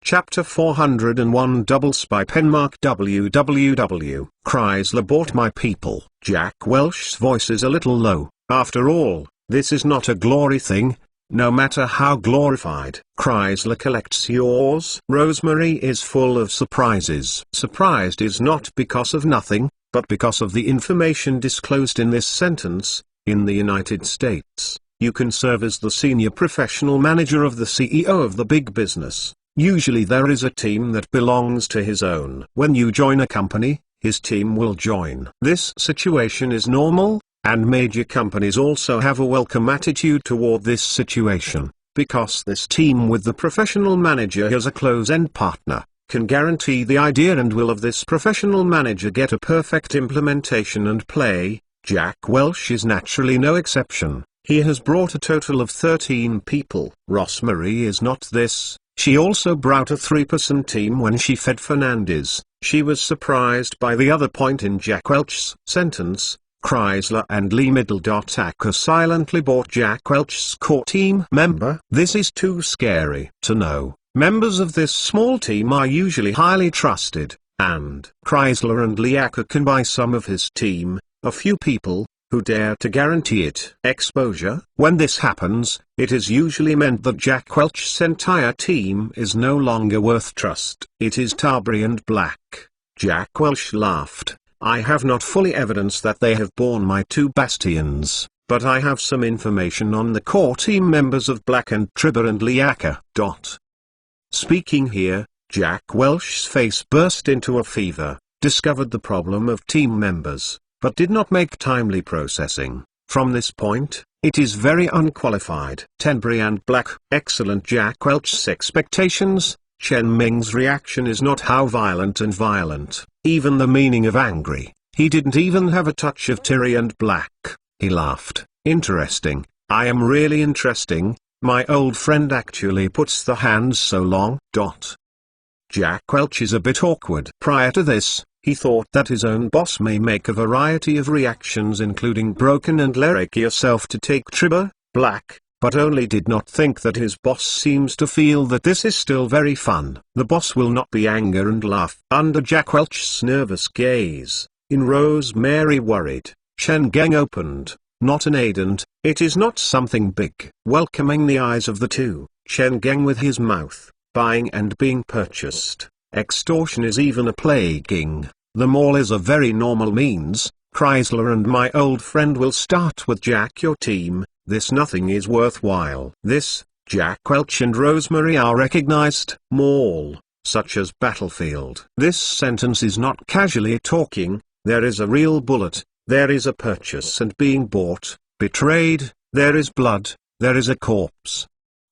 Chapter 401 Double Spy Penmark www. Chrysler bought my people. Jack Welch's voice is a little low. After all, this is not a glory thing, no matter how glorified. Chrysler collects yours. Rosemary is full of surprises. Surprised is not because of nothing, but because of the information disclosed in this sentence. In the United States, you can serve as the senior professional manager of the CEO of the big business. Usually there is a team that belongs to his own. When you join a company, his team will join. This situation is normal, and major companies also have a welcome attitude toward this situation, because this team with the professional manager as a close-end partner can guarantee the idea and will of this professional manager get a perfect implementation and play. Jack Welch is naturally no exception. He has brought a total of 13 people. Rosemary is not this. She also brought a 3-person team when she fed Fernandez. She was surprised by the other point in Jack Welch's sentence. Chrysler and Lee Middle.Acker silently bought Jack Welch's core team member. This is too scary to know. Members of this small team are usually highly trusted, and Chrysler and Lee Acker can buy some of his team, a few people, who dare to guarantee it. Exposure. When this happens, it is usually meant that Jack Welch's entire team is no longer worth trust. It is Tarbury and Black. Jack Welch laughed. I have not fully evidence that they have borne my 2 bastions, but I have some information on the core team members of Black and Tribber and Lee Acker. Speaking here, Jack Welch's face burst into a fever, discovered the problem of team members, but did not make timely processing. From this point, it is very unqualified. Tenbury and Black. Excellent. Jack Welch's expectations. Chen Ming's reaction is not how violent and violent, even the meaning of angry. He didn't even have a touch of Terry and Black. He laughed. Interesting. I am really interesting. My old friend actually puts the hands so long. Jack Welch is a bit awkward. Prior to this, he thought that his own boss may make a variety of reactions including broken and lyric yourself to take Tribber, Black, but only did not think that his boss seems to feel that this is still very fun. The boss will not be anger and laugh. Under Jack Welch's nervous gaze, in Rosemary worried, Chen Geng opened, not an aidant, it is not something big. Welcoming the eyes of the two, Chen Geng with his mouth, buying and being purchased. Extortion is even a plaguing. The mall is a very normal means. Chrysler and my old friend will start with Jack your team. This nothing is worthwhile. This, Jack Welch and Rosemary are recognized. Mall, such as battlefield. This sentence is not casually talking. There is a real bullet. There is a purchase and being bought, betrayed. There is blood. There is a corpse.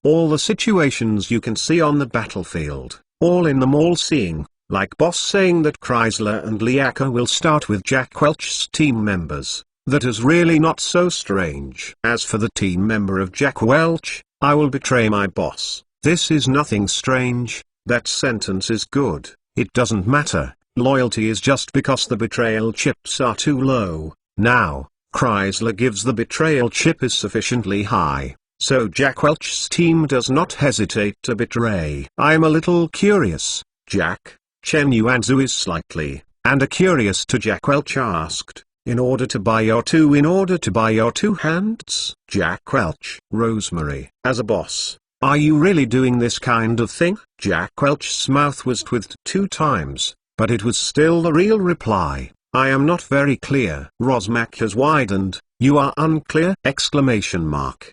All the situations you can see on the battlefield. All in the mall seeing, like boss saying that Chrysler and Lee Acker will start with Jack Welch's team members. That is really not so strange. As for the team member of Jack Welch, I will betray my boss. This is nothing strange. That sentence is good. It doesn't matter. Loyalty is just because the betrayal chips are too low. Now, Chrysler gives the betrayal chip is sufficiently high. So Jack Welch's team does not hesitate to betray. I'm a little curious, Jack. Chen Yuanzu is slightly, and a curious to Jack Welch asked, in order to buy your two hands? Jack Welch. Rosemary. As a boss, are you really doing this kind of thing? Jack Welch's mouth was twitched 2 times, but it was still the real reply. I am not very clear. Rosmac has widened. You are unclear? Exclamation mark.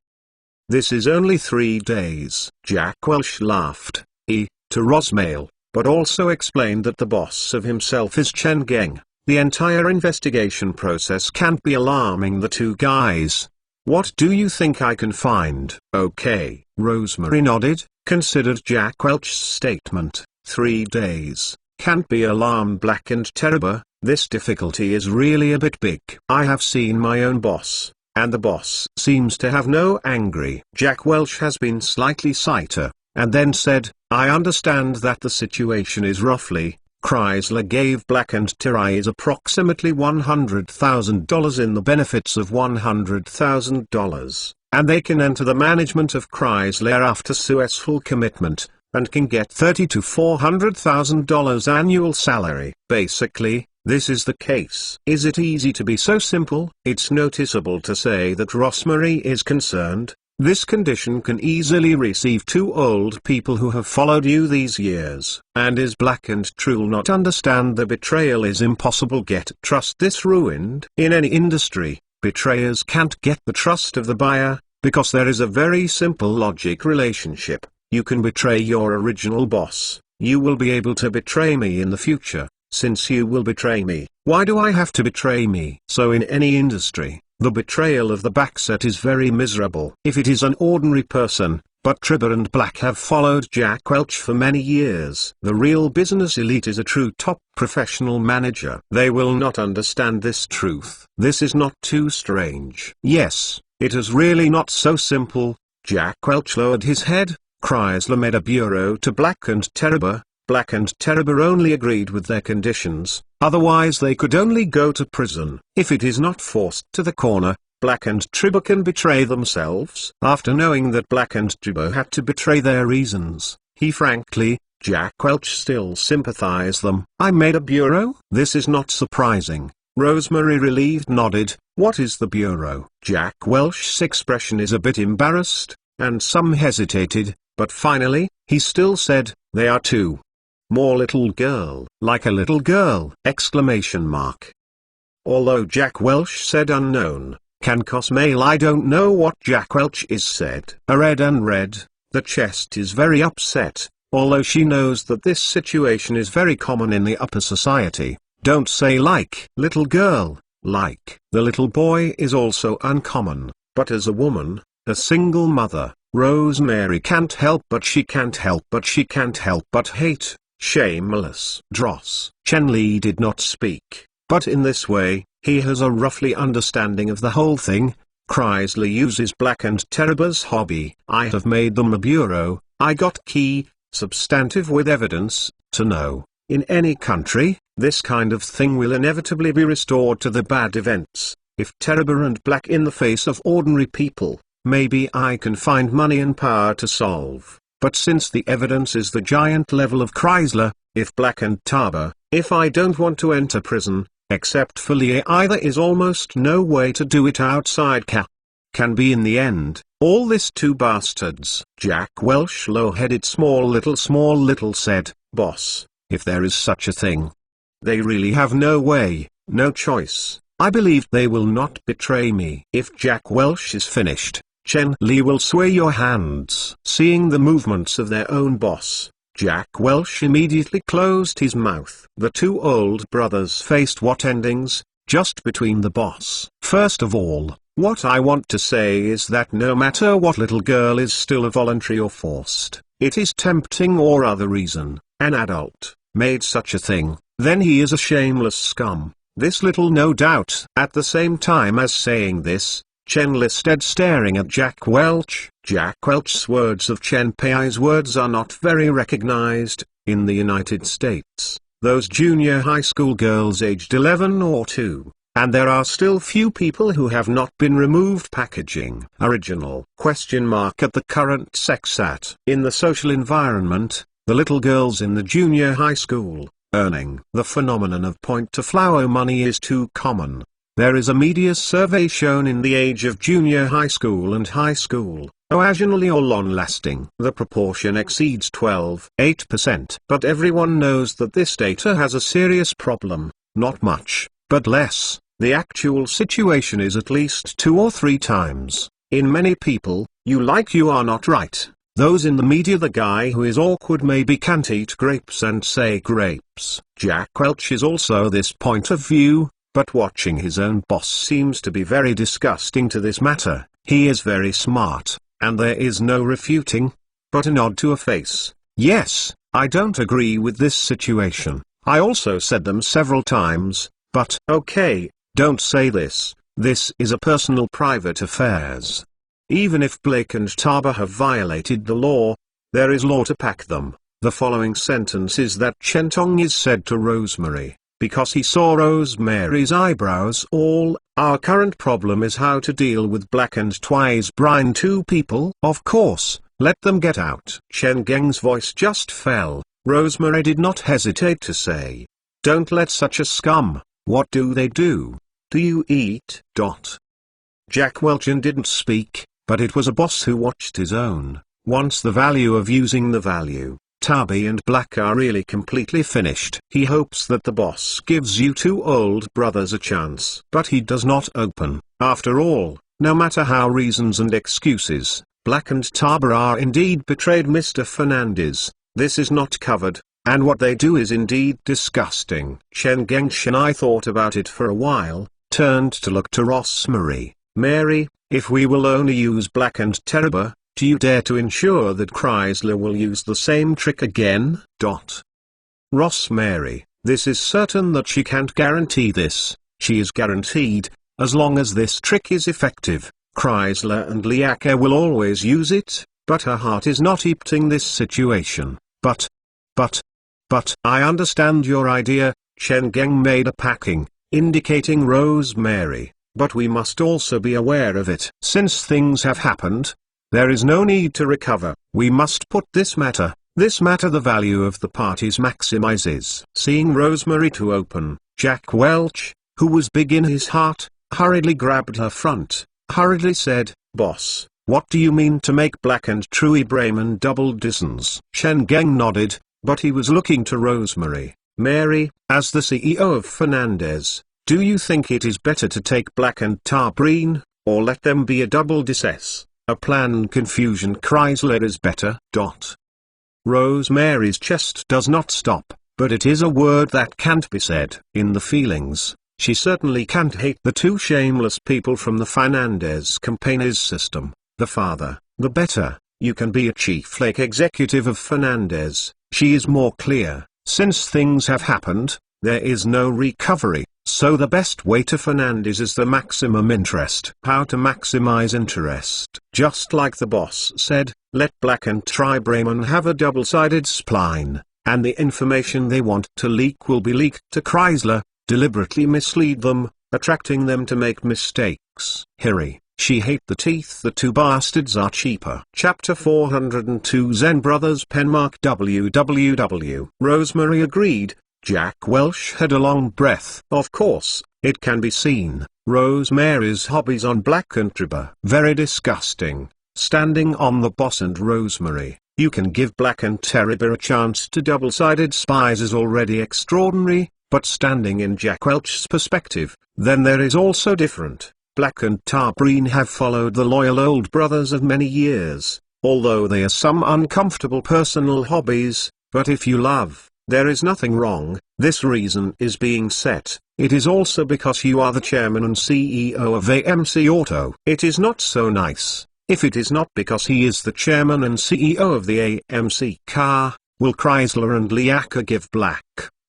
This is only 3 days. Jack Welch laughed, to Rosmail, but also explained that the boss of himself is Chen Geng. The entire investigation process can't be alarming the 2 guys. What do you think I can find? Okay. Rosemary nodded, considered Jack Welch's statement. 3 days. Can't be alarmed. Black and Terrible. This difficulty is really a bit big. I have seen my own boss. And the boss seems to have no angry. Jack Welch has been slightly cider, and then said, I understand that the situation is roughly, Chrysler gave Black and Terry approximately $100,000 in the benefits of $100,000, and they can enter the management of Chrysler after successful commitment. and can get $30,000 to $400,000 annual salary. Basically, this is the case. Is it easy to be so simple? It's noticeable to say that Rosemary is concerned. This condition can easily receive two old people who have followed you these years. And is Black and True not understand the betrayal is impossible get trust this ruined? In any industry, betrayers can't get the trust of the buyer, because there is a very simple logic relationship. You can betray your original boss, you will be able to betray me in the future. Since you will betray me, why do I have to betray me? So in any industry, the betrayal of the backset is very miserable. If it is an ordinary person, but Tribber and Black have followed Jack Welch for many years. The real business elite is a true top professional manager. They will not understand this truth. This is not too strange. Yes, it is really not so simple. Jack Welch lowered his head. Chrysler made a bureau to Black and Terber. Black and Terber only agreed with their conditions, otherwise they could only go to prison. If it is not forced to the corner, Black and Tribber can betray themselves. After knowing that Black and Tribber had to betray their reasons, Jack Welch still sympathized them. I made a bureau? This is not surprising. Rosemary relieved nodded. What is the bureau? Jack Welch's expression is a bit embarrassed, and some hesitated, but finally, he still said, they are two. More little girl. Like a little girl! Exclamation mark. Although Jack Welch said unknown, can Cosmail I don't know what Jack Welch is said. A red and red, the chest is very upset, although she knows that this situation is very common in the upper society. Don't say like little girl, like. The little boy is also uncommon, but as a woman, a single mother, Rosemary can't help but she can't help but hate. Shameless dross. Chen Li did not speak, but in this way, he has a roughly understanding of the whole thing. Chrysler uses Black and Terber's hobby. I have made them a bureau. I got key, substantive with evidence, to know. In any country, this kind of thing will inevitably be restored to the bad events. If Terber and Black in the face of ordinary people, maybe I can find money and power to solve. But since the evidence is the giant level of Chrysler, if Black and Terber, if I don't want to enter prison, except for Lee either is almost no way to do it outside can be in the end, all this two bastards. Jack Welch low-headed small little said, boss, if there is such a thing. They really have no way, no choice. I believe they will not betray me. If Jack Welch is finished, Chen Li will sway your hands. Seeing the movements of their own boss, Jack Welch immediately closed his mouth. The two old brothers faced what endings, just between the boss. First of all, what I want to say is that no matter what little girl is still a voluntary or forced, it is tempting or other reason, an adult, made such a thing, then he is a shameless scum. This little no doubt. At the same time as saying this, Chen Li stood staring at Jack Welch. Jack Welch's words of Chen Pei's words are not very recognized, in the United States, those junior high school girls aged 11 or 2, and there are still few people who have not been removed packaging original question mark at the current sex at. In the social environment, the little girls in the junior high school, earning the phenomenon of point-to-flower money is too common. There is a media survey shown in the age of junior high school and high school, occasionally or long-lasting. The proportion exceeds 12.8%. But everyone knows that this data has a serious problem, not much, but less. The actual situation is at least 2 or 3 times. In many people, you are not right. Those in the media, the guy who is awkward maybe can't eat grapes and say grapes. Jack Welch is also this point of view. But watching his own boss seems to be very disgusting to this matter. He is very smart, and there is no refuting, but a nod to a face. Yes, I don't agree with this situation. I also said them several times, but okay, don't say this. This is a personal private affairs. Even if Blake and Terber have violated the law, there is law to pack them. The following sentence is that Chen Tong is said to Rosemary, because he saw Rosemary's eyebrows. All our current problem is how to deal with Black and Twice Brian, two people. Of course, let them get out. Chen Geng's voice just fell. Rosemary did not hesitate to say, "Don't let such a scum. What do they do? Do you eat?" Jack Welch didn't speak, but it was a boss who watched his own. Once the value of using the value, Tabi and Black are really completely finished. He hopes that the boss gives you two old brothers a chance. But he does not open. After all, no matter how reasons and excuses, Black and Tabi are indeed betrayed Mr. Fernandez. This is not covered, and what they do is indeed disgusting. Chen Gengsheng thought about it for a while, turned to look to Rosemary. "Mary, if we will only use Black and Tabi, do you dare to ensure that Chrysler will use the same trick again?" Rosemary, this is certain that she can't guarantee this. She is guaranteed, as long as this trick is effective, Chrysler and Liaka will always use it, but her heart is not eating this situation. But, I understand your idea. Chen Geng made a packing, indicating Rosemary, but we must also be aware of it. Since things have happened, there is no need to recover. We must put this matter the value of the parties maximizes. Seeing Rosemary to open, Jack Welch, who was big in his heart, hurriedly grabbed her front, hurriedly said, "Boss, what do you mean to make Black and True Brayman double distance?" Chen Geng nodded, but he was looking to Rosemary. "Mary, as the CEO of Fernandez, do you think it is better to take Black and Tabrine, or let them be a double dis? A planned confusion Chrysler is better." Rosemary's chest does not stop, but it is a word that can't be said. In the feelings, she certainly can't hate the two shameless people from the Fernandez Campaigns system. The farther, the better. You can be a chief lake executive of Fernandez. She is more clear. Since things have happened, there is no recovery, so the best way to Fernandez is the maximum interest. How to maximize interest? Just like the boss said, let Black and Brayman have a double-sided spline, and the information they want to leak will be leaked to Chrysler, deliberately mislead them, attracting them to make mistakes. Hiri, she hate the teeth, the two bastards are cheaper. Chapter 402 Zen Brothers Penmark www. Rosemary agreed. Jack Welch had a long breath. Of course, it can be seen, Rosemary's hobbies on Black and Tabi. Very disgusting. Standing on the boss and Rosemary, you can give Black and Tabi a chance to double-sided spies is already extraordinary, but standing in Jack Welch's perspective, then there is also different. Black and Tabrine have followed the loyal old brothers of many years, although they are some uncomfortable personal hobbies, but if you love, there is nothing wrong. This reason is being set. It is also because you are the chairman and CEO of AMC Auto. It is not so nice. If it is not because he is the chairman and CEO of the AMC car, will Chrysler and Liaka give Black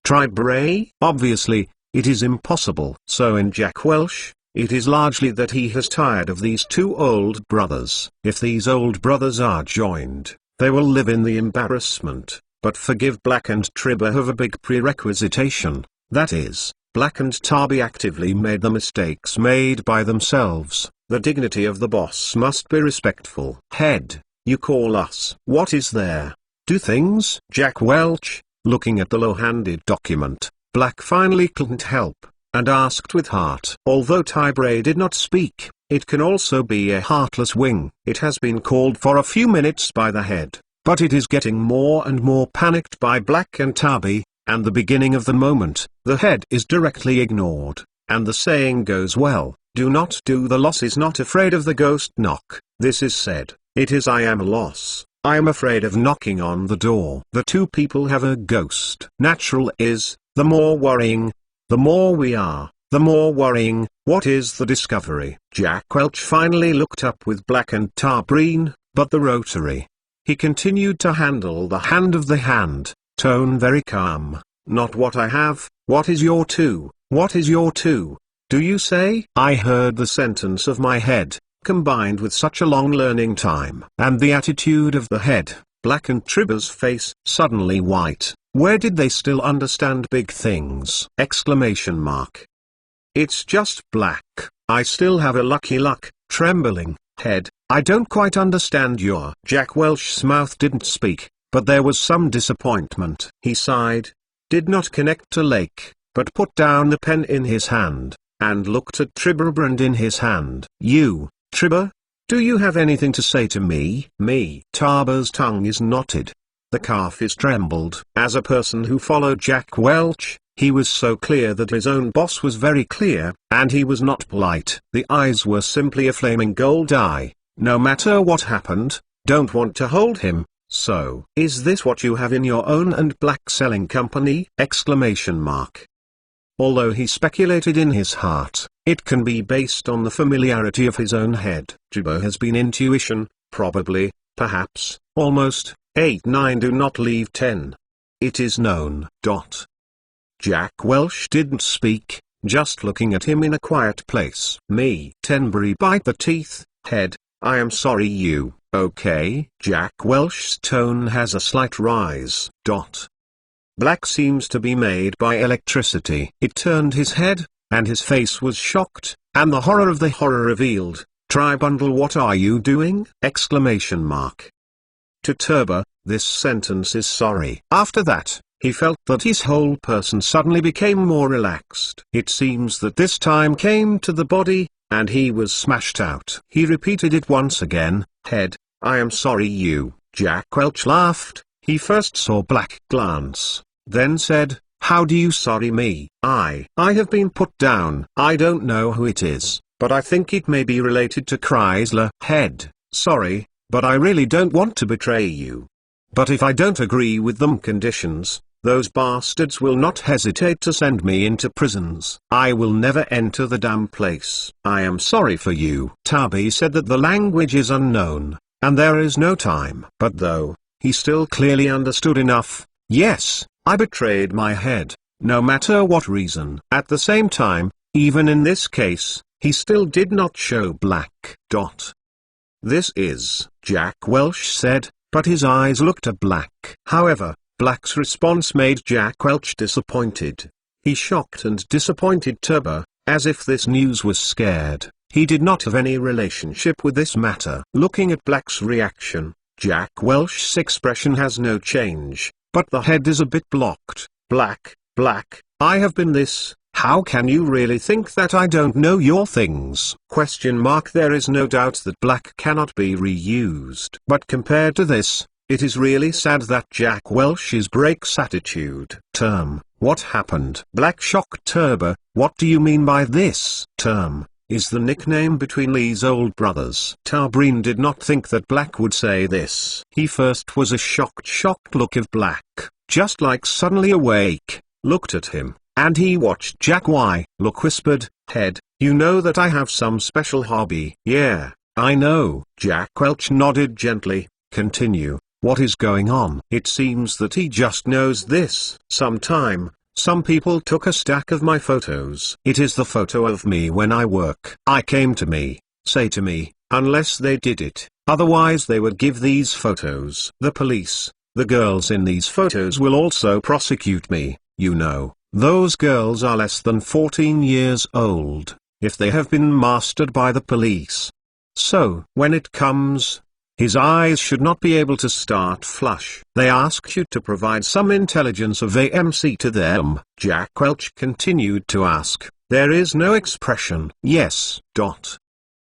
Tabi? Obviously, it is impossible. So in Jack Welch, it is largely that he has tired of these two old brothers. If these old brothers are joined, they will live in the embarrassment. But forgive Black and Tabi have a big prerequisitation, that is, Black and Tabi actively made the mistakes made by themselves. The dignity of the boss must be respectful. Head, you call us. What is there? Do things? Jack Welch, looking at the low-handed document, Black finally couldn't help, and asked with heart. Although Tabi did not speak, it can also be a heartless wing. It has been called for a few minutes by the head, but it is getting more and more panicked by Black and Tabi, and the beginning of the moment, the head is directly ignored, and the saying goes well, do not do the loss is not afraid of the ghost knock. This is said, it is I am a loss, I am afraid of knocking on the door. The two people have a ghost. Natural is, the more worrying, the more we are, the more worrying. What is the discovery? Jack Welch finally looked up with Black and Tabrine, but the rotary. He continued to handle the hand of the hand, tone very calm. Not what I have, what is your two, what is your two? Do you say? I heard the sentence of my head, combined with such a long learning time. And the attitude of the head, Black and Tabi's face, suddenly white. Where did they still understand big things? Exclamation mark. It's just Black. I still have a lucky luck, trembling, head, I don't quite understand your. Jack Welch's mouth didn't speak, but there was some disappointment. He sighed, did not connect to Lake, but put down the pen in his hand, and looked at Tribberbrand in his hand. You, Tribber? Do you have anything to say to me? Me. Tarber's tongue is knotted. The calf is trembled. As a person who followed Jack Welch, he was so clear that his own boss was very clear, and he was not polite. The eyes were simply a flaming gold eye. No matter what happened, don't want to hold him. So, is this what you have in your own and Black selling company? Exclamation mark. Although he speculated in his heart, it can be based on the familiarity of his own head. Tribber has been intuition, probably, perhaps, almost, 8 9 do not leave 10. It is known. Jack Welch didn't speak, just looking at him in a quiet place. Me. Tenbury bite the teeth, head, I am sorry you, okay? Jack Welch's tone has a slight rise. Black seems to be made by electricity. It turned his head, and his face was shocked, and the horror of the horror revealed. Tribundle, what are you doing? Exclamation mark. To Turbo, this sentence is sorry. After that, he felt that his whole person suddenly became more relaxed. It seems that this time came to the body, and he was smashed out. He repeated it once again, head, I am sorry you. Jack Welch laughed. He first saw Black glance, then said, how do you sorry me? I have been put down. I don't know who it is, but I think it may be related to Chrysler. Head, sorry, but I really don't want to betray you. But if I don't agree with them conditions, those bastards will not hesitate to send me into prisons. I will never enter the damn place. I am sorry for you. Tabi said that the language is unknown, and there is no time. But though, he still clearly understood enough. Yes, I betrayed my head, no matter what reason. At the same time, even in this case, he still did not show Black. This is, Jack Welch said, but his eyes looked at Black. However, Black's response made Jack Welch disappointed. He shocked and disappointed Turbo, as if this news was scared. He did not have any relationship with this matter. Looking at Black's reaction, Jack Welch's expression has no change, but the head is a bit blocked. Black, I have been this. How can you really think that I don't know your things? Question mark. There is no doubt that Black cannot be reused. But compared to this, it is really sad that Jack Welch's breaks attitude. Term, what happened? Black shocked Turbo. What do you mean by this? Term is the nickname between Lee's old brothers. Tarbreen did not think that Black would say this. He first was a shocked look of Black, just like suddenly awake, looked at him, and he watched Jack look whispered, head, you know that I have some special hobby. Yeah, I know. Jack Welch nodded gently. Continue. What is going on? It seems that he just knows this. Some people took a stack of my photos. It is the photo of me when I work. I came to me, say to me, unless they did it, otherwise they would give these photos. The police, the girls in these photos will also prosecute me, you know. Those girls are less than 14 years old, if they have been mastered by the police. So, when it comes, his eyes should not be able to start flush. They ask you to provide some intelligence of AMC to them. Jack Welch continued to ask. There is no expression. Yes.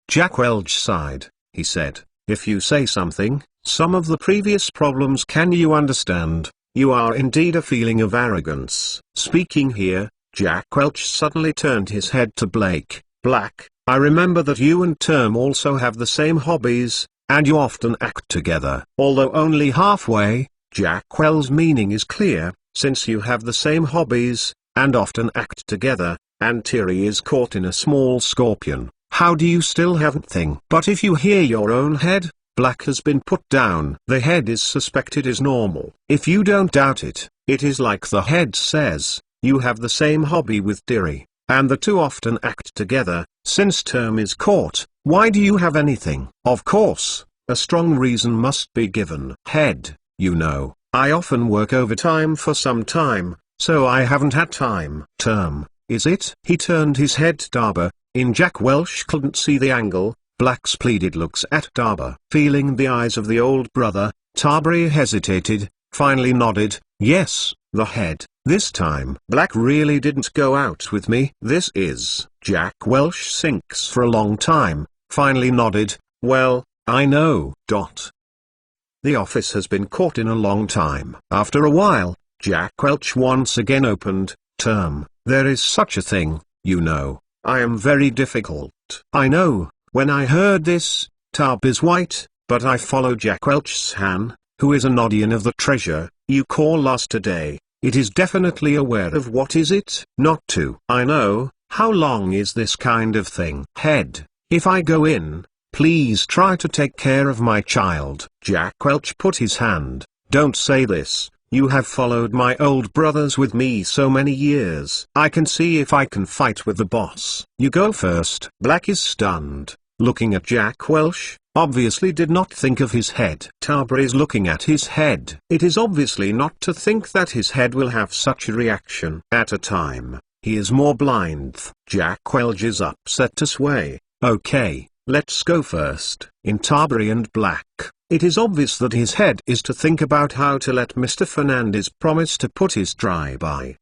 Jack Welch sighed. He said, if you say something, some of the previous problems can you understand, you are indeed a feeling of arrogance. Speaking here, Jack Welch suddenly turned his head to Blake. Black, I remember that you and Term also have the same hobbies, and you often act together. Although only halfway, Jack Welch's meaning is clear, since you have the same hobbies, and often act together, and Thierry is caught in a small scorpion, how do you still have thing? But if you hear your own head, Black has been put down. The head is suspected is normal. If you don't doubt it, it is like the head says, you have the same hobby with Thierry, and the two often act together. Since Term is caught, why do you have anything? Of course, a strong reason must be given. Head, you know, I often work overtime for some time, so I haven't had time. Term, is it? He turned his head. Darber, in Jack Welch couldn't see the angle, Black's pleaded looks at Tarbry. Feeling the eyes of the old brother, Tarbry hesitated, finally nodded, yes, the head. This time Black really didn't go out with me. This is. Jack Welch thinks for a long time, finally nodded, well, I know. The office has been caught in a long time. After a while, Jack Welch once again opened, there is such a thing, you know. I am very difficult. I know. When I heard this, Tarbry's white, but I follow Jack Welch's Han, who is an audience of the treasure you call us today. It is definitely aware of what is it? Not to. I know. How long is this kind of thing? Head. If I go in, please try to take care of my child. Jack Welch put his hand. Don't say this. You have followed my old brothers with me so many years. I can see if I can fight with the boss. You go first. Black is stunned, looking at Jack Welch, obviously did not think of his head. Tarbry is looking at his head. It is obviously not to think that his head will have such a reaction at a time. He is more blind. Jack Welch is upset to sway. Okay, let's go first. In Tarbry and Black, it is obvious that his head is to think about how to let Mr. Fernandez promise to put his try by.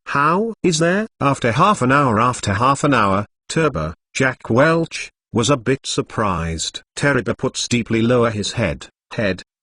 How is there? After half an hour, Tarbry, Jack Welch, was a bit surprised. Tarbry puts deeply lower his head.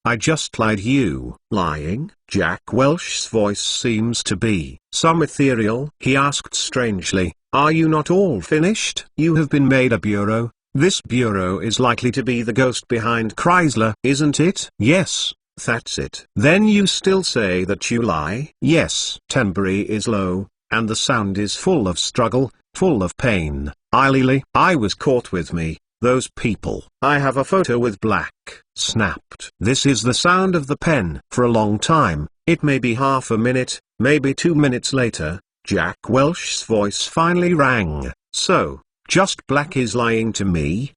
I just lied. You lying? Jack Welch's voice seems to be some ethereal. He asked strangely, are you not all finished? You have been made a bureau. This bureau is likely to be the ghost behind Chrysler, isn't it? Yes, that's it. Then you still say that you lie? Yes. Tarbry is low, and the sound is full of struggle, full of pain. I was caught with me, those people. I have a photo with Black. Snapped. This is the sound of the pen. For a long time, it may be half a minute, maybe 2 minutes later, Jack Welch's voice finally rang. So, just Black is lying to me?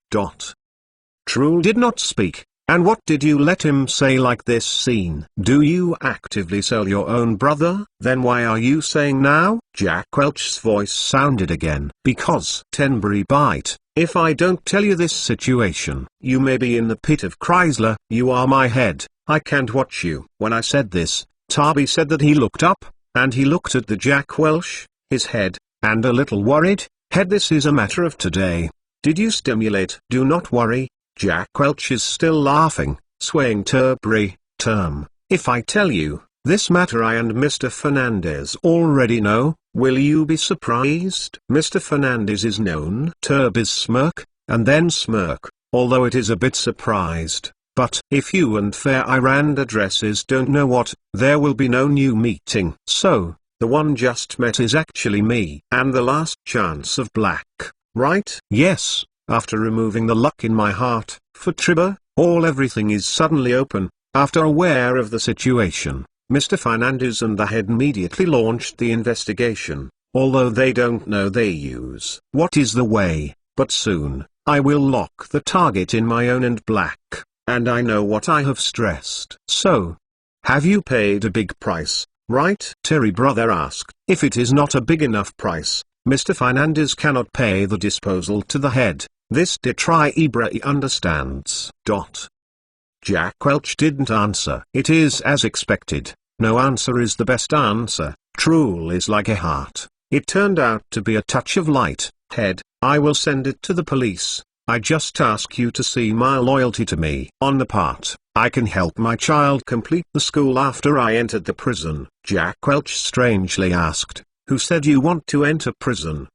True did not speak. And what did you let him say like this scene? Do you actively sell your own brother? Then why are you saying now? Jack Welch's voice sounded again. Because Tarbry bite. If I don't tell you this situation, you may be in the pit of Chrysler. You are my head. I can't watch you. When I said this, Tarbry said that he looked up, and he looked at the Jack Welch, his head, and a little worried. Head, this is a matter of today. Did you stimulate? Do not worry. Jack Welch is still laughing, swaying Tarbry. If I tell you, this matter I and Mr. Fernandez already know, will you be surprised? Mr. Fernandez is known. Tarbry's smirk, and then smirk, although it is a bit surprised. But if you and Fair Iran addresses don't know what, there will be no new meeting. So, the one just met is actually me. And the last chance of Black, right? Yes. After removing the luck in my heart, for Tarbry, everything is suddenly open. After aware of the situation, Mr. Fernandez and the head immediately launched the investigation, although they don't know they use what is the way, but soon, I will lock the target in my own and Black, and I know what I have stressed. So, have you paid a big price, right? Terry brother asked. If it is not a big enough price, Mr. Fernandez cannot pay the disposal to the head. This Tarbry understands. Jack Welch didn't answer. It is as expected. No answer is the best answer. True is like a heart. It turned out to be a touch of light. Head, I will send it to the police. I just ask you to see my loyalty to me. On the part, I can help my child complete the school after I entered the prison. Jack Welch strangely asked, who said you want to enter prison?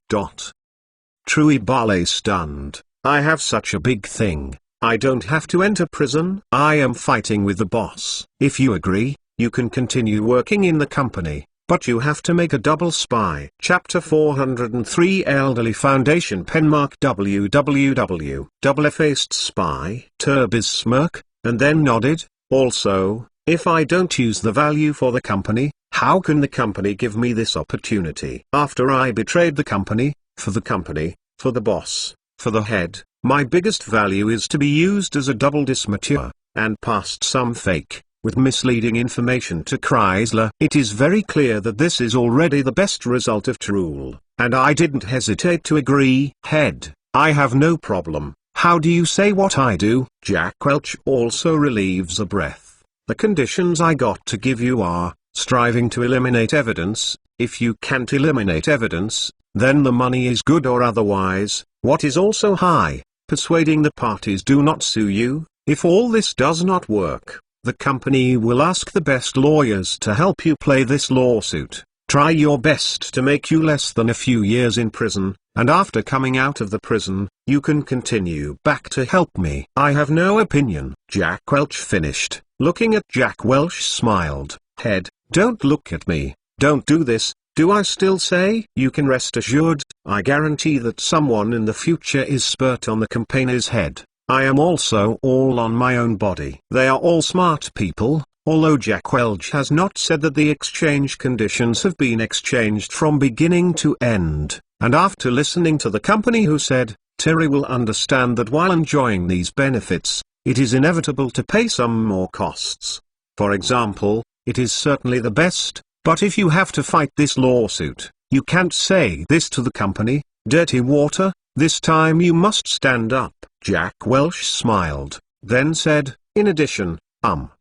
True Barley stunned. I have such a big thing. I don't have to enter prison. I am fighting with the boss. If you agree, you can continue working in the company, but you have to make a double spy. Chapter 403 Elderly Foundation Penmark www. Double-faced spy. Tarbry's smirk, and then nodded. Also, if I don't use the value for the company, how can the company give me this opportunity? After I betrayed the company, for the boss, for the head, my biggest value is to be used as a double dismature, and passed some fake, with misleading information to Chrysler. It is very clear that this is already the best result of True, and I didn't hesitate to agree. Head, I have no problem. How do you say what I do? Jack Welch also relieves a breath. The conditions I got to give you are, striving to eliminate evidence. If you can't eliminate evidence, then the money is good, or otherwise, what is also high, persuading the parties do not sue you. If all this does not work, the company will ask the best lawyers to help you play this lawsuit. Try your best to make you less than a few years in prison, and after coming out of the prison, you can continue back to help me. I have no opinion. Jack Welch finished. Looking at Jack Welch smiled. Head, don't look at me. Don't do this. Do I still say? You can rest assured, I guarantee that someone in the future is spurt on the company's head. I am also all on my own body. They are all smart people. Although Jack Welch has not said that the exchange conditions have been exchanged from beginning to end, and after listening to the company who said, Terry will understand that while enjoying these benefits, it is inevitable to pay some more costs. For example, it is certainly the best, but if you have to fight this lawsuit, you can't say this to the company, dirty water, this time you must stand up. Jack Welch smiled, then said, in addition,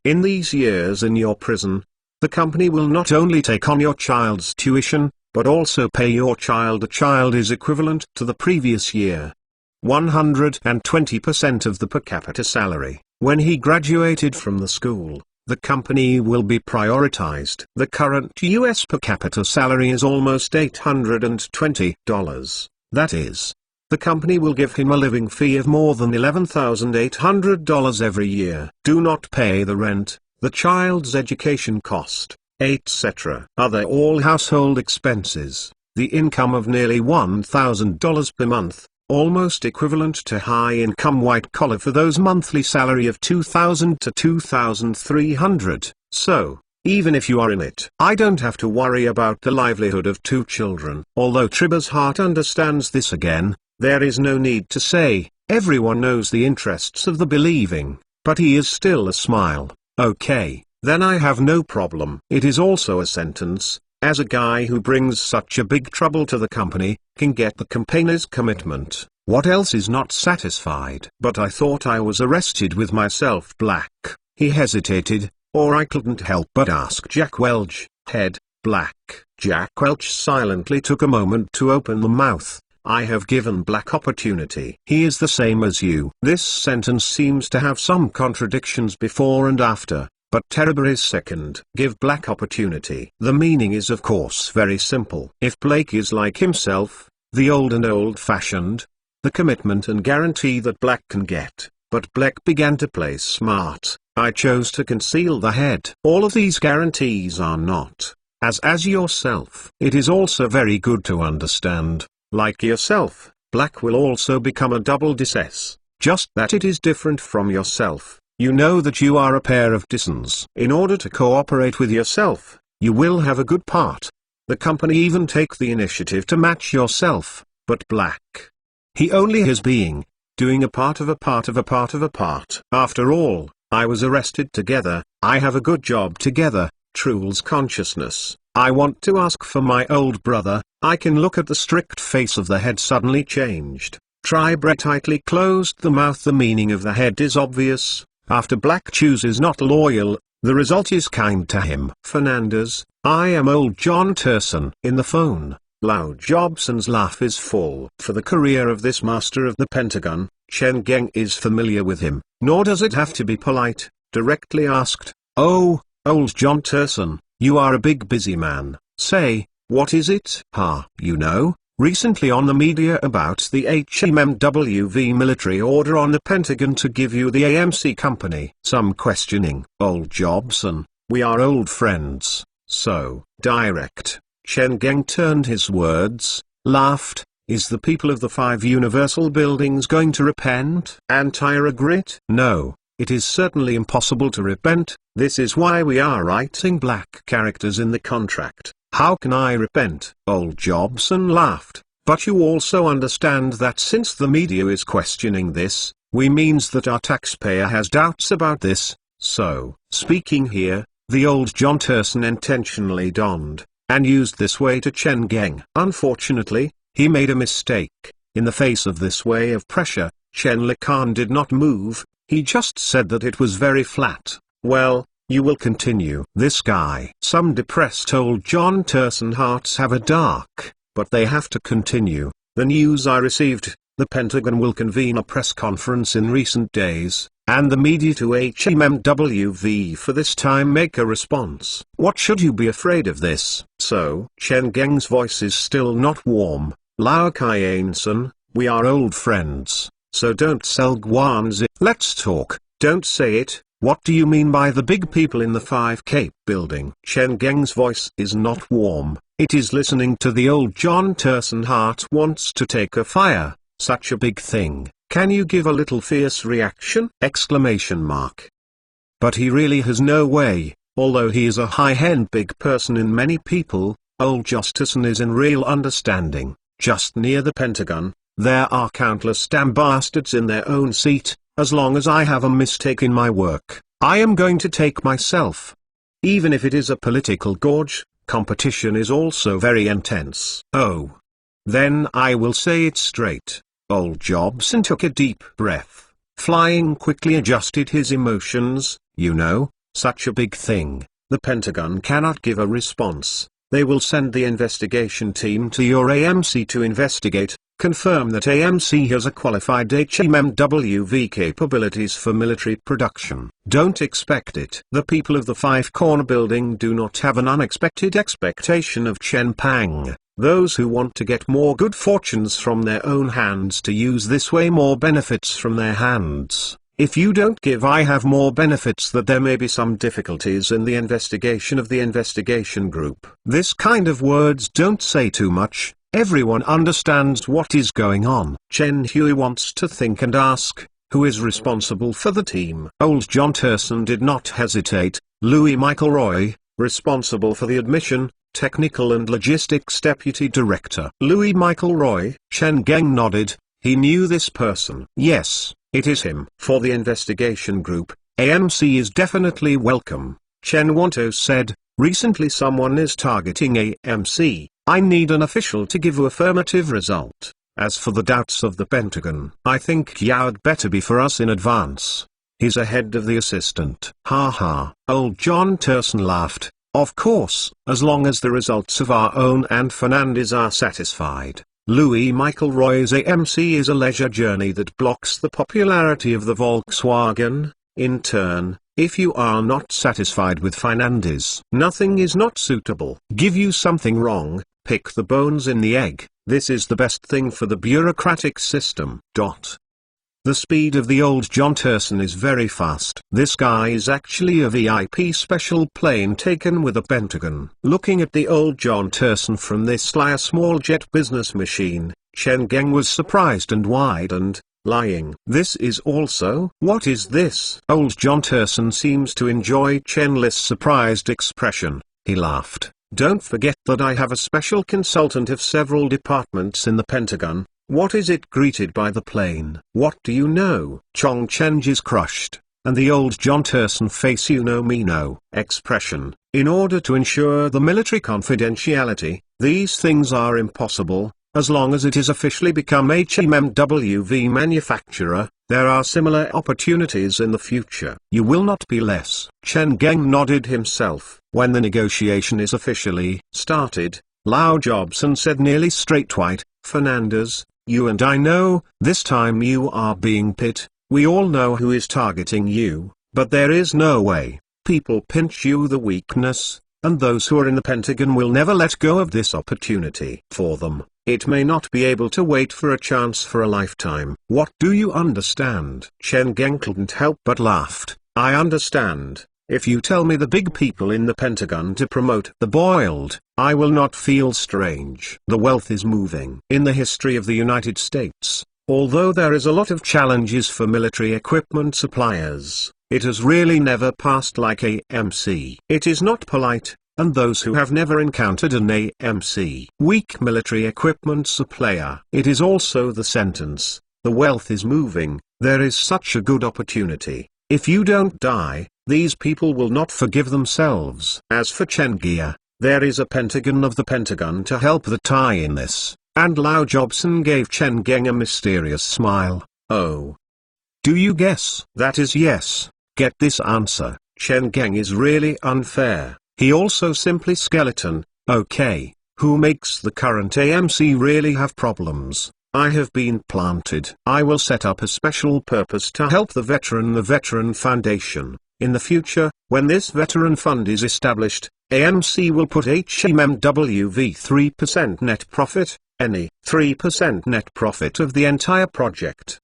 in these years in your prison, the company will not only take on your child's tuition, but also pay your child. A child is equivalent to the previous year 120% of the per capita salary. When he graduated from the school, the company will be prioritized. The current U.S. per capita salary is almost $820. That is, the company will give him a living fee of more than $11,800 every year. Do not pay the rent, the child's education cost, etc. Other all household expenses, the income of nearly $1,000 per month, almost equivalent to high-income white-collar for those monthly salary of $2,000 to $2,300. So, even if you are in it, I don't have to worry about the livelihood of 2 children. Although Tribber's heart understands this again, there is no need to say, everyone knows the interests of the believing, but he is still a smile. Okay, then I have no problem. It is also a sentence, as a guy who brings such a big trouble to the company, can get the company's commitment. What else is not satisfied? But I thought I was arrested with myself. Black. He hesitated, or I couldn't help but ask Jack Welch. Head, Black. Jack Welch silently took a moment to open the mouth. I have given Black opportunity. He is the same as you. This sentence seems to have some contradictions before and after, but Terry is second. Give Black opportunity. The meaning is of course very simple. If Blake is like himself, the old and old-fashioned, the commitment and guarantee that Black can get, but Black began to play smart. I chose to conceal the head. All of these guarantees are not as yourself. It is also very good to understand. Like yourself, Black will also become a double dis, just that it is different from yourself. You know that you are a pair of Dissons. In order to cooperate with yourself, you will have a good part. The company even take the initiative to match yourself, but Black, he only is doing a part of a part of a part of a part. After all, I was arrested together, I have a good job together. Trule's consciousness. I want to ask for my old brother. I can look at the strict face of the head suddenly changed. Tribber tightly closed the mouth. The meaning of the head is obvious. After Black chooses not loyal, the result is kind to him. Fernandez, I am old John Turson. In the phone, Loud Jobson's laugh is full. For the career of this master of the Pentagon, Chen Geng is familiar with him. Nor does it have to be polite. Directly asked, oh, old John Turson, you are a big busy man. Say, what is it? You know, recently on the media about the HMMWV military order on the Pentagon to give you the AMC company. Some questioning. Old Jobson, we are old friends, so direct. Chen Geng turned his words, laughed. Is the people of the 5 Universal buildings going to repent? Anti-regret? No. It is certainly impossible to repent. This is why we are writing Black characters in the contract. How can I repent? Old Jobson laughed. But you also understand that since the media is questioning this, we means that our taxpayer has doubts about this. So, speaking here, the old John Turson intentionally donned, and used this way to Chen Geng. Unfortunately, he made a mistake. In the face of this wave of pressure, Chen Likan did not move, he just said that it was very flat. Well, you will continue. This guy. Some depressed old John Turson hearts have a dark, but they have to continue. The news I received, the Pentagon will convene a press conference in recent days, and the media to HMMWV for this time make a response. What should you be afraid of this? So, Chen Geng's voice is still not warm. Lao Kai-Ain-sun, we are old friends, so don't sell guanzi. Let's talk. Don't say it. What do you mean by the big people in the 5 Cape building? Chen Geng's voice is not warm. It is listening to the old John Turson heart wants to take a fire. Such a big thing. Can you give a little fierce reaction? Exclamation mark. But he really has no way, although he is a high-end big person in many people, old Justice is in real understanding. Just near the Pentagon, there are countless damn bastards in their own seat. As long as I have a mistake in my work, I am going to take myself. Even if it is a political gorge, competition is also very intense. Oh. Then I will say it straight. Old Jobson took a deep breath. Flying quickly adjusted his emotions. You know, such a big thing. The Pentagon cannot give a response. They will send the investigation team to your AMC to investigate. Confirm that AMC has a qualified HMMWV capabilities for military production. Don't expect it. The people of the 5 Corner building do not have an unexpected expectation of Chen Pang. Those who want to get more good fortunes from their own hands to use this way more benefits from their hands. If you don't give I have more benefits that there may be some difficulties in the investigation of the investigation group. This kind of words don't say too much. Everyone understands what is going on. Chen Hui wants to think and ask, who is responsible for the team? Old John Turson did not hesitate. Louis Michael Roy, responsible for the admission, technical and logistics deputy director. Louis Michael Roy. Chen Geng nodded. He knew this person. Yes, it is him. For the investigation group, AMC is definitely welcome. Chen Wanto said, recently someone is targeting AMC. I need an official to give an affirmative result. As for the doubts of the Pentagon, I think you'd better be for us in advance. He's ahead of the assistant. Ha ha. Old John Turson laughed. Of course, as long as the results of our own and Fernandez are satisfied. Louis Michael Roy's AMC is a leisure journey that blocks the popularity of the Volkswagen. In turn, if you are not satisfied with Fernandez, nothing is not suitable. Give you something wrong. Pick the bones in the egg. This is the best thing for the bureaucratic system. The speed of the old John Turson is very fast. This guy is actually a VIP special plane taken with a Pentagon. Looking at the old John Turson from this small jet business machine, Chen Geng was surprised and widened, lying. This is also. What is this? Old John Turson seems to enjoy Chen Li's surprised expression. He laughed. Don't forget that I have a special consultant of several departments in the Pentagon. What is it greeted by the plane? What do you know? Chong Chen is crushed, and the old John Turson face you know me no expression. In order to ensure the military confidentiality, these things are impossible. As long as it is officially become HMMWV manufacturer, there are similar opportunities in the future. You will not be less. Chen Geng nodded himself. When the negotiation is officially started, Lao Jobson said nearly straight white, Fernandez, you and I know, this time you are being pit. We all know who is targeting you, but there is no way. People pinch you the weakness, and those who are in the Pentagon will never let go of this opportunity. For them, it may not be able to wait for a chance for a lifetime. What do you understand? Chen Geng couldn't help but laughed. I understand. If you tell me the big people in the Pentagon to promote the boiled, I will not feel strange. The wealth is moving. In the history of the United States, although there is a lot of challenges for military equipment suppliers, it has really never passed like AMC. It is not polite, and those who have never encountered an AMC weak military equipment supplier. It is also the sentence, the wealth is moving, there is such a good opportunity. If you don't die, these people will not forgive themselves. As for Chen Gia, there is a Pentagon of the Pentagon to help the tie in this. And Lau Jobson gave Chen Geng a mysterious smile. Oh. Do you guess? That is yes. Get this answer. Chen Geng is really unfair. He also simply skeleton. Okay. Who makes the current AMC really have problems? I have been planted. I will set up a special purpose to help the Veteran Foundation. In the future, when this veteran fund is established, AMC will put HMMWV 3% net profit, any 3% net profit of the entire project!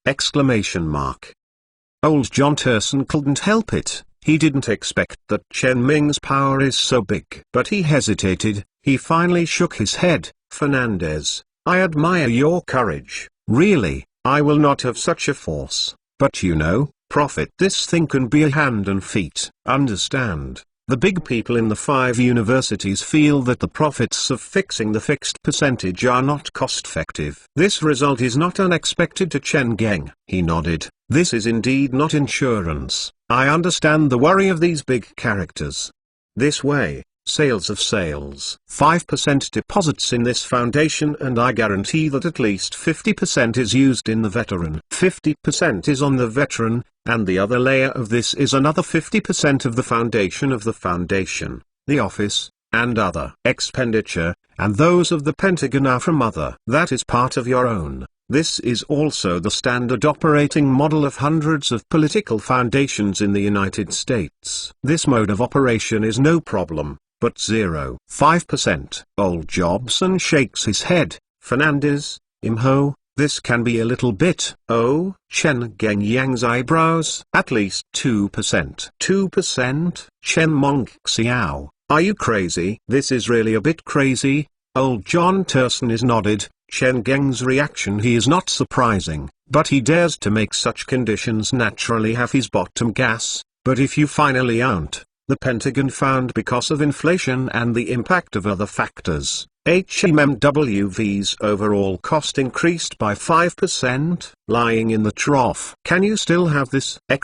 Old John Turson couldn't help it. He didn't expect that Chen Ming's power is so big. But he hesitated. He finally shook his head. Fernandez, I admire your courage. Really, I will not have such a force. But you know, profit, this thing can be a hand and feet. Understand? The big people in the 5 universities feel that the profits of fixing the fixed percentage are not cost-effective. This result is not unexpected to Chen Geng. He nodded. This is indeed not insurance. I understand the worry of these big characters. This way, sales of sales. 5% deposits in this foundation, and I guarantee that at least 50% is used in the veteran. 50% is on the veteran, and the other layer of this is another 50% of the foundation, the office, and other expenditure, and those of the Pentagon are from other. That is part of your own. This is also the standard operating model of hundreds of political foundations in the United States. This mode of operation is no problem, but 0.5%. Old Jobson shakes his head. Fernandez, Imho, this can be a little bit. Oh, Chen Geng Yang's eyebrows. At least 2%. 2%? Chen Mong Xiao, are you crazy? This is really a bit crazy. Old John Turson is nodded. Chen Geng's reaction, he is not surprising, but he dares to make such conditions naturally have his bottom gas. But if you finally aren't, the Pentagon found because of inflation and the impact of other factors, HMMWV's overall cost increased by 5%, lying in the trough. Can you still have this? Chen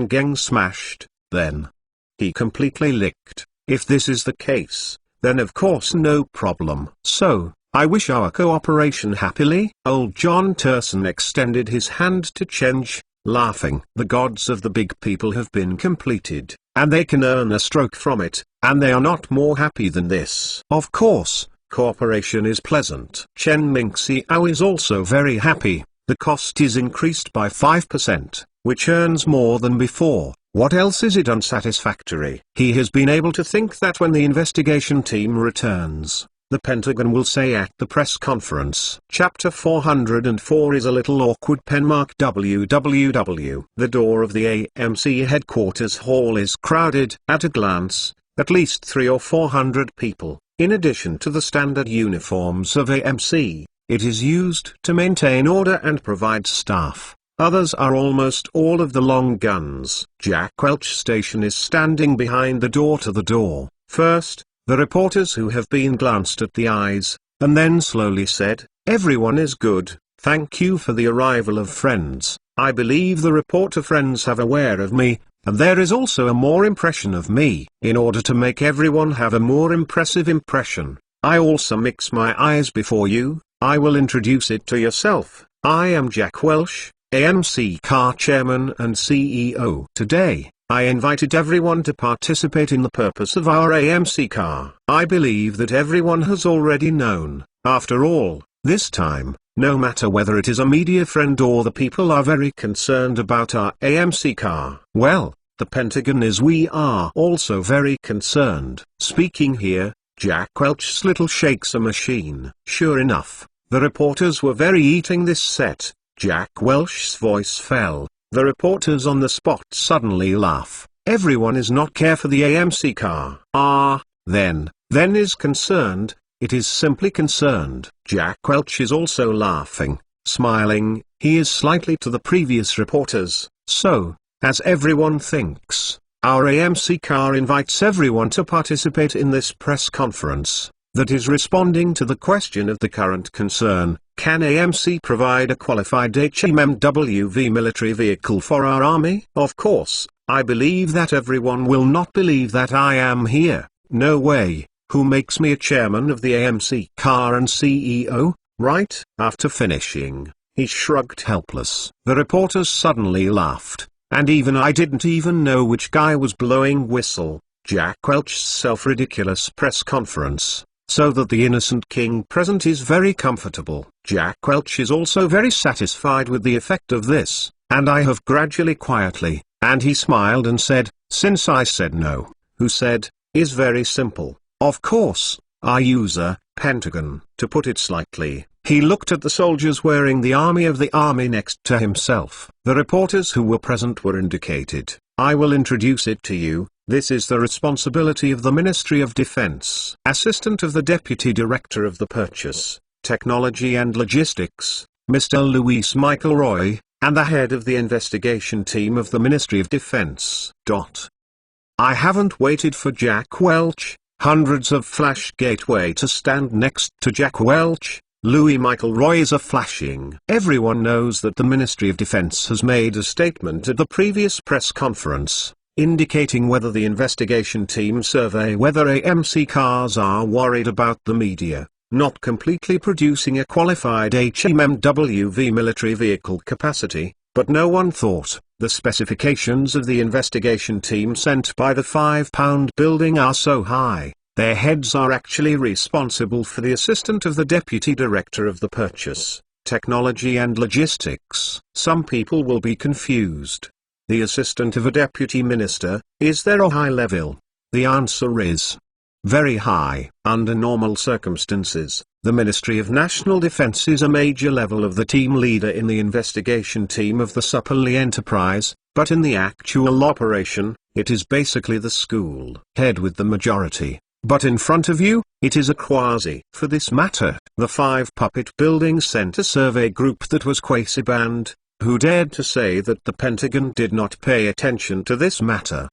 Geng smashed, then. He completely licked. If this is the case, then of course no problem. So, I wish our cooperation happily. Old John Turson extended his hand to Chenge, laughing. The gods of the big people have been completed, and they can earn a stroke from it, and they are not more happy than this. Of course, cooperation is pleasant. Chen Mingxiao is also very happy. The cost is increased by 5%, which earns more than before. What else is it unsatisfactory? He has been able to think that when the investigation team returns, the Pentagon will say at the press conference. Chapter 404 is a little awkward. www. The door of the AMC headquarters hall is crowded. At a glance, at least 300 or 400 people, in addition to the standard uniforms of AMC. It is used to maintain order and provide staff. Others are almost all of the long guns. Jack Welch Station is standing behind the door to the door. First, the reporters who have been glanced at the eyes, and then slowly said, "Everyone is good, thank you for the arrival of friends. I believe the reporter friends have aware of me, and there is also a more impression of me. In order to make everyone have a more impressive impression, I also mix my eyes before you. I will introduce it to yourself. I am Jack Welch, AMC Car Chairman and CEO. Today, I invited everyone to participate in the purpose of our AMC car. I believe that everyone has already known. After all, this time, no matter whether it is a media friend or the people are very concerned about our AMC car. Well, the Pentagon is we are also very concerned. Speaking here, Jack Welch's little shakes a machine. Sure enough, the reporters were very eating this set. Jack Welch's voice fell. The reporters on the spot suddenly laugh. Everyone is not care for the AMC car. Then is concerned. It is simply concerned. Jack Welch is also laughing, smiling. He is slightly to the previous reporters. So, as everyone thinks, our AMC car invites everyone to participate in this press conference. That is responding to the question of the current concern. Can AMC provide a qualified HMMWV military vehicle for our army? Of course, I believe that everyone will not believe that I am here. No way. who makes me a chairman of the AMC car and CEO, right?" After finishing, he shrugged helpless. The reporters suddenly laughed, and even I didn't even know which guy was blowing whistle. Jack Welch's self-ridiculous press conference, so that the innocent king present is very comfortable. Jack Welch is also very satisfied with the effect of this, and I have gradually quietly, and he smiled and said, "Since I said no, who said, is very simple. Of course, our user, Pentagon." To put it slightly, he looked at the soldiers wearing the army next to himself. The reporters who were present were indicated. "I will introduce it to you. This is the responsibility of the Ministry of Defense. Assistant of the Deputy Director of the Purchase, Technology and Logistics, Mr. Louis Michael Roy, and the head of the investigation team of the Ministry of Defense." I haven't waited for Jack Welch. Hundreds of Flash Gateway to stand next to Jack Welch. Louis Michael Roy is a flashing. Everyone knows that the Ministry of Defense has made a statement at the previous press conference, indicating whether the investigation team survey whether AMC cars are worried about the media not completely producing a qualified HMMWV military vehicle capacity, but no one thought the specifications of the investigation team sent by the £5 building are so high. Their heads are actually responsible for the assistant of the deputy director of the purchase, technology and logistics. Some people will be confused. The assistant of a deputy minister, is there a high level? The answer is very high. Under normal circumstances, the Ministry of National Defense is a major level of the team leader in the investigation team of the Supply Enterprise, but in the actual operation, it is basically the school head with the majority. But in front of you, it is a quasi. For this matter, the 5 Puppet Building sent a survey group that was quasi-banned. Who dared to say that the Pentagon did not pay attention to this matter?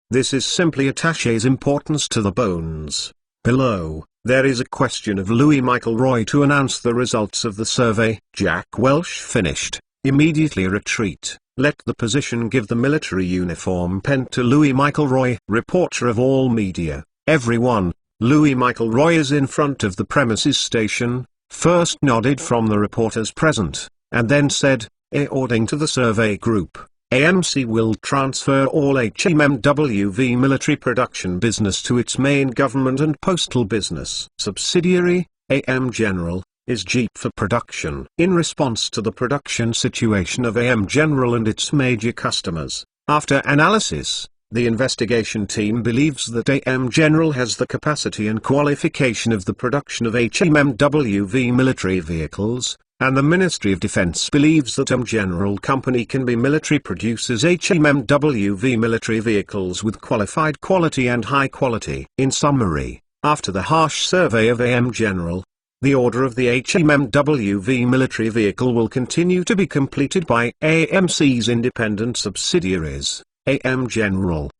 This is simply attaches importance to the bones. Below, there is a question of Louis Michael Roy to announce the results of the survey. Jack Welch finished. Immediately retreat. Let the position give the military uniform pen to Louis Michael Roy. Reporter of all media, everyone. Louis Michael Roy is in front of the premises station, first nodded from the reporters present, and then said, according to the survey group, AMC will transfer all HMMWV military production business to its main government and postal business subsidiary, AM General, is Jeep for production. In response to the production situation of AM General and its major customers, after analysis, the investigation team believes that AM General has the capacity and qualification of the production of HMMWV military vehicles, and the Ministry of Defense believes that AM General Company can be military produces HMMWV military vehicles with qualified quality and high quality. In summary, after the harsh survey of AM General, the order of the HMMWV military vehicle will continue to be completed by AMC's independent subsidiaries, AM General.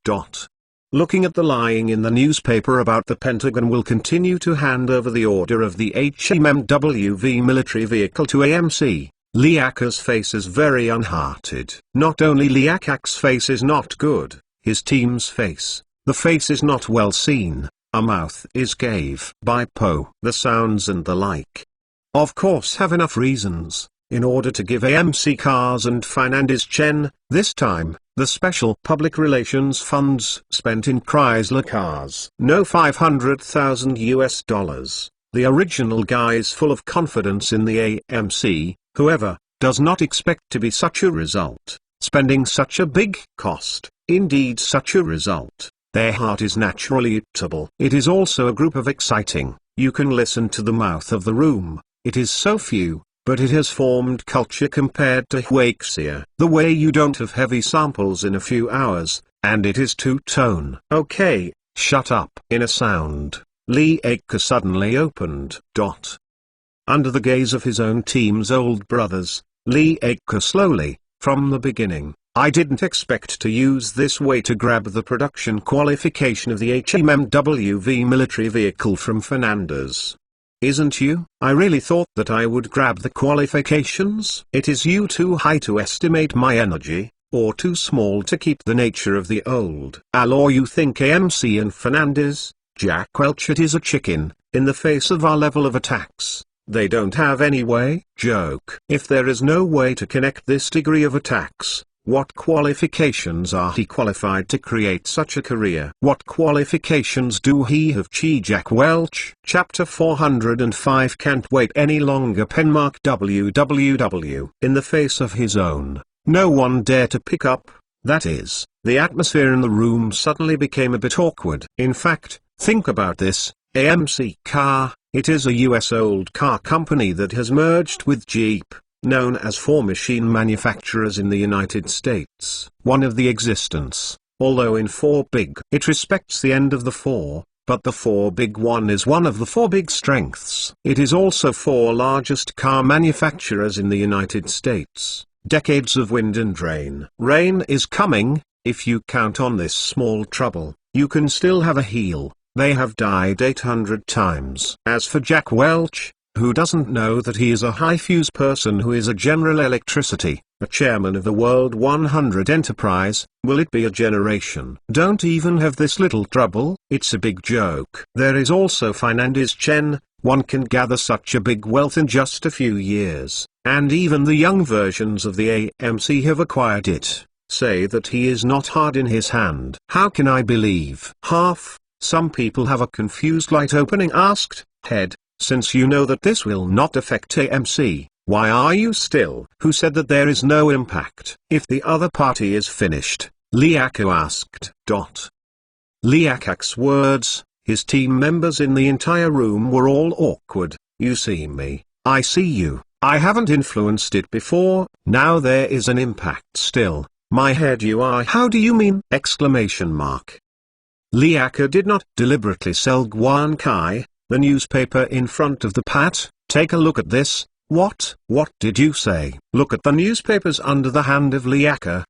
Looking at the lying in the newspaper about the Pentagon will continue to hand over the order of the HMMWV military vehicle to AMC. Liaka's face is very unhearted. Not only Liaka's face is not good, his team's face, the face is not well seen, a mouth is gave by Po. The sounds and the like. Of course have enough reasons, in order to give AMC cars and Fernandez Chen, this time, the special public relations funds spent in Chrysler cars. No $500,000. The original guy is full of confidence in the AMC, whoever, does not expect to be such a result, spending such a big cost, indeed such a result. Their heart is naturally irritable. It is also a group of exciting, you can listen to the mouth of the room, it is so few. But it has formed culture compared to Huaxia. The way you don't have heavy samples in a few hours, and it is two-tone. Okay, shut up. In a sound, Liaka suddenly opened. Under the gaze of his own team's old brothers, Liaka slowly, from the beginning, I didn't expect to use this way to grab the production qualification of the HMMWV military vehicle from Fernandez. Isn't you? I really thought that I would grab the qualifications. It is you too high to estimate my energy. or too small to keep the nature of the old. Or you think AMC and Fernandez, Jack Welch it is a chicken, in the face of our level of attacks. They don't have any way? Joke. If there is no way to connect this degree of attacks, what qualifications are he qualified to create such a career? What qualifications do he have? Jack Welch. Chapter 405 can't wait any longer. Penmark www. In the face of his own, no one dare to pick up, that is, the atmosphere in the room suddenly became a bit awkward. In fact, think about this, AMC Car, it is a US old car company that has merged with Jeep, known as four machine manufacturers in the United States. One of the existence, although in four big. It respects the end of the four, but the four big one is one of the four big strengths. It is also four largest car manufacturers in the United States. Decades of wind and rain. Rain is coming, if you count on this small trouble, you can still have a heel. They have died 800 times. As for Jack Welch, who doesn't know that he is a high-fuse person who is a General Electricity, a chairman of the World 100 enterprise, will it be a generation? Don't even have this little trouble, it's a big joke. There is also Fernandez Chen, one can gather such a big wealth in just a few years, and even the young versions of the AMC have acquired it, say that he is not hard in his hand. How can I believe? Some people have a confused light opening asked, Head, since you know that this will not affect AMC, why are you still? Who said that there is no impact? If the other party is finished, Liako asked. Liakak's words, his team members in the entire room were all awkward. You see me, I see you, I haven't influenced it before, now there is an impact still, my head you are. How do you mean? Exclamation mark. Liaka did not deliberately sell Guan Kai, the newspaper in front of the pat. Take a look at this. What did you say? Look at the newspapers under the hand of Liaka.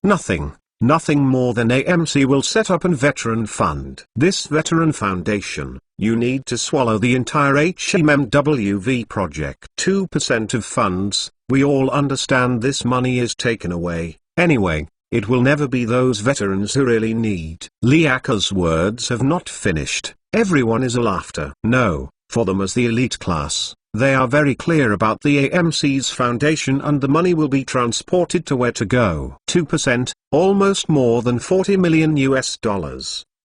Nothing more than AMC will set up an veteran fund. This veteran foundation, you need to swallow the entire HMMWV project. 2% of funds, we all understand this money is taken away. Anyway, it will never be those veterans who really need. Liaka's words have not finished. Everyone is a laughter. No, for them as the elite class, they are very clear about the AMC's foundation and the money will be transported to where to go. 2%, almost more than $40 million US.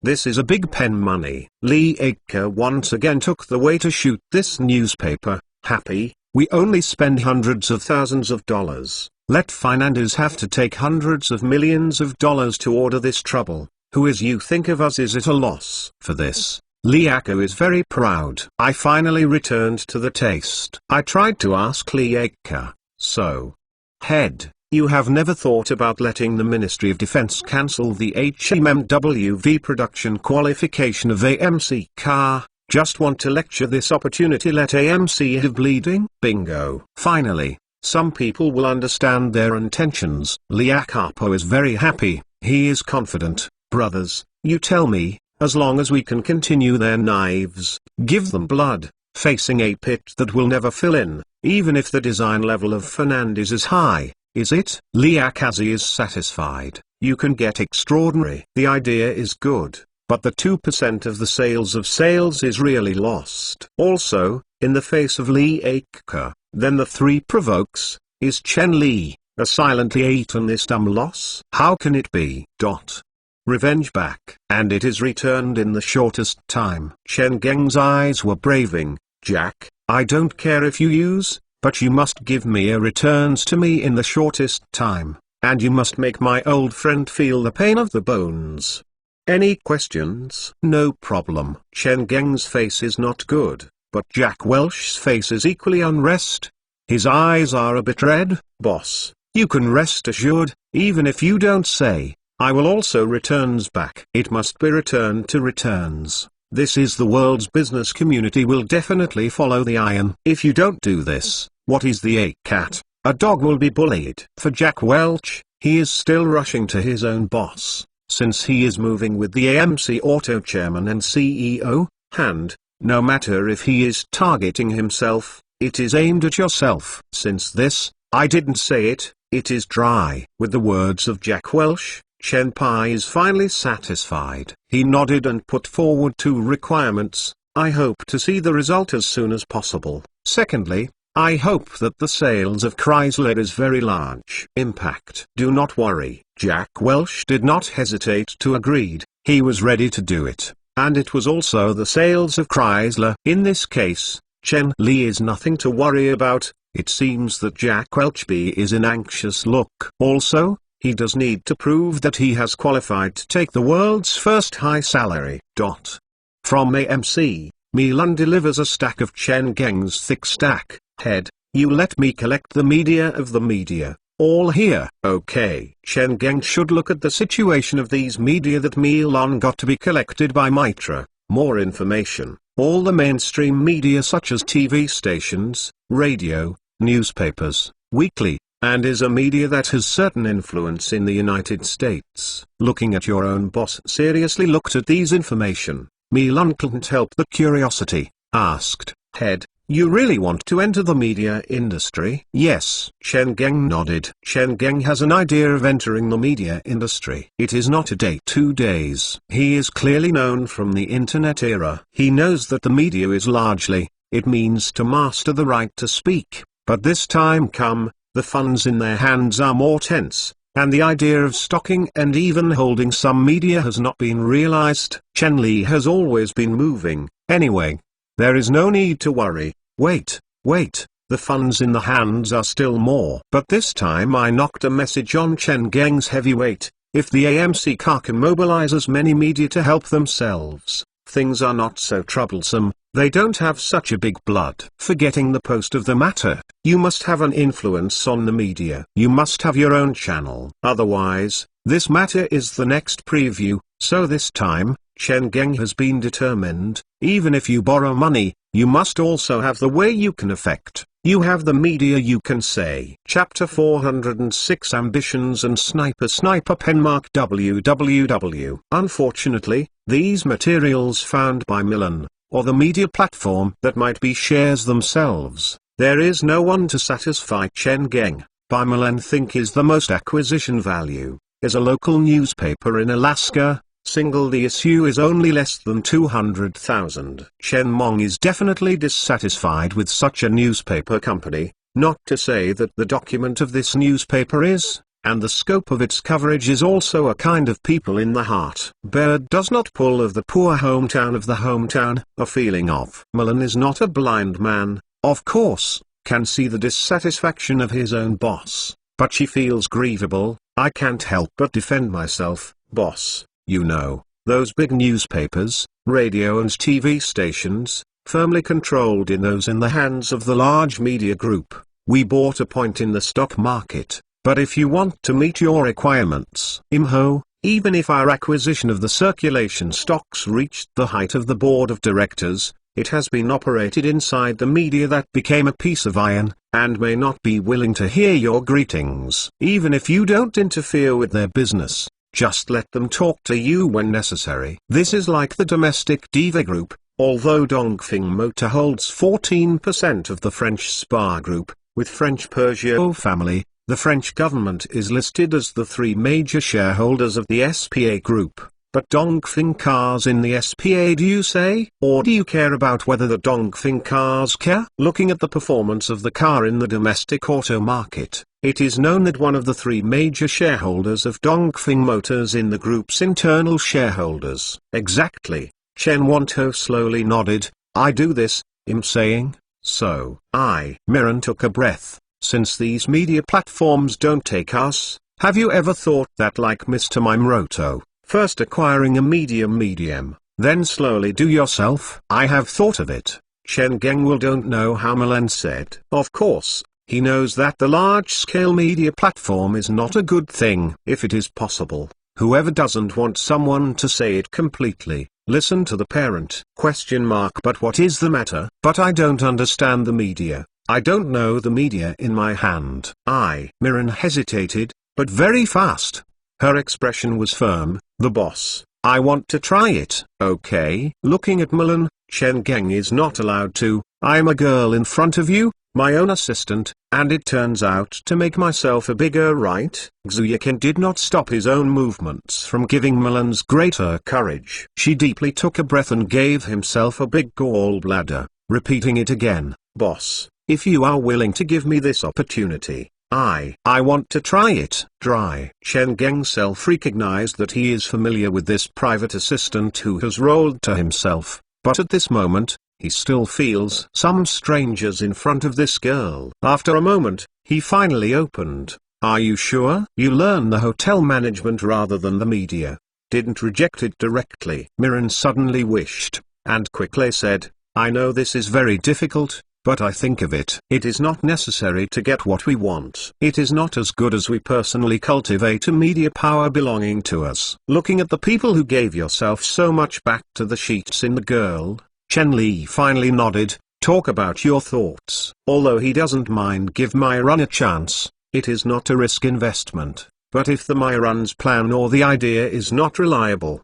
This is a big pen money. Liaka once again took the way to shoot this newspaper. Happy, we only spend hundreds of thousands of dollars. Let Fernandez have to take hundreds of millions of dollars to order this trouble. Who is you think of us? Is it a loss? For this, Liako is very proud. I finally returned to the taste. I tried to ask Liaka, so, Head, you have never thought about letting the Ministry of Defense cancel the HMMWV production qualification of AMC Car? Just want to lecture this opportunity. Let AMC have bleeding? Bingo. Finally, some people will understand their intentions. Liakapo is very happy, he is confident. Brothers, you tell me, as long as we can continue their knives, give them blood, facing a pit that will never fill in, even if the design level of Fernandez is high, is it? Liakazi is satisfied, you can get extraordinary. The idea is good, but the 2% of the sales is really lost. Also, in the face of Liaka, then the 3 provokes, is Chen Li, a silently eaten this dumb loss? How can it be? Revenge back. And it is returned in the shortest time. Chen Geng's eyes were braving. Jack, I don't care if you use, but you must give me a returns to me in the shortest time, and you must make my old friend feel the pain of the bones. Any questions? No problem. Chen Geng's face is not good, but Jack Welch's face is equally unrest. His eyes are a bit red. Boss, you can rest assured, even if you don't say, I will also returns back. It must be returned to returns. This is the world's business community will definitely follow the iron. If you don't do this, what is the a cat? A dog will be bullied. For Jack Welch, he is still rushing to his own boss, since he is moving with the AMC Auto chairman and CEO, hand. No matter if he is targeting himself, it is aimed at yourself. Since this, I didn't say it, it is dry. With the words of Jack Welch, Chen Pai is finally satisfied. He nodded and put forward two requirements. I hope to see the result as soon as possible. Secondly, I hope that the sales of Chrysler is very large. Impact. Do not worry. Jack Welch did not hesitate to agree. He was ready to do it. And it was also the sales of Chrysler. In this case, Chen Li is nothing to worry about. It seems that Jack Welch is in anxious look. Also, he does need to prove that he has qualified to take the world's first high salary. From AMC, Milan delivers a stack of Chen Geng's thick stack. Head, you let me collect the media of the media. All here. Okay. Chen Geng should look at the situation of these media that Milan got to be collected by Mitra. More information. All the mainstream media such as TV stations, radio, newspapers, weekly, and is a media that has certain influence in the United States. Looking at your own boss seriously looked at these information. Milan couldn't help the curiosity. Asked, Head, you really want to enter the media industry? Yes. Chen Geng nodded. Chen Geng has an idea of entering the media industry. It is not a day, 2 days. He is clearly known from the internet era. He knows that the media is largely, it means to master the right to speak. But this time come, the funds in their hands are more tense, and the idea of stocking and even holding some media has not been realized. Chen Li has always been moving. Anyway, there is no need to worry. Wait, the funds in the hands are still more. But this time I knocked a message on Chen Geng's heavyweight. If the AMC car can mobilize as many media to help themselves, things are not so troublesome. They don't have such a big blood. Forgetting the post of the matter, you must have an influence on the media. You must have your own channel. Otherwise, this matter is the next preview. So this time, Chen Geng has been determined. Even if you borrow money, you must also have the way you can affect. You have the media you can say. Chapter 406 Ambitions and Sniper Penmark www. Unfortunately, these materials found by Milan, or the media platform that might be shares themselves, there is no one to satisfy Chen Geng. By Milan think is the most acquisition value, is a local newspaper in Alaska. The issue is only less than 200,000. Chen Mong is definitely dissatisfied with such a newspaper company, not to say that the document of this newspaper is, and the scope of its coverage is also a kind of people in the heart. Bird does not pull of the poor hometown of the hometown, a feeling of. Milan is not a blind man, of course, can see the dissatisfaction of his own boss, but she feels grievable. I can't help but defend myself, boss. You know, those big newspapers, radio and TV stations, firmly controlled in the hands of the large media group. We bought a point in the stock market, but if you want to meet your requirements, even if our acquisition of the circulation stocks reached the height of the board of directors, it has been operated inside the media that became a piece of iron, and may not be willing to hear your greetings. Even if you don't interfere with their business, just let them talk to you when necessary. This is like the domestic diva group. Although Dongfeng Motor holds 14% of the French Spa Group, with French Peugeot family, the French government is listed as the three major shareholders of the SPA Group. But Dongfeng cars in the SPA, do you say? Or do you care about whether the Dongfeng cars care? Looking at the performance of the car in the domestic auto market, it is known that one of the three major shareholders of Dongfeng Motors in the group's internal shareholders. Exactly. Chen Wanto slowly nodded. I do this, saying, so, Miran took a breath. Since these media platforms don't take us, have you ever thought that like Mr. Mimroto? First acquiring a medium, then slowly do yourself? I have thought of it. Chen Geng don't know how Milan said. Of course, he knows that the large-scale media platform is not a good thing. If it is possible, whoever doesn't want someone to say it completely, listen to the parent. But what is the matter? But I don't understand the media. I don't know the media in my hand. Miran hesitated, but very fast. Her expression was firm. The boss, I want to try it. Okay. Looking at Milan, Chen Geng is not allowed to. I'm a girl in front of you, my own assistant, and it turns out to make myself a bigger right? Xueqin did not stop his own movements from giving Milan's greater courage. She deeply took a breath and gave himself a big gallbladder, repeating it again. Boss, if you are willing to give me this opportunity, I want to try it. Chen Geng self-recognized that he is familiar with this private assistant who has rolled to himself, but at this moment, he still feels some strangers in front of this girl. After a moment, he finally opened. Are you sure? You learn the hotel management rather than the media. Didn't reject it directly. Miran suddenly wished, and quickly said, I know this is very difficult, but I think of it. It is not necessary to get what we want. It is not as good as we personally cultivate a media power belonging to us. Looking at the people who gave yourself so much back to the sheets in the girl, Chen Li finally nodded. Talk about your thoughts. Although he doesn't mind give Myron a chance, it is not a risk investment, but if the Myron's plan or the idea is not reliable,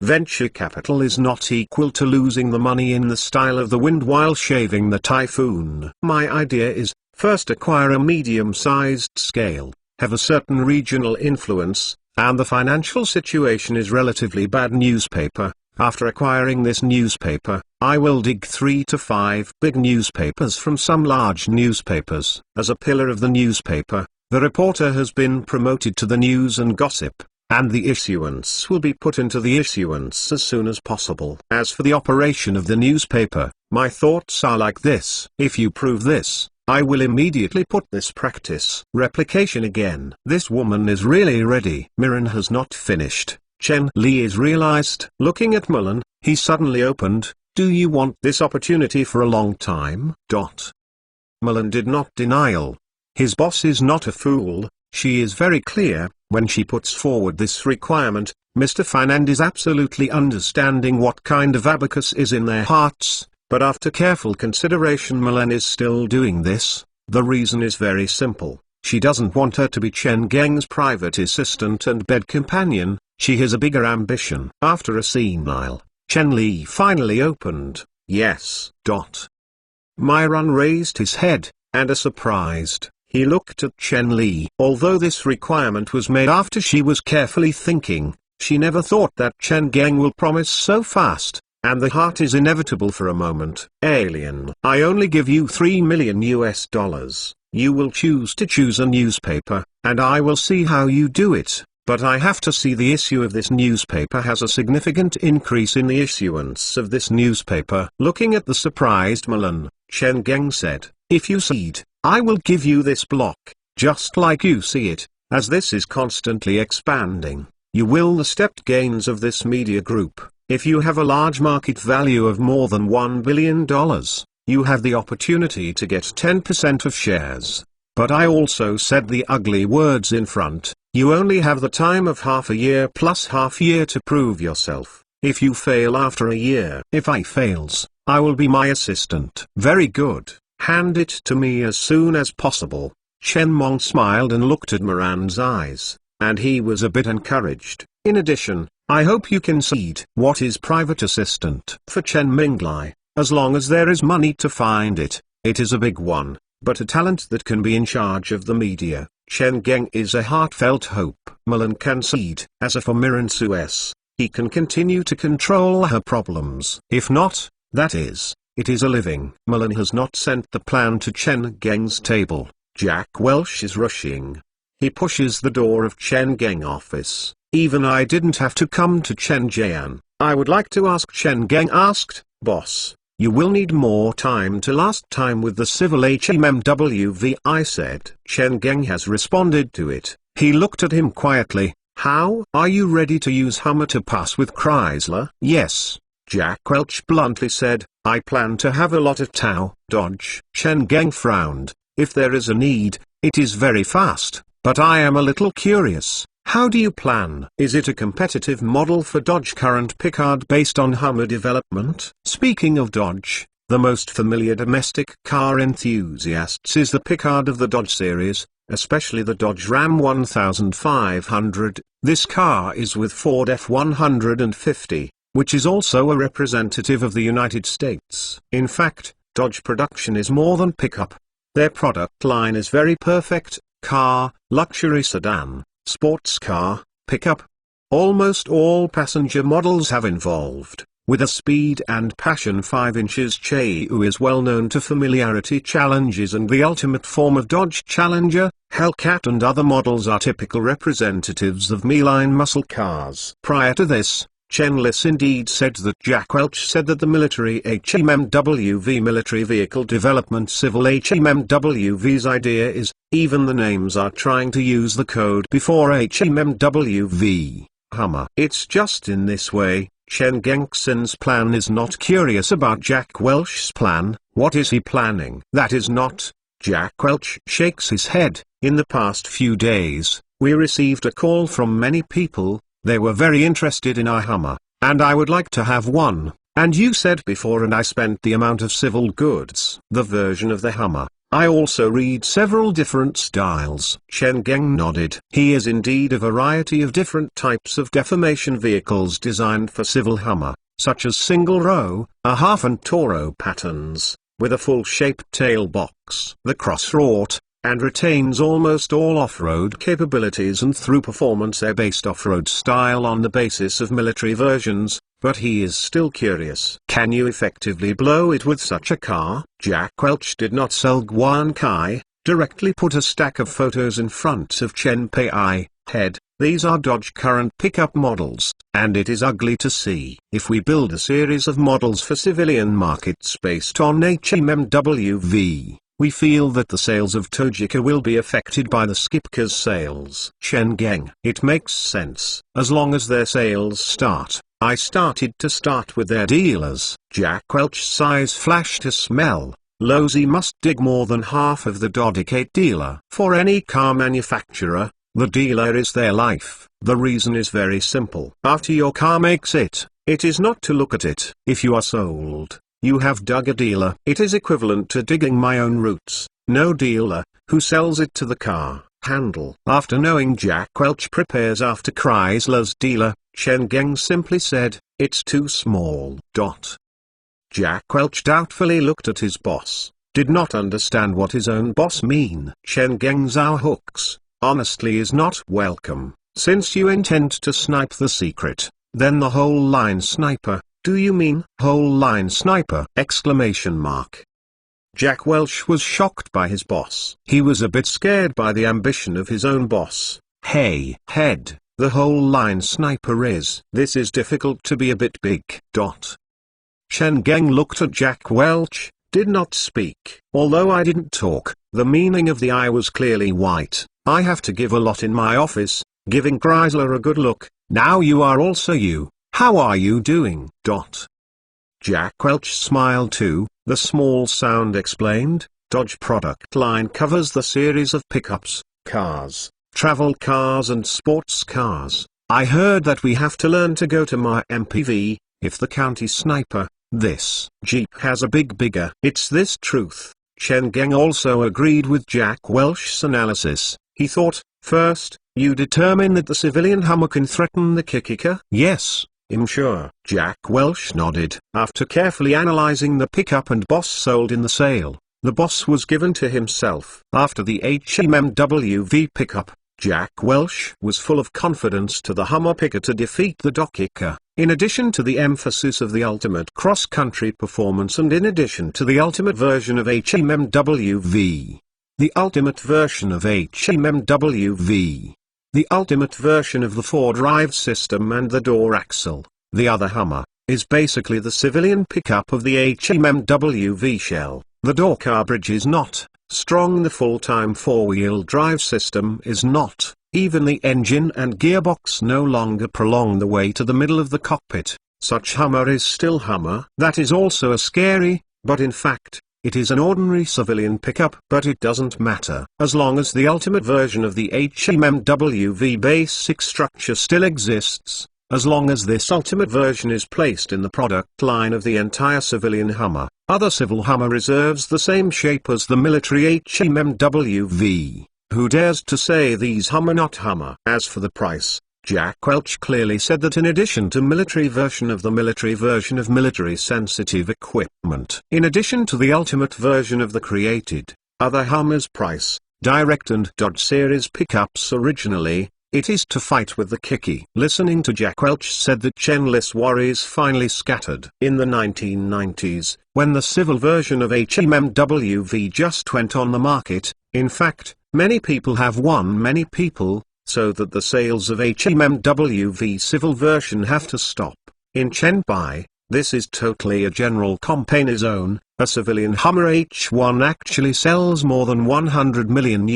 venture capital is not equal to losing the money in the style of the wind while shaving the typhoon. My idea is, first acquire a medium-sized scale, have a certain regional influence, and the financial situation is relatively bad newspaper. After acquiring this newspaper, I will dig 3 to 5 big newspapers from some large newspapers. As a pillar of the newspaper, the reporter has been promoted to the news and gossip, and the issuance will be put into the issuance as soon as possible. As for the operation of the newspaper, my thoughts are like this. If you prove this, I will immediately put this practice. Replication again. This woman is really ready. Miran has not finished. Chen Li is realized. Looking at Milan, he suddenly opened. Do you want this opportunity for a long time? Milan did not denial. His boss is not a fool. She is very clear. When she puts forward this requirement, Mr. Fanand is absolutely understanding what kind of abacus is in their hearts, but after careful consideration Milan is still doing this. The reason is very simple. She doesn't want her to be Chen Geng's private assistant and bed companion. She has a bigger ambition. After a senile, Chen Li finally opened. Yes. Myron raised his head, and surprised, he looked at Chen Li. Although this requirement was made after she was carefully thinking, she never thought that Chen Geng will promise so fast, and the heart is inevitable for a moment. Alien. I only give you $3 million. You will choose a newspaper, and I will see how you do it. But I have to see the issue of this newspaper has a significant increase in the issuance of this newspaper. Looking at the surprised Milan, Chen Geng said, if you cede, I will give you this block, just like you see it, as this is constantly expanding. You will the stepped gains of this media group. If you have a large market value of more than $1 billion, you have the opportunity to get 10% of shares. But I also said the ugly words in front. You only have the time of half a year plus half year to prove yourself. If you fail after a year, if I fails, I will be my assistant. Very good. Hand it to me as soon as possible. Chen Mong smiled and looked at Moran's eyes, and he was a bit encouraged. In addition, I hope you can cede. What is private assistant? For Chen Minglai, as long as there is money to find it, it is a big one, but a talent that can be in charge of the media. Chen Geng is a heartfelt hope. Milan can cede. As for Miran Suez, he can continue to control her problems. If not, that is, it is a living. Milan has not sent the plan to Chen Geng's table. Jack Welch is rushing. He pushes the door of Chen Geng office. Even I didn't have to come to Chen Jian. I would like to ask. Chen Geng asked, boss, you will need more time to last time with the civil HMMWV. I said. Chen Geng has responded to it. He looked at him quietly. How? Are you ready to use Hummer to pass with Chrysler? Yes. Jack Welch bluntly said, I plan to have a lot of Tau Dodge. Chen Geng frowned. If there is a need, it is very fast, but I am a little curious. How do you plan? Is it a competitive model for Dodge current Picard based on Hummer development? Speaking of Dodge, the most familiar domestic car enthusiasts is the Picard of the Dodge series, especially the Dodge Ram 1500. This car is with Ford F-150, which is also a representative of the United States. In fact, Dodge production is more than pickup. Their product line is very perfect: car, luxury sedan, sports car, pickup. Almost all passenger models have involved. With a speed and passion 5 inches, Cheyu is well known to familiarity challenges and the ultimate form of Dodge Challenger. Hellcat and other models are typical representatives of M-line muscle cars. Prior to this, Chen Lis indeed said that Jack Welch said that the military HMMWV military vehicle development civil HMMWV's idea is, even the names are trying to use the code before HMMWV, Hummer. It's just in this way. Chen Gengxin's plan is not curious about Jack Welch's plan. What is he planning? That is not. Jack Welch shakes his head. In the past few days, we received a call from many people. They were very interested in our Hummer, and I would like to have one. And you said before, and I spent the amount of civil goods. The version of the Hummer. I also read several different styles. Chen Geng nodded. He is indeed a variety of different types of deformation vehicles designed for civil Hummer, such as single row, a half and Toro patterns, with a full-shaped tail box. The cross-wrought, and retains almost all off-road capabilities and through performance air-based off-road style on the basis of military versions. But he is still curious. Can you effectively blow it with such a car? Jack Welch did not sell Guan Kai, directly put a stack of photos in front of Chen Pei head. These are Dodge current pickup models, and it is ugly to see. If we build a series of models for civilian markets based on HMMWV, we feel that the sales of Toyota will be affected by the Skipker's sales. Chen Geng. It makes sense, as long as their sales start. I started with their dealers. Jack Welch's eyes flashed a smell. Lozi must dig more than half of the dedicate dealer. For any car manufacturer, the dealer is their life. The reason is very simple. After your car makes it, it is not to look at it. If you are sold, you have dug a dealer. It is equivalent to digging my own roots. No dealer, who sells it to the car, handle. After knowing Jack Welch prepares after Chrysler's dealer, Chen Geng simply said, "It's too small." Jack Welch doubtfully looked at his boss, did not understand what his own boss mean. Chen Geng's "our hooks," honestly is not welcome. Since you intend to snipe the secret, then the whole line sniper. Do you mean whole line sniper? Exclamation mark. Jack Welch was shocked by his boss. He was a bit scared by the ambition of his own boss. Hey, head. The whole line sniper is. This is difficult to be a bit big. Chen Geng looked at Jack Welch, did not speak. Although I didn't talk, the meaning of the eye was clearly white. I have to give a lot in my office, giving Chrysler a good look. Now you are also you. How are you doing? Jack Welch smiled too. The small sound explained. Dodge product line covers the series of pickups, cars, travel cars and sports cars. I heard that we have to learn to go to my MPV, if the county sniper. This Jeep has a bigger. It's this truth. Chen Geng also agreed with Jack Welch's analysis. He thought, first, you determine that the civilian Hummer can threaten the Kikika? Yes, I'm sure. Jack Welch nodded. After carefully analyzing the pickup and boss sold in the sale, the boss was given to himself. After the HMMWV pickup, Jack Welch was full of confidence to the Hummer picker to defeat the Dodge. In addition to the emphasis of the ultimate cross-country performance and in addition to the ultimate version of HMMWV, the ultimate version of HMMWV, the ultimate version of the 4-drive system and the door axle, the other Hummer, is basically the civilian pickup of the HMMWV shell. The door car bridge is not strong, the full-time 4-wheel drive system is not, even the engine and gearbox no longer prolong the way to the middle of the cockpit. Such Hummer is still Hummer. That is also a scary, but in fact, it is an ordinary civilian pickup. But it doesn't matter, as long as the ultimate version of the HMMWV basic structure still exists, as long as this ultimate version is placed in the product line of the entire civilian Hummer. Other civil Hummer reserves the same shape as the military HMMWV. Who dares to say these Hummer not Hummer? As for the price, Jack Welch clearly said that in addition to military version of the military version of military sensitive equipment, in addition to the ultimate version of the created other Hummer's price, Direct and Dodge series pickups originally, it is to fight with the kicky. Listening to Jack Welch said that Chenless worries finally scattered. In the 1990s, when the civil version of HMMWV just went on the market, in fact, many people have won many people, so that the sales of HMMWV civil version have to stop. In Chenbai, this is totally a general company zone. A civilian Hummer H1 actually sells more than $100 million,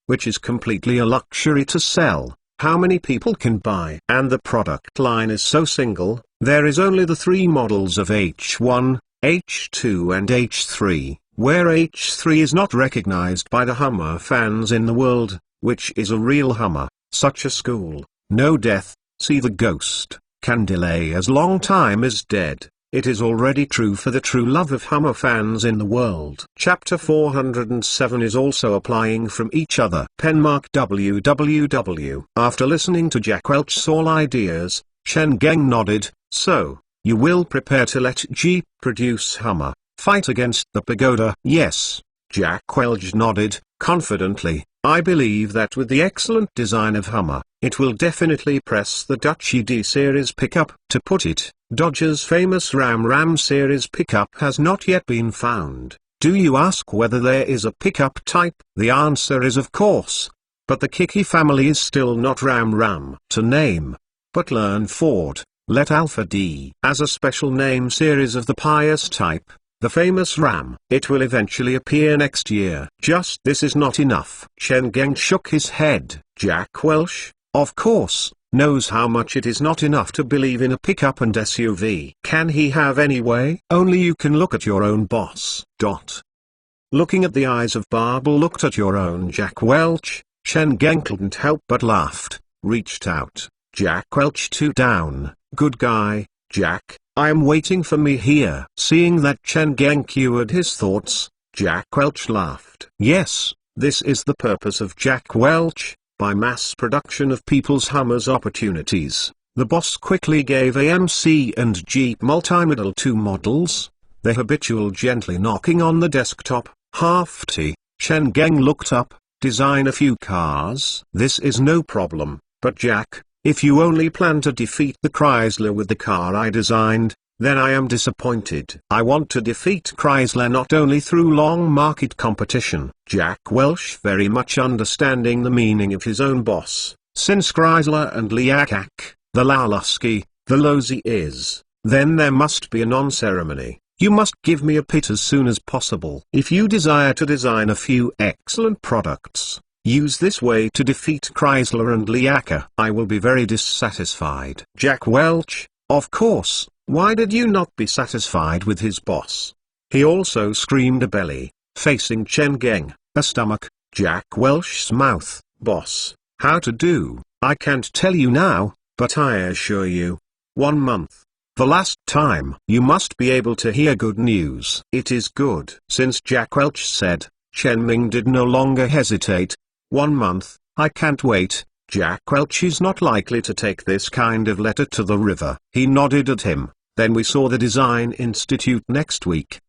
which is completely a luxury to sell. How many people can buy? And the product line is so single, there is only the three models of H1, H2 and H3, where H3 is not recognized by the Hummer fans in the world, which is a real Hummer, such a school, no death, see the ghost, can delay as long time is dead. It is already true for the true love of Hummer fans in the world. Chapter 407 is also applying from each other. Penmark www. After listening to Jack Welch's all ideas, Chen Geng nodded, so, you will prepare to let Jeep produce Hummer, fight against the Pagoda? Yes, Jack Welch nodded, confidently. I believe that with the excellent design of Hummer, it will definitely press the Dutch ED series pickup. To put it, Dodge's famous Ram series pickup has not yet been found. Do you ask whether there is a pickup type? The answer is of course. But the Kiki family is still not Ram to name. But learn Ford, let Alpha D as a special name series of the pious type. The famous Ram. It will eventually appear next year. Just this is not enough. Chen Geng shook his head. Jack Welch, of course, knows how much it is not enough to believe in a pickup and SUV. Can he have any way? Only you can look at your own boss. Looking at the eyes of Barbel looked at your own Jack Welch, Chen Geng couldn't help but laughed, reached out. Jack Welch too down, good guy, Jack. I am waiting for me here. Seeing that Chen Geng cured his thoughts, Jack Welch laughed. Yes, this is the purpose of Jack Welch, by mass production of people's Hummers opportunities. The boss quickly gave AMC and Jeep Multimodal 2 models, the habitual gently knocking on the desktop, half-T. Chen Geng looked up, design a few cars. This is no problem, but Jack, if you only plan to defeat the Chrysler with the car I designed, then I am disappointed. I want to defeat Chrysler not only through long market competition. Jack Welch very much understanding the meaning of his own boss. Since Chrysler and Liakak, the Laulusky, the Lozi is, then there must be a non-ceremony. You must give me a pit as soon as possible. If you desire to design a few excellent products, use this way to defeat Chrysler and Liaka. I will be very dissatisfied. Jack Welch, of course, why did you not be satisfied with his boss? He also screamed a belly, facing Chen Geng, a stomach, Jack Welch's mouth. Boss, how to do, I can't tell you now, but I assure you. 1 month. The last time. You must be able to hear good news. It is good. Since Jack Welch said, Chen Ming did no longer hesitate. 1 month, I can't wait. Jack Welch is not likely to take this kind of letter to the river. He nodded at him. Then we saw the Design Institute next week.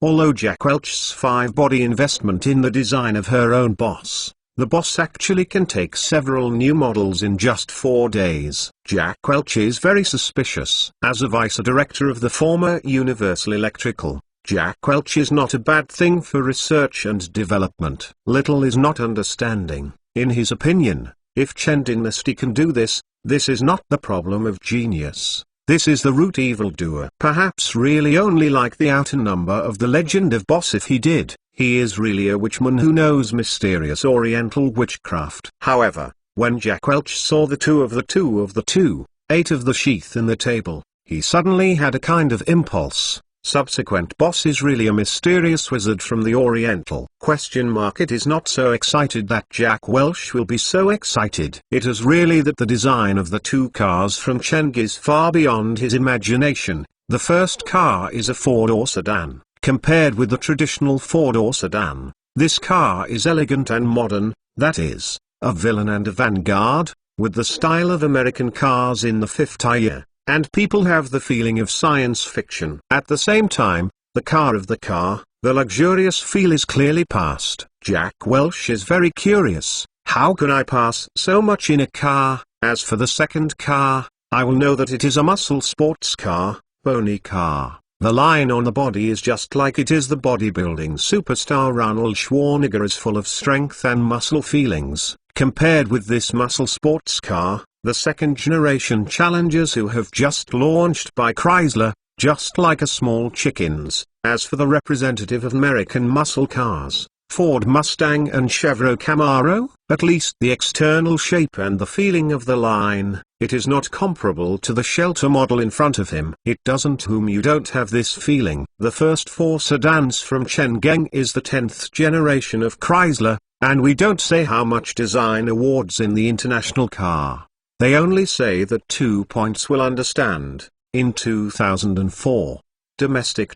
Although Jack Welch's 5-body investment in the design of her own boss, the boss actually can take several new models in just 4 days. Jack Welch is very suspicious. As a vice director of the former Universal Electrical, Jack Welch is not a bad thing for research and development. Little is not understanding. In his opinion, if Chen Dynasty can do this, this is not the problem of genius. This is the root evildoer. Perhaps really only like the outer number of the legend of Boss if he did. He is really a witchman who knows mysterious oriental witchcraft. However, when Jack Welch saw the 2 of the 2 of the 2, 8 of the sheath in the table, he suddenly had a kind of impulse. Subsequent boss is really a mysterious wizard from the Oriental. It is not so excited that Jack Welch will be so excited. It is really that the design of the 2 cars from Cheng is far beyond his imagination. The first car is a four-door sedan. Compared with the traditional four-door sedan, this car is elegant and modern, that is, a villain and a vanguard, with the style of American cars in the 5th year. And people have the feeling of science fiction. At the same time, the car of the car, The luxurious feel is clearly past. Jack Welch is very curious. How can I pass so much in a car? As for the second car, I will know that it is a muscle sports car, bony car. The line on the body is just like it is the bodybuilding superstar Arnold Schwarzenegger is full of strength and muscle feelings. Compared with this muscle sports car, the second generation Challengers who have just launched by Chrysler, just like a small chickens. As for the representative of American muscle cars, Ford Mustang and Chevrolet Camaro, at least the external shape and the feeling of the line, it is not comparable to the Shelter model in front of him. It doesn't. Whom you don't have this feeling. The first 4 sedans from Chang'e is the 10th generation of Chrysler, and we don't say how much design awards in the international car. They only say that 2 points will understand. In 2004. Domestic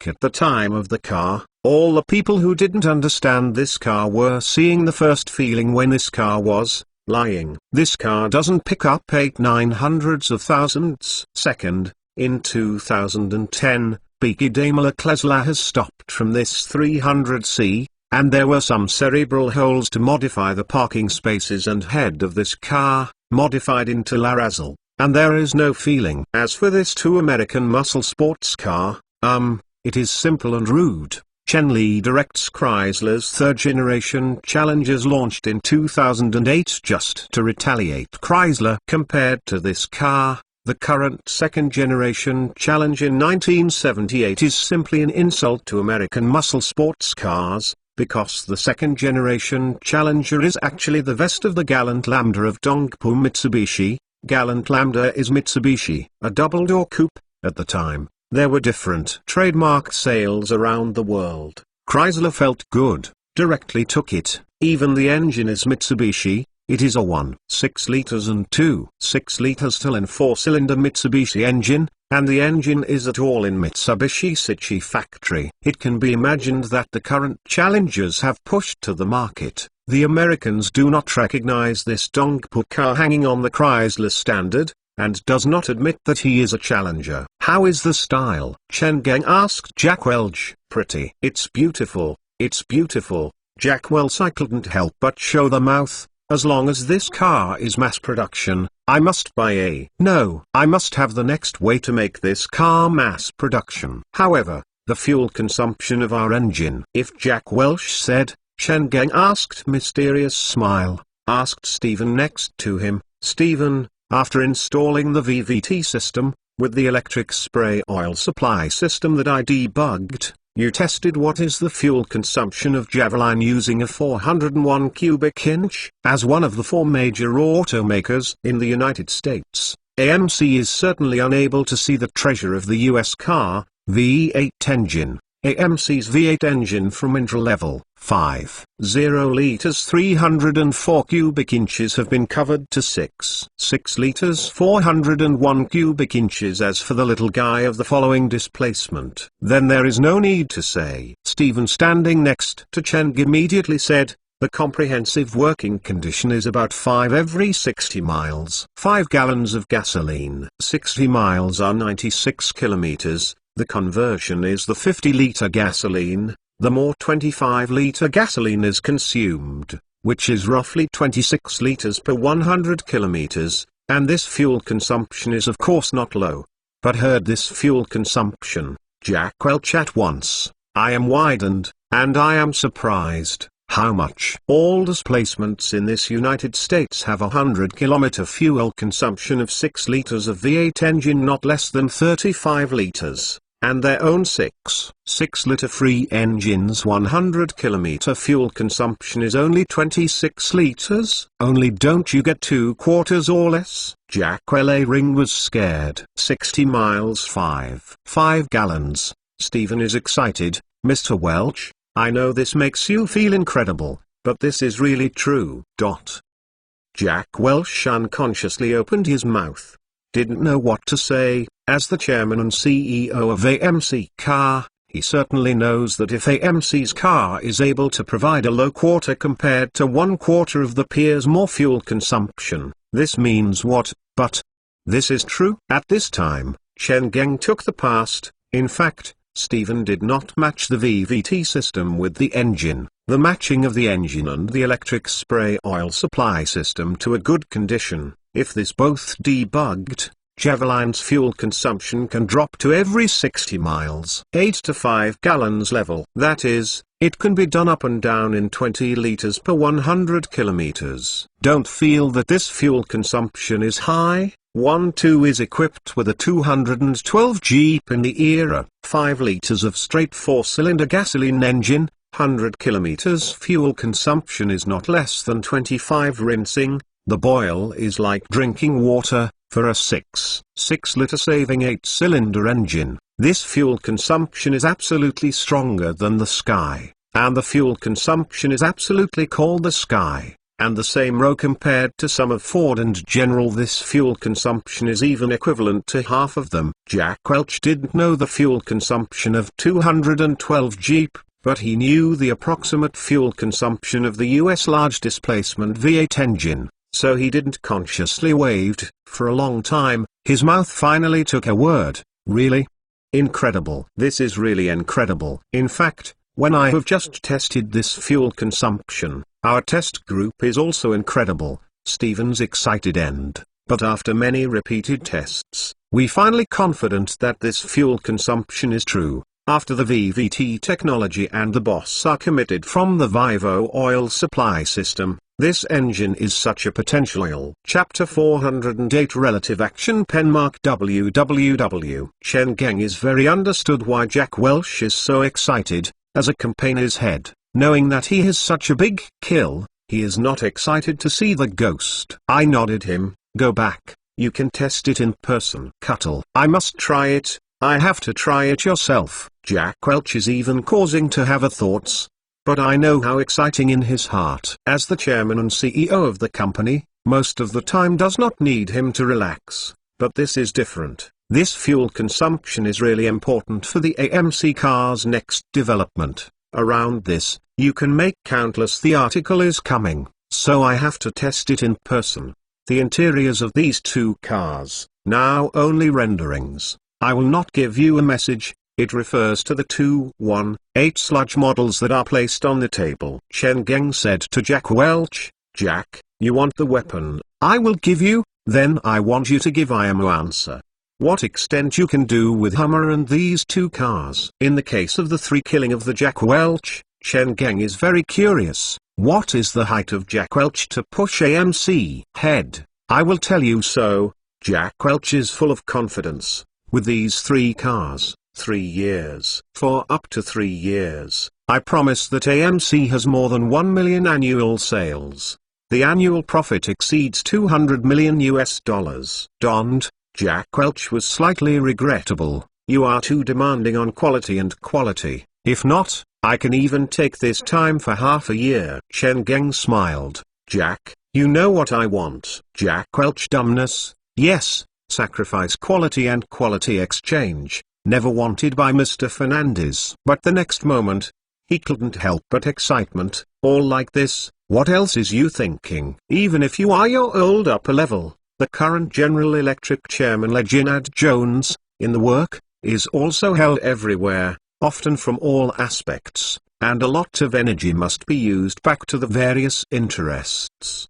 at the time of the car, all the people who didn't understand this car were seeing the first feeling when this car was lying. This car doesn't pick up 8/900 of thousands. Second, in 2010, Beaky Daimler Chrysler has stopped from this 300c, and there were some cerebral holes to modify the parking spaces and head of this car, modified into Larazel. And there is no feeling. As for this 2 American muscle sports car, it is simple and rude. Chen Li directs Chrysler's 3rd generation Challengers launched in 2008 just to retaliate. Chrysler compared to this car, the current 2nd generation Challenger in 1978 is simply an insult to American muscle sports cars, because the 2nd generation Challenger is actually the vest of the Galant Lambda of Dongpo Mitsubishi. Galant Lambda is Mitsubishi, a double-door coupe. At the time, there were different trademark sales around the world. Chrysler felt good, directly took it. Even the engine is Mitsubishi. It is a 1.6 liters and 2.6 liters still in 4-cylinder Mitsubishi engine, and the engine is at all in Mitsubishi Shichi factory. It can be imagined that the current Challengers have pushed to the market. The Americans do not recognize this Dongpo car hanging on the Chrysler standard, and does not admit that he is a Challenger. How is the style? Chang'e asked Jack Welch. Pretty. It's beautiful, it's beautiful. Jack Welch couldn't help but show the mouth. As long as this car is mass production, I must buy a. No, I must have the next way to make this car mass production. However, the fuel consumption of our engine. If Jack Welch said, Chang'e asked mysterious smile, asked Stephen next to him. Stephen, after installing the VVT system, with the electric spray oil supply system that I debugged, you tested what is the fuel consumption of Javelin using a 401 cubic inch? As one of the 4 major automakers in the United States, AMC is certainly unable to see the treasure of the US car, V8 engine. AMC's V8 engine from intro level 5.0 liters 304 cubic inches have been covered to 6 liters 401 cubic inches. As for the little guy of the following displacement, then there is no need to say. Stephen, standing next to Chang'e, immediately said, the comprehensive working condition is about 5 every 60 miles. 5 gallons of gasoline. 60 miles are 96 kilometers. The conversion is the 50-liter gasoline. The more 25-liter gasoline is consumed, which is roughly 26 liters per 100 kilometers, and this fuel consumption is of course not low. But heard this fuel consumption, Jack Welch at once, I am widened, and I am surprised, how much. All displacements in this United States have 100-kilometer fuel consumption of 6 liters of V8 engine, not less than 35 liters. And their own 6-liter free engines 100-kilometer fuel consumption is only 26 liters. Only don't you get 2 quarters or less? Jack Ring was scared. 60 miles 5 gallons. Stephen is excited. Mr. Welch, I know this makes you feel incredible, but this is really true. Jack Welch unconsciously opened his mouth. Didn't know what to say. As the chairman and CEO of AMC Car, he certainly knows that if AMC's car is able to provide a low quarter compared to 1/4 of the peers' more fuel consumption, this means what? But this is true. At this time, Chang'e took the past, in fact, Stephen did not match the VVT system with the engine. The matching of the engine and the electric spray oil supply system to a good condition, if this both debugged, Javeline's fuel consumption can drop to every 60 miles, 8 to 5 gallons level. That is, it can be done up and down in 20 liters per 100 kilometers. Don't feel that this fuel consumption is high. 1.2 is equipped with a 212 Jeep in the era, 5 liters of straight 4-cylinder gasoline engine, 100 kilometers fuel consumption is not less than 25 rinsing. The boil is like drinking water. For a 6-liter saving 8-cylinder engine, this fuel consumption is absolutely stronger than the Sky, and the fuel consumption is absolutely called the Sky, and the same row compared to some of Ford and General. This fuel consumption is even equivalent to half of them. Jack Welch didn't know the fuel consumption of 212 Jeep, but he knew the approximate fuel consumption of the US large displacement V8 engine. So he didn't consciously waved. For a long time, his mouth finally took a word. Really? Incredible. This is really incredible. In fact, when I have just tested this fuel consumption, our test group is also incredible. Stephen's excited end. But after many repeated tests, we finally confident that this fuel consumption is true. After the VVT technology and the BOSS are committed from the Vivo oil supply system, this engine is such a potential. Chapter 408 Relative Action Penmark www. Chen Geng is very understood why Jack Welch is so excited. As a campaigner's head, knowing that he has such a big kill, he is not excited to see the ghost. I nodded him. Go back, you can test it in person. Cuttle. I must try it. I have to try it yourself. Jack Welch is even causing to have a thoughts. But I know how exciting in his heart. As the chairman and CEO of the company, most of the time does not need him to relax. But this is different. This fuel consumption is really important for the AMC car's next development. Around this, you can make countless. The article is coming, so I have to test it in person. The interiors of these two cars, now only renderings. I will not give you a message. It refers to the 218 sludge models that are placed on the table. Chen Geng said to Jack Welch, Jack, you want the weapon, I will give you, then I want you to give IMO answer. What extent you can do with Hummer and these two cars. In the case of the 3 killing of the Jack Welch, Chen Geng is very curious. What is the height of Jack Welch to push AMC? Head, I will tell you so. Jack Welch is full of confidence. With these 3 cars, 3 years. For up to 3 years, I promise that AMC has more than 1 million annual sales. The annual profit exceeds $200 million US. Donned, Jack Welch was slightly regrettable. You are too demanding on quality and quality. If not, I can even take this time for half a year. Chen Geng smiled. Jack, you know what I want. Jack Welch dumbness. Yes, sacrifice quality and quality exchange. Never wanted by Mr. Fernandez. But the next moment, he couldn't help but excitement. All like this, what else is you thinking? Even if you are your old upper level, the current General Electric chairman Leginad Jones, in the work, is also held everywhere, often from all aspects, and a lot of energy must be used back to the various interests.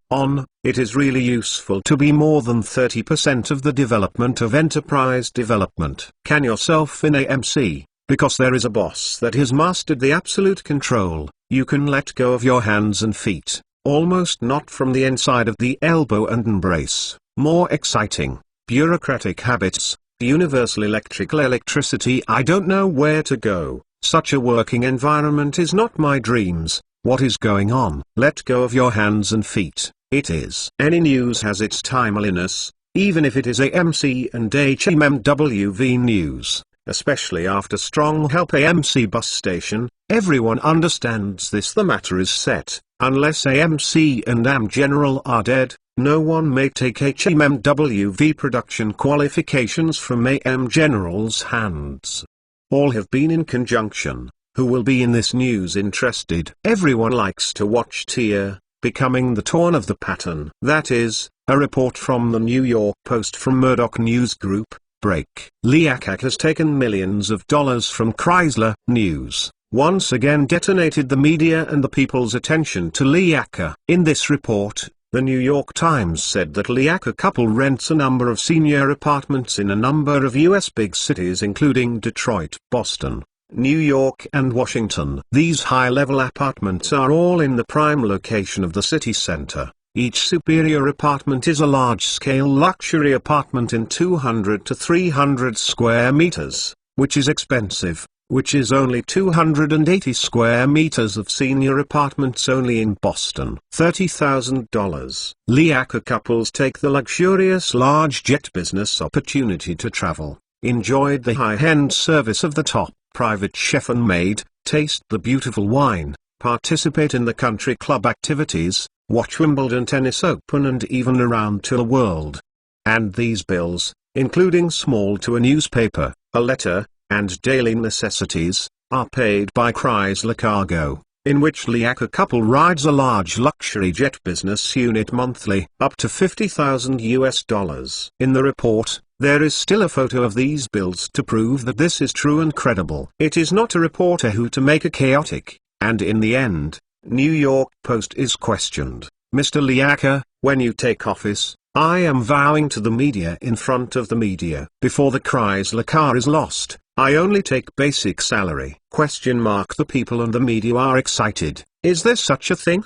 It is really useful to be more than 30% of the development of enterprise development. Can yourself in AMC, because there is a boss that has mastered the absolute control, you can let go of your hands and feet, almost not from the inside of the elbow and embrace. More exciting, bureaucratic habits, universal electricity. I don't know where to go. Such a working environment is not my dreams. What is going on? Let go of your hands and feet. It is. Any news has its timeliness, even if it is AMC and HMMWV news, especially after strong help AMC bus station. Everyone understands this. The matter is set. Unless AMC and AM General are dead, no one may take HMMWV production qualifications from AM General's hands. All have been in conjunction. Who will be in this news interested? Everyone likes to watch Tier, becoming the torn of the pattern. That is, a report from the New York Post from Murdoch News Group, break. Lee Iacocca has taken millions of dollars from Chrysler. News once again detonated the media and the people's attention to Lee Iacocca. In this report, the New York Times said that Lee Iacocca couple rents a number of senior apartments in a number of U.S. big cities including Detroit, Boston, New York and Washington. These high-level apartments are all in the prime location of the city center. Each superior apartment is a large-scale luxury apartment in 200 to 300 square meters, which is expensive, which is only 280 square meters of senior apartments only in Boston. $30,000. Lee Iacocca couples take the luxurious large jet business opportunity to travel, enjoyed the high-end service of the top private chef and maid, taste the beautiful wine, participate in the country club activities, watch Wimbledon Tennis Open and even around to the world. And these bills, including small to a newspaper, a letter, and daily necessities, are paid by Chrysler Cargo, in which Lee Iacocca couple rides a large luxury jet business unit monthly, up to $50,000. In the report, there is still a photo of these bills to prove that this is true and credible. It is not a reporter who to make a chaotic, and in the end, New York Post is questioned. Mr. Lee Iacocca, when you take office, I am vowing to the media in front of the media. Before the Chrysler car is lost, I only take basic salary. The people and the media are excited. Is there such a thing?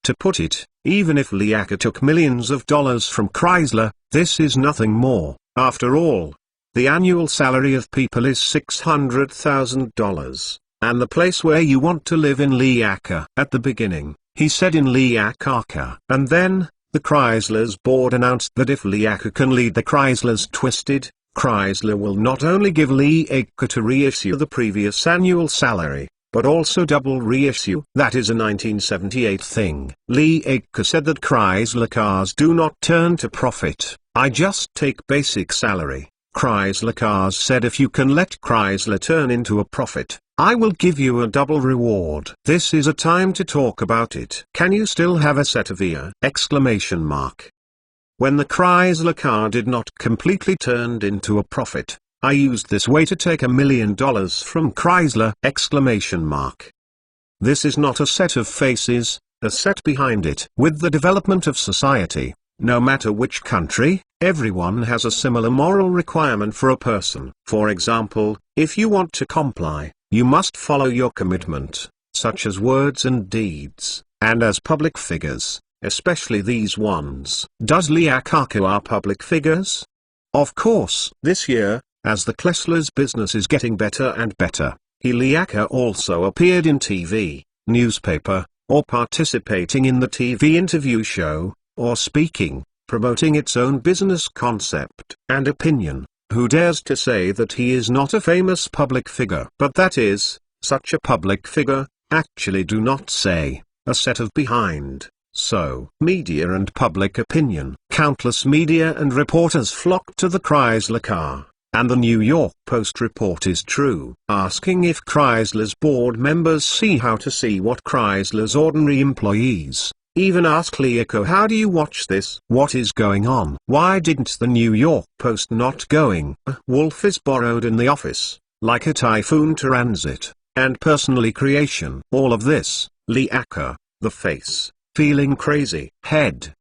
To put it, even if Lee Iacocca took millions of dollars from Chrysler, this is nothing more. After all, the annual salary of people is $600,000, and the place where you want to live in Lee Iacocca. At the beginning, he said in Lee Iacocca. And then, the Chrysler's board announced that if Lee Iacocca can lead the Chrysler's Twisted, Chrysler will not only give Lee Iacocca to reissue the previous annual salary, but also double reissue. That is a 1978 thing. Lee Iacocca said that Chrysler cars do not turn to profit. I just take basic salary. Chrysler cars said if you can let Chrysler turn into a profit, I will give you a double reward. This is a time to talk about it. Can you still have a set of ear? When the Chrysler car did not completely turned into a profit, I used this way to take $1 million from Chrysler! This is not a set of faces, a set behind it. With the development of society, no matter which country, everyone has a similar moral requirement for a person. For example, if you want to comply, you must follow your commitment, such as words and deeds, and as public figures, especially these ones. Does Lee Iacocca are public figures? Of course. This year, as the Chrysler's business is getting better and better, Lee Iacocca also appeared in TV, newspaper, or participating in the TV interview show, or speaking, promoting its own business concept and opinion. Who dares to say that he is not a famous public figure? But that is, such a public figure, actually do not say, a set of behind. So, media and public opinion. Countless media and reporters flocked to the Chrysler car, and the New York Post report is true, asking if Chrysler's board members see how to see what Chrysler's ordinary employees. Even ask Lee Iacocca, how do you watch this? What is going on? Why didn't the New York Post not going? A wolf is borrowed in the office, like a typhoon transit, and personally creation. All of this, Lee Iacocca, the face, feeling crazy. Head.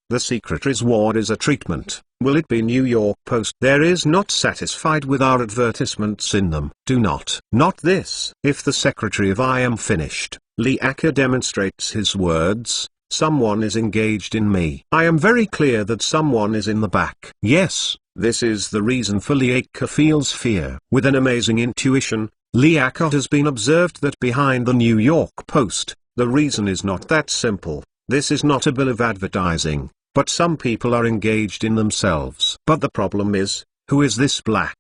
The secretary's ward is a treatment. Will it be New York Post? There is not satisfied with our advertisements in them. Do not. Not this. If the secretary of I am finished, Lee Iacocca demonstrates his words, someone is engaged in me. I am very clear that someone is in the back. Yes, this is the reason for Lee Iacocca feels fear. With an amazing intuition, Lee Iacocca has been observed that behind the New York Post, the reason is not that simple. This is not a bill of advertising, but some people are engaged in themselves. But the problem is, who is this black?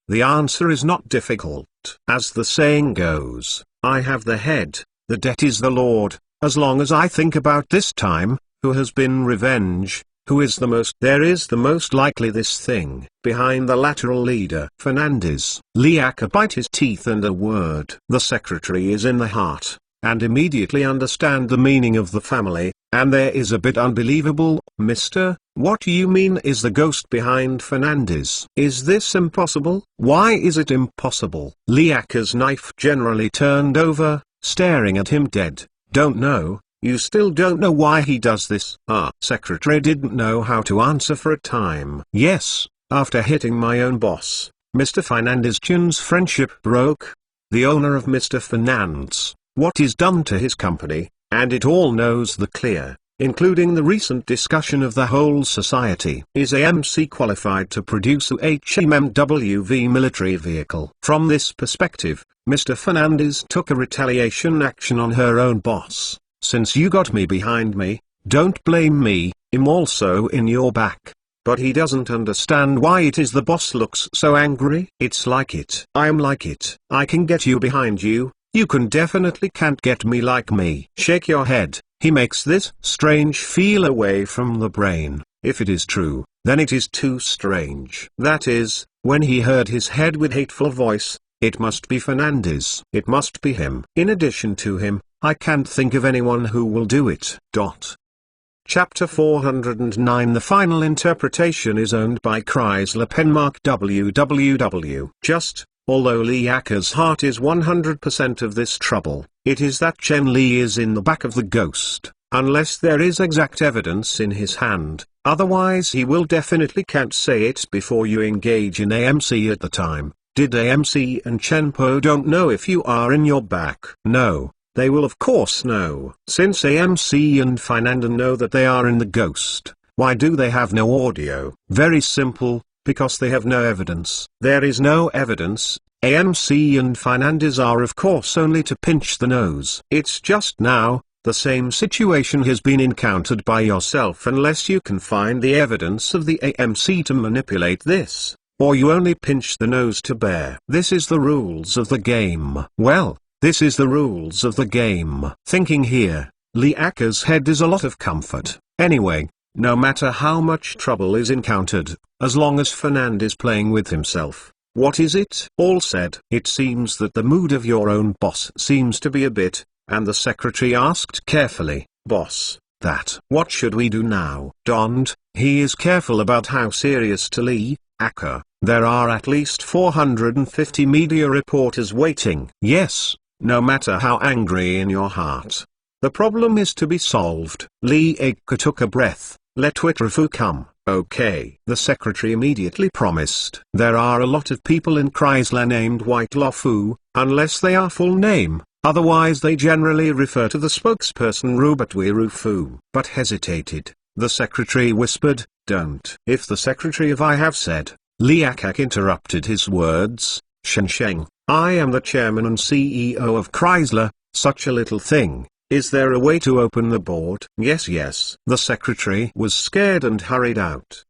The answer is not difficult. As the saying goes, I have the head, the debt is the Lord. As long as I think about this time, who has been revenge, who is the most? There is the most likely this thing, behind the lateral leader. Fernandez. Lee Iacocca bite his teeth and a word. The secretary is in the heart, and immediately understand the meaning of the family, And there is a bit unbelievable, mister. What do you mean is the ghost behind Fernandez? Is this impossible? Why is it impossible? Lee Acker's knife generally turned over, staring at him dead. Don't know. You still don't know why he does this? Secretary didn't know how to answer for a time. Yes, after hitting my own boss, Mr. Fernandez Chin's friendship broke. The owner of Mr. Fernandez, what is done to his company, and it all knows the clear, including the recent discussion of the whole society. Is AMC qualified to produce a HMMWV military vehicle? From this perspective, Mr. Fernandez took a retaliation action on her own boss. Since you got me behind me, don't blame me, I'm also in your back. But he doesn't understand why it is the boss looks so angry. It's like it. I'm like it. I can get you behind you, you can definitely can't get me like me. Shake your head. He makes this strange feel away from the brain. If it is true, then it is too strange. That is, when he heard his head with hateful voice, it must be Fernandez. It must be him. In addition to him, I can't think of anyone who will do it. Chapter 409. The final interpretation is owned by Chrysler Penmark WWW. Although Lee Acker's heart is 100% of this trouble, it is that Chen Li is in the back of the ghost, unless there is exact evidence in his hand, otherwise he will definitely can't say it before you engage in AMC at the time. Did AMC and Chen Po don't know if you are in your back? No. They will of course know. Since AMC and Fernandez know that they are in the ghost, why do they have no audio? Very simple, because they have no evidence. There is no evidence. AMC and Fernandez are of course only to pinch the nose. It's just now, the same situation has been encountered by yourself unless you can find the evidence of the AMC to manipulate this, or you only pinch the nose to bear. This is the rules of the game. Well, this is the rules of the game. Thinking here, Lee Acker's head is a lot of comfort. Anyway, no matter how much trouble is encountered, as long as Fernandez is playing with himself, what is it? All said. It seems that the mood of your own boss seems to be a bit, and the secretary asked carefully, boss, that. What should we do now? He is careful about how serious to Lee Acker. There are at least 450 media reporters waiting. Yes. No matter how angry in your heart, the problem is to be solved. Lee Acker took a breath. Let Witrofu come. Okay. The secretary immediately promised. There are a lot of people in Chrysler named White-Lo-Fu, unless they are full name, otherwise they generally refer to the spokesperson Robert Witrofu. But hesitated. The secretary whispered, don't. If the secretary of I have said, Lee Acker interrupted his words, Sheng, I am the chairman and CEO of Chrysler, such a little thing. Is there a way to open the board? Yes. The secretary was scared and hurried out.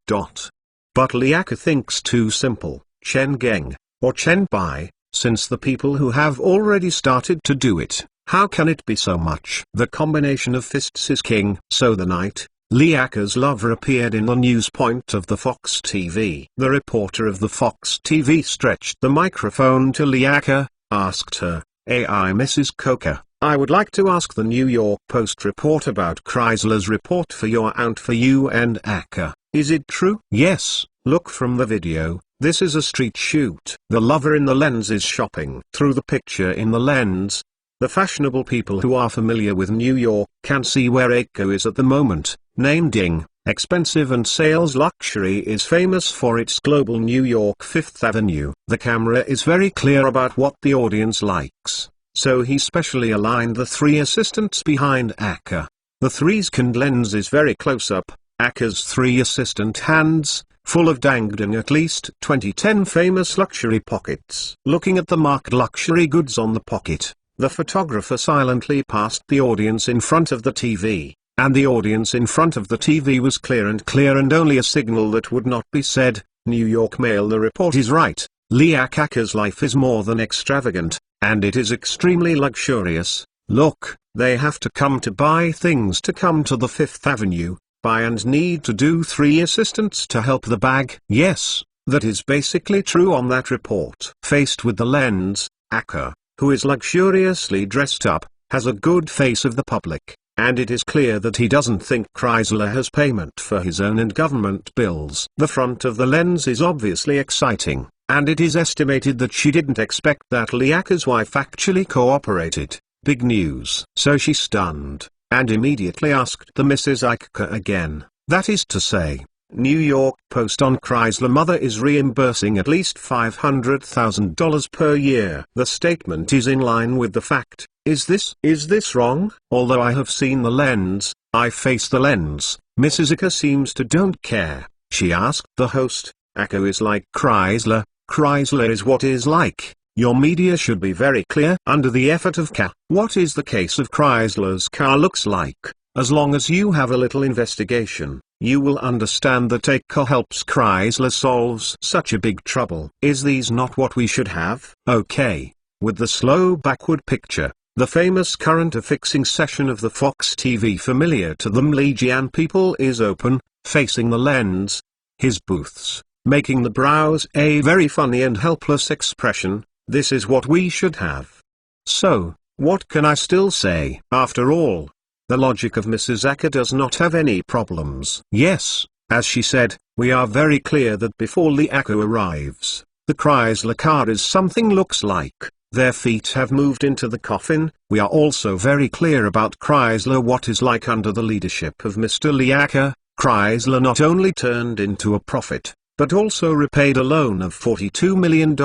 But Lee Acker thinks too simple. Chen Geng, or Chen Bai, since the people who have already started to do it, how can it be so much? The combination of fists is king. So the night, Lee Acker's lover appeared in the news point of the Fox TV. The reporter of the Fox TV stretched the microphone to Lee Acker, asked her, AI Mrs. Coker, I would like to ask the New York Post report about Chrysler's report for your aunt for you and Acker. Is it true? Yes, look from the video, this is a street shoot. The lover in the lens is shopping. Through the picture in the lens, the fashionable people who are familiar with New York can see where Acker is at the moment. Named Ding, expensive and sales luxury is famous for its global New York Fifth Avenue. The camera is very clear about what the audience likes, so he specially aligned the three assistants behind Acker. The 3-second lens is very close up, Acker's 3 assistant hands, full of dangling at least 2010 famous luxury pockets. Looking at the marked luxury goods on the pocket, the photographer silently passed the audience in front of the TV. And the audience in front of the TV was clear and only a signal that would not be said. New York Mail. The report is right. Lee Acker's life is more than extravagant, and it is extremely luxurious. Look, they have to come to buy things to come to the Fifth Avenue, buy and need to do 3 assistants to help the bag. Yes, that is basically true on that report. Faced with the lens, Acker, who is luxuriously dressed up, has a good face of the public. and it is clear that he doesn't think Chrysler has payment for his own and government bills. The front of the lens is obviously exciting, and it is estimated that she didn't expect that Liaka's wife actually cooperated. Big news. So she stunned, and immediately asked the Mrs. Ika again. That is to say, New York Post on Chrysler mother is reimbursing at least $500,000 per year. The statement is in line with the fact. Is this wrong? Although I have seen the lens, I face the lens. Mrs. Ika seems to don't care. She asked the host. Aka is like Chrysler. Chrysler is what is like. Your media should be very clear. Under the effort of Ka. What is the case of Chrysler's car looks like? As long as you have a little investigation, you will understand that Aka helps Chrysler solves such a big trouble. Is these not what we should have? Okay. With the slow backward picture, the famous current affixing session of the Fox TV familiar to them Lee Jian people is open, facing the lens. His booths, making the brows a very funny and helpless expression. This is what we should have. So, what can I still say? After all, the logic of Mrs. Aka does not have any problems. Yes, as she said, we are very clear that before Liaka arrives, the Chrysler car is something looks like. Their feet have moved into the coffin. We are also very clear about Chrysler what is like under the leadership of Mr. Liaka. Chrysler not only turned into a profit, but also repaid a loan of $42 million.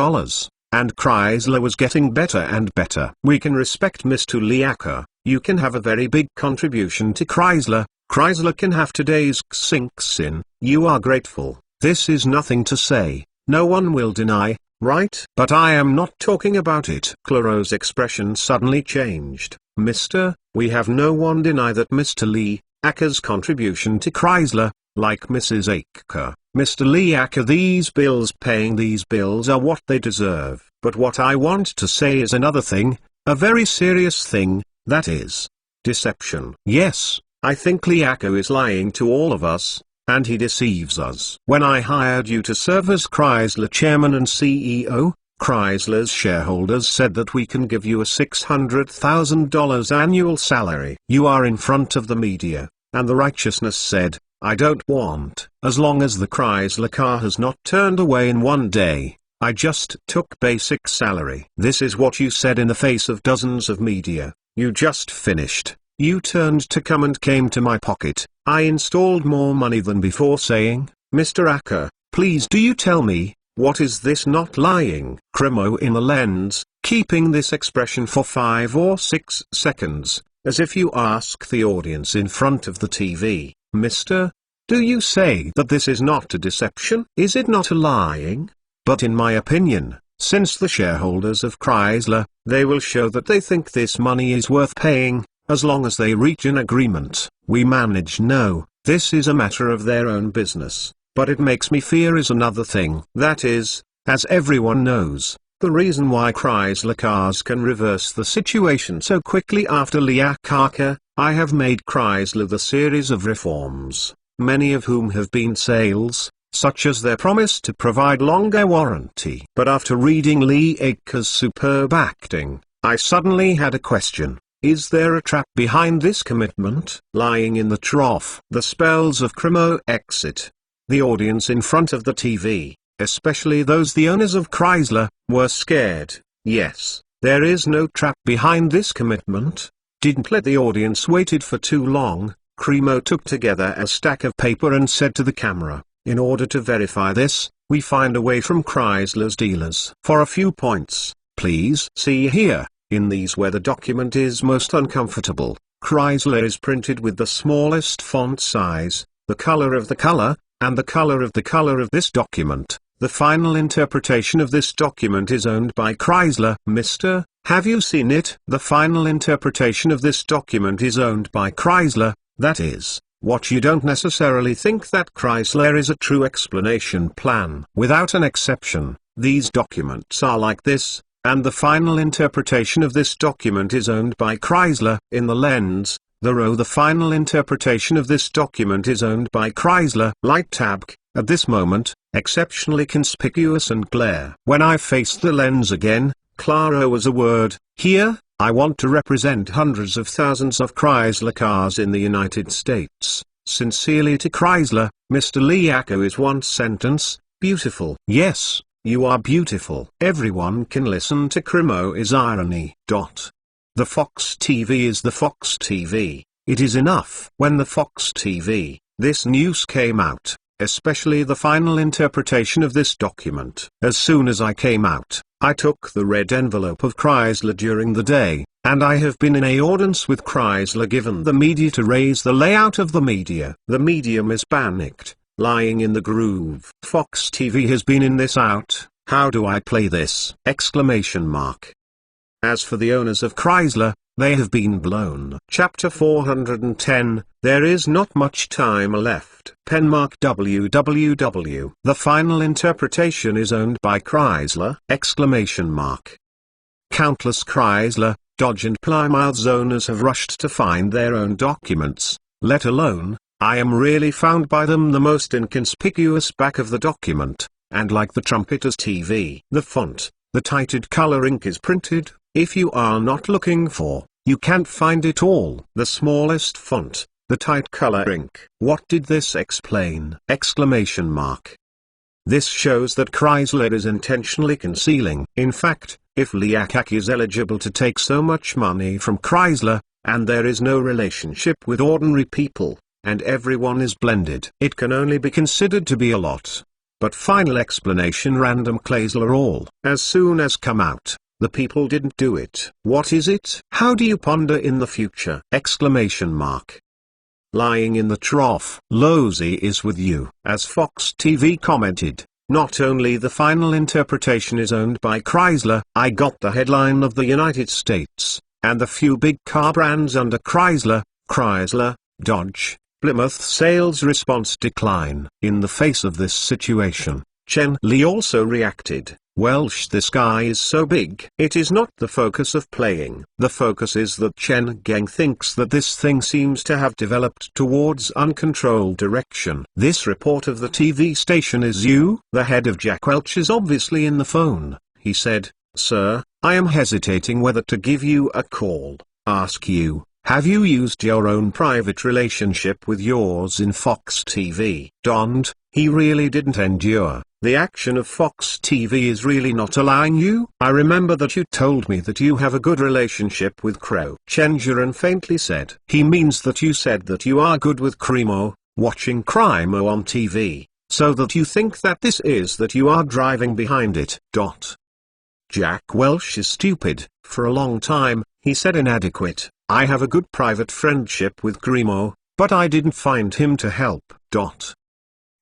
And Chrysler was getting better and better. We can respect Mr. Liaka. You can have a very big contribution to Chrysler. Chrysler can have today's sinks in. You are grateful. This is nothing to say. No one will deny, right? But I am not talking about it. Claro's expression suddenly changed. Mr. We have no one deny that Mr. Lee Aka's contribution to Chrysler, like Mrs. Aka. Mr. Liaka, paying these bills are what they deserve. But what I want to say is another thing, a very serious thing, that is deception. Yes, I think Liaka is lying to all of us, and he deceives us. When I hired you to serve as Chrysler chairman and CEO, Chrysler's shareholders said that we can give you a $600,000 annual salary. You are in front of the media, and the righteousness said, I don't want. As long as the Chrysler car has not turned away in one day, I just took basic salary. This is what you said in the face of dozens of media. You just finished. You turned to come and came to my pocket. I installed more money than before saying, Mr. Aka, please do you tell me, what is this not lying? Cremo in the lens, keeping this expression for 5 or 6 seconds, as if you ask the audience in front of the TV. Mister, do you say that this is not a deception? Is it not a lying? But in my opinion, since the shareholders of Chrysler, they will show that they think this money is worth paying, as long as they reach an agreement. We manage no, this is a matter of their own business, but it makes me fear is another thing. That is, as everyone knows, the reason why Chrysler cars can reverse the situation so quickly after Liaka. I have made Chrysler the series of reforms, many of whom have been sales, such as their promise to provide longer warranty. But after reading Liaka's superb acting, I suddenly had a question. Is there a trap behind this commitment? Lying in the trough. The spells of Cremo exit. The audience in front of the TV, especially those the owners of Chrysler, were scared. Yes, there is no trap behind this commitment. Didn't let the audience waited for too long. Cremo took together a stack of paper and said to the camera, in order to verify this, we find a way from Chrysler's dealers. For a few points, please see here, in these where the document is most uncomfortable, Chrysler is printed with the smallest font size, the color of the color, and the color of this document. The final interpretation of this document is owned by Chrysler. Mister, have you seen it? The final interpretation of this document is owned by Chrysler, that is, what you don't necessarily think that Chrysler is a true explanation plan. Without an exception, these documents are like this, and the final interpretation of this document is owned by Chrysler. In the lens, the final interpretation of this document is owned by Chrysler. Light tab, at this moment, exceptionally conspicuous and glare. When I faced the lens again, Claro was a word. Here, I want to represent hundreds of thousands of Chrysler cars in the United States. Sincerely to Chrysler, Mr. Liaco is one sentence, beautiful. Yes, you are beautiful. Everyone can listen to Crimo's irony. The Fox TV is the Fox TV. It is enough. When the Fox TV, this news came out, especially the final interpretation of this document. As soon as I came out, I took the red envelope of Chrysler during the day, and I have been in a audience with Chrysler given the media to raise the layout of the media. The medium is panicked, lying in the groove. Fox TV has been in this out, how do I play this? Exclamation mark. As for the owners of Chrysler, they have been blown. Chapter 410, there is not much time left. Penmark www. The final interpretation is owned by Chrysler! Exclamation mark. Countless Chrysler, Dodge and Plymouth owners have rushed to find their own documents, let alone, I am really found by them the most inconspicuous back of the document, and like the trumpeter's TV. The font, the tighted color ink is printed, if you are not looking for, you can't find it all. The smallest font, the tight color ink. What did this explain? Exclamation mark. This shows that Chrysler is intentionally concealing. In fact, if Liaco is eligible to take so much money from Chrysler, and there is no relationship with ordinary people, and everyone is blended, it can only be considered to be a lot. But final explanation random Chrysler all. As soon as come out, the people didn't do it. What is it? How do you ponder in the future? Exclamation mark. Lying in the trough. Lozy is with you. As Fox TV commented, not only the final interpretation is owned by Chrysler, I got the headline of the United States, and the few big car brands under Chrysler, Dodge, Plymouth sales response decline. In the face of this situation, Chen Li also reacted. Welsh, this guy is so big. It is not the focus of playing. The focus is that Chen Geng thinks that this thing seems to have developed towards uncontrolled direction. This report of the TV station is you? The head of Jack Welch is obviously in the phone. He said, sir, I am hesitating whether to give you a call. Ask you, have you used your own private relationship with yours in Fox TV? Donned, he really didn't endure. The action of Fox TV is really not allowing you? I remember that you told me that you have a good relationship with Crow. Chen Jiren faintly said. He means that you said that you are good with Crimo, watching Crimo on TV, so that you think that this is that you are driving behind it. Jack Welch is stupid. For a long time, he said inadequate. I have a good private friendship with Crimo, but I didn't find him to help.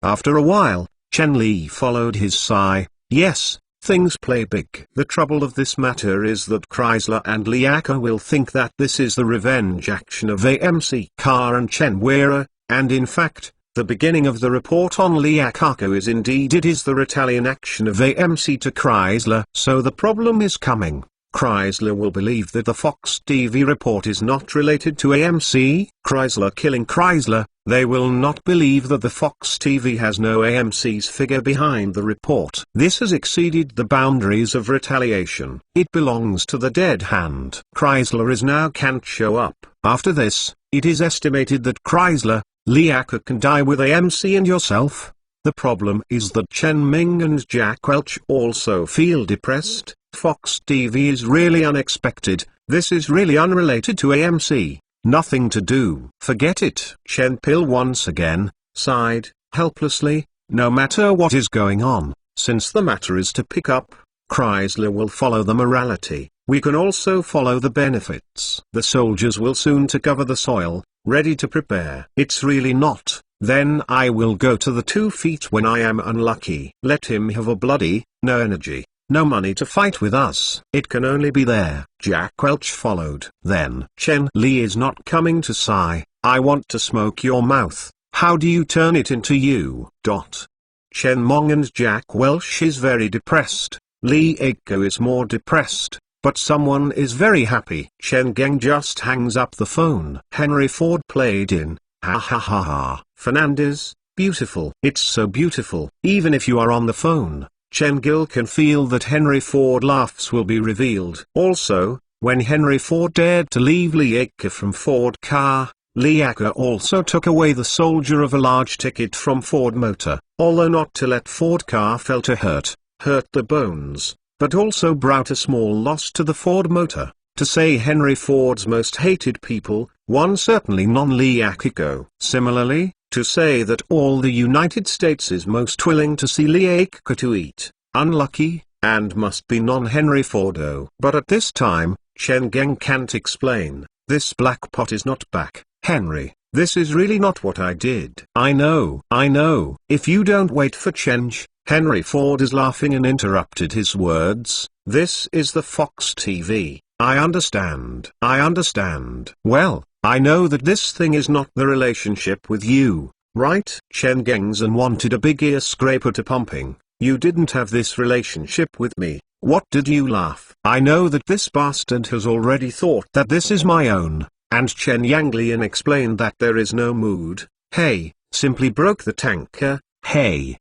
After a while, Chen Li followed his sigh. Yes, things play big. The trouble of this matter is that Chrysler and Liaco will think that this is the revenge action of AMC Car and Chen Weira, and in fact, the beginning of the report on Liaco is indeed it is the retaliation action of AMC to Chrysler. So the problem is coming. Chrysler will believe that the Fox TV report is not related to AMC, Chrysler killing Chrysler. They will not believe that the Fox TV has no AMC's figure behind the report. This has exceeded the boundaries of retaliation. It belongs to the dead hand. Chrysler is now can't show up. After this, it is estimated that Chrysler, Liaco can die with AMC and yourself. The problem is that Chen Ming and Jack Welch also feel depressed. Fox TV is really unexpected. This is really unrelated to AMC. Nothing to do. Forget it. Chen Pil once again sighed helplessly. No matter what is going on, since the matter is to pick up, Chrysler will follow the morality. We can also follow the benefits. The soldiers will soon to cover the soil, ready to prepare. It's really not. Then I will go to the 2 feet when I am unlucky. Let him have a bloody, no energy. No money to fight with us. It can only be there. Jack Welch followed. Then Chen Li is not coming to sigh. I want to smoke your mouth. How do you turn it into you? Chen Mong and Jack Welch is very depressed. Liaco is more depressed, but someone is very happy. Chen Geng just hangs up the phone. Henry Ford played in. Ha ha ha ha. Fernandez, beautiful. It's so beautiful. Even if you are on the phone, Chen Gil can feel that Henry Ford laughs will be revealed. Also, When Henry Ford dared to leave Lee Acker from Ford car, Lee Acker also took away the soldier of a large ticket from Ford Motor, although not to let Ford car fell to hurt the bones, but also brought a small loss to the Ford Motor. To say Henry Ford's most hated people, one certainly non-Lee Acker. Similarly, to say that all the United States is most willing to see Lee Acker to eat, unlucky, and must be non-Henry Fordo. But at this time, Chen Geng can't explain, this black pot is not back, Henry, this is really not what I did. I know. If you don't wait for change, Henry Ford is laughing and interrupted his words, this is the Fox TV. I understand. Well, I know that this thing is not the relationship with you, right? Chen Gengzhen wanted a big ear scraper to pumping. You didn't have this relationship with me. What did you laugh? I know that this bastard has already thought that this is my own, and Chen Yanglian explained that there is no mood. Hey, simply broke the tanker. Hey,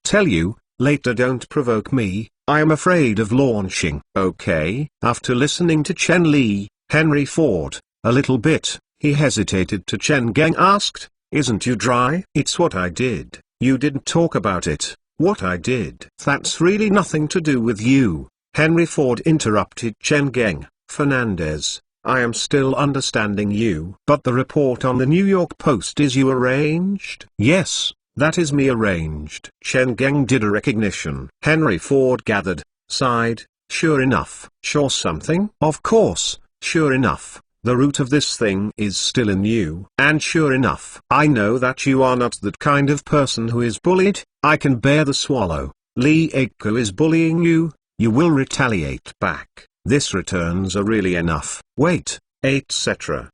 tell you, later don't provoke me. I am afraid of launching. Okay. After listening to Chen Li, Henry Ford, a little bit, he hesitated to Chen Geng asked, isn't you dry? It's what I did. You didn't talk about it. What I did. That's really nothing to do with you. Henry Ford interrupted Chen Geng. Fernandez, I am still understanding you. But the report on the New York Post is you arranged? Yes. That is me arranged. Chen Geng did a recognition. Henry Ford gathered, sighed, sure enough. Sure something? Of course, sure enough, the root of this thing is still in you. And sure enough, I know that you are not that kind of person who is bullied. I can bear the swallow. Lee Acker is bullying you, you will retaliate back. This returns are really enough. Wait, etc.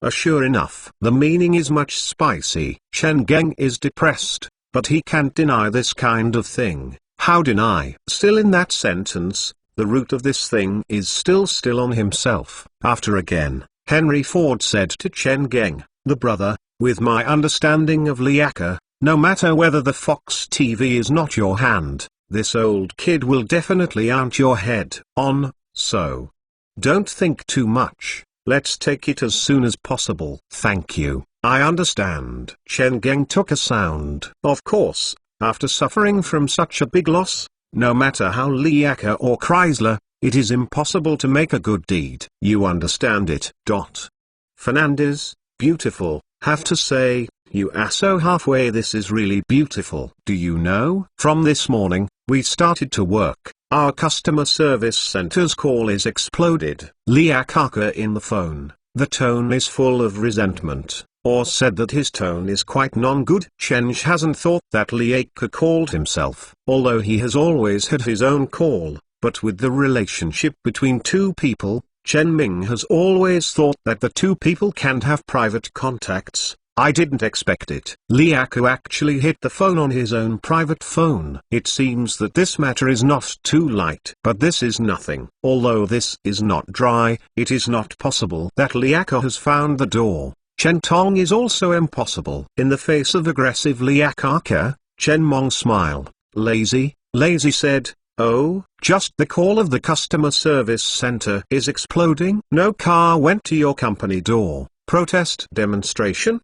Sure enough. The meaning is much spicy. Chen Geng is depressed, but he can't deny this kind of thing. How deny? Still in that sentence, the root of this thing is still on himself. After again, Henry Ford said to Chen Geng, the brother, with my understanding of Lee Acker, no matter whether the Fox TV is not your hand, this old kid will definitely aunt your head on, so don't think too much. Let's take it as soon as possible. Thank you. I understand. Chen Geng took a sound. Of course, after suffering from such a big loss, no matter how Lee Acker or Chrysler, it is impossible to make a good deed. You understand it. Fernandez, beautiful, have to say, you are so halfway. This is really beautiful. Do you know? From this morning, we started to work. Our customer service center's call is exploded. Lee Acker in the phone, the tone is full of resentment, or said that his tone is quite non-good. Chen hasn't thought that Lee Acker called himself, although he has always had his own call, but with the relationship between two people, Chen Ming has always thought that the two people can't have private contacts. I didn't expect it. Lee Acker actually hit the phone on his own private phone. It seems that this matter is not too light. But this is nothing. Although this is not dry, it is not possible that Lee Acker has found the door. Chen Tong is also impossible. In the face of aggressive Lee Acker, Chen Mong smiled. Lazy said, oh, just the call of the customer service center is exploding. No car went to your company door. Protest demonstration.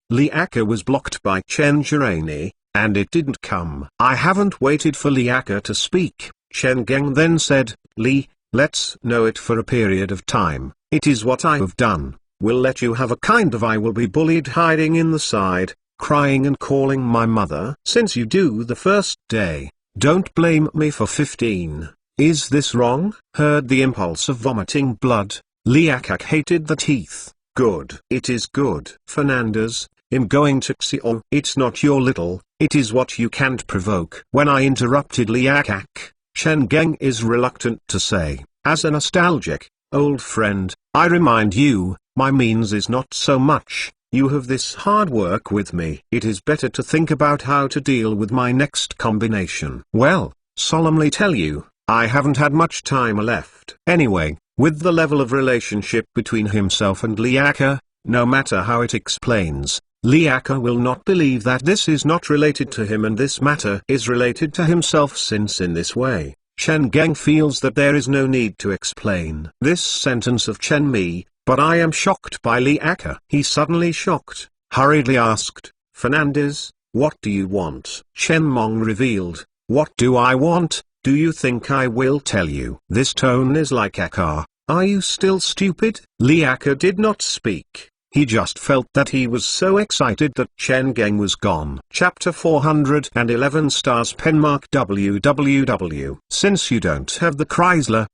Lee Acker was blocked by Chen Jirani, and it didn't come. I haven't waited for Lee Acker to speak. Chen Geng then said, Lee, let's know it for a period of time. It is what I have done. We'll let you have a kind of I will be bullied hiding in the side, crying and calling my mother. Since you do the first day, don't blame me for 15. Is this wrong? Heard the impulse of vomiting blood. Lee Acker hated the teeth. Good. It is good. Fernandez, I'm going to Xiong. It's not your little, it is what you can't provoke. When I interrupted Lee Acker, Chen Geng is reluctant to say, as a nostalgic, old friend, I remind you, my means is not so much, you have this hard work with me. It is better to think about how to deal with my next combination. Well, solemnly tell you, I haven't had much time left. Anyway, with the level of relationship between himself and Lee Acker, no matter how it explains, Lee Acker will not believe that this is not related to him and this matter is related to himself, since in this way, Chen Geng feels that there is no need to explain this sentence of Chen Mi, but I am shocked by Li Aka. He suddenly shocked, hurriedly asked, Fernandez, what do you want? Chen Mong revealed, what do I want? Do you think I will tell you? This tone is like Aka. Are you still stupid? Li Aka did not speak. He just felt that he was so excited that Chen Geng was gone. Chapter 411 stars penmark www. Since you don't have the Chrysler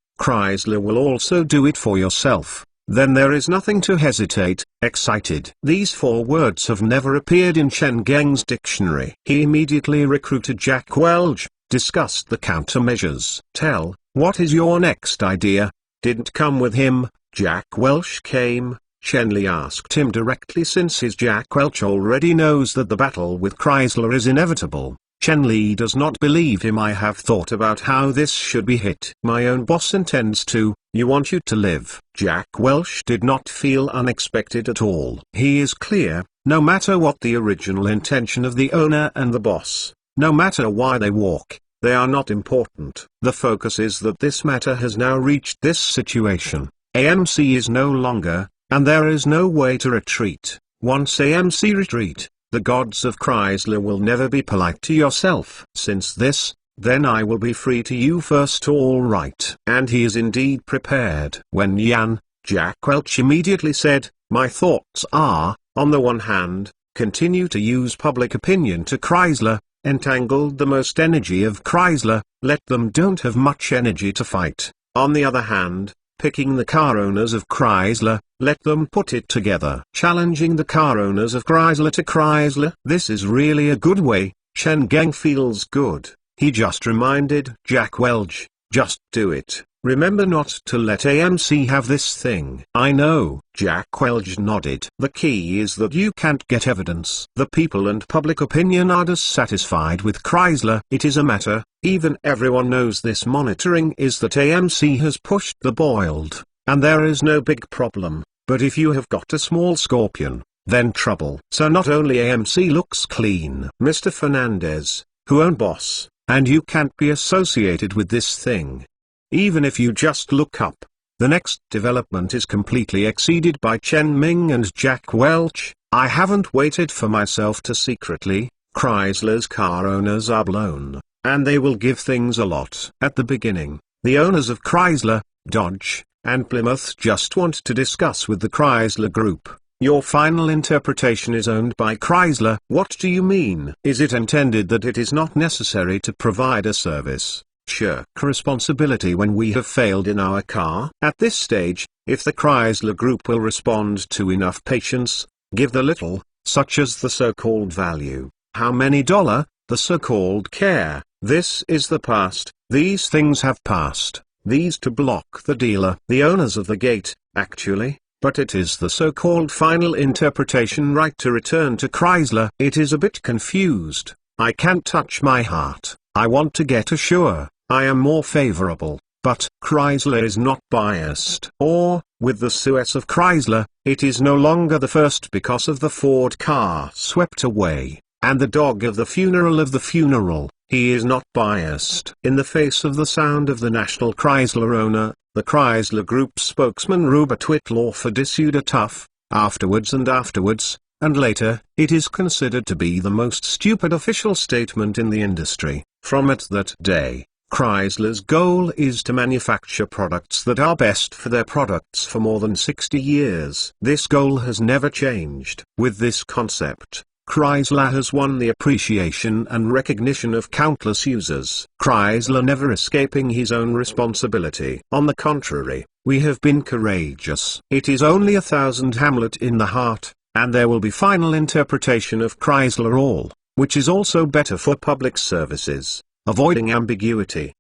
will also do it for yourself. Then there is nothing to hesitate. Excited. These 4 words have never appeared in Chen Geng's dictionary. He immediately recruited Jack Welch, discussed the countermeasures. Tell, what is your next idea? Didn't come with him. Jack Welch came. Chen Li asked him directly since his Jack Welch already knows that the battle with Chrysler is inevitable. Chen Li does not believe him. I have thought about how this should be hit. My own boss intends to. You want you to live. Jack Welch did not feel unexpected at all. He is clear, no matter what the original intention of the owner and the boss, no matter why they walk, they are not important. The focus is that this matter has now reached this situation. AMC is no longer, and there is no way to retreat. Once AMC retreat, the gods of Chrysler will never be polite to yourself. Since this, then I will be free to you first. All right. And he is indeed prepared. When Yan, Jack Welch immediately said, my thoughts are, on the one hand, continue to use public opinion to Chrysler, entangled the most energy of Chrysler, let them don't have much energy to fight. On the other hand, picking the car owners of Chrysler, let them put it together. Challenging the car owners of Chrysler to Chrysler. This is really a good way. Chen Geng feels good. He just reminded Jack Welch, just do it. Remember not to let AMC have this thing. I know. Jack Welch nodded. The key is that you can't get evidence. The people and public opinion are dissatisfied with Chrysler. It is a matter, even everyone knows this monitoring is that AMC has pushed the boiled, and there is no big problem, but if you have got a small scorpion, then trouble. So not only AMC looks clean, Mr. Fernandez, who own boss, and you can't be associated with this thing. Even if you just look up, the next development is completely exceeded by Chen Ming and Jack Welch. I haven't waited for myself to secretly. Chrysler's car owners are blown, and they will give things a lot. At the beginning, the owners of Chrysler, Dodge, and Plymouth just want to discuss with the Chrysler Group. Your final interpretation is owned by Chrysler. What do you mean? Is it intended that it is not necessary to provide a service? Shirk responsibility when we have failed in our car? At this stage, if the Chrysler Group will respond to enough patience, give the little, such as the so-called value, how many dollar, the so-called care, this is the past, these things have passed, these to block the dealer, the owners of the gate, actually, but it is the so-called final interpretation right to return to Chrysler. It is a bit confused. I can't touch my heart. I want to get assure, I am more favorable, but Chrysler is not biased. Or, with the Suez of Chrysler, it is no longer the first because of the Ford car swept away, and the dog of the funeral, he is not biased. In the face of the sound of the National Chrysler owner, the Chrysler Group spokesman Robert Whittlawford issued a tough, afterwards, and later, it is considered to be the most stupid official statement in the industry. From that day, Chrysler's goal is to manufacture products that are best for their products for more than 60 years. This goal has never changed. With this concept, Chrysler has won the appreciation and recognition of countless users. Chrysler never escaping his own responsibility. On the contrary, we have been courageous. It is only 1,000 Hamlet in the heart, and there will be final interpretation of Chrysler all, which is also better for public services, avoiding ambiguity.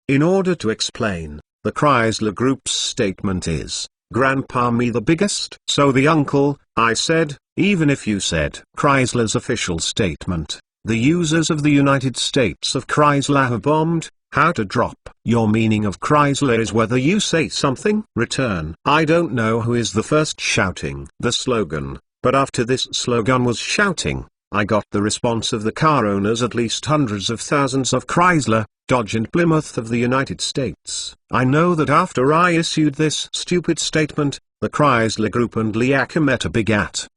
In order to explain, the Chrysler Group's statement is, Grandpa me the biggest? So the uncle, I said, even if you said Chrysler's official statement, the users of the United States of Chrysler have bombed, how to drop. Your meaning of Chrysler is whether you say something, return. I don't know who is the first shouting the slogan, but after this slogan was shouting, I got the response of the car owners, at least hundreds of thousands of Chrysler, Dodge and Plymouth of the United States. I know that after I issued this stupid statement, the Chrysler Group and Lee Iacocca met a big at.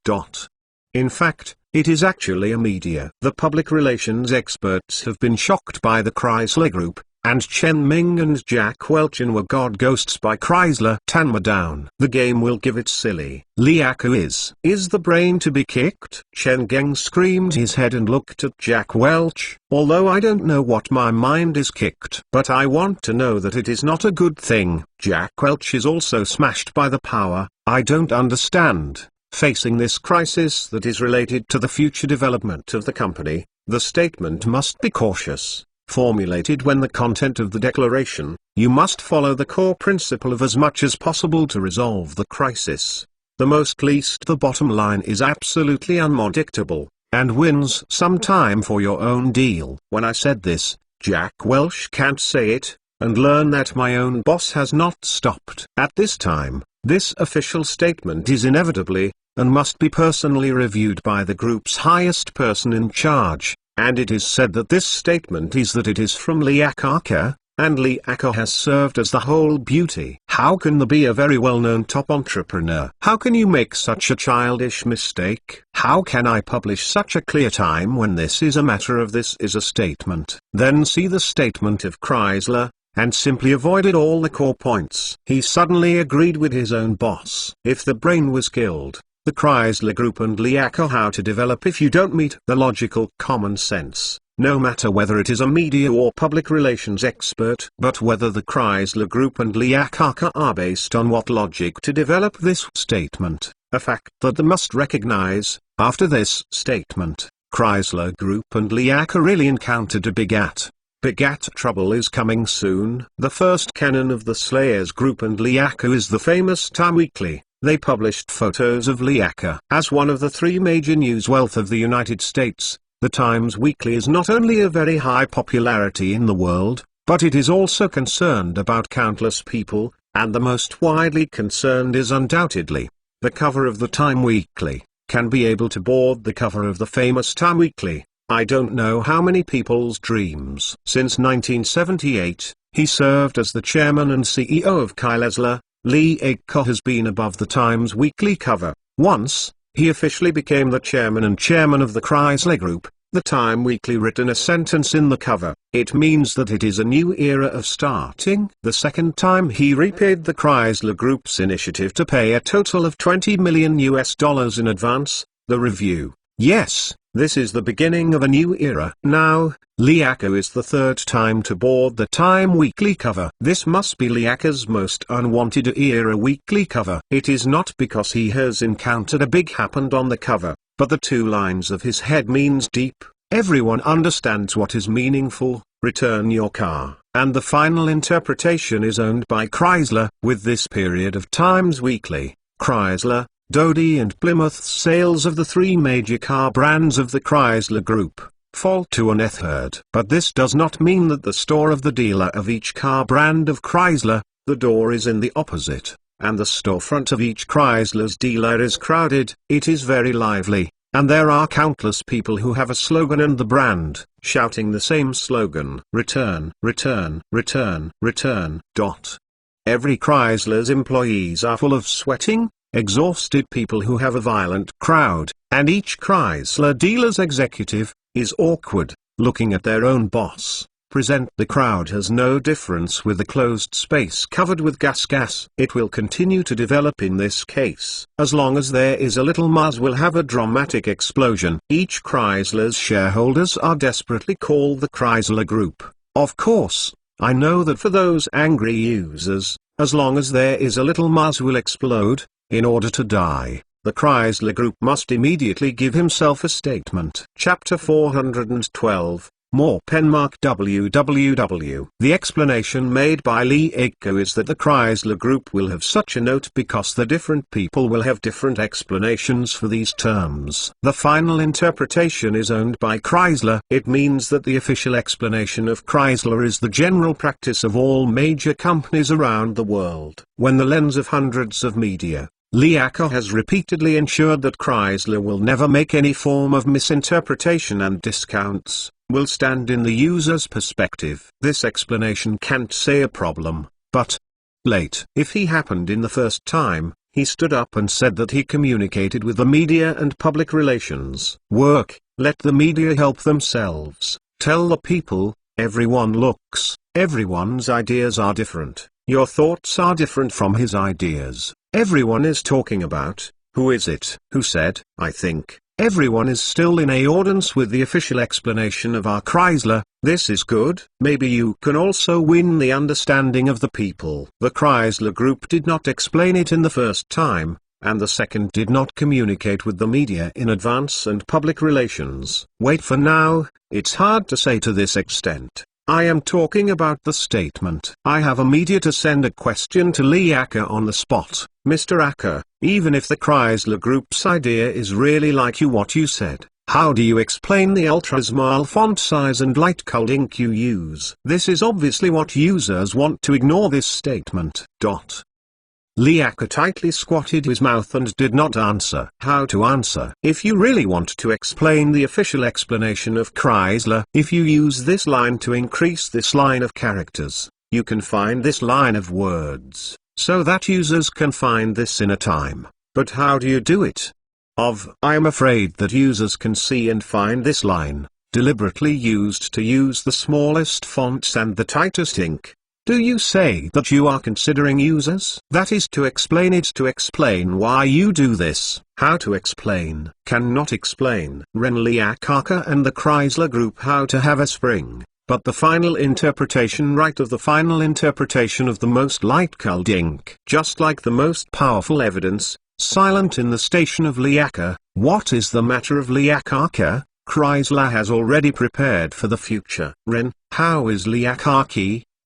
In fact, it is actually a media. The public relations experts have been shocked by the Chrysler Group, and Chen Ming and Jack Welch were God Ghosts by Chrysler. Tanma down. The game will give it silly. Lee Iacocca is the brain to be kicked? Chen Geng screamed his head and looked at Jack Welch. Although I don't know what my mind is kicked, but I want to know that it is not a good thing. Jack Welch is also smashed by the power. I don't understand. Facing this crisis that is related to the future development of the company, the statement must be cautious. Formulated when the content of the declaration, you must follow the core principle of as much as possible to resolve the crisis. The most least the bottom line is absolutely unmodictable, and wins some time for your own deal. When I said this, Jack Welch can't say it, and learn that my own boss has not stopped. At this time, this official statement is inevitably, and must be personally reviewed by the group's highest person in charge. And it is said that this statement is that it is from Lee Iacocca, and Lee Iacocca has served as the whole beauty. How can there be a very well-known top entrepreneur? How can you make such a childish mistake? How can I publish such a clear time when this is a matter of this is a statement? Then see the statement of Chrysler, and simply avoided all the core points. He suddenly agreed with his own boss. If the brain was killed, the Chrysler Group and Lee Iacocca how to develop if you don't meet the logical common sense, no matter whether it is a media or public relations expert. But whether the Chrysler Group and Lee Iacocca are based on what logic to develop this statement, a fact that they must recognize. After this statement, Chrysler Group and Lee Iacocca really encountered a big at. Big at trouble is coming soon. The first canon of the Slayers Group and Lee Iacocca is the famous Time Weekly. They published photos of Lee Iacocca. As one of the three major news wealth of the United States, the Times Weekly is not only a very high popularity in the world, but it is also concerned about countless people, and the most widely concerned is undoubtedly the cover of the Time Weekly. Can be able to board the cover of the famous Time Weekly. I don't know how many people's dreams. Since 1978, he served as the chairman and CEO of Chrysler. Lee Iacocca has been above the Times Weekly cover. Once, he officially became the chairman of the Chrysler Group. The Time Weekly written a sentence in the cover. It means that it is a new era of starting. The second time he repaid the Chrysler Group's initiative to pay a total of $20 million in advance. The review. Yes, this is the beginning of a new era. Now, Lee Iacocca is the third time to board the Time Weekly cover. This must be Lee Iacocca's most unwanted era weekly cover. It is not because he has encountered a big happened on the cover, but the two lines of his head means deep. Everyone understands what is meaningful. Return your car. And the final interpretation is owned by Chrysler. With this period of Times Weekly, Chrysler, Dodge and Plymouth's sales of the three major car brands of the Chrysler Group fall to a third. But this does not mean that the store of the dealer of each car brand of Chrysler, the door is in the opposite, and the storefront of each Chrysler's dealer is crowded. It is very lively, and there are countless people who have a slogan and the brand, shouting the same slogan. Return, return, return, return. Every Chrysler's employees are full of sweating, exhausted people who have a violent crowd, and each Chrysler dealer's executive is awkward, looking at their own boss. Present. The crowd has no difference with the closed space covered with gas. It will continue to develop in this case. As long as there is a little Mars will have a dramatic explosion. Each Chrysler's shareholders are desperately called the Chrysler Group. Of course, I know that for those angry users, as long as there is a little Mars will explode. In order to die, the Chrysler Group must immediately give himself a statement. Chapter 412, More Penmark www. The explanation made by Lee Iacocca is that the Chrysler Group will have such a note because the different people will have different explanations for these terms. The final interpretation is owned by Chrysler. It means that the official explanation of Chrysler is the general practice of all major companies around the world. When the lens of hundreds of media, Lee Acker has repeatedly ensured that Chrysler will never make any form of misinterpretation and discounts, will stand in the user's perspective. This explanation can't say a problem, but late. If he happened in the first time, he stood up and said that he communicated with the media and public relations. Work, let the media help themselves. Tell the people, everyone looks, everyone's ideas are different. Your thoughts are different from his ideas. Everyone is talking about, who is it? Who said, I think. Everyone is still in accordance with the official explanation of our Chrysler. This is good. Maybe you can also win the understanding of the people. The Chrysler Group did not explain it in the first time, and the second did not communicate with the media in advance and public relations. Wait for now, it's hard to say to this extent. I am talking about the statement. I have a media to send a question to Lee Acker on the spot. Mr. Acker, even if the Chrysler Group's idea is really like what you said, how do you explain the ultra-small font size and light colored ink you use? This is obviously what users want to ignore this statement. Lee Acker tightly squatted his mouth and did not answer. How to answer? If you really want to explain the official explanation of Chrysler, if you use this line to increase this line of characters, you can find this line of words, so that users can find this in a time. But how do you do it? I am afraid that users can see and find this line, deliberately used to use the smallest fonts and the tightest ink. Do you say that you are considering users? That is to explain why you do this. How to explain? Cannot explain. Lee Acker and the Chrysler Group how to have a spring, but the final interpretation right of the final interpretation of the most light-colored ink. Just like the most powerful evidence, silent in the station of Lee Acker. What is the matter of Lee Acker? Chrysler has already prepared for the future. How is Lee Acker?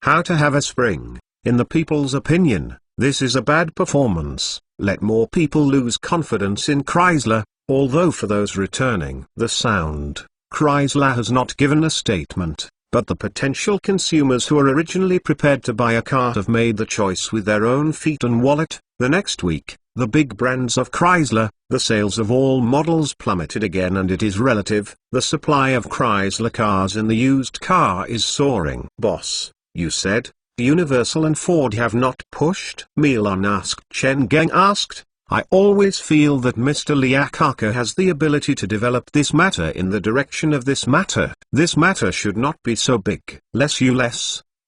How to have a spring. In the people's opinion, this is a bad performance. Let more people lose confidence in Chrysler, although for those returning the sound, Chrysler has not given a statement, but the potential consumers who are originally prepared to buy a car have made the choice with their own feet and wallet. The next week, the big brands of Chrysler, the sales of all models plummeted again, and it is relative. The supply of Chrysler cars in the used car is soaring. Boss, you said, Universal and Ford have not pushed? Milan asked. Chen Geng asked. I always feel that Mr. Lee Acker has the ability to develop this matter in the direction of this matter. This matter should not be so big. Less.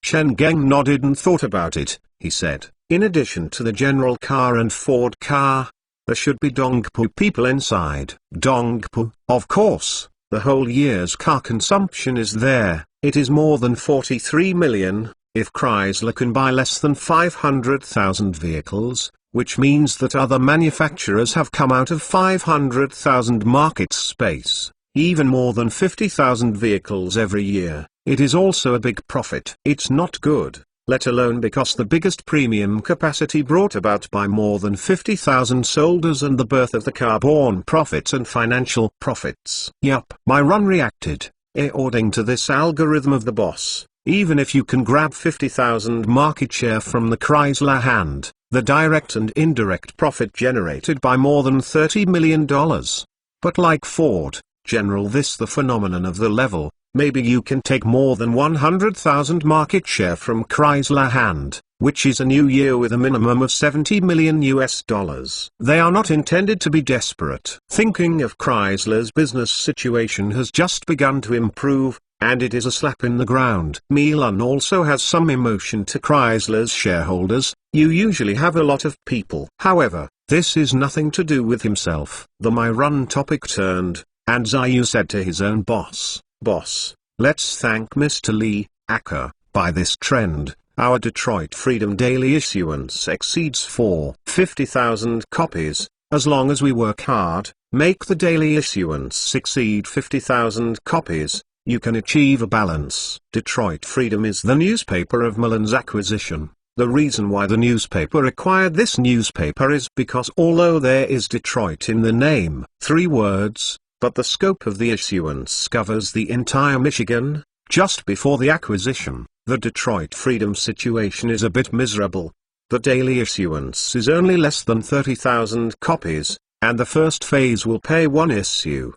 Chen Geng nodded and thought about it. He said, in addition to the General car and Ford car, there should be Dongpu people inside. Dongpu, of course, the whole year's car consumption is there. It is more than 43 million, if Chrysler can buy less than 500,000 vehicles, which means that other manufacturers have come out of 500,000 market space, even more than 50,000 vehicles every year. It is also a big profit. It's not good, let alone because the biggest premium capacity brought about by more than 50,000 soldiers and the birth of the car-borne profits and financial profits. Yup. Myron reacted. According to this algorithm of the boss, even if you can grab 50,000 market share from the Chrysler hand, the direct and indirect profit generated by more than $30 million. But like Ford, General, this the phenomenon of the level, maybe you can take more than 100,000 market share from Chrysler hand, which is a new year with a minimum of $70 million. They are not intended to be desperate. Thinking of Chrysler's business situation has just begun to improve, and it is a slap in the ground. Milan also has some emotion to Chrysler's shareholders. You usually have a lot of people. However, this is nothing to do with himself. The Myron topic turned, and Zhu said to his own boss, Boss, let's thank Mr. Lee Acker. By this trend, our Detroit Freedom daily issuance exceeds 450,000 copies. As long as we work hard, make the daily issuance exceed 50,000 copies, you can achieve a balance. Detroit Freedom is the newspaper of Milan's acquisition. The reason why the newspaper acquired this newspaper is because although there is Detroit in the name, 3 words, but the scope of the issuance covers the entire Michigan. Just before the acquisition, the Detroit Freedom situation is a bit miserable. The daily issuance is only less than 30,000 copies, and the first phase will pay one issue.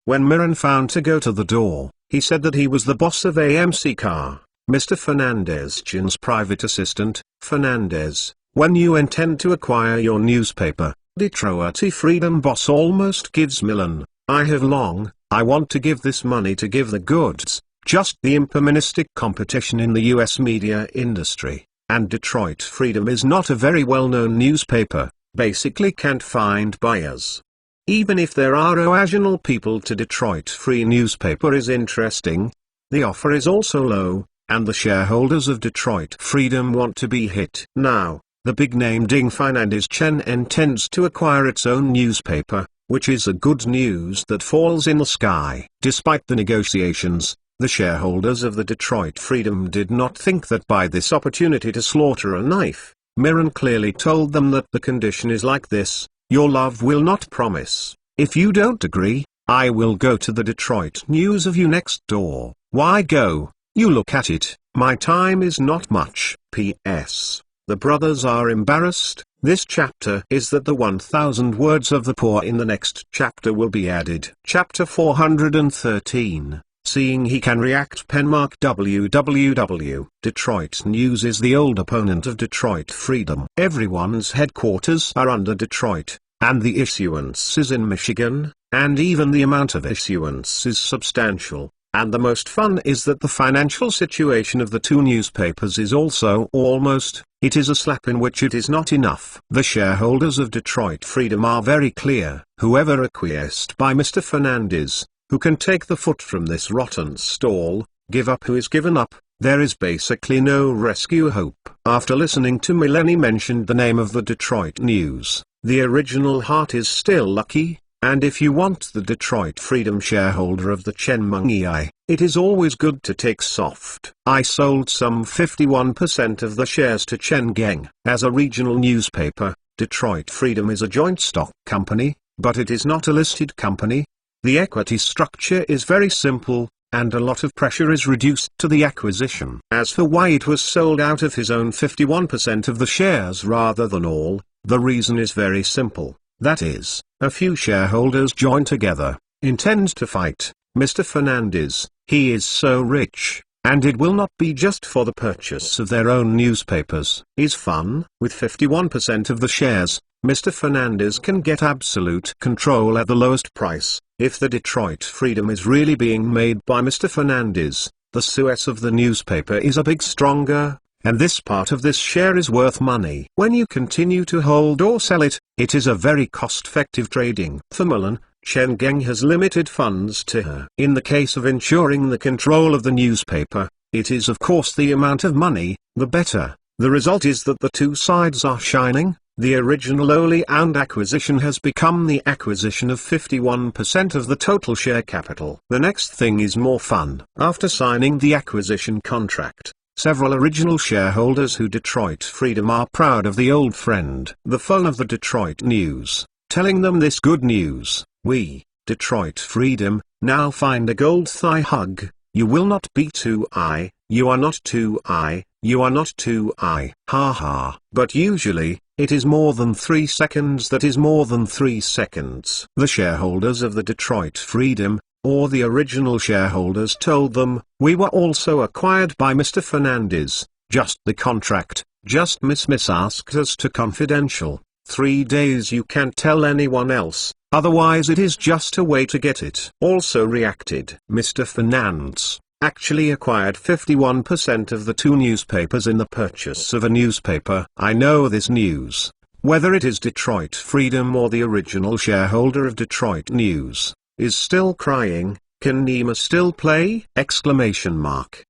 When Mirren found to go to the door, he said that he was the boss of AMC Car, Mr. Fernandez Chin's private assistant. Fernandez, when you intend to acquire your newspaper, Detroit Freedom boss almost gives Millen, I want to give this money to give the goods, just the impermonistic competition in the US media industry, and Detroit Freedom is not a very well-known newspaper, basically can't find buyers. Even if there are occasional people to Detroit Free newspaper is interesting, the offer is also low, and the shareholders of Detroit Freedom want to be hit. Now, the big-name Ding Fernandez Chen intends to acquire its own newspaper, which is a good news that falls in the sky. Despite the negotiations, the shareholders of the Detroit Freedom did not think that by this opportunity to slaughter a knife, Mirren clearly told them that the condition is like this: your love will not promise. If you don't agree, I will go to the Detroit News of you next door. Why go? You look at it, my time is not much. P.S. The brothers are embarrassed. This chapter is that the 1,000 words of the poor in the next chapter will be added. Chapter 413. Seeing he can react. Penmark www. Detroit News is the old opponent of Detroit Freedom. Everyone's headquarters are under Detroit, and the issuance is in Michigan, and even the amount of issuance is substantial. And the most fun is that the financial situation of the two newspapers is also almost, it is a slap in which it is not enough. The shareholders of Detroit Freedom are very clear. Whoever acquiesced by Mr. Fernandez, who can take the foot from this rotten stall, give up who is given up, there is basically no rescue hope. After listening to Millenny mentioned the name of the Detroit News, the original heart is still lucky. And if you want the Detroit Freedom shareholder of the Chen Mengyi, it is always good to take soft. I sold some 51% of the shares to Chen Geng. As a regional newspaper, Detroit Freedom is a joint stock company, but it is not a listed company. The equity structure is very simple, and a lot of pressure is reduced to the acquisition. As for why it was sold out of his own 51% of the shares rather than all, the reason is very simple. That is, a few shareholders join together, intend to fight Mr. Fernandez. He is so rich, and it will not be just for the purchase of their own newspapers. Is fun. With 51% of the shares, Mr. Fernandez can get absolute control at the lowest price. If the Detroit Freedom is really being made by Mr. Fernandez, the success of the newspaper is a bit stronger. And this part of this share is worth money. When you continue to hold or sell it, it is a very cost-effective trading. For Millen, Chen Geng has limited funds to her. In the case of ensuring the control of the newspaper, it is of course the amount of money, the better. The result is that the two sides are shining. The original only owned acquisition has become the acquisition of 51% of the total share capital. The next thing is more fun. After signing the acquisition contract, several original shareholders who Detroit Freedom are proud of the old friend, the phone of the Detroit News, telling them this good news: we, Detroit Freedom, now find a gold thigh hug. You will not be too I, you are not too I, you are not too I. Ha ha. But usually, it is more than 3 seconds. That is more than 3 seconds. The shareholders of the Detroit Freedom, or the original shareholders, told them, we were also acquired by Mr. Fernandez, just the contract, just Miss asked us to confidential, 3 days you can't tell anyone else, otherwise it is just a way to get it. Also reacted. Mr. Fernandez actually acquired 51% of the two newspapers in the purchase of a newspaper. I know this news. Whether it is Detroit Freedom or the original shareholder of Detroit News, is still crying, can Nima still play? Exclamation mark.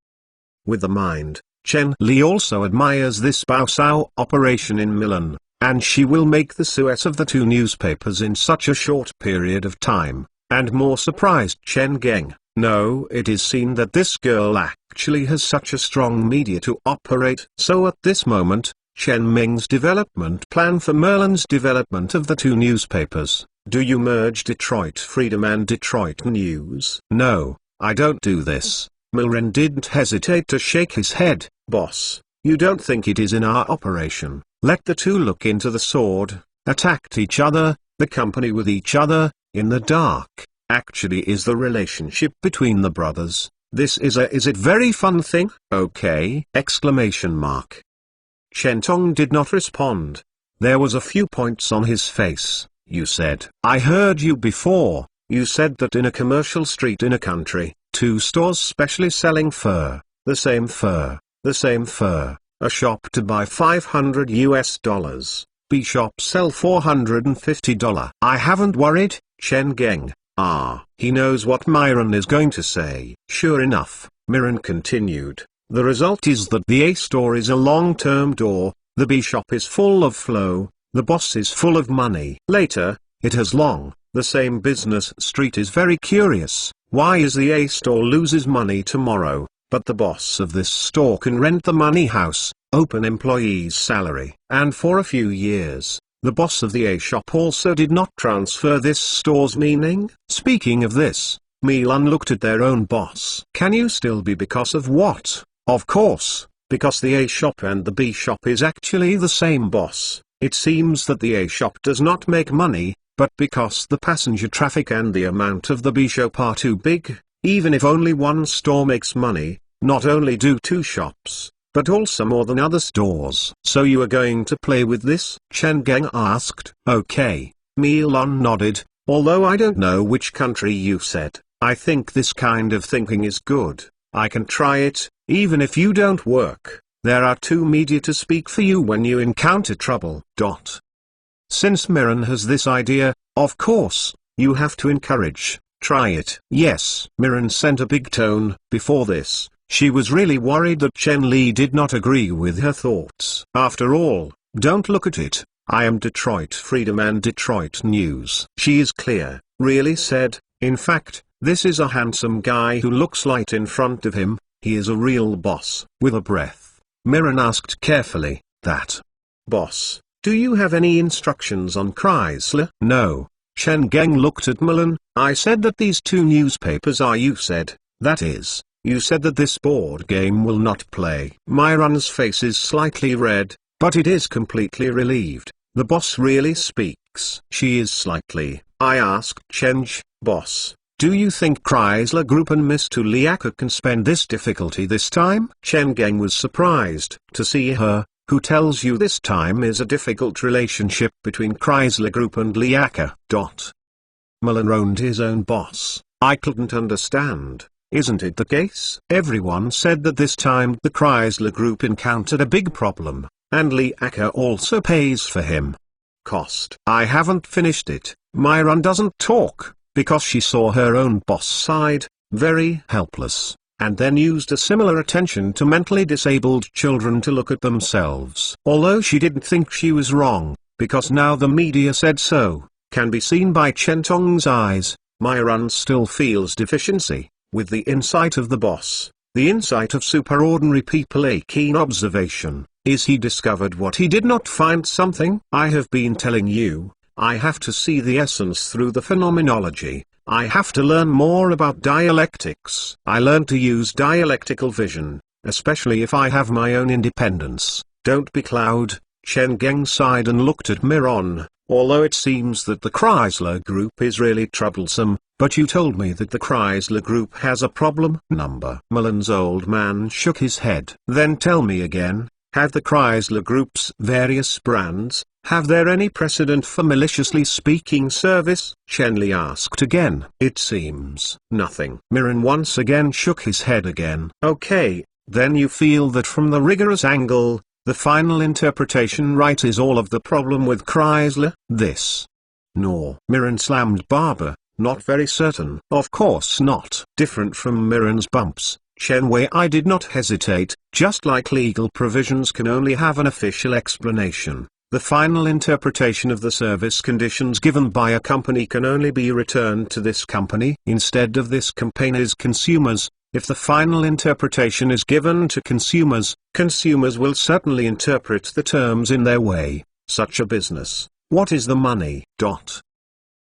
With the mind, Chen Li also admires this Baosao operation in Milan, and she will make the success of the two newspapers in such a short period of time, and more surprised Chen Geng. No, it is seen that this girl actually has such a strong media to operate. So at this moment, Chen Ming's development plan for Merlin's development of the two newspapers. Do you merge Detroit Freedom and Detroit News? No, I don't do this. Milren didn't hesitate to shake his head. Boss, You don't think it is in our operation. Let the two look into the sword, attacked each other, the company with each other, in the dark. Actually is the relationship between the brothers. This is it very fun thing? Okay! Exclamation mark. Chen Tong did not respond. There was a few points on his face. You said, I heard you before. You said that in a commercial street in a country, two stores specially selling fur, the same fur, a shop to buy $500, B shop sell $450. I haven't worried, Chen Geng. He knows what Myron is going to say. Sure enough, Myron continued, the result is that the A store is a long-term door, the B shop is full of flow, the boss is full of money. Later, it has long. The same business street is very curious. Why is the A store loses money tomorrow, but the boss of this store can rent the money house, open employees' salary? And for a few years, the boss of the A shop also did not transfer this store's meaning? Speaking of this, Milan looked at their own boss. Can you still be because of what? Of course, because the A shop and the B shop is actually the same boss. It seems that the A shop does not make money, but because the passenger traffic and the amount of the B shop are too big, even if only one store makes money, not only do two shops, but also more than other stores. So you are going to play with this? Chen Geng asked. Okay. Milan nodded, although I don't know which country you said. I think this kind of thinking is good. I can try it, even if you don't work. There are two media to speak for you when you encounter trouble. Since Myron has this idea, of course, you have to encourage. Try it. Yes. Myron sent a big tone. Before this, she was really worried that Chen Li did not agree with her thoughts. After all, don't look at it. I am Detroit Freedom and Detroit News. She is clear, really said. In fact, this is a handsome guy who looks light in front of him. He is a real boss. With a breath, Myron asked carefully, that boss, do you have any instructions on Chrysler? No. Chen Geng looked at Milan. I said that these two newspapers are you said, that is, you said that this board game will not play. Myron's face is slightly red, but it is completely relieved. The boss really speaks. She is slightly. I asked Chenj, boss, do you think Chrysler Group and Mr. Liaka can spend this difficulty this time? Chen Geng was surprised to see her. Who tells you this time is a difficult relationship between Chrysler Group and Liaka? Milan owned his own boss. I couldn't understand. Isn't it the case? Everyone said that this time the Chrysler Group encountered a big problem, and Liaka also pays for him. Cost. I haven't finished it. Myron doesn't talk, because she saw her own boss side, very helpless, and then used a similar attention to mentally disabled children to look at themselves. Although she didn't think she was wrong, because now the media said so, can be seen by Chen Tong's eyes, Myron still feels deficiency. With the insight of the boss, the insight of superordinary people, a keen observation, is he discovered what he did not find something? I have been telling you, I have to see the essence through the phenomenology. I have to learn more about dialectics. I learn to use dialectical vision, especially if I have my own independence. Don't be cloud. Chen Geng sighed and looked at Myron. Although it seems that the Chrysler Group is really troublesome, but you told me that the Chrysler Group has a problem. Milan's old man shook his head. Then tell me again, have the Chrysler Group's various brands, have there any precedent for maliciously speaking service? Chen Li asked again. It seems nothing. Myron once again shook his head again. Okay, then you feel that from the rigorous angle, the final interpretation right is all of the problem with Chrysler? This. No. Myron slammed Barber, not very certain. Of course not. Different from Myron's bumps, Chen Wei I did not hesitate. Just like legal provisions can only have an official explanation, the final interpretation of the service conditions given by a company can only be returned to this company instead of this company's consumers. If the final interpretation is given to consumers, consumers will certainly interpret the terms in their way. Such a business. What is the money?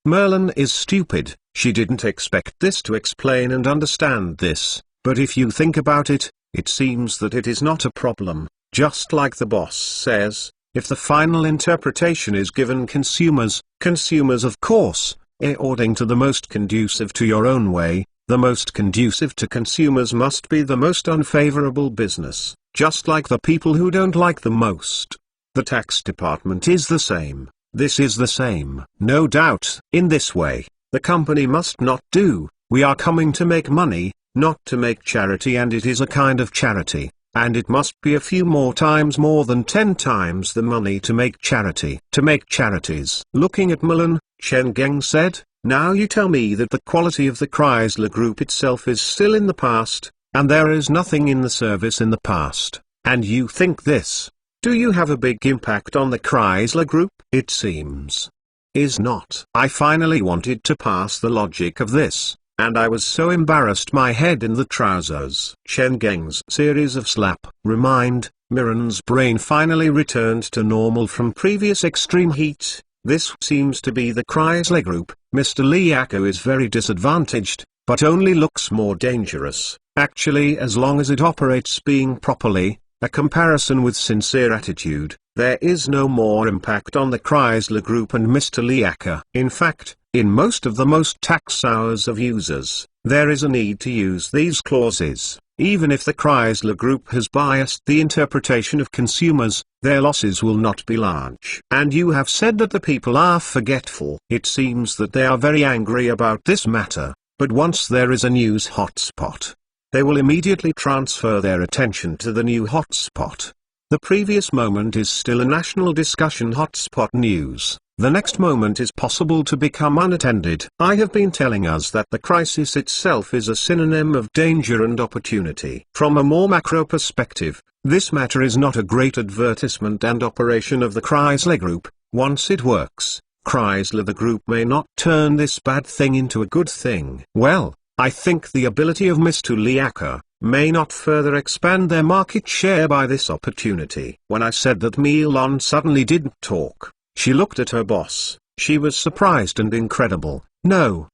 Merlin is stupid. She didn't expect this to explain and understand this, but if you think about it, it seems that it is not a problem. Just like the boss says, if the final interpretation is given consumers of course, according to the most conducive to your own way, the most conducive to consumers must be the most unfavorable business, just like the people who don't like the most. The tax department is the same, this is the same. No doubt, in this way, the company must not do, we are coming to make money, not to make charity, and it is a kind of charity. And it must be a few more times more than 10 times the money to make charity. To make charities. Looking at Milan, Chen Geng said, now you tell me that the quality of the Chrysler Group itself is still in the past, and there is nothing in the service in the past, and you think this. Do you have a big impact on the Chrysler Group? It seems. Is not. I finally wanted to pass the logic of this. And I was so embarrassed, my head in the trousers. Chen Geng's series of slap, remind, Miran's brain finally returned to normal from previous extreme heat. This seems to be the Chrysler Group. Mr. Liako is very disadvantaged, but only looks more dangerous. Actually, as long as it operates being properly, a comparison with sincere attitude, there is no more impact on the Chrysler Group and Mr. Liako. In fact, in most of the most tax hours of users, there is a need to use these clauses. Even if the Chrysler Group has biased the interpretation of consumers, their losses will not be large. And you have said that the people are forgetful. It seems that they are very angry about this matter, but once there is a news hotspot, they will immediately transfer their attention to the new hotspot. The previous moment is still a national discussion hotspot news. The next moment is possible to become unattended. I have been telling us that the crisis itself is a synonym of danger and opportunity. From a more macro perspective, this matter is not a great advertisement and operation of the Chrysler Group. Once it works, Chrysler the group may not turn this bad thing into a good thing. Well, I think the ability of Mr. Liako may not further expand their market share by this opportunity. When I said that Milan suddenly didn't talk, she looked at her boss. She was surprised and incredible. No,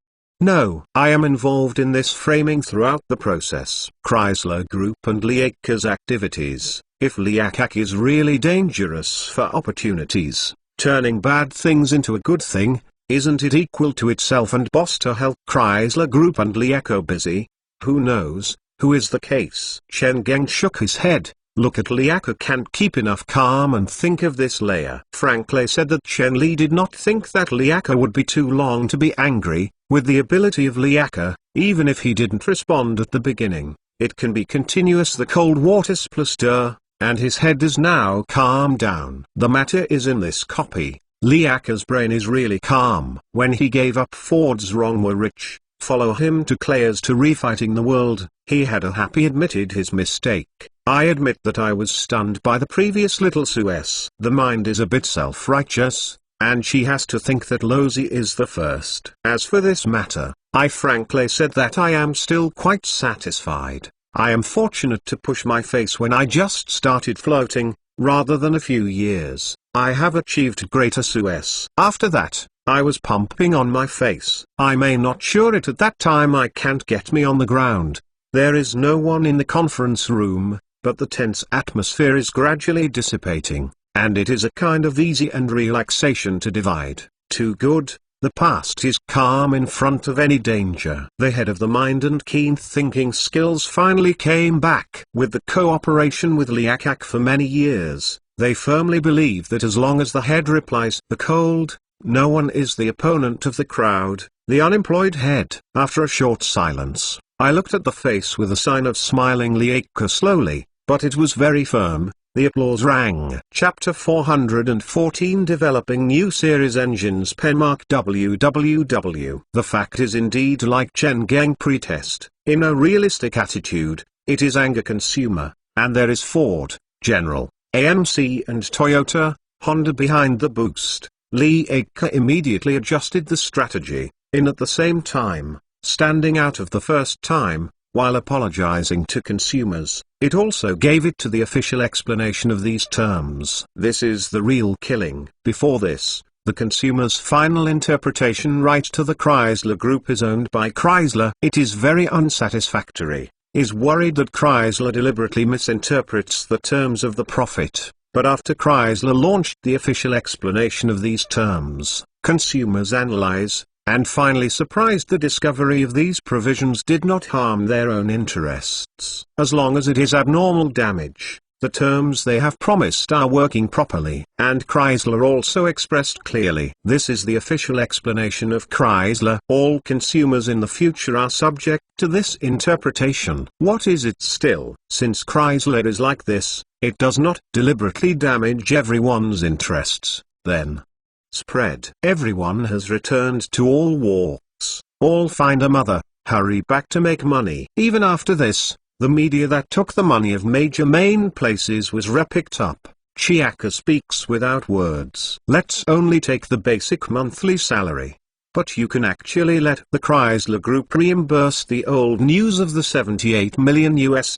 I am involved in this framing throughout the process. Chrysler Group and Liako's activities. If Liako is really dangerous for opportunities, turning bad things into a good thing, isn't it equal to itself and boss to help Chrysler Group and Liako busy? Who knows, who is the case? Chen Geng shook his head. Look at Liako can't keep enough calm and think of this layer. Frankly said that Chen Li did not think that Liako would be too long to be angry. With the ability of Liako, even if he didn't respond at the beginning, it can be continuous. The cold waters plus stir, and his head is now calmed down. The matter is in this copy. Liako's brain is really calm. When he gave up Ford's wrong were rich, follow him to Claire's to refighting the world, he had a happy admitted his mistake. I admit that I was stunned by the previous little Suez. The mind is a bit self-righteous, and she has to think that Lozi is the first. As for this matter, I frankly said that I am still quite satisfied. I am fortunate to push my face when I just started floating, rather than a few years. I have achieved greater Suez. After that, I was pumping on my face. I may not sure it at that time. I can't get me on the ground. There is no one in the conference room, but the tense atmosphere is gradually dissipating, and it is a kind of easy and relaxation to divide. Too good, the past is calm in front of any danger. The head of the mind and keen thinking skills finally came back. With the cooperation with Liako for many years, they firmly believe that as long as the head replies the cold, no one is the opponent of the crowd, the unemployed head. After a short silence, I looked at the face with a sign of smiling Liako slowly, but it was very firm. The applause rang. Chapter 414 Developing New Series Engines Penmark www. The fact is indeed like Chen Geng pretest. In a realistic attitude, it is anger consumer, and there is Ford, General, AMC and Toyota, Honda behind the boost. Liako immediately adjusted the strategy, in at the same time, standing out of the first time, while apologizing to consumers. It also gave it to the official explanation of these terms. This is the real killing. Before this, the consumer's final interpretation right to the Chrysler Group is owned by Chrysler. It is very unsatisfactory. is worried that Chrysler deliberately misinterprets the terms of the profit. But after Chrysler launched the official explanation of these terms, consumers analyze, and finally surprised the discovery of these provisions did not harm their own interests. As long as it is abnormal damage, the terms they have promised are working properly. And Chrysler also expressed clearly. This is the official explanation of Chrysler. All consumers in the future are subject to this interpretation. What is it still? Since Chrysler is like this, it does not deliberately damage everyone's interests, then spread. Everyone has returned to all walks. All find a mother, hurry back to make money. Even after this, the media that took the money of major main places was repicked up. Chiaka speaks without words. Let's only take the basic monthly salary. But you can actually let the Chrysler Group reimburse the old news of the $78 million US.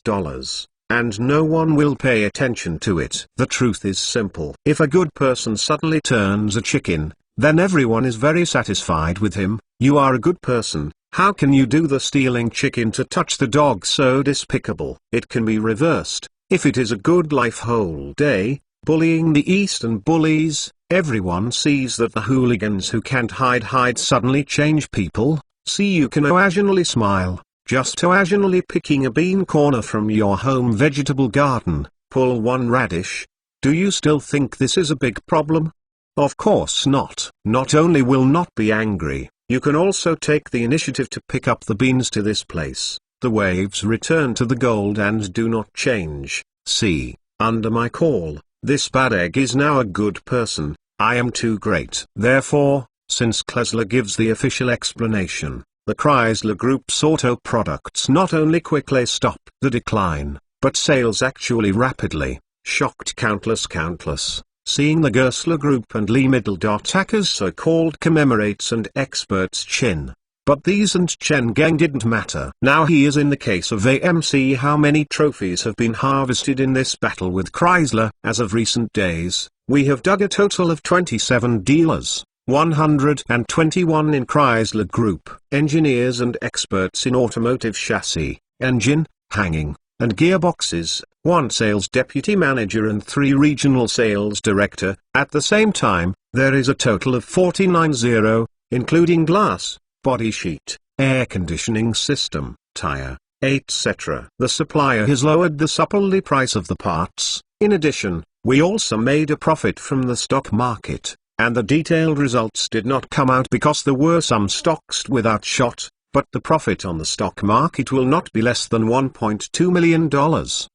And no one will pay attention to it. The truth is simple. If a good person suddenly turns a chicken, then everyone is very satisfied with him. You are a good person. How can you do the stealing chicken to touch the dog so despicable? It can be reversed. If it is a good life whole day, bullying the Eastern bullies, everyone sees that the hooligans who can't hide suddenly change people. See, you can occasionally smile. Just occasionally picking a bean corner from your home vegetable garden, pull one radish. Do you still think this is a big problem? Of course not. Not only will not be angry, you can also take the initiative to pick up the beans to this place. The waves return to the gold and do not change. See, under my call, this bad egg is now a good person. I am too great. Therefore, since Chrysler gives the official explanation, the Chrysler Group's auto products not only quickly stopped the decline, but sales actually rapidly shocked countless. Seeing the Gersler Group and Lee Middle.Acker's so-called commemorates and experts chin. But these and Chen Geng didn't matter. Now he is in the case of AMC. How many trophies have been harvested in this battle with Chrysler? As of recent days, we have dug a total of 27 dealers. 121 in Chrysler Group, engineers and experts in automotive chassis, engine, hanging, and gearboxes, 1 sales deputy manager and 3 regional sales director. At the same time, there is a total of 49, including glass, body sheet, air conditioning system, tire, etc. The supplier has lowered the supply price of the parts. In addition, we also made a profit from the stock market. And the detailed results did not come out because there were some stocks without shot, but the profit on the stock market will not be less than $1.2 million.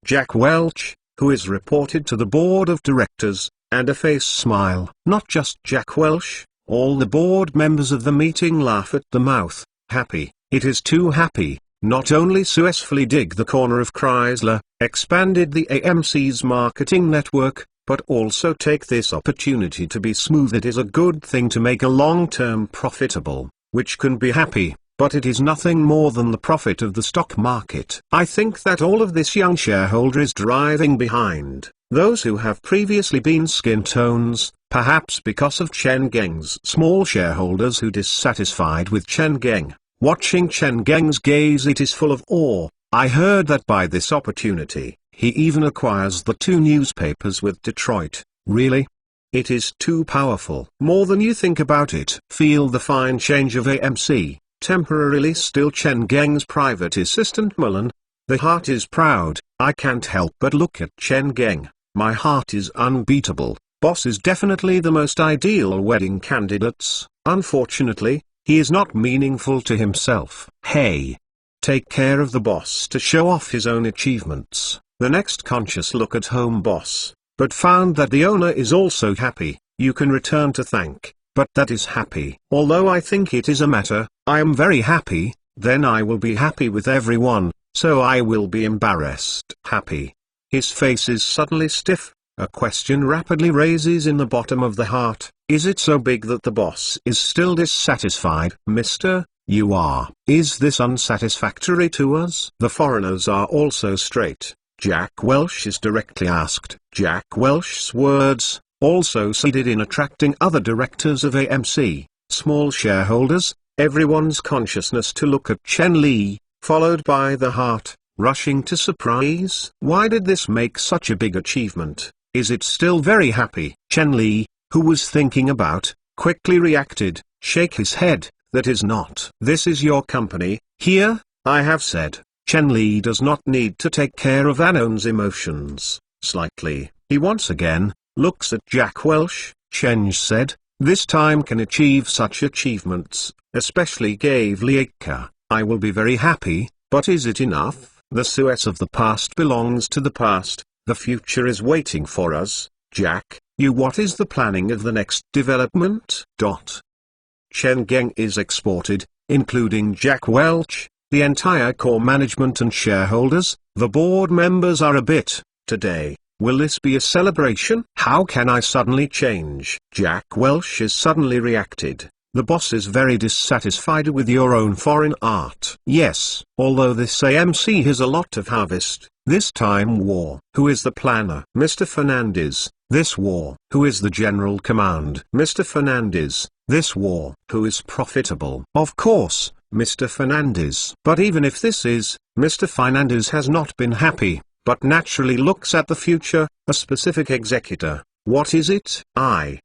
Jack Welch, who is reported to the board of directors, and a face smile. Not just Jack Welch, all the board members of the meeting laugh at the mouth, happy. It is too happy. Not only successfully dig the corner of Chrysler, expanded the AMC's marketing network, but also take this opportunity to be smooth. It is a good thing to make a long-term profitable, which can be happy, but it is nothing more than the profit of the stock market. I think that all of this young shareholder is driving behind those who have previously been skin tones, perhaps because of Chen Geng's small shareholders who dissatisfied with Chen Geng. Watching Chen Geng's gaze, it is full of awe. I heard that by this opportunity, he even acquires the 2 newspapers with Detroit. Really? It is too powerful. More than you think about it. Feel the fine change of AMC, temporarily still Chen Geng's private assistant Mulan. The heart is proud. I can't help but look at Chen Geng. My heart is unbeatable. Boss is definitely the most ideal wedding candidates. Unfortunately, he is not meaningful to himself. Hey! Take care of the boss to show off his own achievements. The next conscious look at home boss, but found that the owner is also happy. You can return to thank, but that is happy. Although I think it is a matter, I am very happy, then I will be happy with everyone, so I will be embarrassed. Happy. His face is suddenly stiff. A question rapidly raises in the bottom of the heart. Is it so big that the boss is still dissatisfied? Mister, you are. Is this unsatisfactory to us? The foreigners are also straight. Jack Welch is directly asked. Jack Welch's words also succeeded in attracting other directors of AMC, small shareholders, everyone's consciousness to look at Chen Li, followed by the heart. rushing to surprise. Why did this make such a big achievement? Is it still very happy? Chen Li, who was thinking about, quickly reacted, shake his head, that is not. This is your company, here, I have said. Chen Li does not need to take care of Anon's emotions. Slightly, he once again, looks at Jack Welch. Chen said, this time can achieve such achievements, especially gave Lieka. I will be very happy, but is it enough? The Suez of the past belongs to the past, the future is waiting for us. Jack, what is the planning of the next development? Chen Geng is exported, including Jack Welch, the entire core management and shareholders. The board members are a bit, today, will this be a celebration? How can I suddenly change? Jack Welch is suddenly reacted. The boss is very dissatisfied with your own foreign art. Yes, although this AMC has a lot of harvest, this time war. Who is the planner? Mr. Fernandez. This war. Who is the general command? Mr. Fernandez. This war. Who is profitable? Of course, Mr. Fernandez. But even if this is, Mr. Fernandez has not been happy, but naturally looks at the future, a specific executor. What is it?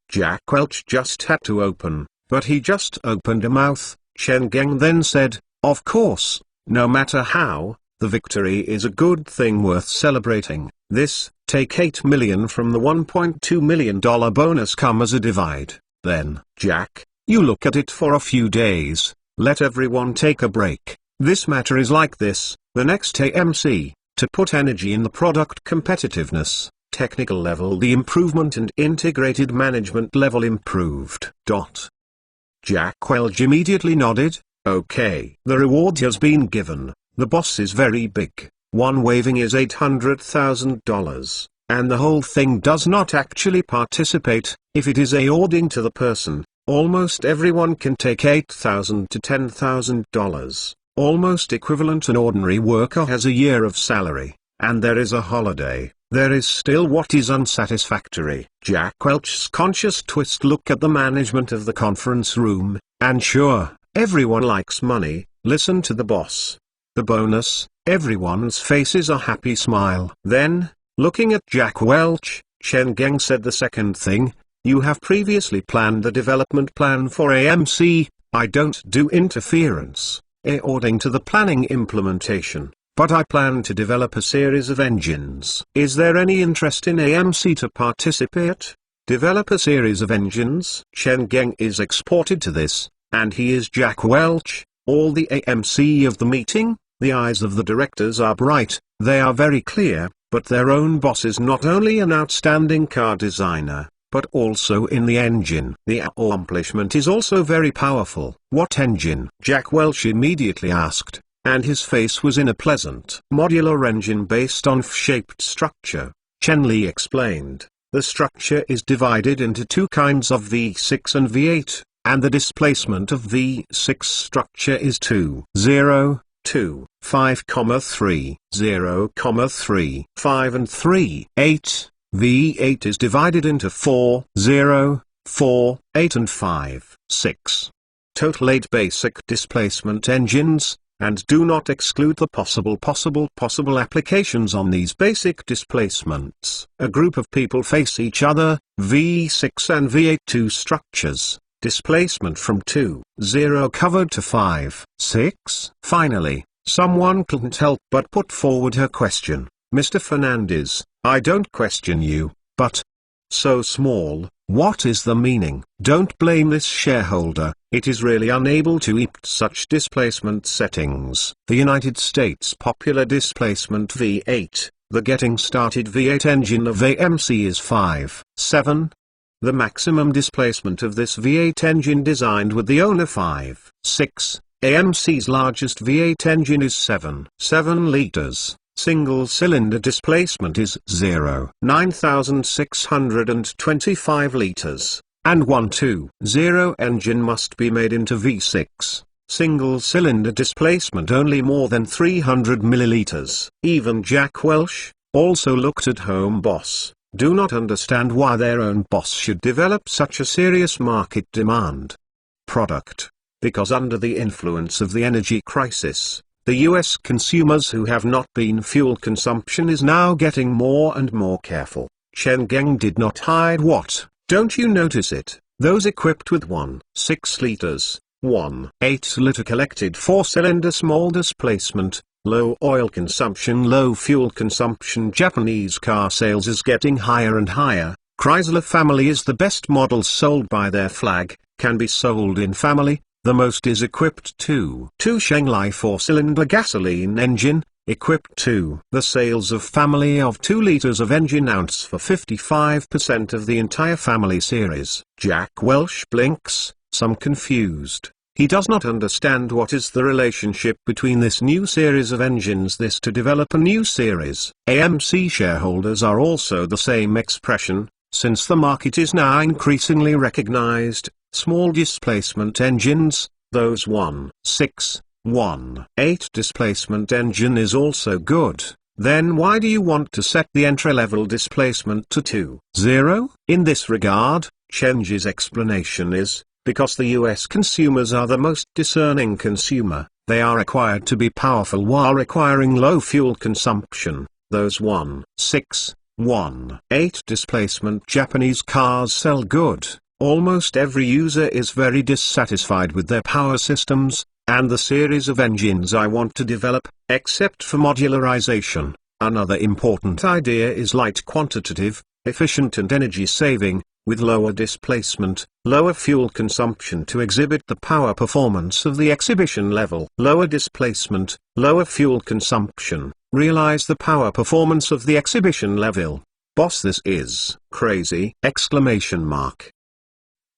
Jack Welch just had to open. But he just opened a mouth. Chen Geng then said, of course, no matter how, the victory is a good thing worth celebrating. This, take 8 million from the $1.2 million bonus come as a divide. Then, Jack, you look at it for a few days, let everyone take a break. This matter is like this, the next AMC, to put energy in the product competitiveness, technical level the improvement and integrated management level improved. Jack Welch immediately nodded, okay. The reward has been given, the boss is very big, one waving is $800,000, and the whole thing does not actually participate. If it is awarding to the person, almost everyone can take $8,000 to $10,000, almost equivalent an ordinary worker has a year of salary, and there is a holiday. There is still what is unsatisfactory. Jack Welch's conscious twist look at the management of the conference room, and sure, everyone likes money, listen to the boss. The bonus, everyone's face is a happy smile. Then, looking at Jack Welch, Chen Geng said the second thing, you have previously planned the development plan for AMC, I don't do interference, according to the planning implementation. But I plan to develop a series of engines. Is there any interest in AMC to participate? Develop a series of engines? Chen Geng is exported to this, and he is Jack Welch, all the AMC of the meeting. The eyes of the directors are bright, they are very clear, but their own boss is not only an outstanding car designer, but also in the engine. The accomplishment is also very powerful. What engine? Jack Welch immediately asked. And his face was in a pleasant modular engine based on F-shaped structure. Chen Li explained, the structure is divided into two kinds of V6 and V8, and the displacement of V6 structure is 2, 0, 2, 5, 3, 0, 3, 5 and 3, 8. V8 is divided into 4, 0, 4, 8 and 5, 6. Total 8 basic displacement engines. And do not exclude the possible applications on these basic displacements. A group of people face each other, V6 and V8 two structures, displacement from 2, 0 covered to 5, 6. Finally, someone couldn't help but put forward her question, Mr. Fernandez, I don't question you, but so small, what is the meaning? Don't blame this shareholder, it is really unable to eat such displacement settings. The United States popular displacement V8, the getting started V8 engine of AMC is 5, 7. The maximum displacement of this V8 engine designed with the owner 5, 6. AMC's largest V8 engine is 7 liters. Single cylinder displacement is 9,625 liters, and 120 engine must be made into V6. Single cylinder displacement only more than 300 milliliters. Even Jack Welch, also looked at home boss, do not understand why their own boss should develop such a serious market demand product. Because under the influence of the energy crisis, The US consumers who have not been fuel consumption is now getting more and more careful. Chen Geng did not hide what, don't you notice it? Those equipped with 1.6 liters, 1.8 liter collected 4-cylinder small displacement, low oil consumption, low fuel consumption Japanese car sales is getting higher and higher. Chrysler family is the best models sold by their flag, can be sold in family. The most is equipped to Shanghai 4-cylinder gasoline engine, equipped to the sales of family of 2 liters of engine ounce for 55% of the entire family series. Jack Welch blinks, some confused. He does not understand what is the relationship between this new series of engines this to develop a new series. AMC shareholders are also the same expression, since the market is now increasingly recognized, small displacement engines, those 1.6, 1.8 displacement engine is also good. Then why do you want to set the entry-level displacement to 2.0? In this regard, Chen's explanation is, because the US consumers are the most discerning consumer, they are required to be powerful while requiring low fuel consumption. Those 1.6, 1.8 displacement Japanese cars sell good. Almost every user is very dissatisfied with their power systems, and the series of engines I want to develop, except for modularization. Another important idea is light, quantitative, efficient and energy saving, with lower displacement, lower fuel consumption to exhibit the power performance of the exhibition level. Lower displacement, lower fuel consumption, realize the power performance of the exhibition level. Boss, this is crazy! Exclamation mark.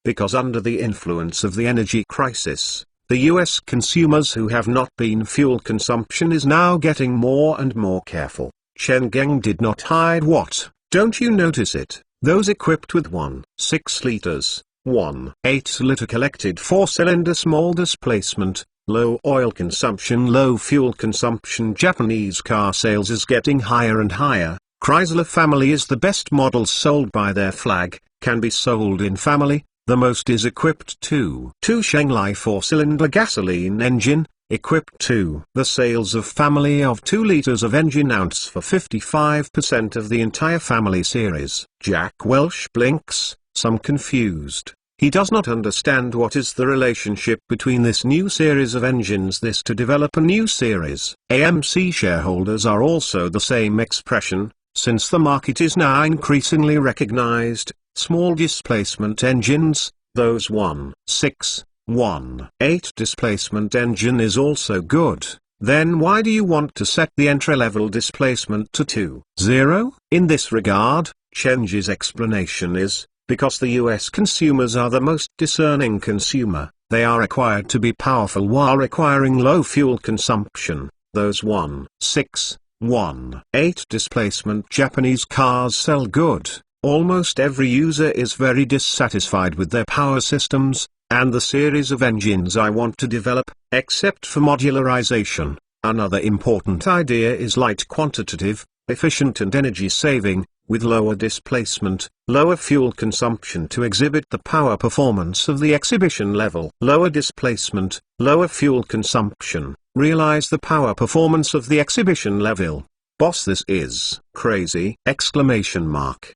Because under the influence of the energy crisis, the US consumers who have not been fuel consumption is now getting more and more careful. Chen Geng did not hide what, don't you notice it? Those equipped with 1.6 liters, 1.8 liter collected 4-cylinder small displacement, low oil consumption, low fuel consumption Japanese car sales is getting higher and higher. Chrysler family is the best models sold by their flag, can be sold in family. The most is equipped to Shanghai 4-cylinder gasoline engine, equipped to the sales of family of 2 liters of engine ounce for 55% of the entire family series. Jack Welch blinks, some confused. He does not understand what is the relationship between this new series of engines this to develop a new series. AMC shareholders are also the same expression, since the market is now increasingly recognized. Small displacement engines, those 1.6, 1.8 displacement engine is also good. Then why do you want to set the entry-level displacement to 2.0? In this regard, Chen's explanation is, because the US consumers are the most discerning consumer, they are required to be powerful while requiring low fuel consumption. Those 1.6, 1.8 displacement Japanese cars sell good. Almost every user is very dissatisfied with their power systems, and the series of engines I want to develop, except for modularization. Another important idea is light, quantitative, efficient and energy saving, with lower displacement, lower fuel consumption to exhibit the power performance of the exhibition level. Lower displacement, lower fuel consumption, realize the power performance of the exhibition level. Boss, this is crazy! Exclamation mark.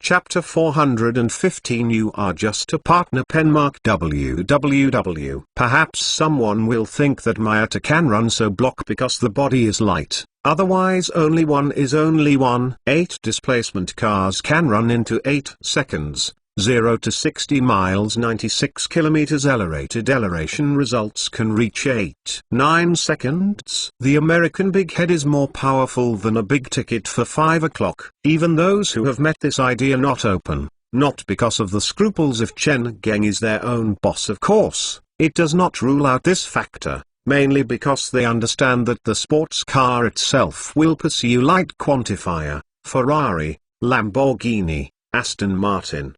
Chapter 415. You are just a partner. Penmark www. Perhaps someone will think that Miata can run so block because the body is light, otherwise only 1.8 displacement cars can run into 8 seconds. 0 to 60 miles 96 kilometers acceleration results can reach 8-9 seconds. The American big head is more powerful than a big ticket for 5 o'clock. Even those who have met this idea not open, not because of the scruples of Chen Geng is their own boss of course, it does not rule out this factor, mainly because they understand that the sports car itself will pursue light quantifier, Ferrari, Lamborghini, Aston Martin,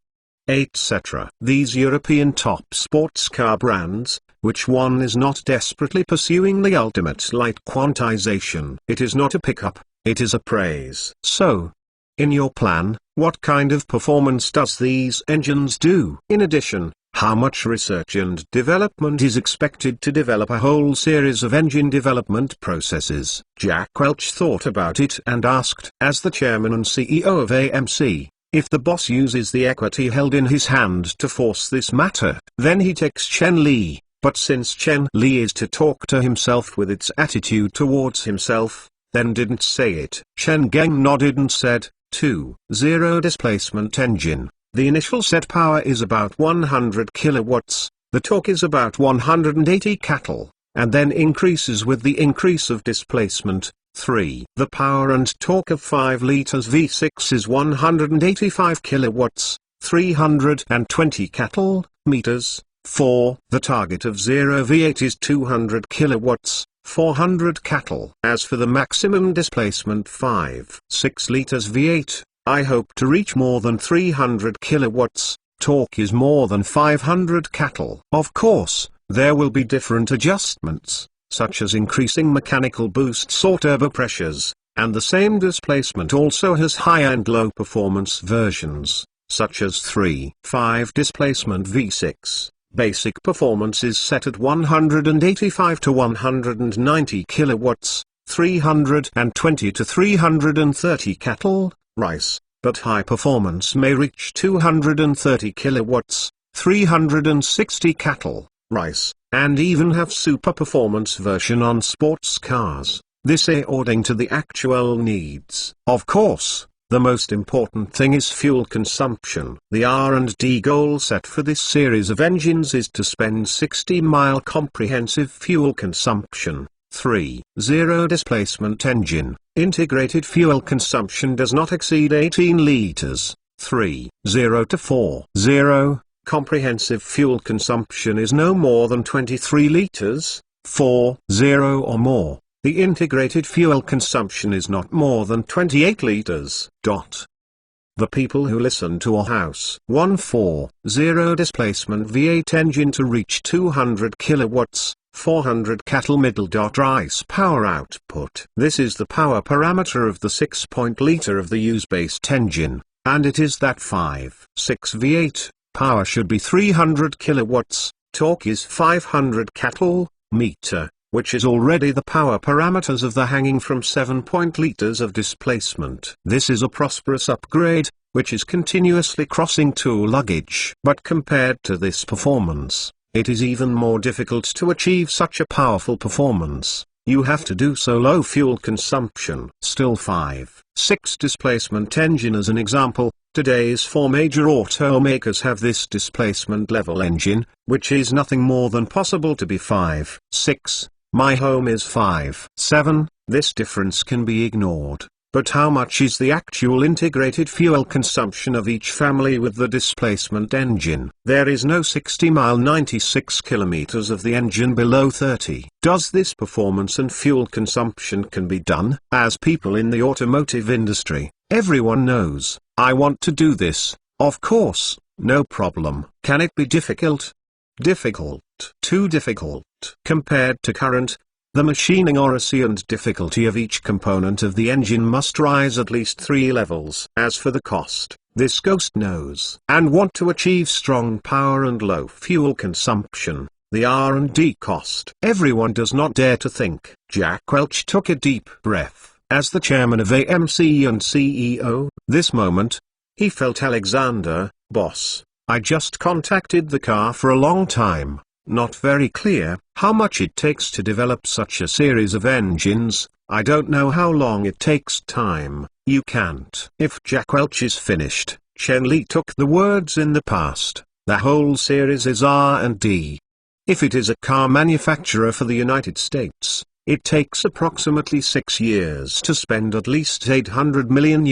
etc. These European top sports car brands, which one is not desperately pursuing the ultimate light quantization. It is not a pickup, it is a praise. So, in your plan, what kind of performance does these engines do? In addition, How much research and development is expected to develop a whole series of engine development processes? Jack Welch thought about it and asked, as the chairman and CEO of AMC, if the boss uses the equity held in his hand to force this matter, then he takes Chen Li. But since Chen Li is to talk to himself with its attitude towards himself, then didn't say it. Chen Geng nodded and said, 2.0 displacement engine. The initial set power is about 100 kilowatts, the torque is about 180 cattle, and then increases with the increase of displacement. 3. The power and torque of 5 liters V6 is 185 kilowatts, 320 cattle meters. 4. The target of 0 V8 is 200 kilowatts, 400 cattle. As for the maximum displacement 5.6 liters V8, I hope to reach more than 300 kilowatts, torque is more than 500 cattle. Of course, there will be different adjustments, such as increasing mechanical boosts or turbo pressures, and the same displacement also has high and low performance versions, such as 3.5 displacement V6. Basic performance is set at 185 to 190 kilowatts, 320 to 330 cattle, rice, but high performance may reach 230 kilowatts, 360 cattle, rice, and even have super performance version on sports cars, this according to the actual needs. Of course, the most important thing is fuel consumption. The R&D goal set for this series of engines is to spend 60-mile comprehensive fuel consumption. 3.0 displacement engine. Integrated fuel consumption does not exceed 18 liters. 3.0 to 4.0. Comprehensive fuel consumption is no more than 23 liters. 4.0 or more. The integrated fuel consumption is not more than 28 liters. The people who listen to a house 1.4.0 displacement V8 engine to reach 200 kilowatts, 400 cattle middle. Rice power output. This is the power parameter of the 6-liter of the use-based engine, and it is that 5.6 V8, power should be 300 kilowatts, torque is 500 cattle meter, which is already the power parameters of the hanging from 7-liters of displacement. This is a prosperous upgrade, which is continuously crossing to luggage. But compared to this performance, it is even more difficult to achieve such a powerful performance. You have to do so low fuel consumption. Still 5.6 displacement engine as an example. Today's 4 major automakers have this displacement level engine, which is nothing more than possible to be 5.6. My home is 5.7, this difference can be ignored. But how much is the actual integrated fuel consumption of each family with the displacement engine? There is no 60-mile 96 kilometers of the engine below 30. Does this performance and fuel consumption can be done? As people in the automotive industry, everyone knows, I want to do this, of course, no problem. Can it be difficult? Difficult. Too difficult. Compared to current, the machining accuracy and difficulty of each component of the engine must rise at least 3 levels. As for the cost, this ghost knows. And want to achieve strong power and low fuel consumption, the R&D cost. Everyone does not dare to think. Jack Welch took a deep breath. As the chairman of AMC and CEO, this moment, he felt Alexander, boss, I just contacted the car for a long time. Not very clear how much it takes to develop such a series of engines. I don't know how long it takes time. You can't. If Jack Welch is finished, Chen Li took the words in the past. The whole series is R&D. If it is a car manufacturer for the United States, it takes approximately 6 years to spend at least $800 million.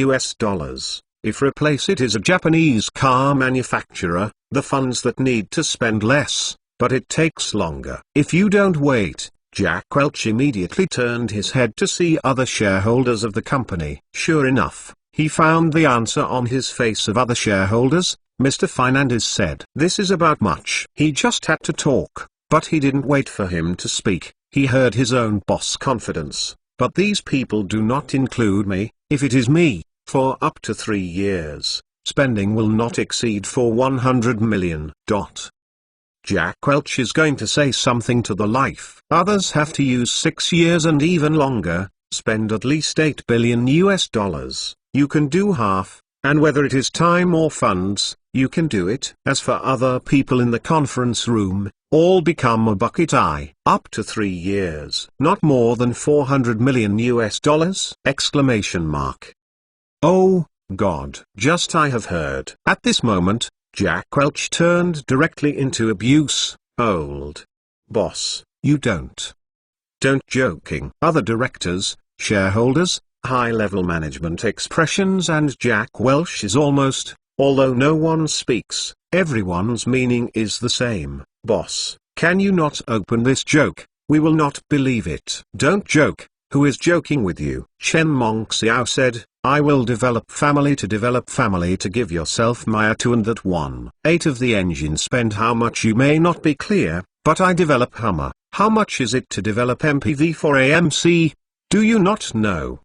If replace it is a Japanese car manufacturer, the funds that need to spend less. But it takes longer. If you don't wait, Jack Welch immediately turned his head to see other shareholders of the company. Sure enough, he found the answer on his face of other shareholders. Mr. Fernandez said, this is about much. He just had to talk, but he didn't wait for him to speak. He heard his own boss' confidence. But these people do not include me. If it is me, for up to 3 years, spending will not exceed for $100 million. Jack Welch is going to say something to the life. Others have to use 6 years and even longer, spend at least $8 billion US. You can do half, and whether it is time or funds, you can do it. As for other people in the conference room, all become a bucket eye. Up to 3 years. Not more than $400 million US! Exclamation mark. Oh, God. Just I have heard. At this moment, Jack Welch turned directly into abuse. Old boss, you don't joking. Other directors, shareholders, high-level management expressions and Jack Welch is almost, although no one speaks, everyone's meaning is the same. Boss, can you not open this joke? We will not believe it. Don't joke. Who is joking with you? Chen Mongxiao said, I will develop family to give yourself Maya 2 and that 1/8 of the engine spend how much you may not be clear, but I develop Hummer. How much is it to develop MPV for AMC? Do you not know?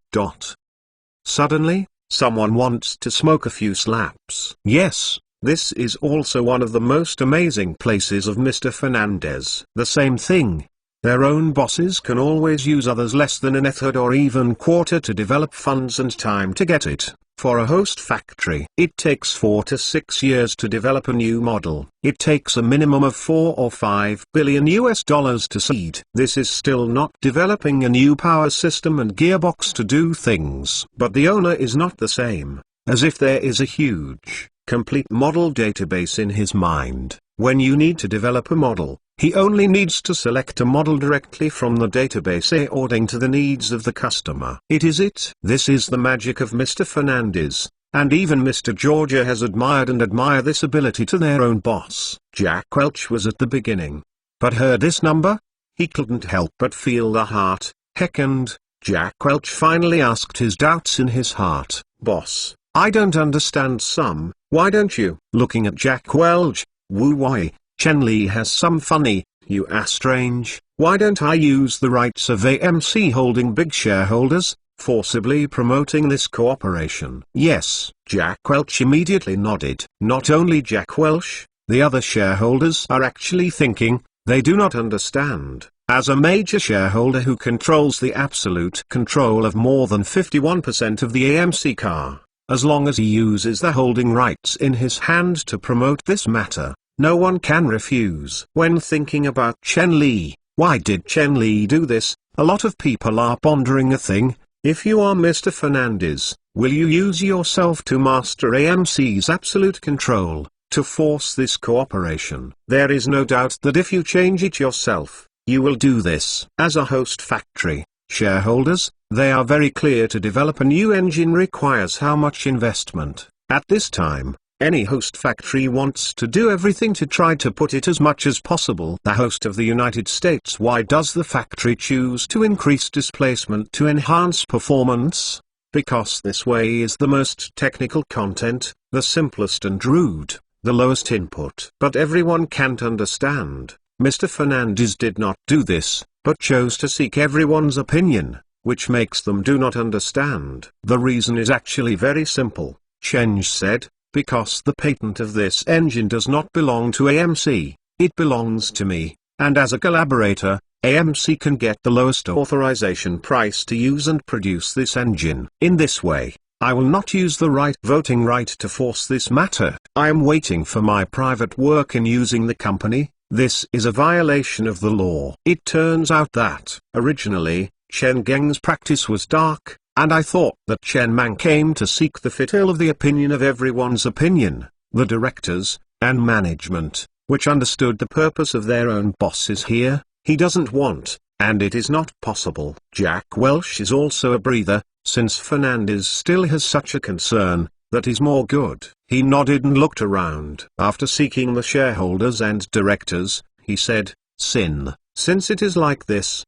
Suddenly, someone wants to smoke a few slaps. Yes, this is also one of the most amazing places of Mr. Fernandez. The same thing. Their own bosses can always use others less than a third or even quarter to develop funds and time to get it. For a host factory, it takes 4 to 6 years to develop a new model. It takes a minimum of $4 or $5 billion US to seed. This is still not developing a new power system and gearbox to do things. But the owner is not the same, as if there is a huge, complete model database in his mind. When you need to develop a model, he only needs to select a model directly from the database according to the needs of the customer. This is the magic of Mr. Fernandez, and even Mr. Georgia has admired and admire this ability to their own boss. Jack Welch was at the beginning, but heard this number? He couldn't help but feel the heart, and Jack Welch finally asked his doubts in his heart. Boss, I don't understand some, why don't you? Looking at Jack Welch, why? Chen Li has some funny, you are strange, why don't I use the rights of AMC holding big shareholders, forcibly promoting this cooperation? Yes, Jack Welch immediately nodded. Not only Jack Welch, the other shareholders are actually thinking, they do not understand. As a major shareholder who controls the absolute control of more than 51% of the AMC car, as long as he uses the holding rights in his hand to promote this matter, no one can refuse. When thinking about Chen Li, why did Chen Li do this? A lot of people are pondering a thing. If you are Mr. Fernandez, will you use yourself to master AMC's absolute control, to force this cooperation? There is no doubt that if you change it yourself, you will do this. As a host factory, shareholders, they are very clear to develop a new engine requires how much investment. At this time, any host factory wants to do everything to try to put it as much as possible. The host of the United States, why does the factory choose to increase displacement to enhance performance? Because this way is the most technical content, the simplest and rude, the lowest input. But everyone can't understand. Mr. Fernandez did not do this, but chose to seek everyone's opinion, which makes them do not understand. The reason is actually very simple, Chen said. Because the patent of this engine does not belong to AMC, it belongs to me, and as a collaborator, AMC can get the lowest authorization price to use and produce this engine. In this way, I will not use the voting right to force this matter. I am waiting for my private work in using the company. This is a violation of the law. It turns out that, originally, Chen Geng's practice was dark, and I thought that Chen Mang came to seek the fitil of the opinion of everyone's opinion, the directors, and management, which understood the purpose of their own bosses here. He doesn't want, and it is not possible. Jack Welch is also a breather, since Fernandez still has such a concern, that is more good. He nodded and looked around. After seeking the shareholders and directors, he said, since it is like this,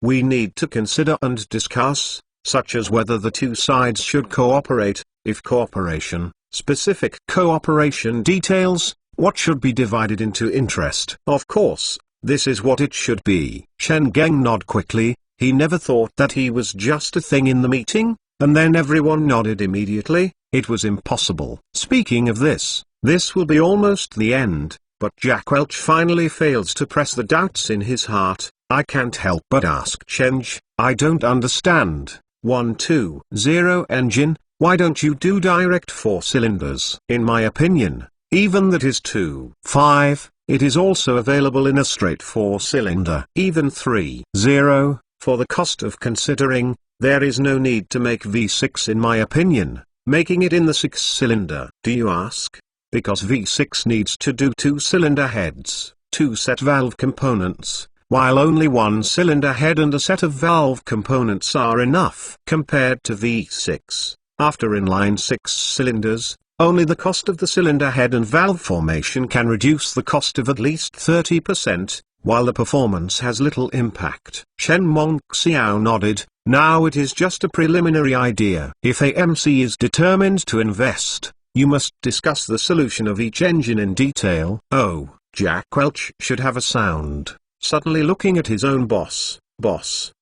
we need to consider and discuss, such as whether the two sides should cooperate, if cooperation, specific cooperation details, what should be divided into interest. Of course, this is what it should be. Chen Geng nodded quickly, he never thought that he was just a thing in the meeting, and then everyone nodded immediately. It was impossible. Speaking of this will be almost the end, but Jack Welch finally fails to press the doubts in his heart. I can't help but ask Chenge, I don't understand. 120 engine, why don't you do direct 4 cylinders? In my opinion, even that is too. 5, it is also available in a straight 4-cylinder. Even 30, for the cost of considering, there is no need to make V6 in my opinion, making it in the 6-cylinder. Do you ask? Because V6 needs to do 2-cylinder heads, 2 set valve components, while only 1-cylinder head and a set of valve components are enough. Compared to V6, after inline 6 cylinders, only the cost of the cylinder head and valve formation can reduce the cost of at least 30%, while the performance has little impact. Chen Mongxiao nodded. Now it is just a preliminary idea. If AMC is determined to invest, you must discuss the solution of each engine in detail. Oh, Jack Welch should have a sound. Suddenly looking at his own boss,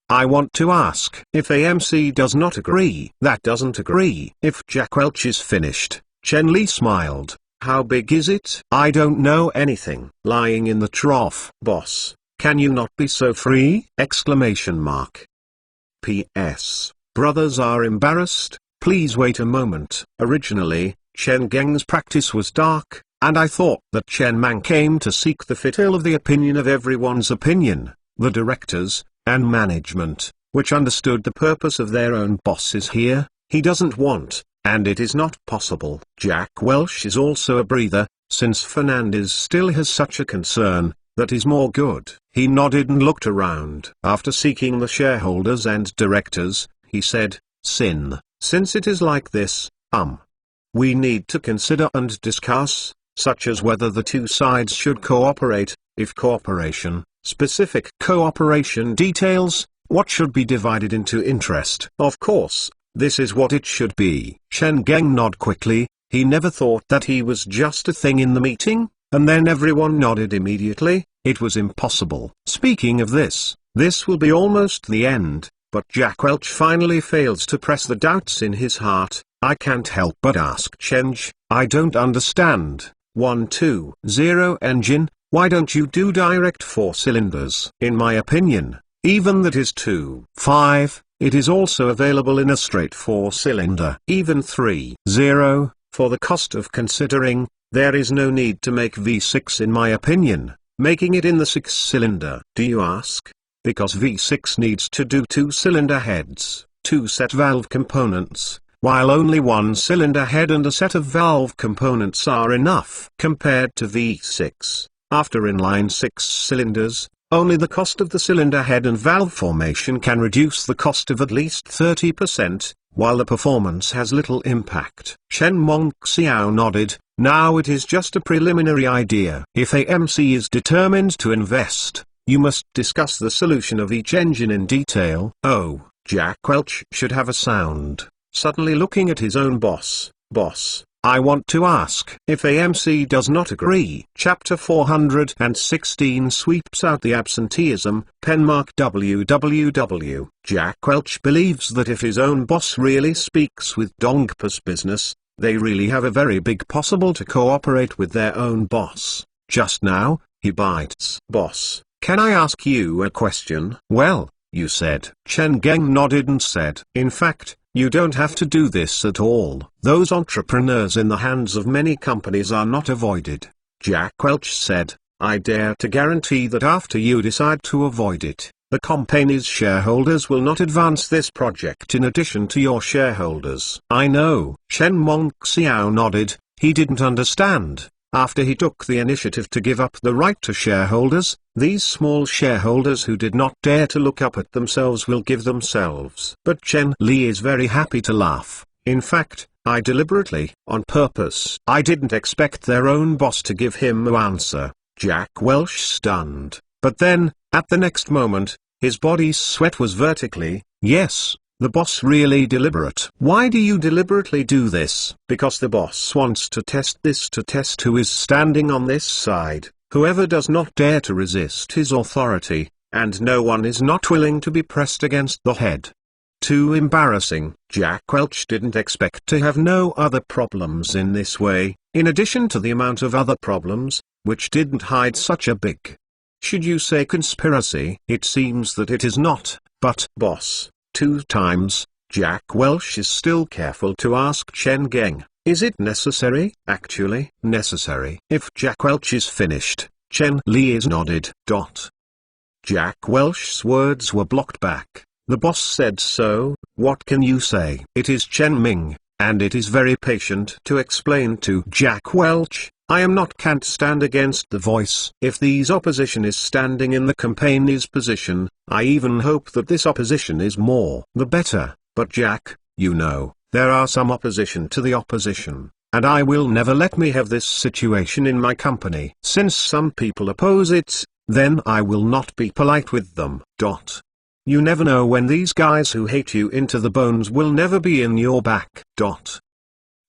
I want to ask. If AMC does not agree, that doesn't agree. If Jack Welch is finished, Chen Li smiled. How big is it? I don't know anything. Lying in the trough. Boss, can you not be so free? Exclamation mark. P.S. Brothers are embarrassed. Please wait a moment. Originally, Chen Geng's practice was dark, and I thought that Chen Mang came to seek the fit-ill of the opinion of everyone's opinion, the directors, and management, which understood the purpose of their own bosses here. He doesn't want, and it is not possible. Jack Welch is also a breather, since Fernandez still has such a concern, that is more good. He nodded and looked around. After seeking the shareholders and directors, he said, since it is like this, we need to consider and discuss, such as whether the two sides should cooperate, if cooperation, specific cooperation details, what should be divided into interest. Of course, this is what it should be. Chen Geng nodded quickly. He never thought that he was just a thing in the meeting, and then everyone nodded immediately. It was impossible. Speaking of this will be almost the end, but Jack Welch finally fails to press the doubts in his heart. I can't help but ask Chenge, I don't understand. 120 engine, why don't you do direct 4 cylinders? In my opinion, even that is too. 5, it is also available in a straight 4-cylinder. Even 30, for the cost of considering, there is no need to make V6 in my opinion, making it in the 6-cylinder. Do you ask? Because V6 needs to do 2-cylinder heads, 2 set valve components, while only 1-cylinder head and a set of valve components are enough. Compared to V6, after inline 6 cylinders, only the cost of the cylinder head and valve formation can reduce the cost of at least 30%, while the performance has little impact. Chen Mongxiao nodded. Now it is just a preliminary idea. If AMC is determined to invest, you must discuss the solution of each engine in detail. Oh, Jack Welch should have a sound. Suddenly looking at his own boss, I want to ask. If AMC does not agree. Chapter 416 sweeps out the absenteeism. Penmark www. Jack Welch believes that if his own boss really speaks with Dongpa's business, they really have a very big possible to cooperate with their own boss. Just now, he bites. Boss, can I ask you a question? Well, you said. Chen Geng nodded and said, in fact, you don't have to do this at all. Those entrepreneurs in the hands of many companies are not avoided. Jack Welch said, I dare to guarantee that after you decide to avoid it, the company's shareholders will not advance this project in addition to your shareholders. I know. Chen Mongxiao nodded. He didn't understand. After he took the initiative to give up the right to shareholders, these small shareholders who did not dare to look up at themselves will give themselves. But Chen Li is very happy to laugh. In fact, I deliberately, on purpose, I didn't expect their own boss to give him no answer. Jack Welch stunned. But then, at the next moment, his body's sweat was vertically, yes. The boss really deliberate. Why do you deliberately do this? Because the boss wants to test this, to test who is standing on this side, whoever does not dare to resist his authority, and no one is not willing to be pressed against the head. Too embarrassing. Jack Welch didn't expect to have no other problems in this way. In addition to the amount of other problems, which didn't hide such a big, should you say, conspiracy? It seems that it is not, but boss, 2 times. Jack Welch is still careful to ask Chen Geng, is it necessary? Actually, necessary. If Jack Welch is finished, Chen Li is nodded. Jack Welch's words were blocked back. The boss said so. What can you say? It is Chen Ming, and it is very patient to explain to Jack Welch, I am not can't stand against the voice. If these opposition is standing in the company's position, I even hope that this opposition is more the better. But Jack, you know, there are some opposition to the opposition, and I will never let me have this situation in my company. Since some people oppose it, then I will not be polite with them. You never know when these guys who hate you into the bones will never be in your back.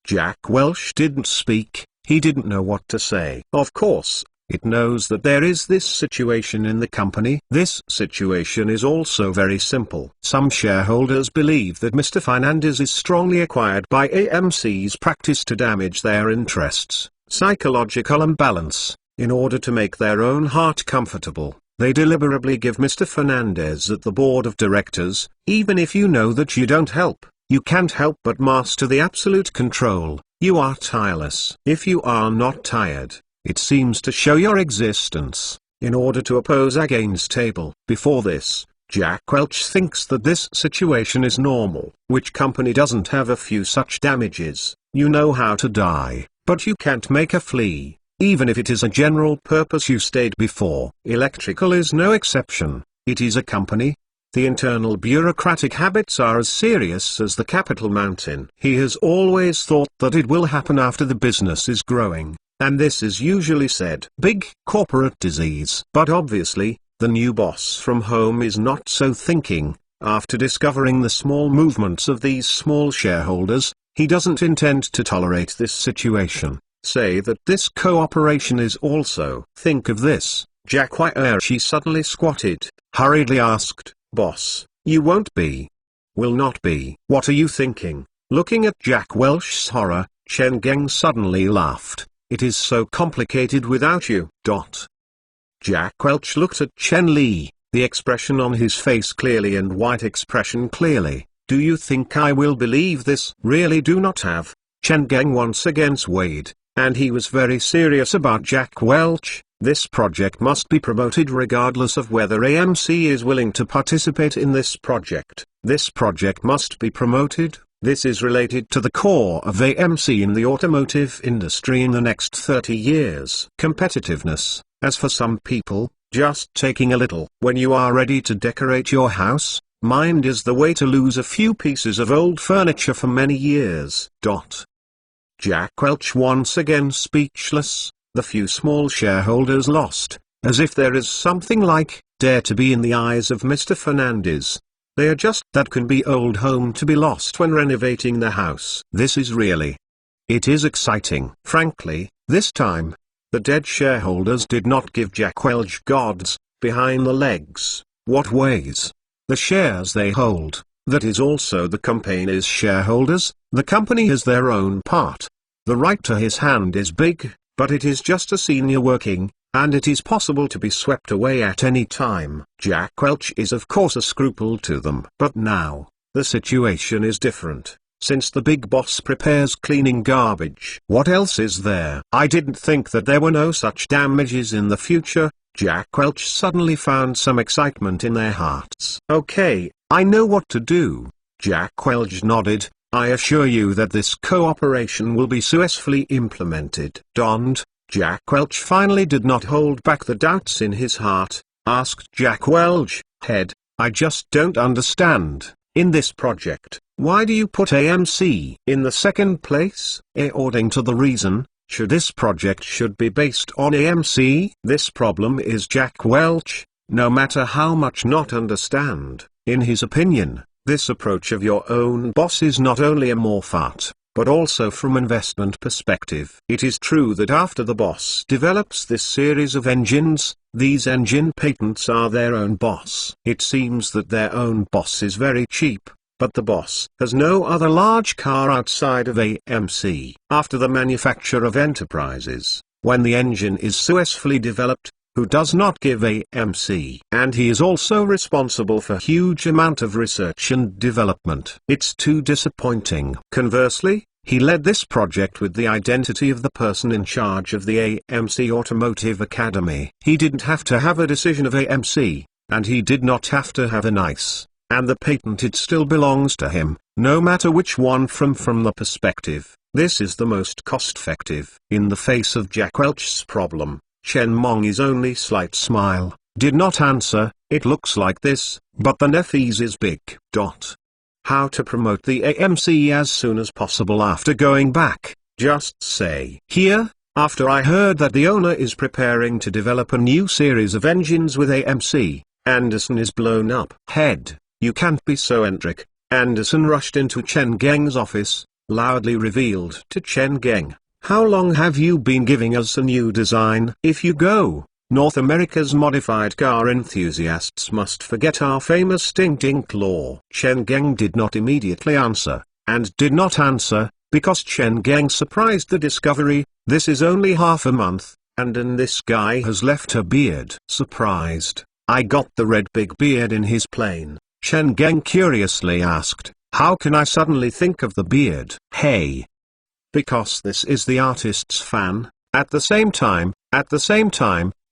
Jack Welch didn't speak, he didn't know what to say. Of course, it knows that there is this situation in the company. This situation is also very simple. Some shareholders believe that Mr. Fernandez is strongly acquired by AMC's practice to damage their interests, psychological imbalance. In order to make their own heart comfortable, they deliberately give Mr. Fernandez at the board of directors. Even if you know that you don't help, you can't help but master the absolute control. You are tireless. If you are not tired, it seems to show your existence, in order to oppose against table. Before this, Jack Welch thinks that this situation is normal. Which company doesn't have a few such damages? You know how to die, but you can't make a flea, even if it is a general purpose you stayed before. Electrical is no exception. It is a company. The internal bureaucratic habits are as serious as the capital mountain. He has always thought that it will happen after the business is growing. And this is usually said big corporate disease. But obviously, the new boss from home is not so thinking. After discovering the small movements of these small shareholders, he doesn't intend to tolerate this situation. Say that this cooperation is also. Think of this. Jack Welch suddenly squatted, hurriedly asked, boss, you won't be? Will not be? What are you thinking? Looking at Jack Welch's horror, Chen Geng suddenly laughed. It is so complicated without you. Jack Welch looked at Chen Li, the expression on his face clearly and white expression clearly. Do you think I will believe this? Really do not have. Chen Geng once again swayed, and he was very serious about Jack Welch. This project must be promoted regardless of whether AMC is willing to participate in this project. This project must be promoted. This is related to the core of AMC in the automotive industry in the next 30 years. Competitiveness. As for some people, just taking a little. When you are ready to decorate your house, mind is the way to lose a few pieces of old furniture for many years. Jack Welch once again speechless. The few small shareholders lost, as if there is something like dare to be in the eyes of Mr. Fernandez. They are just that can be old home to be lost when renovating the house. This is really. It is exciting. Frankly, this time, the dead shareholders did not give Jack Welch gods behind the legs. What ways? The shares they hold, that is also the company's shareholders. The company has their own part. The right to his hand is big, but it is just a senior working, and it is possible to be swept away at any time. Jack Welch is of course a scruple to them. But now, the situation is different, since the big boss prepares cleaning garbage. What else is there? I didn't think that there were no such damages in the future. Jack Welch suddenly found some excitement in their hearts. Okay, I know what to do. Jack Welch nodded. I assure you that this cooperation will be successfully implemented. Jack Welch finally did not hold back the doubts in his heart, asked Jack Welch, head, I just don't understand, in this project, why do you put AMC in the second place? According to the reason, this project should be based on AMC. This problem is Jack Welch, no matter how much not understand, in his opinion, this approach of your own boss is not only a more fat, but also from investment perspective. It is true that after the boss develops this series of engines, these engine patents are their own boss. It seems that their own boss is very cheap, but the boss has no other large car outside of AMC. After the manufacture of enterprises, when the engine is successfully developed, who does not give AMC? And he is also responsible for huge amount of research and development. It's too disappointing. Conversely, he led this project with the identity of the person in charge of the AMC Automotive Academy. He didn't have to have a decision of AMC, and he did not have to have a NICE, and the patent it still belongs to him, no matter which one from the perspective. This is the most cost-effective. In the face of Jack Welch's problem, Chen Meng's only slight smile, did not answer. It looks like this, but the nephews is big. How to promote the AMC as soon as possible after going back? Just say. Here, after I heard that the owner is preparing to develop a new series of engines with AMC, Anderson is blown up. Head, you can't be so eccentric. Anderson rushed into Chen Geng's office, loudly revealed to Chen Geng, how long have you been giving us a new design? If you go, North America's modified car enthusiasts must forget our famous Ding Claw. Chen Geng did not immediately answer, and did not answer, because Chen Geng surprised the discovery, this is only half a month, and this guy has left a beard. Surprised, I got the red big beard in his plane. Chen Geng curiously asked, how can I suddenly think of the beard? Hey! Because this is the artist's fan. At the same time,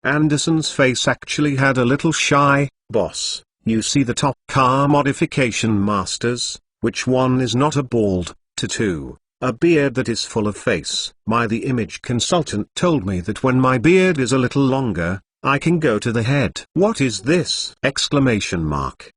Anderson's face actually had a little shy. Boss, you see the top car modification masters, which one is not a bald tattoo, a beard that is full of face? The image consultant told me that when my beard is a little longer, I can go to the head. What is this? Exclamation mark.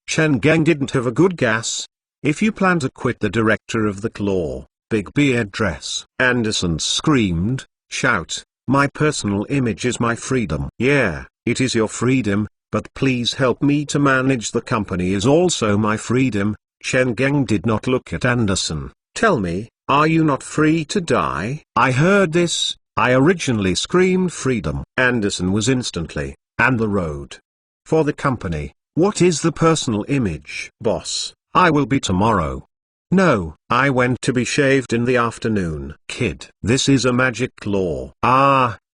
Chen Geng didn't have a good guess. If you plan to quit the director of the Claw, big beard dress. Anderson screamed, shout, my personal image is my freedom. Yeah, it is your freedom, but please help me to manage the company is also my freedom. Chen Geng did not look at Anderson. Tell me, are you not free to die? I heard this, I originally screamed freedom. Anderson was instantly, and the road. For the company, what is the personal image? Boss, I will be tomorrow. No, I went to be shaved in the afternoon. Kid, this is a magic law.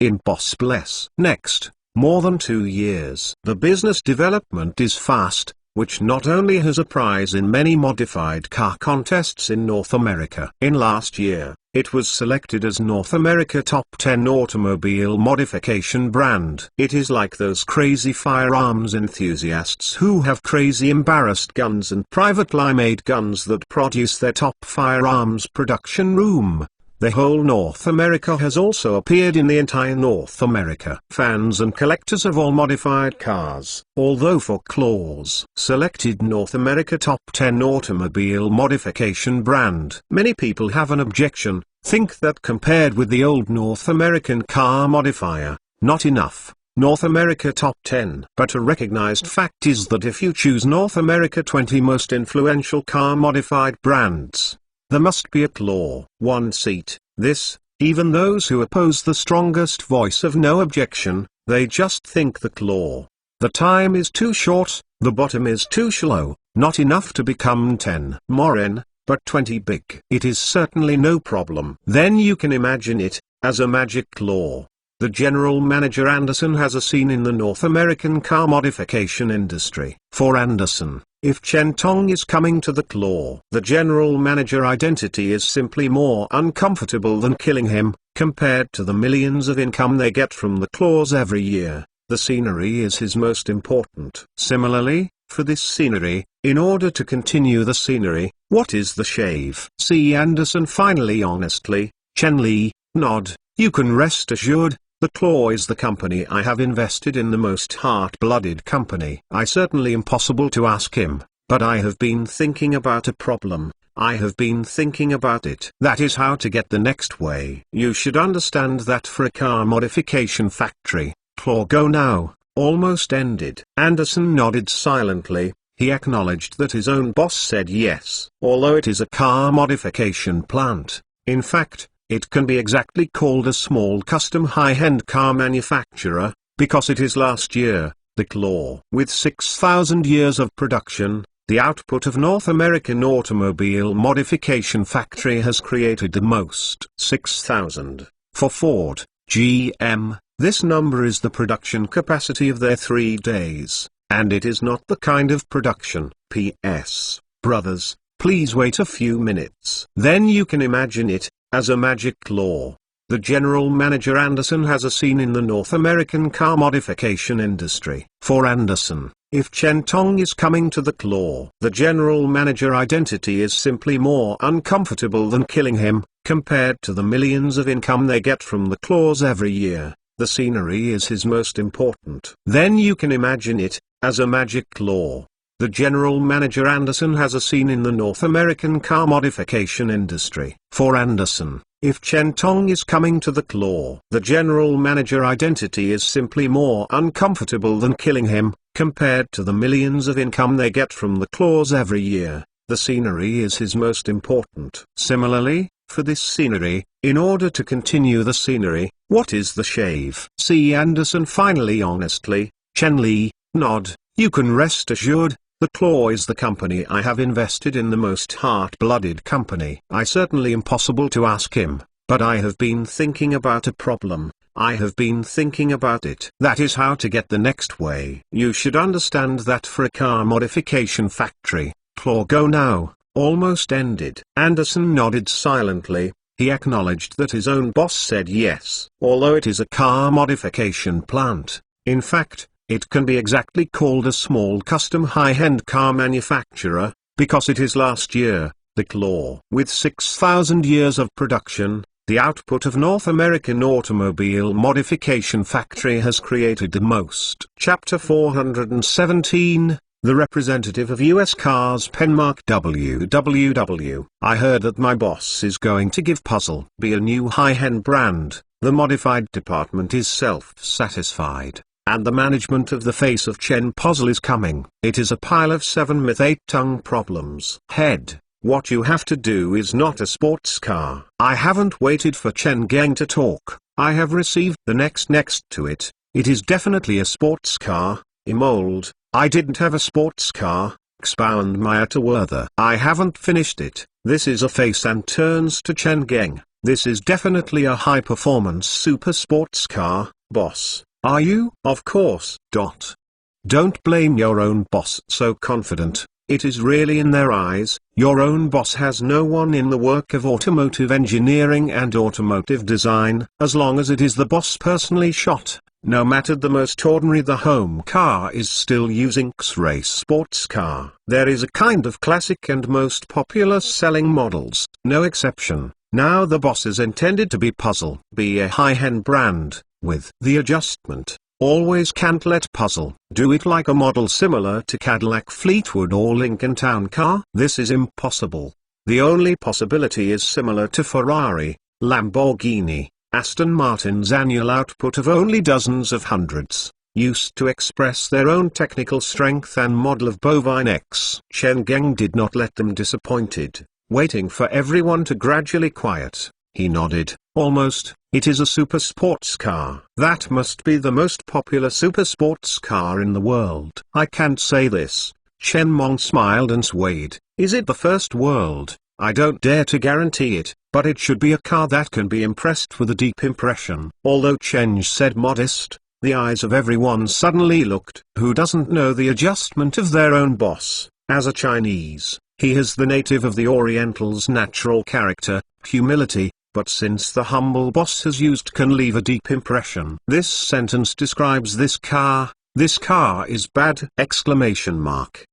In Boss Bless. Next, more than 2 years. The business development is fast, which not only has a prize in many modified car contests in North America. In last year, it was selected as North America Top 10 Automobile Modification Brand. It is like those crazy firearms enthusiasts who have crazy embarrassed guns and privately made guns that produce their top firearms production room. The whole North America has also appeared in the entire North America. Fans and collectors of all modified cars. Although for Claws selected North America Top 10 Automobile Modification Brand, many people have an objection, think that compared with the old North American car modifier, not enough. North America Top 10. But a recognized fact is that if you choose North America 20 most influential car modified brands, there must be a Claw. One seat. This, even those who oppose the strongest voice of no objection, they just think the Claw. The time is too short, the bottom is too shallow, not enough to become 10 more but 20 big. It is certainly no problem. Then you can imagine it, as a magic Claw. The general manager Anderson has a scene in the North American car modification industry. For Anderson, if Chen Tong is coming to the Claw, the general manager identity is simply more uncomfortable than killing him. Compared to the millions of income they get from the Claws every year, the scenery is his most important. Similarly, for this scenery, in order to continue the scenery, what is the shave? See Anderson finally honestly, Chen Li, nod, you can rest assured. The Claw is the company I have invested in, the most heart-blooded company. I certainly impossible to ask him, but I have been thinking about a problem. I have been thinking about it. That is how to get the next way. You should understand that for a car modification factory, Claw Go Now, almost ended. Anderson nodded silently. He acknowledged that his own boss said yes. Although it is a car modification plant, in fact, it can be exactly called a small custom high-end car manufacturer, because it is last year, the Claw. With 6,000 years of production, the output of North American automobile modification factory has created the most. 6,000. For Ford, GM. This number is the production capacity of their 3 days, and it is not the kind of production. PS, brothers, please wait a few minutes. Then you can imagine it, as a magic law. The general manager Anderson has a scene in the North American car modification industry. For Anderson, if Chen Tong is coming to the claw, the general manager identity is simply more uncomfortable than killing him, compared to the millions of income they get from the claws every year. The scenery is his most important. Then you can imagine it, as a magic law. The general manager Anderson has a scene in the North American car modification industry. For Anderson, if Chen Tong is coming to the claw, the general manager identity is simply more uncomfortable than killing him, compared to the millions of income they get from the claws every year. The scenery is his most important. Similarly, for this scenery, in order to continue the scenery, what is the shave? See Anderson finally honestly, Chen Li, nod, you can rest assured, the claw is the company I have invested in, the most heart-blooded company. I certainly impossible to ask him, but I have been thinking about a problem. I have been thinking about it. That is how to get the next way. You should understand that for a car modification factory, claw go now, almost ended. Anderson nodded silently. He acknowledged that his own boss said yes. Although it is a car modification plant, in fact, it can be exactly called a small custom high-end car manufacturer, because it is last year, the claw. With 6,000 years of production, the output of North American automobile modification factory has created the most. Chapter 417, The Representative of U.S. Cars Penmark www. I heard that my boss is going to give Puzzle be a new high-end brand. The modified department is self-satisfied, and the management of the face of Chen Puzzle is coming. It is a pile of 7 with 8 tongue problems. Head, what you have to do is not a sports car. I haven't waited for Chen Geng to talk. I have received the next to it. It is definitely a sports car. Emold, I didn't have a sports car. Expound Maya to Werther. I haven't finished it. This is a face and turns to Chen Geng. This is definitely a high-performance super sports car, boss. Are you? Of course. Don't blame your own boss so confident. It is really in their eyes. Your own boss has no one in the work of automotive engineering and automotive design. As long as it is the boss personally shot, no matter the most ordinary the home car is still using X-Ray sports car. There is a kind of classic and most popular selling models, no exception. Now the boss is intended to be Puzzle, be a high-end brand, with the adjustment. Always can't let Puzzle do it like a model similar to Cadillac Fleetwood or Lincoln Town Car. This is impossible. The only possibility is similar to Ferrari, Lamborghini, Aston Martin's annual output of only dozens of hundreds, used to express their own technical strength and model of bovine X. Chen Geng did not let them disappointed, waiting for everyone to gradually quiet. He nodded, almost. It is a super sports car. That must be the most popular super sports car in the world. I can't say this. Chen Mong smiled and swayed. Is it the first world? I don't dare to guarantee it, but it should be a car that can be impressed with a deep impression. Although Chen said modest, the eyes of everyone suddenly looked. Who doesn't know the adjustment of their own boss? As a Chinese, he has the native of the Oriental's natural character, humility. But since the humble boss has used can leave a deep impression. This sentence describes this car is bad! Exclamation mark.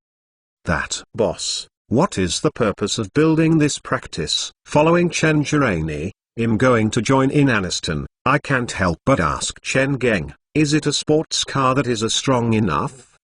That boss, what is the purpose of building this practice? Following Chen Jirani, I'm going to join in Aniston. I can't help but ask Chen Geng, is it a sports car that is strong enough?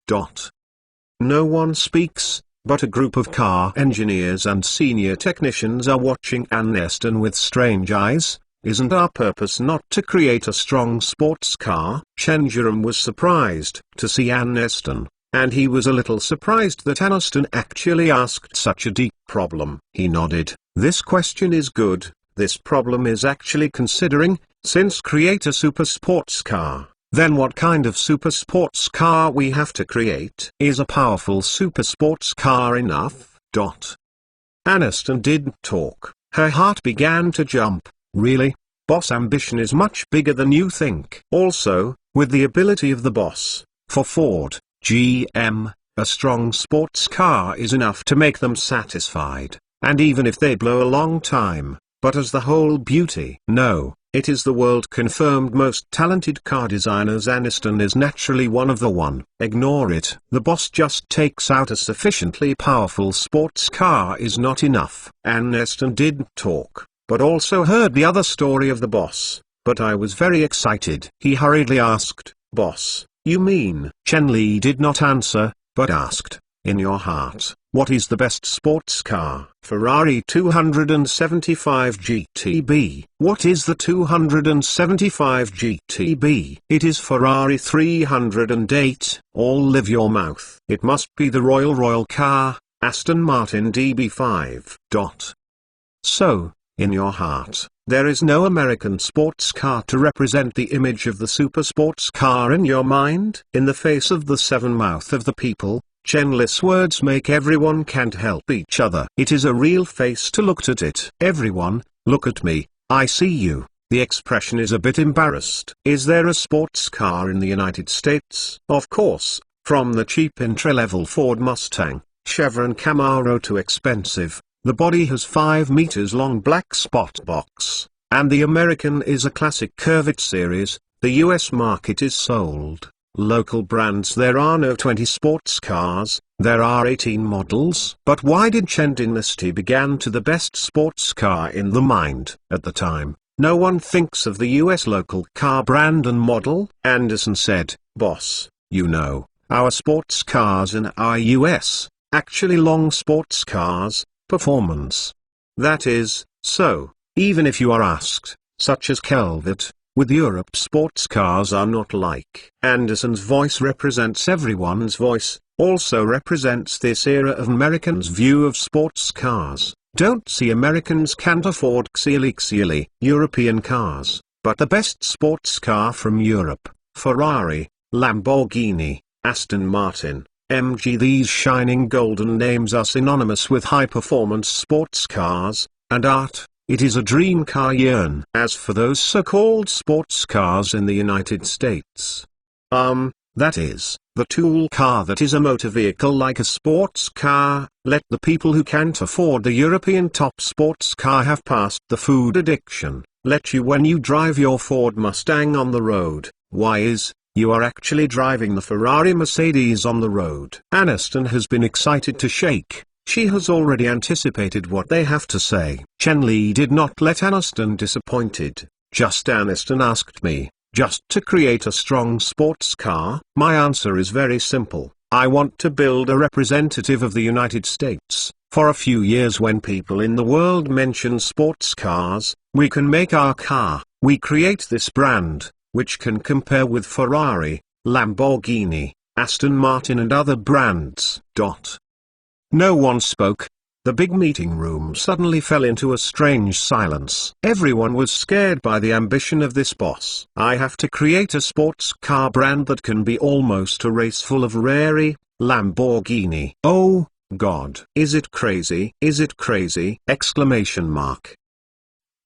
No one speaks. But a group of car engineers and senior technicians are watching Ann Neston with strange eyes. Isn't our purpose not to create a strong sports car? Chen Jiram was surprised to see Ann Neston, and he was a little surprised that Aniston actually asked such a deep problem. He nodded. This question is good. This problem is actually considering, since create a super sports car. Then what kind of super sports car we have to create? Is a powerful super sports car enough? Aniston didn't talk. Her heart began to jump. Really? boss ambition is much bigger than you think. Also, with the ability of the boss, for Ford, GM, a strong sports car is enough to make them satisfied, and even if they blow a long time, but as the whole beauty. No, it is the world-confirmed most talented car designers. Aniston is naturally one of the one. Ignore it. The boss just takes out a sufficiently powerful sports car is not enough. Aniston didn't talk, but also heard the other story of the boss, but I was very excited. He hurriedly asked, "Boss, you mean?" Chen Li did not answer, but asked, "In your heart, what is the best sports car?" Ferrari 275 GTB. What is the 275 GTB? It is Ferrari 308. All live your mouth. It must be the Royal car, Aston Martin DB5. So, in your heart, there is no American sports car to represent the image of the super sports car in your mind? In the face of the seven mouth of the people, Chen Li's words make everyone can't help each other. It is a real face to look at it. Everyone, look at me, I see you. The expression is a bit embarrassed. Is there a sports car in the United States? Of course, from the cheap entry-level Ford Mustang, Chevron Camaro to expensive, the body has 5 meters long black spot box, and the American is a classic Corvette series. The US market is sold. Local brands. There are no 20 sports cars, there are 18 models. But why did Chen Dynasty began to the best sports car in the mind? At the time, no one thinks of the US local car brand and model. Anderson said, "Boss, you know, our sports cars in our US, actually long sports cars, performance. That is, so, even if you are asked, such as Corvette, with Europe sports cars are not like." Anderson's voice represents everyone's voice, also represents this era of Americans' view of sports cars. Don't see Americans can't afford Xiali European cars, but the best sports car from Europe, Ferrari, Lamborghini, Aston Martin, MG. These shining golden names are synonymous with high-performance sports cars, and art. It is a dream car yearn. As for those so-called sports cars in the United States, that is, the tool car that is a motor vehicle like a sports car, let the people who can't afford the European top sports car have passed the food addiction. Let you when you drive your Ford Mustang on the road, you are actually driving the Ferrari Mercedes on the road. Aniston has been excited to shake. She has already anticipated what they have to say. Chen Li did not let Aniston disappointed. Just Aniston asked me, just to create a strong sports car? My answer is very simple. I want to build a representative of the United States. For a few years when people in the world mention sports cars, we can make our car. We create this brand, which can compare with Ferrari, Lamborghini, Aston Martin and other brands. No one spoke. The big meeting room suddenly fell into a strange silence. Everyone was scared by the ambition of this boss. I have to create a sports car brand that can be almost a race full of Ferrari, Lamborghini. Oh, God. Is it crazy? Is it crazy? Exclamation mark.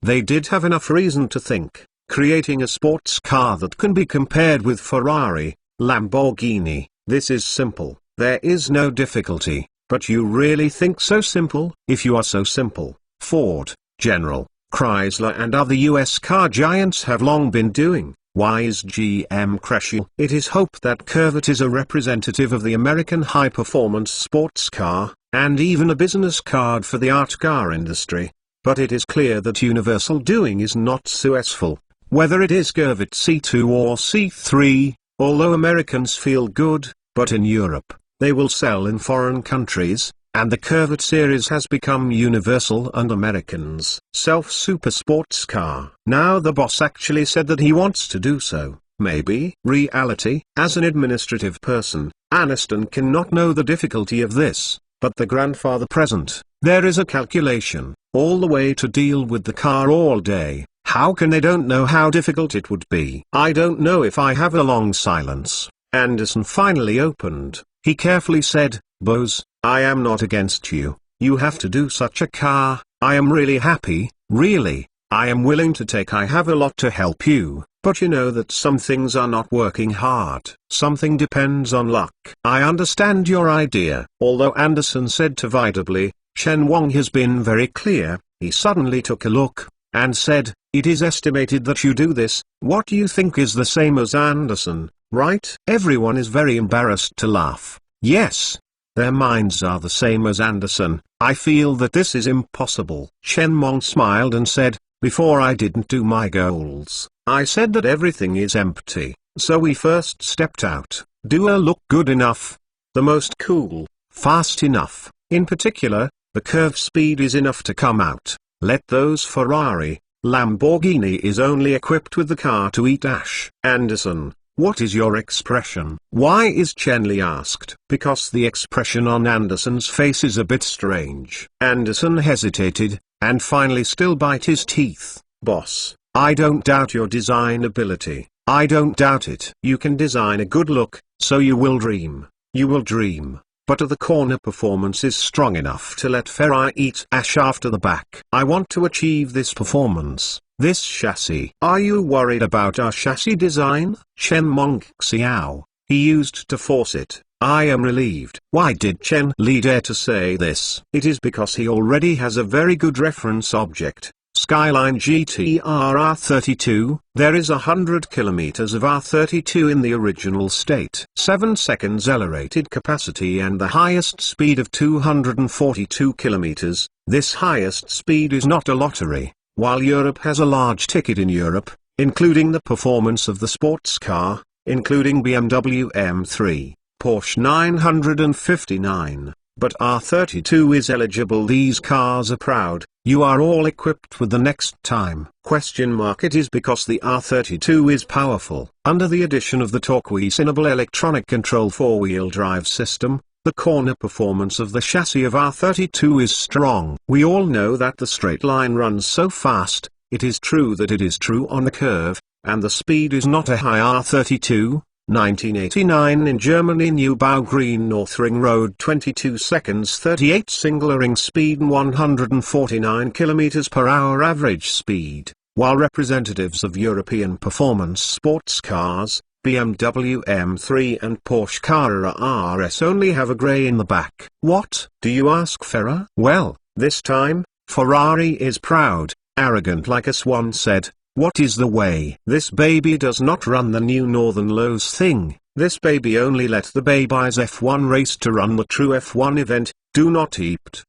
They did have enough reason to think, creating a sports car that can be compared with Ferrari, Lamborghini. This is simple. There is no difficulty. But you really think so simple? If you are so simple, Ford, General, Chrysler and other US car giants have long been doing. Why is GM crashing? It is hoped that Corvette is a representative of the American high-performance sports car, and even a business card for the art car industry. But it is clear that universal doing is not successful, whether it is Corvette C2 or C3, although Americans feel good, but in Europe, they will sell in foreign countries, and the Corvette series has become universal and Americans' super sports car. Now the boss actually said that he wants to do so. Maybe. Reality. As an administrative person, Aniston cannot know the difficulty of this, but the grandfather present, there is a calculation, all the way to deal with the car all day. How can they don't know how difficult it would be? I don't know if I have a long silence. Anderson finally opened. He carefully said, "Boss, I am not against you. You have to do such a car. I am really happy, really. I am willing to take. I have a lot to help you, but you know that some things are not working hard. Something depends on luck. I understand your idea. Although Anderson said to Vidably, Chen Wang has been very clear, he suddenly took a look, and said, it is estimated that you do this. What you think is the same as Anderson, right? Everyone is very embarrassed to laugh. Yes. Their minds are the same as Anderson. I feel that this is impossible. Chen Wang smiled and said, before I didn't do my goals, I said that everything is empty, so we first stepped out. Do I look good enough? The most cool, fast enough, in particular, the curve speed is enough to come out. Let those Ferrari, Lamborghini is only equipped with the car to eat ash. Anderson, what is your expression? Why is Chen Li asked? Because the expression on Anderson's face is a bit strange. Anderson hesitated, and finally still bite his teeth. Boss, I don't doubt your design ability. I don't doubt it. You can design a good look, so you will dream. You will dream. But the corner performance is strong enough to let Ferrari eat ash after the back. I want to achieve this performance. This chassis. Are you worried about our chassis design? Chen Mong Xiao. He used to force it. I am relieved. Why did Chen Li dare to say this? It is because he already has a very good reference object. Skyline GT R32. There is 100 kilometers of R32 in the original state. 7 seconds accelerated capacity and the highest speed of 242 kilometers. This highest speed is not a lottery. While Europe has a large ticket in Europe, including the performance of the sports car, including BMW M3, Porsche 959, but R32 is eligible. These cars are proud. You are all equipped with the next time. It is because the R32 is powerful. Under the addition of the torque-reasonable electronic control four-wheel drive system, the corner performance of the chassis of R32 is strong. We all know that the straight line runs so fast. It is true that it is true on the curve, and the speed is not a high. R32, 1989 in Germany. Neubau Green North Ring Road 22 seconds 38 single ring speed and 149 km per hour average speed, while representatives of European performance sports cars, BMW M3 and Porsche Carrera RS only have a grey in the back. What, do you ask Ferrari? Well, this time, Ferrari is proud, arrogant like a swan said. What is the way? This baby does not run the new Northern Lowe's thing. This baby only let the baby's F1 race to run the true F1 event. Do not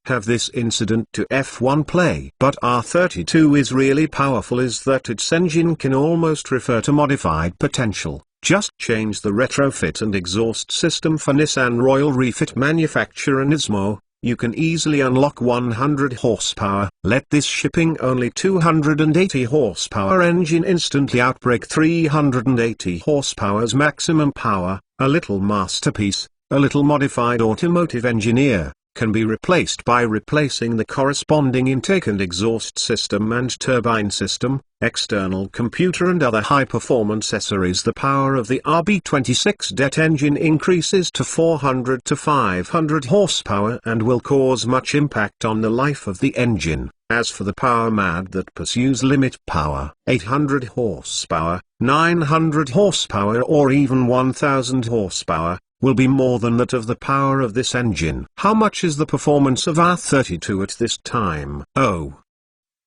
have this incident to F1 play. But R32 is really powerful is that its engine can almost refer to modified potential. Just change the retrofit and exhaust system for Nissan Royal Refit manufacturer Nismo. You can easily unlock 100 horsepower. Let this shipping only 280 horsepower engine instantly outbreak 380 horsepower's maximum power. A little masterpiece, a little modified automotive engineer, can be replaced by replacing the corresponding intake and exhaust system and turbine system, external computer and other high-performance accessories. The power of the RB26 DET engine increases to 400 to 500 horsepower and will cause much impact on the life of the engine. As for the power mad that pursues limit power, 800 horsepower, 900 horsepower or even 1000 horsepower, will be more than that of the power of this engine. How much is the performance of R32 at this time? Oh.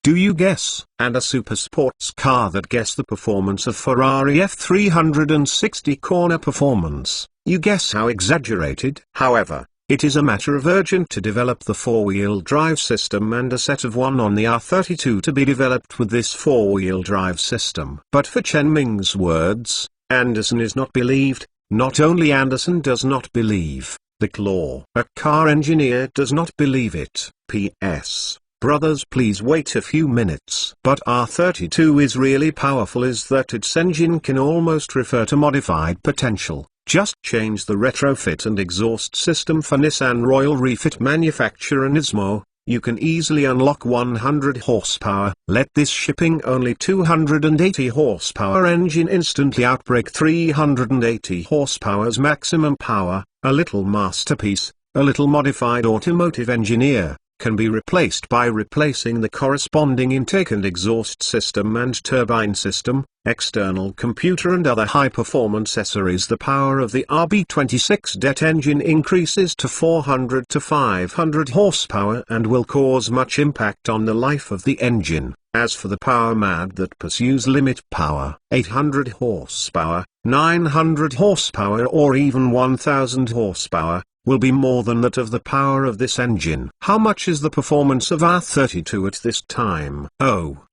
Do you guess? And a super sports car that guess the performance of Ferrari F360 corner performance. You guess how exaggerated? However, it is a matter of urgent to develop the four-wheel drive system and a set of one on the R32 to be developed with this four-wheel drive system. But for Chen Ming's words, Anderson is not believed. Not only Anderson does not believe, the claw. A car engineer does not believe it. P.S. Brothers, please wait a few minutes. But R32 is really powerful is that its engine can almost refer to modified potential. Just change the retrofit and exhaust system for Nissan Royal Refit manufacturer Nismo. You can easily unlock 100 horsepower. Let this shipping only 280 horsepower engine instantly outbreak 380 horsepower's maximum power. A little masterpiece, a little modified automotive engineer, can be replaced by replacing the corresponding intake and exhaust system and turbine system, external computer and other high-performance accessories. The power of the RB26 DET engine increases to 400 to 500 horsepower and will cause much impact on the life of the engine. As for the power mad that pursues limit power, 800 horsepower, 900 horsepower or even 1000 horsepower, will be more than that of the power of this engine. How much is the performance of R32 at this time? Oh.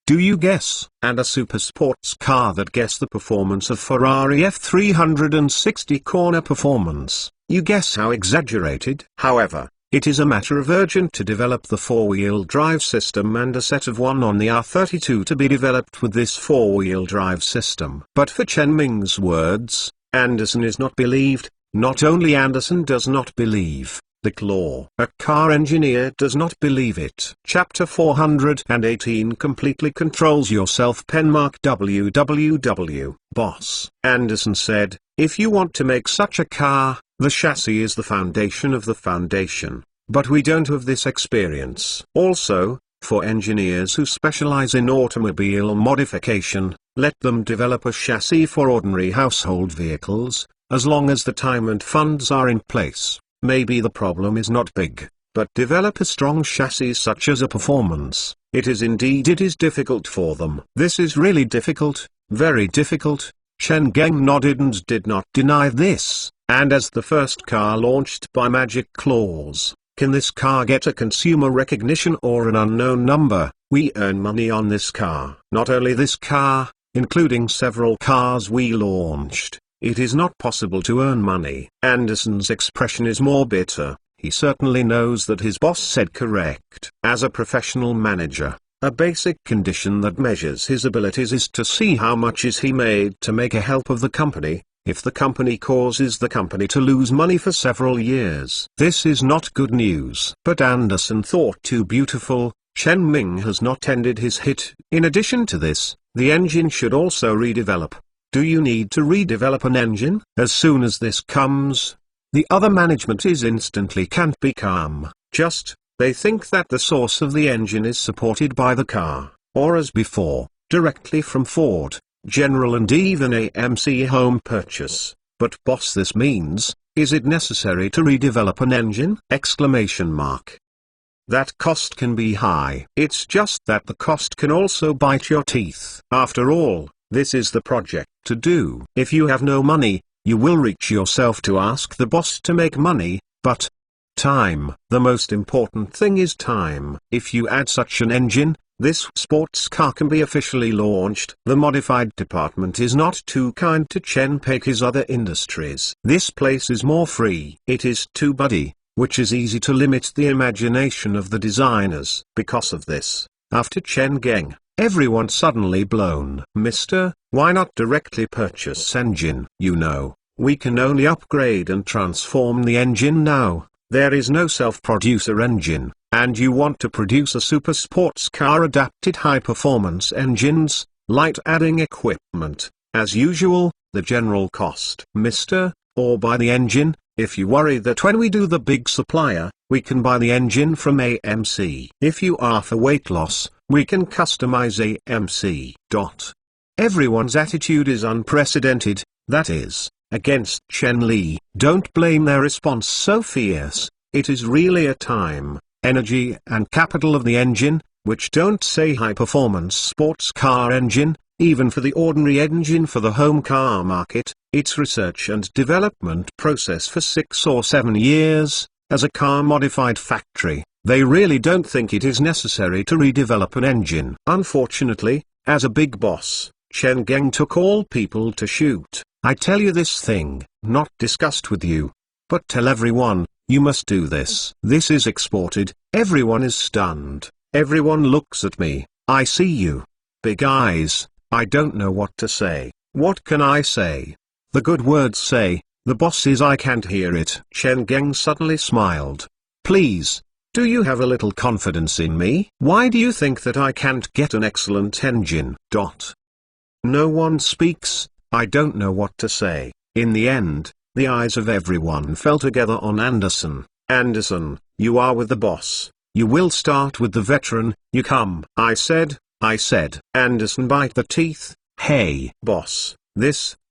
Do you guess? And a super sports car that guess the performance of Ferrari F360 corner performance. You guess how exaggerated? However, it is a matter of urgent to develop the four-wheel drive system and a set of one on the R32 to be developed with this four-wheel drive system. But for Chen Ming's words, Anderson is not believed. Not only Anderson does not believe the law, a car engineer does not believe it. Chapter 418 completely controls yourself. Penmark www. Boss Anderson said, if you want to make such a car, the chassis is the foundation of the foundation, but we don't have this experience. Also, for engineers who specialize in automobile modification, let them develop a chassis for ordinary household vehicles, as long as the time and funds are in place. Maybe the problem is not big, but develop a strong chassis such as a performance. It is difficult for them. This is really difficult, very difficult. Chen Geng nodded and did not deny this. And as the first car launched by Magic Claws, can this car get a consumer recognition or an unknown number? We earn money on this car. Not only this car, including several cars we launched. It is not possible to earn money. Anderson's expression is more bitter. He certainly knows that his boss said correct. As a professional manager, a basic condition that measures his abilities is to see how much is he made to make a help of the company. If the company causes the company to lose money for several years, this is not good news. But Anderson thought too beautiful. Chen Ming has not ended his hit. In addition to this, the engine should also redevelop. Do you need to redevelop an engine? As soon as this comes, the other management is instantly can't be calm. They think that the source of the engine is supported by the car, or as before, directly from Ford, General and even AMC home purchase. But boss, this means, is it necessary to redevelop an engine? That cost can be high. It's just that the cost can also bite your teeth. After all, this is the project to do. If you have no money, you will reach yourself to ask the boss to make money, but time. The most important thing is time. If you add such an engine, this sports car can be officially launched. The modified department is not too kind to Chen Pei's other industries. This place is more free. It is too buddy, which is easy to limit the imagination of the designers. Because of this, after Chen Geng, everyone suddenly blown. Mister, why not directly purchase engine? You know, we can only upgrade and transform the engine now. There is no self-producer engine, and you want to produce a super sports car adapted high-performance engines, light adding equipment, as usual, the general cost. Mister, or buy the engine, if you worry that when we do the big supplier, we can buy the engine from AMC. If you are for weight loss, we can customize AMC. Everyone's attitude is unprecedented, that is, against Chen Li. Don't blame their response so fierce. It is really a time, energy and capital of the engine, which don't say high-performance sports car engine, even for the ordinary engine for the home car market, it's research and development process for 6 or 7 years, as a car modified factory. They really don't think it is necessary to redevelop an engine. Unfortunately, as a big boss, Chen Geng took all people to shoot. I tell you this thing, not discussed with you, but tell everyone, you must do this. This is exported, everyone is stunned, everyone looks at me, I see you. Big eyes, I don't know what to say. What can I say? The good words say, the boss is I can't hear it. Chen Geng suddenly smiled. Please, do you have a little confidence in me? Why do you think that I can't get an excellent engine? No one speaks. I don't know what to say. In the end, the eyes of everyone fell together on Anderson. Anderson, you are with the boss. You will start with the veteran, you come. I said. Anderson bite the teeth. Hey, boss,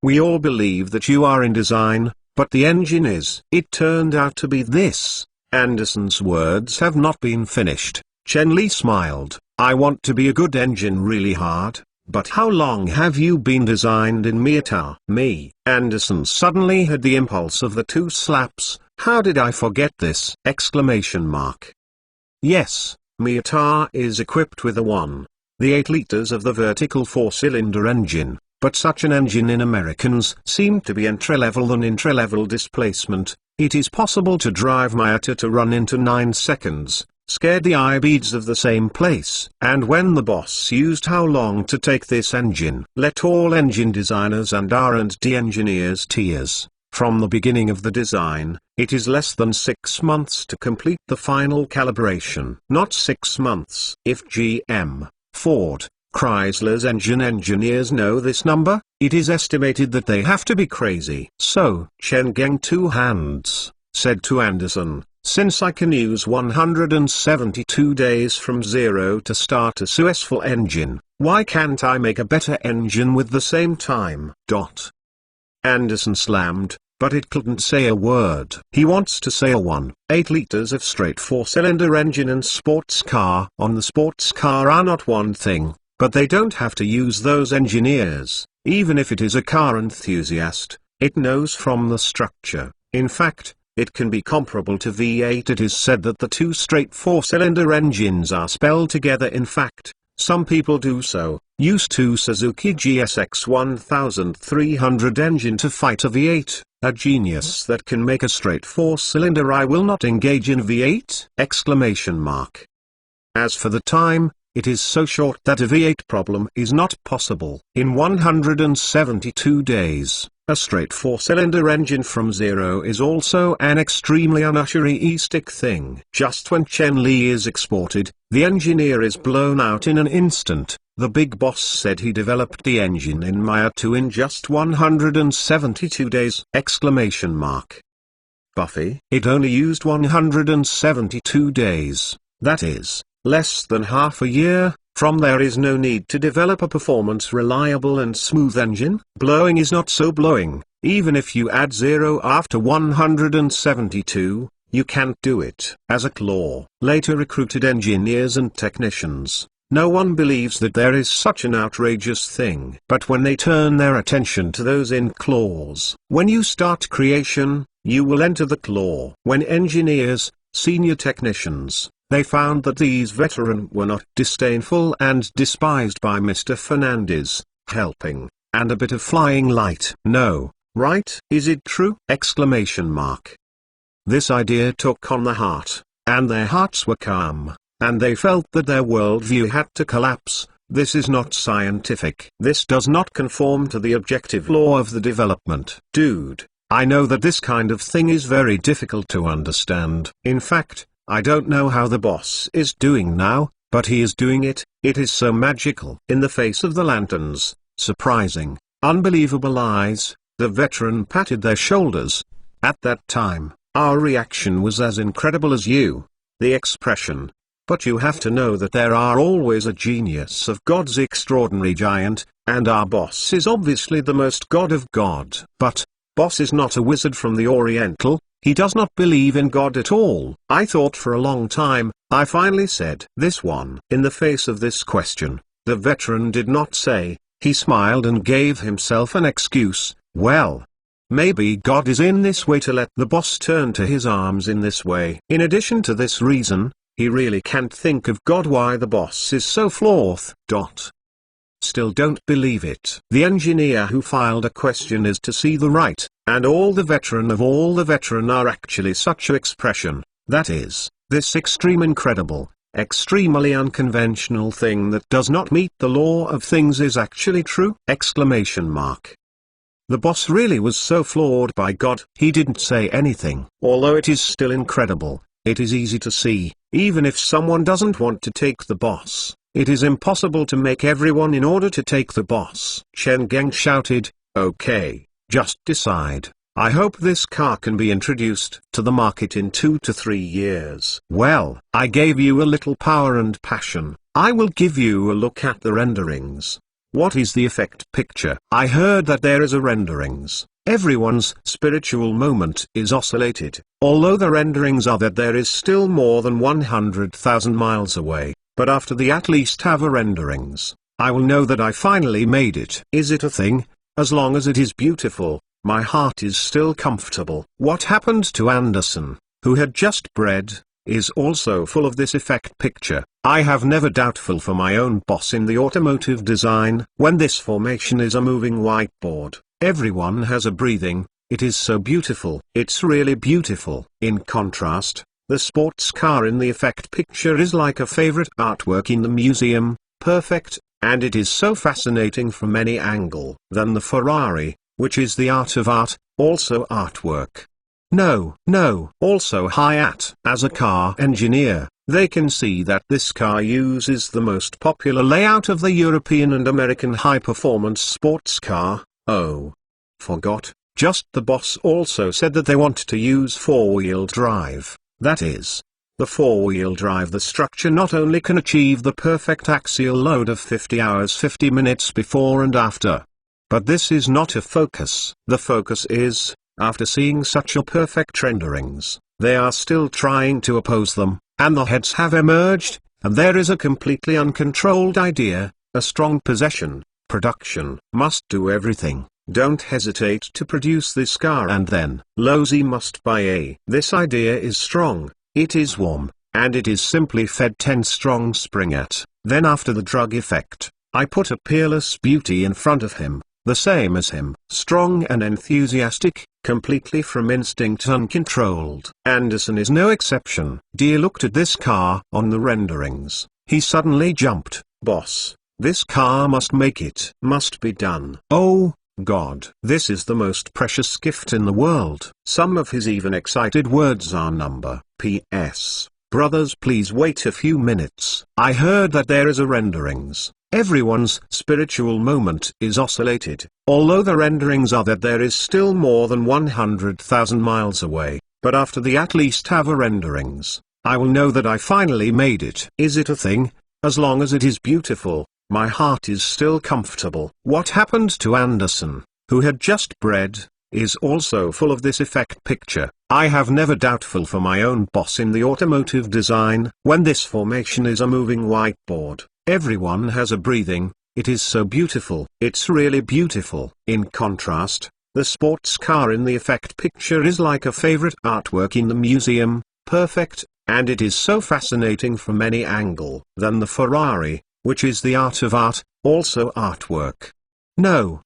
we all believe that you are in design, but the engine is. It turned out to be this. Anderson's words have not been finished. Chen Li smiled. I want to be a good engine really hard, but how long have you been designed in Miyata? Me. Anderson suddenly had the impulse of the two slaps. How did I forget this? Exclamation mark. Yes, Miyata is equipped with the 8 liters of the vertical 4-cylinder engine, but such an engine in Americans seemed to be entry-level than intra-level displacement. It is possible to drive Miyata to run into 9 seconds, scared the eye beads of the same place. And when the boss used how long to take this engine, let all engine designers and R&D engineers tears. From the beginning of the design, it is less than 6 months to complete the final calibration. Not 6 months. If GM, Ford, Chrysler's engine engineers know this number, it is estimated that they have to be crazy. So, Chen Geng two hands, said to Anderson, since I can use 172 days from zero to start a successful engine, why can't I make a better engine with the same time? Anderson slammed, but it couldn't say a word. He wants to say 8 liters of straight 4-cylinder engine and sports car on the sports car are not one thing, but they don't have to use those engineers. Even if it is a car enthusiast, it knows from the structure. In fact, it can be comparable to V8. It is said that the two straight 4-cylinder engines are spelled together. In fact, some people do so. Use to Suzuki GSX 1300 engine to fight a V8, a genius that can make a straight 4-cylinder. I will not engage in V8! Exclamation mark. As for the time, it is so short that a V8 problem is not possible. In 172 days, a straight 4-cylinder engine from zero is also an extremely unfuturistic thing. Just when Chen Li is exported, the engineer is blown out in an instant. The big boss said he developed the engine in Maya 2 in just 172 days! Exclamation mark. Buffy, it only used 172 days, that is, less than half a year. From there is no need to develop a performance reliable and smooth engine. Blowing is not so blowing. Even if you add 0 after 172, you can't do it. As a claw, later recruited engineers and technicians, no one believes that there is such an outrageous thing. But when they turn their attention to those in claws, when you start creation, you will enter the claw. When engineers, senior technicians, they found that these veterans were not disdainful and despised by Mr. Fernandez, helping, and a bit of flying light. No, right? Is it true? Exclamation mark. This idea took on the heart, and their hearts were calm, and they felt that their worldview had to collapse. This is not scientific. This does not conform to the objective law of the development. Dude, I know that this kind of thing is very difficult to understand. In fact, I don't know how the boss is doing now, but he is doing it. It is so magical. In the face of the lanterns, surprising, unbelievable eyes, the veteran patted their shoulders. At that time, our reaction was as incredible as you. The expression. But you have to know that there are always a genius of God's extraordinary giant, and our boss is obviously the most God of God. But, boss is not a wizard from the Oriental. He does not believe in God at all. I thought for a long time. I finally said this one. In the face of this question, the veteran did not say. He smiled and gave himself an excuse. Well, maybe God is in this way to let the boss turn to his arms in this way. In addition to this reason, he really can't think of God why the boss is so flawed. Still don't believe it. The engineer who filed a question is to see the right, and all the veteran are actually such an expression, that is, this extreme incredible, extremely unconventional thing that does not meet the law of things is actually true! Exclamation mark. The boss really was so flawed by God. He didn't say anything. Although it is still incredible, it is easy to see, even if someone doesn't want to take the boss. It is impossible to make everyone in order to take the boss. Chen Geng shouted, okay, just decide. I hope this car can be introduced to the market in 2 to 3 years. Well, I gave you a little power and passion. I will give you a look at the renderings. What is the effect picture? I heard that there is a renderings. Everyone's spiritual moment is oscillated. Although the renderings are that there is still more than 100,000 miles away, but after the at least have a renderings, I will know that I finally made it. Is it a thing? As long as it is beautiful, my heart is still comfortable. What happened to Anderson, who had just bred, is also full of this effect picture. I have never doubtful for my own boss in the automotive design. When this formation is a moving whiteboard, everyone has a breathing. It is so beautiful. It's really beautiful. In contrast, the sports car in the effect picture is like a favorite artwork in the museum, perfect, and it is so fascinating from any angle. Then the Ferrari, which is the art of art, also artwork. No, also Hayat. As a car engineer, they can see that this car uses the most popular layout of the European and American high-performance sports car. Oh, forgot. Just the boss also said that they want to use four-wheel drive. That is, the four-wheel drive. The structure not only can achieve the perfect axial load of 50 hours 50 minutes before and after, but this is not a focus. The focus is, after seeing such a perfect renderings, they are still trying to oppose them, and the heads have emerged, and there is a completely uncontrolled idea, a strong possession. Production must do everything. Don't hesitate to produce this car, and then Lozi must buy a. This idea is strong, it is warm, and it is simply fed 10 strong spring at. Then after the drug effect, I put a peerless beauty in front of him, the same as him, strong and enthusiastic, completely from instinct uncontrolled. Anderson is no exception. Dear looked at this car on the renderings. He suddenly jumped. Boss, this car must make it. Must be done. Oh God, this is the most precious gift in the world. Some of his even excited words are number. P.S. Brothers, please wait a few minutes. I heard that there is a renderings. Everyone's spiritual moment is oscillated. Although the renderings are that there is still more than 100,000 miles away, but after the at least have a renderings, I will know that I finally made it. Is it a thing? As long as it is beautiful, my heart is still comfortable. What happened to Anderson, who had just bred, is also full of this effect picture. I have never doubtful for my own boss in the automotive design. When this formation is a moving whiteboard, everyone has a breathing. It is so beautiful. It's really beautiful. In contrast, the sports car in the effect picture is like a favorite artwork in the museum, perfect, and it is so fascinating from any angle. Then the Ferrari, which is the art of art, also artwork. No,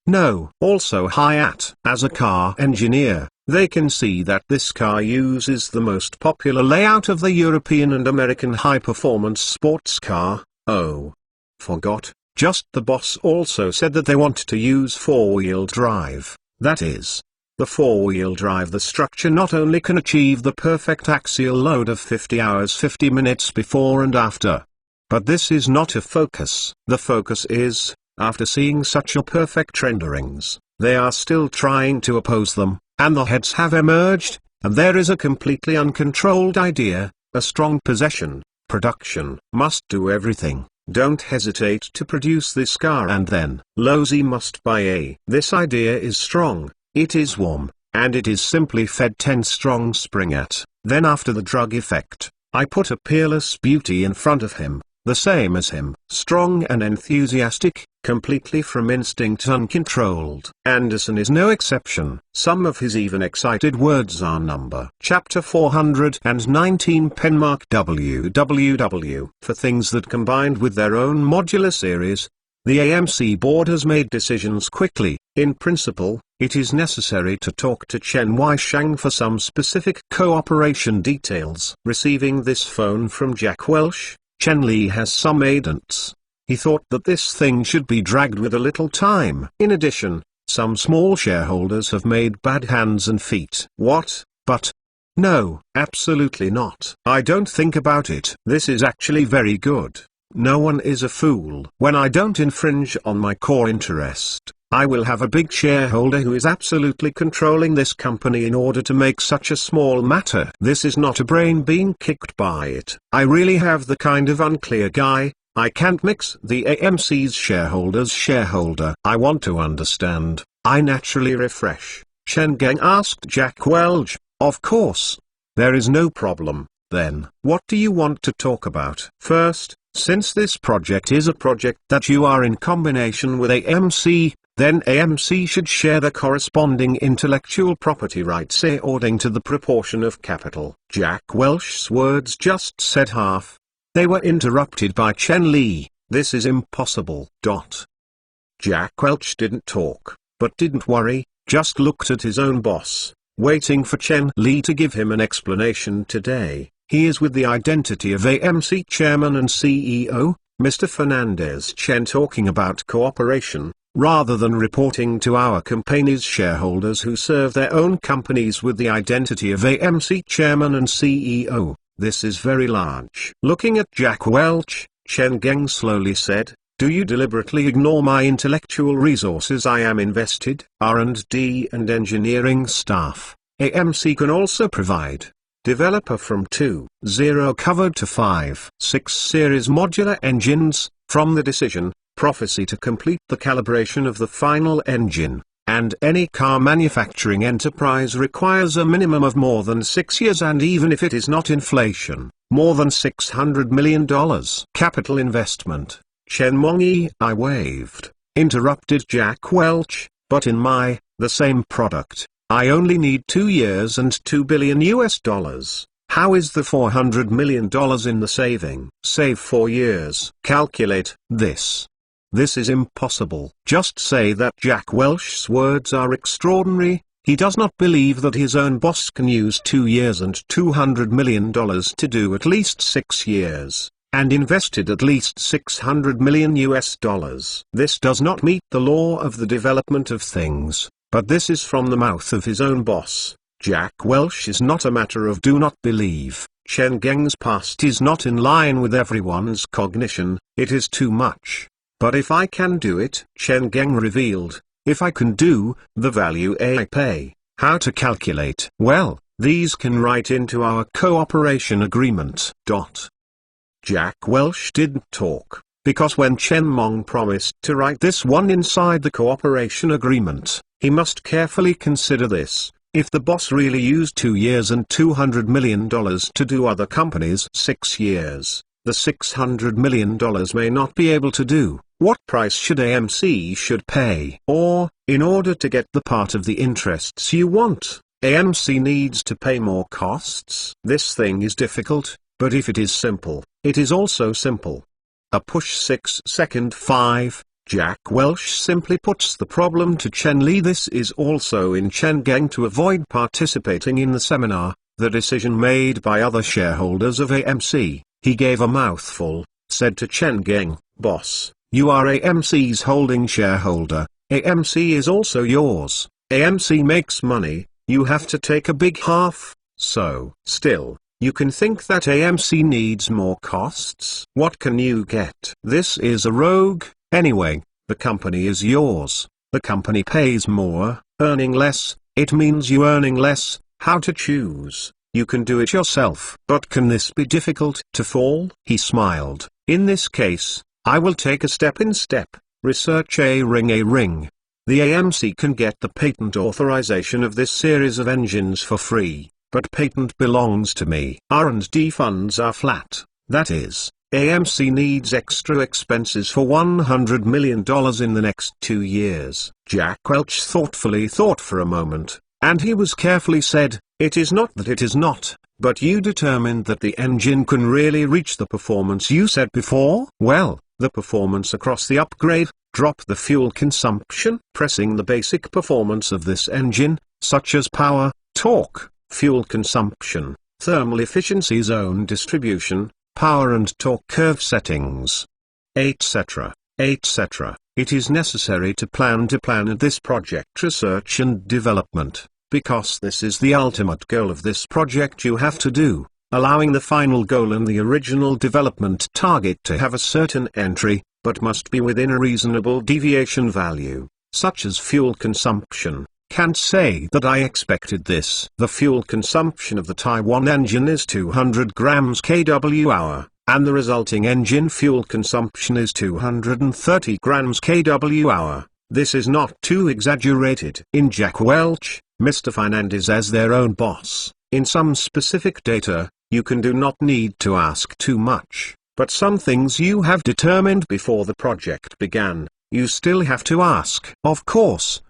also Hayat. As a car engineer, they can see that this car uses the most popular layout of the European and American high-performance sports car. Oh, forgot. Just the boss also said that they want to use four-wheel drive. That is, the four-wheel drive. The structure not only can achieve the perfect axial load of 50 hours 50 minutes before and after, but this is not a focus. The focus is, after seeing such a perfect renderings, they are still trying to oppose them, and the heads have emerged, and there is a completely uncontrolled idea, a strong possession. Production must do everything. Don't hesitate to produce this car, and then Lozi must buy a. This idea is strong, it is warm, and it is simply fed 10 strong spring at. Then after the drug effect, I put a peerless beauty in front of him, the same as him, strong and enthusiastic, completely from instinct uncontrolled. Anderson is no exception. Some of his even excited words are number. Chapter 419 Penmark www. For things that combined with their own modular series, the AMC board has made decisions quickly. In principle, it is necessary to talk to Chen Weishang for some specific cooperation details. Receiving this phone from Jack Welch, Chen Li has some agents. He thought that this thing should be dragged with a little time. In addition, some small shareholders have made bad hands and feet. What? But no, absolutely not. I don't think about it. This is actually very good. No one is a fool. When I don't infringe on my core interest, I will have a big shareholder who is absolutely controlling this company in order to make such a small matter. This is not a brain being kicked by it. I really have the kind of unclear guy. I can't mix the AMC's shareholder. I want to understand. I naturally refresh. Chen Geng asked Jack Welch. Of course. There is no problem, then. What do you want to talk about? First, since this project is a project that you are in combination with AMC, then AMC should share the corresponding intellectual property rights according to the proportion of capital. Jack Welch's words just said half. They were interrupted by Chen Li. This is impossible. Jack Welch didn't talk, but didn't worry, just looked at his own boss, waiting for Chen Li to give him an explanation today. He is with the identity of AMC chairman and CEO, Mr. Fernandez Chen, talking about cooperation, rather than reporting to our company's shareholders who serve their own companies with the identity of AMC chairman and CEO. This is very large. Looking at Jack Welch, Chen Geng slowly said, do you deliberately ignore my intellectual resources? I am invested, R&D and engineering staff. AMC can also provide developer from 2.0 covered to 5.6 series modular engines, from the decision, prophecy to complete the calibration of the final engine, and any car manufacturing enterprise requires a minimum of more than 6 years, and even if it is not inflation, more than $600 million capital investment. Chen Mongyi, I waved, interrupted Jack Welch, but in the same product, I only need 2 years and $2 billion. How is the $400 million in the saving? Save 4 years. Calculate this. This is impossible. Just say that Jack Welch's words are extraordinary. He does not believe that his own boss can use 2 years and $200 million to do at least 6 years, and invested at least $600 million. This does not meet the law of the development of things. But this is from the mouth of his own boss. Jack Welch is not a matter of do not believe. Chen Geng's past is not in line with everyone's cognition, it is too much. But if I can do it, Chen Geng revealed, if I can do, the value I pay, how to calculate? Well, these can write into our cooperation agreement. Jack Welch didn't talk, because when Chen Mong promised to write this one inside the cooperation agreement, he must carefully consider this. If the boss really used 2 years and $200 million to do other companies 6 years, the $600 million may not be able to do. What price should AMC should pay? Or, in order to get the part of the interests you want, AMC needs to pay more costs? This thing is difficult, but if it is simple, it is also simple. A push 6-second 5. Jack Welch simply puts the problem to Chen Li. This is also in Chen Geng to avoid participating in the seminar, the decision made by other shareholders of AMC. He gave a mouthful, said to Chen Geng, boss, you are AMC's holding shareholder, AMC is also yours, AMC makes money, you have to take a big half, so, still, you can think that AMC needs more costs. What can you get? This is a rogue. Anyway, the company is yours. The company pays more, earning less, it means you earning less. How to choose? You can do it yourself. But can this be difficult to fall? He smiled. In this case, I will take a step in step. Research a ring. The AMC can get the patent authorization of this series of engines for free, but patent belongs to me. R&D funds are flat, that is, AMC needs extra expenses for $100 million in the next 2 years. Jack Welch thoughtfully thought for a moment, and he was carefully said, it is not that it is not, but you determined that the engine can really reach the performance you said before? Well, the performance across the upgrade, drop the fuel consumption, pressing the basic performance of this engine, such as power, torque, fuel consumption, thermal efficiency, zone distribution, power and torque curve settings, etc., etc. It is necessary to plan at this project research and development, because this is the ultimate goal of this project you have to do, allowing the final goal and the original development target to have a certain entry, but must be within a reasonable deviation value. such as fuel consumption. Can't say that I expected this. The fuel consumption of the Taiwan engine is 200 grams kWh, and the resulting engine fuel consumption is 230 grams kWh. This is not too exaggerated. In Jack Welch, Mr. Fernandez as their own boss, in some specific data, you do not need to ask too much, but some things you have determined before the project began, you still have to ask. Of course,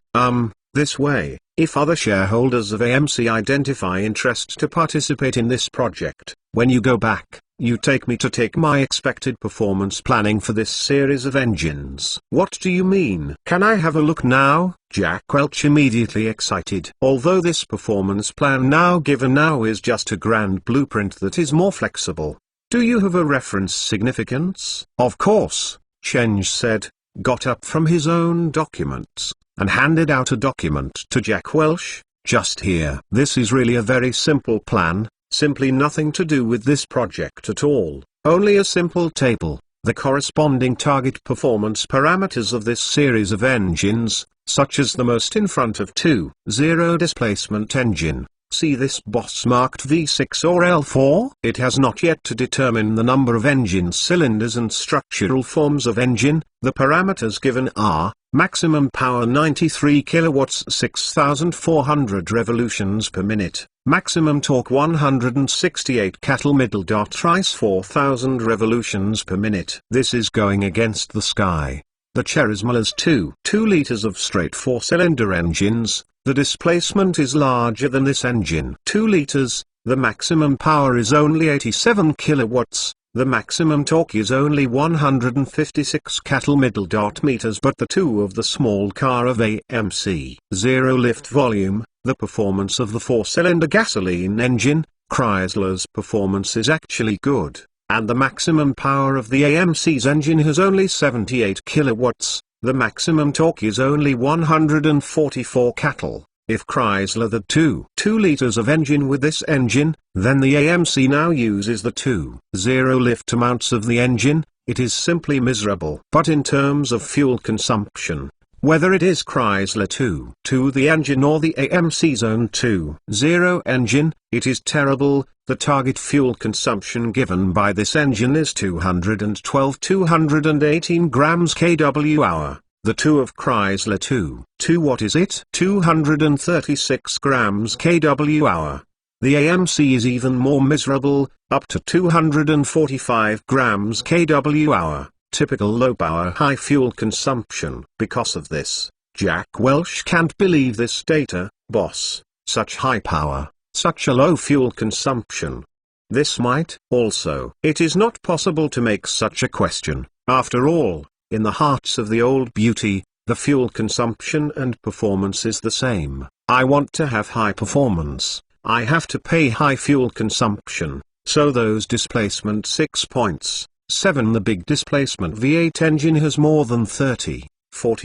this way, if other shareholders of AMC identify interest to participate in this project, when you go back, you take me to take my expected performance planning for this series of engines. What do you mean? Can I have a look now? Jack Welch immediately excited. Although this performance plan given now is just a grand blueprint that is more flexible. Do you have a reference significance? Of course, Cheng said, got up from his own documents, and handed out a document to Jack Welch. Just here. This is really a very simple plan. Simply nothing to do with this project at all, only a simple table, the corresponding target performance parameters of this series of engines, such as the most in front of 2.0 displacement engine. See this boss marked V6 or L4? It has not yet to determine the number of engine cylinders and structural forms of engine. The parameters given are, maximum power 93 kilowatts 6,400 revolutions per minute, maximum torque 168 cattle middle trice 4,000 revolutions per minute. This is going against the sky. The Cheresma's 2 liters of straight 4-cylinder engines. The displacement is larger than this engine. 2 liters, the maximum power is only 87 kilowatts, the maximum torque is only 156 cattle middle meters, but the 2 of the small car of AMC. 0 lift volume, the performance of the 4-cylinder gasoline engine, Chrysler's performance is actually good, and the maximum power of the AMC's engine has only 78 kilowatts. The maximum torque is only 144 cattle. If Chrysler the 2 liters of engine with this engine, then the AMC now uses the 2.0 lift amounts of the engine, it is simply miserable. But in terms of fuel consumption, whether it is Chrysler 2 the engine or the AMC's own 2.0 engine, it is terrible. The target fuel consumption given by this engine is 218 grams kWh. The 2 of Chrysler 2 what is it? 236 grams kWh. The AMC is even more miserable, up to 245 grams kWh. Typical low power high fuel consumption. Because of this, Jack Welch can't believe this data, boss, such high power. Such a low fuel consumption. This might, also. It is not possible to make such a question. After all, in the hearts of the old beauty, the fuel consumption and performance is the same. I want to have high performance. I have to pay high fuel consumption. So those displacement 6.7 the big displacement V8 engine has more than 30-40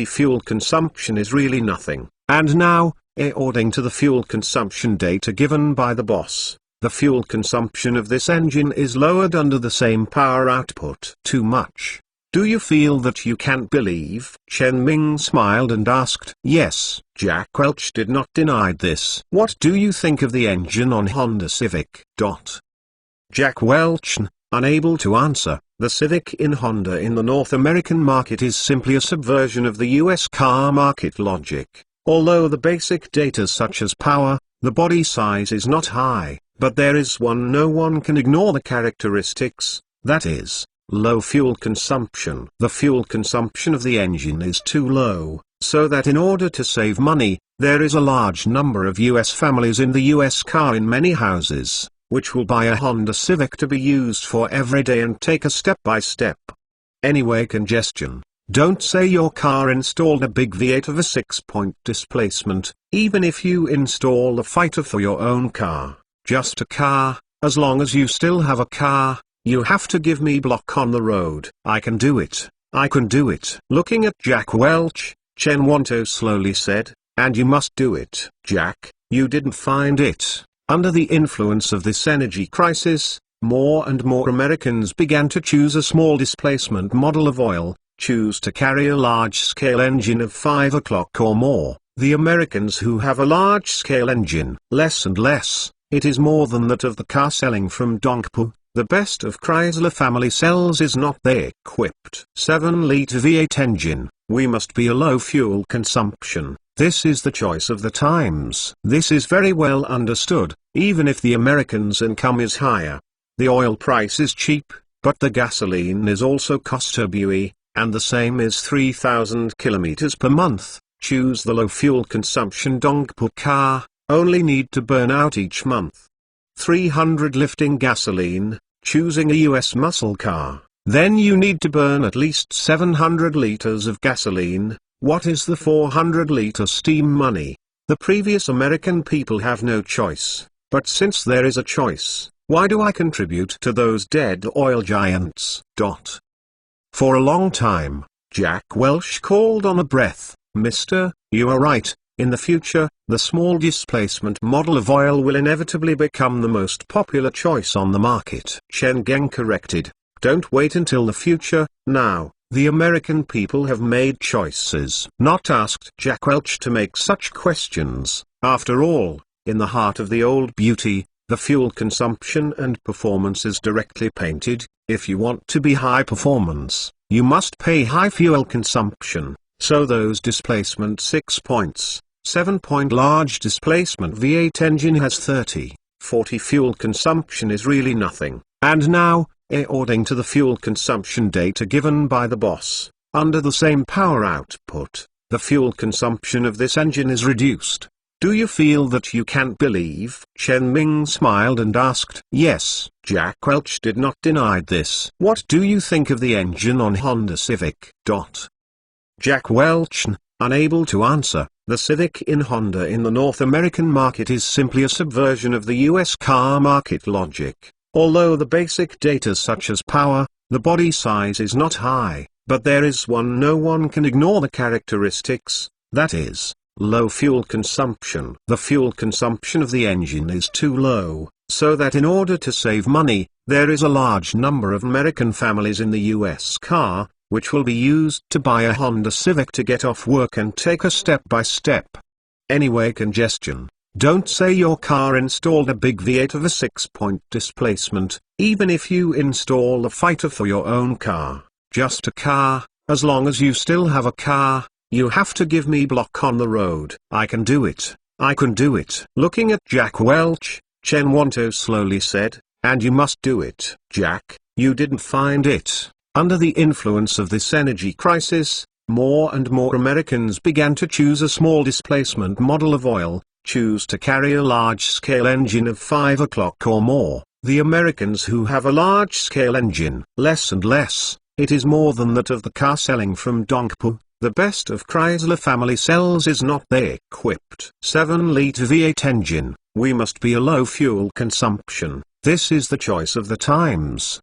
fuel consumption is really nothing. And now, according to the fuel consumption data given by the boss, the fuel consumption of this engine is lowered under the same power output. Too much. Do you feel that you can't believe? Chen Ming smiled and asked. Yes, Jack Welch did not deny this. What do you think of the engine on Honda Civic? Jack Welch, unable to answer. The Civic in Honda in the North American market is simply a subversion of the US car market logic. Although the basic data such as power, the body size is not high, but there is no one can ignore the characteristics, that is, low fuel consumption. The fuel consumption of the engine is too low, so that in order to save money, there is a large number of US families in the US car in many houses, which will buy a Honda Civic to be used for every day and take a step-by-step. Anyway, congestion. Don't say your car installed a big V8 of a 6-point displacement, even if you install a fighter for your own car, just a car, as long as you still have a car, you have to give me block on the road. I can do it. I can do it. Looking at Jack Welch, Chen Wanto slowly said, and you must do it. Jack, you didn't find it. Under the influence of this energy crisis, more and more Americans began to choose a small displacement model of oil, choose to carry a large-scale engine of 5 o'clock or more. The Americans who have a large-scale engine, less and less, it is more than that of the car selling from Dongpu. The best of Chrysler family sells is not the equipped 7-liter V8 engine. We must be a low fuel consumption. This is the choice of the times. This is very well understood, even if the Americans' income is higher. The oil price is cheap, but the gasoline is also cost-heavy, and the same is 3,000 kilometers per month. Choose the low fuel consumption Dongpu car, only need to burn out each month 300 lifting gasoline. Choosing a US muscle car, then you need to burn at least 700 liters of gasoline. What is the 400-liter steam money? The previous American people have no choice, but since there is a choice, why do I contribute to those dead oil giants? For a long time, Jack Welch called on a breath, "Mister, you are right. In the future, the small displacement model of oil will inevitably become the most popular choice on the market." Chen Geng corrected, "Don't wait until the future, now. The American people have made choices." Not asked Jack Welch to make such questions. After all, in the heart of the old beauty, the fuel consumption and performance is directly painted. If you want to be high performance, you must pay high fuel consumption. So those displacement 6.7 large displacement V8 engine has 30-40 fuel consumption is really nothing. And now, according to the fuel consumption data given by the boss, under the same power output, the fuel consumption of this engine is reduced. Do you feel that you can't believe? Chen Ming smiled and asked. Yes, Jack Welch did not deny this. What do you think of the engine on Honda Civic? Jack Welch, unable to answer. The Civic in Honda in the North American market is simply a subversion of the US car market logic. Although the basic data such as power, the body size is not high, but there is no one can ignore the characteristics, that is, low fuel consumption. The fuel consumption of the engine is too low, so that in order to save money, there is a large number of American families in the US car, which will be used to buy a Honda Civic to get off work and take a step-by-step. Anyway, congestion. Don't say your car installed a big V8 of a 6-point displacement, even if you install a fighter for your own car, just a car, as long as you still have a car, you have to give me block on the road. I can do it. I can do it. Looking at Jack Welch, Chen Wanto slowly said, and you must do it. Jack, you didn't find it. Under the influence of this energy crisis, more and more Americans began to choose a small displacement model of oil, choose to carry a large-scale engine of 5 o'clock or more. The Americans who have a large-scale engine, less and less, it is more than that of the car selling from Dongpu. The best of Chrysler family sells is not the equipped 7-liter V8 engine. We must be a low fuel consumption. This is the choice of the times.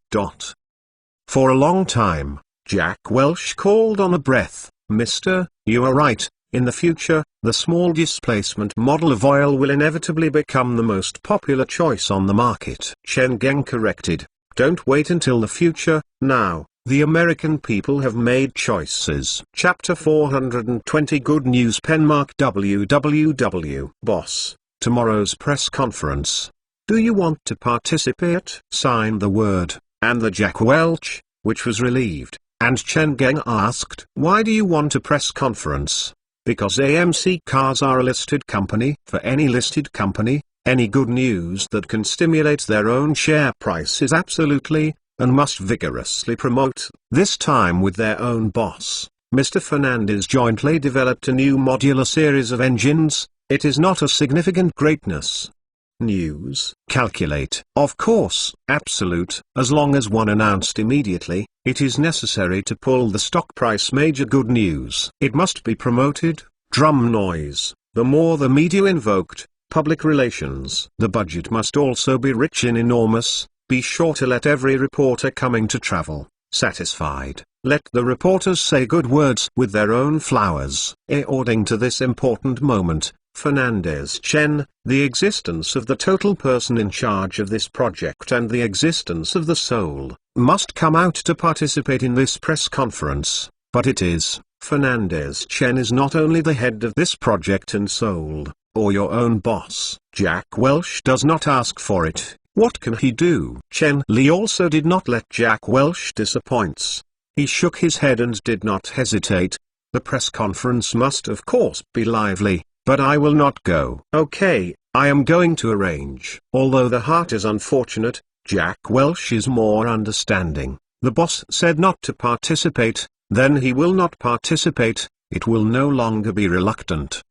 For a long time, Jack Welch called on a breath, "Mister, you are right. In the future, the small displacement model of oil will inevitably become the most popular choice on the market." Chen Geng corrected, "Don't wait until the future, now. The American people have made choices." Chapter 420 Good News Penmark www. Boss, tomorrow's press conference. Do you want to participate? Sign the word, and the Jack Welch, which was relieved, and Chen Geng asked, "Why do you want a press conference?" Because AMC Cars are a listed company. For any listed company, any good news that can stimulate their own share price is absolutely, and must vigorously promote. This time with their own boss, Mr. Fernandez jointly developed a new modular series of engines. It is not a significant greatness news. Calculate. Of course, absolute. As long as one announced immediately, it is necessary to pull the stock price. Major good news. It must be promoted. Drum noise. The more the media invoked, public relations. The budget must also be rich in enormous. Be sure to let every reporter coming to travel satisfied. Let the reporters say good words with their own flowers. According to this important moment, Fernandez Chen, the existence of the total person in charge of this project and the existence of the soul, must come out to participate in this press conference. but it is. Fernandez Chen is not only the head of this project and sold, or your own boss. Jack Welch does not ask for it. What can he do? Chen Li also did not let Jack Welch disappoint. He shook his head and did not hesitate. The press conference must of course be lively, but I will not go. Okay, I am going to arrange. Although the heart is unfortunate, Jack Welch is more understanding. The boss said not to participate, then he will not participate. It will no longer be reluctant.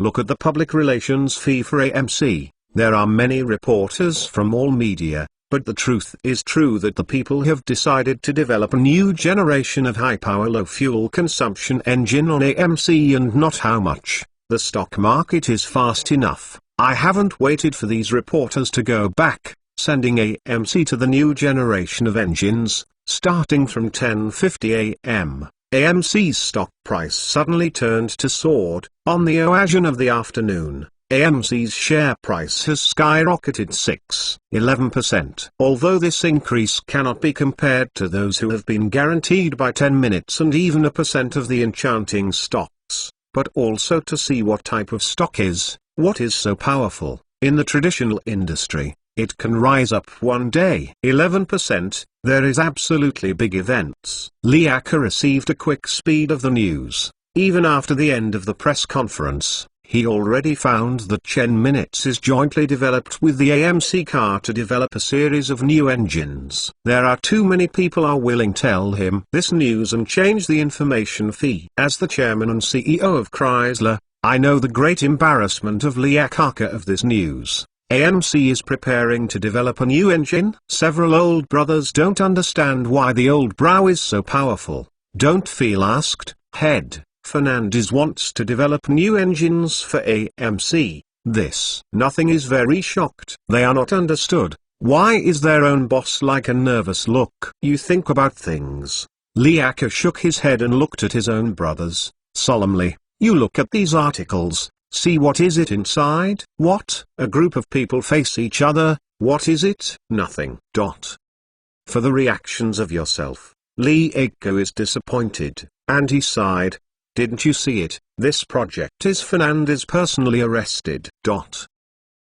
Look at the public relations fee for AMC. There are many reporters from all media, but the truth is true that the people have decided to develop a new generation of high-power low-fuel consumption engine on AMC and not how much. The stock market is fast enough. I haven't waited for these reporters to go back, sending AMC to the new generation of engines, starting from 10:50 a.m. AMC's stock price suddenly turned to soared. On the occasion of the afternoon, AMC's share price has skyrocketed 6.11%. Although this increase cannot be compared to those who have been guaranteed by 10 minutes and even a percent of the enchanting stocks, but also to see what type of stock is, what is so powerful. In the traditional industry, it can rise up one day. 11%, there is absolutely big events. Li Yaqi received a quick speed of the news. Even after the end of the press conference, he already found that Chen Minutes is jointly developed with the AMC car to develop a series of new engines. There are too many people are willing to tell him this news and change the information fee. As the chairman and CEO of Chrysler, I know the great embarrassment of Li Yaqi of this news. AMC is preparing to develop a new engine. Several old brothers don't understand why the old brow is so powerful. Don't feel asked, head. Fernandez wants to develop new engines for AMC. Nothing is very shocked. They are not understood. Why is their own boss like a nervous look? You think about things. Li Yaqi shook his head and looked at his own brothers, solemnly. You look at these articles, see what is it inside? What? A group of people face each other, what is it? Nothing. For the reactions of yourself. Li Yaqi is disappointed, and he sighed. Didn't you see it? This project is Fernandez personally arrested.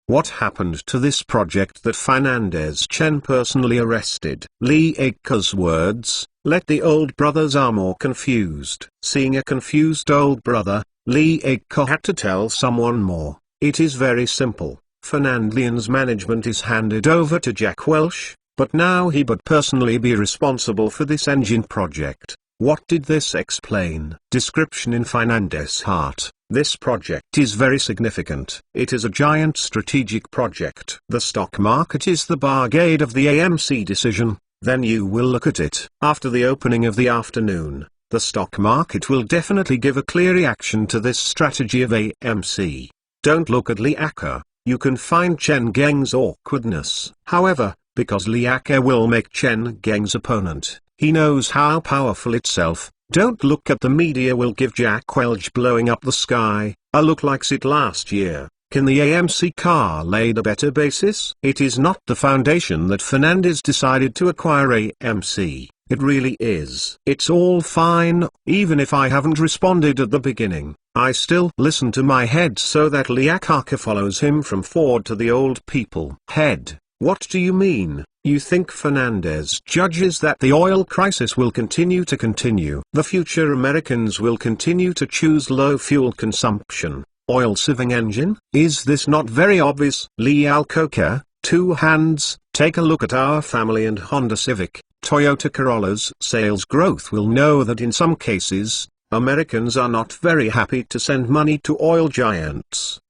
What happened to this project that Fernandez Chen personally arrested? Li Yaqi words, let the old brothers are more confused. Seeing a confused old brother, Li Yaqi had to tell someone more. It is very simple. Fernandez's management is handed over to Jack Welch, but now he would personally be responsible for this engine project. What did this explain? Description in Fernandez heart. This project is very significant. It is a giant strategic project. The stock market is the bargade of the AMC decision. Then you will look at it. After the opening of the afternoon, the stock market will definitely give a clear reaction to this strategy of AMC. Don't look at Li Yaqi. You can find Chen Geng's awkwardness. However, because Li Yaqi will make Chen Geng's opponent, he knows how powerful itself. Don't look at the media will give Jack Welch blowing up the sky, a look like it last year. Can the AMC car lay a better basis? It is not the foundation that Fernandez decided to acquire AMC. It really is. It's all fine. Even if I haven't responded at the beginning, I still listen to my head so that Li Yaqi follows him from Ford to the old people. Head, what do you mean? You think Fernandez judges that the oil crisis will continue? The future Americans will continue to choose low fuel consumption, oil-saving engine? Is this not very obvious? Li Yaqi, two hands, take a look at our family and Honda Civic, Toyota Corolla's sales growth will know that in some cases, Americans are not very happy to send money to oil giants.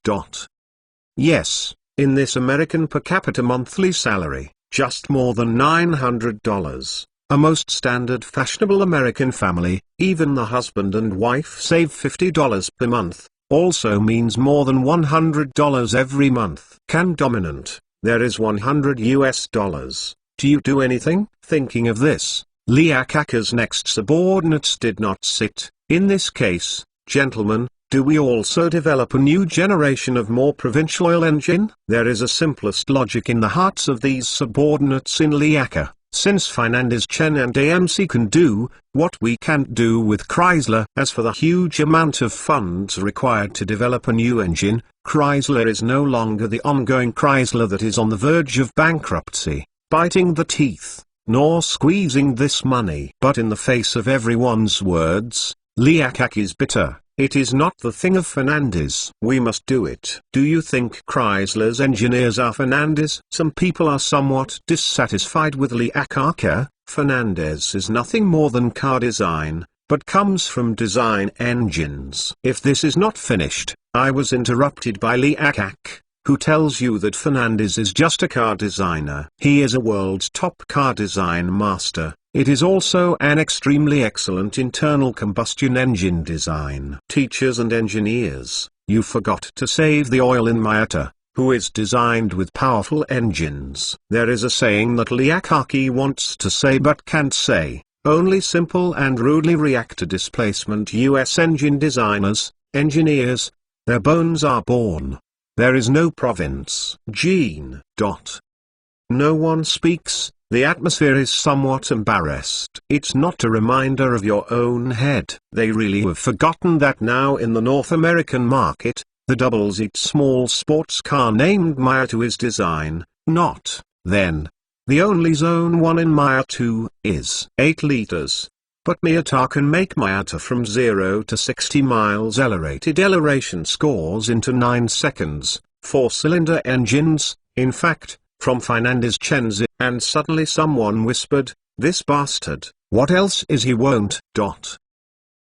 Yes, in this American per capita monthly salary, just more than $900. A most standard fashionable American family, even the husband and wife save $50 per month, also means more than $100 every month. Can dominant, there is $100. Do you do anything? Thinking of this, Li Yaqi's next subordinates did not sit. In this case, gentlemen, do we also develop a new generation of more provincial oil engine? There is a simplest logic in the hearts of these subordinates in Li Yaqi. since Fernandez Chen and AMC can do what we can't do with Chrysler. As for the huge amount of funds required to develop a new engine, Chrysler is no longer the ongoing Chrysler that is on the verge of bankruptcy, biting the teeth, nor squeezing this money. But in the face of everyone's words, Lee Iacocca is bitter. It is not the thing of Fernandez. We must do it. Do you think Chrysler's engineers are Fernandez? Some people are somewhat dissatisfied with Lee Iacocca. Fernandez is nothing more than car design, but comes from design engines. If this is not finished, I was interrupted by Lee Iacocca, who tells you that Fernandez is just a car designer. He is a world's top car design master. It is also an extremely excellent internal combustion engine design. Teachers and engineers, you forgot to save the oil in Miata, who is designed with powerful engines. There is a saying that Lee Iacocca wants to say but can't say. Only simple and rudely reactor displacement US engine designers, engineers, their bones are born. There is no province. Gene. No one speaks. The atmosphere is somewhat embarrassed. It's not a reminder of your own head. They really have forgotten that now in the North American market, the double-seat small sports car named Miata is design, not, then. The only Zone 1 in Miata is 8 liters. But Miata can make Miata from 0 to 60 miles rated acceleration scores into 9 seconds, 4-cylinder engines, in fact, from Fernandez Chen's. And suddenly someone whispered, "This bastard, what else is he won't."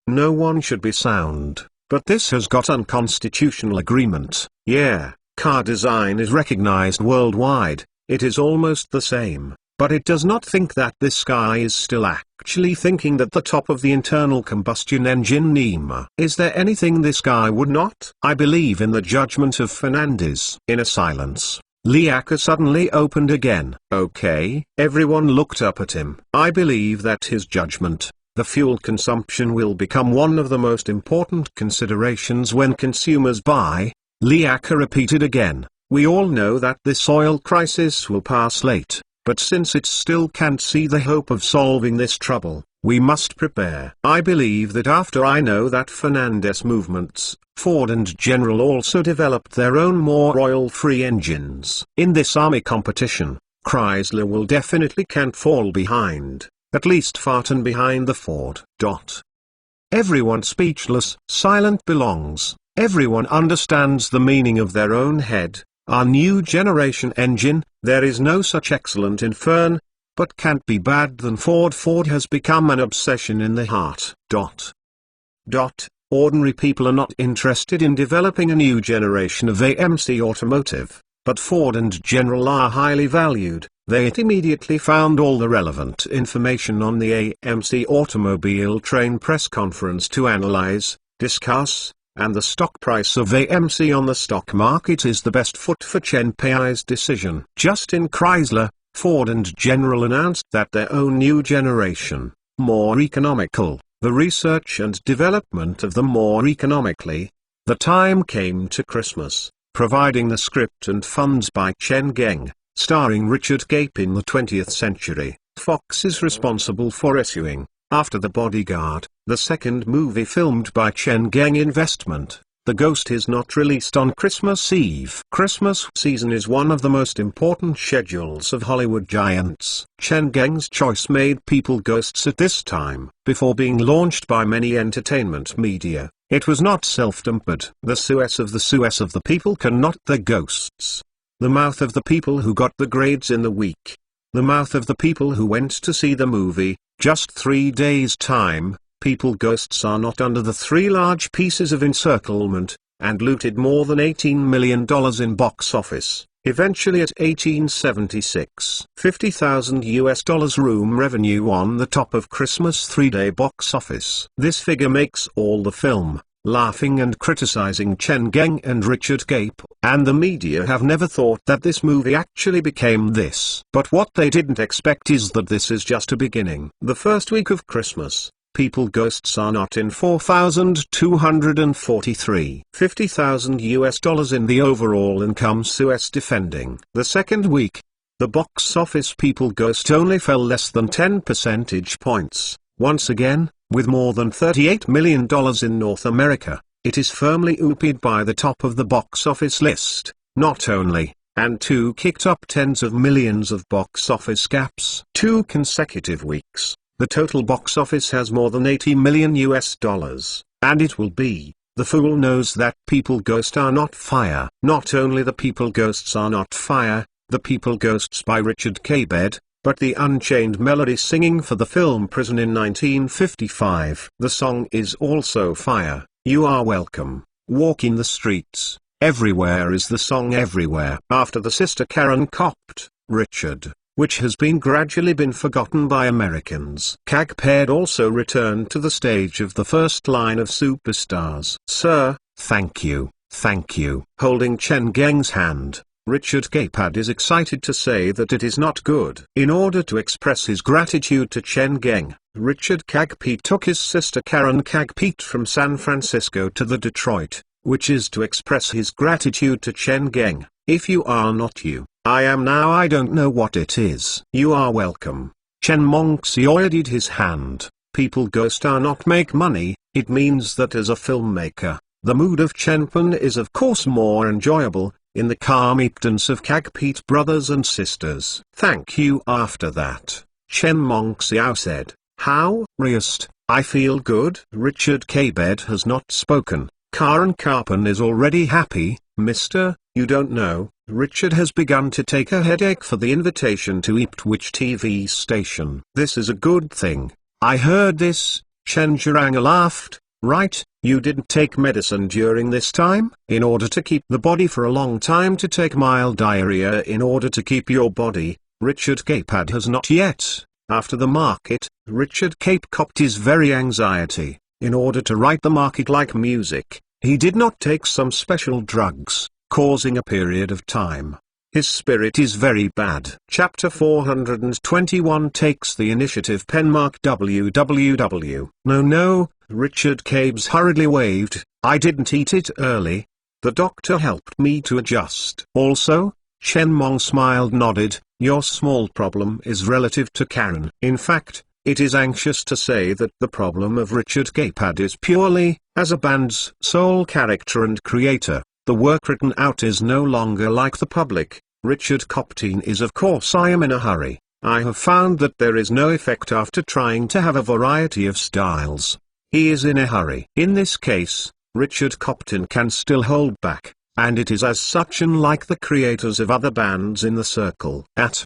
No one should be sound, but this has got unconstitutional agreement. Yeah, car design is recognized worldwide, it is almost the same, but it does not think that this guy is still actually thinking that the top of the internal combustion engine NEMA. Is there anything this guy would not? I believe in the judgment of Fernandez. In a silence, Lee Iacocca suddenly opened again. Okay. Everyone looked up at him. I believe that his judgment, the fuel consumption, will become one of the most important considerations when consumers buy. Lee Iacocca repeated again. We all know that this oil crisis will pass late, but since it still can't see the hope of solving this trouble, we must prepare. I believe that after I know that Fernandez movements, Ford and General also developed their own more oil-free engines. In this army competition, Chrysler will definitely can't fall behind, at least far and behind the Ford. Everyone speechless. Silent belongs. Everyone understands the meaning of their own head. Our new generation engine, there is no such excellent infern, but can't be bad than Ford. Ford has become an obsession in the heart. Ordinary people are not interested in developing a new generation of AMC automotive, but Ford and General are highly valued. They immediately found all the relevant information on the AMC Automobile Train press conference to analyze, discuss, and the stock price of AMC on the stock market is the best foot for Chen Pei's decision. Just in Chrysler, Ford and General announced that their own new generation, more economical, the research and development of them more economically. The time came to Christmas, providing the script and funds by Chen Geng, starring Richard Gape in the 20th century. Fox is responsible for issuing, after The Bodyguard, the second movie filmed by Chen Geng Investment. The Ghost is not released on Christmas Eve. Christmas season is one of the most important schedules of Hollywood giants. Chen Geng's choice made people ghosts at this time. Before being launched by many entertainment media, it was not self-dumped. The Suez of the people cannot the ghosts. The mouth of the people who got the grades in the week. The mouth of the people who went to see the movie, just 3 days' time. People ghosts are not under the 3 large pieces of encirclement, and looted more than $18 million in box office, eventually at 1876. $50,000 room revenue on the top of Christmas 3-day box office. This figure makes all the film, laughing and criticizing Chen Geng and Richard Gape, and the media have never thought that this movie actually became this. But what they didn't expect is that this is just a beginning. The first week of Christmas, people ghosts are not in 4,243. $50,000 in the overall income Suez defending. The second week, The box office People Ghost only fell less than 10 percentage points. Once again, with more than $38 million in North America, it is firmly oopied by the top of the box office list. Not only, and 2 kicked up tens of millions of box office gaps 2 consecutive weeks. The total box office has more than $80 million US, and it will be. The fool knows that People Ghost are not fire. Not only the People Ghosts are not fire, the People Ghosts by Richard K. Bed, but the Unchained Melody singing for the film Prison in 1955. The song is also fire. You Are Welcome. Walk in the Streets. Everywhere is the song everywhere. After the sister Karen copped, Richard, which has gradually been forgotten by Americans. Kagped also returned to the stage of the first line of Superstars. Sir, thank you, thank you. Holding Chen Geng's hand, Richard Kagped is excited to say that it is not good. In order to express his gratitude to Chen Geng, Richard Kagped took his sister Karen Kagped from San Francisco to the Detroit, which is to express his gratitude to Chen Geng. If you are not you, I am now. I don't know what it is. You are welcome. Chen Mongxiaoyed his hand. People Ghost are not make money. It means that as a filmmaker, the mood of Chen Pun is of course more enjoyable, in the calm-dance of Kagped brothers and sisters. Thank you. After that, Chen Mongxiao said, how, Riest, I feel good. Richard K. Bed has not spoken. Karen Karpen is already happy. Mister, you don't know, Richard has begun to take a headache for the invitation to Ipswich TV station. This is a good thing. I heard this. Chen Zhirang laughed. Right, you didn't take medicine during this time? In order to keep the body for a long time, to take mild diarrhea in order to keep your body. Richard Kagped has not yet. After the market, Richard Kagped copped his very anxiety. In order to write the market like music, he did not take some special drugs, causing a period of time. His spirit is very bad. Chapter 421 takes the initiative. Penmark www. No, Richard Kagped hurriedly waved. I didn't eat it early. The doctor helped me to adjust. Also, Chen Mong smiled, nodded. Your small problem is relative to Karen. In fact, it is anxious to say that the problem of Richard Kagped is purely, as a band's sole character and creator, the work written out is no longer like the public. Richard Kagped is of course. I am in a hurry. I have found that there is no effect after trying to have a variety of styles. He is in a hurry. In this case, Richard Kagped can still hold back, and it is as such unlike the creators of other bands in the circle. At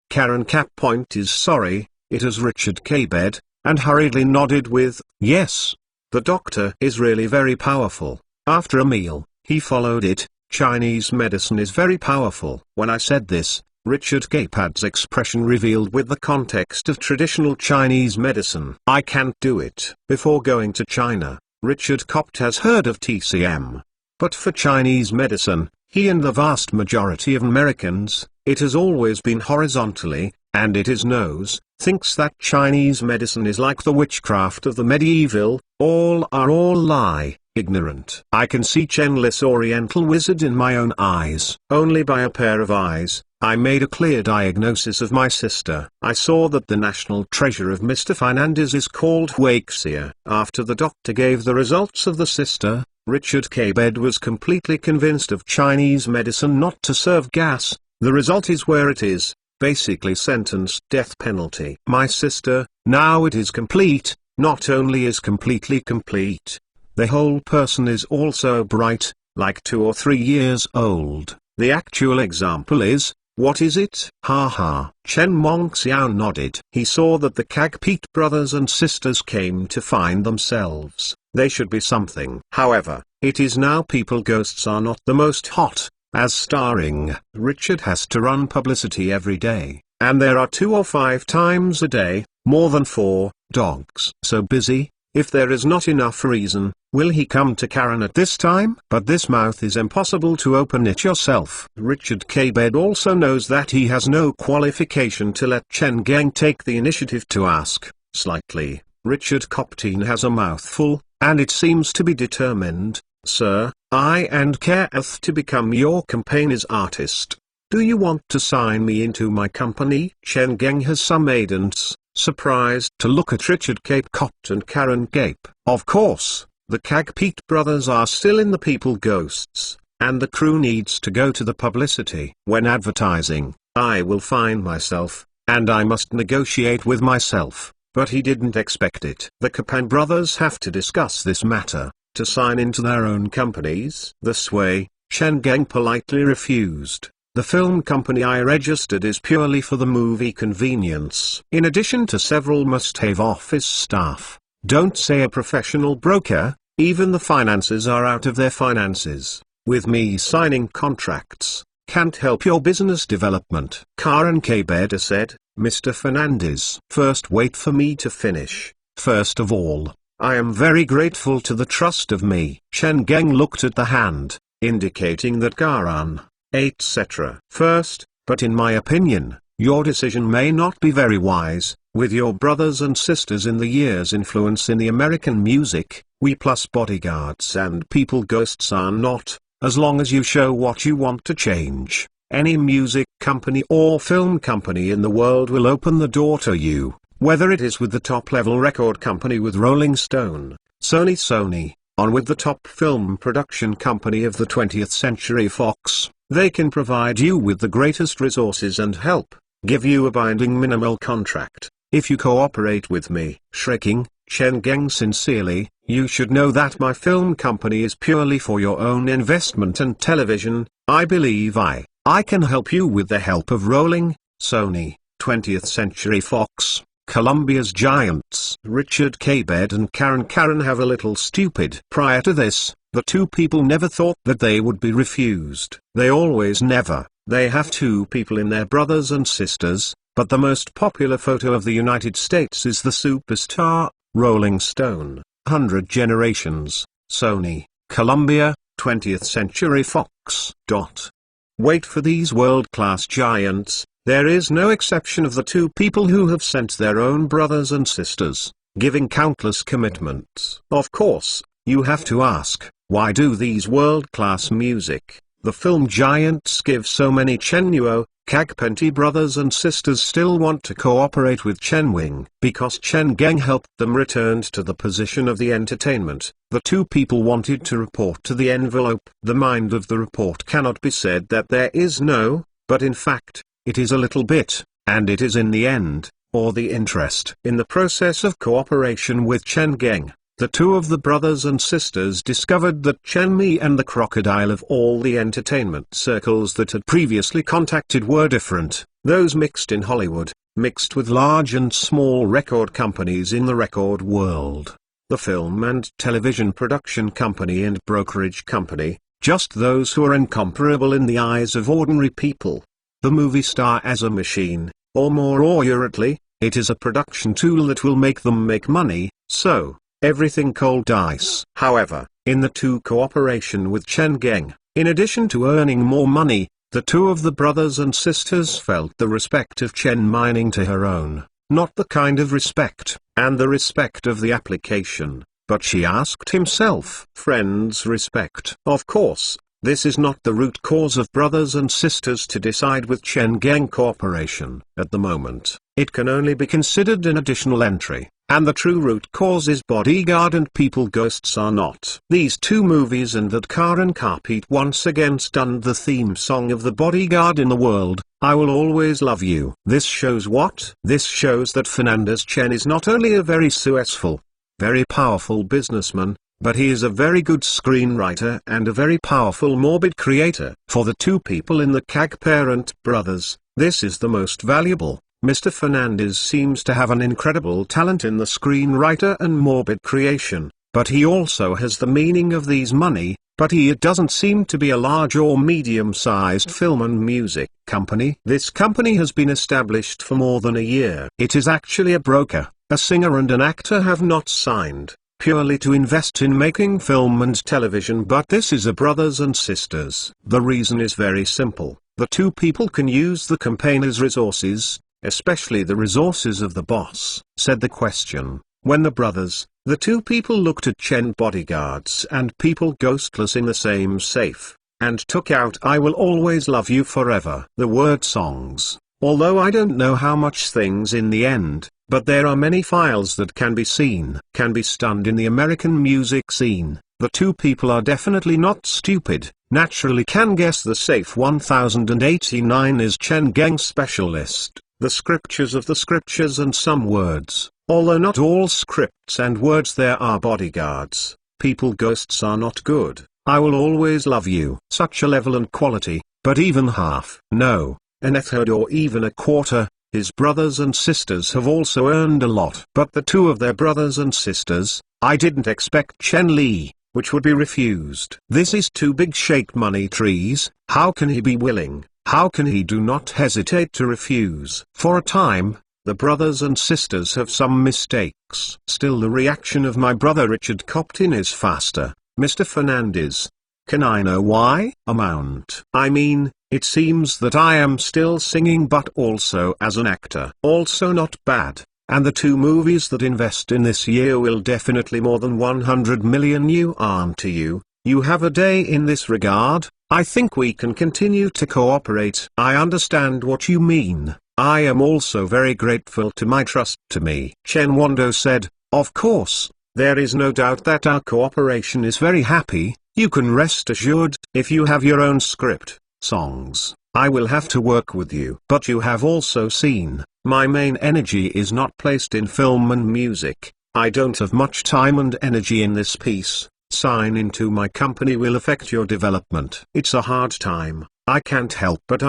Karen Point is sorry. It is Richard Kagped, and hurriedly nodded with, yes. The doctor is really very powerful. After a meal, he followed it, Chinese medicine is very powerful. When I said this, Richard Kagped's expression revealed with the context of traditional Chinese medicine. I can't do it. Before going to China, Richard Kagped has heard of TCM. But for Chinese medicine, he and the vast majority of Americans, it has always been horizontally, and it is thinks that Chinese medicine is like the witchcraft of the medieval, all lie, ignorant. I can see Chenlis Oriental wizard in my own eyes. Only by a pair of eyes, I made a clear diagnosis of my sister. I saw that the national treasure of Mr. Fernandez is called Huaxia. After the doctor gave the results of the sister, Richard Kagped was completely convinced of Chinese medicine not to serve gas. The result is where it is. Basically sentenced death penalty. My sister, now it is complete. Not only is completely complete, the whole person is also bright, like 2 or 3 years old. The actual example is, what is it? Ha. Chen Mongxiao nodded. He saw that the Kagped brothers and sisters came to find themselves. They should be something. However, it is now People Ghosts are not the most hot. As starring, Richard has to run publicity every day, and there are 2 or 5 times a day, more than 4, dogs. So busy, if there is not enough reason, will he come to Karen at this time? But this mouth is impossible to open it yourself. Richard Kagped also knows that he has no qualification to let Chen Geng take the initiative to ask, slightly. Richard Kagped has a mouthful, and it seems to be determined. Sir, I and Kareth to become your campaign's artist. Do you want to sign me into my company? Chen Geng has some agents, surprised to look at Richard Capecott and Karen Cape. Of course, the Cagpete brothers are still in the People Ghosts, and the crew needs to go to the publicity. When advertising, I will find myself, and I must negotiate with myself, but he didn't expect it. The Kapan brothers have to discuss this matter, to sign into their own companies. This way, Chen Geng politely refused. The film company I registered is purely for the movie convenience. In addition to several must-have office staff, don't say a professional broker, even the finances are out of their finances. With me signing contracts, can't help your business development. Karen Cabeda said, Mr. Fernandez. First wait for me to finish. First of all, I am very grateful to the trust of me. Chen Geng looked at the hand, indicating that Garan, etc. First, but in my opinion, your decision may not be very wise. With your brothers and sisters in the years' influence in the American music, we plus bodyguards and People Ghosts are not, as long as you show what you want to change. Any music company or film company in the world will open the door to you, whether it is with the top-level record company with Rolling Stone, Sony, on with the top film production company of the 20th Century Fox. They can provide you with the greatest resources and help, give you a binding minimal contract, if you cooperate with me. Shrieking, Chen Geng sincerely, you should know that my film company is purely for your own investment and television. I believe I can help you with the help of Rolling, Sony, 20th Century Fox, Columbia's giants. Richard Cabed and Karen have a little stupid. Prior to this, the two people never thought that they would be refused. They always never. They have two people in their brothers and sisters, but the most popular photo of the United States is the superstar, Rolling Stone, 100 Generations, Sony, Columbia, 20th Century Fox. Wait for these world-class giants. There is no exception of the two people who have sent their own brothers and sisters, giving countless commitments. Of course, you have to ask, why do these world-class music, the film giants give so many Chenuo, Cagpente brothers and sisters still want to cooperate with Chen Wing? Because Chen Geng helped them return to the position of the entertainment. The two people wanted to report to the envelope. The mind of the report cannot be said that there is no, but in fact, it is a little bit, and it is in the end, or the interest. In the process of cooperation with Chen Geng, the two of the brothers and sisters discovered that Chen Mi and the crocodile of all the entertainment circles that had previously contacted were different. Those mixed in Hollywood, mixed with large and small record companies in the record world. The film and television production company and brokerage company, just those who are incomparable in the eyes of ordinary people. The movie star as a machine, or more accurately, it is a production tool that will make them make money, so, everything cold dice. However, in the two cooperation with Chen Geng, in addition to earning more money, the two of the brothers and sisters felt the respect of Chen Mining to her own, not the kind of respect, and the respect of the application, but she asked himself. Friends' respect. Of course, this is not the root cause of brothers and sisters to decide with Chen Geng Corporation. At the moment, it can only be considered an additional entry, and the true root cause is Bodyguard and People Ghosts are not. These two movies and that Karen Carpete once again stunned the theme song of The Bodyguard in the world, I Will Always Love You. This shows what? This shows that Fernandez Chen is not only a very successful, very powerful businessman, but he is a very good screenwriter and a very powerful morbid creator. For the two people in the Cagparent brothers, this is the most valuable. Mr. Fernandez seems to have an incredible talent in the screenwriter and morbid creation, but he also has the meaning of these money, but it doesn't seem to be a large or medium-sized film and music company. This company has been established for more than a year. It is actually a broker, a singer and an actor have not signed, purely to invest in making film and television, but this is a brothers and sisters. The reason is very simple. The two people can use the campaign's resources, especially the resources of the boss. Said the question. When the two people looked at Chen Bodyguards and People Ghostless in the same safe, and took out "I Will Always Love You Forever." The word songs, although I don't know how much things in the end, but there are many files that can be seen, can be stunned in the American music scene. The two people are definitely not stupid, naturally can guess the safe 1089 is Chen Geng specialist, the scriptures of the scriptures and some words, although not all scripts and words there are bodyguards, people ghosts are not good. I will always love you. Such a level and quality, but even half, no, an third or even a quarter, his brothers and sisters have also earned a lot. But the two of their brothers and sisters, I didn't expect Chen Li, which would be refused. This is too big shake money trees, how can he be willing, how can he do not hesitate to refuse? For a time, the brothers and sisters have some mistakes. Still the reaction of my brother Richard Coptin is faster. Mr. Fernandez. Can I know why? Amount. I mean, it seems that I am still singing but also as an actor. Also not bad, and the two movies that invest in this year will definitely more than 100 million yuan to you. You have a day in this regard. I think we can continue to cooperate. I understand what you mean. I am also very grateful to my trust to me. Chen Wando said, of course. There is no doubt that our cooperation is very happy. You can rest assured. If you have your own script, songs, I will have to work with you. But you have also seen, my main energy is not placed in film and music. I don't have much time and energy in this piece. Sign into my company will affect your development. It's a hard time. I can't help but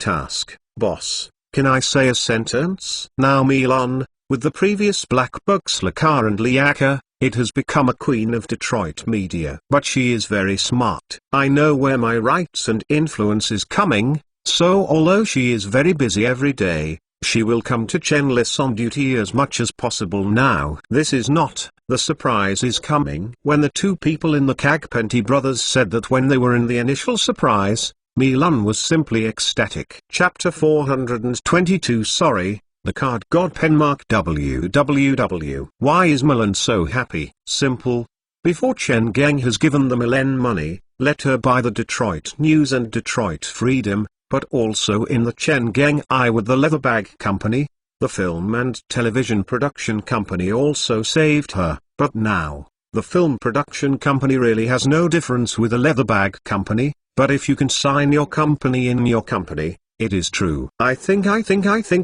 ask, boss, can I say a sentence? Now Milan, with the previous Black Bucks Lakar and Liaka, it has become a queen of Detroit media. But she is very smart. I know where my rights and influence is coming, so although she is very busy every day, she will come to Chenlis on duty as much as possible now. This is not, the surprise is coming. When the two people in the Kagpenti brothers said that when they were in the initial surprise, Milan was simply ecstatic. Chapter 422 Sorry. The card god Penmark www. Why is Milan so happy? Simple. Before Chen Geng has given the Milan money, let her buy the Detroit News and Detroit Freedom, but also in the Chen Geng eye with the Leatherbag Company, the film and television production company also saved her. But now, the film production company really has no difference with the Leatherbag Company, but if you can sign your company in your company, it is true. I think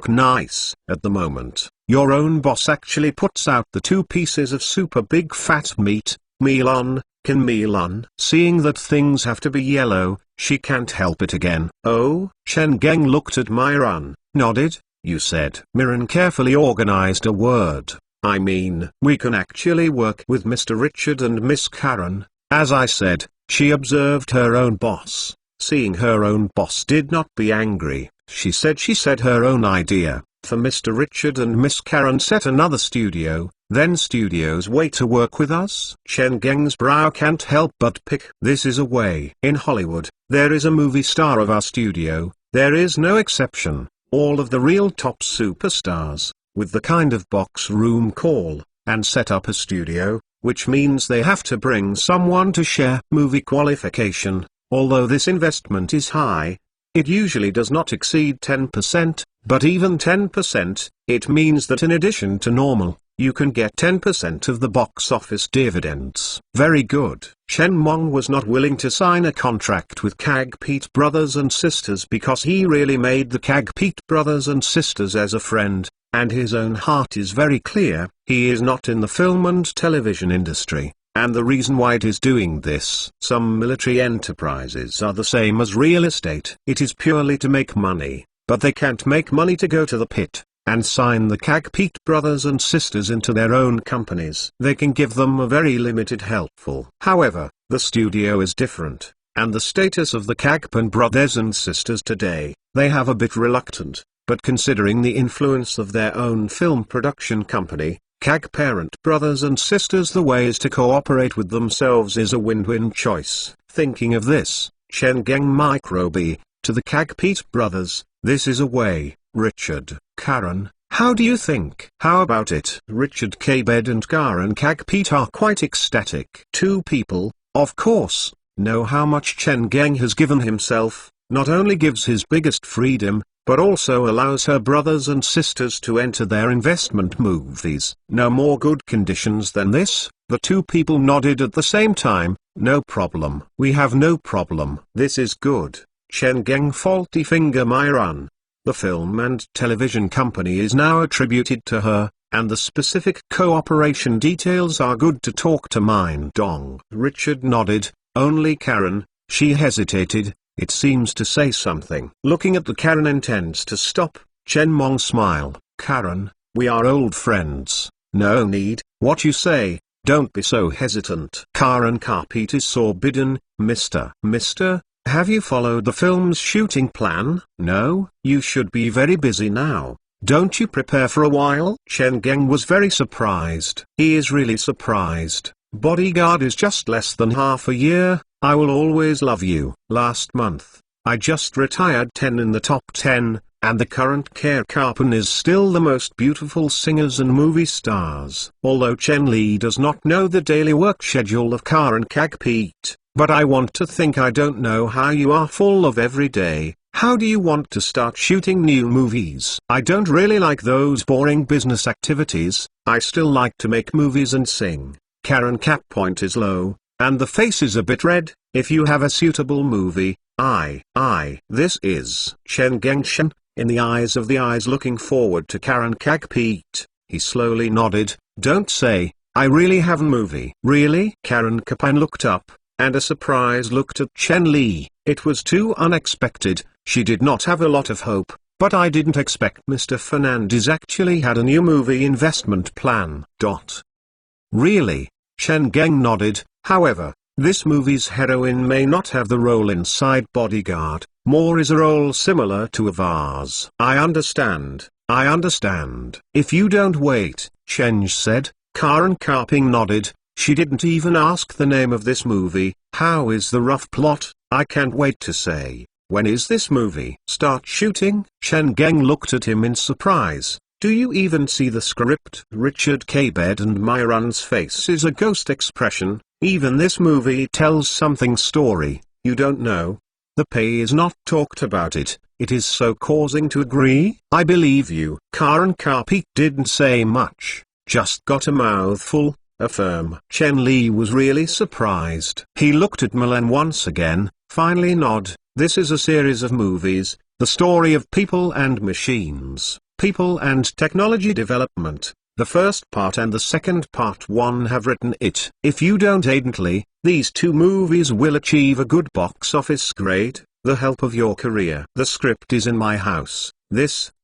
nice. At the moment, your own boss actually puts out the two pieces of super big fat meat. Milan, can Milan? Seeing that things have to be yellow, she can't help it again. Oh, Chen Geng looked at Myron, nodded, you said. Miran carefully organized a word. I mean, we can actually work with Mr. Richard and Miss Karen. As I said, she observed her own boss. Seeing her own boss did not be angry, she said her own idea, for Mr. Richard and Miss Karen set another studio, then studios wait to work with us. Chen Geng's brow can't help but pick. This is a way. In Hollywood, there is a movie star of our studio, there is no exception, all of the real top superstars, with the kind of box room call, and set up a studio, which means they have to bring someone to share movie qualification. Although this investment is high, it usually does not exceed 10%, but even 10%, it means that in addition to normal, you can get 10% of the box office dividends. Very good. Chen Mong was not willing to sign a contract with Kagpete brothers and sisters because he really made the Kagpete brothers and sisters as a friend, and his own heart is very clear, he is not in the film and television industry. And the reason why it is doing this, some military enterprises are the same as real estate. It is purely to make money, but they can't make money to go to the pit, and sign the Kagpete brothers and sisters into their own companies. They can give them a very limited helpful. However, the studio is different, and the status of the Kagpan brothers and sisters today, they have a bit reluctant, but considering the influence of their own film production company, Kagparent brothers and sisters, the way is to cooperate with themselves is a win-win choice. Thinking of this, Chen Geng microbe, to the Kagpete brothers, this is a way. Richard, Karen, how do you think? How about it? Richard Kabed and Karen Kagpete are quite ecstatic. Two people, of course, know how much Chen Geng has given himself, not only gives his biggest freedom, but also allows her brothers and sisters to enter their investment movies. No more good conditions than this. The two people nodded at the same time. No problem. We have no problem. This is good. Chen Geng Faulty Finger Myran. The film and television company is now attributed to her, and the specific cooperation details are good to talk to Mind Dong. Richard nodded. Only Karen. She hesitated. It seems to say something. Looking at the Karen intends to stop. Chen Mong smiled. Karen, we are old friends. No need. What you say. Don't be so hesitant. Karen Carpet is forbidden. Mister, have you followed the film's shooting plan? No, you should be very busy now. Don't you prepare for a while? Chen Geng was very surprised. He is really surprised. Bodyguard is just less than half a year. I Will Always Love You. Last month, I just retired 10 in the top 10, and the current Kare Karpen is still the most beautiful singers and movie stars. Although Chen Li does not know the daily work schedule of Karen Kagpeet, but I want to think I don't know how you are full of every day. How do you want to start shooting new movies? I don't really like those boring business activities. I still like to make movies and sing. Karen cap point is low, and the face is a bit red. If you have a suitable movie, this is Chen Gengshen, in the eyes of the eyes looking forward to Karen Kagpeet. He slowly nodded. Don't say, I really have a movie. Really? Karen Kapan looked up, and a surprise looked at Chen Li. It was too unexpected. She did not have a lot of hope, but I didn't expect Mr. Fernandez actually had a new movie investment plan. Really? Chen Geng nodded. However, this movie's heroine may not have the role inside Bodyguard, more is a role similar to Avar's. I understand. If you don't wait, Chen said. Karen Karping nodded. She didn't even ask the name of this movie. How is the rough plot? I can't wait to say. When is this movie start shooting? Chen Geng looked at him in surprise. Do you even see the script? Richard K-Bed and Myron's face is a ghost expression. Even this movie tells something story. You don't know? The pay is not talked about it. It is so causing to agree. I believe you. Karen Karpet didn't say much. Just got a mouthful. Affirm. Chen Li was really surprised. He looked at Milan once again, finally nod. This is a series of movies, the story of people and machines, people and technology development. The first part and the second part one have written it. If you don't aidently, these two movies will achieve a good box office grade, the help of your career. The script is in my house.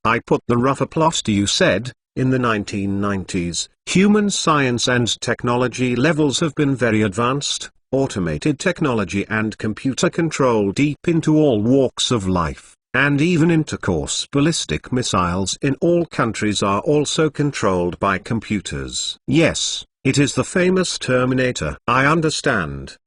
I put the rougher plot you said. In the 1990s, human science and technology levels have been very advanced, automated technology and computer control deep into all walks of life, and even intercourse. Ballistic missiles in all countries are also controlled by computers. Yes, it is the famous Terminator. I understand.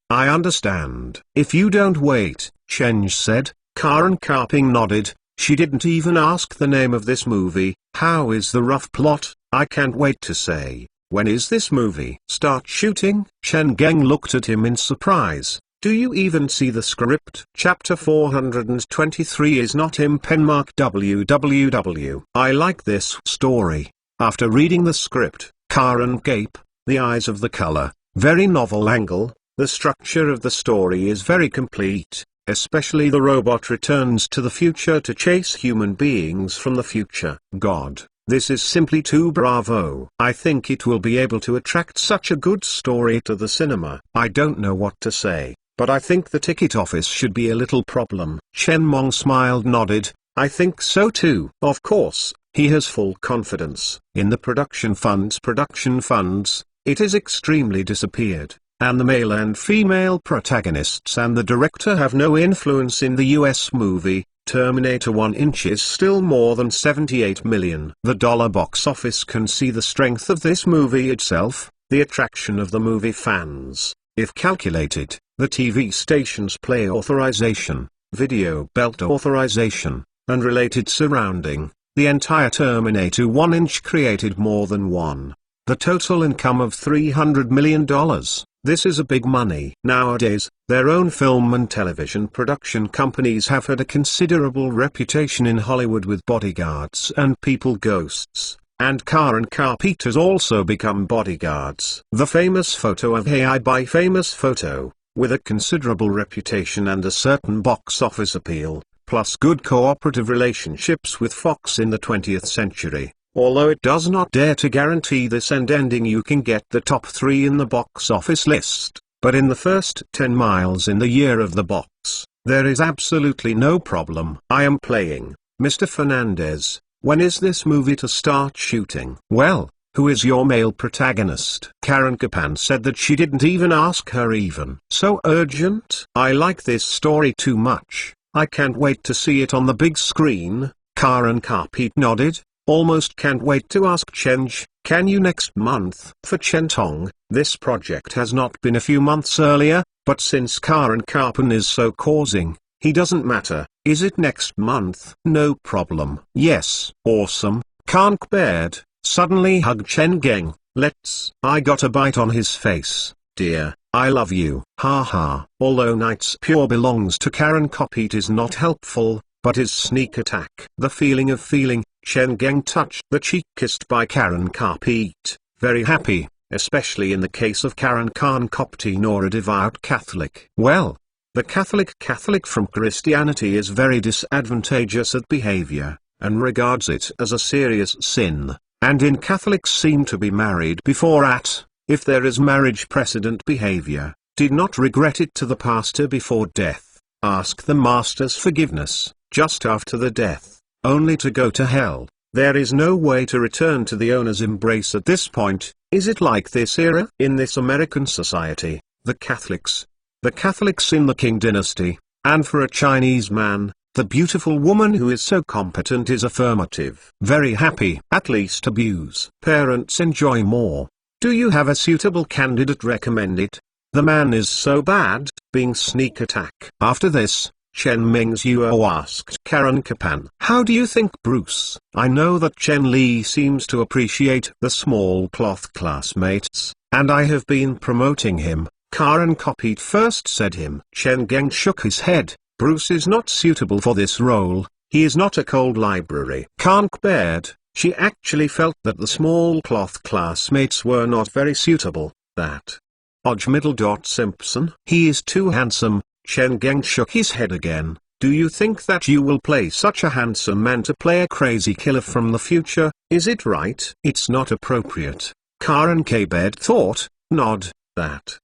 If you don't wait, Chen said. Karen Karping nodded. She didn't even ask the name of this movie. How is the rough plot? I can't wait to say. When is this movie start shooting? Chen Geng looked at him in surprise. Do you even see the script? Chapter 423 is not in Penmark www. I like this story. After reading the script, Karen gape, the eyes of the color, very novel angle, the structure of the story is very complete. Especially the robot returns to the future to chase human beings from the future. God, this is simply too bravo. I think it will be able to attract such a good story to the cinema. I don't know what to say, but I think the ticket office should be a little problem. Chen Mong smiled, nodded. I think so too. Of course, he has full confidence in the production funds. It is extremely disappeared. And the male and female protagonists and the director have no influence in the US movie. Terminator 1 inches still more than 78 million. The dollar box office can see the strength of this movie itself, the attraction of the movie fans. If calculated, the TV station's play authorization, video belt authorization, and related surrounding, the entire Terminator 1 inch created more than one. The total income of $300 million. This is a big money. Nowadays, their own film and television production companies have had a considerable reputation in Hollywood with bodyguards and people ghosts, and Karen Carpete has also become bodyguards. The famous photo of Hey I Buy Famous Photo, with a considerable reputation and a certain box office appeal, plus good cooperative relationships with Fox in the 20th century. Although it does not dare to guarantee this ending you can get the top 3 in the box office list, but in the first 10 miles in the year of the box, there is absolutely no problem. I am playing, Mr. Fernandez, when is this movie to start shooting? Well, who is your male protagonist? Karen Kapan said that she didn't even ask her even. So urgent? I like this story too much, I can't wait to see it on the big screen. Karen Carpete nodded. Almost can't wait to ask Cheng, can you next month? For Chen Tong, this project has not been a few months earlier, but since Karen Carpen is so causing, he doesn't matter. Is it next month? No problem. Yes. Awesome. Can't beard suddenly hugged Chen Geng. Let's. I got a bite on his face. Dear, I love you. Ha ha. Although Knight's Pure belongs to Karen Carpete is not helpful, but his sneak attack. The feeling of feeling. Chen Geng touched the cheek kissed by Karen Carpete, very happy, especially in the case of Karen Carpete nor a devout Catholic. Well, the Catholic from Christianity is very disadvantageous at behavior, and regards it as a serious sin, and in Catholics seem to be married before if there is marriage precedent behavior, did not regret it to the pastor before death, ask the master's forgiveness, just after the death, only to go to hell. There is no way to return to the owner's embrace at this point. Is it like this era? In this American society, the Catholics in the Qing dynasty, and for a Chinese man, the beautiful woman who is so competent is affirmative. Very happy. At least abuse. Parents enjoy more. Do you have a suitable candidate recommended? The man is so bad, being sneak attack. After this, Chen Mingzuo asked Karen Kapan. How do you think Bruce? I know that Chen Li seems to appreciate the small cloth classmates, and I have been promoting him. Karen Carpete first said him. Chen Geng shook his head. Bruce is not suitable for this role, he is not a cold library. Can't beard. She actually felt that the small cloth classmates were not very suitable. That Odge Middle. Simpson. He is too handsome. Chen Geng shook his head again. Do you think that you will play such a handsome man to play a crazy killer from the future? Is it right? It's not appropriate. Karen K-Bed thought. Nod. That.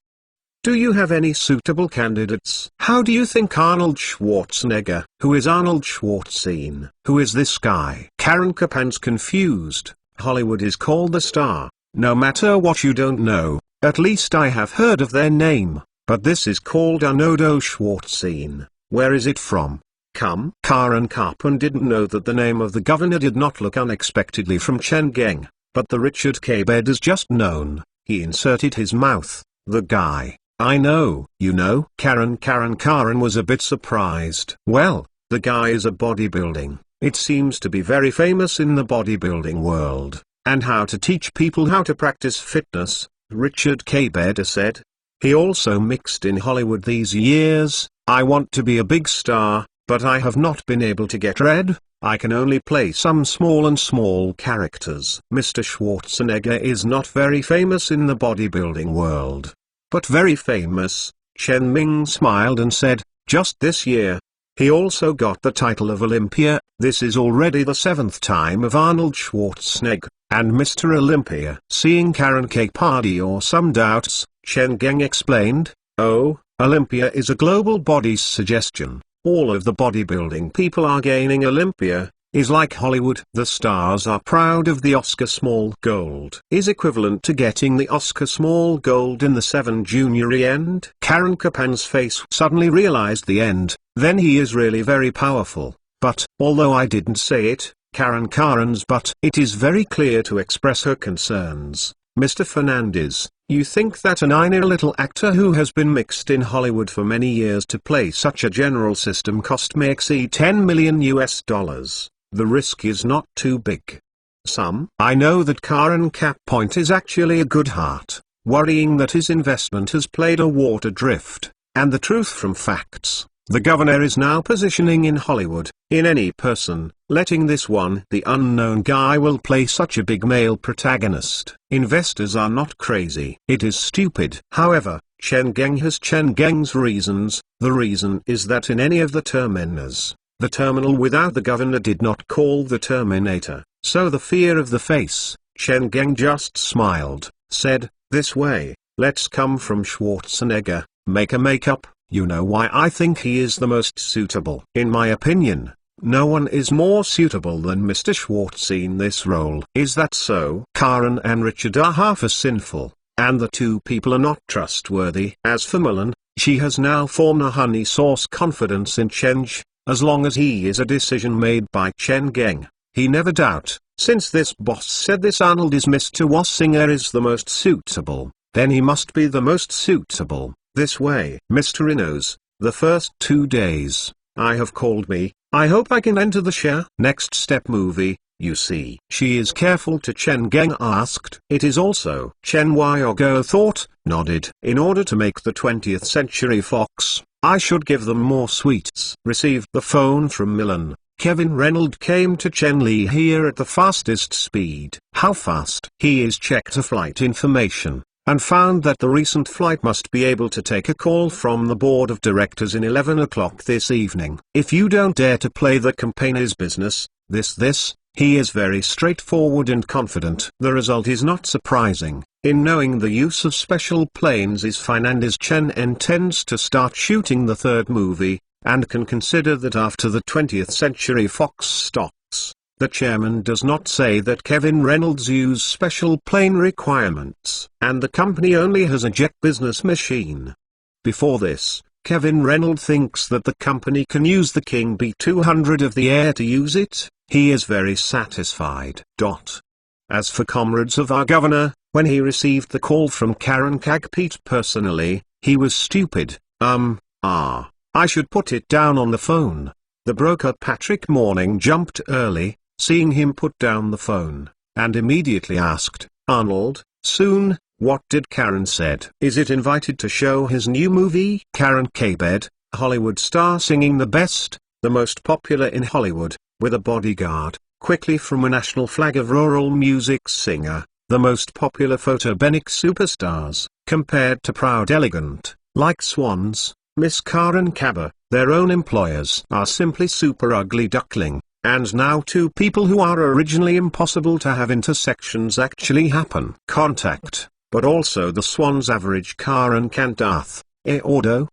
Do you have any suitable candidates? How do you think Arnold Schwarzenegger? Who is Arnold Schwarzenegger? Who is this guy? Karen Kapan's confused. Hollywood is called the star. No matter what you don't know, at least I have heard of their name. But this is called Arnold Schwarzenegger. Where is it from? Come. Karen Carpen didn't know that the name of the governor did not look unexpectedly from Chen Geng, but the Richard K. Bed is just known. He inserted his mouth. The guy. I know. You know? Karen was a bit surprised. Well, the guy is a bodybuilding. It seems to be very famous in the bodybuilding world. And how to teach people how to practice fitness, Richard K. Bed said. He also mixed in Hollywood these years. I want to be a big star, but I have not been able to get red. I can only play some small characters. Mr. Schwarzenegger is not very famous in the bodybuilding world. But very famous. Chen Ming smiled and said, just this year. He also got the title of Olympia. This is already the 7th time of Arnold Schwarzenegger, and Mr. Olympia. Seeing Karen Carpete or some doubts, Chen Geng explained, oh, Olympia is a global body suggestion. All of the bodybuilding people are gaining Olympia, is like Hollywood. The stars are proud of the Oscar Small Gold. Is equivalent to getting the Oscar Small Gold in the 7 Junior end. Karen Kapan's face suddenly realized the end, then he is really very powerful. But, although I didn't say it, Karen's but it is very clear to express her concerns. Mr. Fernandez, you think that an inner little actor who has been mixed in Hollywood for many years to play such a general system cost may exceed $10 million US. The risk is not too big. I know that Karen Cap Point is actually a good heart, worrying that his investment has played a water drift, and the truth from facts. The governor is now positioning in Hollywood, in any person, letting this one, the unknown guy, will play such a big male protagonist. Investors are not crazy. It is stupid. However, Chen Geng has Chen Geng's reasons. The reason is that in any of the terminals, the terminal without the governor did not call the terminator. So the fear of the face, Chen Geng just smiled, said, "This way, let's come from Schwarzenegger, make a makeup. You know why I think he is the most suitable. In my opinion, no one is more suitable than Mr. Schwartz in this role. Is that so?" Karen and Richard are half as sinful, and the two people are not trustworthy. As for Milan, she has now formed a honey sauce confidence in Cheng. As long as he is a decision made by Chen Geng, he never doubt. Since this boss said this Arnold is Mr. Wassinger is the most suitable, then he must be the most suitable. This way. Mr. Innos, the first 2 days, I have called me, I hope I can enter the share. Next step movie, you see. She is careful to Chen Geng asked. It is also. Chen Wyogo thought, nodded. In order to make the 20th Century Fox, I should give them more sweets. Received the phone from Milan. Kevin Reynolds came to Chen Li here at the fastest speed. How fast? He is checked a flight information, and found that the recent flight must be able to take a call from the board of directors in 11 o'clock this evening. If you don't dare to play the campaigner's business, he is very straightforward and confident. The result is not surprising. In knowing the use of special planes is Fernandez, Chen intends to start shooting the third movie, and can consider that after the 20th Century Fox stops. The chairman does not say that Kevin Reynolds use special plane requirements, and the company only has a jet business machine. Before this, Kevin Reynolds thinks that the company can use the King B200 of the air to use it. He is very satisfied. As for comrades of our governor, when he received the call from Karen Kagpete personally, he was stupid. I should put it down on the phone. The broker Patrick Morning jumped early, seeing him put down the phone, and immediately asked, Arnold, soon, what did Karen said? Is it invited to show his new movie? Karen Kabed, Hollywood star singing the best, the most popular in Hollywood, with a bodyguard, quickly from a national flag of rural music singer, the most popular photogenic superstars, compared to proud elegant, like swans, Miss Karen Kaba, their own employers are simply super ugly duckling. And now two people who are originally impossible to have intersections actually happen. Contact, but also the Swans average Karen Kandath, Ordo,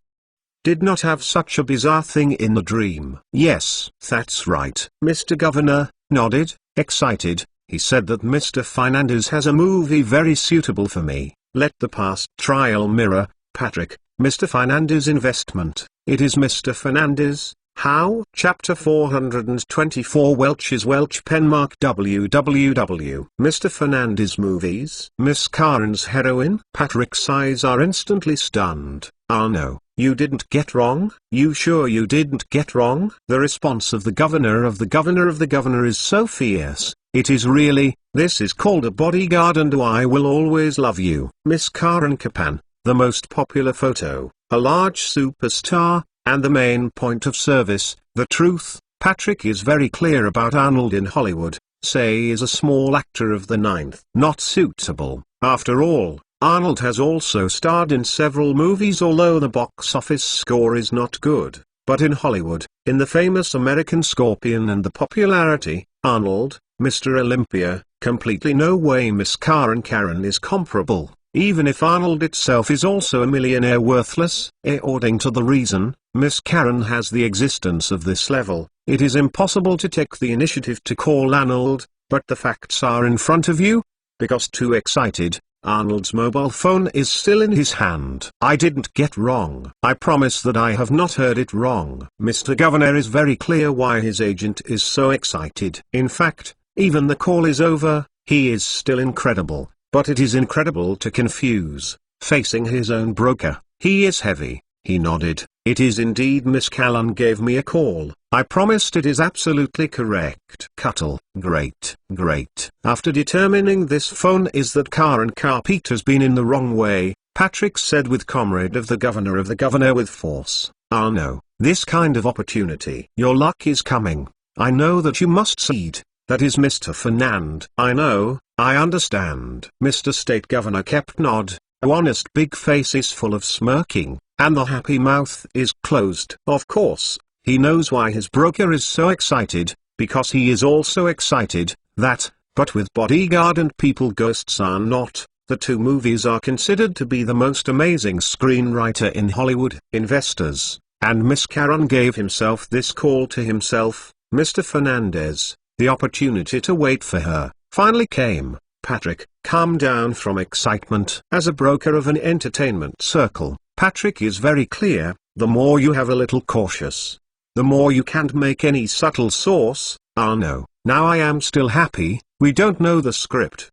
did not have such a bizarre thing in the dream. Yes, that's right. Mr. Governor nodded, excited. He said that Mr. Fernandez has a movie very suitable for me. Let the past trial mirror, Patrick, Mr. Fernandez investment. It is Mr. Fernandez. How? Chapter 424 Welch's Welch Penmark www. Mr. Fernandez movies. Miss Karen's heroine. Patrick's eyes are instantly stunned. Oh no, you didn't get wrong? You sure you didn't get wrong? The response of the governor is so fierce. It is really, this is called a bodyguard and I will always love you. Miss Karen Kapan, the most popular photo, a large superstar, and the main point of service. The truth, Patrick is very clear about Arnold in Hollywood, say is a small actor of the ninth. Not suitable. After all, Arnold has also starred in several movies although the box office score is not good. But in Hollywood, in the famous American Scorpion and the popularity, Arnold, Mr. Olympia, completely no way Miss Karen is comparable. Even if Arnold itself is also a millionaire worthless, according to the reason, Miss Karen has the existence of this level, it is impossible to take the initiative to call Arnold, but the facts are in front of you. Because too excited, Arnold's mobile phone is still in his hand. I didn't get wrong. I promise that I have not heard it wrong. Mr. Governor is very clear why his agent is so excited. In fact, even the call is over, he is still incredible. But it is incredible to confuse, facing his own broker. He is heavy. He nodded. It is indeed Miss Callan gave me a call. I promised it is absolutely correct. Cuttle, great, great. After determining this phone is that Karen Carpet has been in the wrong way, Patrick said with comrade of the governor with force. Ah no, this kind of opportunity. Your luck is coming. I know that you must cede. That is Mr. Fernand. I know, I understand. Mr. State Governor kept nod. A honest big face is full of smirking, and the happy mouth is closed. Of course, he knows why his broker is so excited, because he is also excited, but with Bodyguard and People Ghosts Are Not, the two movies are considered to be the most amazing screenwriter in Hollywood. Investors, and Miss Karen gave himself this call to himself, Mr. Fernandez, the opportunity to wait for her, finally came. Patrick, calm down from excitement. As a broker of an entertainment circle, Patrick is very clear, the more you have a little cautious, the more you can't make any subtle sauce. Ah no, now I am still happy, we don't know the script.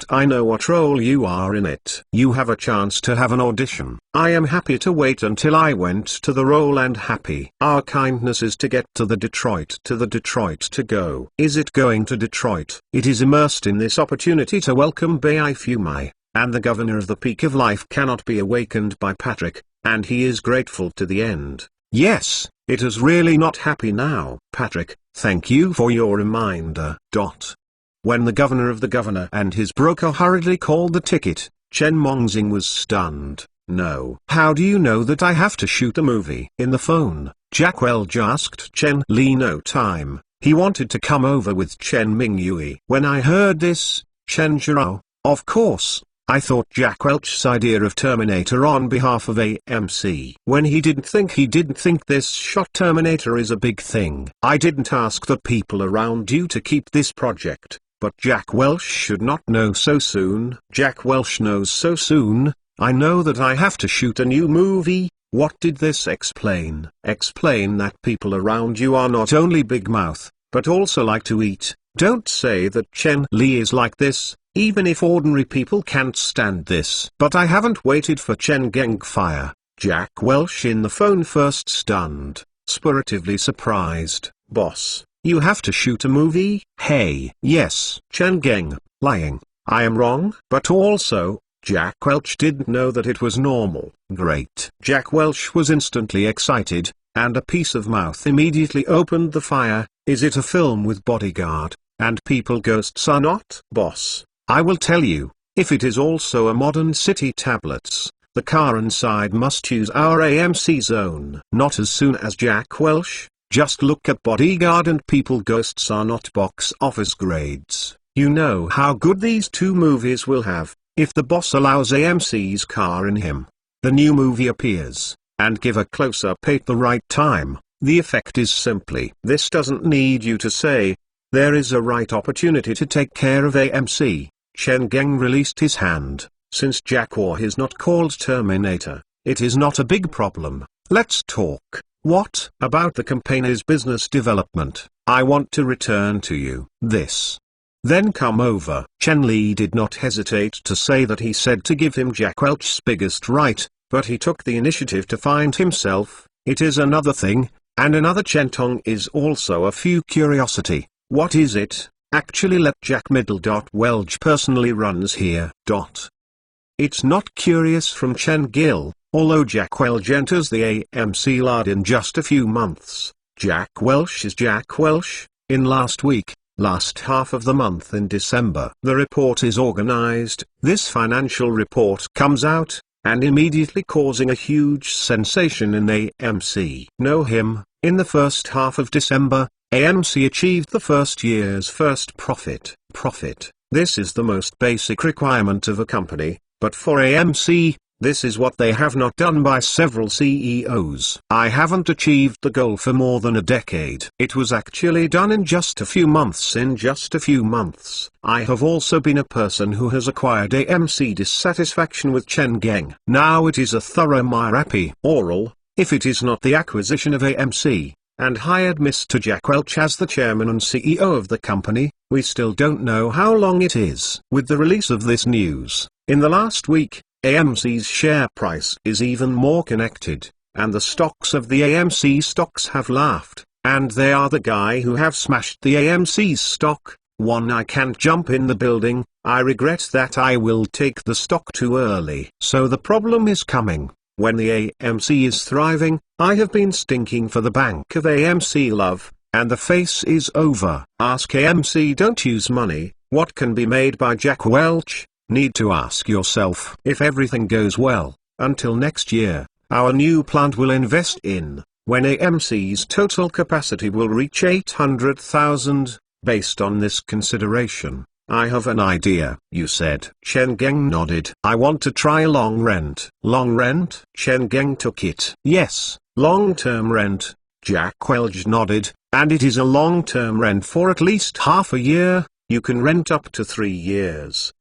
I know what role you are in it. You have a chance to have an audition. I am happy to wait until I went to the role and happy. Our kindness is to get to the Detroit to go. Is it going to Detroit? It is immersed in this opportunity to welcome Bai Fumai, and the governor of the peak of life cannot be awakened by Patrick, and he is grateful to the end. Yes, it is really not happy now. Patrick, thank you for your reminder. When the governor and his broker hurriedly called the ticket, Chen Mongxing was stunned. No. How do you know that I have to shoot a movie? In the phone, Jack Welch asked Chen Li no time. He wanted to come over with Chen Mingyue. When I heard this, Chen Zhao, of course, I thought Jack Welch's idea of Terminator on behalf of AMC. When he didn't think this shot Terminator is a big thing. I didn't ask the people around you to keep this project. But Jack Welch should not know so soon. Jack Welch knows so soon. I know that I have to shoot a new movie. What did this explain? Explain that people around you are not only big mouth, but also like to eat. Don't say that Chen Li is like this, even if ordinary people can't stand this. But I haven't waited for Chen Geng fire. Jack Welch in the phone first stunned, sportively surprised. Boss. You have to shoot a movie? Hey. Yes. Chen Geng, lying. I am wrong. But also, Jack Welch didn't know that it was normal. Great. Jack Welch was instantly excited, and a piece of mouth immediately opened the fire. Is it a film with Bodyguard, and People Ghosts Are Not? Boss, I will tell you, if it is also a modern city tablets, the Karen side must use our AMC zone. Not as soon as Jack Welch. Just look at Bodyguard and People Ghosts Are Not box office grades. You know how good these two movies will have, if the boss allows AMC's car in him. The new movie appears, and give a close-up at the right time. The effect is simply. This doesn't need you to say. There is a right opportunity to take care of AMC. Chen Geng released his hand. Since Jack War is not called Terminator, it is not a big problem. Let's talk. What about the campaign's business development? I want to return to you. This. Then come over. Chen Li did not hesitate to say that he said to give him Jack Welch's biggest right, but he took the initiative to find himself. It is another thing, and another Chen Tong is also a few curiosity. What is it? Actually let Jack Welch personally runs here. It's not curious from Chen Gil. Although Jack Welch enters the AMC lard in just a few months, Jack Welch is Jack Welch. In last half of the month in December, the report is organized. This financial report comes out, and immediately causing a huge sensation in AMC. Know him, in the first half of December, AMC achieved the first year's first profit. This is the most basic requirement of a company, but for AMC, this is what they have not done by several CEOs. I haven't achieved the goal for more than a decade. It was actually done in just a few months. I have also been a person who has acquired AMC dissatisfaction with Chen Geng. Now it is a thorough Mirapi oral, if it is not the acquisition of AMC, and hired Mr. Jack Welch as the chairman and CEO of the company. We still don't know how long it is. With the release of this news, in the last week, AMC's share price is even more connected. and the stocks of the AMC stocks have laughed, and they are the guy who have smashed the AMC's stock. One, I can't jump in the building, I regret that I will take the stock too early. So the problem is coming. When the AMC is thriving, I have been stinking for the bank of AMC love, and the face is over. Ask AMC, don't use money, what can be made by Jack Welch? Need to ask yourself, if everything goes well, until next year, our new plant will invest in, when AMC's total capacity will reach 800,000. Based on this consideration, I have an idea, you said. Chen Geng nodded. I want to try long rent. Long rent? Chen Geng took it. Yes, long-term rent. Jack Welch nodded, and it is a long-term rent for at least half a year, you can rent up to 3 years.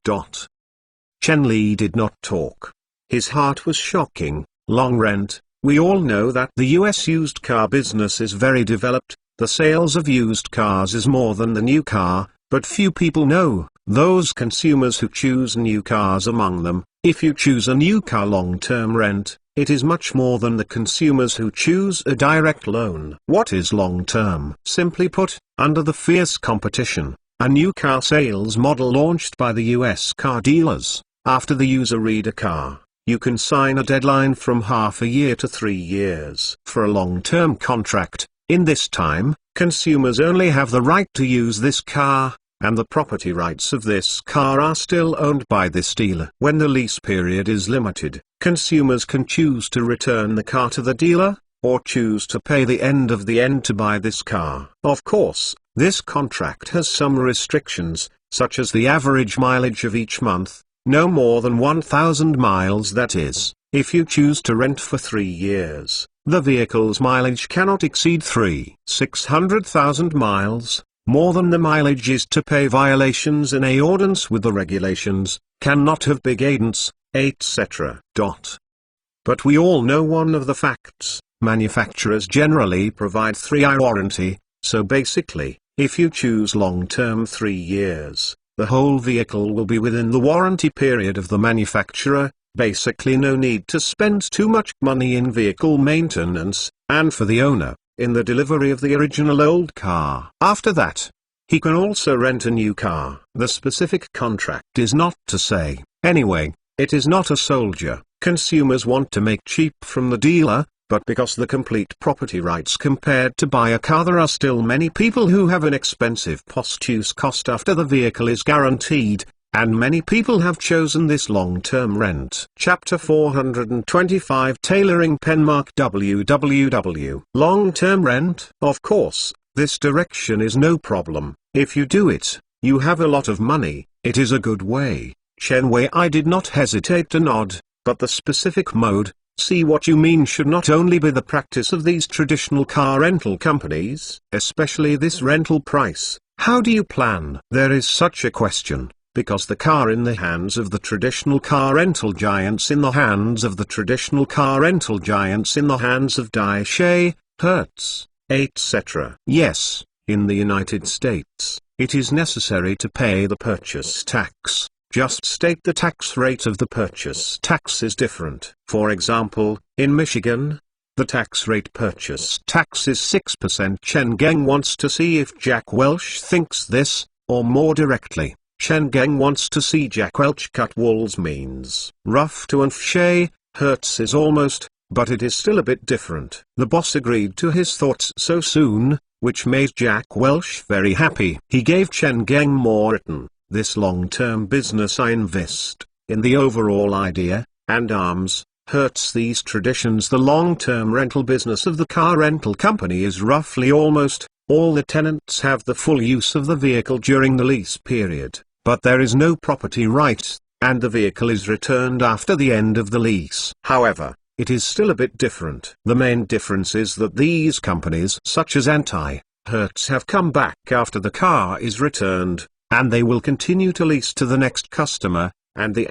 Chen Li did not talk. His heart was shocking. Long rent. We all know that the US used car business is very developed. The sales of used cars is more than the new car, but few people know, those consumers who choose new cars among them. If you choose a new car long-term rent, it is much more than the consumers who choose a direct loan. What is long-term? Simply put, under the fierce competition, a new car sales model launched by the US car dealers, after the user read a car, you can sign a deadline from half a year to 3 years. For a long-term contract, in this time, consumers only have the right to use this car, and the property rights of this car are still owned by this dealer. When the lease period is limited, consumers can choose to return the car to the dealer, or choose to pay the end of the end to buy this car. Of course, this contract has some restrictions, such as the average mileage of each month, no more than 1,000 miles, that is, if you choose to rent for 3 years. The vehicle's mileage cannot exceed 600,000 miles, more than the mileage is to pay. Violations in accordance with the regulations, cannot have big agents, etc. But we all know one of the facts, manufacturers generally provide 3-year warranty, so basically, if you choose long-term 3 years, the whole vehicle will be within the warranty period of the manufacturer. Basically no need to spend too much money in vehicle maintenance, and for the owner, in the delivery of the original old car. After that, he can also rent a new car. The specific contract is not to say, anyway, it is not a soldier. Consumers want to make cheap from the dealer, but because the complete property rights compared to buy a car, there are still many people who have an expensive post-use cost after the vehicle is guaranteed. And many people have chosen this long-term rent. Chapter 425 Tailoring Penmark www. Long-term rent. Of course, this direction is no problem. If you do it, you have a lot of money, it is a good way. Chen Wei, I did not hesitate to nod, but the specific mode, see what you mean, should not only be the practice of these traditional car rental companies, especially this rental price. How do you plan? There is such a question. Because the car in the hands of the traditional car rental giants, in the hands of the traditional car rental giants, in the hands of Daishe, Hertz, etc. Yes, in the United States, it is necessary to pay the purchase tax. Just state the tax rate of the purchase tax is different. For example, in Michigan, the tax rate purchase tax is 6%. Chen Geng wants to see if Jack Welch thinks this, or more directly. Chen Geng wants to see Jack Welch cut walls means rough to Daishe, Hertz is almost, but it is still a bit different. The boss agreed to his thoughts so soon, which made Jack Welch very happy. He gave Chen Geng more written, this long-term business I invest, in the overall idea, and arms, Hertz these traditions. The long-term rental business of the car rental company is roughly almost, all the tenants have the full use of the vehicle during the lease period. But there is no property right, and the vehicle is returned after the end of the lease. However, it is still a bit different. The main difference is that these companies, such as Hertz, have come back after the car is returned, and they will continue to lease to the next customer, and the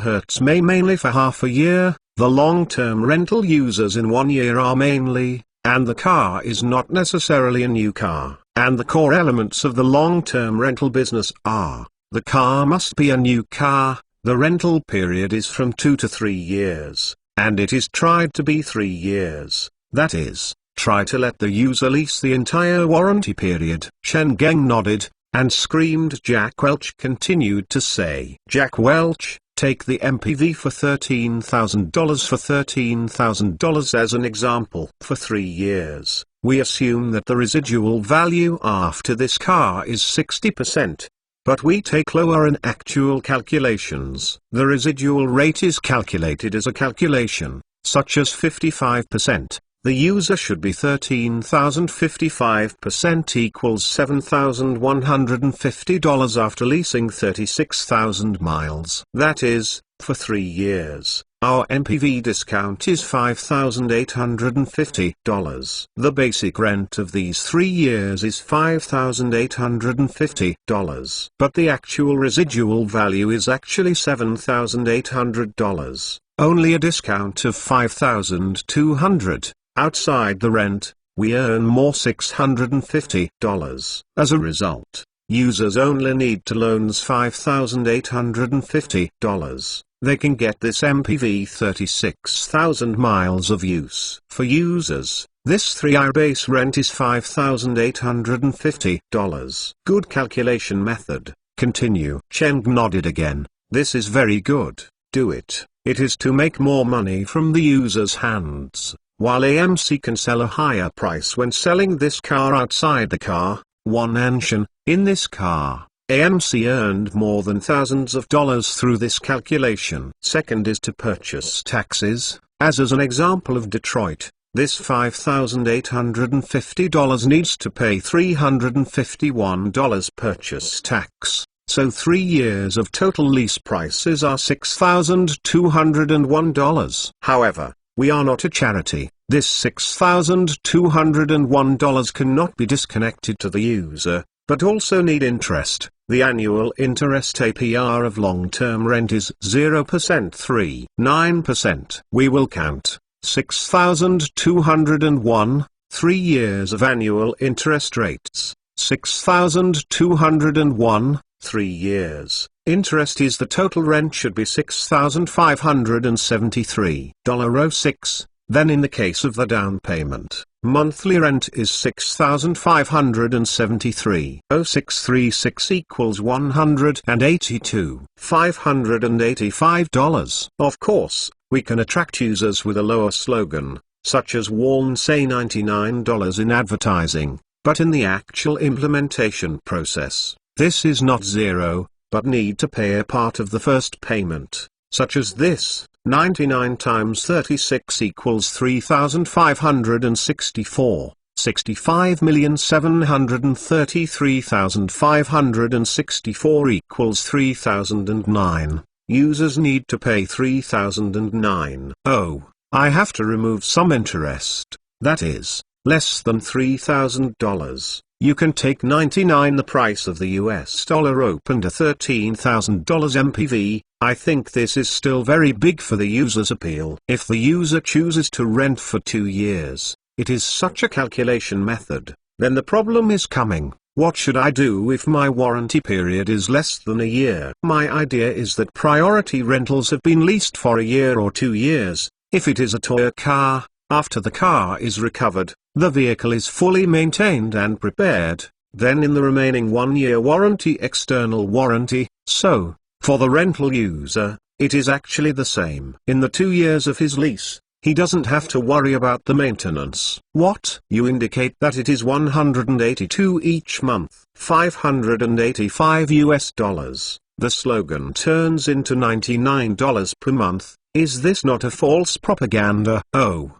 Hertz may mainly for half a year. The long-term rental users in 1 year are mainly, and the car is not necessarily a new car. And the core elements of the long-term rental business are, the car must be a new car, the rental period is from 2 to 3 years, and it is tried to be 3 years. That is, try to let the user lease the entire warranty period. Chen Geng nodded, and screamed. Jack Welch continued to say, Jack Welch, take the MPV for $13,000 for $13,000 as an example. For 3 years, we assume that the residual value after this car is 60%. But we take lower in actual calculations. The residual rate is calculated as a calculation, such as 55%. The user should be 13,000. 55% equals $7,150 after leasing 36,000 miles. That is, for 3 years, our MPV discount is $5,850. The basic rent of these 3 years is $5,850. But the actual residual value is actually $7,800. Only a discount of $5,200. Outside the rent, we earn more $650. As a result, users only need to loans $5,850. They can get this MPV 36,000 miles of use. For users, this 3-year base rent is $5,850. Good calculation method. Continue. Cheng nodded again. This is very good. Do it. It is to make more money from the user's hands. While AMC can sell a higher price when selling this car outside the car, one mention, in this car, AMC earned more than thousands of dollars through this calculation. Second is to purchase taxes. As an example of Detroit, this $5,850 needs to pay $351 purchase tax. So 3 years of total lease prices are $6,201. However, we are not a charity. This $6,201 cannot be disconnected to the user, but also need interest. The annual interest APR of long-term rent is 0%. 9%. We will count 6,201, 3 years of annual interest rates. 6,201, 3 years. Interest is the total rent should be $6,573.06. Then in the case of the down payment, monthly rent is $6,573.0636 equals $182,585. Of course, we can attract users with a lower slogan, such as Warn say $99 in advertising, but in the actual implementation process, this is not zero, but need to pay a part of the first payment, such as this. 99 times 36 equals 3,564. 65,733,564 equals 3,009. Users need to pay 3,009. Oh, I have to remove some interest, that is, less than $3,000. You can take 99 the price of the US dollar opened a $13,000 MPV. I think this is still very big for the user's appeal. If the user chooses to rent for 2 years, it is such a calculation method, then the problem is coming. What should I do if my warranty period is less than a year? My idea is that priority rentals have been leased for a year or 2 years. If it is a toy car, after the car is recovered, the vehicle is fully maintained and prepared, then in the remaining 1-year warranty external warranty, so, for the rental user, it is actually the same. In the 2 years of his lease, he doesn't have to worry about the maintenance. What? You indicate that it is $182 each month, $585 US dollars. The slogan turns into $99 per month. Is this not a false propaganda? Oh.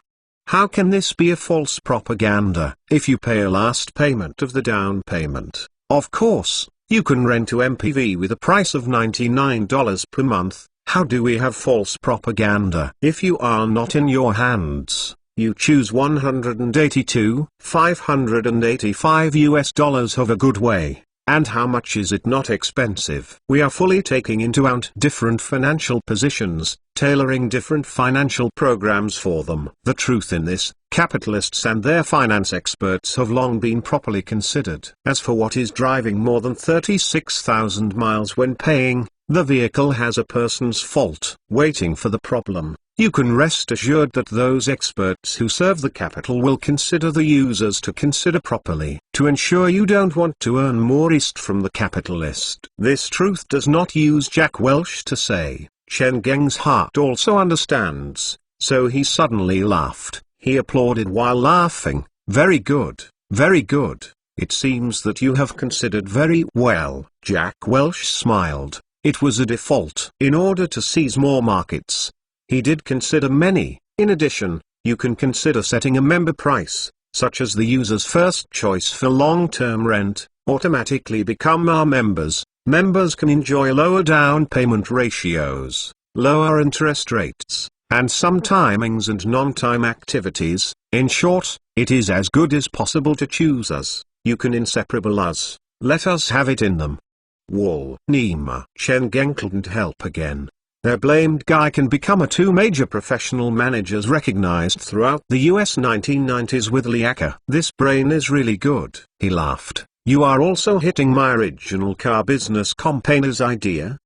How can this be a false propaganda? If you pay a last payment of the down payment, of course, you can rent to MPV with a price of $99 per month. How do we have false propaganda? If you are not in your hands, you choose $182, $585 US dollars of a good way. And how much is it not expensive? We are fully taking into account different financial positions, tailoring different financial programs for them. The truth in this, capitalists and their finance experts have long been properly considered. As for what is driving more than 36,000 miles when paying, the vehicle has a person's fault. Waiting for the problem. You can rest assured that those experts who serve the capital will consider the users to consider properly to ensure you don't want to earn more east from the capitalist. This truth does not use Jack Welch to say. Chen Geng's heart also understands, so he suddenly laughed. He applauded while laughing. Very good, very good. It seems that you have considered very well. Jack Welch smiled. It was a default. In order to seize more markets, he did consider many. In addition, you can consider setting a member price, such as the user's first choice for long-term rent, automatically become our members. Members can enjoy lower down payment ratios, lower interest rates, and some timings and non-time activities. In short, it is as good as possible to choose us. You can inseparable us. Let us have it in them. Wall. Nima. Chen Geng couldn't help again. Their blamed guy can become a two major professional managers recognized throughout the US 1990s with Liaka. This brain is really good. He laughed. You are also hitting my original car business campaign's idea.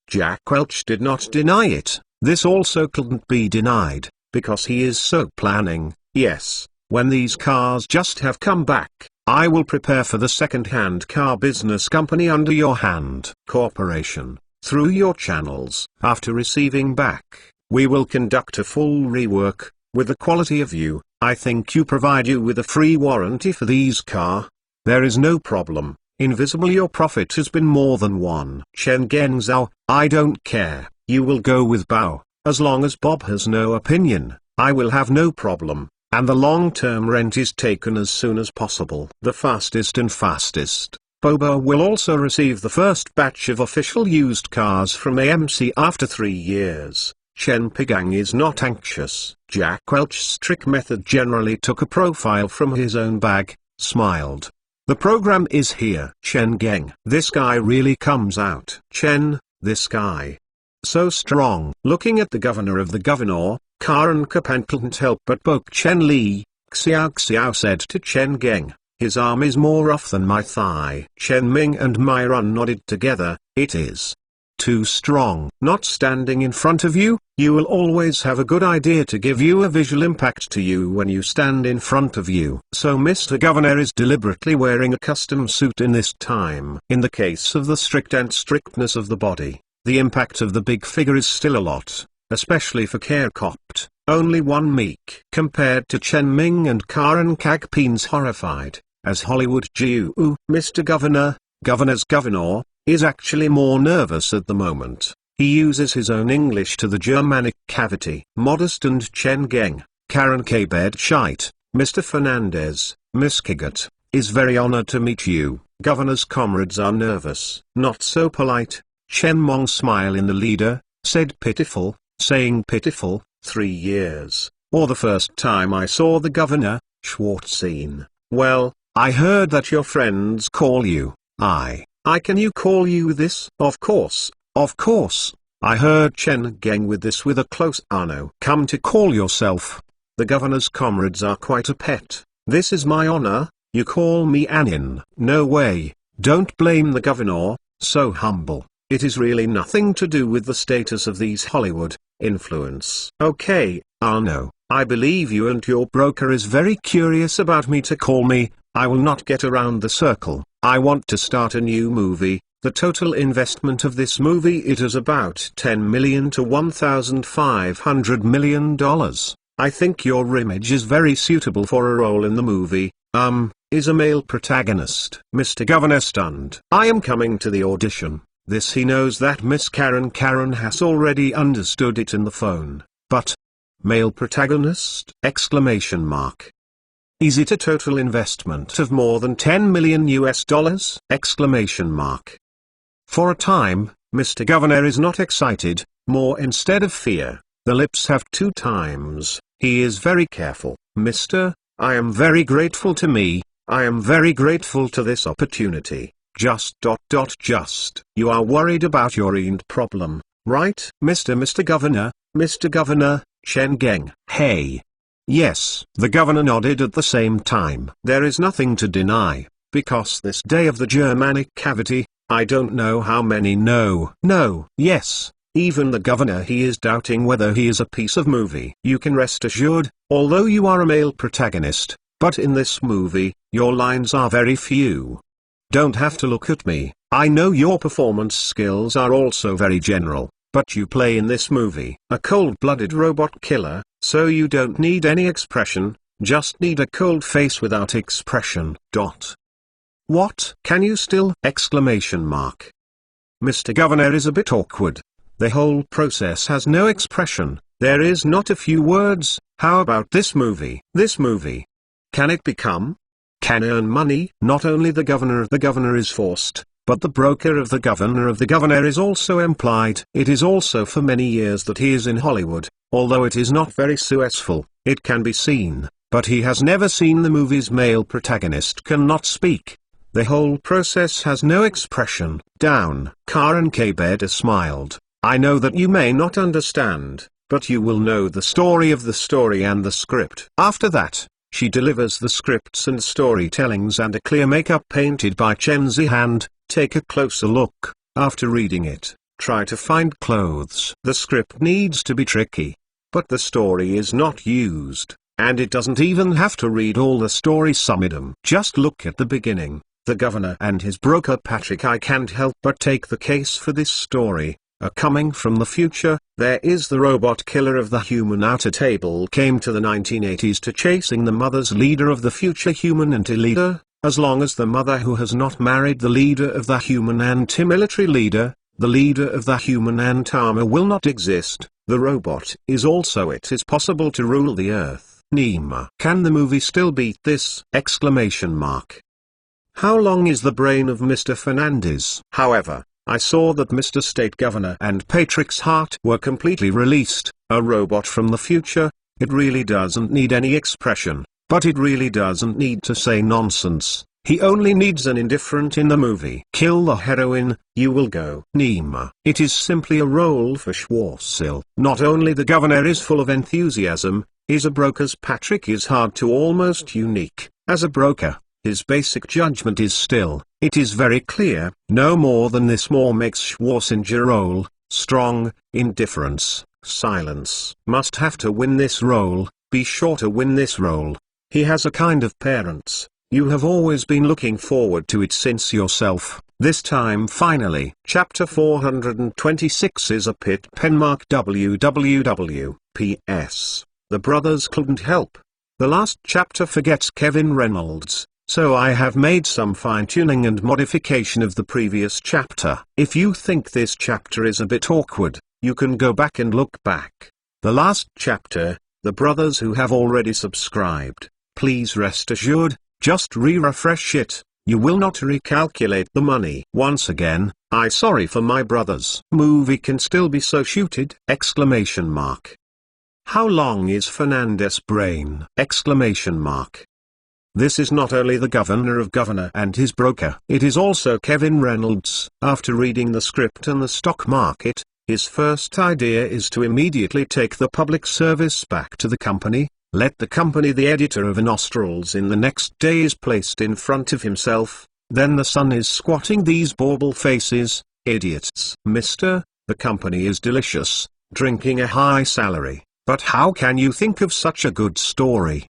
Jack Welch did not deny it. This also couldn't be denied, because he is so planning. Yes, when these cars just have come back, I will prepare for the second-hand car business company under your hand. Corporation. Through your channels. After receiving back, we will conduct a full rework, with the quality of you. I think you provide you with a free warranty for these car. There is no problem. Invisible, your profit has been more than one. Chen Genzhou, I don't care. You will go with Bao. As long as Bob has no opinion, I will have no problem. And the long-term rent is taken as soon as possible. The fastest and fastest. Bobo will also receive the first batch of official used cars from AMC after 3 years. Chen Pigang is not anxious. Jack Welch's trick method generally took a profile from his own bag, smiled. The program is here. Chen Geng. This guy really comes out. Chen, this guy. So strong. Looking at the governor of the governor, Karen Kapan couldn't help but poke Chen Li. Xiao said to Chen Geng. His arm is more off than my thigh. Chen Ming and Myron nodded together. It is too strong. Not standing in front of you, you will always have a good idea to give you a visual impact to you when you stand in front of you. So Mr. Governor is deliberately wearing a custom suit in this time. In the case of the strictness of the body, the impact of the big figure is still a lot, especially for Carecopt. Only one meek. Compared to Chen Ming and Karen Kagpin's horrified. As Hollywood Jiu, Mr. Governor, Governor's governor, is actually more nervous at the moment. He uses his own English to the Germanic cavity. Modest and Chen Geng, Karen Kabed Scheidt, Mr. Fernandez, Miss Kigat, is very honored to meet you. Governor's comrades are nervous. Not so polite. Chen Mong smile in the leader, said pitiful, saying pitiful, 3 years, or the first time I saw the governor, Schwartzine. Well, I heard that your friends call you. I can you call you this? Of course. I heard Chen Geng with this with a close no. Come to call yourself. The governor's comrades are quite a pet. This is my honor, you call me Anin. No way, don't blame the governor, so humble. It is really nothing to do with the status of these Hollywood influence. Okay, Arno, I believe you and your broker is very curious about me to call me. I will not get around the circle. I want to start a new movie. The total investment of this movie it is about $10 million to $1,500 million. I think your image is very suitable for a role in the movie. Is a male protagonist. Mr. Governor stunned. I am coming to the audition. This he knows that Miss Karen has already understood it in the phone. But male protagonist? Exclamation mark. Is it a total investment of more than $10 million US? Exclamation mark. For a time, Mr. Governor is not excited, more instead of fear. The lips have 2 times. He is very careful. Mr. I am very grateful to me. I am very grateful to this opportunity. Just. You are worried about your end problem, right? Mr. Governor, Chen Geng. Hey. Yes. The governor nodded at the same time. There is nothing to deny, because this day of the Germanic cavity, I don't know how many no, yes. Even the governor he is doubting whether he is a piece of movie. You can rest assured, although you are a male protagonist, but in this movie, your lines are very few. Don't have to look at me, I know your performance skills are also very general, but you play in this movie a cold-blooded robot killer, so you don't need any expression, just need a cold face without expression. What? Can you still? Mr. Governor is a bit awkward. The whole process has no expression, there is not a few words. How about this movie? This movie. Can it become? Can earn money? Not only the governor is forced, but the broker of the governor is also implied. It is also for many years that he is in Hollywood, although it is not very successful, it can be seen, but he has never seen the movie's male protagonist cannot speak. The whole process has no expression. Down. Karen K. Beda smiled. I know that you may not understand, but you will know the story of the story and the script. After that, she delivers the scripts and storytellings and a clear makeup painted by Chen Zihand. Take a closer look. After reading it, try to find clothes. The script needs to be tricky, but the story is not used, and it doesn't even have to read all the story summidum. Just look at the beginning, the governor and his broker Patrick. I can't help but take the case for this story. Coming from the future, there is the robot killer of the human outer table came to the 1980s to chasing the mother's leader of the future human anti-leader. As long as the mother who has not married the leader of the human anti-military leader, the leader of the human anti-armor will not exist, the robot is also it is possible to rule the earth. Nima. Can the movie still beat this? How long is the brain of Mr. Fernandez? However, I saw that Mr. State Governor and Patrick's heart were completely released. A robot from the future, it really doesn't need any expression, but it really doesn't need to say nonsense. He only needs an indifferent in the movie. Kill the heroine, you will go. Nima. It is simply a role for Schwarzenegger. Not only the governor is full of enthusiasm, is a broker's Patrick is hard to almost unique. As a broker, his basic judgment is still, it is very clear, no more than this more makes Schwarzenegger role, strong, indifference, silence. Must have to win this role, be sure to win this role. He has a kind of parents, you have always been looking forward to it since yourself, this time finally. Chapter 426 is a pit pen mark www. P.S. The brothers couldn't help. The last chapter forgets Kevin Reynolds. So I have made some fine-tuning and modification of the previous chapter. If you think this chapter is a bit awkward, you can go back and look back. The last chapter, the brothers who have already subscribed, please rest assured, just refresh it, you will not recalculate the money. Once again, I sorry for my brothers. Movie can still be so shooted! How long is Fernandez' brain? This is not only the governor and his broker. It is also Kevin Reynolds. After reading the script and the stock market, his first idea is to immediately take the public service back to the company, let the company the editor of Nostrils in the next day is placed in front of himself, then the son is squatting these bauble faces, idiots. The company is delicious, drinking a high salary, but how can you think of such a good story?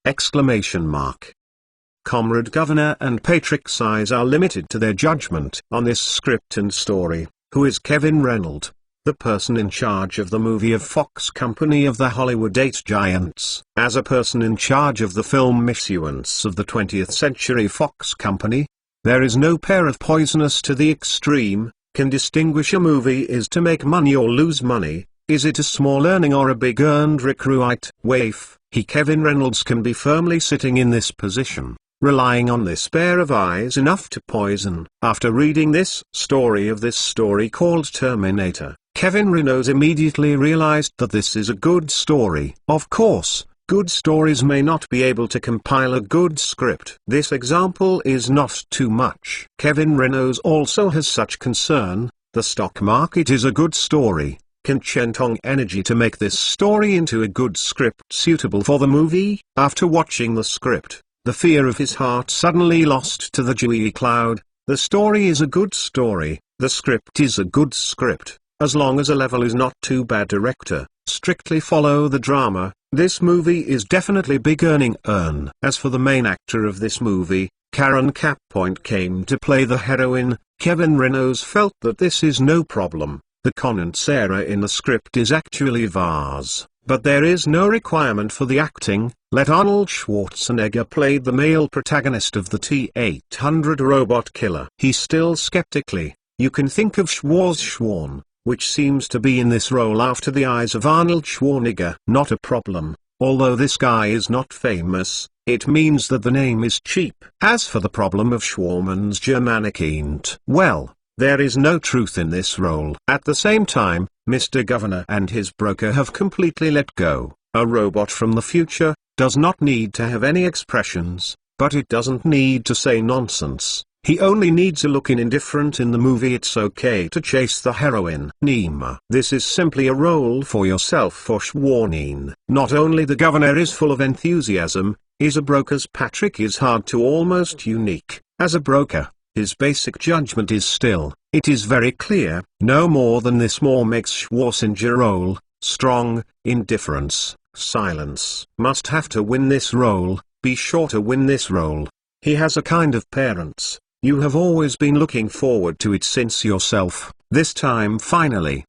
Comrade Governor and Patrick's eyes are limited to their judgment on this script and story. Who is Kevin Reynolds? The person in charge of the movie of Fox Company of the Hollywood 8 Giants. As a person in charge of the film issuance of the 20th Century Fox Company, there is no pair of poisonous to the extreme, can distinguish a movie is to make money or lose money, is it a small earning or a big earned recruit waif. Kevin Reynolds can be firmly sitting in this position, relying on this pair of eyes enough to poison. After reading this story called Terminator, Kevin Reynolds immediately realized that this is a good story. Of course, good stories may not be able to compile a good script. This example is not too much. Kevin Reynolds also has such concern, the stock market is a good story. Can Chentong Energy to make this story into a good script suitable for the movie? After watching the script, the fear of his heart suddenly lost to the dewy cloud. The story is a good story, the script is a good script. as long as a level is not too bad. Director, strictly follow the drama. This movie is definitely big earn. As for the main actor of this movie, Karen Cappoint came to play the heroine. Kevin Reynolds felt that this is no problem. The Conant Sarah in the script is actually Vars, but there is no requirement for the acting. Let Arnold Schwarzenegger played the male protagonist of the T-800 robot killer. He still skeptically, you can think of Schwarn, which seems to be in this role after the eyes of Arnold Schwarzenegger. Not a problem, although this guy is not famous, it means that the name is cheap. As for the problem of Schwarman's Germanic ain't, well, there is no truth in this role. At the same time, Mr. Governor and his broker have completely let go. A robot from the future does not need to have any expressions, but it doesn't need to say nonsense. He only needs a look indifferent in the movie. It's okay to chase the heroine. Nima. This is simply a role for yourself for Schwarneen. Not only the governor is full of enthusiasm, as a broker's Patrick is hard to almost unique. As a broker, his basic judgment is still, it is very clear. No more than this more makes Schwarzenegger role, strong, indifference, silence. Must have to win this role, be sure to win this role. He has a kind of parents. You have always been looking forward to it since yourself, this time finally.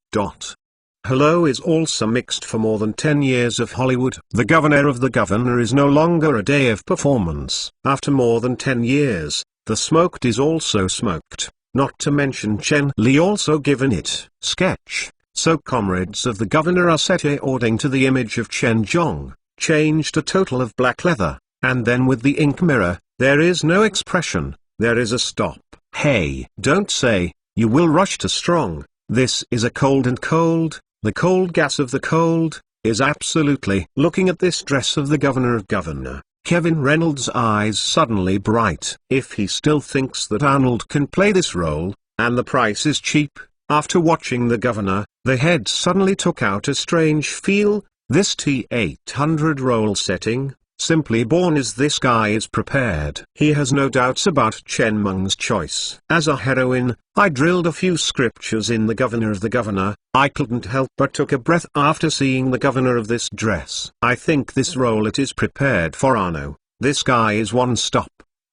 Hello is also mixed for more than 10 years of Hollywood. The Governor of the Governor is no longer a day of performance. After more than 10 years, The Smoked is also smoked, not to mention Chen Li also given it. Sketch. So comrades of the Governor are set according to the image of Chen Zhong, changed a total of black leather, and then with the ink mirror, there is no expression. There is a stop. Hey, don't say, you will rush to strong. This is a cold and cold, the cold gas of the cold, is absolutely. Looking at this dress of the Governor of Governor, Kevin Reynolds' eyes suddenly bright. If he still thinks that Arnold can play this role, and the price is cheap, after watching the Governor, the head suddenly took out a strange feel. This T-800 role setting, simply born as this guy is prepared. He has no doubts about Chen Meng's choice. As a heroine, I drilled a few scriptures in the Governor of the Governor. I couldn't help but took a breath after seeing the Governor of this dress. I think this role it is prepared for Arno. This guy is one stop.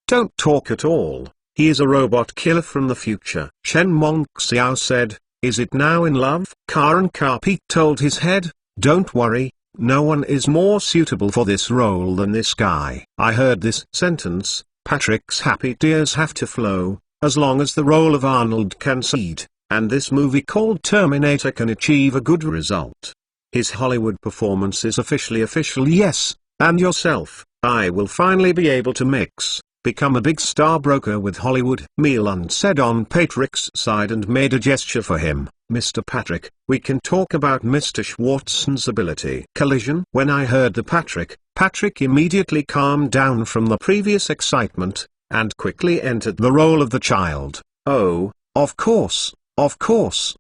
Don't talk at all. He is a robot killer from the future. Chen Meng Xiao said, is it now in love? Karen Carpet told his head, don't worry. No one is more suitable for this role than this guy. I heard this sentence, Patrick's happy tears have to flow, as long as the role of Arnold can succeed, and this movie called Terminator can achieve a good result. His Hollywood performance is official yes, and yourself, I will finally be able to become a big star broker with Hollywood. Milan said on Patrick's side and made a gesture for him. Mr. Patrick, we can talk about Mr. Schwarzen's ability. Collision. When I heard the Patrick immediately calmed down from the previous excitement, and quickly entered the role of the child. Oh, of course,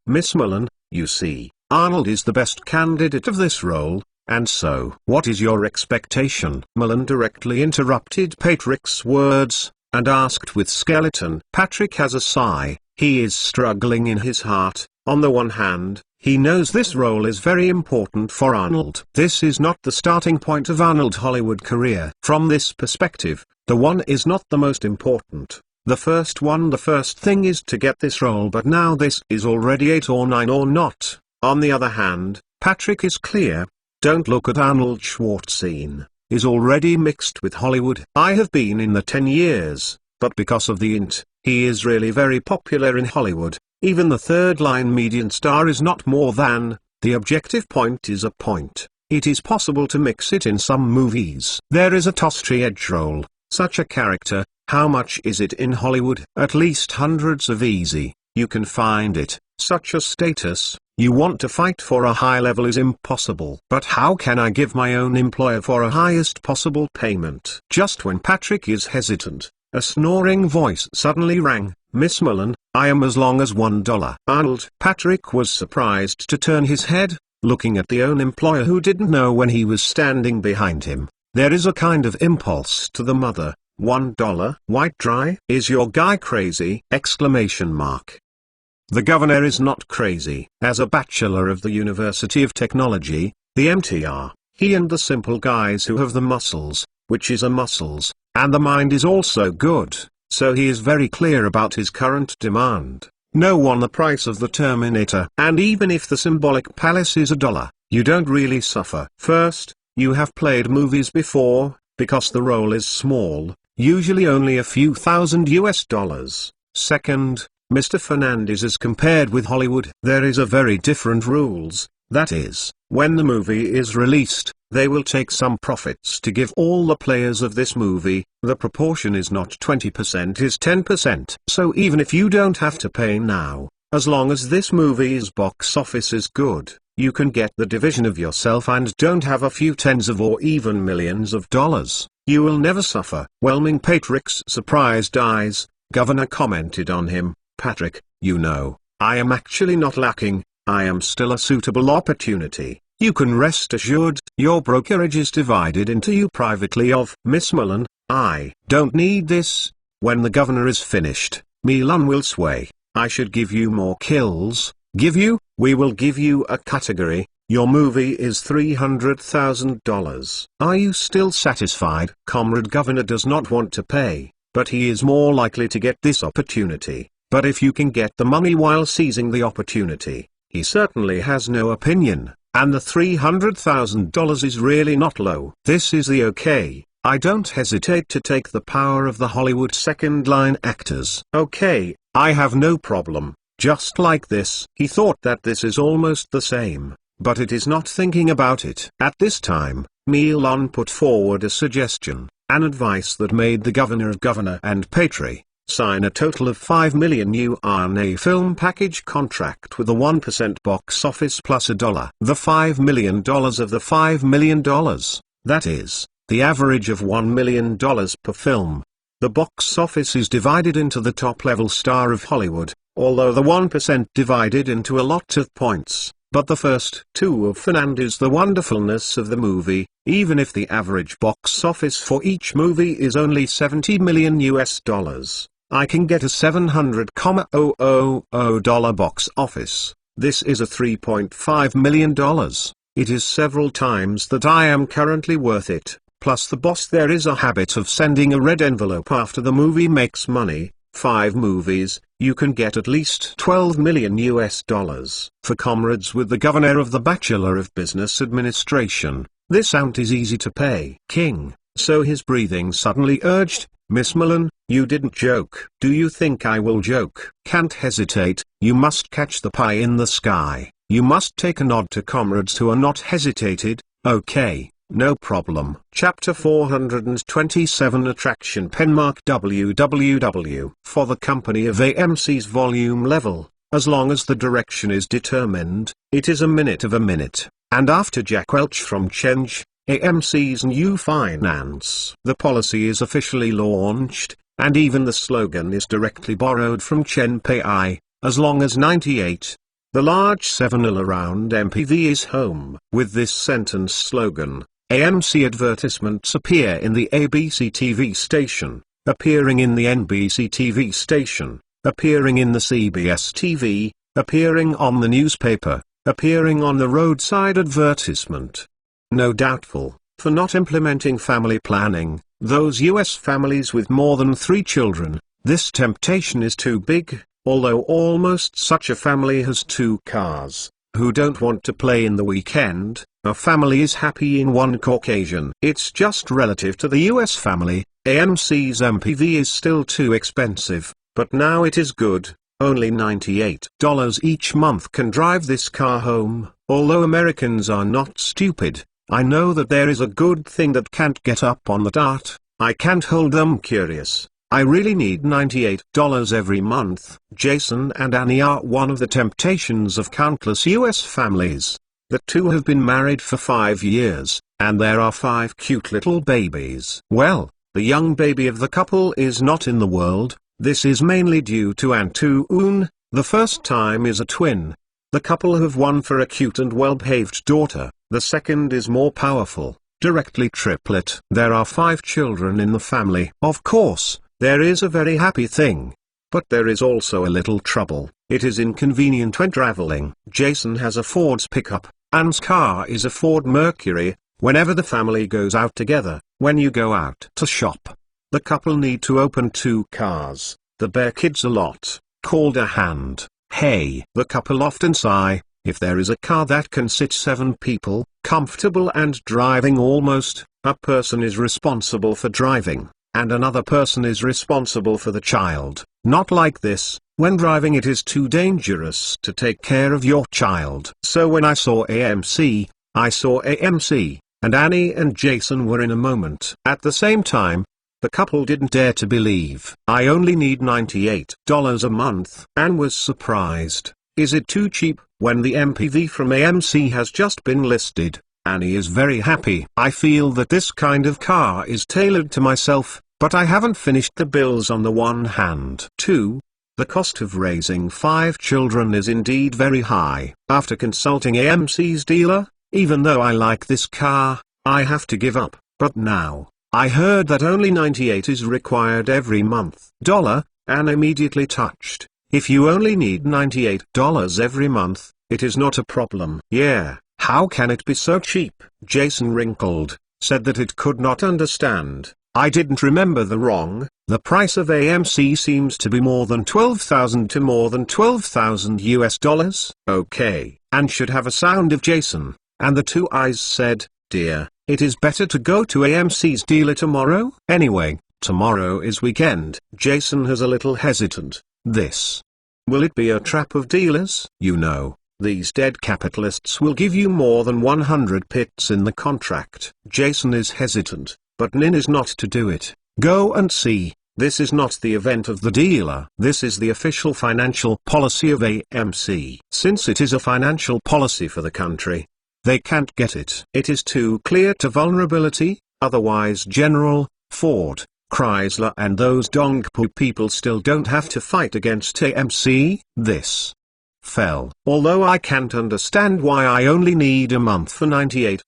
Miss Milan, you see, Arnold is the best candidate of this role, and so. What is your expectation? Milan directly interrupted Patrick's words, and asked with skeleton. Patrick has a sigh, he is struggling in his heart. On the one hand, he knows this role is very important for Arnold. This is not the starting point of Arnold's Hollywood career. From this perspective, the one is not the most important. The first thing is to get this role, but now this is already 8 or 9 or not. On the other hand, Patrick is clear. Don't look at Arnold Schwarzenegger, is already mixed with Hollywood. I have been in the 10 years, but because of the int, he is really very popular in Hollywood. Even the third-line median star is not more than, the objective point is a point. It is possible to mix it in some movies. There is a Tosti edge role, such a character, how much is it in Hollywood? At least hundreds of easy, you can find it. Such a status, you want to fight for a high level is impossible. But how can I give my own employer for a highest possible payment? Just when Patrick is hesitant, a snoring voice suddenly rang. Miss Milan, I am as long as $1. Arnold. Patrick was surprised to turn his head, looking at the own employer who didn't know when he was standing behind him. There is a kind of impulse to the mother. $1? White dry? Is your guy crazy? Exclamation mark. The governor is not crazy. As a bachelor of the University of Technology, the MTR, he and the simple guys who have the muscles, which is a muscles, and the mind is also good, so he is very clear about his current demand. No on the price of the Terminator. And even if the symbolic palace is $1, you don't really suffer. First, you have played movies before, because the role is small, usually only a few thousand US dollars. Second, Mr. Fernandez, as compared with Hollywood, there is a very different rules. That is, when the movie is released, they will take some profits to give all the players of this movie. The proportion is not 20%, is 10%. So even if you don't have to pay now, as long as this movie's box office is good, you can get the division of yourself and don't have a few tens of or even millions of dollars. You will never suffer. Whelming Patrick's surprised eyes, Governor commented on him. Patrick, you know, I am actually not lacking. I am still a suitable opportunity. You can rest assured, your brokerage is divided into you privately of Miss Mullen. I don't need this. When the governor is finished, Milan will sway. I should give you more kills. Give you? We will give you a category. Your movie is $300,000. Are you still satisfied? Comrade Governor does not want to pay, but he is more likely to get this opportunity. But if you can get the money while seizing the opportunity, he certainly has no opinion, and the $300,000 is really not low. This is the okay. I don't hesitate to take the power of the Hollywood second-line actors. Okay, I have no problem. Just like this. He thought that this is almost the same, but it is not thinking about it. At this time, Milan put forward a suggestion, an advice that made the governor of Governor and Patry sign a total of $5 million URNA film package contract with a 1% box office plus $1. The $5 million of the $5 million, that is, the average of $1 million per film. The box office is divided into the top-level star of Hollywood, although the 1% divided into a lot of points, but the first two of Fernandez, the wonderfulness of the movie, even if the average box office for each movie is only $70 million US. I can get a $700,000 box office. This is a $3.5 million. It is several times that I am currently worth it. Plus the boss there is a habit of sending a red envelope after the movie makes money. 5 movies, you can get at least $12 million US. For comrades with the governor of the Bachelor of Business Administration, this amount is easy to pay. King, so his breathing suddenly urged, Miss Mullen, you didn't joke. Do you think I will joke? Can't hesitate. You must catch the pie in the sky. You must take a nod to comrades who are not hesitated. Okay, no problem. Chapter 427 Attraction Penmark www. For the company of AMC's volume level, as long as the direction is determined, it is a minute of a minute. And after Jack Welch from Change, AMC's new finance. The policy is officially launched, and even the slogan is directly borrowed from Chen Pei, as long as 98. The large 7L around MPV is home. With this sentence slogan, AMC advertisements appear in the ABC TV station, appearing in the NBC TV station, appearing in the CBS TV, appearing on the newspaper, appearing on the roadside advertisement. No doubtful, for not implementing family planning, those U.S. families with more than 3 children, this temptation is too big, although almost such a family has 2 cars, who don't want to play in the weekend, a family is happy in one Caucasian. It's just relative to the U.S. family, AMC's MPV is still too expensive, but now it is good. Only $98 each month can drive this car home. Although Americans are not stupid, I know that there is a good thing that can't get up on the dart. I can't hold them curious. I really need $98 every month. Jason and Annie are one of the temptations of countless U.S. families. The two have been married for 5 years, and there are 5 cute little babies. Well, the young baby of the couple is not in the world. This is mainly due to Antoon. The first time is a twin. The couple have one for a cute and well-behaved daughter. The second is more powerful, directly triplet. There are 5 children in the family. Of course, there is a very happy thing. But there is also a little trouble. It is inconvenient when traveling. Jason has a Ford's pickup. Anne's car is a Ford Mercury. Whenever the family goes out together, when you go out to shop, the couple need to open two cars. The Bear Kids a lot, called a hand. Hey. The couple often sigh. If there is a car that can sit 7 people, comfortable and driving almost, a person is responsible for driving, and another person is responsible for the child. Not like this. When driving it is too dangerous to take care of your child. So when I saw AMC, and Annie and Jason were in a moment. At the same time, the couple didn't dare to believe. I only need $98 a month. Anne was surprised. Is it too cheap? When the MPV from AMC has just been listed, Annie is very happy. I feel that this kind of car is tailored to myself, but I haven't finished the bills on the one hand. 2. The cost of raising 5 children is indeed very high. After consulting AMC's dealer, even though I like this car, I have to give up. But now, I heard that only $98 is required every month. Anne immediately touched. If you only need $98 every month, it is not a problem. Yeah, how can it be so cheap? Jason wrinkled, said that it could not understand. I didn't remember the price of AMC seems to be more than $12,000 to more than $12,000 US. Okay. Anne should have a sound of Jason, and the two eyes said, dear, it is better to go to AMC's dealer tomorrow. Anyway, tomorrow is weekend. Jason has a little hesitant. Will it be a trap of dealers? You know, these dead capitalists will give you more than 100 pits in the contract. Jason is hesitant, but Nin is not to do it. Go and see. This is not the event of the dealer. This is the official financial policy of AMC. Since it is a financial policy for the country, they can't get it. It is too clear to vulnerability, otherwise General Ford, Chrysler and those Dongpu people still don't have to fight against AMC. This fell. Although I can't understand why I only need a month for $98.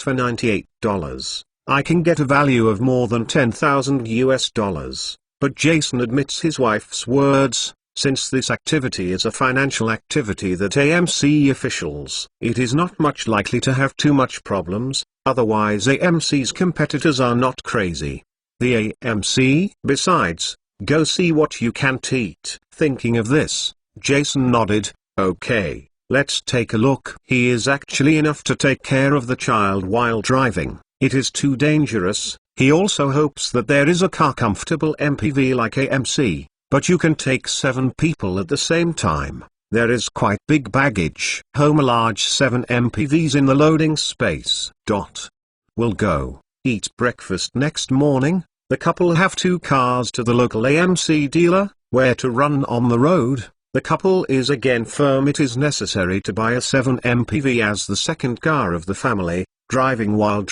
For $98, I can get a value of more than $10,000 US. But Jason admits his wife's words. Since this activity is a financial activity that AMC officials, it is not much likely to have too much problems, otherwise AMC's competitors are not crazy. The AMC? Besides, go see what you can't eat. Thinking of this, Jason nodded. Okay, let's take a look. He is actually enough to take care of the child while driving. It is too dangerous. He also hopes that there is a car comfortable MPV like AMC, but you can take 7 people at the same time. There is quite big baggage. Home a large 7 MPVs in the loading space. We'll go eat breakfast next morning. The couple have 2 cars to the local AMC dealer, where to run on the road. The couple is again firm it is necessary to buy a 7 MPV as the second car of the family. Driving while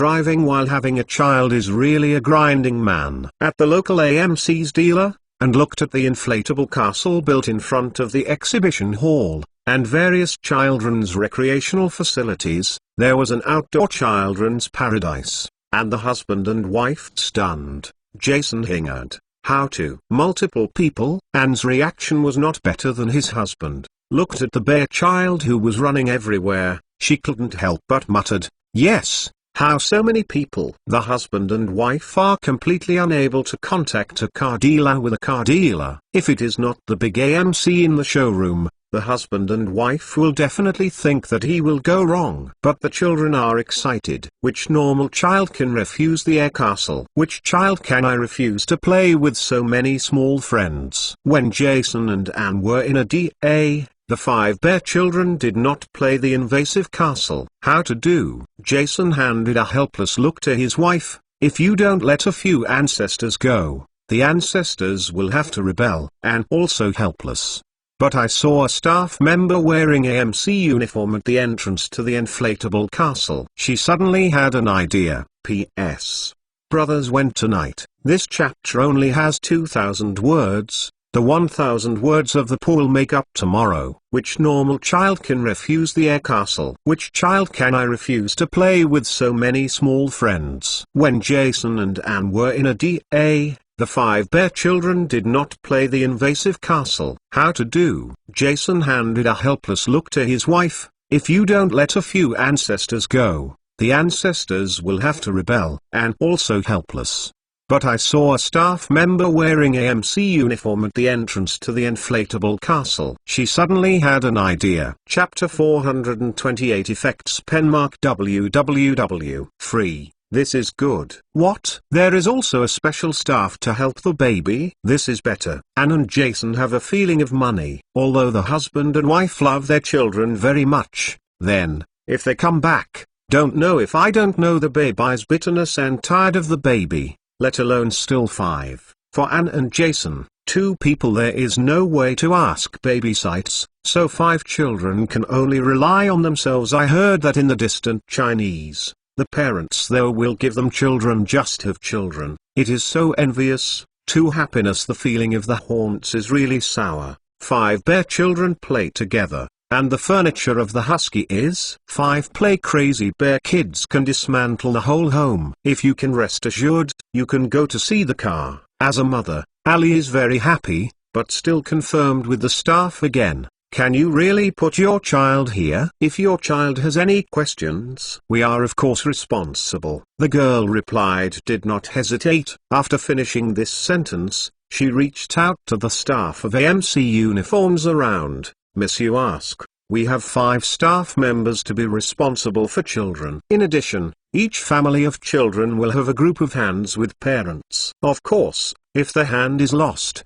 having a child is really a grinding man. At the local AMC's dealer, and looked at the inflatable castle built in front of the exhibition hall, and various children's recreational facilities. There was an outdoor children's paradise, and the husband and wife stunned. Jason hingered. How to? Multiple people. Anne's reaction was not better than his husband. Looked at the bare child who was running everywhere. She couldn't help but muttered, yes, how so many people? The husband and wife are completely unable to contact a car dealer with a car dealer. If it is not the big AMC in the showroom, the husband and wife will definitely think that he will go wrong. But the children are excited. Which normal child can refuse the air castle? Which child can I refuse to play with so many small friends? When Jason and Anne were in a DA, the 5 bear children did not play the invasive castle. How to do? Jason handed a helpless look to his wife. If you don't let a few ancestors go, the ancestors will have to rebel. Anne also helpless. But I saw a staff member wearing AMC uniform at the entrance to the inflatable castle. She suddenly had an idea. P.S. Brothers went tonight. This chapter only has 2,000 words. The 1,000 words of the pool make up tomorrow. Which normal child can refuse the air castle? Which child can I refuse to play with so many small friends? When Jason and Anne were in a DA, The 5 bear children did not play the invasive castle. How to do? Jason handed a helpless look to his wife. If you don't let a few ancestors go, the ancestors will have to rebel. And also helpless. But I saw a staff member wearing AMC uniform at the entrance to the inflatable castle. She suddenly had an idea. Chapter 428 Effects Penmark www. Free. This is good. What? There is also a special staff to help the baby? This is better. Anne and Jason have a feeling of money. Although the husband and wife love their children very much, then, if they come back, don't know if I don't know the baby's bitterness and tired of the baby, let alone still 5. For Anne and Jason, 2 people, there is no way to ask baby sites, so 5 children can only rely on themselves. I heard that in the distant Chinese, the parents there will give them children just have children. It is so envious, to happiness. The feeling of the haunts is really sour. 5 bear children play together. And the furniture of the husky is 5 play crazy bear kids can dismantle the whole home. If you can rest assured, you can go to see the car. As a mother, Ali is very happy, but still confirmed with the staff again. Can you really put your child here? If your child has any questions, we are of course responsible. The girl replied, did not hesitate. After finishing this sentence, she reached out to the staff of AMC uniforms around. Miss, you ask, we have 5 staff members to be responsible for children. In addition, each family of children will have a group of hands with parents. Of course, if the hand is lost,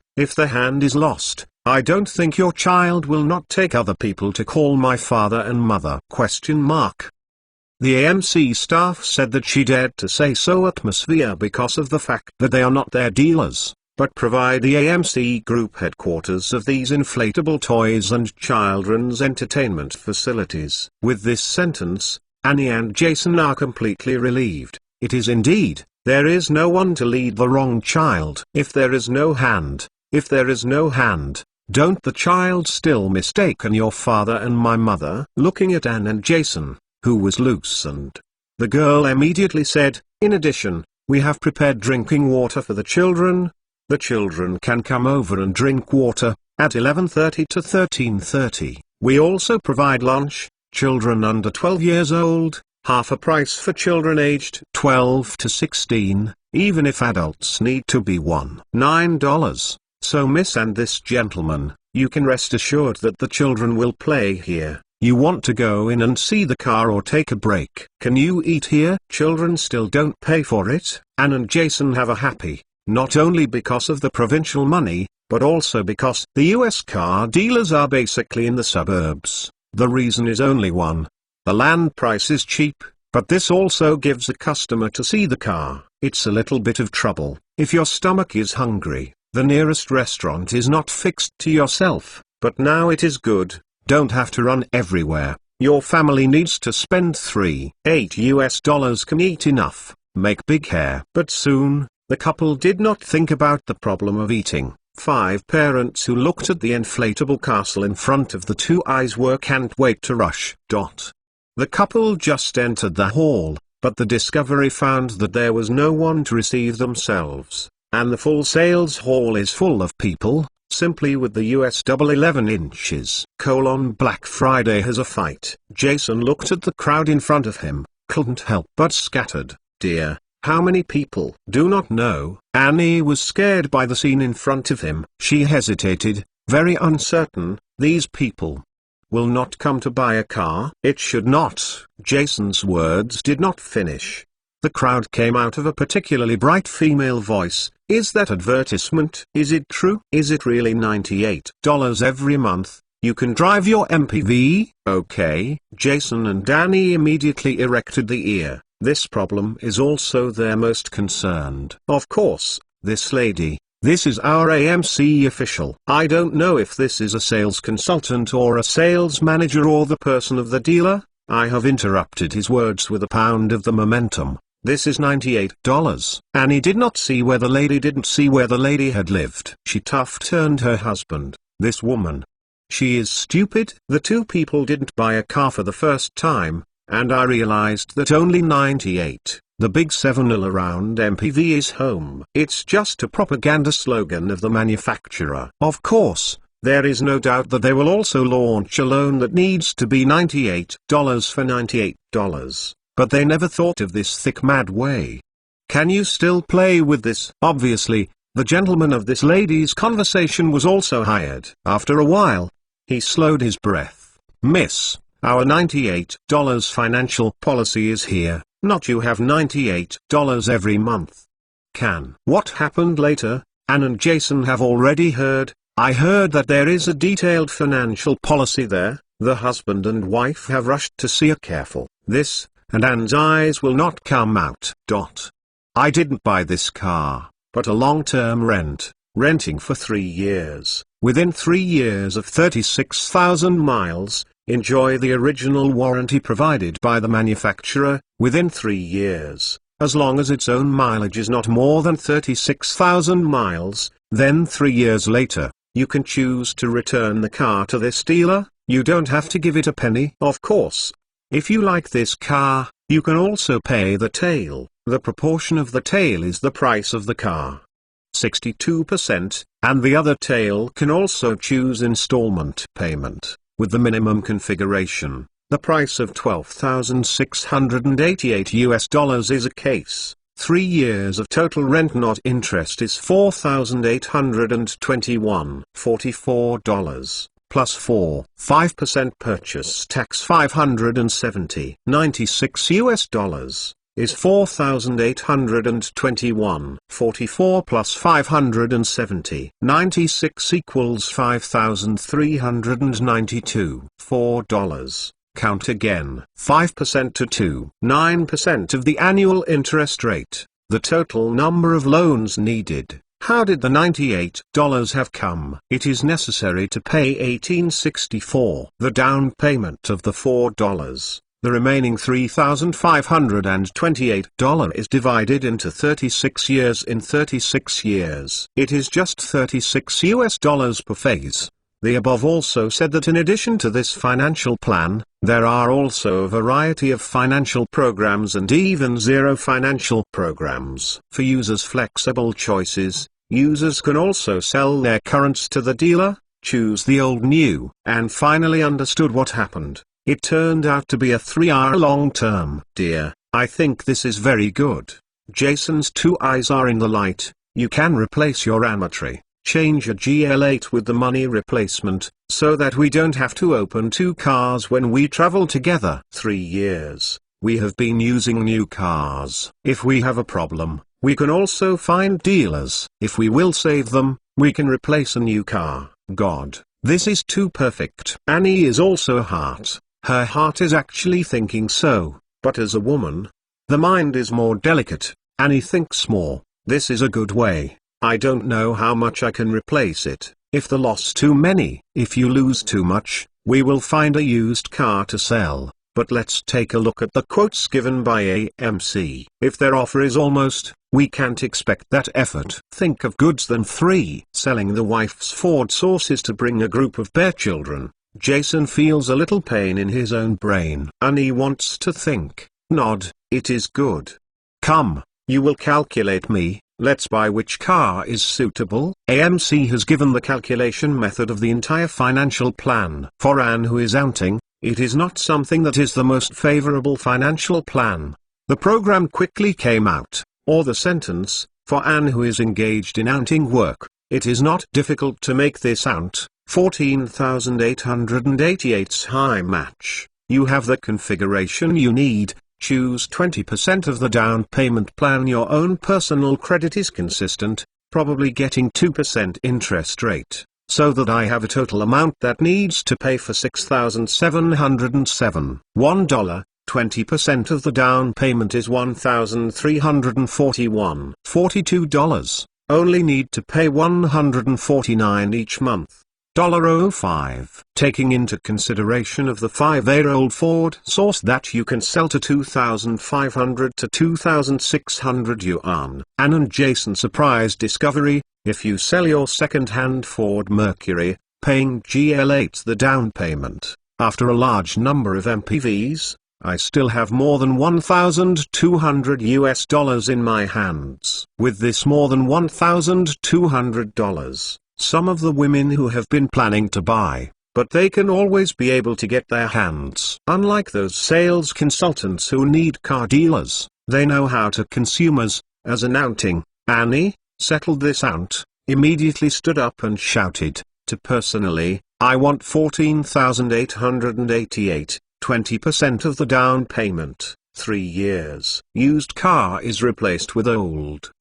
I don't think your child will not take other people to call my father and mother. The AMC staff said that she dared to say so atmosphere because of the fact that they are not their dealers, but provide the AMC group headquarters of these inflatable toys and children's entertainment facilities. With this sentence, Annie and Jason are completely relieved. It is indeed, there is no one to lead the wrong child. If there is no hand, don't the child still mistaken your father and my mother? Looking at Anne and Jason, who was loosened, the girl immediately said, in addition, we have prepared drinking water for the children. The children can come over and drink water, at 11:30 to 13:30. We also provide lunch, children under 12 years old, half a price for children aged 12 to 16, even if adults need to be $9. So miss and this gentleman, you can rest assured that the children will play here. You want to go in and see the car or take a break? Can you eat here? Children still don't pay for it. Anne and Jason have a happy. Not only because of the provincial money, but also because the US car dealers are basically in the suburbs. The reason is only one. The land price is cheap, but this also gives a customer to see the car. It's a little bit of trouble. If your stomach is hungry, the nearest restaurant is not fixed to yourself, but now it is good. Don't have to run everywhere. Your family needs to spend $3-8 can eat enough, make big hair. But soon, the couple did not think about the problem of eating. 5 parents who looked at the inflatable castle in front of the 2 eyes were can't wait to rush. The couple just entered the hall, but the discovery found that there was no one to receive themselves, and the full sales hall is full of people, simply with the US double 11 inches. Black Friday has a fight. Jason looked at the crowd in front of him, couldn't help but scattered. Dear. How many people? Do not know. Annie was scared by the scene in front of him. She hesitated, very uncertain. These people will not come to buy a car. It should not. Jason's words did not finish. The crowd came out of a particularly bright female voice. Is that advertisement? Is it true? Is it really $98 every month? You can drive your MPV? Okay. Jason and Annie immediately erected the ear. This problem is also their most concerned. Of course, this lady, this is our AMC official. I don't know if this is a sales consultant or a sales manager or the person of the dealer. I have interrupted his words with a pound of the momentum. This is $98. Annie did not see where the lady didn't see where the lady had lived. She tough-turned her husband. This woman. She is stupid. The 2 people didn't buy a car for the first time. And I realized that only $98 The big 7 all around MPV is home. It's just a propaganda slogan of the manufacturer. Of course, there is no doubt that they will also launch a loan that needs to be $98 for $98. But they never thought of this thick mad way. Can you still play with this? Obviously, the gentleman of this lady's conversation was also hired. After a while, he slowed his breath. Miss, our $98 financial policy is here. Not you have $98 every month. What happened later, Ann and Jason have already heard. I heard that there is a detailed financial policy there. The husband and wife have rushed to see a careful. This, and Ann's eyes will not come out. I didn't buy this car, but a long-term renting for 3 years. Within 3 years of 36,000 miles, enjoy the original warranty provided by the manufacturer. Within 3 years, as long as its own mileage is not more than 36,000 miles, then 3 years later, you can choose to return the car to this dealer. You don't have to give it a penny. Of course, if you like this car, you can also pay the tail. The proportion of the tail is the price of the car. 62%, and the other tail can also choose installment payment, with the minimum configuration. The price of $12,688 is a case. 3 years of total rent not interest is $4,821.44. Plus 5% purchase tax $570.96 is $4,821.44 plus 570.96 equals $5,392.4. Count again. 5% to 9% of the annual interest rate. The total number of loans needed. How did the $98 have come? It is necessary to pay $1,864. The down payment of the $4. The remaining $3,528 is divided into 36 years. In 36 years, it is just $36 per phase. The above also said that in addition to this financial plan, there are also a variety of financial programs and even zero financial programs. For users' flexible choices, users can also sell their currents to the dealer, choose the old new, and finally understood what happened. It turned out to be a 3-hour long term. Dear, I think this is very good. Jason's 2 eyes are in the light. You can replace your Amatri. Change a GL8 with the money replacement, so that we don't have to open 2 cars when we travel together. 3 years, we have been using new cars. If we have a problem, we can also find dealers. If we will save them, we can replace a new car. God, this is too perfect. Annie is also a heart. Her heart is actually thinking so, but as a woman, the mind is more delicate. Annie thinks more. This is a good way. I don't know how much I can replace it. If the loss too many, if you lose too much, we will find a used car to sell. But let's take a look at the quotes given by AMC. If their offer is almost, we can't expect that effort. Think of goods than 3. Selling the wife's Ford Sources to bring a group of bare children. Jason feels a little pain in his own brain. Annie wants to think. Nod, it is good. Come, you will calculate me. Let's buy which car is suitable. AMC has given the calculation method of the entire financial plan. For Anne who is outing, it is not something that is the most favorable financial plan. The program quickly came out, or the sentence, for Anne who is engaged in outing work, it is not difficult to make this out. 14,888's high match. You have the configuration you need. Choose 20% of the down payment plan. Your own personal credit is consistent, probably getting 2% interest rate, so that I have a total amount that needs to pay for $6,707. $1, 20% of the down payment is $1,341. $42. Only need to pay $149 each month. $05. Taking into consideration of the 5-year-old Ford Source that you can sell to 2,500 to 2,600 yuan. Ann and Jason surprise discovery: if you sell your second-hand Ford Mercury, paying GL8 the down payment, after a large number of MPVs, I still have more than $1,200 in my hands. With this more than $1,200, some of the women who have been planning to buy, but they can always be able to get their hands. Unlike those sales consultants who need car dealers, they know how to consumers. As an outing, Annie settled this out, immediately stood up and shouted, to personally, I want $14,888, 20% of the down payment, 3 years. Used car is replaced with old.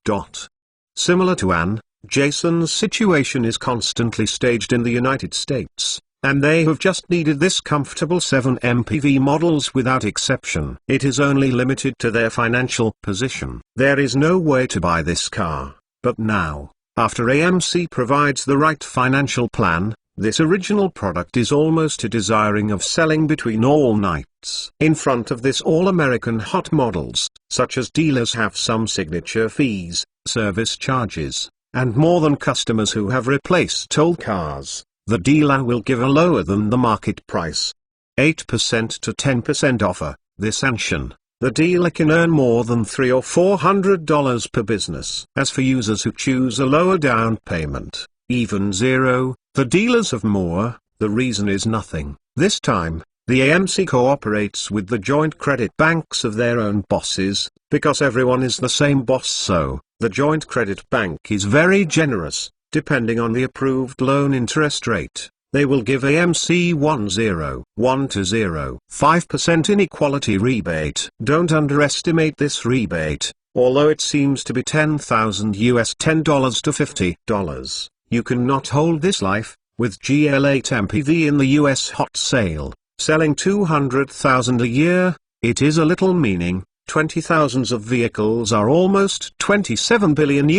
Similar to Anne, Jason's situation is constantly staged in the United States, and they have just needed this comfortable 7 MPV models without exception. It is only limited to their financial position. There is no way to buy this car, but now, after AMC provides the right financial plan, this original product is almost a desiring of selling between all nights. In front of this all-American hot models, such as dealers have some signature fees, service charges, and more than customers who have replaced old cars, the dealer will give a lower than the market price, 8% to 10% offer. This action, the dealer can earn more than $300 or $400 per business. As for users who choose a lower down payment, even zero, the dealers have more. The reason is nothing. This time, the AMC cooperates with the joint credit banks of their own bosses, because everyone is the same boss, so the joint credit bank is very generous. Depending on the approved loan interest rate, they will give AMC 1 to 0.5% inequality rebate. Don't underestimate this rebate, although it seems to be $10,000 $10 to $50. You cannot hold this life. With GL8 MPV in the US hot sale, selling 200,000 a year, it is a little meaning. 20,000 of vehicles are almost $27 billion.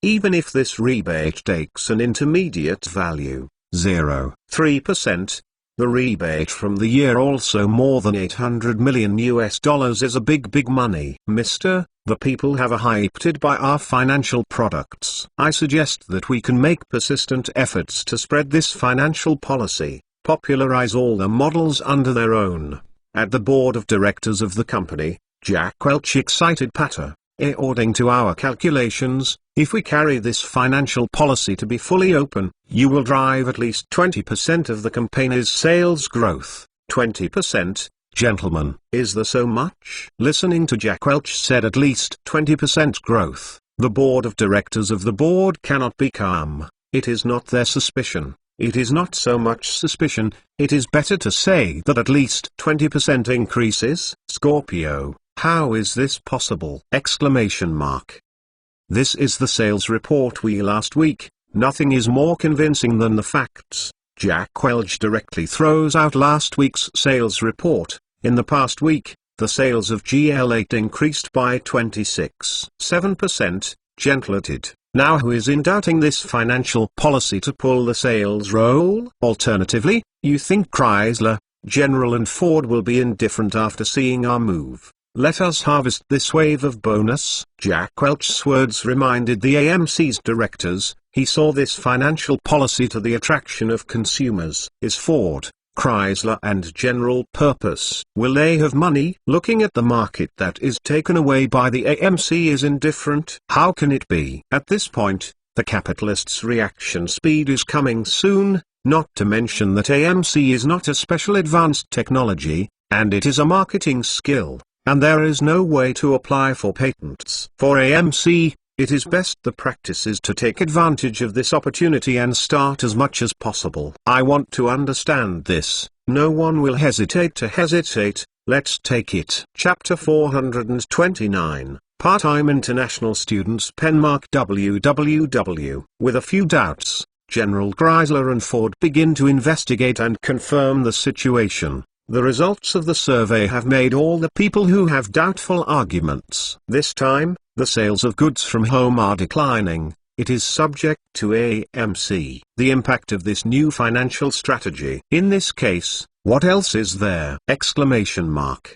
Even if this rebate takes an intermediate value, 0.3%, the rebate from the year also more than $800 million is a big money. The people have hyped by our financial products. I suggest that we can make persistent efforts to spread this financial policy, popularize all the models under their own. At the board of directors of the company, Jack Welch excited Patter. According to our calculations, if we carry this financial policy to be fully open, you will drive at least 20% of the company's sales growth. 20%, gentlemen. Is there so much? Listening to Jack Welch said at least 20% growth, the board of directors of the board cannot be calm. It is not their suspicion. It is not so much suspicion, it is better to say that at least 20% increases. Scorpio. How is this possible? Exclamation mark. This is the sales report last week. Nothing is more convincing than the facts. Jack Welch directly throws out last week's sales report. In the past week, the sales of GL8 increased by 26.7%, gentleted. Now who is in doubting this financial policy to pull the sales roll? Alternatively, you think Chrysler, General and Ford will be indifferent after seeing our move. Let us harvest this wave of bonus. Jack Welch's words reminded the AMC's directors, he saw this financial policy to the attraction of consumers. Is Ford, Chrysler and General Purpose, will they have money? Looking at the market that is taken away by the AMC is indifferent. How can it be? At this point, the capitalists' reaction speed is coming soon, not to mention that AMC is not a special advanced technology, and it is a marketing skill. And there is no way to apply for patents. For AMC, it is best the practice is to take advantage of this opportunity and start as much as possible. I want to understand this. No one will hesitate to hesitate. Let's take it. Chapter 429, Part-Time International Students Penmark WWW. With a few doubts, General Chrysler and Ford begin to investigate and confirm the situation. The results of the survey have made all the people who have doubtful arguments. This time, the sales of goods from home are declining. It is subject to AMC. The impact of this new financial strategy. In this case, what else is there? Exclamation mark.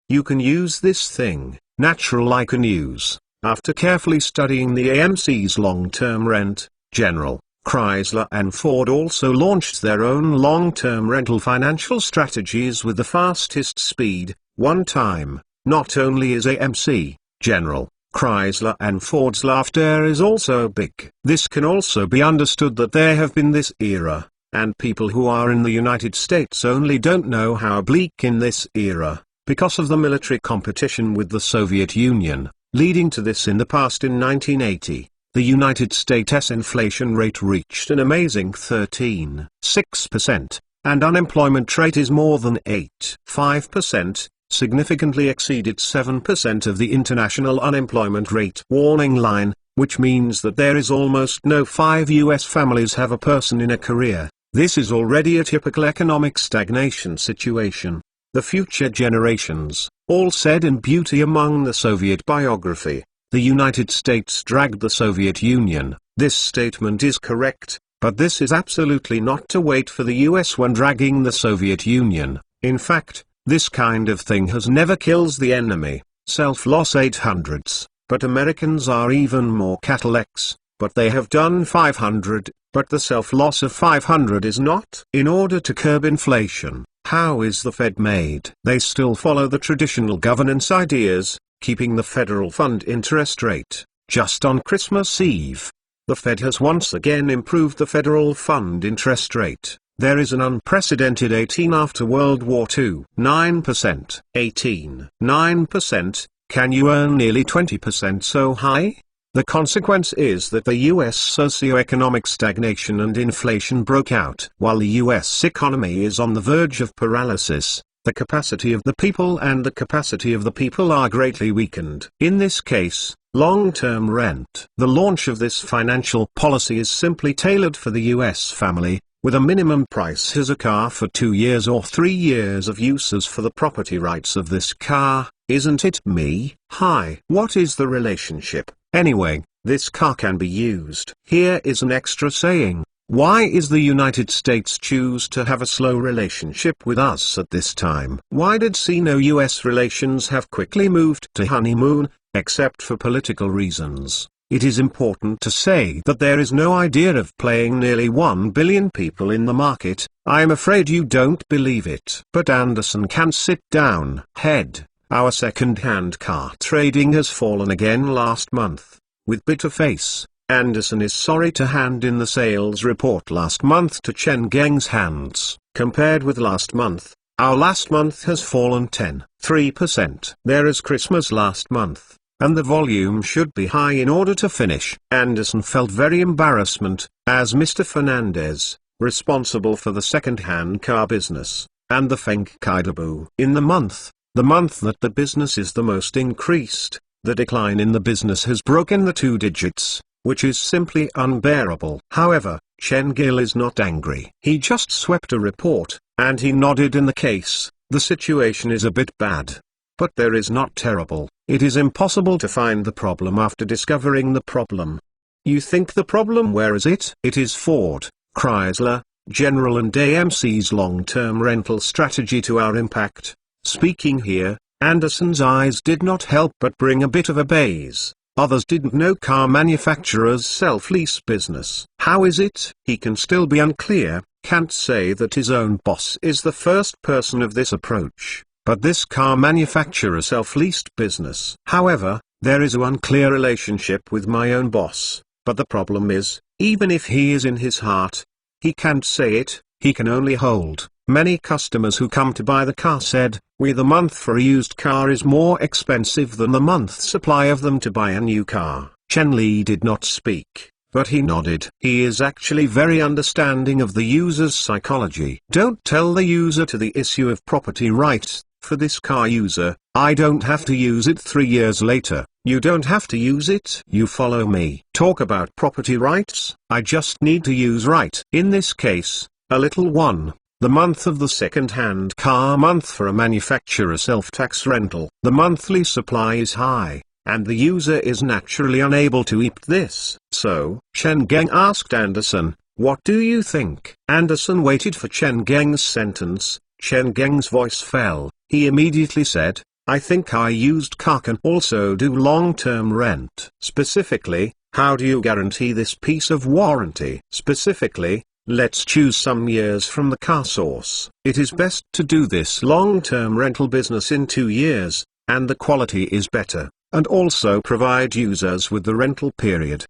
You can use this thing, natural icon use. After carefully studying the AMC's long-term rent, General Chrysler and Ford also launched their own long-term rental financial strategies with the fastest speed. One time, not only is AMC, General, Chrysler and Ford's laughter is also big. This can also be understood that there have been this era, and people who are in the United States only don't know how bleak in this era, because of the military competition with the Soviet Union, leading to this in the past. In 1980, the United States inflation rate reached an amazing 13.6%, and unemployment rate is more than 8.5%, significantly exceeded 7% of the international unemployment rate warning line, which means that there is almost no 5 US families have a person in a career. This is already a typical economic stagnation situation. The future generations, all said in beauty among the Soviet biography. The United States dragged the Soviet Union. This statement is correct, but this is absolutely not to wait for the US when dragging the Soviet Union. In fact, this kind of thing has never kills the enemy. Self-loss 800s, but Americans are even more Cadillacs, but they have done 500, but the self-loss of 500 is not. In order to curb inflation, how is the Fed made? They still follow the traditional governance ideas, keeping the federal fund interest rate just on Christmas Eve. The Fed has once again improved the federal fund interest rate. There is an unprecedented 18 after World War II. 9%. 9%. Can you earn nearly 20% so high? The consequence is that the US socio-economic stagnation and inflation broke out. While the US economy is on the verge of paralysis, the capacity of the people and the capacity of the people are greatly weakened. In this case, long-term rent. The launch of this financial policy is simply tailored for the US family, with a minimum price as a car for 2 years or 3 years of uses for the property rights of this car. Isn't it me? Hi. What is the relationship? Anyway, this car can be used. Here is an extra saying. Why is the United States choose to have a slow relationship with us at this time? Why did Sino-US relations have quickly moved to honeymoon, except for political reasons? It is important to say that there is no idea of playing nearly 1 billion people in the market. I am afraid you don't believe it. But Anderson can sit down. Head, our second-hand car trading has fallen again last month. With bitter face, Anderson is sorry to hand in the sales report last month to Chen Geng's hands. Compared with last month, our last month has fallen 10.3%. There is Christmas last month, and the volume should be high in order to finish. Anderson felt very embarrassment, as Mr. Fernandez, responsible for the second-hand car business, and the Feng Kaidabu. In the month that the business is the most increased, the decline in the business has broken the 2 digits, which is simply unbearable. However, Chen Gil is not angry. He just swept a report, and he nodded in the case. The situation is a bit bad. But there is not terrible. It is impossible to find the problem after discovering the problem. You think the problem, where is it? It is Ford, Chrysler, General and AMC's long-term rental strategy to our impact. Speaking here, Anderson's eyes did not help but bring a bit of a baze. Others didn't know car manufacturers' self-lease business. How is it? He can still be unclear, can't say that his own boss is the first person of this approach. But this car manufacturer self-leased business. However, there is an unclear relationship with my own boss, but the problem is, even if he is in his heart, he can't say it, he can only hold. Many customers who come to buy the car said, the month for a used car is more expensive than the month supply of them to buy a new car. Chen Li did not speak, but he nodded. He is actually very understanding of the user's psychology. Don't tell the user to the issue of property rights. For this car user, I don't have to use it 3 years later. You don't have to use it. You follow me. Talk about property rights. I just need to use right. In this case, a little one. The month of the second-hand car month for a manufacturer self-tax rental. The monthly supply is high, and the user is naturally unable to eat this. So, Chen Geng asked Anderson, what do you think? Anderson waited for Chen Geng's sentence. Chen Geng's voice fell. He immediately said, I think our used car can also do long-term rent. Specifically, How do you guarantee this piece of warranty? Specifically, let's choose some years from the car source. It is best to do this long-term rental business in 2 years, and the quality is better, and also provide users with the rental period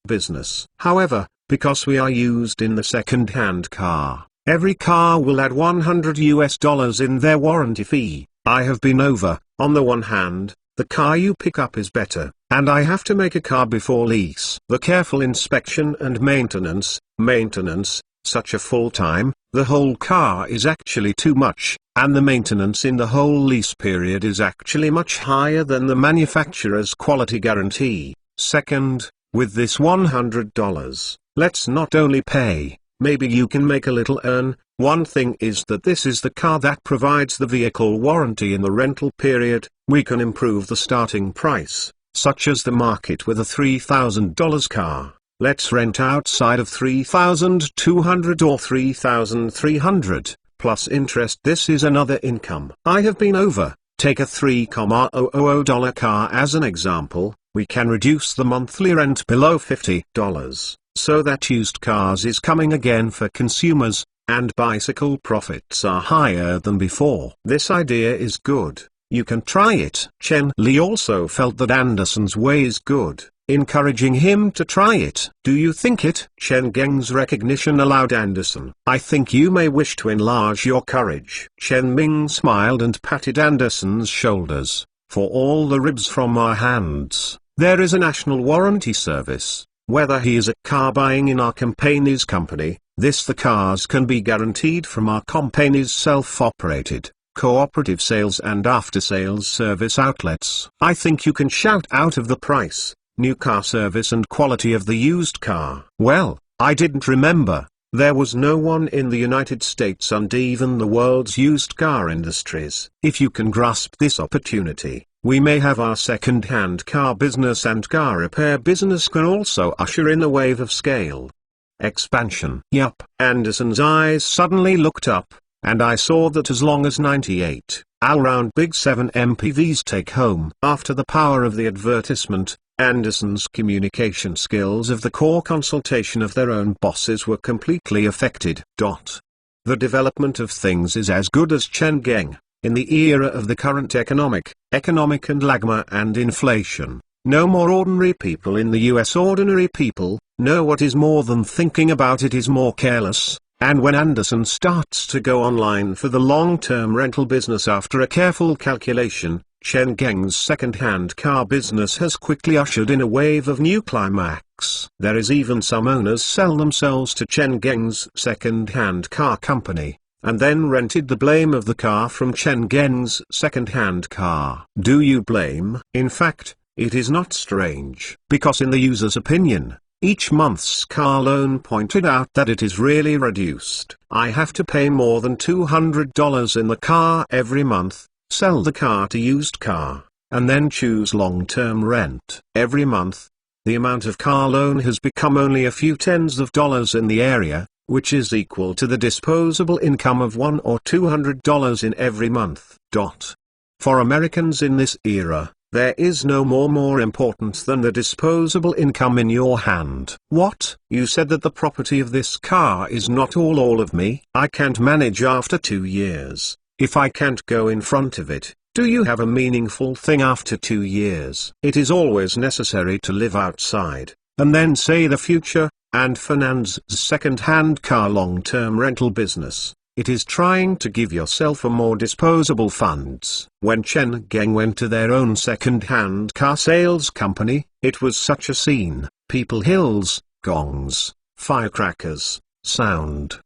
business. However, because we are used in the second-hand car, every car will add $100 in their warranty fee. I have been over. On the one hand, the car you pick up is better, and I have to make a car before lease. The careful inspection and maintenance, such a full time, the whole car is actually too much, and the maintenance in the whole lease period is actually much higher than the manufacturer's quality guarantee. Second, with this $100, let's not only pay, maybe you can make a little earn. One thing is that this is the car that provides the vehicle warranty in the rental period. We can improve the starting price, such as the market with a $3,000 car. Let's rent outside of $3,200 or $3,300, plus interest. This is another income. I have been over. Take a $3,000 car as an example. We can reduce the monthly rent below $50, so that used cars is coming again for consumers, and bicycle profits are higher than before. This idea is good. You can try it. Chen Li also felt that Anderson's way is good, encouraging him to try it. Do you think it? Chen Geng's recognition allowed Anderson. I think you may wish to enlarge your courage. Chen Ming smiled and patted Anderson's shoulders. For all the ribs from our hands, there is a national warranty service. Whether he is a car buying in our company's company, the cars can be guaranteed from our company's self-operated, cooperative sales and after-sales service outlets. I think you can shout out of the price, new car service and quality of the used car. Well, I didn't remember. There was no one in the United States and even the world's used car industries. If you can grasp this opportunity, we may have our second-hand car business, and car repair business can also usher in a wave of scale expansion. Yup. Anderson's eyes suddenly looked up, and I saw that as long as 98, all-round big 7 MPVs take home. After the power of the advertisement, Anderson's communication skills of the core consultation of their own bosses were completely affected. The development of things is as good as Chen Geng. In the era of the current economic and lagma and inflation, no more ordinary people in the US. Ordinary people know what is more than thinking about it is more careless, and when Anderson starts to go online for the long-term rental business after a careful calculation, Chen Geng's second-hand car business has quickly ushered in a wave of new climax. There is even some owners sell themselves to Chen Geng's second-hand car company, and then rented the blame of the car from Chen Geng's second-hand car. Do you blame? In fact, it is not strange, because in the user's opinion, each month's car loan pointed out that it is really reduced. I have to pay more than $200 in the car every month, sell the car to used car, and then choose long-term rent. Every month, the amount of car loan has become only a few tens of dollars in the area, which is equal to the disposable income of $100 or $200 in every month. For Americans in this era, there is no more important than the disposable income in your hand. What? You said that the property of this car is not all of me? I can't manage after 2 years. If I can't go in front of it, do you have a meaningful thing after 2 years? It is always necessary to live outside, and then say the future, and finance second-hand car long-term rental business. It is trying to give yourself a more disposable funds. When Chen Geng went to their own second-hand car sales company, it was such a scene. People, hills, gongs, firecrackers, sound,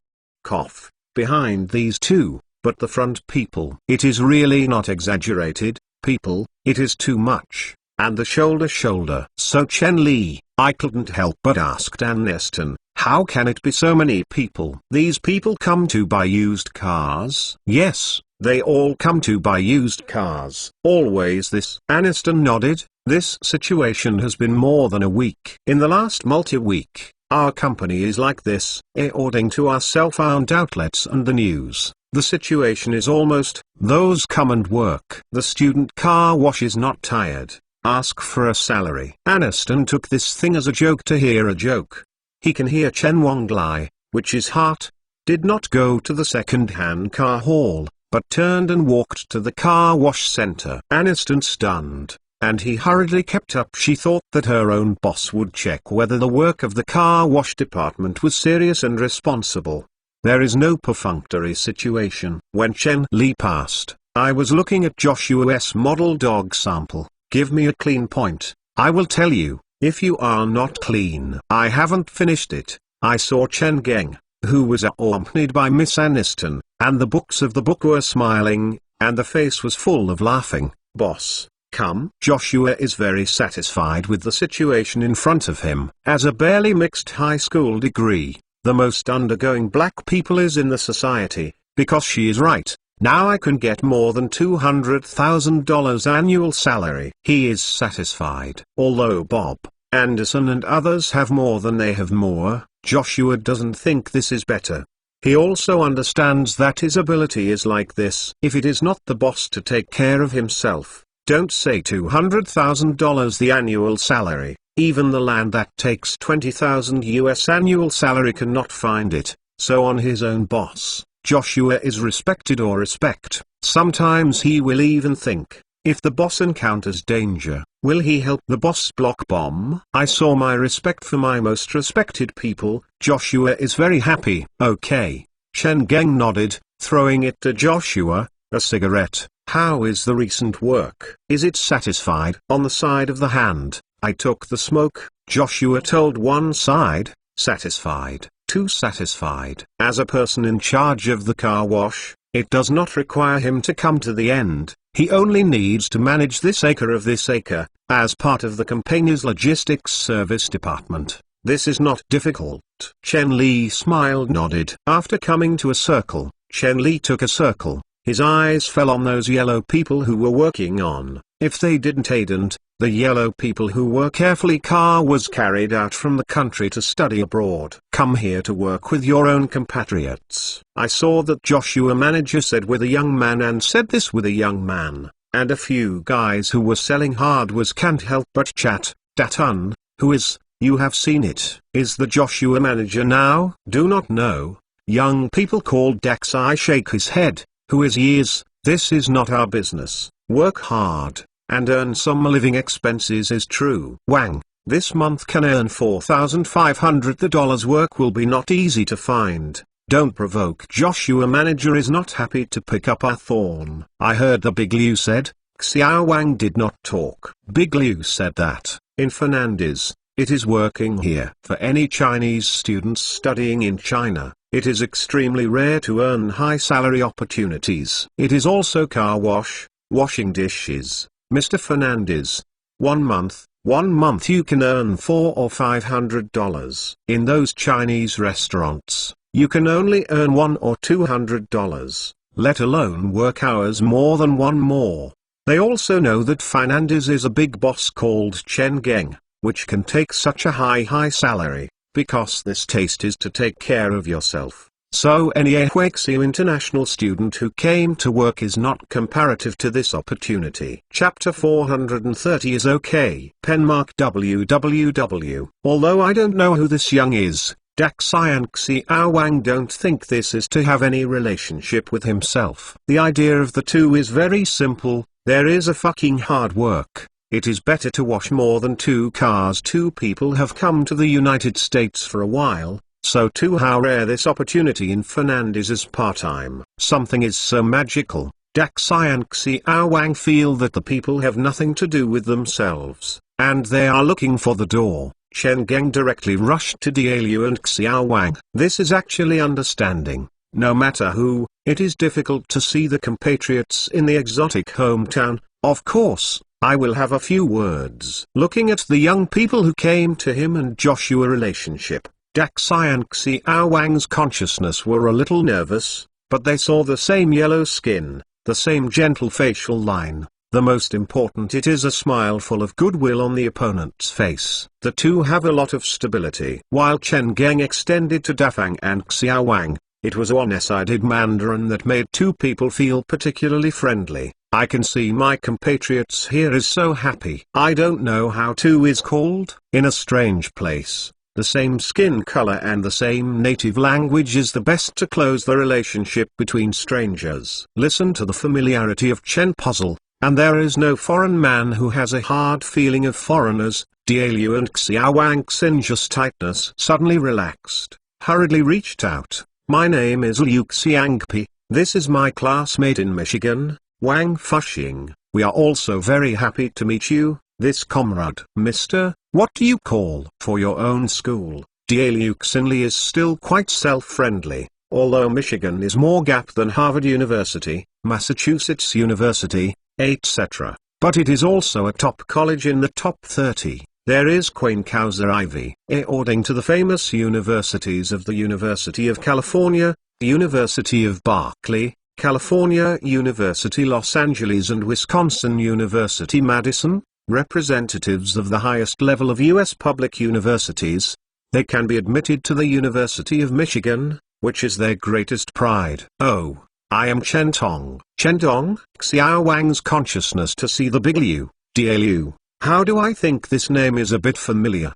cough, behind these two, but the front people. It is really not exaggerated, people, it is too much. And the shoulder. So Chen Li, I couldn't help but ask Anderson, how can it be so many people? These people come to buy used cars? Yes, they all come to buy used cars. Always this. Aniston nodded. This situation has been more than a week. In the last multi-week, our company is like this, according to our self-owned outlets and the news. The situation is almost, those come and work. The student car wash is not tired. ask for a salary. Aniston took this thing as a joke to hear a joke. He can hear Chen Wang lie, which is heart. Did not go to the second-hand car hall, but turned and walked to the car wash center. Aniston stunned, and he hurriedly kept up. She thought that her own boss would check whether the work of the car wash department was serious and responsible. There is no perfunctory situation. When Chen Li passed, I was looking at Joshua's model dog sample. Give me a clean point. I will tell you, if you are not clean. I haven't finished it. I saw Chen Geng, who was accompanied by Miss Aniston, and the books of the book were smiling, and the face was full of laughing. Boss, come. Joshua is very satisfied with the situation in front of him. As a barely mixed high school degree, the most undergoing black people is in the society, because she is right. Now I can get more than $200,000 annual salary. He is satisfied. Although Bob, Anderson and others have more than they have more, Joshua doesn't think this is better. He also understands that his ability is like this. If it is not the boss to take care of himself, don't say $200,000 the annual salary. Even the land that takes $20,000 US annual salary cannot find it, so on his own boss, Joshua is respected or respect. Sometimes he will even think, if the boss encounters danger, will he help the boss block bomb? I saw my respect for my most respected people. Joshua is very happy. Okay. Chen Geng nodded, throwing it to Joshua, a cigarette. How is the recent work? Is it satisfied? On the side of the hand, I took the smoke. Joshua told one side, satisfied, too satisfied. As a person in charge of the car wash, it does not require him to come to the end. He only needs to manage this acre of this acre, as part of the company's logistics service department. This is not difficult. Chen Li smiled, nodded. After coming to a circle, Chen Li took a circle. His eyes fell on those yellow people who were working on. If they didn't aid, the yellow people who were carefully car was carried out from the country to study abroad. Come here to work with your own compatriots. I saw that Joshua manager said with a young man and said this with a young man, and a few guys who were selling hardwares can't help but chat. Datun, who is, you have seen it, is the Joshua manager now? Do not know. Young people called Dax. I shake his head. Who is he is, this is not our business. Work hard, and earn some living expenses is true. Wang, this month can earn $4,500. The dollars work will be not easy to find. Don't provoke. Joshua manager is not happy to pick up a thorn. I heard the Big Liu said. Xiao Wang did not talk. Big Liu said that, in Fernandez, it is working here. For any Chinese students studying in China, it is extremely rare to earn high salary opportunities. It is also car wash, washing dishes. Mr. Fernandez, 1 month you can earn $400 or $500. In those Chinese restaurants, you can only earn $100 or $200, let alone work hours more than one more. They also know that Fernandez is a big boss called Chen Geng, which can take such a high salary, because this taste is to take care of yourself. So any Huaxiu international student who came to work is not comparative to this opportunity. Chapter 430 is okay. Penmark www. Although I don't know who this young is, Daxi and Xiao Wang don't think this is to have any relationship with himself. The idea of the two is very simple. There is a fucking hard work. It is better to wash more than 2 cars. 2 people have come to the United States for a while, so too how rare this opportunity in Fernandez is part-time. Something is so magical. Daxi and Xiao Wang feel that the people have nothing to do with themselves, and they are looking for the door. Chen Geng directly rushed to Dialiu and Xiao Wang. This is actually understanding. No matter who, it is difficult to see the compatriots in the exotic hometown. Of course, I will have a few words. Looking at the young people who came to him and Joshua relationship, Daxi and Xiao Wang's consciousness were a little nervous, but they saw the same yellow skin, the same gentle facial line. The most important, it is a smile full of goodwill on the opponent's face. The two have a lot of stability. While Chen Geng extended to Dafang and Xiao Wang, it was a one-sided Mandarin that made 2 people feel particularly friendly. I can see my compatriots here is so happy. I don't know how to is called. In a strange place, the same skin color and the same native language is the best to close the relationship between strangers. Listen to the familiarity of Chen puzzle, and there is no foreign man who has a hard feeling of foreigners. Dielu and Xiao Wang Xinjia's tightness suddenly relaxed, hurriedly reached out. My name is Liu Xiangpi, this is my classmate in Michigan, Wang Fuxing. We are also very happy to meet you, this comrade. Mister, what do you call for your own school? Dielu Xinli is still quite self-friendly, although Michigan is more gap than Harvard University, Massachusetts University, etc. But it is also a top college in the top 30. There is Queen Causa Ivy. According to the famous universities of the University of California, the University of Berkeley, California University Los Angeles and Wisconsin University Madison, representatives of the highest level of U.S. public universities, they can be admitted to the University of Michigan, which is their greatest pride. Oh, I am Chen Tong. Chen Tong, Xiao Wang's consciousness to see the big Liu, Dielu. How do I think this name is a bit familiar?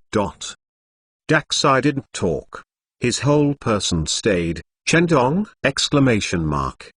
Daxai didn't talk. His whole person stayed. Chen Tong! Exclamation mark.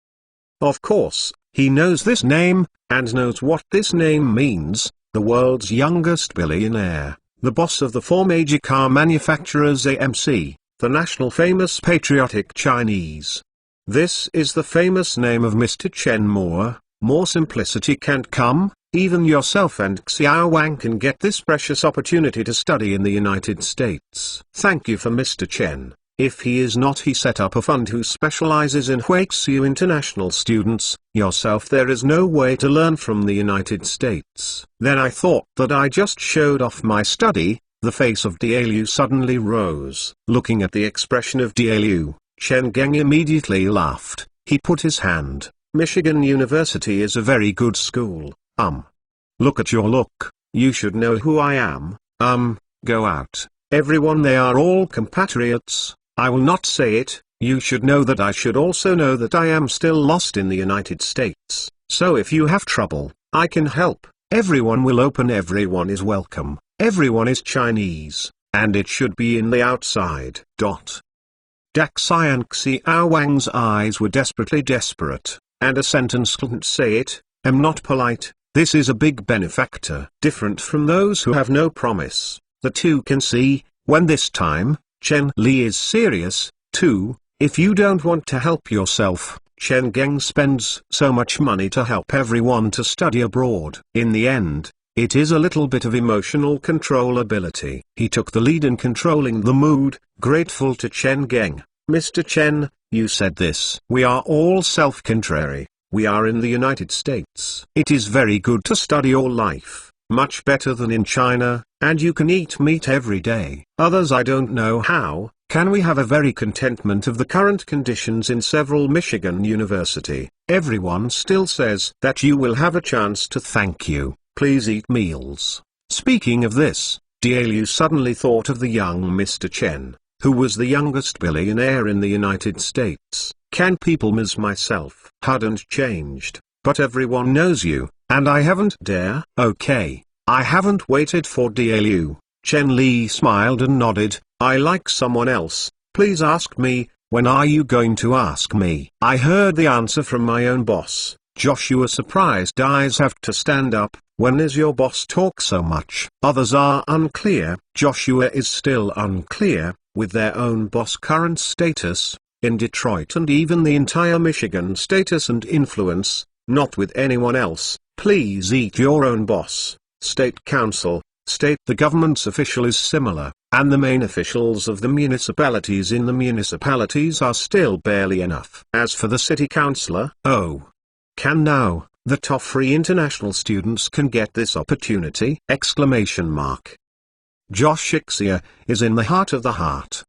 Of course, he knows this name, and knows what this name means. The world's youngest billionaire, the boss of the four major car manufacturers AMC, the national famous patriotic Chinese. This is the famous name of Mr. Chen Moore. More simplicity can't come. Even yourself and Xiao Wang can get this precious opportunity to study in the United States. Thank you for Mr. Chen. If he is not, he set up a fund who specializes in Huaxiu international students. Yourself, there is no way to learn from the United States. Then I thought that I just showed off my study. The face of Dielu suddenly rose. Looking at the expression of Dielu, Chen Geng immediately laughed. He put his hand. Michigan University is a very good school. Look at your look. You should know who I am. Go out. Everyone, they are all compatriots. I will not say it. You should know that I should also know that I am still lost in the United States. So if you have trouble, I can help. Everyone will open. Everyone is welcome. Everyone is Chinese, and it should be in the outside. Daxai and Xiao Wang's eyes were desperately desperate, and a sentence couldn't say it. Am not polite. This is a big benefactor. Different from those who have no promise. The two can see, when this time, Chen Li is serious, too. If you don't want to help yourself, Chen Geng spends so much money to help everyone to study abroad. In the end, it is a little bit of emotional controllability. He took the lead in controlling the mood, grateful to Chen Geng. Mr. Chen, you said this. We are all self-contrary. We are in the United States. It is very good to study your life, much better than in China, and you can eat meat every day. Others, I don't know how. Can we have a very contentment of the current conditions in several Michigan University? Everyone still says that you will have a chance to thank you. Please eat meals. Speaking of this, Dielu suddenly thought of the young Mr. Chen, who was the youngest billionaire in the United States. Can people miss myself? Hadn't changed, but everyone knows you, and I haven't dare. Okay, I haven't waited for Dielu. Chen Li smiled and nodded. I like someone else. Please ask me. When are you going to ask me? I heard the answer from my own boss. Joshua surprised eyes have to stand up. When is your boss talk so much? Others are unclear. Joshua is still unclear, with their own boss current status, in Detroit and even the entire Michigan status and influence, not with anyone else. Please eat your own boss. State council, state the government's official is similar, and the main officials of the municipalities in the municipalities are still barely enough. As for the city councilor, can now, the top free international students can get this opportunity! Exclamation mark. Josh Ixia is in the heart of the heart.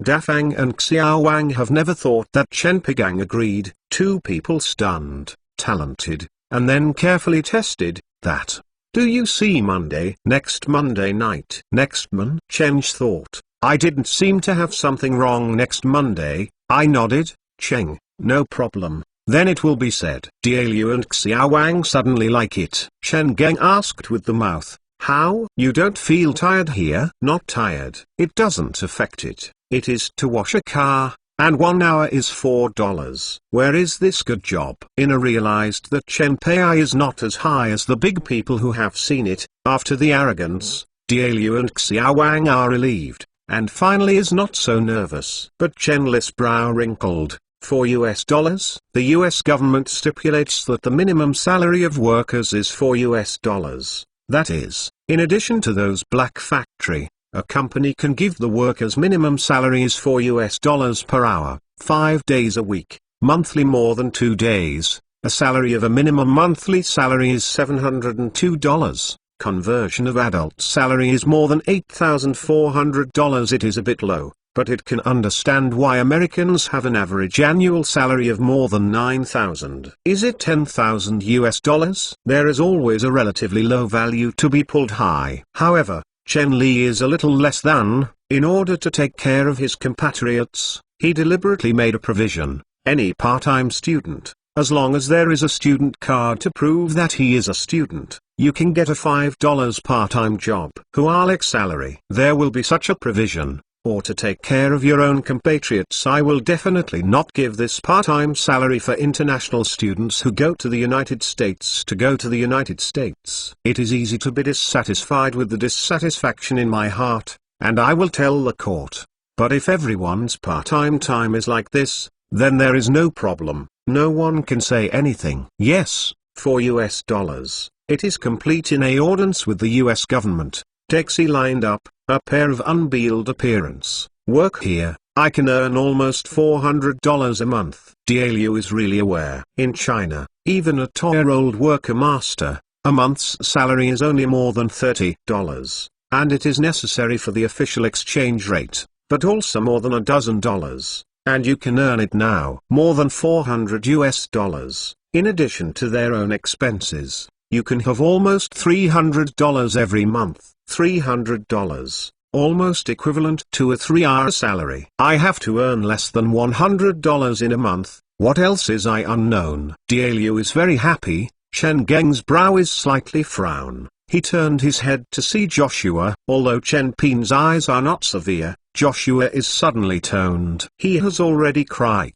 Dafang and Xiao Wang have never thought that Chen Pegang agreed. Two people stunned, talented, and then carefully tested, that. Do you see Monday? Next Monday night. Next mon? Chen's thought. I didn't seem to have something wrong next Monday. I nodded. Cheng, no problem. then it will be said. Dia Liu and Xiao Wang suddenly like it. Chen Geng asked with the mouth, how? You don't feel tired here? Not tired. It doesn't affect it. It is to wash a car, and 1 hour is $4. Where is this good job? Ina realized that Chen Pei is not as high as the big people who have seen it. After the arrogance, Dia Liu and Xiao Wang are relieved, and finally is not so nervous. But Chen Li's brow wrinkled. $4? The US government stipulates that the minimum salary of workers is $4. That is, in addition to those black factory, a company can give the workers minimum salary is $4 per hour, 5 days a week, monthly more than 2 days. A salary of a minimum monthly salary is $702. Conversion of adult salary is more than $8,400. It is a bit low, but it can understand why Americans have an average annual salary of more than $9,000. Is it $10,000? There is always a relatively low value to be pulled high. However, Chen Li is a little less than. In order to take care of his compatriots, he deliberately made a provision. Any part-time student, as long as there is a student card to prove that he is a student, you can get a $5 part-time job. Hualic salary. There will be such a provision. Or to take care of your own compatriots, I will definitely not give this part-time salary for international students who go to the United States to go to the United States. It is easy to be dissatisfied with the dissatisfaction in my heart, and I will tell the court. But if everyone's part-time time is like this, then there is no problem. No one can say anything. Yes, $4. It is complete in accordance with the US government. Dexy lined up, a pair of unbeeled appearance. Work here, I can earn almost $400 a month. Dia Liu is really aware. In China, even a 2-year-old worker master, a month's salary is only more than $30, and it is necessary for the official exchange rate, but also more than $12, and you can earn it now. More than $400. In addition to their own expenses, you can have almost $300 every month. $300, almost equivalent to a 3-hour salary. I have to earn less than $100 in a month. What else is I unknown? Dia Liu is very happy. Chen Geng's brow is slightly frown. He turned his head to see Joshua. Although Chen Pin's eyes are not severe, Joshua is suddenly toned. He has already cried.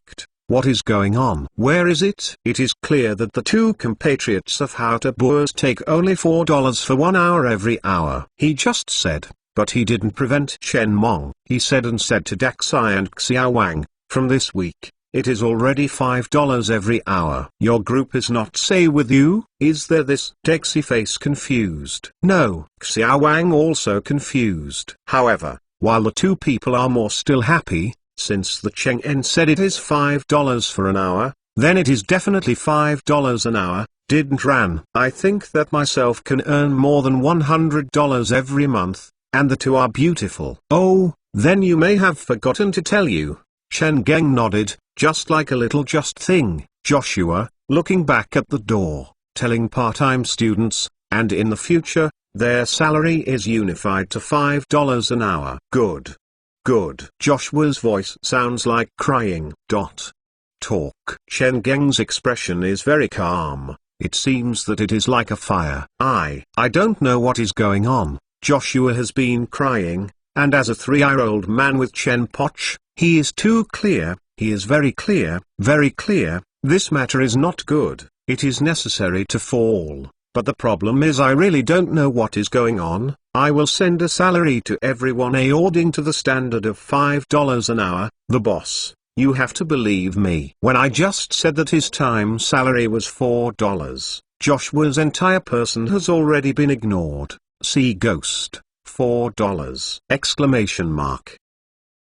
What is going on? Where is it? It is clear that the two compatriots of Hao Boers take only $4 for 1 hour every hour. He just said, but he didn't prevent Chen Mong. He said to Daxai and Xiao Wang, from this week, it is already $5 every hour. Your group is not say with you? Is there this? Dexy face confused. No. Xiao Wang also confused. However, while the two people are more still happy, since the Cheng En said it is $5 for an hour, then it is definitely $5 an hour. Didn't Ran? I think that myself can earn more than $100 every month, and the two are beautiful. Oh, then you may have forgotten to tell you. Chen Geng nodded, just like a little just thing. Joshua, looking back at the door, telling part-time students, and in the future, their salary is unified to $5 an hour. Good. Good. Joshua's voice sounds like crying. Talk. Chen Geng's expression is very calm. It seems that it is like a fire. I don't know what is going on. Joshua has been crying, and as a 3-year-old man with Chen Poch, he is too clear. He is very clear. Very clear. This matter is not good. It is necessary to fall. But the problem is I really don't know what is going on. I will send a salary to everyone according to the standard of $5 an hour. The boss, you have to believe me. When I just said that his time salary was $4, Joshua's entire person has already been ignored. See Ghost, $4! Exclamation mark.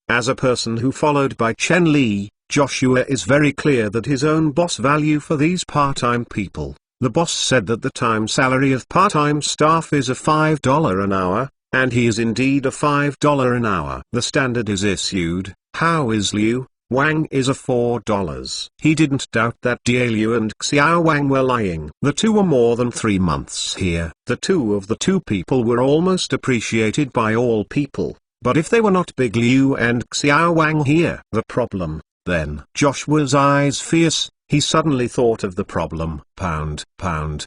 As a person who followed by Chen Li, Joshua is very clear that his own boss value for these part-time people. The boss said that the time salary of part-time staff is a $5 an hour, and he is indeed a $5 an hour. The standard is issued. How is Liu? Wang is a $4. He didn't doubt that Dia Liu and Xiao Wang were lying. The two were more than 3 months here. The two people were almost appreciated by all people. But if they were not Big Liu and Xiao Wang here, the problem Then Joshua's eyes fierce, he suddenly thought of the problem. Pound,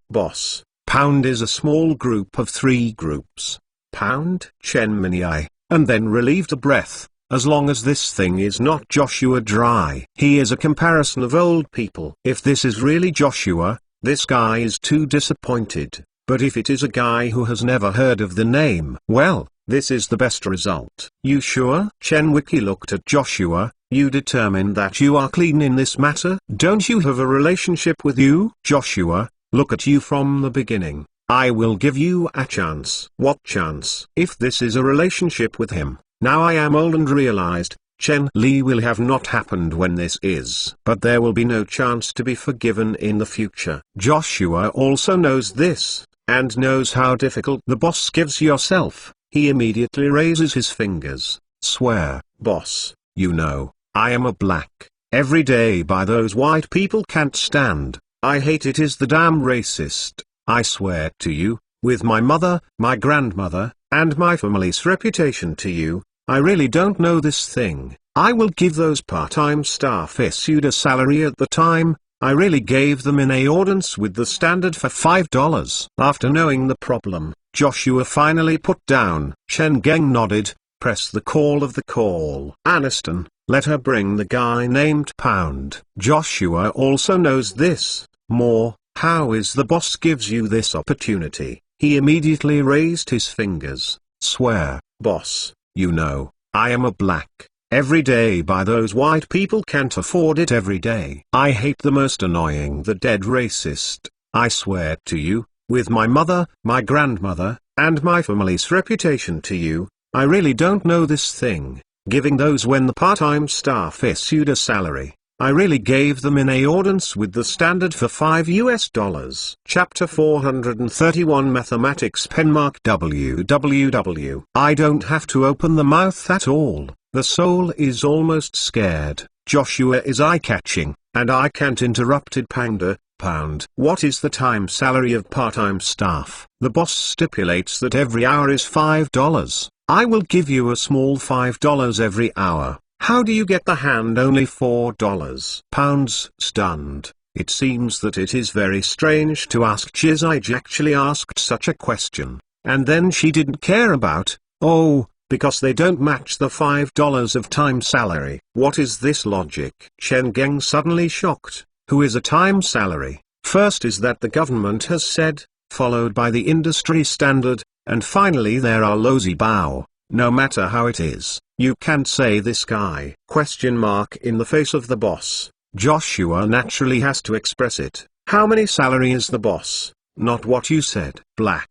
boss. Pound is a small group of 3 groups. Pound, Chen Mini, and then relieved a breath. As long as this thing is not Joshua Dry. He is a comparison of old people. If this is really Joshua, this guy is too disappointed. But if it is a guy who has never heard of the name, well, this is the best result. You sure? Chen Wiki looked at Joshua. You determined that you are clean in this matter? Don't you have a relationship with you? Joshua, look at you from the beginning. I will give you a chance. What chance? If this is a relationship with him. Now I am old and realized, Chen Li will have not happened when this is. But there will be no chance to be forgiven in the future. Joshua also knows this, and knows how difficult the boss gives yourself. He immediately raises his fingers. Swear, boss, you know, I am a black. Every day by those white people can't stand. I hate it is the damn racist. I swear to you, with my mother, my grandmother, and my family's reputation to you, I really don't know this thing. I will give those part-time staff issued a salary at the time. I really gave them in accordance with the standard for $5. After knowing the problem, Joshua finally put down. Chen Geng nodded. Press the call of the call. Aniston, let her bring the guy named Pound. Joshua also knows this. More, how is the boss gives you this opportunity? He immediately raised his fingers. Swear, boss. You know, I am a black. Every day by those white people can't afford it every day. I hate the most annoying the dead racist. I swear to you, with my mother, my grandmother, and my family's reputation to you, I really don't know this thing. Giving those when the part-time staff issued a salary. I really gave them in accordance with the standard for $5. Chapter 431 Mathematics Penmark www. I don't have to open the mouth at all. The soul is almost scared. Joshua is eye-catching, and I can't interrupted Pound. What is the time salary of part-time staff? The boss stipulates that every hour is $5. I will give you a small $5 every hour. How do you get the hand only $4? Pound's stunned. It seems that it is very strange to ask Chizai actually asked such a question, and then she didn't care about, because they don't match the $5 of time salary. What is this logic? Chen Geng suddenly shocked. Who is a time salary? First is that the government has said, followed by the industry standard, and finally there are Lozi Bao. No matter how it is, you can't say this guy. Question mark in the face of the boss. Joshua naturally has to express it. How many salary is the boss? Not what you said. Black.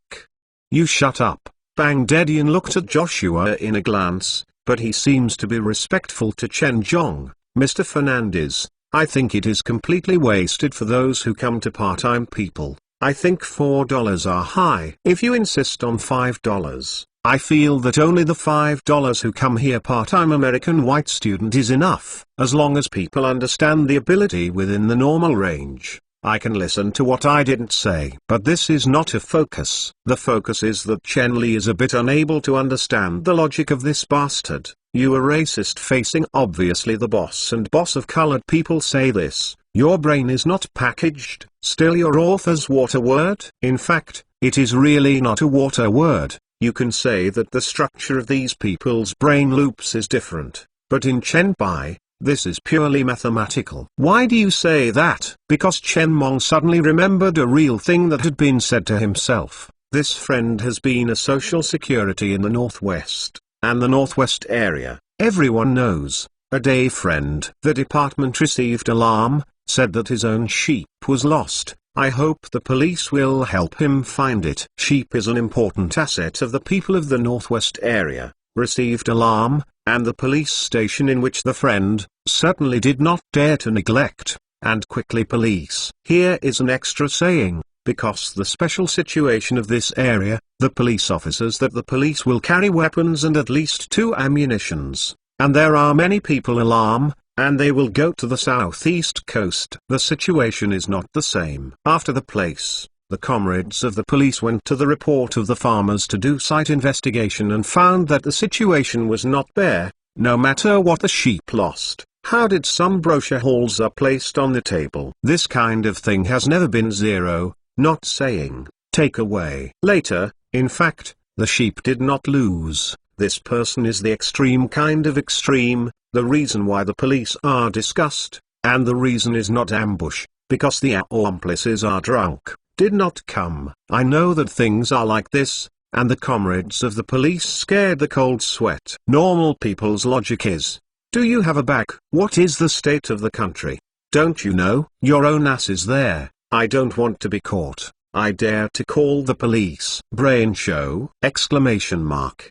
You shut up. Bang Dedian looked at Joshua in a glance, but he seems to be respectful to Chen Zhong. Mr. Fernandez, I think it is completely wasted for those who come to part-time people. I think $4 are high. If you insist on $5, I feel that only the $5 who come here part-time American white student is enough. As long as people understand the ability within the normal range, I can listen to what I didn't say. But this is not a focus. The focus is that Chen Li is a bit unable to understand the logic of this bastard. You a racist facing obviously the boss and boss of colored people say this. Your brain is not packaged. Still your author's water word? In fact, it is really not a water word. You can say that the structure of these people's brain loops is different, but in Chen Bai, this is purely mathematical. Why do you say that? Because Chen Mong suddenly remembered a real thing that had been said to himself. This friend has been a social security in the Northwest, and the Northwest area, everyone knows. A day friend. The department received alarm, said that his own sheep was lost. I hope the police will help him find it. Sheep is an important asset of the people of the Northwest area. Received alarm, and the police station in which the friend certainly did not dare to neglect, and quickly police. Here is an extra saying, because the special situation of this area, the police officers that the police will carry weapons and at least 2 ammunitions, and there are many people alarm, and they will go to the southeast coast. The situation is not the same. After the place, the comrades of the police went to the report of the farmers to do site investigation and found that the situation was not bare, no matter what the sheep lost. How did some brochure hauls are placed on the table? This kind of thing has never been zero, not saying, take away. Later, in fact, the sheep did not lose. This person is the extreme kind of extreme, the reason why the police are discussed, and the reason is not ambush, because the accomplices are drunk, did not come. I know that things are like this, and the comrades of the police scared the cold sweat. Normal people's logic is, do you have a bag? What is the state of the country? Don't you know? Your own ass is there. I don't want to be caught. I dare to call the police. Brain show! Exclamation mark.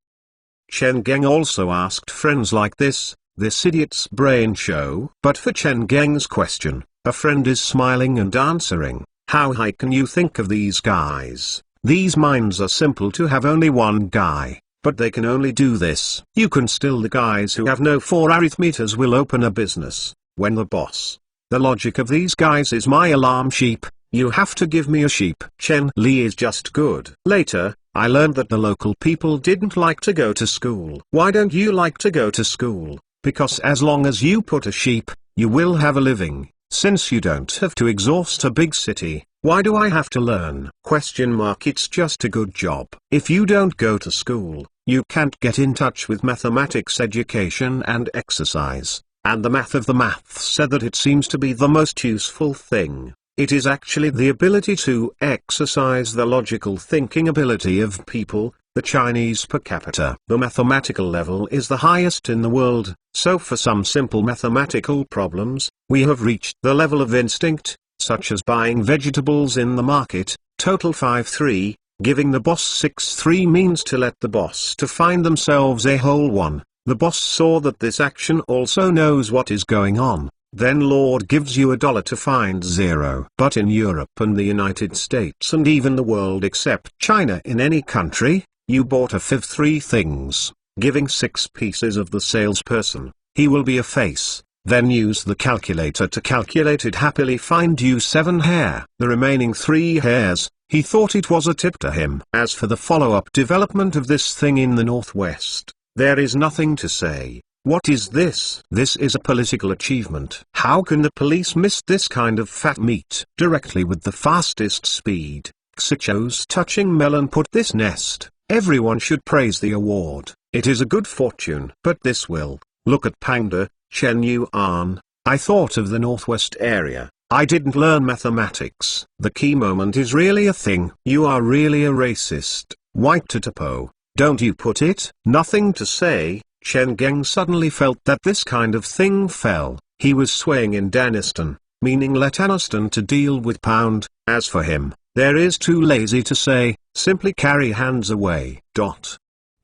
Chen Geng also asked friends like this idiot's brain show. But for Chen Geng's question, a friend is smiling and answering, how high can you think of these guys? These minds are simple to have only one guy, but they can only do this. You can still the guys who have no 4 arithmeters will open a business, when the boss. The logic of these guys is my alarm sheep, you have to give me a sheep. Chen Li is just good. Later, I learned that the local people didn't like to go to school. Why don't you like to go to school? Because as long as you put a sheep, you will have a living. Since you don't have to exhaust a big city, why do I have to learn? Question mark. It's just a good job. If you don't go to school, you can't get in touch with mathematics education and exercise. And the math of the maths said that it seems to be the most useful thing. It is actually the ability to exercise the logical thinking ability of people, the Chinese per capita. The mathematical level is the highest in the world, so for some simple mathematical problems, we have reached the level of instinct, such as buying vegetables in the market. Total 5-3, giving the boss 6-3 means to let the boss to find themselves a whole one. The boss saw that this action also knows what is going on. Then Lord gives you $1 to find 0. But in Europe and the United States and even the world except China, in any country, you bought a 3 things, giving 6 pieces of the salesperson, he will be a face, then use the calculator to calculate it, happily find you 7 hair. The remaining 3 hairs, he thought it was a tip to him. As for the follow-up development of this thing in the Northwest, there is nothing to say. What is this? This is a political achievement. How can the police miss this kind of fat meat? Directly with the fastest speed, Xichou's touching melon put this nest. Everyone should praise the award. It is a good fortune. But this will, look at Panda, Chen Yuan. I thought of the Northwest area. I didn't learn mathematics. The key moment is really a thing. You are really a racist. White tatapo. Don't you put it? Nothing to say. Chen Geng suddenly felt that this kind of thing fell. He was swaying in Daniston, meaning let Aniston to deal with Pound. As for him, there is too lazy to say, simply carry hands away.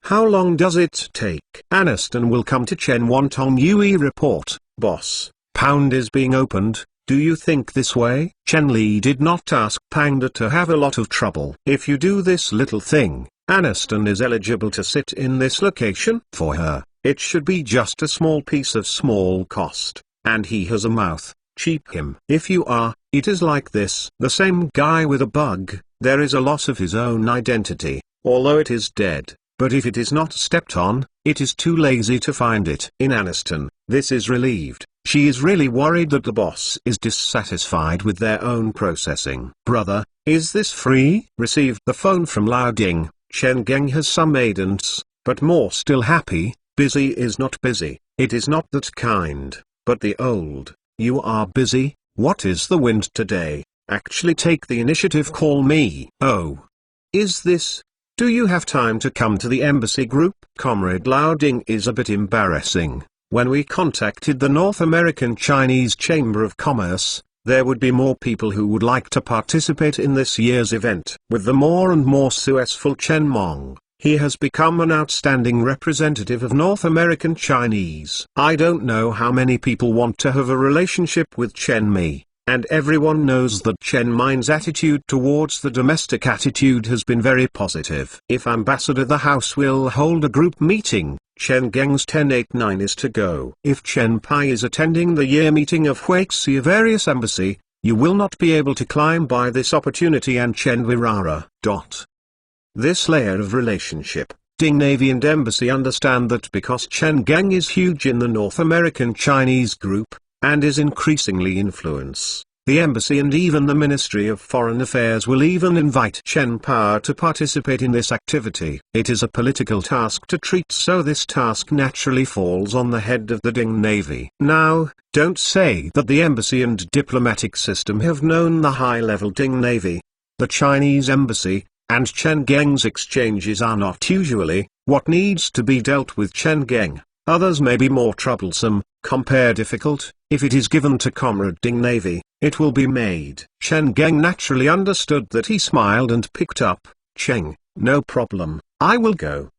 How long does it take? Aniston will come to Chen Wantong Yui report, boss, Pound is being opened, do you think this way? Chen Li did not ask Panda to have a lot of trouble. If you do this little thing, Aniston is eligible to sit in this location. For her, it should be just a small piece of small cost, and he has a mouth, cheap him. If you are, it is like this. The same guy with a bug, there is a loss of his own identity, although it is dead, but if it is not stepped on, it is too lazy to find it. In Aniston, this is relieved. She is really worried that the boss is dissatisfied with their own processing. Brother, is this free? Received the phone from Lao Ding. Chen Geng has some maidens, but more still happy. Busy is not busy, it is not that kind, but the old, you are busy, what is the wind today? Actually take the initiative, call me. Oh. Is this? Do you have time to come to the embassy group? Comrade Lao Ding is a bit embarrassing. When we contacted the North American Chinese Chamber of Commerce, there would be more people who would like to participate in this year's event. With the more and more successful Chen Mong, he has become an outstanding representative of North American Chinese. I don't know how many people want to have a relationship with Chen Mi, and everyone knows that Chen Min's attitude towards the domestic attitude has been very positive. If Ambassador the House will hold a group meeting, Chen Geng's 1089 is to go. If Chen Pai is attending the year meeting of Huaxia various embassy, you will not be able to climb by this opportunity and Chen Virara. This layer of relationship, Ding Navy and Embassy understand that because Chen Geng is huge in the North American Chinese group, and is increasingly influence, the Embassy and even the Ministry of Foreign Affairs will even invite Chen Power to participate in this activity. It is a political task to treat, so this task naturally falls on the head of the Ding Navy. Now, don't say that the Embassy and diplomatic system have known the high-level Ding Navy. The Chinese Embassy and Chen Geng's exchanges are not usually what needs to be dealt with Chen Geng. Others may be more troublesome, compare difficult. If it is given to Comrade Ding Navy, it will be made. Chen Geng naturally understood that. He smiled and picked up. Cheng, no problem, I will go.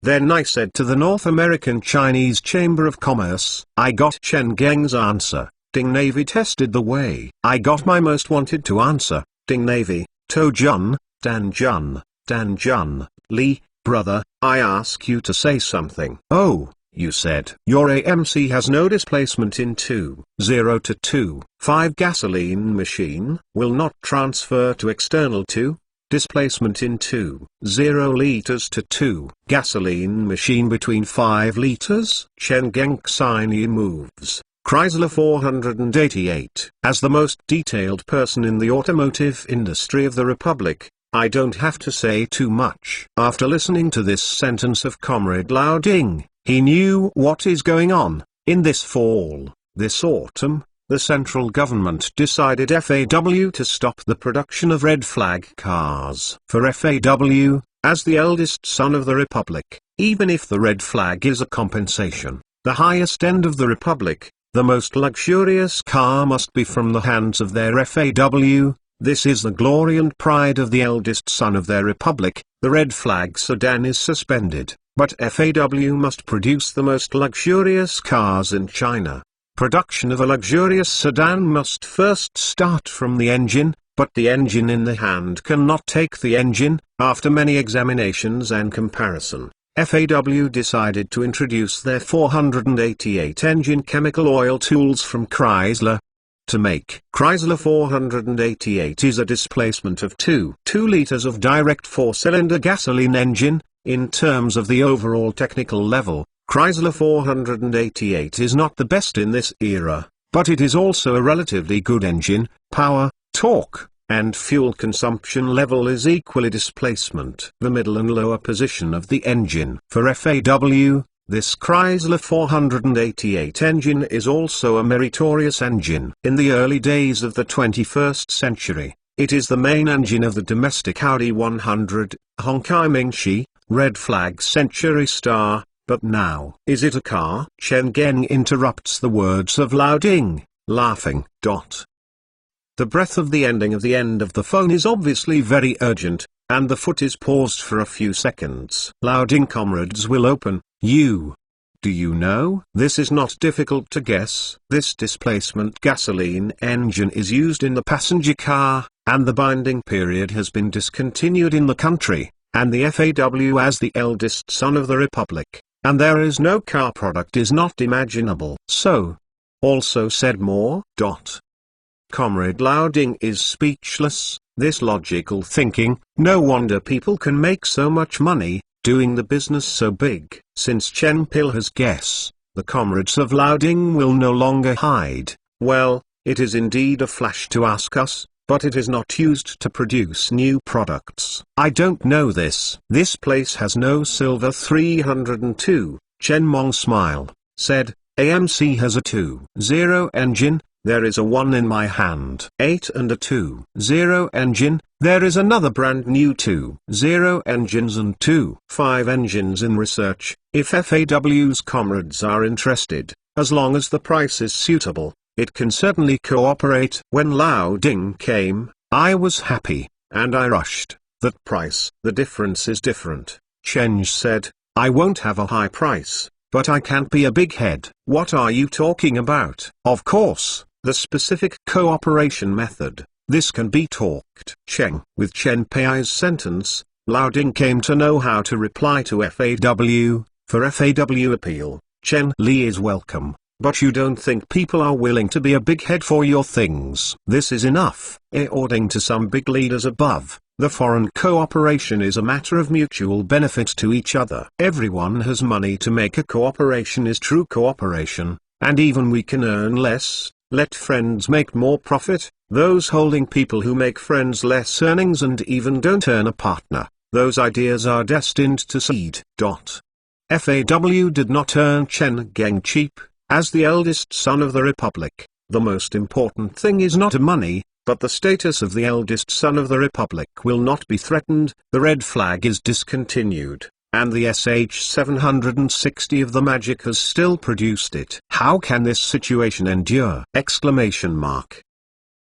Then I said to the North American Chinese Chamber of Commerce. I got Chen Geng's answer. Ding Navy tested the way I got my most wanted to answer. Ding Navy, To Jun, Dan Jun, Lee, brother, I ask you to say something. Oh, you said your AMC has no displacement in 2.0 to 2.5 gasoline machine, will not transfer to external 2. Displacement in 2.0 liters to 2 gasoline machine between 5 liters. Chen Geng Xinyi moves. Chrysler 488. As the most detailed person in the automotive industry of the Republic, I don't have to say too much. After listening to this sentence of Comrade Lao Ding, he knew what is going on. In this fall, this autumn, the central government decided FAW to stop the production of red flag cars. For FAW, as the eldest son of the Republic, even if the red flag is a compensation, the highest end of the Republic, the most luxurious car must be from the hands of their FAW. This is the glory and pride of the eldest son of their Republic. The red flag sedan is suspended, but FAW must produce the most luxurious cars in China. Production of a luxurious sedan must first start from the engine, but the engine in the hand cannot take the engine. After many examinations and comparison, FAW decided to introduce their 488 engine chemical oil tools from Chrysler. To make Chrysler 488 is a displacement of 2 liters of direct 4-cylinder gasoline engine. In terms of the overall technical level, Chrysler 488 is not the best in this era, but it is also a relatively good engine. Power, torque, and fuel consumption level is equally displacement. The middle and lower position of the engine. For FAW, this Chrysler 488 engine is also a meritorious engine. In the early days of the 21st century, it is the main engine of the domestic Audi 100, Hongkai Mingxi, red flag Century Star, but now, is it a car? Chen Geng interrupts the words of Lao Ding, laughing. The breath of the ending of the end of the phone is obviously very urgent, and the foot is paused for a few seconds. Lao Ding comrades will open. Do you know? This is not difficult to guess. This displacement gasoline engine is used in the passenger car, and the binding period has been discontinued in the country, and the FAW as the eldest son of the Republic, and there is no car product is not imaginable. So, also said more. Comrade Lao Ding is speechless. This logical thinking, no wonder people can make so much money, doing the business so big. Since Chen Pil has guess, the comrades of Lao Ding will no longer hide. Well, it is indeed a flash to ask us, but it is not used to produce new products. I don't know this. This place has no silver 302. Chen Mong smiled, said, AMC has a 2.0 engine. There is a 1 in my hand. 8 and a 2.0 engine. There is another brand new 2.0 engines and 2.5 engines in research. If FAW's comrades are interested, as long as the price is suitable, it can certainly cooperate. When Lao Ding came, I was happy, and I rushed. That price. The difference is different. Chen said, I won't have a high price, but I can't be a big head. What are you talking about? Of course. The specific cooperation method. This can be talked. With Chen Pei's sentence, Lao Ding came to know how to reply to FAW. For FAW appeal, Chen Li is welcome. But you don't think people are willing to be a big head for your things. This is enough. According to some big leaders above, the foreign cooperation is a matter of mutual benefit to each other. Everyone has money to make. A cooperation is true cooperation, and even we can earn less. Let friends make more profit. Those holding people who make friends less earnings and even don't earn a partner, those ideas are destined to seed. FAW did not earn Chen Geng cheap. As the eldest son of the Republic, the most important thing is not money, but the status of the eldest son of the Republic will not be threatened. The red flag is discontinued, and the SH-760 of the Magic has still produced it. How can this situation endure?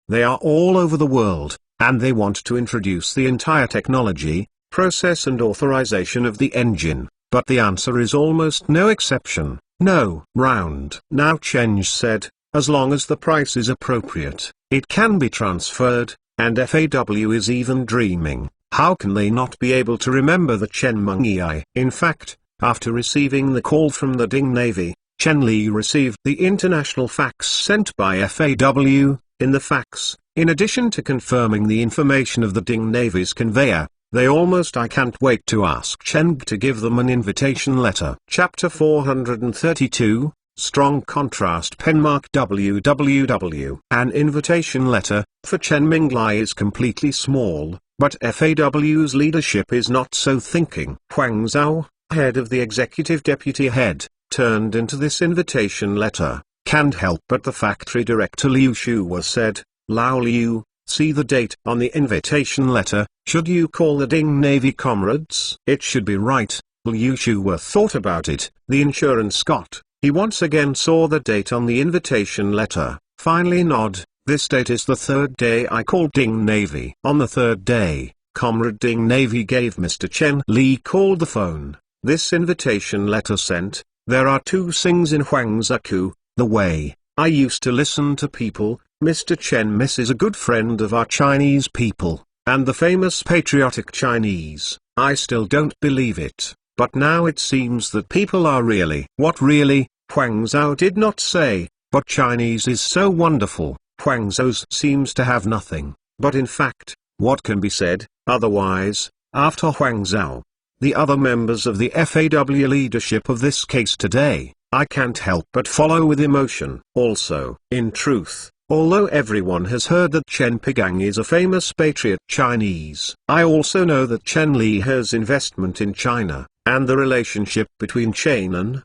They are all over the world, and they want to introduce the entire technology, process and authorization of the engine, but the answer is almost no exception. No. Round. Now Cheng said, as long as the price is appropriate, it can be transferred, and FAW is even dreaming. How can they not be able to remember the Chen Mengyi? In fact, after receiving the call from the Ding Navy, Chen Li received the international fax sent by FAW. In the fax, in addition to confirming the information of the Ding Navy's conveyor, they almost I can't wait to ask Chen to give them an invitation letter. Chapter 432, Strong Contrast Penmark WWW. An invitation letter, for Chen Minglai is completely small, but FAW's leadership is not so thinking. Huang Zhao, head of the executive deputy head, turned into this invitation letter. Can't help but the factory director Liu Shu was said, Lao Liu, see the date on the invitation letter. Should you call the Ding Navy comrades? It should be right. Liu Shu thought about it. The insurance got. He once again saw the date on the invitation letter. Finally nod. This date is the third day I called Ding Navy. On the third day, Comrade Ding Navy gave Mr. Chen Li called the phone. This invitation letter sent. There are two things in Huangzaku. The way I used to listen to people. Mr. Chen Miss is a good friend of our Chinese people, and the famous patriotic Chinese. I still don't believe it, but now it seems that people are really. What really? Huang Zhao did not say, but Chinese is so wonderful. Huang Zhao seems to have nothing, but in fact, what can be said, otherwise, after Huang Zhao? The other members of the FAW leadership of this case today, I can't help but follow with emotion. Also, in truth, although everyone has heard that Chen Pigang is a famous patriot Chinese, I also know that Chen Li has investment in China, and the relationship between Chainan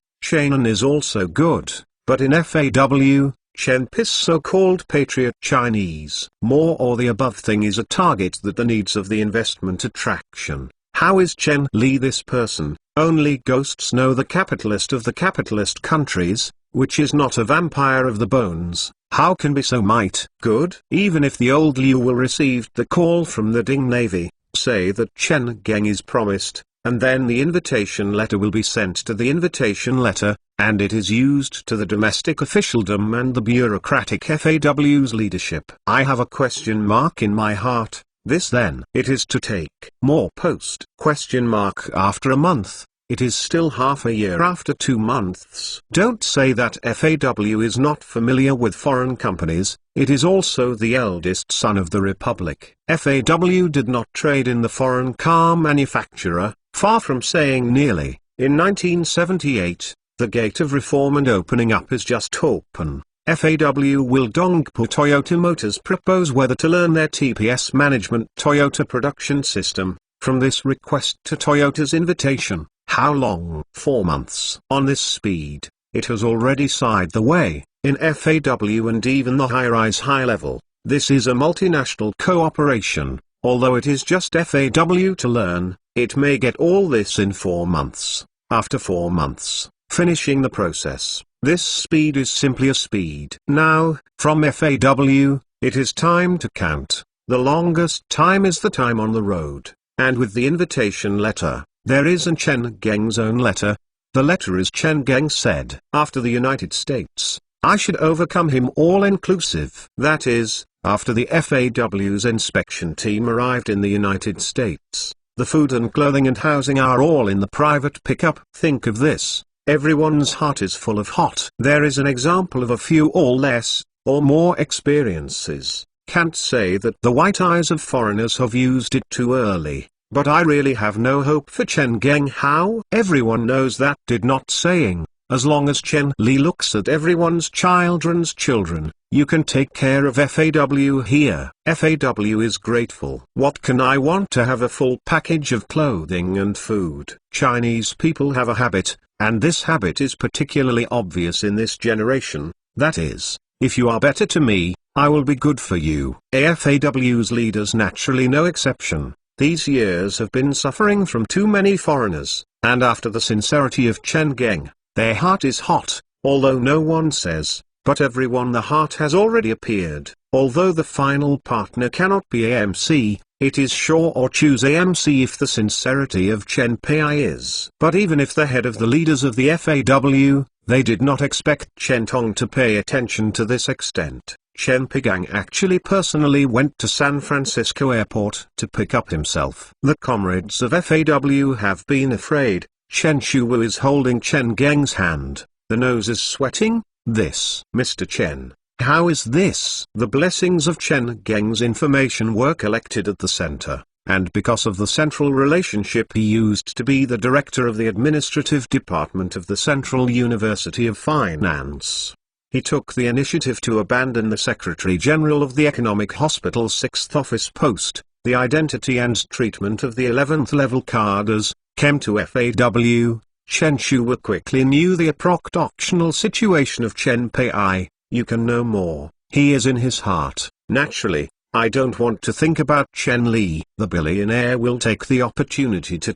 is also good, but in FAW, Chen Pi's so-called patriot Chinese. More or the above thing is a target that the needs of the investment attraction. How is Chen Li this person? Only ghosts know. The capitalist of the capitalist countries, which is not a vampire of the bones. How can be so might good? Even if the old Liu will received the call from the Ding Navy, say that Chen Geng is promised, and then the invitation letter will be sent to the invitation letter, and it is used to the domestic officialdom and the bureaucratic FAW's leadership. I have a question mark in my heart. This then, it is to take more post question mark after a month. It is still half a year after 2 months. Don't say that FAW is not familiar with foreign companies. It is also the eldest son of the Republic. FAW did not trade in the foreign car manufacturer, far from saying nearly. In 1978, the gate of reform and opening up is just open. FAW will Dongpu Toyota Motors propose whether to learn their TPS management Toyota production system, from this request to Toyota's invitation. How long? 4 months. On this speed, it has already sided the way, in FAW and even the high-rise high-level. This is a multinational cooperation. Although it is just FAW to learn, it may get all this in 4 months. After 4 months, finishing the process. This speed is simply a speed. Now, from FAW, it is time to count. The longest time is the time on the road. And with the invitation letter, there is an Chen Geng's own letter. The letter is Chen Geng said, after the United States, I should overcome him all-inclusive. That is, after the FAW's inspection team arrived in the United States, the food and clothing and housing are all in the private pickup. Think of this. everyone's heart is full of hot. There is an example of a few or less, or more experiences. Can't say that the white eyes of foreigners have used it too early, but I really have no hope for Chen Genghao. Everyone knows that did not saying, as long as Chen Li looks at everyone's children's children, you can take care of FAW here. FAW is grateful. What can I want to have a full package of clothing and food? Chinese people have a habit, and this habit is particularly obvious in this generation, that is, if you are better to me, I will be good for you. FAW's leaders naturally no exception. These years have been suffering from too many foreigners, and after the sincerity of Chen Geng, their heart is hot, although no one says, but everyone the heart has already appeared. Although the final partner cannot be AMC, it is sure or choose AMC if the sincerity of Chen Pai is. But even if the head of the leaders of the FAW, they did not expect Chen Tong to pay attention to this extent. Chen Pigang actually personally went to San Francisco Airport to pick up himself. The comrades of FAW have been afraid. Chen Shuwu is holding Chen Geng's hand. The nose is sweating. This, Mr. Chen, how is this? The blessings of Chen Geng's information were collected at the center, and because of the central relationship he used to be the director of the administrative department of the Central University of Finance. He took the initiative to abandon the Secretary General of the Economic Hospital's 6th office post, the identity and treatment of the 11th level cadres, came to FAW. Chen Shuwu quickly knew the approximational situation of Chen Pai. You can know more. He is in his heart. Naturally, I don't want to think about Chen Li. The billionaire will take the opportunity to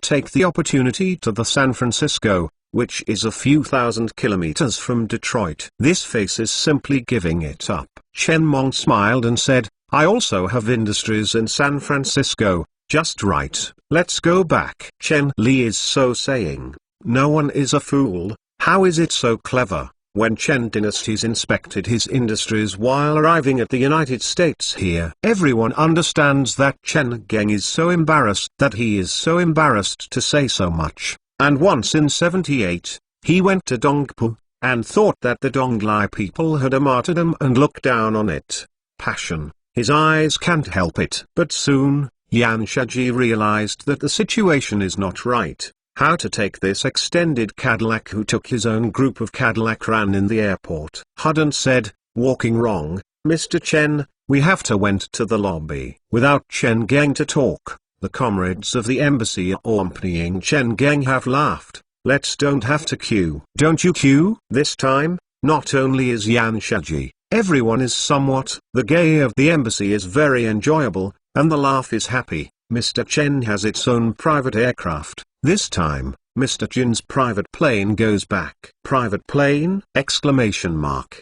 the San Francisco, which is a few thousand kilometers from Detroit. This face is simply giving it up. Chen Mong smiled and said, I also have industries in San Francisco, just right. Let's go back. Chen Li is so saying, no one is a fool. How is it so clever? When Chen Dynasties inspected his industries while arriving at the United States here, everyone understands that Chen Geng is so embarrassed that he is so embarrassed to say so much. And once in 78, he went to Dongpu, and thought that the Donglai people had a martyrdom and looked down on it. Passion, his eyes can't help it. But soon, Yan Shaji realized that the situation is not right. How to take this extended Cadillac who took his own group of Cadillac ran in the airport. Hudden said, walking wrong, Mr. Chen, we have to went to the lobby. Without Chen Geng to talk, the comrades of the embassy accompanying Chen Geng have laughed. Let's don't have to queue. Don't you queue? This time, not only is Yan Shaji, everyone is somewhat. The gay of the embassy is very enjoyable, and the laugh is happy. Mr. Chen has its own private aircraft. This time, Mr. Jin's private plane goes back. Private plane? Exclamation mark.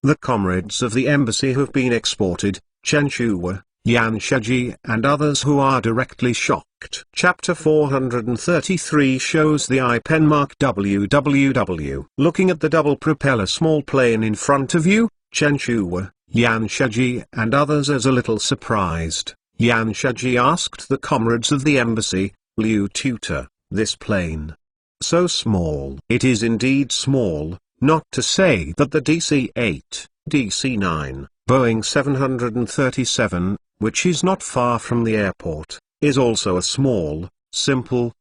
The comrades of the embassy have been exported, Chen Shuwu, Yan Shaji and others who are directly shocked. Chapter 433 shows the I-pen mark WWW. Looking at the double propeller small plane in front of you, Chen Shuwu, Yan Shaji and others is a little surprised. Yan Shaji asked the comrades of the embassy, Liu Tutor, this plane. So small. It is indeed small, not to say that the DC-8, DC-9, Boeing 737, which is not far from the airport, is also a small, simple,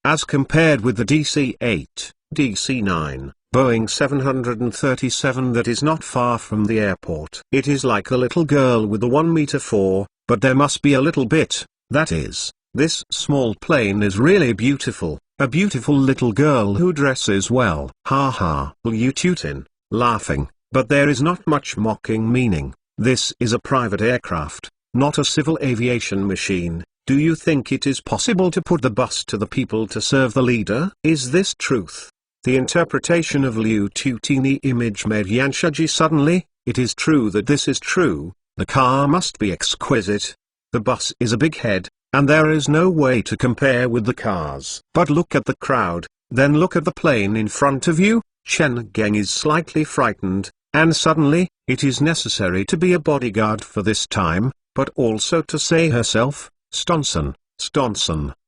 as compared with the DC-8, DC-9, Boeing 737 that is not far from the airport. It is like a little girl with a 1 meter 4, but there must be a little bit, that is. This small plane is really beautiful, a beautiful little girl who dresses well. Ha ha. Liu Tutin, laughing, but there is not much mocking meaning. This is a private aircraft, not a civil aviation machine. Do you think it is possible to put the bus to the people to serve the leader? Is this truth? The interpretation of Liu Tutini image made Yan Shaji suddenly, it is true that this is true, the car must be exquisite. The bus is a big head, and there is no way to compare with the cars. But look at the crowd, then look at the plane in front of you. Chen Geng is slightly frightened, and suddenly, it is necessary to be a bodyguard for this time, but also to say herself, Stonson,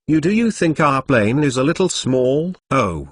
do you think our plane is a little small? Oh.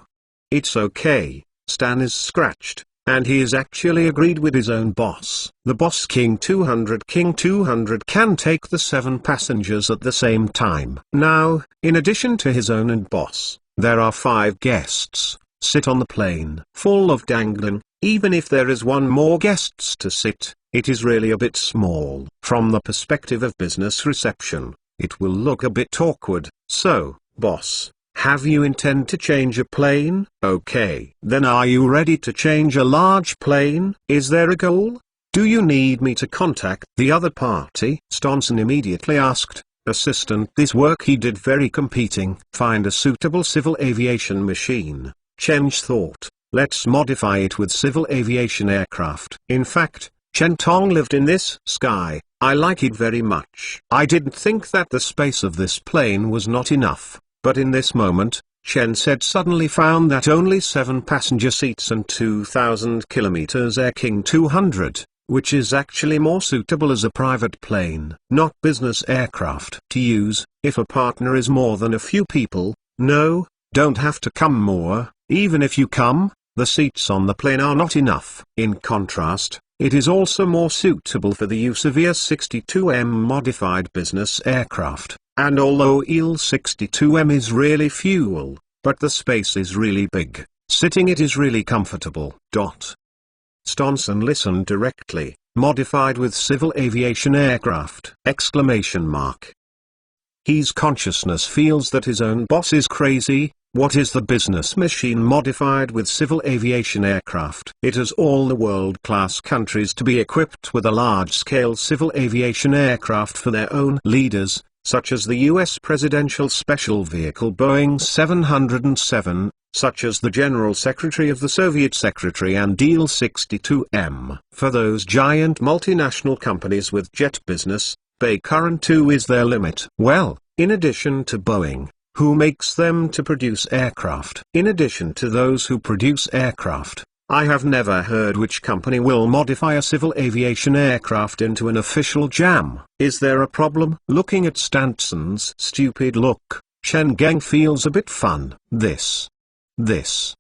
It's okay, Stan is scratched, and he is actually agreed with his own boss. The boss King 200 can take the 7 passengers at the same time. Now, in addition to his own and boss, there are 5 guests, sit on the plane. Full of dangling, even if there is one more guests to sit, it is really a bit small. From the perspective of business reception, it will look a bit awkward. So, boss, have you intend to change a plane? Okay. Then are you ready to change a large plane? Is there a goal? Do you need me to contact the other party? Staunton immediately asked. Assistant, this work he did very competing. Find a suitable civil aviation machine. Chenj thought, let's modify it with civil aviation aircraft. In fact, Chen Tong lived in this sky. I like it very much. I didn't think that the space of this plane was not enough. But in this moment, Chen said suddenly found that only 7 passenger seats and 2,000 kilometers Air King 200, which is actually more suitable as a private plane, not business aircraft. To use, if a partner is more than a few people, no, don't have to come more, even if you come, the seats on the plane are not enough. In contrast, it is also more suitable for the use of Il-62M modified business aircraft. And although Il-62M is really fuel, but the space is really big, sitting it is really comfortable. Staunton listened directly, modified with civil aviation aircraft! His consciousness feels that his own boss is crazy. What is the business machine modified with civil aviation aircraft? It has all the world-class countries to be equipped with a large-scale civil aviation aircraft for their own leaders, such as the U.S. Presidential Special Vehicle Boeing 707, such as the General Secretary of the Soviet Secretary and Il-62M. For those giant multinational companies with jet business, Baykar 2 is their limit. Well, in addition to Boeing, who makes them to produce aircraft? In addition to those who produce aircraft, I have never heard which company will modify a civil aviation aircraft into an official jam. Is there a problem? Looking at Staunton's stupid look, Chen Geng feels a bit fun. This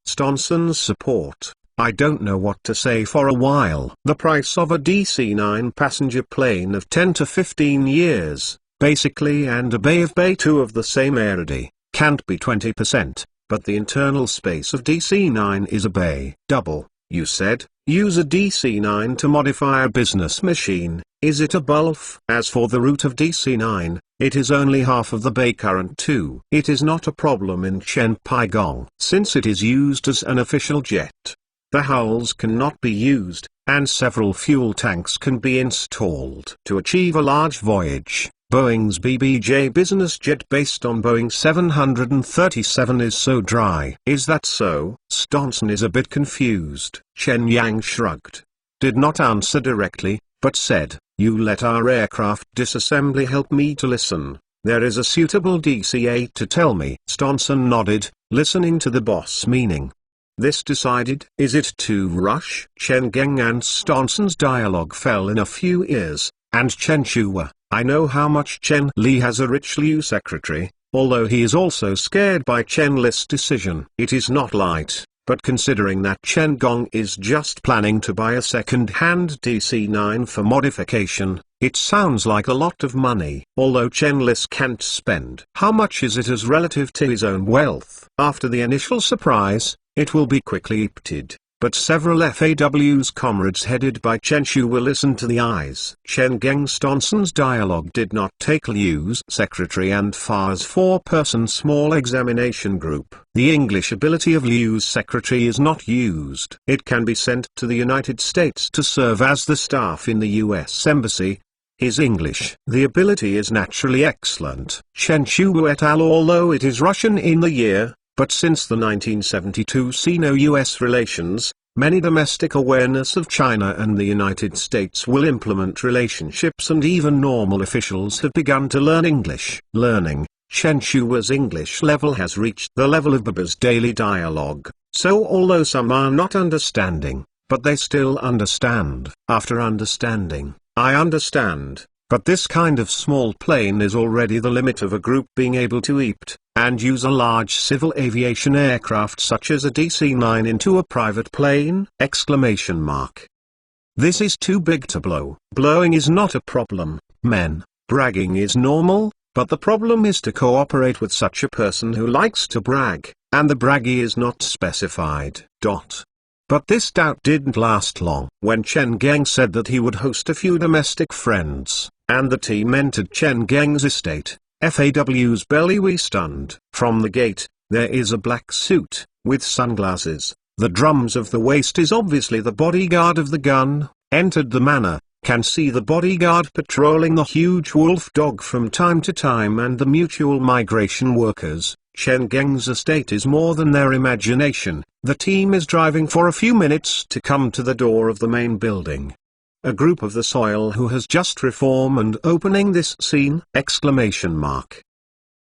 Staunton's support. I don't know what to say for a while. The price of a DC-9 passenger plane of 10 to 15 years, basically, and a Bay of Bay 2 of the same arity, can't be 20%. But the internal space of DC-9 is a Bay double. You said, use a DC-9 to modify a business machine. Is it a bluff? As for the route of DC-9, it is only half of the Baykar 2. It is not a problem in Chen Paigong, since it is used as an official jet. The hulls cannot be used, and several fuel tanks can be installed. To achieve a large voyage, Boeing's BBJ business jet based on Boeing 737 is so dry. Is that so? Staunton is a bit confused. Chen Yang shrugged. Did not answer directly, but said, you let our aircraft disassembly help me to listen. There is a suitable DC-8 to tell me. Staunton nodded, listening to the boss meaning. This decided, is it too rush? Chen Geng and Staunton's dialogue fell in a few ears, and Chen Shua. I know how much Chen Li has a rich Liu secretary, although he is also scared by Chen Li's decision. It is not light, but considering that Chen Gong is just planning to buy a second-hand DC-9 for modification, it sounds like a lot of money. Although Chen Lis can't spend. How much is it as relative to his own wealth? After the initial surprise, it will be quickly emptied. But several FAW's comrades headed by Chen Shu will listen to the eyes. Chen Geng Staunton's dialogue did not take Liu's secretary and Fa's 4-person small examination group. The English ability of Liu's secretary is not used. It can be sent to the United States to serve as the staff in the U.S. Embassy. His English. The ability is naturally excellent. Chen Shu et al. Although it is Russian in the year, but since the 1972 Sino-US relations, many domestic awareness of China and the United States will implement relationships, and even normal officials have begun to learn English. Learning, Chen Shua's English level has reached the level of Baba's daily dialogue, so although some are not understanding, but they still understand. After understanding, I understand. But this kind of small plane is already the limit of a group being able to eat. and use a large civil aviation aircraft such as a DC-9 into a private plane? Exclamation mark. This is too big to blow. Blowing is not a problem, men. Bragging is normal, but the problem is to cooperate with such a person who likes to brag, and the braggy is not specified. But this doubt didn't last long. When Chen Geng said that he would host a few domestic friends, and the team entered Chen Geng's estate, FAW's belly was stunned. From the gate, there is a black suit, with sunglasses. The drums of the waist is obviously the bodyguard of the gun, entered the manor, can see the bodyguard patrolling the huge wolf dog from time to time and the mutual migration workers. Chen Geng's estate is more than their imagination. The team is driving for a few minutes to come to the door of the main building. A group of the soil who has just reformed and opening this scene! Exclamation mark.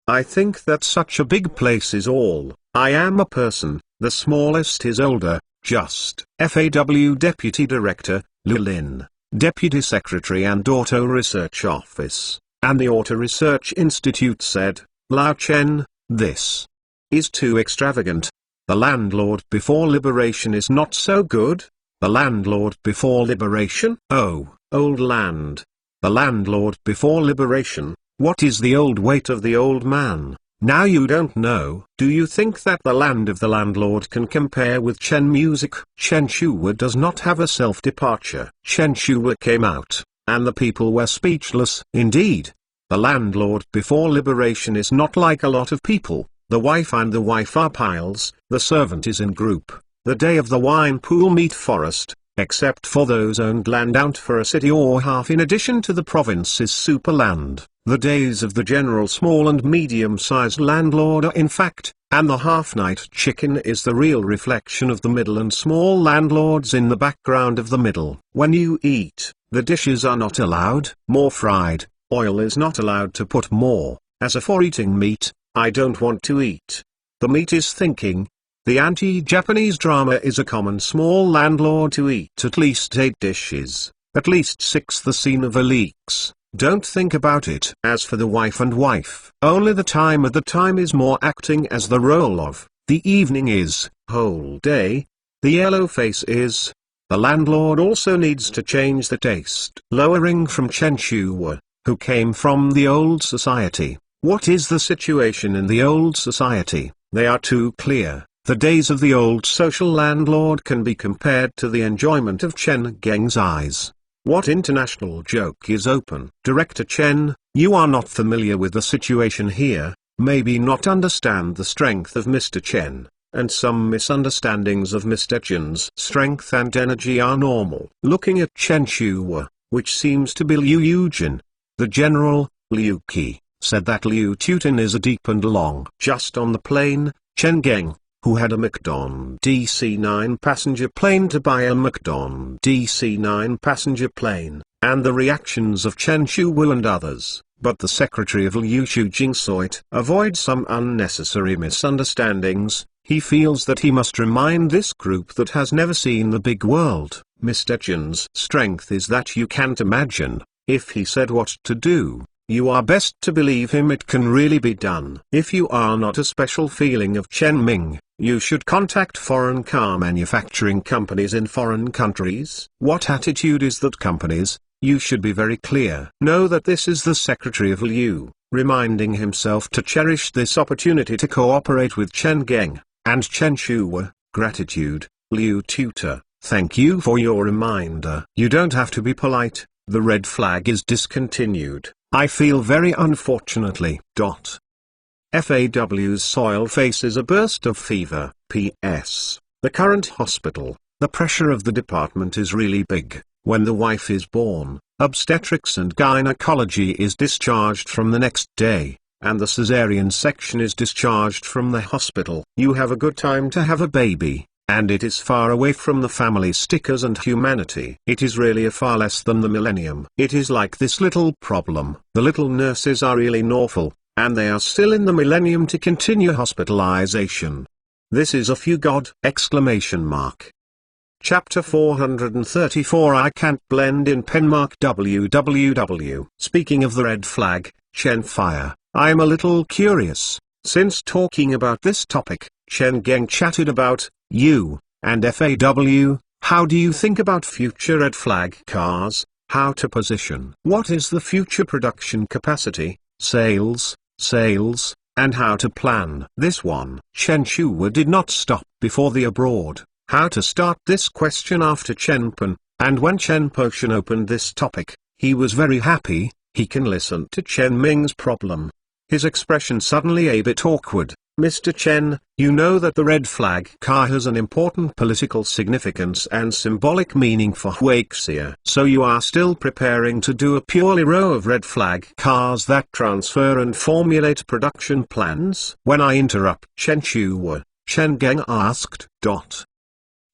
I think that such a big place is all. I am a person, the smallest is older, just. FAW Deputy Director, Lu Lin, Deputy Secretary and Auto Research Office, and the Auto Research Institute said, Lao Chen, this is too extravagant. The landlord before liberation is not so good. The landlord before liberation? Oh, old land. The landlord before liberation, what is the old weight of the old man? Now you don't know. Do you think that the land of the landlord can compare with Chen music? Chen Shuwa does not have a self-departure. Chen Shuwa came out, and the people were speechless. Indeed, the landlord before liberation is not like a lot of people. The wife and the wife are piles, the servant is in group. The day of the wine pool meet forest, except for those owned land out for a city or half in addition to the province is superland. The days of the general small and medium-sized landlord are in fact, and the half-night chicken is the real reflection of the middle and small landlords in the background of the middle. When you eat, the dishes are not allowed more fried, oil is not allowed to put more. As for eating meat, I don't want to eat. The meat is thinking. The anti-Japanese drama is a common small landlord to eat at least 8 dishes, at least 6 the scene of a leaks. Don't think about it. As for the wife and wife, only the time at the time is more acting as the role of, the evening is, whole day, the yellow face is. The landlord also needs to change the taste. Lowering from Chen Shuwa, who came from the old society. What is the situation in the old society? They are too clear. The days of the old social landlord can be compared to the enjoyment of Chen Geng's eyes. What international joke is open? Director Chen, you are not familiar with the situation here, maybe not understand the strength of Mr. Chen, and some misunderstandings of Mr. Chen's strength and energy are normal. Looking at Chen Shuwa, which seems to be Liu Yujin, the general, Liu Qi, said that Liu Tutin is a deep and long. Just on the plane, Chen Geng, who had a McDon DC-9 passenger plane to buy a McDon DC-9 passenger plane, and the reactions of Chen Shuwa and others, but the secretary of Liu Shujing saw it. Avoid some unnecessary misunderstandings, he feels that he must remind this group that has never seen the big world. Mr. Chen's strength is that you can't imagine, if he said what to do. You are best to believe him, it can really be done. If you are not a special feeling of Chen Ming, you should contact foreign car manufacturing companies in foreign countries. What attitude is that companies? You should be very clear. Know that this is the secretary of Liu, reminding himself to cherish this opportunity to cooperate with Chen Geng, and Chen Shuwa. Gratitude, Liu Tutor, thank you for your reminder. You don't have to be polite, the red flag is discontinued. I feel very unfortunately. FAW's soil faces a burst of fever. P.S. The current hospital, the pressure of the department is really big. When the wife is born, obstetrics and gynecology is discharged from the next day, and the cesarean section is discharged from the hospital. You have a good time to have a baby, and it is far away from the family stickers and humanity. It is really a far less than the millennium. It is like this little problem. The little nurses are really awful, and they are still in the millennium to continue hospitalization. This is a few god! Exclamation mark. Chapter 434 I can't blend in penmark www. Speaking of the red flag, Chen Fire, I'm a little curious. Since talking about this topic, Chen Geng chatted about you and FAW. How do you think about future red flag cars? How to position? What is the future production capacity, sales, and how to plan this one? Chen Shuwa did not stop before the abroad. How to start this question after Chen Pen, and when Chen Poshan opened this topic, he was very happy. He can listen to Chen Ming's problem. His expression suddenly a bit awkward. Mr. Chen, you know that the red flag car has an important political significance and symbolic meaning for Huaxia. So you are still preparing to do a purely row of red flag cars that transfer and formulate production plans? When I interrupt Chen Shuwa, Chen Geng asked.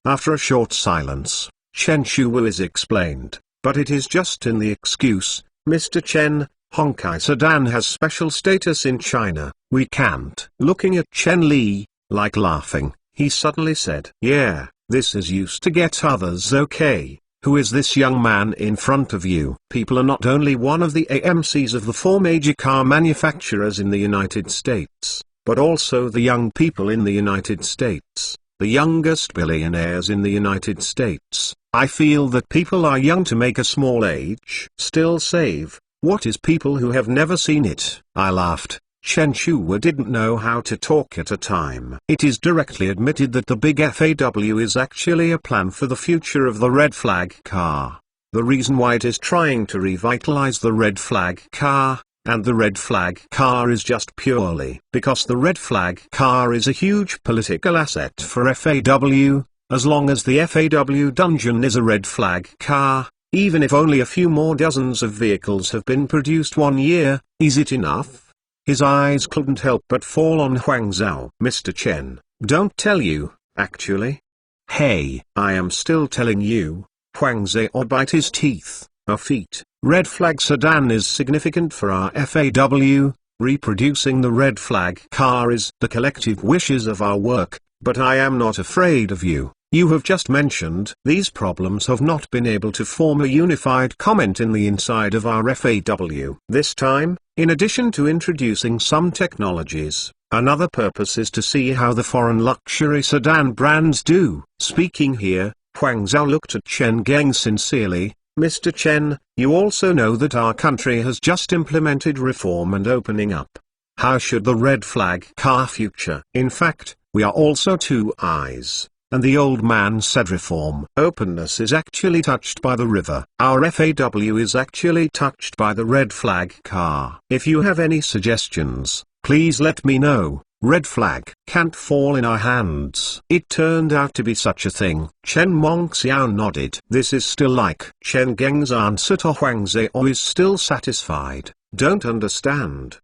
After a short silence, Chen Shuwa is explained, but it is just in the excuse, Mr. Chen, Hongkai sedan has special status in China, we can't. Looking at Chen Li, like laughing, he suddenly said, yeah, this is used to get others okay. Who is this young man in front of you? People are not only one of the AMCs of the 4 major car manufacturers in the United States, but also the young people in the United States, the youngest billionaires in the United States. I feel that people are young to make a small age still save. What is people who have never seen it? I laughed. Chen Shuwa didn't know how to talk at a time. It is directly admitted that the big FAW is actually a plan for the future of the red flag car. The reason why it is trying to revitalize the red flag car, and the red flag car is just purely because the red flag car is a huge political asset for FAW, as long as the FAW Dungeon is a red flag car. Even if only a few more dozens of vehicles have been produced 1 year, is it enough? His eyes couldn't help but fall on Huang Zhao. Mr. Chen, don't tell you, actually. Hey, I am still telling you. Huang Zhao bite his teeth. A feat. Red flag sedan is significant for our FAW. Reproducing the red flag car is the collective wishes of our work, but I am not afraid of you. You have just mentioned these problems have not been able to form a unified comment in the inside of our FAW. This time, in addition to introducing some technologies, another purpose is to see how the foreign luxury sedan brands do. Speaking here, Huang Zhao looked at Chen Geng sincerely. Mr. Chen, you also know that our country has just implemented reform and opening up. How should the red flag car future? In fact, we are also 2 eyes. And the old man said reform. Openness is actually touched by the river. Our FAW is actually touched by the red flag car. If you have any suggestions, please let me know. Red flag can't fall in our hands. It turned out to be such a thing. Chen Mongxiao nodded. This is still like. Chen Geng's answer to Huang Zhao is still satisfied. Don't understand.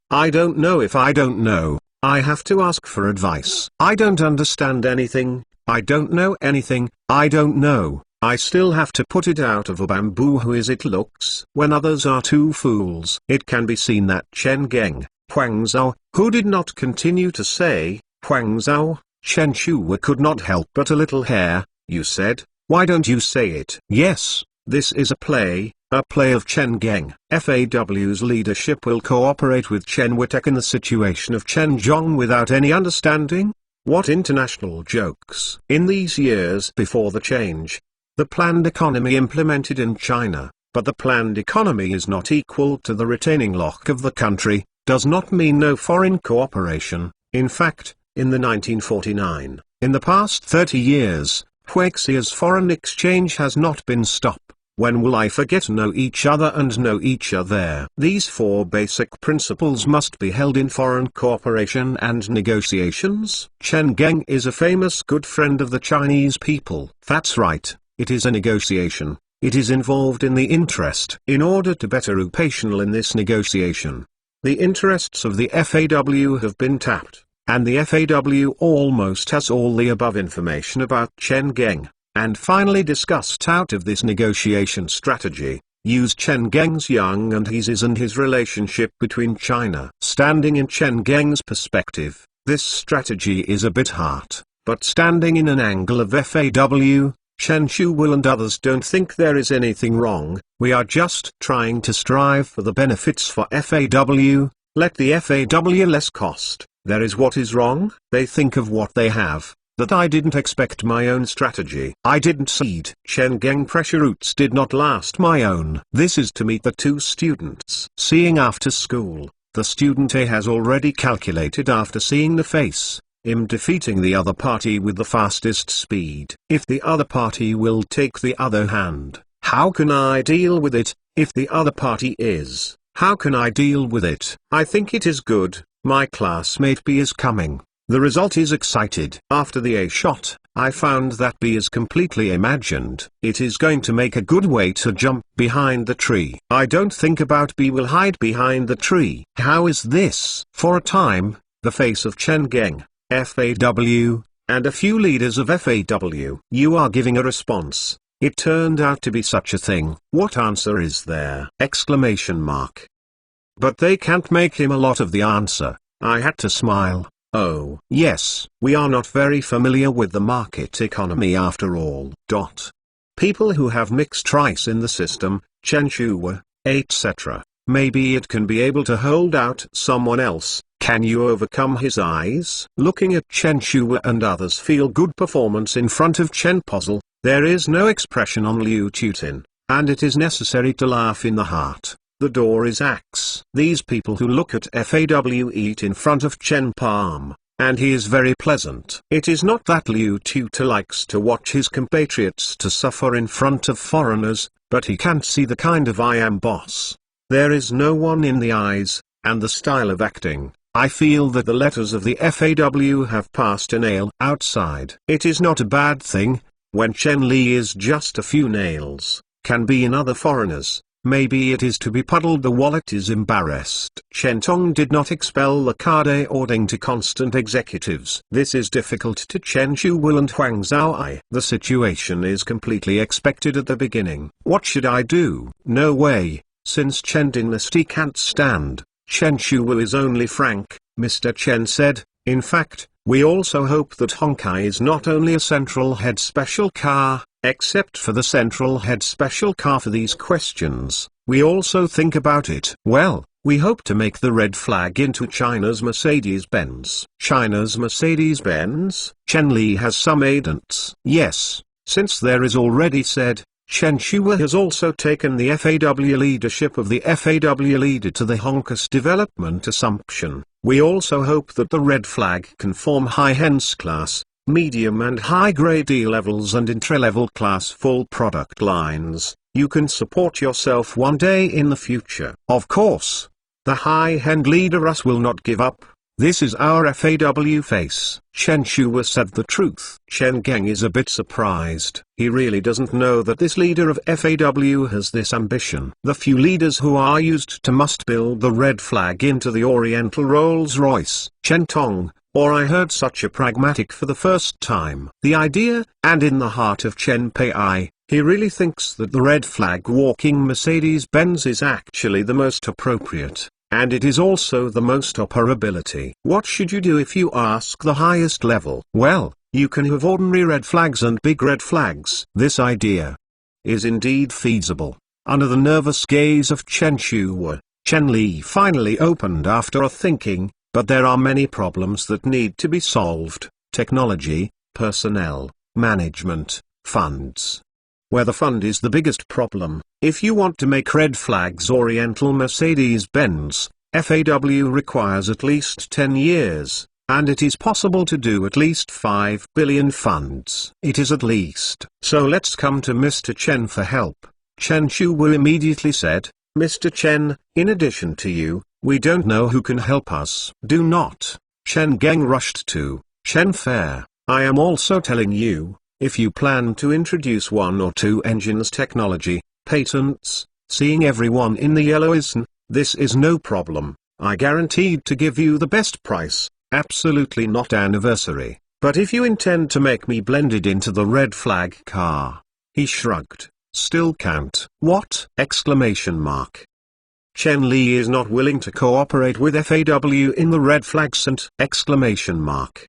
I don't know if I don't know. I have to ask for advice. I don't understand anything. I don't know anything. I don't know. I still have to put it out of a bamboo. Who is it looks when others are 2 fools. It can be seen that Chen Geng, Huang Zhao, who did not continue to say, Huang Zhao, Chen Shuwa could not help but a little hair. You said, why don't you say it? Yes, this is a play of Chen Geng. FAW's leadership will cooperate with Chen Witek in the situation of Chen Zhong without any understanding? What international jokes! In these years before the change, the planned economy implemented in China, but the planned economy is not equal to the retaining lock of the country, does not mean no foreign cooperation. In fact, in the 1949, in the past 30 years, Huaxia's foreign exchange has not been stopped. When will I forget know each other and know each other? These 4 basic principles must be held in foreign cooperation and negotiations. Chen Geng is a famous good friend of the Chinese people. That's right, it is a negotiation. It is involved in the interest. In order to better operational in this negotiation, the interests of the FAW have been tapped, and the FAW almost has all the above information about Chen Geng. And finally discussed out of this negotiation strategy, use Chen Geng's young and his relationship between China. Standing in Chen Geng's perspective, this strategy is a bit hard, but standing in an angle of FAW, Chen Shuwa and others don't think there is anything wrong. We are just trying to strive for the benefits for FAW. let the FAW less cost. There is what is wrong. They think of what they have. That I didn't expect my own strategy. I didn't seed. Chen Geng pressure routes did not last my own. This is to meet the two students. Seeing after school, the student A has already calculated after seeing the face, him defeating the other party with the fastest speed. If the other party will take the other hand, how can I deal with it? If the other party is, how can I deal with it? I think it is good. My classmate B is coming. The result is excited. After the A shot, I found that B is completely imagined. It is going to make a good way to jump behind the tree. I don't think about B will hide behind the tree. How is this? For a time, the face of Chen Geng, FAW, and a few leaders of FAW. You are giving a response. It turned out to be such a thing. What answer is there? Exclamation mark. But they can't make him a lot of the answer. I had to smile. Oh, yes, we are not very familiar with the market economy after all. People who have mixed rice in the system, Chen Shuwa, etc. Maybe it can be able to hold out someone else. Can you overcome his eyes? Looking at Chen Shuwa and others feel good performance in front of Chen Puzzle, there is no expression on Liu Tutin, and it is necessary to laugh in the heart. The door is axe. These people who look at FAW eat in front of Chen Palm, and he is very pleasant. It is not that Liu Tutor likes to watch his compatriots to suffer in front of foreigners, but he can't see the kind of I am boss. There is no one in the eyes, and the style of acting. I feel that the letters of the FAW have passed a nail outside. It is not a bad thing, when Chen Li is just a few nails, can be in other foreigners. Maybe it is to be puddled. The wallet is embarrassed. Chen Tong did not expel the card ordering to constant executives. This is difficult to Chen Shuwu and Huang Zhaoai. The situation is completely expected at the beginning. What should I do? No way, since Chen Dynasty can't stand. Chen Shuwu is only frank, Mr. Chen said. In fact, we also hope that Honkai is not only a central head special car, except for the central head special car for these questions. We also think about it. Well, we hope to make the red flag into China's Mercedes-Benz. China's Mercedes-Benz? Chen Li has some agents. Yes, since there is already said, Chen Shuwa has also taken the FAW leadership of the FAW leader to the Honkas development assumption. We also hope that the red flag can form high-hens class, medium and high-grade D levels and intra-level class full product lines. You can support yourself one day in the future. Of course, the high-end leader us will not give up. This is our FAW face. Chen Shuwa said the truth. Chen Geng is a bit surprised. He really doesn't know that this leader of FAW has this ambition. The few leaders who are used to must build the red flag into the Oriental Rolls-Royce, Chen Tong, or I heard such a pragmatic for the first time. The idea, and in the heart of Chen Pai, he really thinks that the red flag walking Mercedes-Benz is actually the most appropriate. And it is also the most operability. What should you do if you ask the highest level? Well, you can have ordinary red flags and big red flags. This idea is indeed feasible. Under the nervous gaze of Chen Shuwa, Chen Li finally opened after a thinking, but there are many problems that need to be solved. Technology, personnel, management, funds. Where the fund is the biggest problem. If you want to make red flags Oriental Mercedes-Benz, FAW requires at least 10 years, and it is possible to do at least 5 billion funds. It is at least. So let's come to Mr. Chen for help. Chen Shuwu immediately said, Mr. Chen, in addition to you, we don't know who can help us. Do not. Chen Geng rushed to, Chen Fair, I am also telling you, if you plan to introduce 1 or 2 engines technology, patents, seeing everyone in the yellow this is no problem. I guaranteed to give you the best price, absolutely not anniversary. But if you intend to make me blended into the red flag car, he shrugged, still can't. What? Exclamation mark. Chen Li is not willing to cooperate with FAW in the red flag scent! Exclamation mark.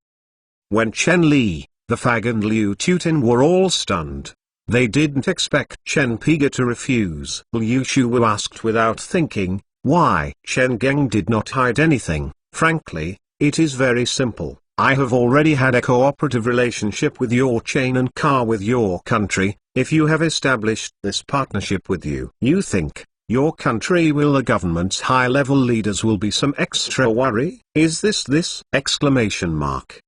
When Chen Li, the Fag and Liu Tutin were all stunned. They didn't expect Chen Piga to refuse. Liu Shuwu asked without thinking, Why? Chen Geng did not hide anything. Frankly, it is very simple. I have already had a cooperative relationship with your chain and car with your country. If you have established this partnership with you, you think your country will, the government's high-level leaders will be some extra worry? Is this? Exclamation mark.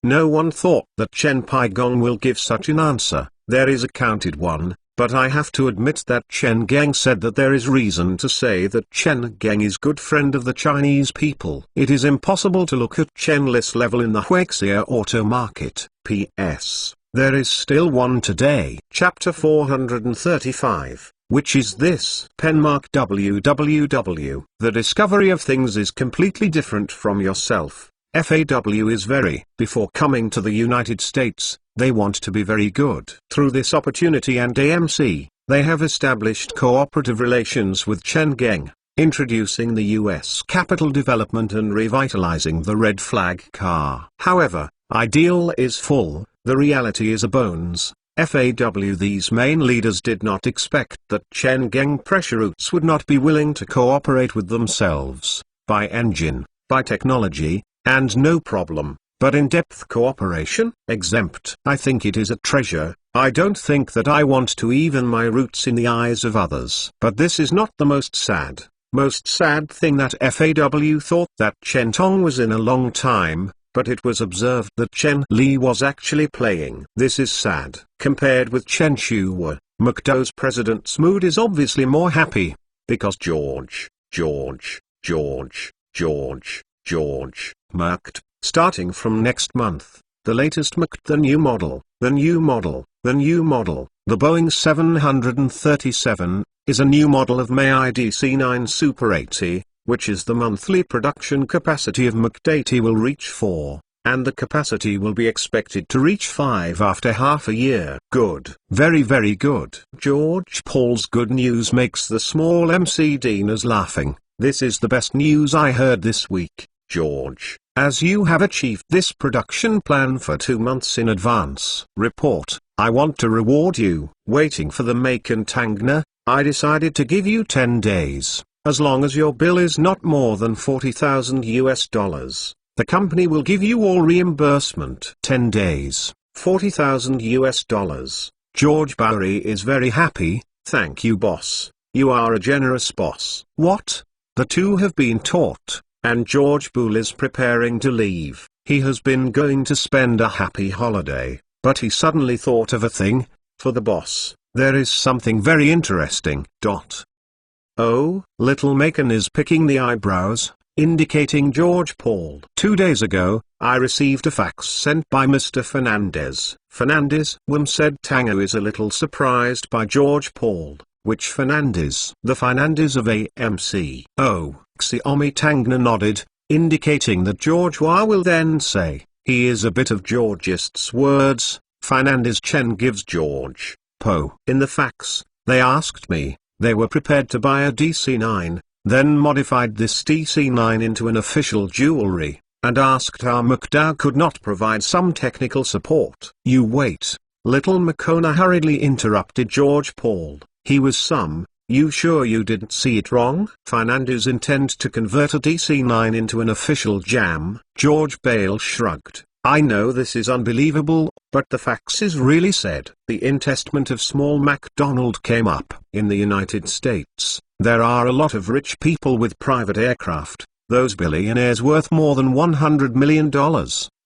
No one thought that Chen Paigong will give such an answer. There is a counted one, but I have to admit that Chen Geng said that there is reason to say that Chen Geng is good friend of the Chinese people. It is impossible to look at Chen Li's level in the Huaxia auto market. P.S. There is still one today. Chapter 435. Which is this? Penmark www. The discovery of things is completely different from yourself. FAW is very. Before coming to the United States, they want to be very good. Through this opportunity and AMC, they have established cooperative relations with Chen Geng, introducing the U.S. capital development and revitalizing the red flag car. However, ideal is full, the reality is a bones. FAW. These main leaders did not expect that Chen Geng pressure routes would not be willing to cooperate with themselves, by engine, by technology, and no problem, but in-depth cooperation, exempt. I think it is a treasure. I don't think that I want to even my roots in the eyes of others. But this is not the most sad thing that FAW thought that Chen Tong was in a long time, but it was observed that Chen Li was actually playing. This is sad. Compared with Chen Shuwa, McDow's president's mood is obviously more happy, because George, Mercked, starting from next month, the latest Mercked, the new model, the Boeing 737, is a new model of MAI DC-9 Super 80, which is the monthly production capacity of Mercked 80 will reach 4, and the capacity will be expected to reach 5 after half a year. Good. Very very good. George Paul's good news makes the small MC Dinas laughing. This is the best news I heard this week, George, as you have achieved this production plan for 2 months in advance. Report, I want to reward you. Waiting for the Macon Tangna, I decided to give you 10 days. As long as your bill is not more than $40,000, the company will give you all reimbursement. 10 days, $40,000. George Bowery is very happy. Thank you, boss. You are a generous boss. What? The two have been taught, and George Boole is preparing to leave. He has been going to spend a happy holiday, but he suddenly thought of a thing. For the boss, there is something very interesting. Oh, little Macon is picking the eyebrows, indicating George Paul. 2 days ago, I received a fax sent by Mr. Fernandez. Fernandez said Tango is a little surprised by George Paul. Which Fernandez? The Fernandez of AMC. Oh, Xiaomi Tangna nodded, indicating that George Hua will then say, he is a bit of Georgist's words. Fernandez Chen gives George Po. In the fax, they asked me. They were prepared to buy a DC-9, then modified this DC-9 into an official jewelry, and asked how McDowell could not provide some technical support. You wait. Little Makona hurriedly interrupted George Paul. He was some. You sure you didn't see it wrong? Fernandez intend to convert a DC-9 into an official jam? George Bale shrugged. I know this is unbelievable, but the fax is really said. The intestament of small MacDonald came up. In the United States, there are a lot of rich people with private aircraft. Those billionaires worth more than $100 million,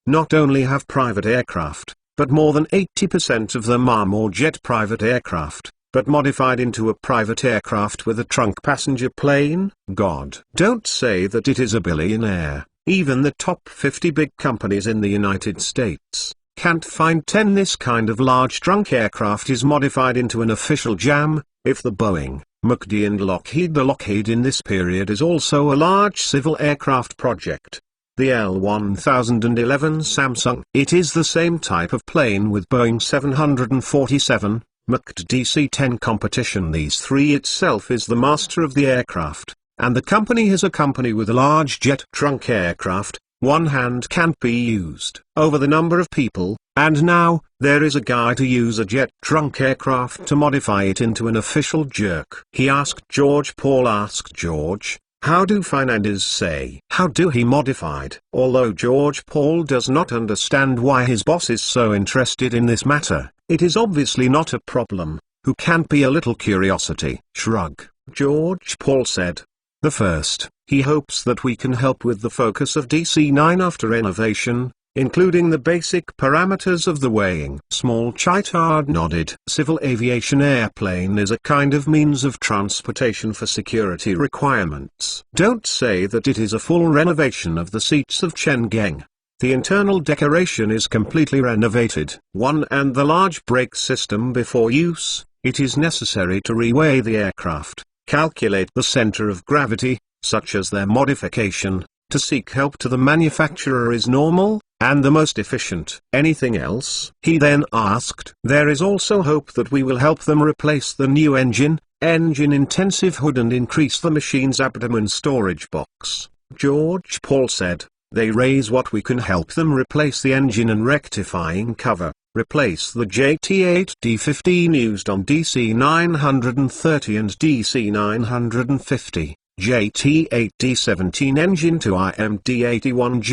not only have private aircraft, but more than 80% of them are more jet private aircraft, but modified into a private aircraft with a trunk passenger plane. God. Don't say that it is a billionaire. Even the top 50 big companies in the United States can't find 10 this kind of large trunk aircraft is modified into an official jam. If the Boeing, McD and Lockheed, the Lockheed in this period is also a large civil aircraft project. The L-1011 Samsung. It is the same type of plane with Boeing 747, McD DC-10 competition. These three itself is the master of the aircraft. And the company is a company with a large jet trunk aircraft. One hand can't be used over the number of people, And now, there is a guy to use a jet-trunk aircraft to modify it into an official jerk. He asked George. Paul asked George, how do finances say? How do he modified? Although George Paul does not understand why his boss is so interested in this matter, it is obviously not a problem. Who can't be a little curiosity? Shrug. George Paul said. The first, he hopes that we can help with the focus of DC-9 after renovation, including the basic parameters of the weighing. Small Chitard nodded. Civil aviation airplane is a kind of means of transportation for security requirements. Don't say that it is a full renovation of the seats of Chang'e. The internal decoration is completely renovated. And the large brake system before use. It is necessary to reweigh the aircraft, calculate the center of gravity, such as their modification, to seek help to the manufacturer is normal, and the most efficient. Anything else? He then asked. There is also hope that we will help them replace the new engine-intensive hood and increase the machine's abdomen storage box. George Paul said, they raise what we can help them replace the engine and rectifying cover. Replace the JT8D15 used on DC-930 and DC-950, JT8D17 engine to IMD81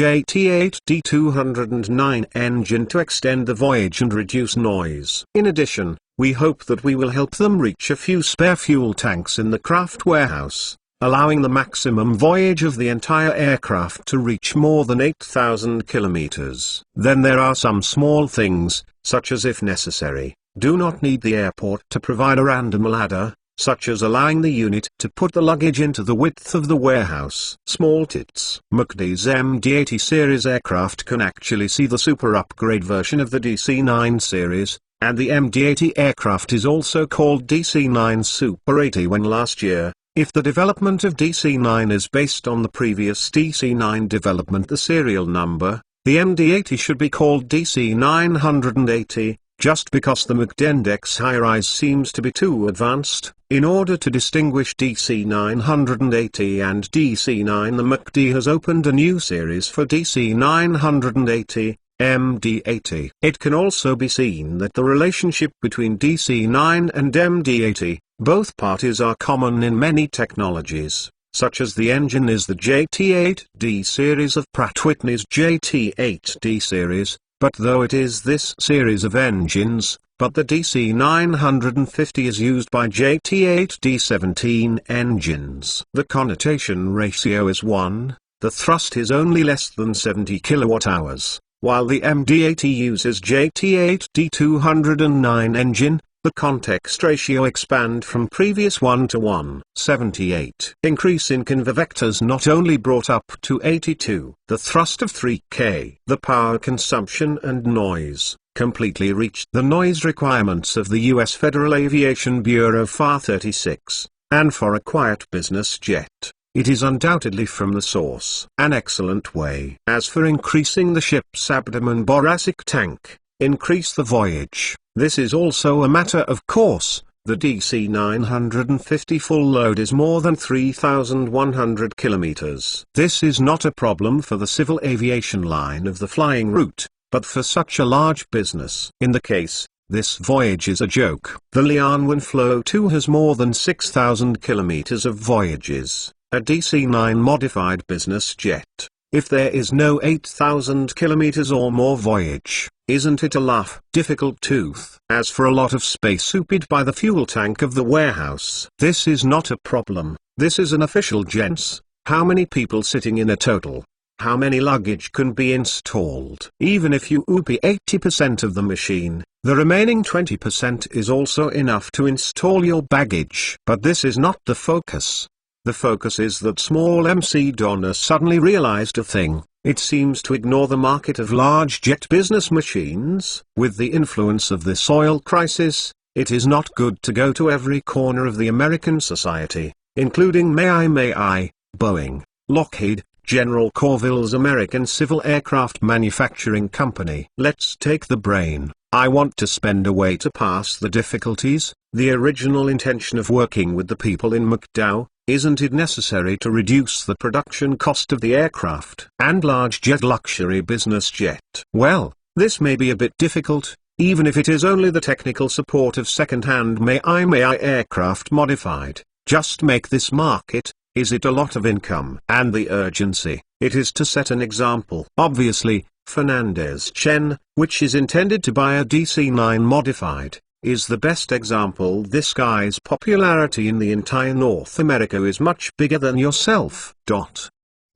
JT8D209 engine to extend the voyage and reduce noise. In addition, we hope that we will help them reach a few spare fuel tanks in the craft warehouse, allowing the maximum voyage of the entire aircraft to reach more than 8,000 kilometers. Then there are some small things, such as if necessary, do not need the airport to provide a random ladder, such as allowing the unit to put the luggage into the width of the warehouse. Small tits. McD's MD-80 series aircraft can actually see the super upgrade version of the DC-9 series, and the MD-80 aircraft is also called DC-9 Super 80. When last year, if the development of DC-9 is based on the previous DC-9 development, the serial number, the MD-80 should be called DC-980, just because the McDendex high-rise seems to be too advanced. In order to distinguish DC-980 and DC-9, the McD has opened a new series for DC-980, MD-80. It can also be seen that the relationship between DC-9 and MD-80, both parties are common in many technologies, such as the engine is the JT8D series of Pratt & Whitney's JT8D series, but though it is this series of engines, but the DC-950 is used by JT8D17 engines. The connotation ratio is 1, the thrust is only less than 70 kWh, while the MD-80 uses JT8D209 engine. The context ratio expand from previous 1 to 1.78. Increase in convectors not only brought up to 82. The thrust of 3K. The power consumption and noise completely reached the noise requirements of the U.S. Federal Aviation Bureau FAR 36, and for a quiet business jet, it is undoubtedly from the source an excellent way. As for increasing the ship's abdomen boracic tank, increase the voyage. This is also a matter of course. The DC-950 full load is more than 3,100 kilometers. This is not a problem for the civil aviation line of the flying route, but for such a large business. In the case, this voyage is a joke. The Lianwen Flow 2 has more than 6,000 kilometers of voyages, a DC-9 modified business jet. If there is no 8,000 kilometers or more voyage, isn't it a laugh? Difficult tooth. As for a lot of space occupied by the fuel tank of the warehouse, this is not a problem. This is an official gents. How many people sitting in a total? How many luggage can be installed? Even if you occupy 80% of the machine, the remaining 20% is also enough to install your baggage. But this is not the focus. The focus is that small MC Donner suddenly realized a thing. It seems to ignore the market of large jet business machines. With the influence of this oil crisis, it is not good to go to every corner of the American society, including may I, Boeing, Lockheed, General Corville's American Civil Aircraft Manufacturing Company. Let's take the brain. I want to spend a way to pass the difficulties. The original intention of working with the people in McDowell, isn't it necessary to reduce the production cost of the aircraft and large jet luxury business jet? Well, This may be a bit difficult, even if it is only the technical support of second-hand may I aircraft modified. Just make this market. Is it a lot of income? And the urgency, it is to set an example. Obviously, Fernandez Chen, which is intended to buy a DC-9 modified, is the best example. This guy's popularity in the entire North America is much bigger than yourself.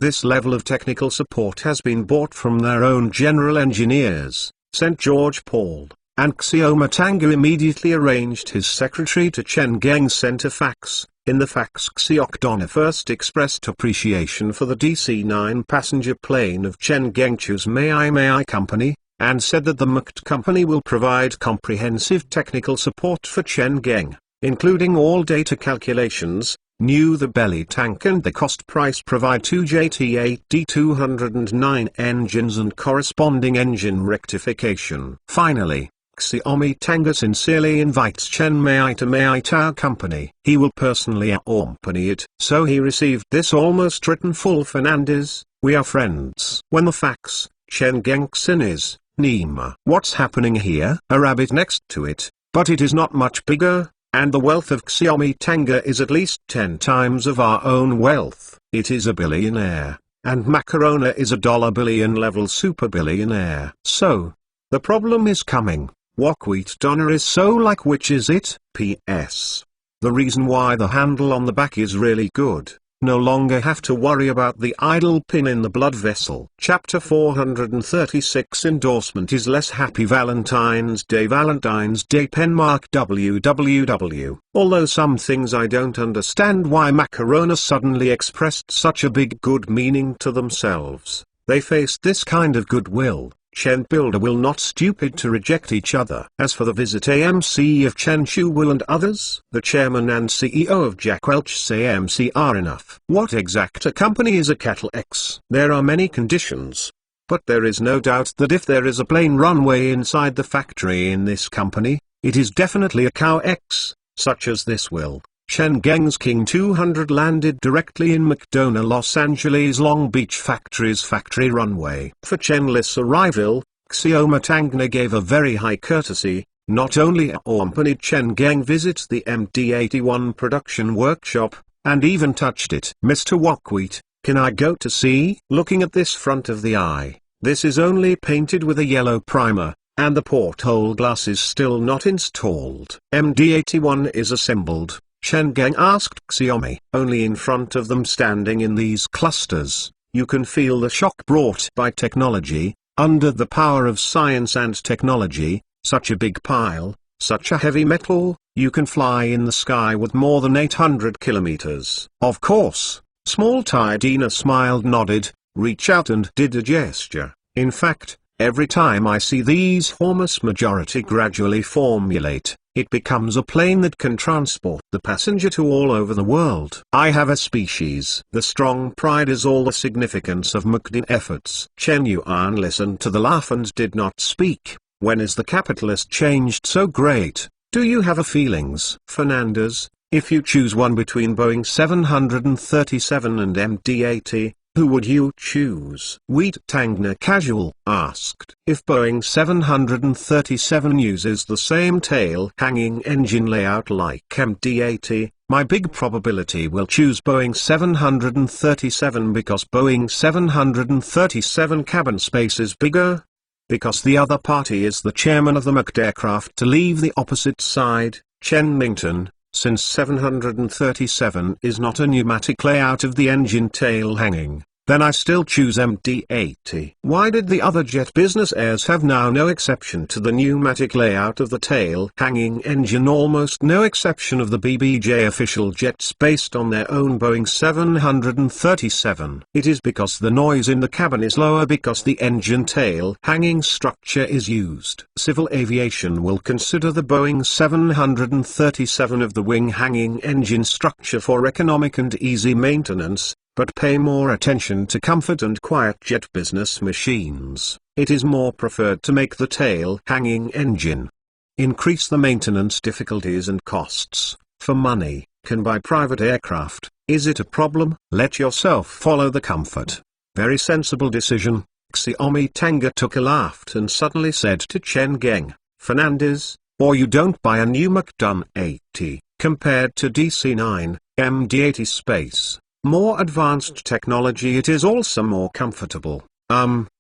This level of technical support has been bought from their own general engineers, St. George Paul, and Xioma Tanga immediately arranged his secretary to Chen Geng sent a fax. In the fax, Xiok Donna first expressed appreciation for the DC-9 passenger plane of Chen Gengchu's May I company, and said that the McT company will provide comprehensive technical support for Chen Geng, including all data calculations, the belly tank and the cost price, provide 2 JT8D209 engines and corresponding engine rectification. Finally, Xiaomi Tanga sincerely invites Chen Mai to Mai Tao Company. He will personally accompany it. So he received this almost written full Fernandez, we are friends. When the fax, Chen Gengxin is, Nima. What's happening here? A rabbit next to it, but it is not much bigger, and the wealth of Xiaomi Tanga is at least 10 times of our own wealth. It is a billionaire, and Macarona is a $1 billion level super billionaire. So, the problem is coming. Wheat Donner is so like, which is it? P.S. The reason why the handle on the back is really good. No longer have to worry about the idle pin in the blood vessel. Chapter 436 endorsement is less. Happy Valentine's Day Penmark www. Although some things I don't understand why Macarona suddenly expressed such a big good meaning to themselves. They faced this kind of goodwill. Chen Builder will not stupid to reject each other. As for the visit AMC of Chen Chu will and others, the chairman and CEO of Jack Welch say AMC are enough. What exact a company is a Cattle X? There are many conditions. But there is no doubt that if there is a plain runway inside the factory in this company, it is definitely a Cow X, such as this will. Chen Geng's King 200 landed directly in McDonough Los Angeles Long Beach factory's factory runway. For Chen Li's arrival, Xioma Tangna gave a very high courtesy. Not only accompanied Chen Geng visit the MD-81 production workshop, and even touched it. Mr. Wheat, can I go to see? Looking at this front of the eye, this is only painted with a yellow primer, and the porthole glass is still not installed. MD-81 is assembled. Chen Geng asked Xiaomi. Only in front of them, standing in these clusters, you can feel the shock brought by technology. Under the power of science and technology, such a big pile, such a heavy metal, you can fly in the sky with more than 800 kilometers. Of course, small Tidina smiled, nodded, reached out and did a gesture. In fact, every time I see these enormous majority gradually formulate, it becomes a plane that can transport the passenger to all over the world. I have a species. The strong pride is all the significance of McDin efforts. Chen Yuan listened to the laugh and did not speak. When is the capitalist changed so great? Do you have a feelings? Fernandez, if you choose one between Boeing 737 and MD-80, who would you choose? Wheat Tangna Casual asked. If Boeing 737 uses the same tail-hanging engine layout like MD-80, my big probability will choose Boeing 737 because Boeing 737 cabin space is bigger. Because the other party is the chairman of the McD aircraft. To leave the opposite side, Chen Mington, since 737 is not a pneumatic layout of the engine tail hanging, then I still choose MD-80. Why did the other jet business airs have now no exception to the pneumatic layout of the tail-hanging engine, almost no exception of the BBJ official jets based on their own Boeing 737? It is because the noise in the cabin is lower because the engine tail-hanging structure is used. Civil aviation will consider the Boeing 737 of the wing-hanging engine structure for economic and easy maintenance, but pay more attention to comfort and quiet jet business machines. It is more preferred to make the tail-hanging engine. Increase the maintenance difficulties and costs. For money, can buy private aircraft. Is it a problem? Let yourself follow the comfort. Very sensible decision. Xiaomi Tanga took a laugh and suddenly said to Chen Geng, "Fernandez, or you don't buy a new McDon 80, compared to DC-9, MD-80 Space. More advanced technology, it is also more comfortable.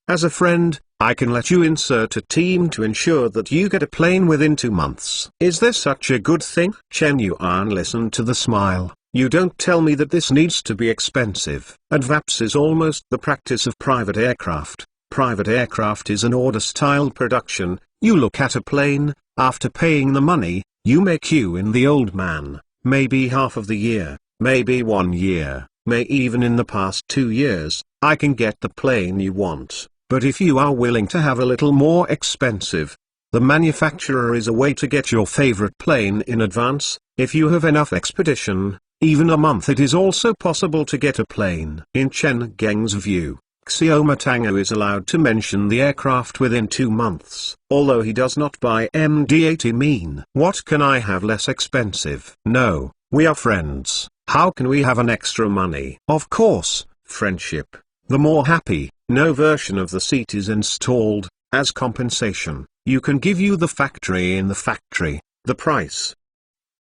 As a friend, I can let you insert a team to ensure that you get a plane within 2 months. Is this such a good thing?" Chen Yuan listened to the smile. "You don't tell me that this needs to be expensive. Advaps is almost the practice of private aircraft. Private aircraft is an order-style production. You look at a plane, after paying the money, you make queue in the old man, maybe half of the year, maybe 1 year, may even in the past 2 years, I can get the plane you want. But if you are willing to have a little more expensive, the manufacturer is a way to get your favorite plane in advance. If you have enough expedition, even a month, it is also possible to get a plane." In Chen Geng's view, Xiaomi Tanga is allowed to mention the aircraft within 2 months. Although he does not buy MD-80 mean, "What can I have less expensive?" No, we are friends. How can we have an extra money? Of course, friendship. The more happy. No version of the seat is installed. As compensation, you can give you the factory in the factory. The price,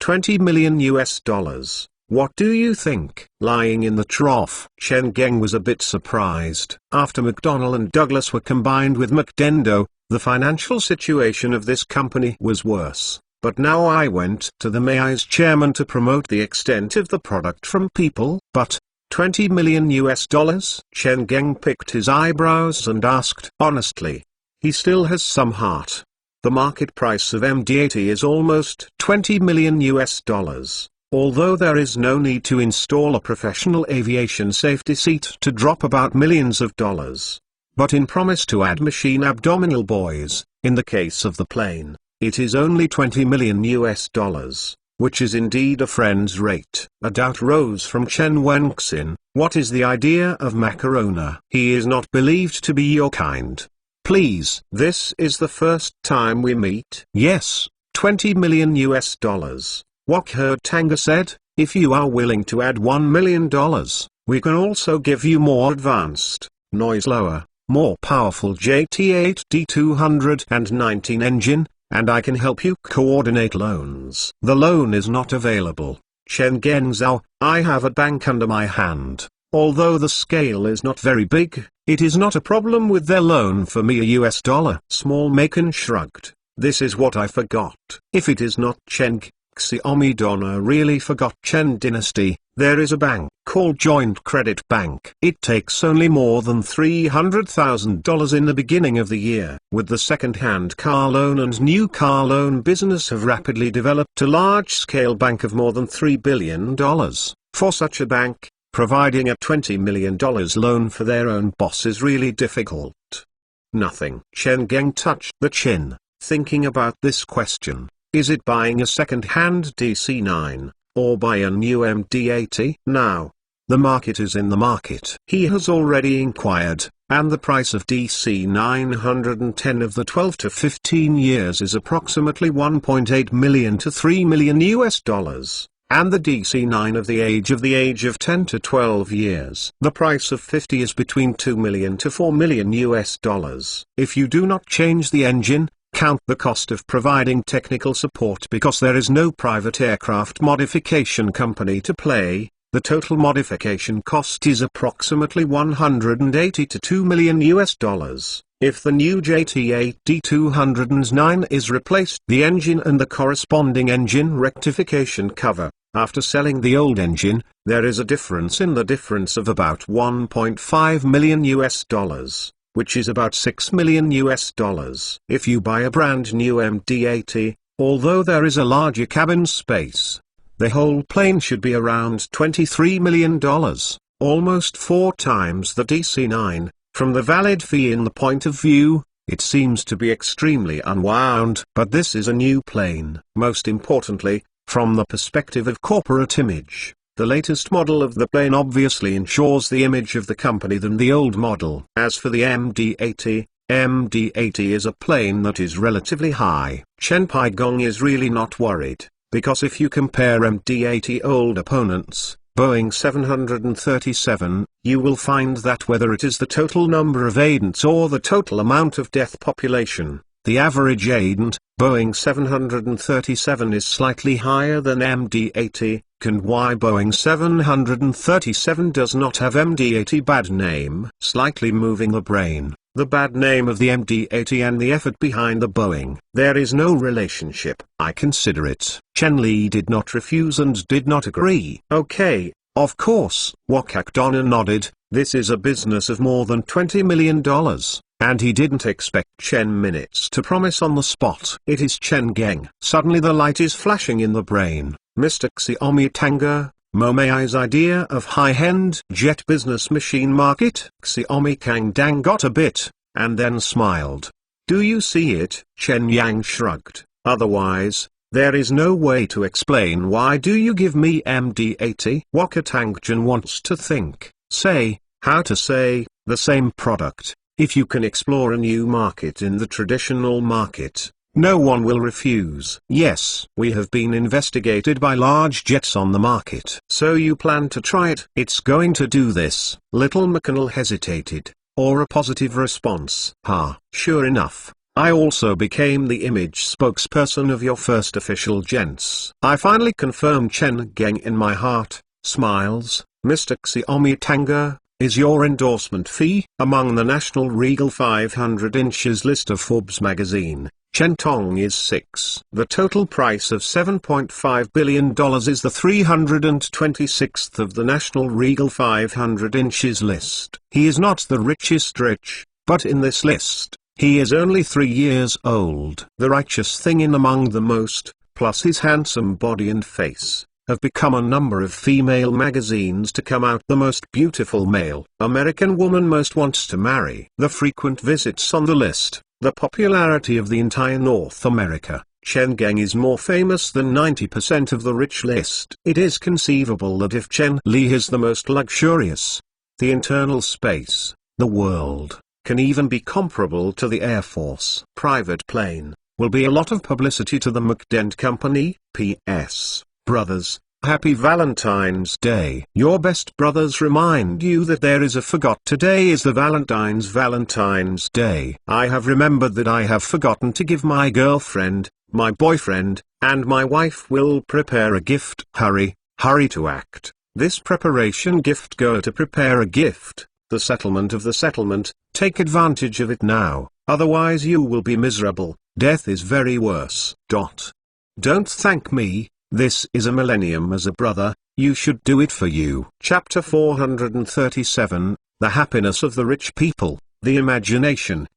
$20 million. What do you think? Lying in the trough. Chen Geng was a bit surprised. After McDonnell and Douglas were combined with McDendo, the financial situation of this company was worse. But now I went to the Mayi's chairman to promote the extent of the product from people. But $20 million? Chen Geng picked his eyebrows and asked honestly. He still has some heart. The market price of MD-80 is almost $20 million. Although there is no need to install a professional aviation safety seat to drop about millions of dollars. But in promise to add machine abdominal buoys, in the case of the plane, it is only $20 million, which is indeed a friend's rate. A doubt rose from Chen Wenxin. What is the idea of Macarona? He is not believed to be your kind. Please. This is the first time we meet. Yes, $20 million. Wakher Tanga said, if you are willing to add $1 million, we can also give you more advanced, noise lower, more powerful JT8 D219 engine, and I can help you coordinate loans. The loan is not available. Chen Genzhou, I have a bank under my hand. Although the scale is not very big, it is not a problem with their loan for me $. Small Macon shrugged. This is what I forgot. If it is not Chen Xiaomi Donna really forgot Chen Dynasty, there is a bank called Joint Credit Bank. It takes only more than $300,000 in the beginning of the year. With the second-hand car loan and new car loan business have rapidly developed a large-scale bank of more than $3 billion. For such a bank, providing a $20 million loan for their own boss is really difficult. Nothing. Chen Geng touched the chin, thinking about this question. Is it buying a second-hand DC-9, or buy a new MD-80? Now, the market is in the market. He has already inquired, and the price of DC-910 of the 12 to 15 years is approximately $1.8 million to $3 million, and the DC-9 of the age of 10 to 12 years. The price of 50 is between $2 million to $4 million. If you do not change the engine, count the cost of providing technical support because there is no private aircraft modification company to play, the total modification cost is approximately $180 to $2 million. If the new JT8 D209 is replaced, the engine and the corresponding engine rectification cover, after selling the old engine, there is a difference in the difference of about $1.5 million. Which is about $6 million. If you buy a brand new MD-80, although there is a larger cabin space, the whole plane should be around $23 million, almost 4 times the DC-9. From the valid fee in the point of view, it seems to be extremely unwound. But this is a new plane. Most importantly, from the perspective of corporate image, the latest model of the plane obviously ensures the image of the company than the old model. As for the MD-80, MD-80 is a plane that is relatively high. Chen Paigong is really not worried, because if you compare MD-80 old opponents, Boeing 737, you will find that whether it is the total number of agents or the total amount of death population, the average agent, Boeing 737 is slightly higher than MD-80, and why Boeing 737 does not have MD-80 bad name. Slightly moving the brain, the bad name of the MD-80 and the effort behind the Boeing. There is no relationship. I consider it. Chen Li did not refuse and did not agree. Okay, of course. Wakak Donna nodded. This is a business of more than $20 million. And he didn't expect Chen Minutes to promise on the spot. It is Chen Geng. Suddenly the light is flashing in the brain. Mr. Xiaomi Tanga, Momei's idea of high-end jet business machine market. Xiaomi Kang Dang got a bit, and then smiled. Do you see it? Chen Yang shrugged. Otherwise, there is no way to explain. Why do you give me MD-80? Wakatangjan wants to think, say, how to say, the same product. If you can explore a new market in the traditional market, no one will refuse. Yes, we have been investigated by large jets on the market. So you plan to try it? It's going to do this. Little McConnell hesitated, or a positive response. Sure enough, I also became the image spokesperson of your first official gents. I finally confirmed Chen Geng in my heart, smiles. Mr. Xiaomi Tanga, is your endorsement fee among the National Regal 500 inches list of Forbes magazine? Chen Tong is 6. The total price of $7.5 billion is the 326th of the National Regal 500 inches list. He is not the richest rich, but in this list, he is only 3 years old. The righteous thing in among the most, plus his handsome body and face, have become a number of female magazines to come out the most beautiful male American woman most wants to marry. The frequent visits on the list, the popularity of the entire North America, Chen Geng is more famous than 90% of the rich list. It is conceivable that if Chen Li is the most luxurious, the internal space, the world, can even be comparable to the Air Force private plane, will be a lot of publicity to the McDent Company. P.S. Brothers, Happy Valentine's Day. Your best brothers remind you that there is a forgot. Today is the Valentine's Day. I have remembered that I have forgotten to give my girlfriend, my boyfriend, and my wife will prepare a gift. Hurry to act. This preparation gift. Go to prepare a gift, the settlement of the settlement, take advantage of it now, otherwise you will be miserable. Death is very worse. Don't thank me. This is a millennium as a brother, you should do it for you. Chapter 437, The Happiness of the Rich People, The Imagination,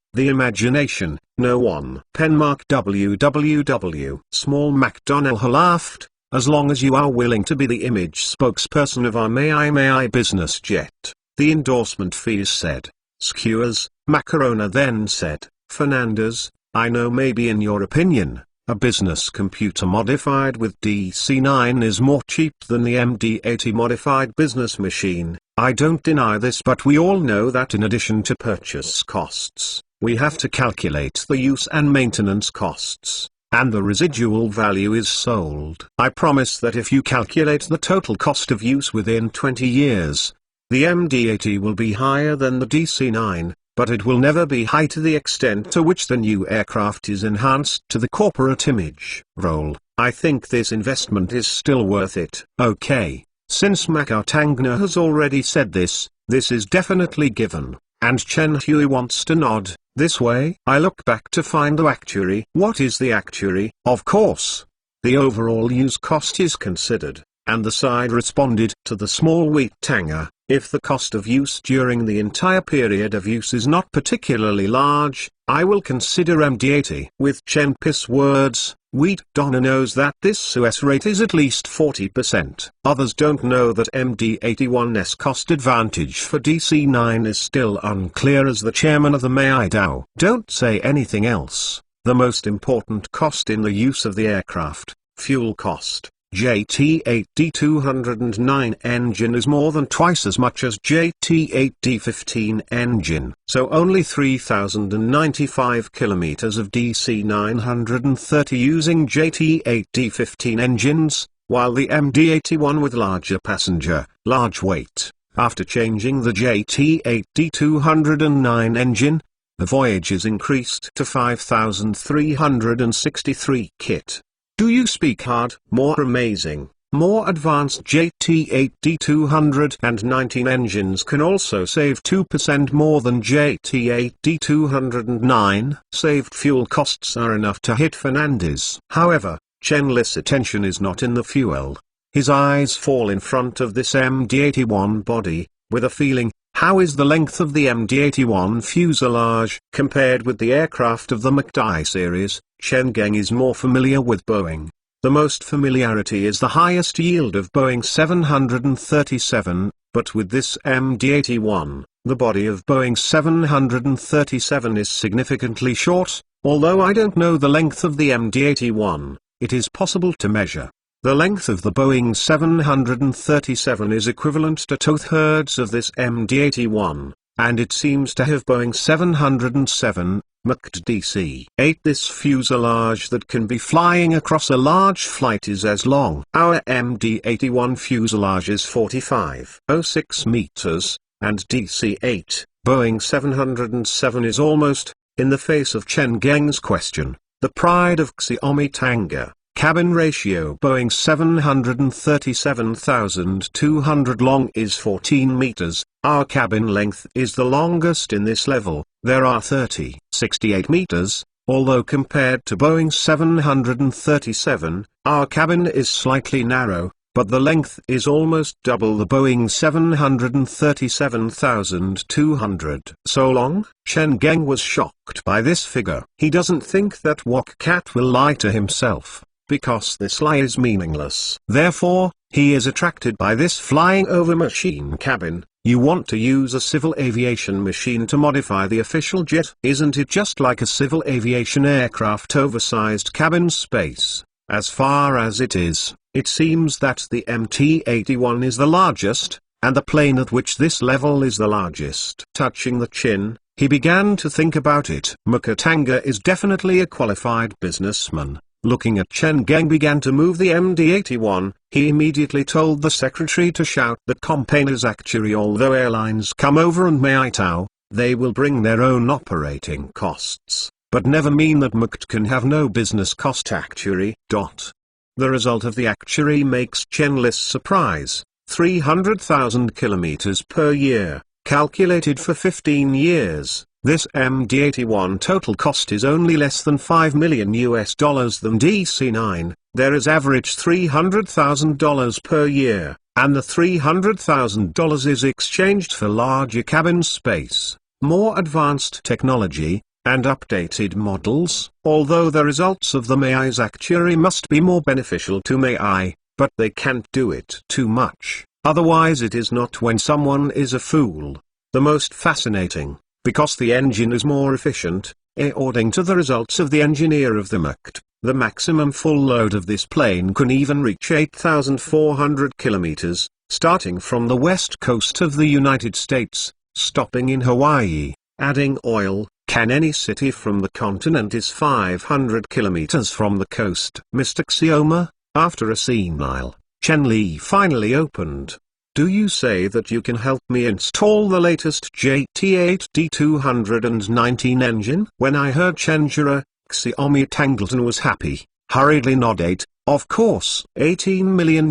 No One. Penmark www. Small MacDonnell laughed, as long as you are willing to be the image spokesperson of our May I business jet, the endorsement fee is said. Skewers, Macarona then said, Fernandez, I know maybe in your opinion, a business computer modified with DC-9 is more cheap than the MD-80 modified business machine. I don't deny this, but we all know that in addition to purchase costs, we have to calculate the use and maintenance costs, and the residual value is sold. I promise that if you calculate the total cost of use within 20 years, the MD-80 will be higher than the DC-9. But it will never be high to the extent to which the new aircraft is enhanced to the corporate image. Roll. I think this investment is still worth it. Okay, since Makar Tangna has already said this is definitely given, and Chen Hui wants to nod, this way. I look back to find the actuary. What is the actuary? Of course, the overall use cost is considered, and the side responded to the small wheat Tanga. If the cost of use during the entire period of use is not particularly large, I will consider MD-80. With Chen Pi's words, Wheat Donna knows that this success rate is at least 40%. Others don't know that MD-81's cost advantage for DC-9 is still unclear, as the chairman of the May Dao. Don't say anything else. The most important cost in the use of the aircraft, fuel cost. JT8D209 engine is more than twice as much as JT8D15 engine, so only 3,095 kilometers of DC-930 using JT8D15 engines, while the MD-81 with larger passenger, large weight, after changing the JT8D209 engine, the voyages increased to 5,363 kit. Do you speak hard? More amazing, more advanced JT8D219 engines can also save 2% more than JT8D209. Saved fuel costs are enough to hit Fernandez. However, Chen Li's attention is not in the fuel. His eyes fall in front of this MD-81 body, with a feeling, how is the length of the MD-81 fuselage compared with the aircraft of the MACD series? Chen Geng is more familiar with Boeing. The most familiarity is the highest yield of Boeing 737, but with this MD-81, the body of Boeing 737 is significantly short. Although I don't know the length of the MD-81, it is possible to measure. The length of the Boeing 737 is equivalent to 2/3 of this MD-81, and it seems to have Boeing 707, MACD DC-8. This fuselage that can be flying across a large flight is as long. Our MD-81 fuselage is 45.06 meters, and DC-8, Boeing 707 is almost, in the face of Chen Geng's question, the pride of Xiaomi Tanga. Cabin ratio Boeing 737,200 long is 14 meters, our cabin length is the longest in this level, there are 68 meters, although compared to Boeing 737, our cabin is slightly narrow, but the length is almost double the Boeing 737,200. So long? Chen Geng was shocked by this figure. He doesn't think that Wok Cat will lie to himself, because this lie is meaningless. Therefore, he is attracted by this flying over machine cabin. You want to use a civil aviation machine to modify the official jet. Isn't it just like a civil aviation aircraft oversized cabin space? As far as it is, it seems that the MD-81 is the largest, and the plane at which this level is the largest. Touching the chin, he began to think about it. Maka Tanga is definitely a qualified businessman. Looking at Chen Geng began to move the MD-81, he immediately told the secretary to shout that containers actually although airlines come over and Maitao, they will bring their own operating costs, but never mean that MACD can have no business cost actuary. The result of the actuary makes Chen Li's surprise, 300,000 kilometers per year, calculated for 15 years. This MD-81 total cost is only less than $5 million than DC-9, there is average $300,000 per year, and the $300,000 is exchanged for larger cabin space, more advanced technology, and updated models. Although the results of the MAI's actuary must be more beneficial to MAI, but they can't do it too much, otherwise it is not when someone is a fool. The most fascinating, because the engine is more efficient, according to the results of the engineer of the MACD, the maximum full load of this plane can even reach 8,400 kilometers, starting from the west coast of the United States, stopping in Hawaii, adding oil. Can any city from the continent is 500 kilometers from the coast? Mr. Xioma, after a senile, Chen Li finally opened. Do you say that you can help me install the latest JT8D219 engine? When I heard Chenjura, Xiaomi Tangleton was happy, hurriedly nodded, of course. $18 million.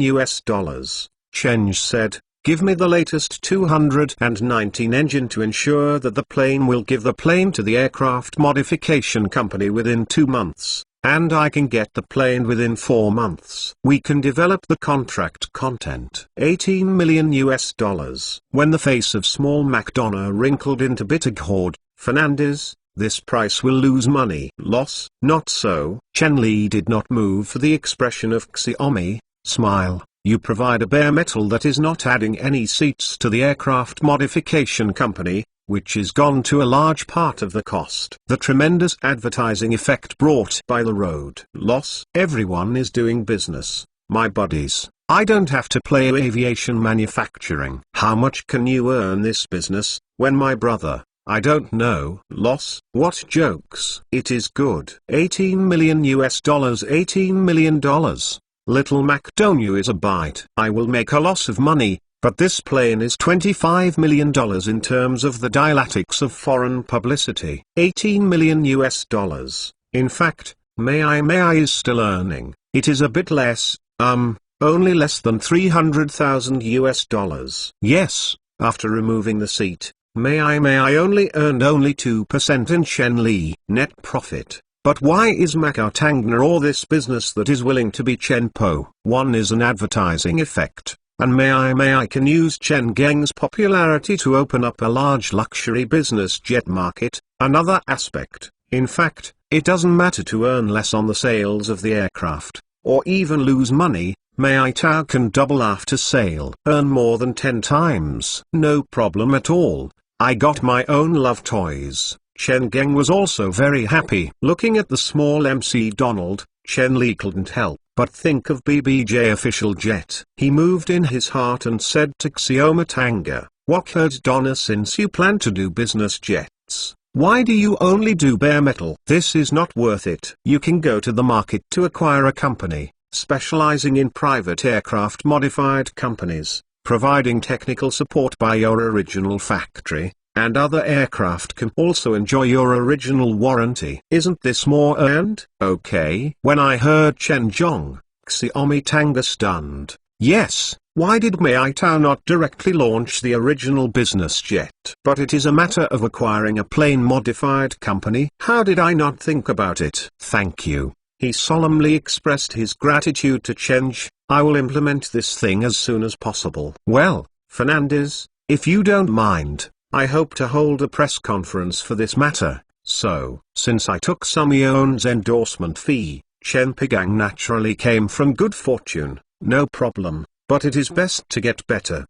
Cheng said, give me the latest 219 engine to ensure that the plane will give the plane to the aircraft modification company within 2 months. And I can get the plane within 4 months. We can develop the contract content. $18 million. When the face of small McDonough wrinkled into bitter hoard, Fernandez, this price will lose money. Loss? Not so. Chen Li did not move for the expression of Xiaomi, smile. You provide a bare metal that is not adding any seats to the aircraft modification company, which is gone to a large part of the cost. The tremendous advertising effect brought by the road. Loss. Everyone is doing business, my buddies. I don't have to play aviation manufacturing. How much can you earn this business, when my brother, I don't know. Loss. What jokes. It is good. $18 million. $18 million. Little McDonough is a bite. I will make a loss of money, but this plane is $25 million in terms of the dialectics of foreign publicity. 18 million US dollars. In fact, May I is still earning. It is a bit less, only less than 300,000 US dollars. Yes, after removing the seat, May I only earned only 2% in Chen Li net profit. But why is Macau Tangna all this business that is willing to be Chen Po? One is an advertising effect, and May I can use Chen Geng's popularity to open up a large luxury business jet market. Another aspect, in fact, it doesn't matter to earn less on the sales of the aircraft, or even lose money. May Tao can double after sale, earn more than 10 times. No problem at all. I got my own love toys. Chen Geng was also very happy. Looking at the small MC Donald, Chen Li couldn't help but think of BBJ official jet. He moved in his heart and said to Xioma Tanga, "What heard Donna, since you plan to do business jets, why do you only do bare metal? This is not worth it. You can go to the market to acquire a company specializing in private aircraft modified companies, providing technical support by your original factory, and other aircraft can also enjoy your original warranty. Isn't this more earned?" Okay. When I heard Chen Zhong, Xiaomi Tanga stunned. Yes, why did May Tao not directly launch the original business jet? But it is a matter of acquiring a plane modified company. How did I not think about it? Thank you. He solemnly expressed his gratitude to Chenj. I will implement this thing as soon as possible. Well, Fernandez, if you don't mind, I hope to hold a press conference for this matter. So, since I took Sumion's endorsement fee, Chen Pegang naturally came from good fortune. No problem, but it is best to get better.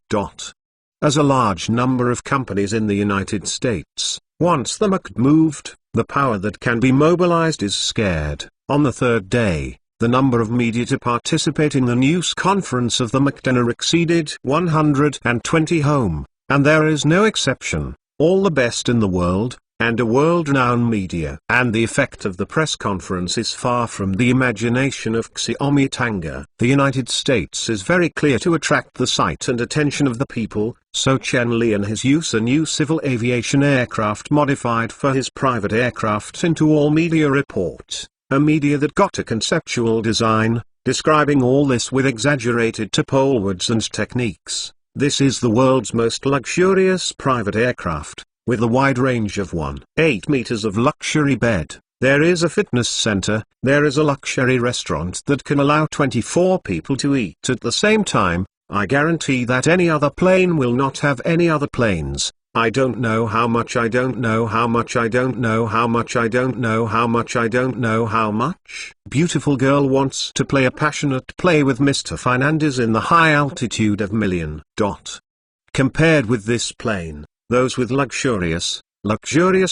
As a large number of companies in the United States, once the McD moved, the power that can be mobilized is scared. On the third day, the number of media to participate in the news conference of the McDonough exceeded 120 home, and there is no exception, all the best in the world, and a world-renowned media. And the effect of the press conference is far from the imagination of Xiaomi Tanga. The United States is very clear to attract the sight and attention of the people, so Chen Li and his use a new civil aviation aircraft modified for his private aircraft into all media reports. A media that got a conceptual design, describing all this with exaggerated topol words and techniques. This is the world's most luxurious private aircraft, with a wide range of 1.8 meters of luxury bed. There is a fitness center, there is a luxury restaurant that can allow 24 people to eat at the same time. I guarantee that any other plane will not have any other planes. I don't know how much, I don't know how much, I don't know how much, I don't know how much, I don't know how much. Beautiful girl wants to play a passionate play with Mr. Fernandez in the high altitude of million. Compared with this plane, those with luxurious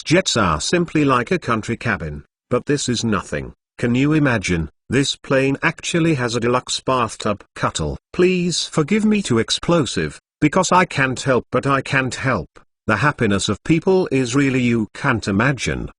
jets are simply like a country cabin, but this is nothing. Can you imagine? This plane actually has a deluxe bathtub cuddle. Please forgive me too explosive, because I can't help but I can't help. The happiness of people is really you can't imagine.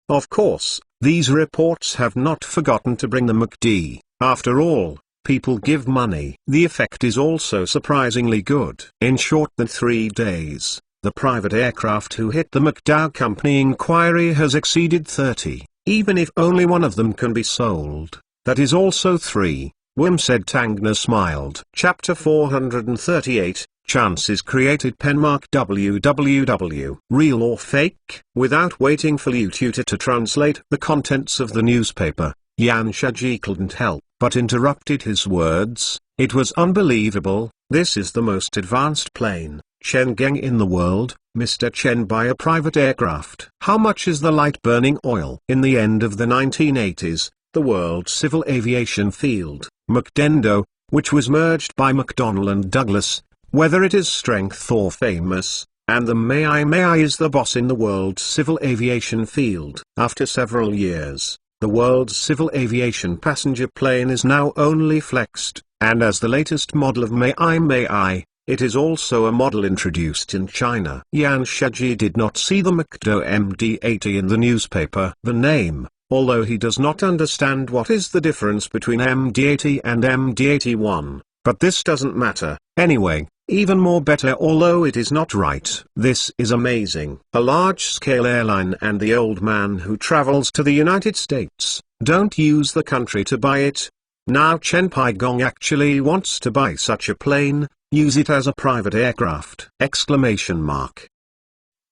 Of course, these reports have not forgotten to bring the McD. After all, people give money. The effect is also surprisingly good. In short than 3 days, the private aircraft who hit the McDowell Company inquiry has exceeded 30. Even if only one of them can be sold, that is also 3. Wim said. Tangna smiled. Chapter 438, Chances Created. Penmark www. Real or fake? Without waiting for Liu Tutor to translate the contents of the newspaper, Yan Shaji couldn't help but interrupted his words. It was unbelievable. This is the most advanced plane, Chen Geng, in the world. Mr. Chen buy a private aircraft. How much is the light burning oil? In the end of the 1980s, the world's civil aviation field, McDendo, which was merged by McDonnell and Douglas, whether it is strength or famous, and the May I is the boss in the world's civil aviation field. After several years, the world's civil aviation passenger plane is now only flexed, and as the latest model of May I, it is also a model introduced in China. Yan Shaji did not see the McDo MD-80 in the newspaper. The name, although he does not understand what is the difference between MD-80 and MD-81, but this doesn't matter. Anyway, even more better, although it is not right. This is amazing. A large-scale airline and the old man who travels to the United States don't use the country to buy it. Now Chen Pai-gong actually wants to buy such a plane, use it as a private aircraft!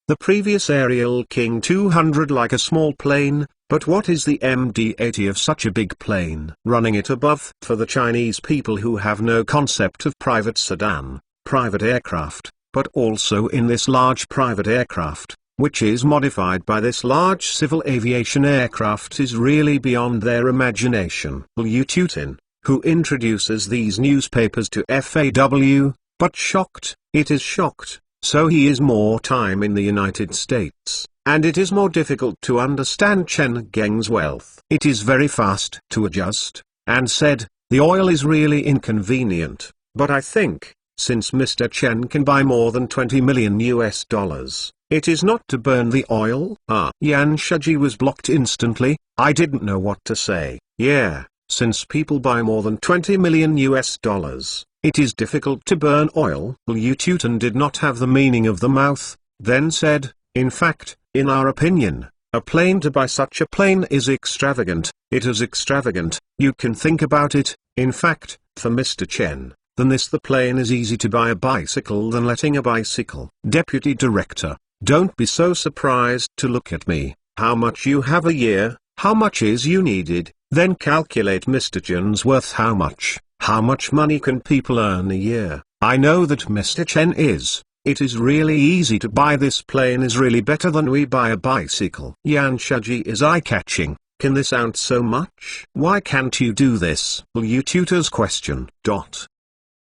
The previous Ariel King 200 like a small plane, but what is the MD-80 of such a big plane? Running it above. For the Chinese people who have no concept of private sedan, private aircraft, but also in this large private aircraft, which is modified by this large civil aviation aircraft, is really beyond their imagination. Liu Tutin, who introduces these newspapers to FAW, but shocked, it is shocked, so he is more time in the United States, and it is more difficult to understand Chen Geng's wealth. It is very fast to adjust, and said, the oil is really inconvenient, but I think, since Mr. Chen can buy more than 20 million US dollars, it is not to burn the oil. Yan Shaji was blocked instantly. I didn't know what to say. Yeah, since people buy more than 20 million US dollars, it is difficult to burn oil. Liu Tutin did not have the meaning of the mouth, then said, in fact, in our opinion, a plane to buy such a plane is extravagant. It is extravagant. You can think about it. In fact, for Mr. Chen, than this the plane is easy to buy a bicycle than letting a bicycle. Deputy Director, don't be so surprised to look at me. How much you have a year, how much is you needed, then calculate Mr. Chen's worth. How much money can people earn a year? I know that Mr. Chen is. It is really easy to buy this plane is really better than we buy a bicycle. Yan Shaji is eye-catching. Can this sound so much? Why can't you do this? Liu Tutor's question.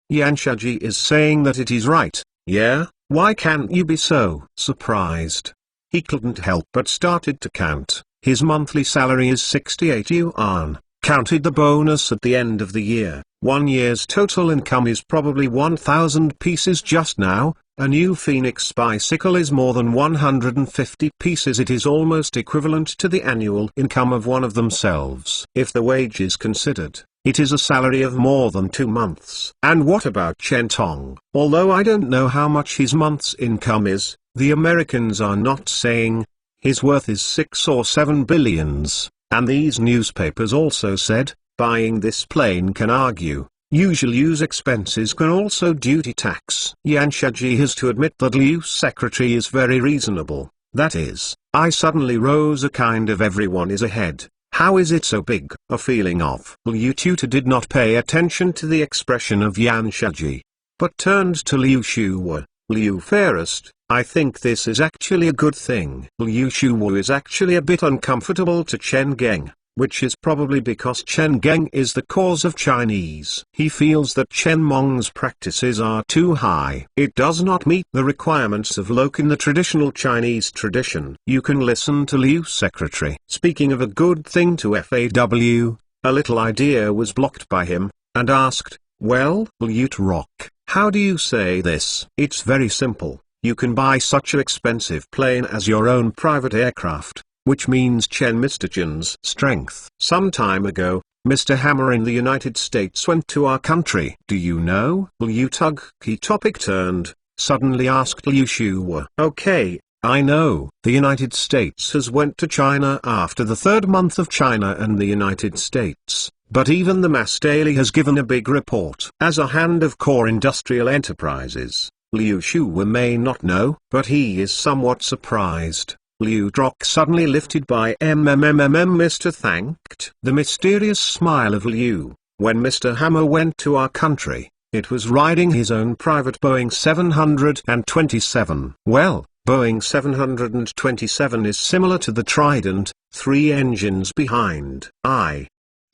Yan Shaji is saying that it is right. Yeah, why can't you be so surprised? He couldn't help but started to count. His monthly salary is 68 yuan. Counted the bonus at the end of the year. 1 year's total income is probably 1,000 pieces just now. A new Phoenix bicycle is more than 150 pieces. It is almost equivalent to the annual income of one of themselves. If the wage is considered, it is a salary of more than 2 months. And what about Chen Tong? Although I don't know how much his month's income is, the Americans are not saying. His worth is 6 or 7 billions, and these newspapers also said, buying this plane can argue. Usual use expenses can also duty tax. Yan Shaji has to admit that Liu's secretary is very reasonable. That is, I suddenly rose a kind of everyone is ahead. How is it so big? A feeling of. Liu Tutor did not pay attention to the expression of Yan Shaji, but turned to Liu Shuwa. Liu Fairest, I think this is actually a good thing. Liu Shuwa is actually a bit uncomfortable to Chen Geng, which is probably because Chen Geng is the cause of Chinese. He feels that Chen Meng's practices are too high. It does not meet the requirements of Lok in the traditional Chinese tradition. You can listen to Liu's secretary. Speaking of a good thing to FAW, a little idea was blocked by him, and asked, well, Liu Rock, how do you say this? It's very simple. You can buy such an expensive plane as your own private aircraft, which means Mr. Chen's strength. Some time ago, Mr. Hammer in the United States went to our country. Do you know? Liu Tug. Key topic turned, suddenly asked Liu Shuwa. Okay, I know. The United States has went to China after the 3rd month of China and the United States. But even the Mass Daily has given a big report. As a hand of core industrial enterprises, Liu Shuwa may not know, but he is somewhat surprised. Liu Drock suddenly lifted by Mr. thanked. The mysterious smile of Liu, when Mr. Hammer went to our country, it was riding his own private Boeing 727. Well, Boeing 727 is similar to the Trident, 3 engines behind.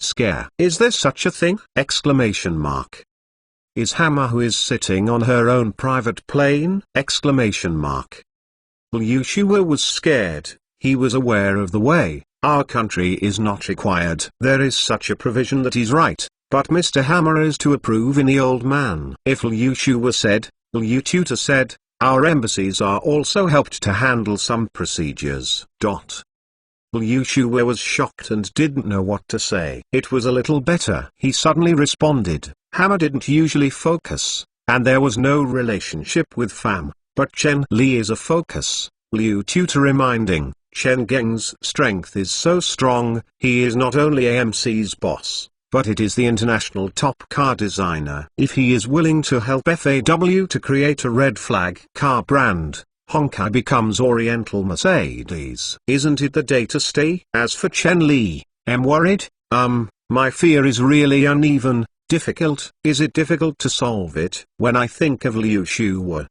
Scare. Is there such a thing? Exclamation mark. Is Hammer who is sitting on her own private plane? Exclamation mark. Liu Shuwa was scared. He was aware of the way. Our country is not required. There is such a provision that is right, but Mr. Hammer is to approve in the old man. If Liu Shuwa said, Liu Tutor said, our embassies are also helped to handle some procedures. Liu Shue was shocked and didn't know what to say. It was a little better. He suddenly responded, Hammer didn't usually focus, and there was no relationship with Pham, but Chen Li is a focus. Liu Tutor reminding, Chen Geng's strength is so strong, he is not only AMC's boss, but it is the international top car designer. If he is willing to help FAW to create a red flag car brand, Honkai becomes Oriental Mercedes. Isn't it the day to stay? As for Chen Li, I'm worried. My fear is really uneven. Difficult. Is it difficult to solve it? When I think of Liu Shue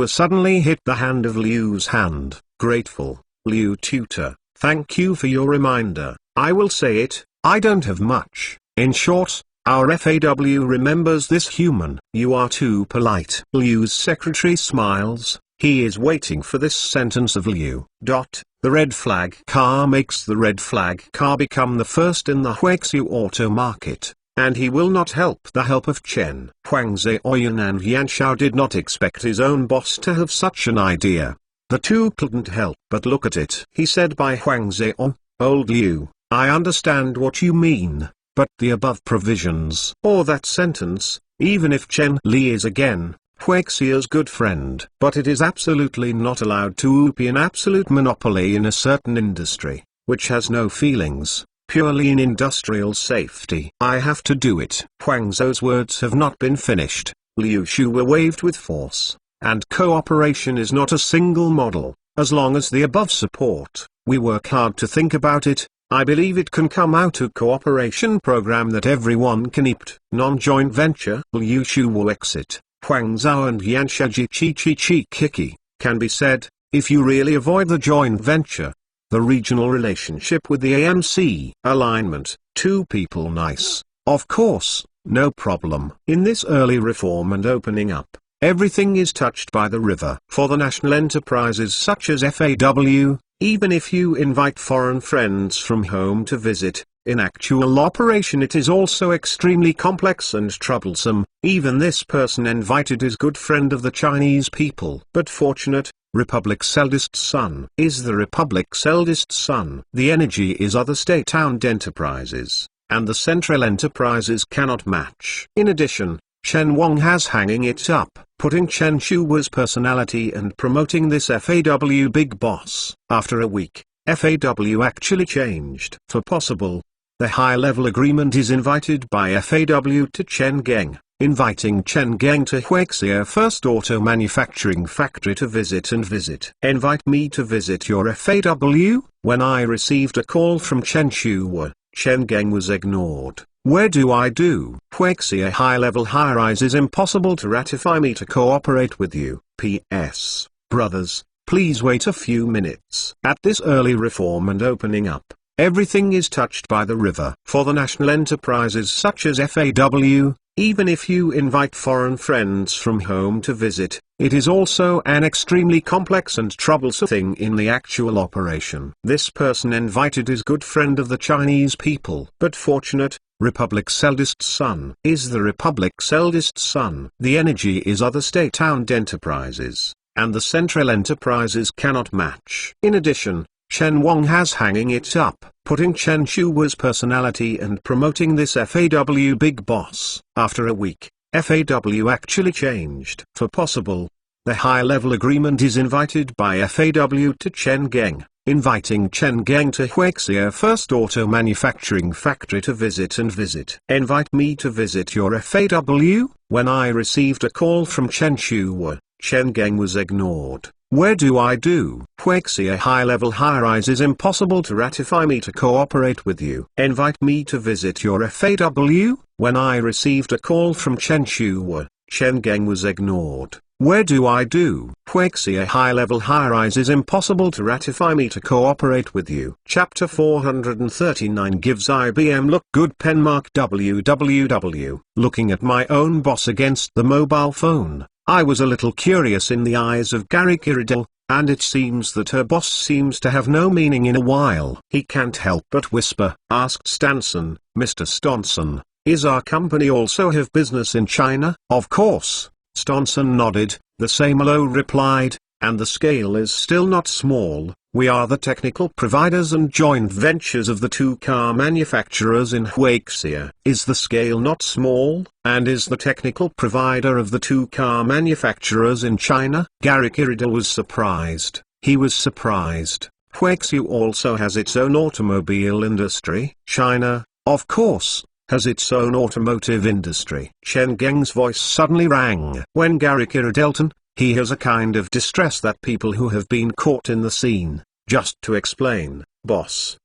suddenly hit the hand of Liu's hand. Grateful. Liu Tutor, thank you for your reminder. I will say it, I don't have much. In short, our FAW remembers this human. You are too polite. Liu's secretary smiles. He is waiting for this sentence of Liu. The red flag car makes the red flag car become the first in the Huaxiu auto market, and he will not help the help of Chen. Huang Zheoyan and Yan Xiao did not expect his own boss to have such an idea. The two couldn't help but look at it. He said by Huang Zheoyan, Old Liu, I understand what you mean, but the above provisions, or that sentence, even if Chen Li is again Huaxia's good friend, but it is absolutely not allowed to be an absolute monopoly in a certain industry, which has no feelings, purely in industrial safety. I have to do it. Huang Zhou's words have not been finished. Liu Shue were waved with force, and cooperation is not a single model. As long as the above support, we work hard to think about it, I believe it can come out a cooperation program that everyone can eat. Non-joint venture. Liu Shue will exit. Huang Zhao and Yan Shaji Chi Kiki, can be said, if you really avoid the joint venture, the regional relationship with the AMC alignment, two people nice, of course, no problem. In this early reform and opening up, everything is touched by the river. For the national enterprises such as FAW, even if you invite foreign friends from home to visit, in actual operation it is also extremely complex and troublesome. Even this person invited is good friend of the Chinese people. But fortunate, Republic's eldest son is the Republic's eldest son. The energy is other state-owned enterprises, and the central enterprises cannot match. In addition, Chen Wang has hanging it up, putting Chen Shue's personality and promoting this FAW big boss. After a week, FAW actually changed. For possible, the high-level agreement is invited by FAW to Chen Geng, inviting Chen Geng to Huaxia First Auto Manufacturing Factory to visit. Invite me to visit your FAW? When I received a call from Chen Shue, Chen Geng was ignored. Where do I do? Huaxia high-level high-rise is impossible to ratify me to cooperate with you. P.S. Brothers, please wait a few minutes. At this early reform and opening up, everything is touched by the river. For the national enterprises such as FAW, even if you invite foreign friends from home to visit, it is also an extremely complex and troublesome thing in the actual operation. This person invited is good friend of the Chinese people. But fortunate, Republic's eldest son is the Republic's eldest son. The energy is other state-owned enterprises, and the central enterprises cannot match. In addition, Chen Wang has hanging it up, putting Chen Shue's personality and promoting this FAW big boss. After a week, FAW actually changed. For possible, the high-level agreement is invited by FAW to Chen Geng, inviting Chen Geng to Huaxia First Auto Manufacturing Factory to visit. Invite me to visit your FAW? When I received a call from Chen Shue, Chen Geng was ignored. Where do I do? Huaxia high-level high-rise is impossible to ratify me to cooperate with you. Invite me to visit your FAW? When I received a call from Chen Shue, Chen Geng was ignored. Where do I do? Huaxia high-level high-rise is impossible to ratify me to cooperate with you. Chapter 439 gives IBM look good. Penmark www. Looking at my own boss against the mobile phone, I was a little curious in the eyes of Gary Kiridil, and it seems that her boss seems to have no meaning in a while. He can't help but whisper, asked Stanson, Mr. Stonson, is our company also have business in China? Of course, Stonson nodded. The same Lo replied, and the scale is still not small. We are the technical providers and joint ventures of the two car manufacturers in Huaxia. Is the scale not small, and is the technical provider of the two car manufacturers in China? Gary Kiridil was surprised. He was surprised. Huaxia also has its own automobile industry. China, of course, has its own automotive industry. Chen Geng's voice suddenly rang. When Gary Kiridil, he has a kind of distress that people who have been caught in the scene. Just to explain, boss,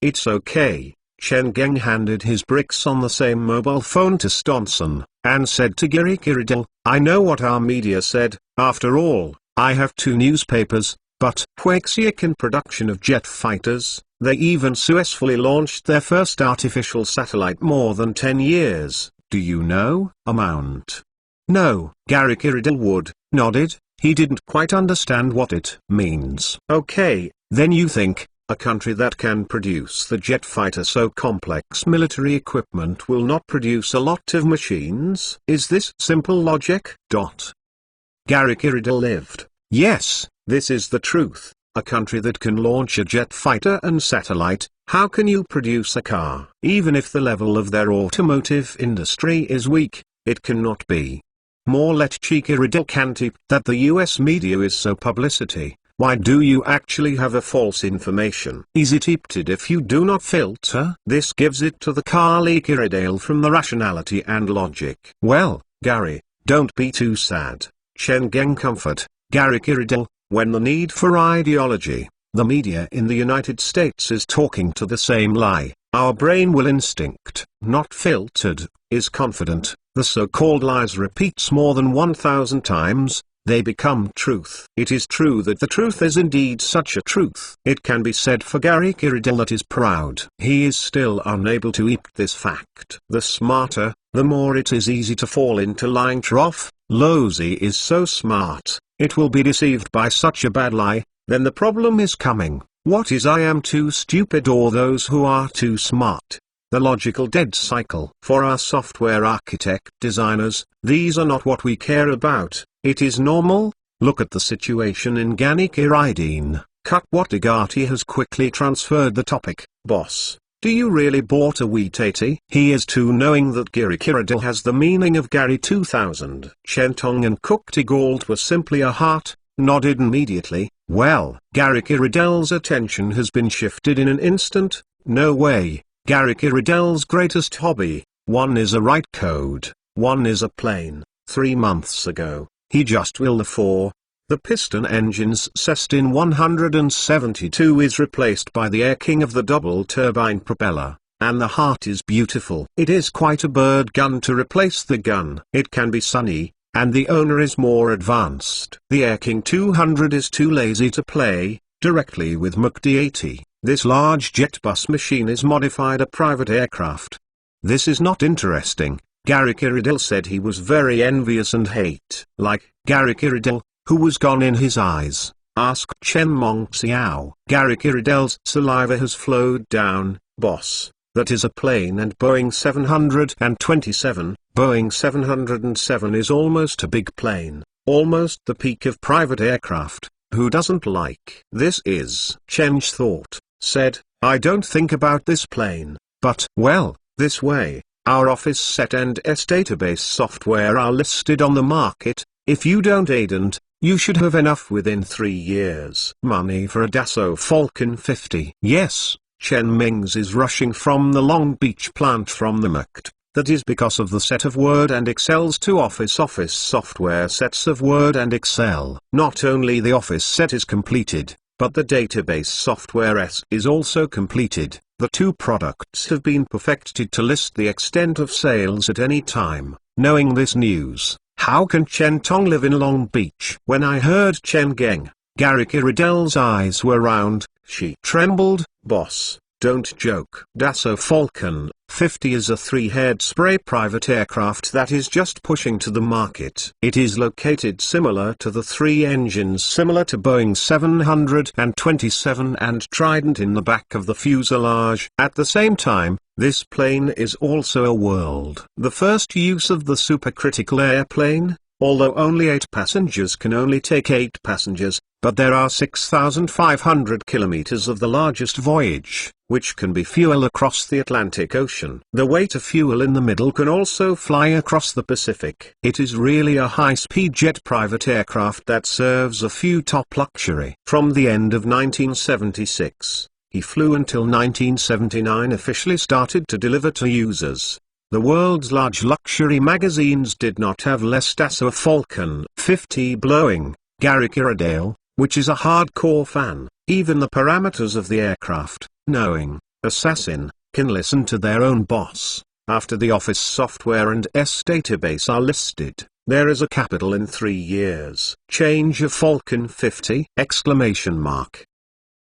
It's okay. Chen Geng handed his bricks on the same mobile phone to Stonson, and said to Gary Kiridil, I know what our media said. After all, I have two newspapers, but Huaxia can production of jet fighters. They even successfully launched their first artificial satellite more than 10 years. Do you know amount? No, Gary Kiridil nodded. He didn't quite understand what it means. Okay, then you think, a country that can produce the jet fighter so complex military equipment will not produce a lot of machines? Is this simple logic? Gary Kiridil lived. Yes, this is the truth. A country that can launch a jet fighter and satellite, how can you produce a car? Even if the level of their automotive industry is weak, it cannot be more Kiridil can't that the US media is so publicity. Why do you actually have a false information? Is it encrypted if you do not filter? This gives it to the Kali Kiridil from the rationality and logic. Well, Gary, don't be too sad. Chen Geng comfort, Gary Kiridil, when the need for ideology, the media in the United States is talking to the same lie. Our brain will instinct, not filtered, is confident. The so-called lies repeats more than 1,000 times, they become truth. It is true that the truth is indeed such a truth. It can be said for Gary Kiridil that is proud. He is still unable to eat this fact. The smarter, the more it is easy to fall into lying trough. Lozi is so smart, it will be deceived by such a bad lie, then the problem is coming. What is I am too stupid or those who are too smart? The logical dead cycle. For our software architect designers, these are not what we care about. It is normal. Look at the situation in Gani Kiridin. Cut what Agati has quickly transferred the topic. Boss, do you really bought a wheat 80? He is too knowing that Gary Kiridil has the meaning of Gary 2000. Shentong and Kukti Gold were simply a heart, nodded immediately. Well, Gary Kiridil's attention has been shifted in an instant. No way. Gary Kiridil's greatest hobby, one is a write code, one is a plane. 3 months ago, he just will the piston engine's Cestin 172 is replaced by the Air King of the double turbine propeller, and the heart is beautiful. It is quite a bird gun to replace the gun. It can be sunny, and the owner is more advanced. The Air King 200 is too lazy to play directly with Mukti 80. This large jet bus machine is modified a private aircraft. This is not interesting. Gary Kiridil said he was very envious and hate. Like, Gary Kiridil, who was gone in his eyes, asked Chen Mongxiao. Gary Kiridil's saliva has flowed down. Boss, that is a plane and Boeing 727. Boeing 707 is almost a big plane, almost the peak of private aircraft. Who doesn't like? This is Chen's thought. Said, I don't think about this plane, but, well, this way, our Office Set and S database software are listed on the market. If you don't aidant, you should have enough within 3 years. Money for a Dassault Falcon 50. Yes, Chen Mings is rushing from the Long Beach plant from the market. That is because of the set of Word and Excel's two Office software sets of Word and Excel. Not only the Office set is completed, but the database software S is also completed. The two products have been perfected to list the extent of sales at any time. Knowing this news, how can Chen Tong live in Long Beach? When I heard Chen Geng, Gary Kiridil's eyes were round. She trembled. Boss, don't joke. Dassault Falcon 50 is a 3-head spray private aircraft that is just pushing to the market. It is located similar to the 3 engines similar to Boeing 727 and Trident in the back of the fuselage. At the same time, this plane is also a world. The first use of the supercritical airplane, although only 8 passengers can only take 8 passengers, but there are 6,500 kilometers of the largest voyage, which can be fuel across the Atlantic Ocean. The weight of fuel in the middle can also fly across the Pacific. It is really a high-speed jet private aircraft that serves a few top luxury. From the end of 1976, he flew until 1979 officially started to deliver to users. The world's large luxury magazines did not have less Dassault Falcon 50 blowing. Garrick Iredale, which is a hardcore fan, even the parameters of the aircraft, knowing, assassin, can listen to their own boss. After the Office software and S database are listed, there is a capital in 3 years. Change of Falcon 50!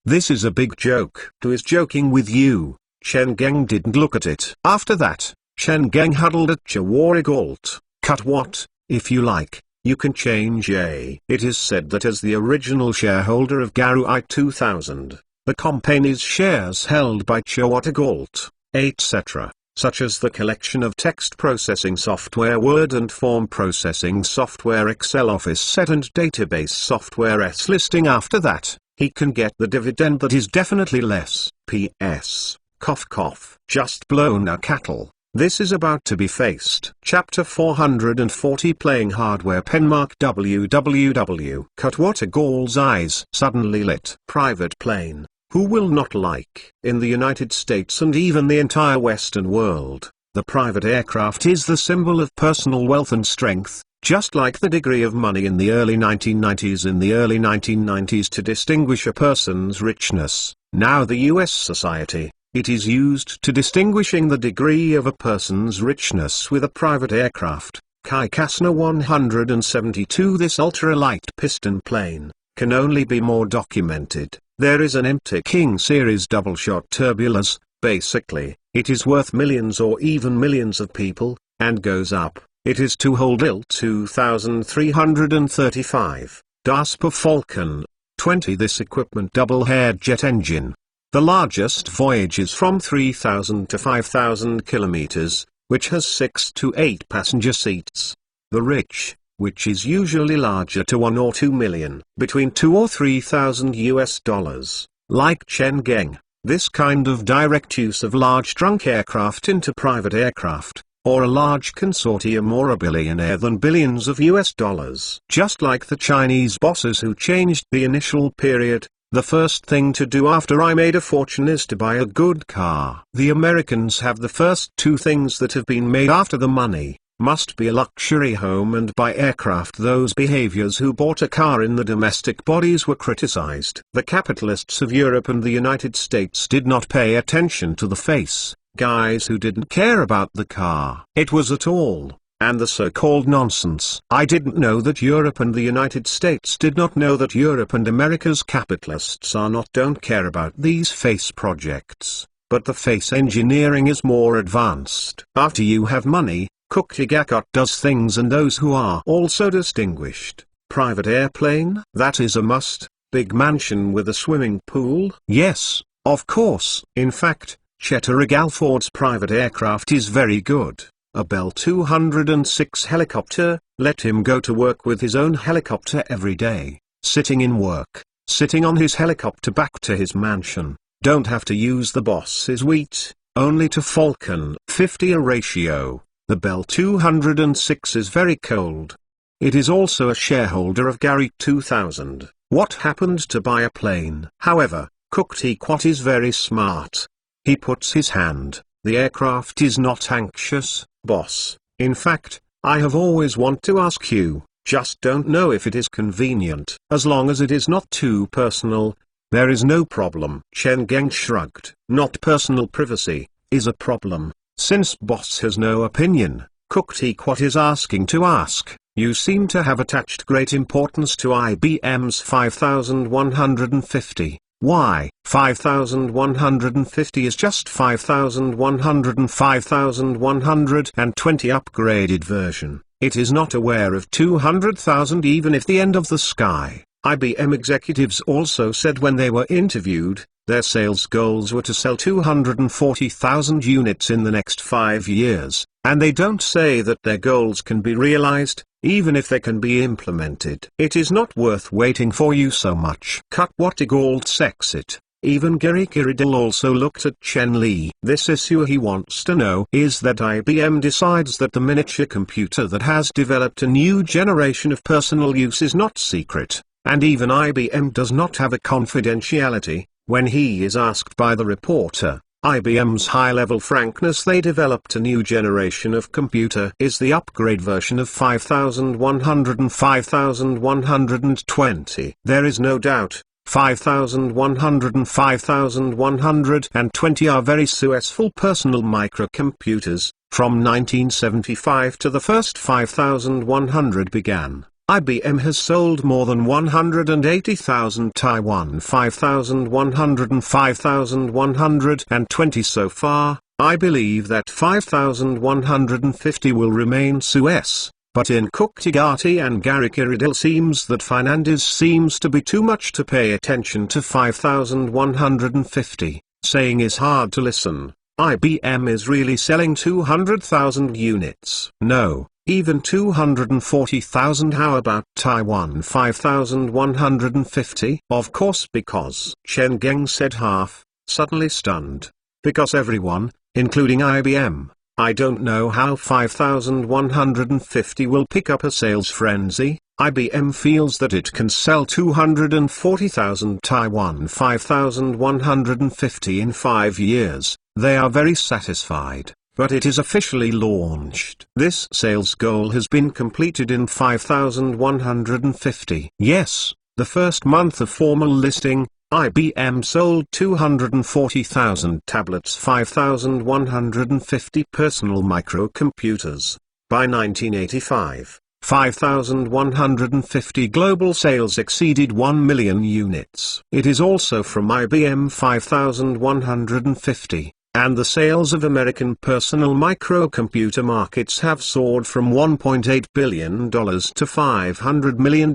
This is a big joke. Who is joking with you? Chen Geng didn't look at it. After that, Chen Geng huddled at Chawari Galt. Cut what, if you like, you can change A. It is said that as the original shareholder of Garu I-2000, the company's shares held by Chawari Galt, etc., such as the collection of text processing software Word and form processing software Excel Office set and database software S listing after that, he can get the dividend that is definitely less. P.S. Cough cough. Just blown a cattle. This is about to be faced. Chapter 440 Playing Hardware Penmark www. Cutwater Gall's eyes suddenly lit. Private plane. Who will not like? In the United States and even the entire Western world, the private aircraft is the symbol of personal wealth and strength, just like the degree of money in the early 1990s. In the early 1990s, to distinguish a person's richness, now the US society, it is used to distinguishing the degree of a person's richness with a private aircraft. Kai Cessna 172. This ultra-light piston plane can only be more documented. There is an empty King series double-shot turbulus. Basically, it is worth millions or even millions of people, and goes up. It is to hold IL 2335, Dassault Falcon 20. This equipment double-head jet engine. The largest voyage is from 3,000 to 5,000 kilometers, which has 6 to 8 passenger seats. The rich, which is usually larger to 1 or 2 million, between 2 or 3,000 US dollars. Like Chen Geng, this kind of direct use of large trunk aircraft into private aircraft, or a large consortium or a billionaire than billions of US dollars. Just like the Chinese bosses who changed the initial period, the first thing to do after I made a fortune is to buy a good car. The Americans have the first 2 things that have been made after the money, must be a luxury home and buy aircraft. Those behaviors who bought a car in the domestic bodies were criticized. The capitalists of Europe and the United States did not pay attention to the face, guys who didn't care about the car. It was at all. And the so-called nonsense. I didn't know that Europe and the United States did not know that Europe and America's capitalists don't care about these face projects, but the face engineering is more advanced. After you have money, Cook-Tigakot does things, and those who are also distinguished. Private airplane? That is a must. Big mansion with a swimming pool? Yes, of course. In fact, Chetterick Alford's private aircraft is very good. A Bell 206 helicopter. Let him go to work with his own helicopter every day, sitting in work, sitting on his helicopter back to his mansion. Don't have to use the boss's wheat, only to Falcon 50 a ratio. The Bell 206 is very cold. It is also a shareholder of Garrick 2000. What happened to buy a plane? However, Cook-Tigakot is very smart. He puts his hand. The aircraft is not anxious, boss. In fact, I have always want to ask you, just don't know if it is convenient. As long as it is not too personal, there is no problem. Chen Geng shrugged. Not personal privacy, is a problem. Since boss has no opinion, Cook-Tigakot is asking to ask, you seem to have attached great importance to IBM's 5150. Why? 5150 is just 5100 and 5120 upgraded version. It is not aware of 200,000 even if the end of the sky. IBM executives also said when they were interviewed, their sales goals were to sell 240,000 units in the next 5 years, and they don't say that their goals can be realized, even if they can be implemented. It is not worth waiting for you so much. Cut what Igalt sex it. Even Gary Kiridil also looked at Chen Li. This issue he wants to know is that IBM decides that the miniature computer that has developed a new generation of personal use is not secret, and even IBM does not have a confidentiality. When he is asked by the reporter, IBM's high-level frankness, they developed a new generation of computer is the upgrade version of 5100 and 5120. There is no doubt. 5100 and 5120 are very successful personal microcomputers. From 1975 to the first 5100 began, IBM has sold more than 180,000 Taiwan 5100 and 5120 so far. I believe that 5150 will remain success. But in Kuktigati and Gary Kiridil seems that Fernandez seems to be too much to pay attention to 5150, saying is hard to listen. IBM is really selling 200,000 units. No, even 240,000. How about Taiwan 5150? Of course, because Chen Geng said half, suddenly stunned. Because everyone, including IBM, I don't know how 5150 will pick up a sales frenzy. IBM feels that it can sell 240,000 Taiwan 5150 in 5 years. They are very satisfied, but it is officially launched. This sales goal has been completed in 5150. Yes, the first month of formal listing, IBM sold 240,000 tablets, 5,150 personal microcomputers. By 1985, 5,150 global sales exceeded 1 million units. It is also from IBM 5150. And the sales of American personal microcomputer markets have soared from $1.8 billion to $500 million,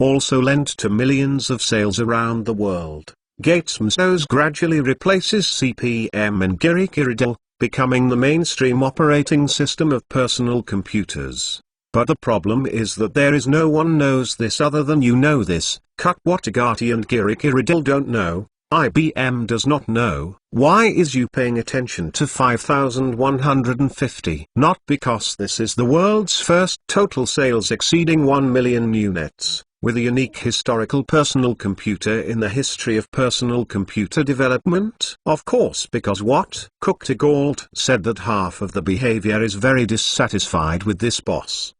also lent to millions of sales around the world. Gates Msos gradually replaces CP/M and Gary Kiridil, becoming the mainstream operating system of personal computers. But the problem is that there is no one knows this other than you know this. Cut what Agati and Gary Kiridil don't know. IBM does not know. Why is you paying attention to 5150? Not because this is the world's first total sales exceeding 1 million units, with a unique historical personal computer in the history of personal computer development. Of course, because what? Kuktigalt said that half of the behavior is very dissatisfied with this boss.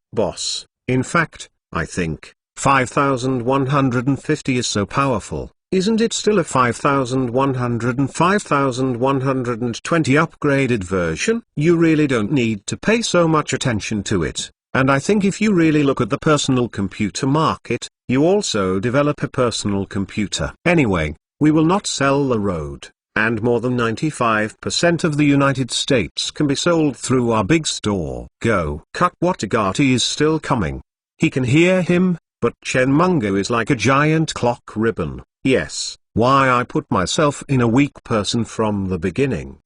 In fact, I think 5150 is so powerful. Isn't it still a 5100 and 5120 upgraded version? You really don't need to pay so much attention to it. And I think if you really look at the personal computer market, you also develop a personal computer. Anyway, we will not sell the road. And more than 95% of the United States can be sold through our big store. Go. Cut what Agati is still coming. He can hear him, but Chen Mungo is like a giant clock ribbon. Yes, why I put myself in a weak person from the beginning.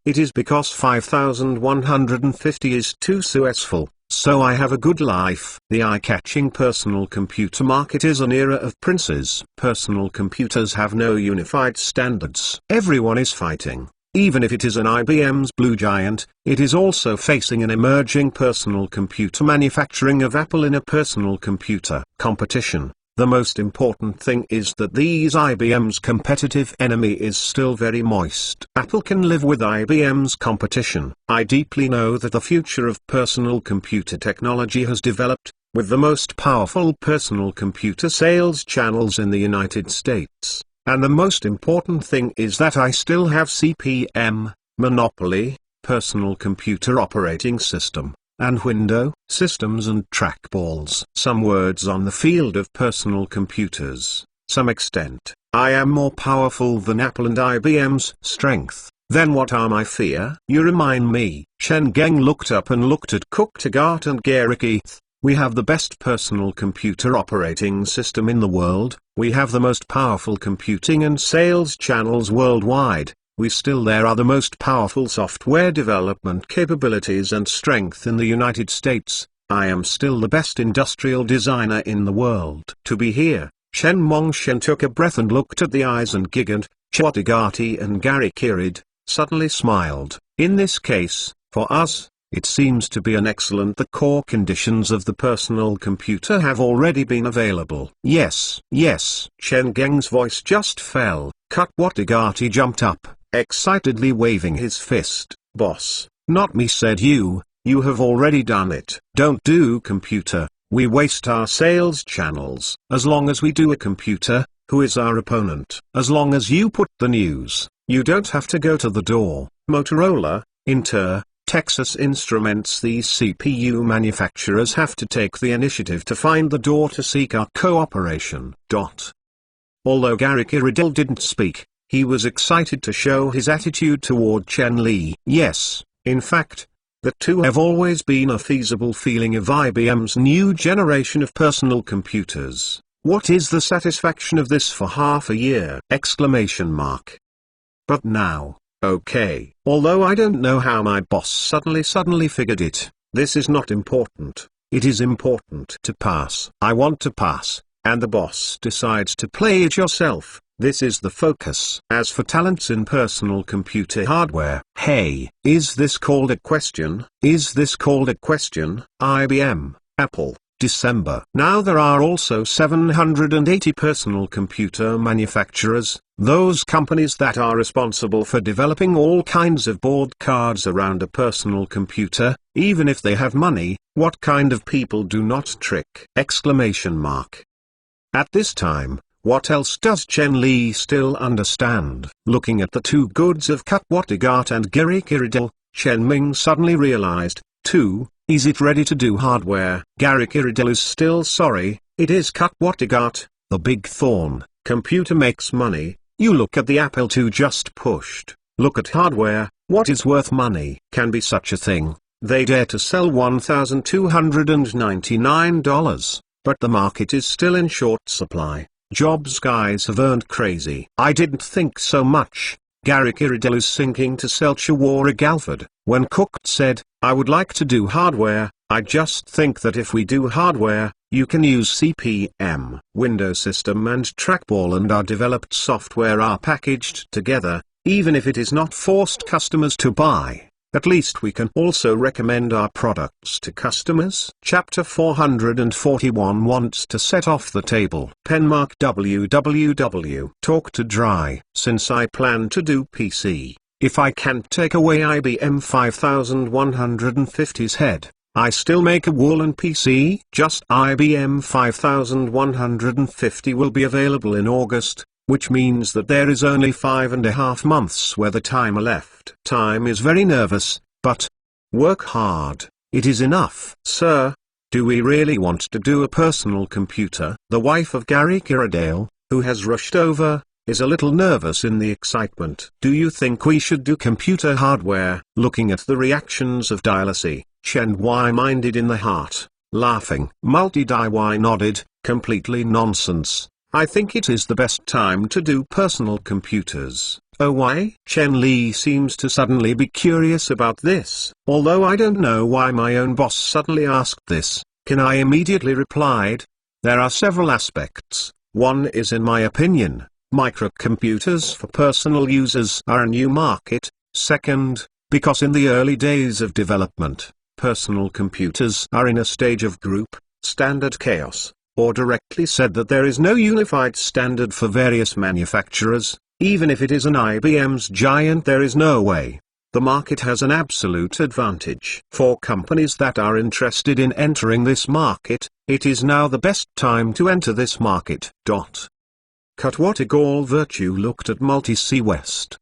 It is because 5150 is too successful, so I have a good life. The eye-catching personal computer market is an era of princes. Personal computers have no unified standards. Everyone is fighting. Even if it is an IBM's Blue Giant, it is also facing an emerging personal computer manufacturing of Apple in a personal computer competition. The most important thing is that these IBM's competitive enemy is still very moist. Apple can live with IBM's competition. I deeply know that the future of personal computer technology has developed, with the most powerful personal computer sales channels in the United States. And the most important thing is that I still have CP/M, Monopoly, personal computer operating system, and window systems and trackballs. Some words on the field of personal computers. Some extent, I am more powerful than Apple and IBM's strength. Then what are my fear? You remind me. Chen Geng looked up and looked at Kuktigart and Gary Keith. We have the best personal computer operating system in the world. We have the most powerful computing and sales channels worldwide. There are the most powerful software development capabilities and strength in the United States. I am still the best industrial designer in the world. To be here. Chen Mongshen took a breath and looked at the eyes and giggled. Chwatigati and Gary Kirid suddenly smiled. In this case, for us, it seems to be an excellent. The core conditions of the personal computer have already been available. Yes, yes. Chen Geng's voice just fell. Chwatigati jumped up, excitedly waving his fist. Boss, not me, said you have already done it. Don't do computer, we waste our sales channels. As long as we do a computer, who is our opponent? As long as you put the news, you don't have to go to the door. Motorola, Intel, Texas Instruments, these CPU manufacturers have to take the initiative to find the door to seek our cooperation. Although Gary Kiridil didn't speak, he was excited to show his attitude toward Chen Li. Yes, in fact, the two have always been a feasible feeling of IBM's new generation of personal computers. What is the satisfaction of this for half a year? But now, okay. Although I don't know how my boss suddenly figured it, this is not important. It is important to pass. I want to pass, and the boss decides to play it yourself. This is the focus. As for talents in personal computer hardware, hey, is this called a question? Is this called a question? IBM, Apple, December. Now there are also 780 personal computer manufacturers, those companies that are responsible for developing all kinds of board cards around a personal computer, even if they have money. What kind of people do not trick? At this time, what else does Chen Li still understand? Looking at the two goods of Chwatigati and Gary Kiridil, Chen Ming suddenly realized, is it ready to do hardware? Gary Kiridil is still sorry, it is Chwatigati, the big thorn. Computer makes money, you look at the Apple II just pushed, look at hardware, what is worth money? Can be such a thing, they dare to sell $1,299, but the market is still in short supply. Jobs guys have earned crazy. I didn't think so much. Gary Kiridil is thinking to sell Chihuahua Galford. When Cook said, I would like to do hardware, I just think that if we do hardware, you can use CPM. Windows system and trackball and our developed software are packaged together, even if it is not forced customers to buy. At least we can also recommend our products to customers. Chapter 441 wants to set off the table. Penmark www. Talk to Dry. Since I plan to do PC, if I can't take away IBM 5150's head, I still make a woolen PC. Just IBM 5150 will be available in August, which means that there is only 5.5 months where the timer left. Time is very nervous, but work hard, it is enough. Sir, do we really want to do a personal computer? The wife of Gary Kiridil, who has rushed over, is a little nervous in the excitement. Do you think we should do computer hardware? Looking at the reactions of Dialasi, Chen Y minded in the heart, laughing. Multi-Die Y nodded, completely nonsense. I think it is the best time to do personal computers. Oh, why? Chen Li seems to suddenly be curious about this. Although I don't know why my own boss suddenly asked this, Can I immediately replied, there are several aspects. One is, in my opinion, microcomputers for personal users are a new market. Second, because in the early days of development, personal computers are in a stage of group, standard chaos. Or directly said that there is no unified standard for various manufacturers, even if it is an IBM's giant, there is no way. The market has an absolute advantage. For companies that are interested in entering this market, it is now the best time to enter this market. Chwatigati Virtue looked at Multi-C West.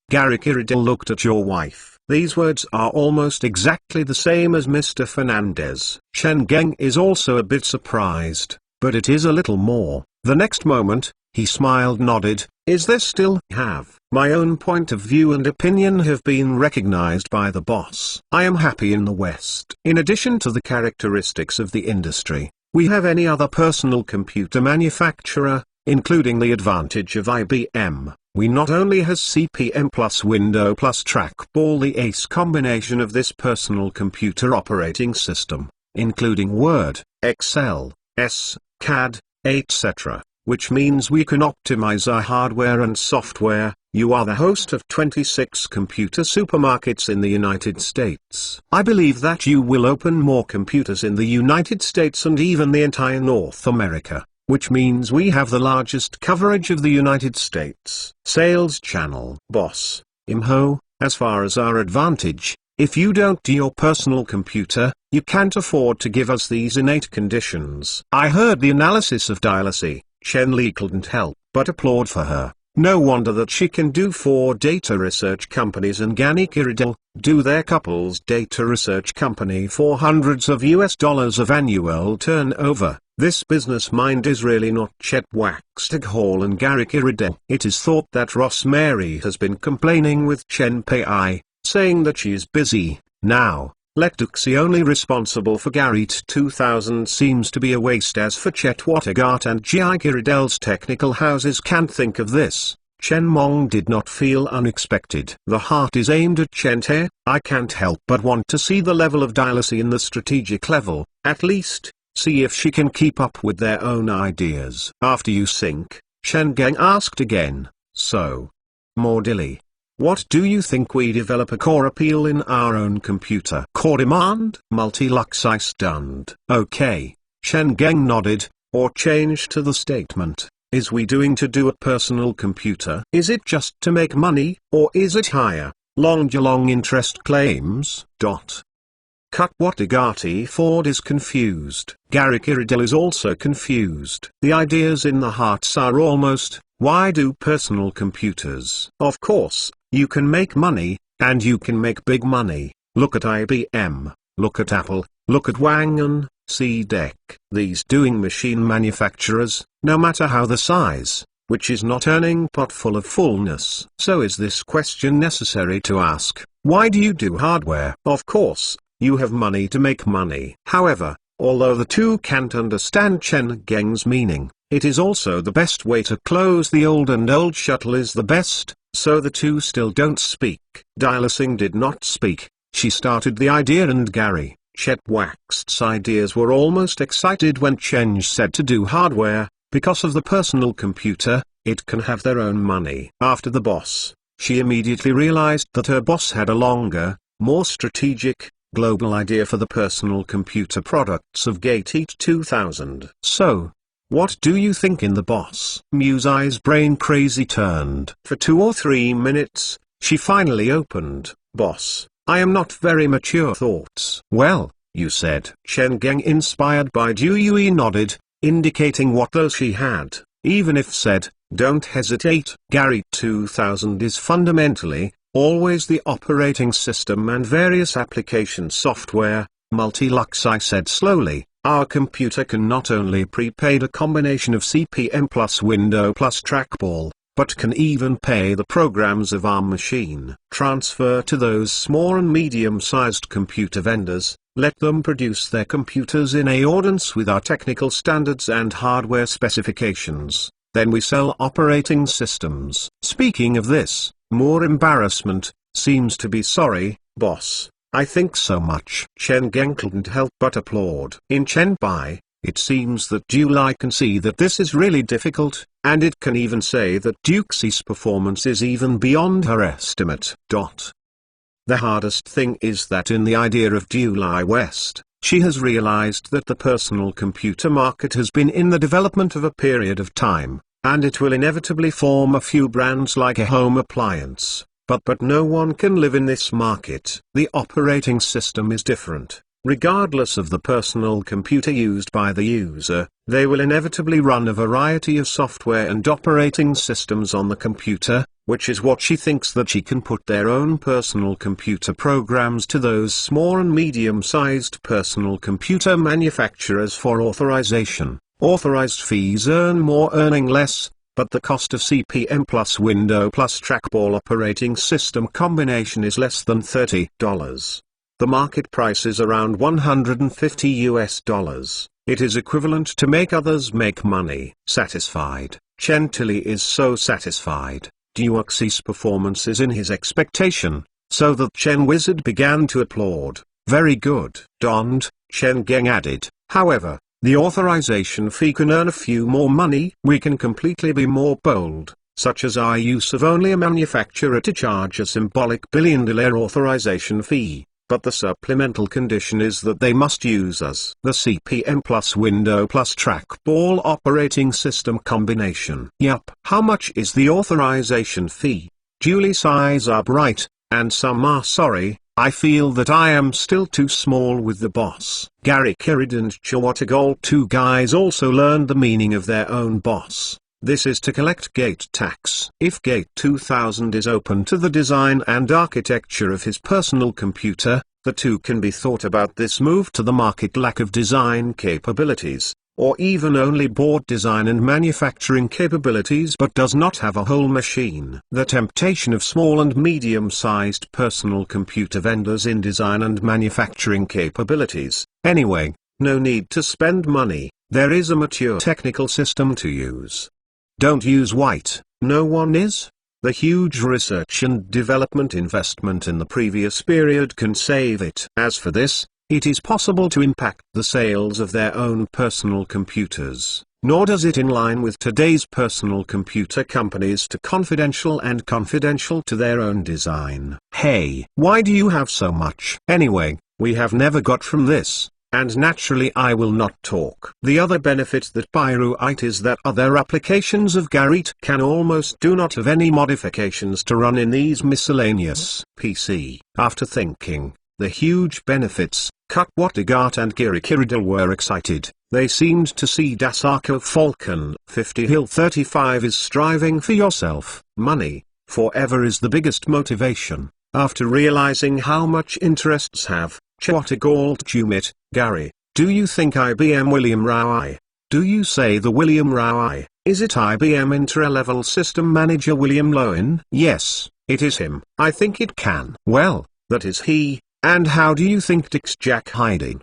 Gary Kiridil looked at your wife. These words are almost exactly the same as Mr. Fernandez. Chen Geng is also a bit surprised, but it is a little more. The next moment, he smiled, nodded. Is there still? Have my own point of view and opinion have been recognized by the boss. I am happy in the West. In addition to the characteristics of the industry, we have any other personal computer manufacturer, including the advantage of IBM. We not only has CP/M plus Window plus Trackball, the ace combination of this personal computer operating system, including Word, Excel, CAD, etc., which means we can optimize our hardware and software. You are the host of 26 computer supermarkets in the United States. I believe that you will open more computers in the United States and even the entire North America, which means we have the largest coverage of the United States sales channel. Boss, Imho, as far as our advantage, if you don't do your personal computer, you can't afford to give us these innate conditions. I heard the analysis of Dialacy. Chen Li couldn't help but applaud for her. No wonder that she can do 4 data research companies and Gani Kiridil do their couple's data research company for hundreds of US dollars of annual turnover. This business mind is really not Chet Waxtaghall and Gary Kiridil. It is thought that Rosemary has been complaining with Chen Pei, saying that she is busy. Now, let Duxie only responsible for Garrett 2000 seems to be a waste. As for Chet Wattagart and G.I. Kiridell's technical houses can't think of this. Chen Mong did not feel unexpected. The heart is aimed at Chen Te. I can't help but want to see the level of Dialacy in the strategic level, at least, see if she can keep up with their own ideas. After you sync, Chen Geng asked again, so, more dilly. What do you think we develop a core appeal in our own computer? Core demand? Multi-lux I stunned. Okay. Chen Geng nodded, or changed to the statement, is we doing to do a personal computer? Is it just to make money, or is it higher, long interest claims? Cut Wattagati Ford is confused. Gary Kiridil is also confused. The ideas in the hearts are almost, why do personal computers? Of course, you can make money, and you can make big money. Look at IBM, look at Apple, look at Wang & CDEC. These doing machine manufacturers, no matter how the size, which is not earning pot full of fullness. So is this question necessary to ask, why do you do hardware? Of course, you have money to make money. However, although the two can't understand Chen Geng's meaning, it is also the best way to close the old, and old shuttle is the best, so the two still don't speak. Dialasing did not speak. She started the idea, and Gary, Chet Waxt's ideas were almost excited when Chen said to do hardware, because of the personal computer, it can have their own money. After the boss, she immediately realized that her boss had a longer, more strategic, global idea for the personal computer products of Gate 2000. So, what do you think in the boss? Musai's brain crazy turned. For 2 or 3 minutes, she finally opened, boss, I am not very mature thoughts. Well, you said. Chen Geng inspired by Du Yui nodded, indicating what those she had, even if said, don't hesitate. Gary 2000 is fundamentally, always the operating system and various application software. Multi-lux I said slowly. Our computer can not only prepaid a combination of CP/M plus Window plus Trackball, but can even pay the programs of our machine. Transfer to those small and medium-sized computer vendors, let them produce their computers in accordance with our technical standards and hardware specifications, then we sell operating systems. Speaking of this, more embarrassment, seems to be sorry, boss. I think so much. Chen Geng couldn't help but applaud. In Chen Bai, it seems that July can see that this is really difficult, and it can even say that Duxie's performance is even beyond her estimate. The hardest thing is that in the idea of July West, she has realized that the personal computer market has been in the development of a period of time, and it will inevitably form a few brands like a home appliance. But no one can live in this market. The operating system is different. Regardless of the personal computer used by the user, they will inevitably run a variety of software and operating systems on the computer, which is what she thinks that she can put their own personal computer programs to those small and medium-sized personal computer manufacturers for authorization. Authorized fees earn more, earning less. But the cost of CP/M plus Window plus Trackball operating system combination is less than $30. The market price is around $150 US. It is equivalent to make others make money. Satisfied. Chen Tilly is so satisfied. Deluxe's performance is in his expectation, so that Chen Wizard began to applaud. Very good. Donned, Chen Geng added. However, the authorization fee can earn a few more money. We can completely be more bold, such as our use of only a manufacturer to charge a symbolic $1 billion authorization fee. But the supplemental condition is that they must use us. The CP/M plus Window plus Trackball operating system combination. Yup. How much is the authorization fee? Julie sighs up right, and some are sorry. I feel that I am still too small with the boss. Gary Kirid and Chihuahua, two guys also learned the meaning of their own boss. This is to collect gate tax. If Gate 2000 is open to the design and architecture of his personal computer, the two can be thought about this move to the market lack of design capabilities, or even only board design and manufacturing capabilities but does not have a whole machine. The temptation of small and medium-sized personal computer vendors in design and manufacturing capabilities. Anyway, no need to spend money, there is a mature technical system to use. Don't use white, no one is? The huge research and development investment in the previous period can save it. As for this, it is possible to impact the sales of their own personal computers, nor does it in line with today's personal computer companies to confidential and confidential to their own design. Hey, why do you have so much? Anyway, we have never got from this. And naturally I will not talk. The other benefit that Pyroite is that other applications of Garite can almost do not have any modifications to run in these miscellaneous PC. After thinking, the huge benefits, Kutwatagart and Giri Kiridil were excited. They seemed to see Dasako Falcon. 50 Hill 35 is striving for yourself. Money, forever is the biggest motivation. After realizing how much interests have, Chihuahua Jumit, Gary, do you think IBM William Rao? Do you say the William Rao? Is it IBM Intra-Level System Manager William Lowen? Yes, it is him. I think it can. Well, that is he, and how do you think Dick's Jack hiding?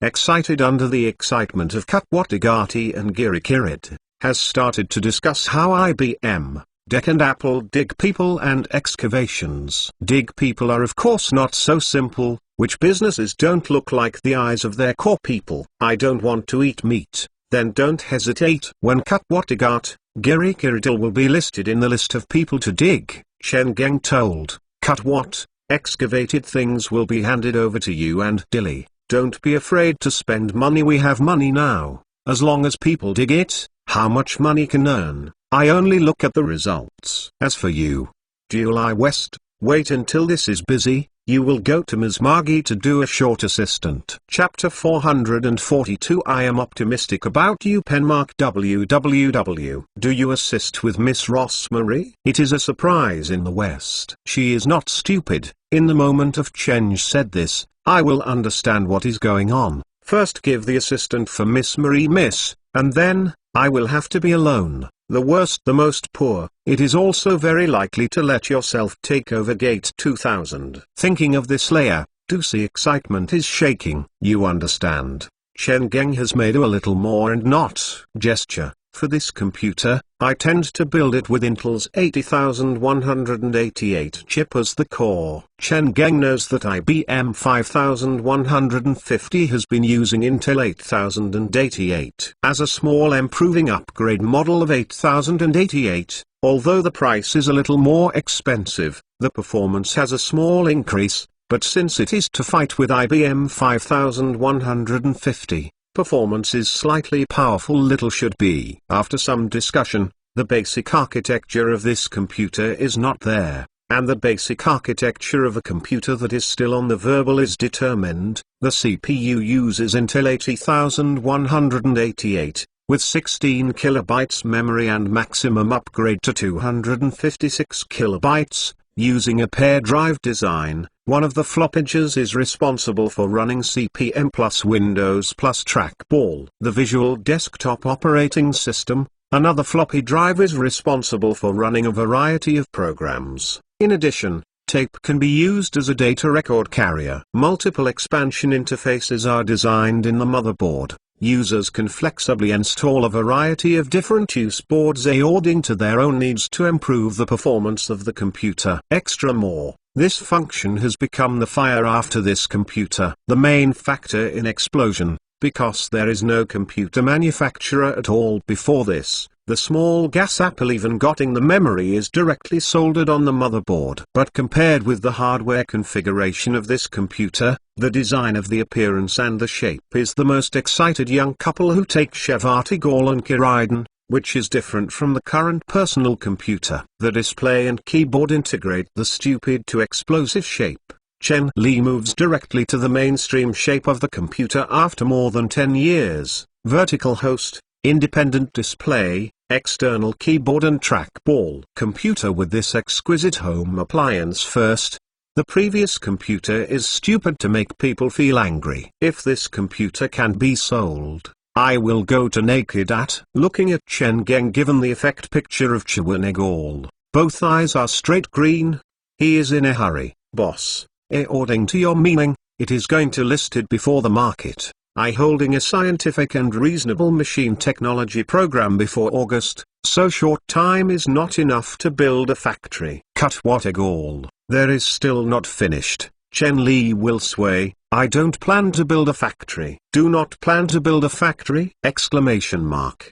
Excited under the excitement of Kutwatagati and Giri Kirid, has started to discuss how IBM, Deck and Apple dig people and excavations. Dig people are of course not so simple, which businesses don't look like the eyes of their core people. I don't want to eat meat, then don't hesitate. When Kutwatagart, Giri Kiridil will be listed in the list of people to dig, Chen Geng told, Kutwat, excavated things will be handed over to you and Dilly. Don't be afraid to spend money, we have money now, as long as people dig it, how much money can earn. I only look at the results. As for you, July West, wait until this is busy, you will go to Ms. Margie to do a short assistant. Chapter 442 I am optimistic about you Penmark www. Do you assist with Miss Rosemary? It is a surprise in the West. She is not stupid. In the moment of change said this, I will understand what is going on. First give the assistant for Miss Marie Miss, and then, I will have to be alone. The worst the most poor. It is also very likely to let yourself take over Gate 2000. Thinking of this layer, do see excitement is shaking. You understand. Chen Geng has made a little more and not gesture. For this computer, I tend to build it with Intel's 80188 chip as the core. Chen Geng knows that IBM 5150 has been using Intel 8088 as a small improving upgrade model of 8088. Although the price is a little more expensive, the performance has a small increase, but since it is to fight with IBM 5150, performance is slightly powerful little should be. After some discussion, the basic architecture of this computer is not there, and the basic architecture of a computer that is still on the verbal is determined. The CPU uses Intel 80188, with 16 kilobytes memory and maximum upgrade to 256 kilobytes, using a pair drive design. One of the floppages is responsible for running CP/M plus Windows plus Trackball. The Visual Desktop Operating System, another floppy drive is responsible for running a variety of programs. In addition, tape can be used as a data record carrier. Multiple expansion interfaces are designed in the motherboard. Users can flexibly install a variety of different use boards according to their own needs to improve the performance of the computer. More. This function has become the fire after this computer. The main factor in explosion, because there is no computer manufacturer at all before this. The small gas apple even getting the memory is directly soldered on the motherboard. But compared with the hardware configuration of this computer, the design of the appearance and the shape is the most excited young couple who take Shevati Golan which is different from the current personal computer. The display and keyboard integrate the stupid to explosive shape. Chen Li moves directly to the mainstream shape of the computer after more than 10 years. Vertical host, independent display, external keyboard and trackball. Computer with this exquisite home appliance first. The previous computer is stupid to make people feel angry. If this computer can be sold, I will go to naked at. Looking at Chen Geng given the effect picture of Chiwenegal. Both eyes are straight green. He is in a hurry, boss. According to your meaning, it is going to list it before the market. I holding a scientific and reasonable machine technology program before August, so short time is not enough to build a factory. Cut what a goal, there is still not finished. Chen Li will sway, I don't plan to build a factory. Do not plan to build a factory? Exclamation mark.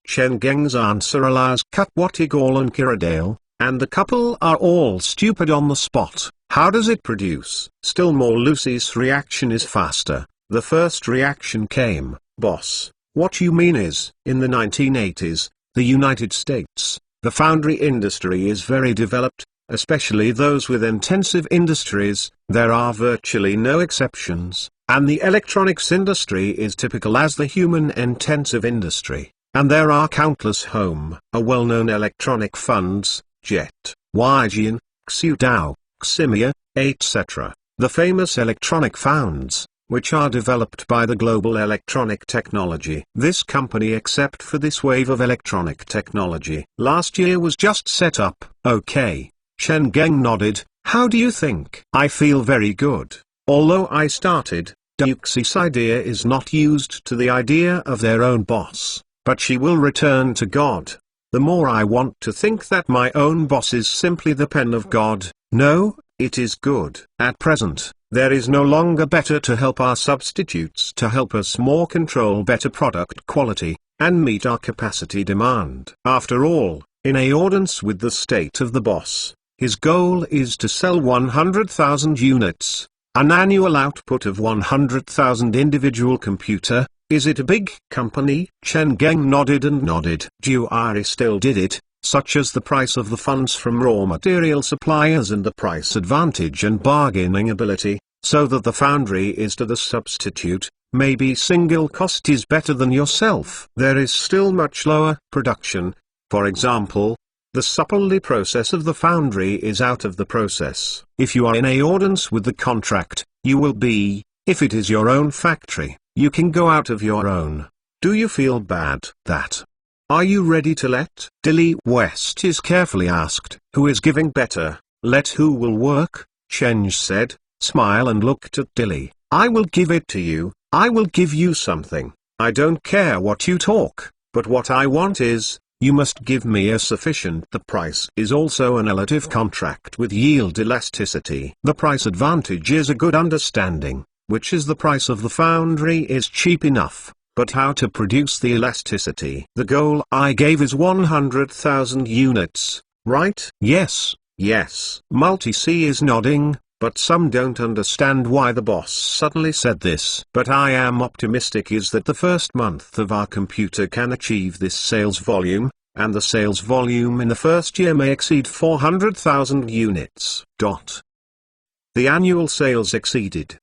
Chen Geng's answer allows cut what a goal and Kiradale, and the couple are all stupid on the spot. How does it produce? Still more Lucy's reaction is faster. The first reaction came, boss, what you mean is, in the 1980s, the United States, the foundry industry is very developed, especially those with intensive industries, there are virtually no exceptions, and the electronics industry is typical as the human-intensive industry, and there are countless well-known electronic funds, Jet, Weijian, Xudao, Ximia, etc., the famous electronic founds, which are developed by the global electronic technology. This company except for this wave of electronic technology last year was just set up. Okay. Chen Geng nodded, how do you think? I feel very good. Although I started, Duxie's idea is not used to the idea of their own boss, but she will return to God. The more I want to think that my own boss is simply the pen of God. No, it is good. At present, there is no longer better to help our substitutes to help us more control better product quality, and meet our capacity demand. After all, in accordance with the state of the boss, his goal is to sell 100,000 units, an annual output of 100,000 individual computer. Is it a big company? Chen Geng nodded and nodded. Duari still did it, such as the price of the funds from raw material suppliers and the price advantage and bargaining ability, so that the foundry is to the substitute, maybe single cost is better than yourself. There is still much lower production. For example, the supply process of the foundry is out of the process. If you are in accordance with the contract, you will be, if it is your own factory, you can go out of your own. Do you feel bad that? Are you ready to let? Dilly West is carefully asked. Who is giving better? Let who will work? Cheng said, smile and looked at Dilly. I will give it to you. I will give you something. I don't care what you talk, but what I want is, you must give me a sufficient. The price is also an relative contract with yield elasticity. The price advantage is a good understanding, which is the price of the foundry is cheap enough, but how to produce the elasticity. The goal I gave is 100,000 units, right? Yes, yes. Multi-C is nodding, but some don't understand why the boss suddenly said this. But I am optimistic is that the first month of our computer can achieve this sales volume, and the sales volume in the first year may exceed 400,000 units. The annual sales exceeded.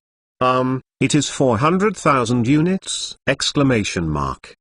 It is 400,000 units? Exclamation mark.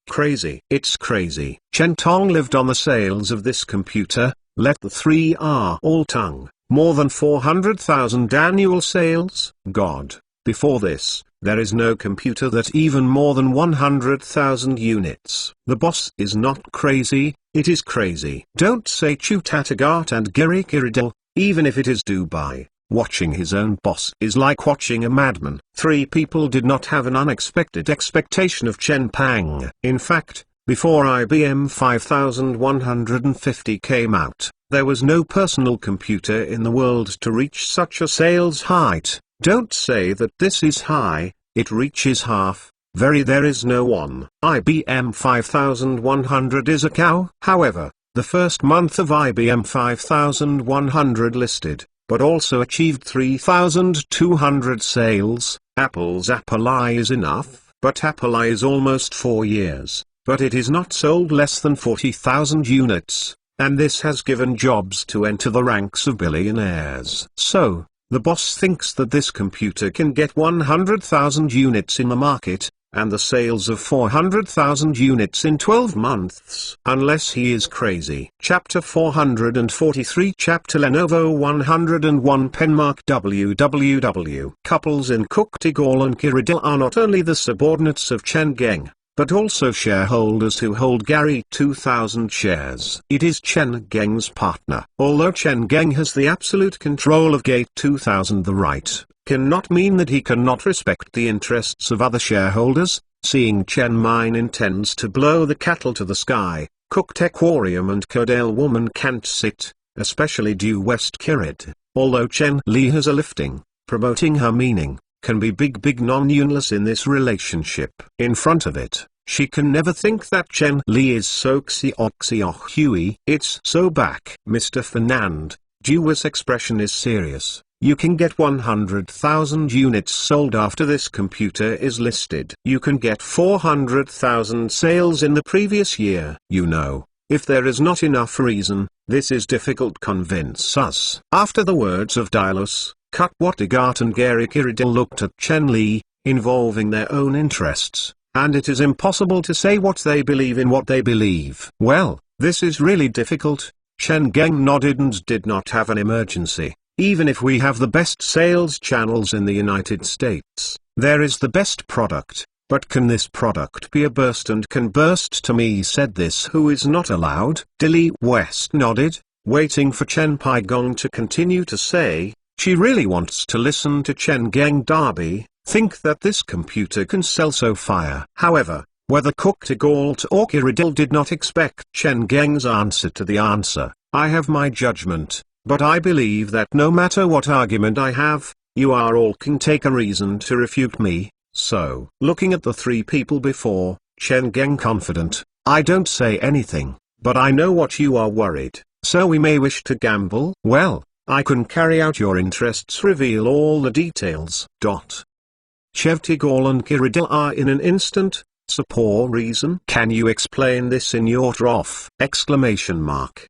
Crazy. It's crazy. Chen Tong lived on the sales of this computer, let the 3R all tongue. More than 400,000 annual sales? God. Before this, there is no computer that even more than 100,000 units. The boss is not crazy, it is crazy. Don't say Chutatagat and Giri Kiridil, even if it is Dubai. Watching his own boss is like watching a madman. Three people did not have an unexpected expectation of Chen Pang. In fact, before IBM 5150 came out, there was no personal computer in the world to reach such a sales height. Don't say that this is high, it reaches half. There is no one. IBM 5100 is a cow. However, the first month of IBM 5100 listed, but also achieved 3,200 sales. Apple's Apple I is enough, but Apple I is almost 4 years, but it is not sold less than 40,000 units, and this has given jobs to enter the ranks of billionaires. So, the boss thinks that this computer can get 100,000 units in the market, and the sales of 400,000 units in 12 months. Unless he is crazy. Chapter 443 Chapter Lenovo 101 Penmark www. Couples in Kuok Tagol and Kiridil are not only the subordinates of Chen Geng, but also shareholders who hold Gary 2000 shares. It is Chen Geng's partner. Although Chen Geng has the absolute control of Gate 2000, the right cannot mean that he cannot respect the interests of other shareholders. Seeing Chen Mine intends to blow the cattle to the sky, Kuok Aquarium and Kodale Woman can't sit, especially due West Kirid. Although Chen Li has a lifting, promoting her meaning, can be big non-unless in this relationship. In front of it, she can never think that Chen Li is so Hui. It's so back. Mr. Fernand, Dua's expression is serious. You can get 100,000 units sold after this computer is listed. You can get 400,000 sales in the previous year. You know, if there is not enough reason, this is difficult convince us. After the words of Dilus, Kutwatagat and Gary Kiridil looked at Chen Li, involving their own interests, and it is impossible to say what they believe in what they believe. Well, this is really difficult. Chen Geng nodded and did not have an emergency. Even if we have the best sales channels in the United States, there is the best product, but can this product be a burst and can burst to me said this who is not allowed? Dilly West nodded, waiting for Chen Pai Gong to continue to say, she really wants to listen to Chen Geng Darby, think that this computer can sell so fire. However, whether Kuok Tagol or Kiridil did not expect Chen Geng's answer to the answer. I have my judgment. But I believe that no matter what argument I have, you are all can take a reason to refute me. So, looking at the three people before, Chen Geng confident, I don't say anything, but I know what you are worried, so we may wish to gamble. Well, I can carry out your interests, reveal all the details. Chev Tagol and Kiridil are in an instant, support reason. Can you explain this in your trough? Exclamation mark.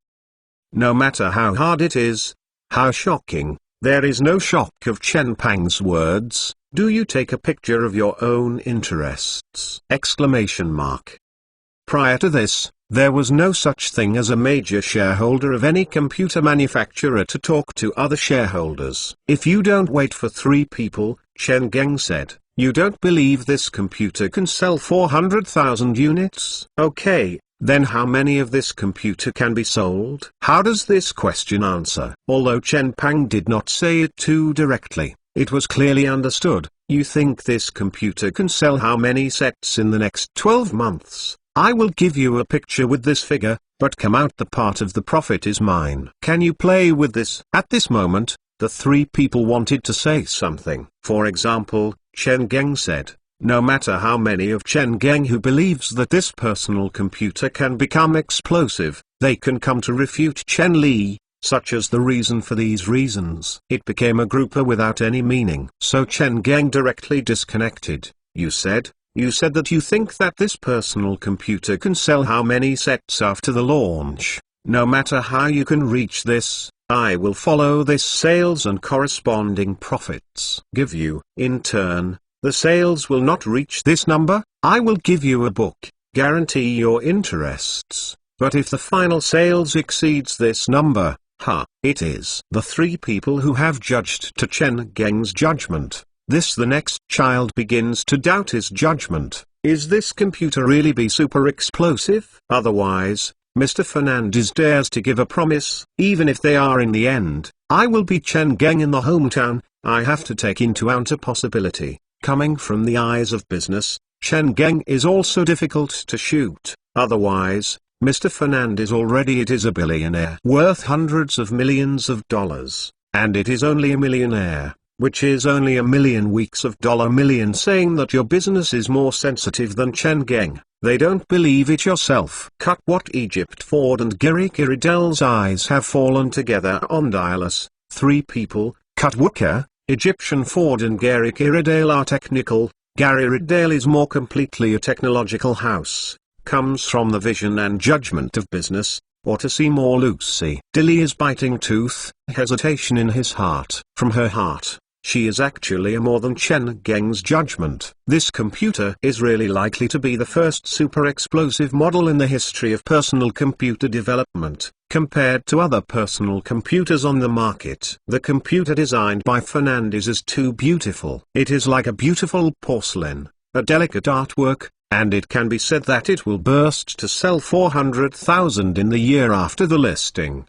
No matter how hard it is, how shocking, there is no shock of Chen Pang's words. Do you take a picture of your own interests? Exclamation mark. Prior to this, there was no such thing as a major shareholder of any computer manufacturer to talk to other shareholders. If you don't wait for three people, Chen Geng said, you don't believe this computer can sell 400,000 units? Okay. Then how many of this computer can be sold? How does this question answer? Although Chen Pang did not say it too directly, it was clearly understood. You think this computer can sell how many sets in the next 12 months? I will give you a picture with this figure, but come out the part of the profit is mine. Can you play with this? At this moment, the three people wanted to say something. For example, Chen Geng said, no matter how many of Chen Geng who believes that this personal computer can become explosive, they can come to refute Chen Li, such as the reason for these reasons. It became a grouper without any meaning. So Chen Geng directly disconnected. You said that you think that this personal computer can sell how many sets after the launch. No matter how you can reach this, I will follow this sales and corresponding profits. Give you, in turn, the sales will not reach this number, I will give you a book, guarantee your interests, but if the final sales exceeds this number, it is. The three people who have judged to Chen Geng's judgment, the next child begins to doubt his judgment. Is this computer really be super explosive? Otherwise, Mr. Fernandez dares to give a promise, even if they are in the end, I will be Chen Geng in the hometown. I have to take into account a possibility. Coming from the eyes of business, Chen Geng is also difficult to shoot. Otherwise, Mr. Fernandez already it is a billionaire worth hundreds of millions of dollars, and it is only a millionaire, which is only a million weeks of $1 million. Saying that your business is more sensitive than Chen Geng, they don't believe it yourself. Cut what Egypt Ford and Gary Kiridell's eyes have fallen together on Dialis. 3 people, cut Wooker, Egyptian Ford and Gary Kiridell are technical. Gary Riddell is more completely a technological house, comes from the vision and judgment of business, or to see more Lucy. Dilly is biting tooth, hesitation in his heart. From her heart, she is actually a more than Chen Geng's judgment. This computer is really likely to be the first super explosive model in the history of personal computer development, compared to other personal computers on the market. The computer designed by Fernandez is too beautiful. It is like a beautiful porcelain, a delicate artwork, and it can be said that it will burst to sell 400,000 in the year after the listing.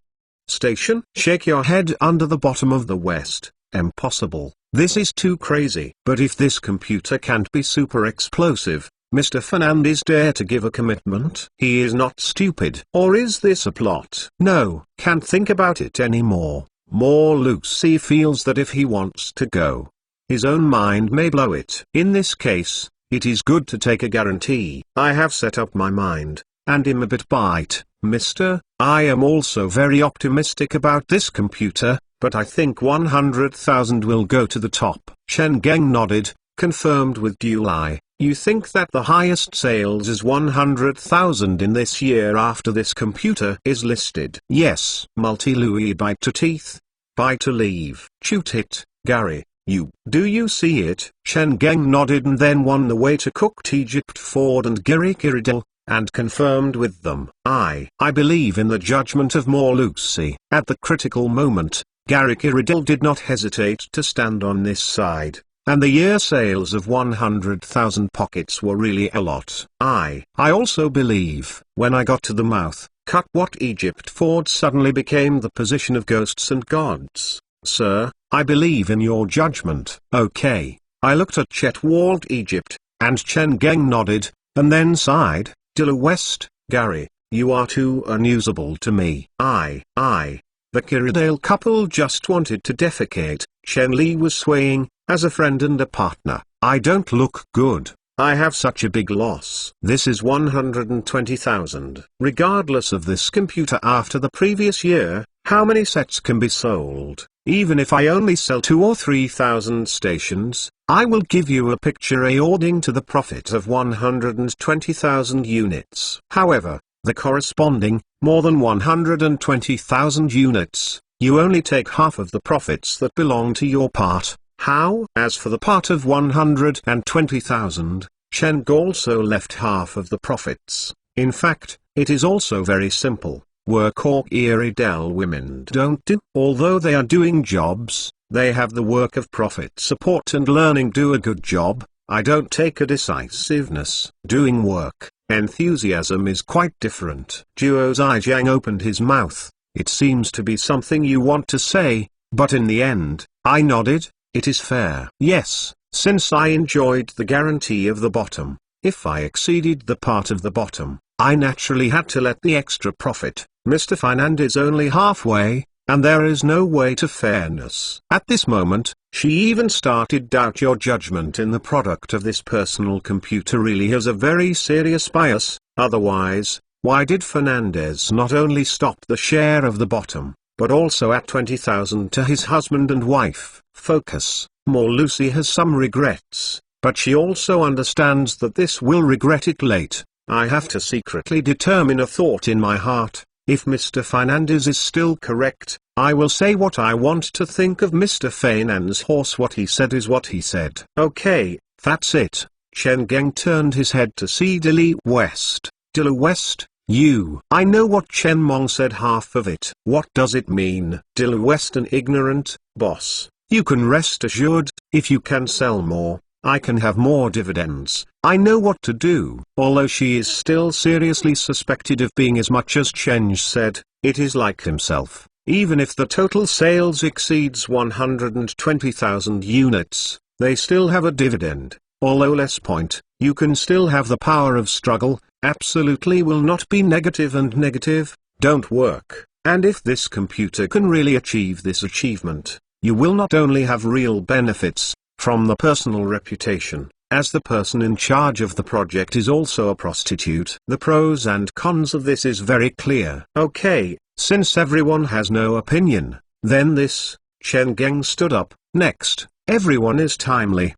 Station? Shake your head under the bottom of the West. Impossible. This is too crazy. But if this computer can't be super explosive, Mr. Fernandez dare to give a commitment? He is not stupid. Or is this a plot? No, can't think about it anymore. More Lucy feels that if he wants to go, his own mind may blow it. In this case, it is good to take a guarantee. I have set up my mind, and am a bit bite, mister. I am also very optimistic about this computer, but I think 100,000 will go to the top. Chen Geng nodded, confirmed with dual eye. You think that the highest sales is 100,000 in this year after this computer is listed? Yes. Multi-Louis bite to teeth. Bite to leave. Shoot it, Gary. Do you see it? Chen Geng nodded and then won the way to cooked Egypt Ford and Gary Kiridell, and confirmed with them. I believe in the judgment of more Lucy. At the critical moment, Gary Kiridell did not hesitate to stand on this side, and the year sales of 100,000 pockets were really a lot. I also believe, when I got to the mouth, cut what Egypt Ford suddenly became the position of ghosts and gods. Sir, I believe in your judgment. Okay. I looked at Chet Walt Egypt, and Chen Geng nodded, and then sighed. Dilla West, Gary, you are too unusable to me. The Kiridell couple just wanted to defecate. Chen Li was swaying, as a friend and a partner. I don't look good. I have such a big loss. This is 120,000. Regardless of this computer after the previous year, how many sets can be sold? Even if I only sell 2,000 or 3,000 stations, I will give you a picture according to the profit of 120,000 units. However, the corresponding, more than 120,000 units, you only take half of the profits that belong to your part. How? As for the part of 120,000, Chen also left half of the profits. In fact, it is also very simple. Work or Kiridell women don't do. Although they are doing jobs, they have the work of profit support and learning do a good job. I don't take a decisiveness. Doing work, enthusiasm is quite different. Duo Zhejiang opened his mouth. It seems to be something you want to say, but in the end, I nodded. It is fair. Yes, since I enjoyed the guarantee of the bottom. If I exceeded the part of the bottom, I naturally had to let the extra profit. Mr. Fernandez only halfway, and there is no way to fairness. At this moment, she even started doubt your judgment in the product of this personal computer really has a very serious bias. Otherwise, why did Fernandez not only stop the share of the bottom, but also at 20,000 to his husband and wife? Focus. More Lucy has some regrets, but she also understands that this will regret it late. I have to secretly determine a thought in my heart. If Mr. Fernandez is still correct, I will say what I want to think of Mr. Fernandez's horse. What he said is what he said. Okay, that's it. Chen Geng turned his head to see Dilla West. Dilla West, you. I know what Chen Mong said, half of it. What does it mean? Dilla West, an ignorant, boss. You can rest assured, if you can sell more, I can have more dividends. I know what to do. Although she is still seriously suspected of being as much as Chen said, it is like himself. Even if the total sales exceeds 120,000 units, they still have a dividend, although less point. You can still have the power of struggle, absolutely will not be negative, and negative don't work. And if this computer can really achieve this achievement, you will not only have real benefits from the personal reputation, as the person in charge of the project is also a prostitute. The pros and cons of this is very clear. Okay, since everyone has no opinion, then this, Chen Geng stood up. Next, everyone is timely.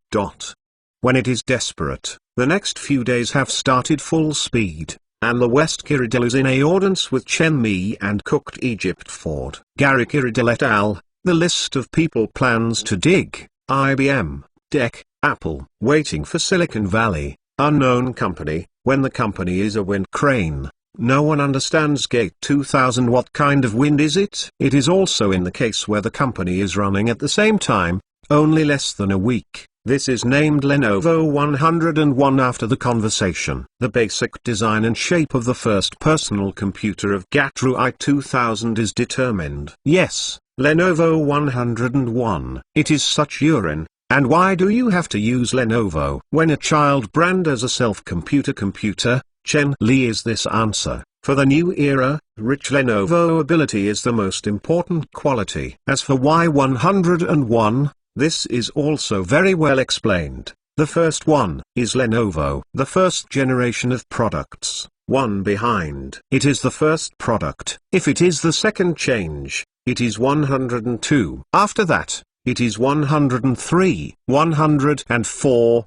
When it is desperate, the next few days have started full speed, and the West Kiridil is in accordance with Chen Mi and Cooked Egypt Ford. Gary Kiridil et al., the list of people plans to dig, IBM, DEC, Apple, waiting for Silicon Valley, unknown company, when the company is a wind crane. No one understands Gate 2000. What kind of wind is it? It is also in the case where the company is running at the same time, only less than a week. This is named Lenovo 101 after the conversation. The basic design and shape of the first personal computer of Gatru i2000 is determined. Yes, Lenovo 101. It is such urine. And why do you have to use Lenovo when a child brand as a computer? Chen Li is this answer. For the new era, rich Lenovo ability is the most important quality. As for Y101, this is also very well explained. The first one is Lenovo, the first generation of products, one behind. It is the first product. If it is the second change, it is 102. After that, it is 103, 104.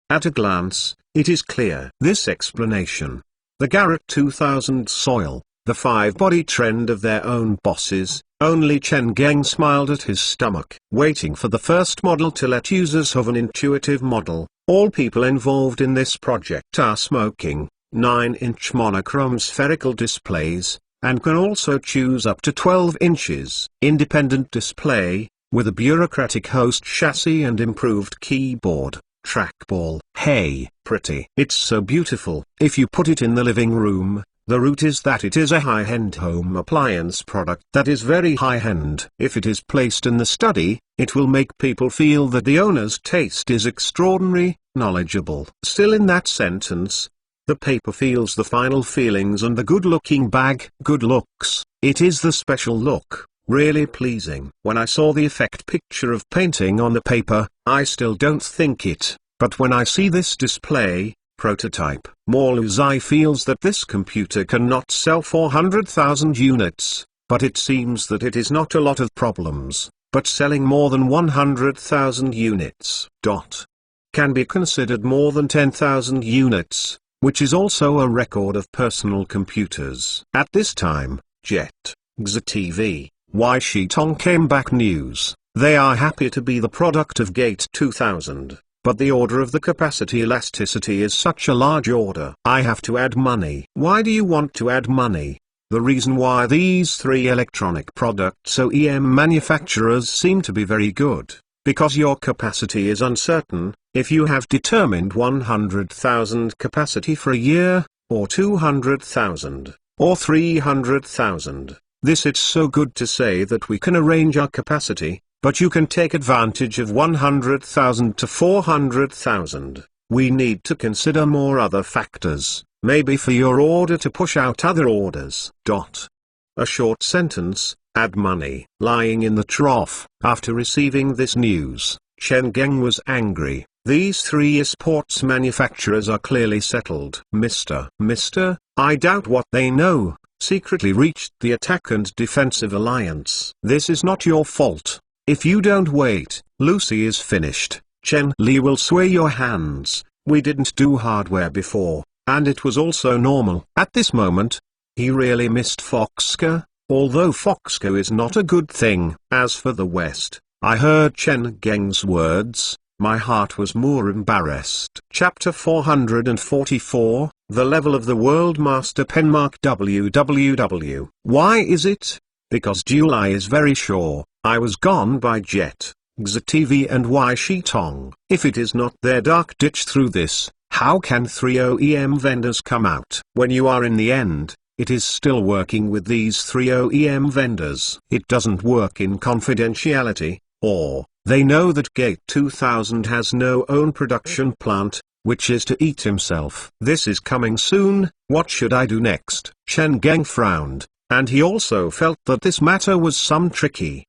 At a glance, it is clear. This explanation. The Garrett 2000 soil, the 5-body trend of their own bosses, only Chen Geng smiled at his stomach. Waiting for the first model to let users have an intuitive model. All people involved in this project are smoking 9-inch monochrome spherical displays, and can also choose up to 12 inches. Independent display, with a bureaucratic host chassis and improved keyboard, trackball. Hey, pretty. It's so beautiful. If you put it in the living room, the root is that it is a high-end home appliance product that is very high-end. If it is placed in the study, it will make people feel that the owner's taste is extraordinary, knowledgeable. Still in that sentence, the paper feels the final feelings and the good-looking bag. Good looks. It is the special look. Really pleasing. When I saw the effect picture of painting on the paper, I still don't think it, but when I see this display, prototype, Morluzai feels that this computer cannot sell 400,000 units, but it seems that it is not a lot of problems, but selling more than 100,000 units. Can be considered more than 10,000 units, which is also a record of personal computers. At this time, Jet, XTV, Y Shitong came back news. They are happy to be the product of Gate 2000, but the order of the capacity elasticity is such a large order. I have to add money. Why do you want to add money? The reason why these three electronic products OEM manufacturers seem to be very good, because your capacity is uncertain. If you have determined 100,000 capacity for a year, or 200,000, or 300,000, it's so good to say that we can arrange our capacity, but you can take advantage of 100,000 to 400,000. We need to consider more other factors, maybe for your order to push out other orders. A short sentence, add money. Lying in the trough, after receiving this news, Chen Geng was angry. These three esports manufacturers are clearly settled. Mr. I doubt what they know. Secretly reached the attack and defensive alliance. This is not your fault. If you don't wait, Lucy is finished. Chen Li will sway your hands. We didn't do hardware before, and it was also normal. At this moment, he really missed Foxco, although Foxco is not a good thing. As for the West, I heard Chen Geng's words. My heart was more embarrassed. Chapter 444, The Level of the World Master Penmark WWW. Why is it? Because July is very sure, I was gone by Jet, XTV and Y Shitong. If it is not their dark ditch through this, how can three OEM vendors come out? When you are in the end, it is still working with these 3 OEM vendors. It doesn't work in confidentiality, or, they know that Gate 2000 has no own production plant, which is to eat himself. This is coming soon, what should I do next? Chen Geng frowned, and he also felt that this matter was some tricky.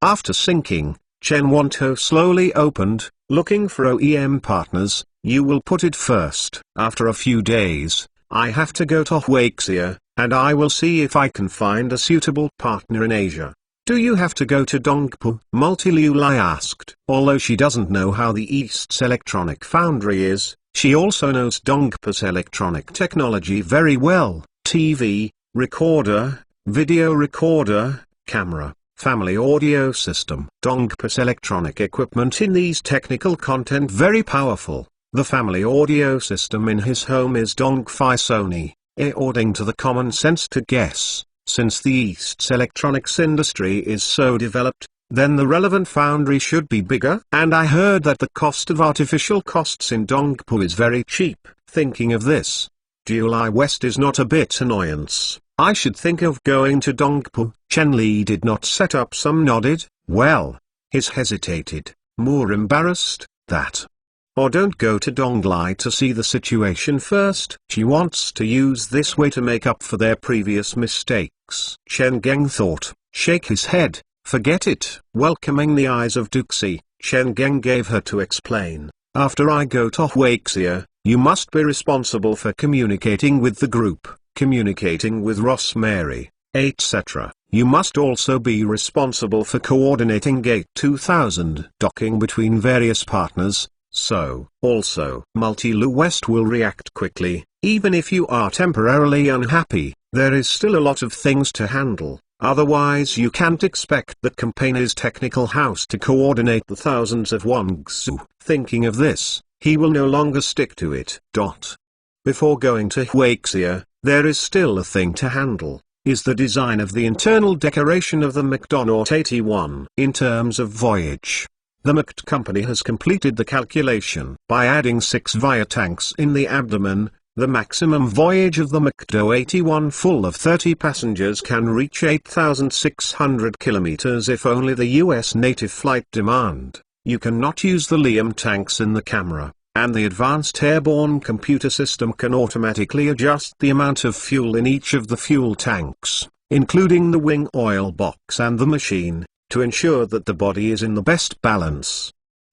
After sinking, Chen Wanto slowly opened, looking for OEM partners. You will put it first. After a few days, I have to go to Huaxia, and I will see if I can find a suitable partner in Asia. Do you have to go to Dongpu? Multi-Liu Lai asked. Although she doesn't know how the East's electronic foundry is, she also knows Dongpu's electronic technology very well. TV, recorder, video recorder, camera, family audio system. Dongpu's electronic equipment in these technical content very powerful. The family audio system in his home is Dongfei Sony, according to the common sense to guess. Since the East's electronics industry is so developed, then the relevant foundry should be bigger. And I heard that the cost of artificial costs in Dongpu is very cheap. Thinking of this, July West is not a bit annoyance. I should think of going to Dongpu. Chen Li did not set up some nodded, well. His hesitated, more embarrassed, that. Or don't go to Donglai to see the situation first. She wants to use this way to make up for their previous mistakes. Chen Geng thought, shake his head, forget it. Welcoming the eyes of Duxi, Chen Geng gave her to explain. After I go to Huaxia, you must be responsible for communicating with the group, communicating with Rosemary, etc. You must also be responsible for coordinating Gate 2000 docking between various partners. So, also, Multi-Lu West will react quickly. Even if you are temporarily unhappy, there is still a lot of things to handle. Otherwise you can't expect the company's technical house to coordinate the thousands of Wangzhou. Thinking of this, he will no longer stick to it. Before going to Huaxia, there is still a thing to handle, is the design of the internal decoration of the McDonaut 81. In terms of voyage, the McD company has completed the calculation. By adding 6 Via tanks in the abdomen, the maximum voyage of the McDo 81 full of 30 passengers can reach 8,600 kilometers if only the US native flight demand. You cannot use the Liam tanks in the camera, and the advanced airborne computer system can automatically adjust the amount of fuel in each of the fuel tanks, including the wing oil box and the machine, to ensure that the body is in the best balance.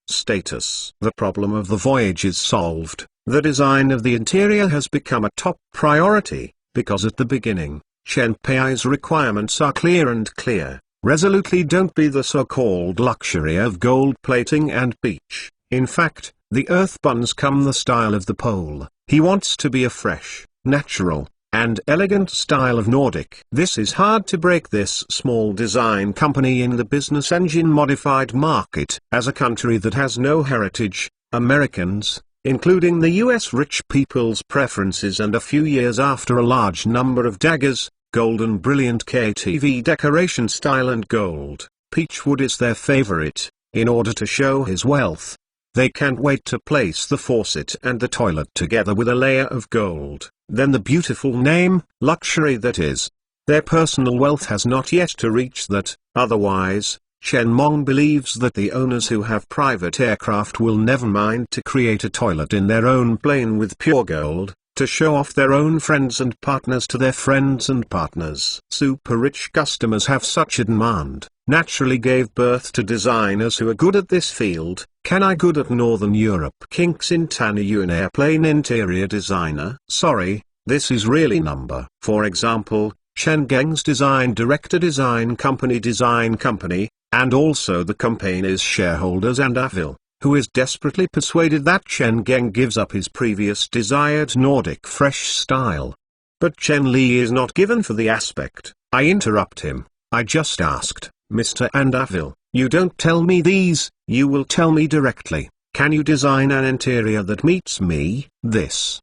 Status: the problem of the voyage is solved. The design of the interior has become a top priority, because at the beginning, Chen Pei's requirements are clear and clear. Resolutely don't be the so-called luxury of gold plating and peach. In fact, the earth buns come the style of the pole. He wants to be a fresh, natural, and elegant style of Nordic. This is hard to break this small design company in the business engine modified market. As a country that has no heritage, Americans, including the US rich people's preferences, and a few years after a large number of daggers, golden brilliant KTV decoration style and gold, peachwood is their favorite. In order to show his wealth, they can't wait to place the faucet and the toilet together with a layer of gold. Then the beautiful name, luxury, that is. Their personal wealth has not yet to reach that. Otherwise, Chen Mong believes that the owners who have private aircraft will never mind to create a toilet in their own plane with pure gold, to show off their own friends and partners to their friends and partners. Super rich customers have such a demand, naturally gave birth to designers who are good at this field. Can I good at Northern Europe? Kinks in Tanu, an airplane interior designer. Sorry, this is really number. For example, Chen Geng's design director design company, and also the company's shareholders, and Avil, who is desperately persuaded that Chen Geng gives up his previous desired Nordic fresh style. But Chen Li is not given for the aspect. I interrupt him. I just asked, Mr. Andavil, you don't tell me these, you will tell me directly. Can you design an interior that meets me? This.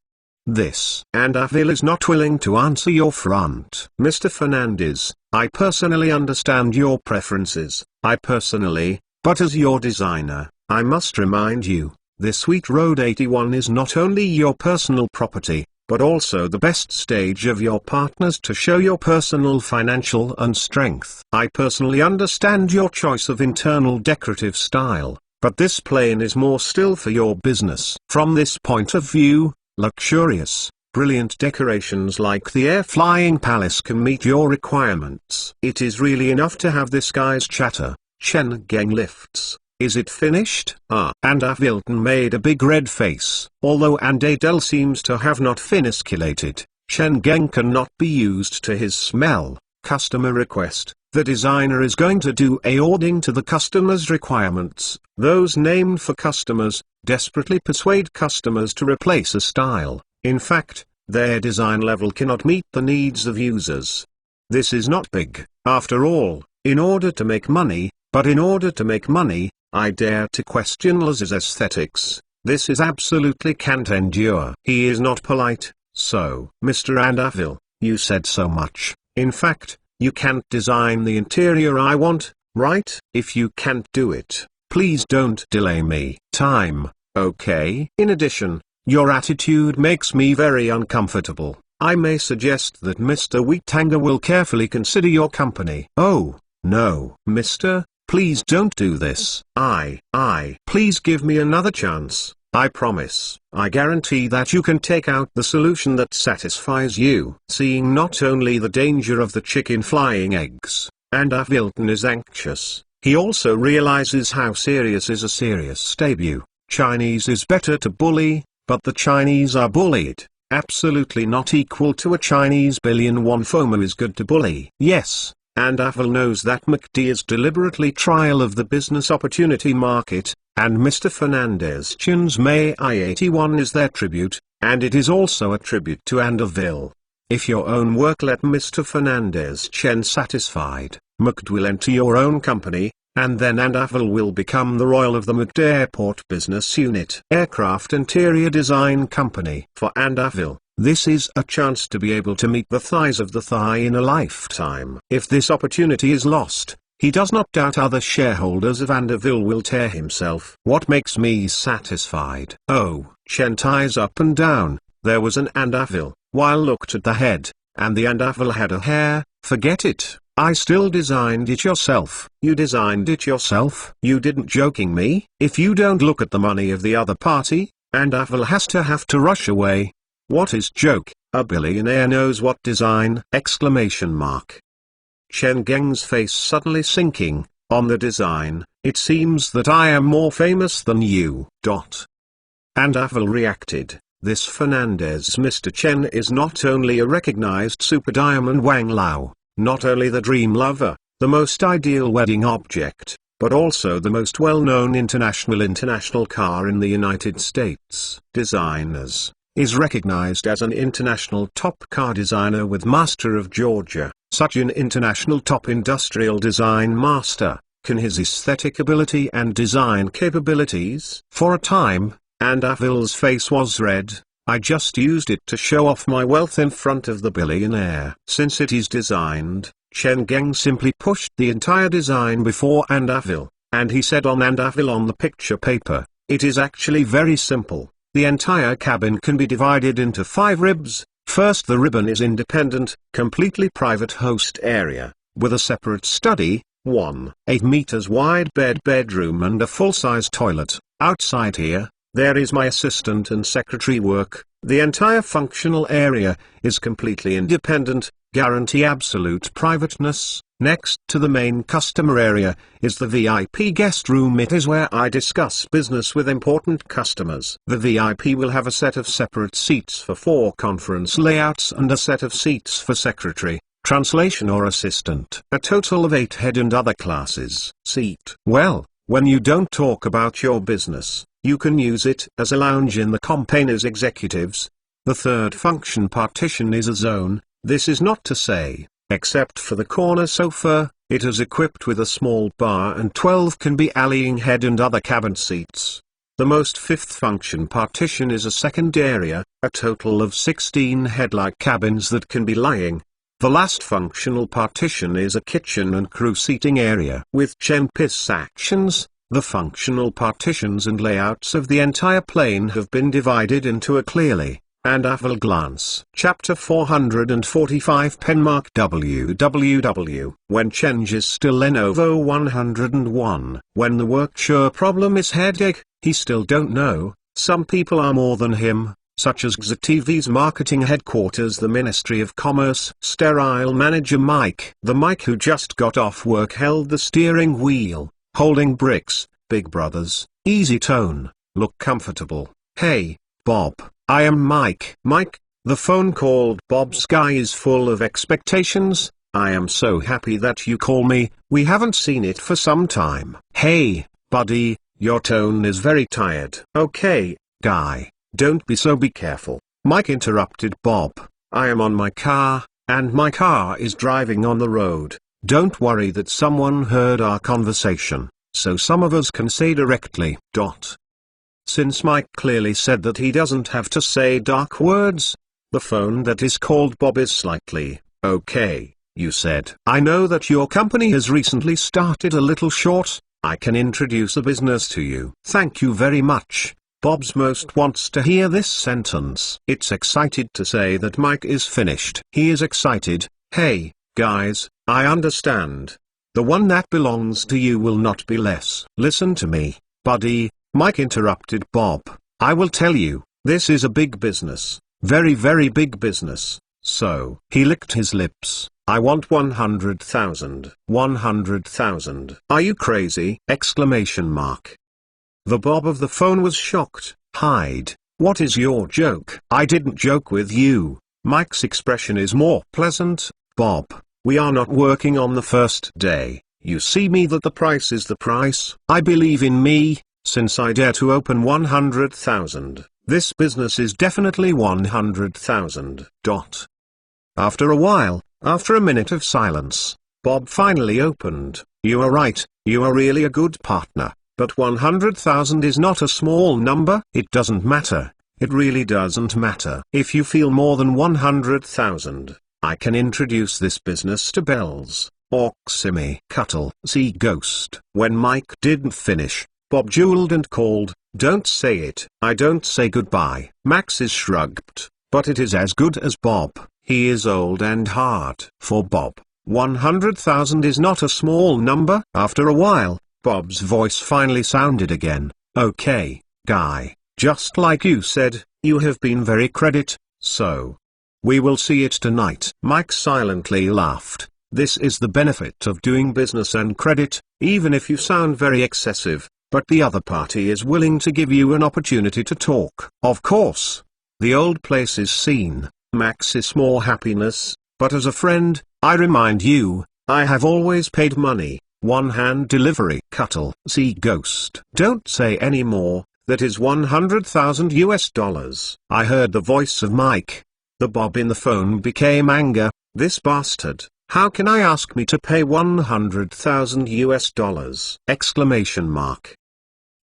Andavil is not willing to answer your front. Mr. Fernandez, I personally understand your preferences, but as your designer, I must remind you, this Sweet Road 81 is not only your personal property, but also the best stage of your partners to show your personal financial and strength. I personally understand your choice of internal decorative style, but this plane is more still for your business. From this point of view, luxurious, brilliant decorations like the Air Flying Palace can meet your requirements. It is really enough to have this guy's chatter. Chen Geng lifts. Is it finished? And Wilton made a big red face. Although Andadel seems to have not finisculated, Chen Geng cannot be used to his smell. Customer request. The designer is going to do according to the customer's requirements. Those named for customers, desperately persuade customers to replace a style. In fact, their design level cannot meet the needs of users. This is not big, after all, in order to make money, but in order to make money, I dare to question Laz's aesthetics. This is absolutely can't endure. He is not polite, so. Mr. Andaville, you said so much. In fact, you can't design the interior I want, right? If you can't do it, please don't delay me. Time, okay? In addition, your attitude makes me very uncomfortable. I may suggest that Mr. Wheatanger will carefully consider your company. Oh, no. Mister, please don't do this. Please give me another chance. I promise. I guarantee that you can take out the solution that satisfies you. Seeing not only the danger of the chicken flying eggs, and Wilton is anxious, he also realizes how serious is a serious debut. Chinese is better to bully, but the Chinese are bullied. Absolutely not equal to a Chinese billion won. FOMO is good to bully. Yes. And Avil knows that McD is deliberately trial of the business opportunity market, and Mr. Fernandez Chin's May I-81 is their tribute, and it is also a tribute to Andaville. If your own work let Mr. Fernandez Chen satisfied, McD will enter your own company, and then Andaville will become the royal of the McD Airport Business Unit. Aircraft Interior Design Company. For Andaville, this is a chance to be able to meet the thighs of the thigh in a lifetime. If this opportunity is lost, he does not doubt other shareholders of Andaville will tear himself. What makes me satisfied? Oh, Chen ties up and down. There was an Andaville, while looked at the head, and the Andaville had a hair. Forget it. I still designed it yourself. You designed it yourself? You didn't joking me? If you don't look at the money of the other party, Andaville have to rush away. What is joke? A billionaire knows what design! Exclamation mark. Chen Geng's face suddenly sinking. On the design, it seems that I am more famous than you. Andaville reacted. This Fernandez Mr. Chen is not only a recognized super diamond Wang Lao, not only the dream lover, the most ideal wedding object, but also the most well-known international car in the United States. Designers. Is recognized as an international top car designer with Master of Georgia. Such an international top industrial design master, can his aesthetic ability and design capabilities? For a time, Andaville's face was red. I just used it to show off my wealth in front of the billionaire. Since it is designed, Chen Geng simply pushed the entire design before Andaville, and he said on Andaville on the picture paper, it is actually very simple. The entire cabin can be divided into 5 ribs. First, the ribbon is independent, completely private host area, with a separate study, 8 meters wide bedroom and a full-size toilet. Outside here, there is my assistant and secretary work. The entire functional area is completely independent, guarantee absolute privateness. Next to the main customer area, is the VIP guest room. It is where I discuss business with important customers. The VIP will have a set of separate seats for 4 conference layouts and a set of seats for secretary, translation or assistant. A total of 8 head and other classes. Seat. Well, when you don't talk about your business, you can use it as a lounge in the company's executives. The third function partition is a zone. This is not to say, except for the corner sofa, it is equipped with a small bar and 12 can be allying head and other cabin seats. The most fifth function partition is a second area, a total of 16 head-like cabins that can be lying. The last functional partition is a kitchen and crew seating area. With Chen Pi's actions, the functional partitions and layouts of the entire plane have been divided into a clearly and Aval Glance. Chapter 445 Penmark www. When change is still Lenovo 101. When the work sure problem is headache, he still don't know. Some people are more than him, such as XTV's marketing headquarters, the Ministry of Commerce. Sterile manager Mike. The Mike who just got off work held the steering wheel, holding bricks. Big brothers, easy tone, look comfortable. Hey, Bob. I am Mike. Mike, the phone called Bob. Sky is full of expectations. I am so happy that you call me. We haven't seen it for some time. Hey, buddy, your tone is very tired. Okay, guy, don't be so. Be careful. Mike interrupted Bob. I am on my car, and my car is driving on the road. Don't worry that someone heard our conversation, so some of us can say directly. Since Mike clearly said that he doesn't have to say dark words, the phone that is called Bob is slightly, okay, you said. I know that your company has recently started a little short. I can introduce the business to you. Thank you very much. Bob's most wants to hear this sentence. It's excited to say that Mike is finished. He is excited. Hey, guys, I understand. The one that belongs to you will not be less. Listen to me, buddy. Mike interrupted Bob. I will tell you, this is a big business. Very very big business. So, he licked his lips. I want 100,000. 100,000. Are you crazy? Exclamation mark. The Bob of the phone was shocked. Hide. What is your joke? I didn't joke with you. Mike's expression is more pleasant. Bob, we are not working on the first day. You see me that the price is the price. I believe in me. Since I dare to open 100,000, this business is definitely 100,000. After a while, after a minute of silence, Bob finally opened. You are right, you are really a good partner, but 100,000 is not a small number. It doesn't matter, it really doesn't matter. If you feel more than 100,000, I can introduce this business to Bells, Oximi, Cuttle, See Ghost. When Mike didn't finish, Bob jeweled and called, don't say it. I don't say goodbye. Max is shrugged, but it is as good as Bob. He is old and hard. For Bob, 100,000 is not a small number. After a while, Bob's voice finally sounded again. Okay, guy, just like you said, you have been very credit, so we will see it tonight. Mike silently laughed. This is the benefit of doing business and credit, even if you sound very excessive. But the other party is willing to give you an opportunity to talk. Of course, the old place is seen, Max is more happiness, but as a friend, I remind you, I have always paid money, one-hand delivery. Cuttle, See Ghost. Don't say any more, that is 100,000 US dollars. I heard the voice of Mike. The Bob in the phone became anger. This bastard, how can I ask me to pay 100,000 US dollars? Exclamation mark.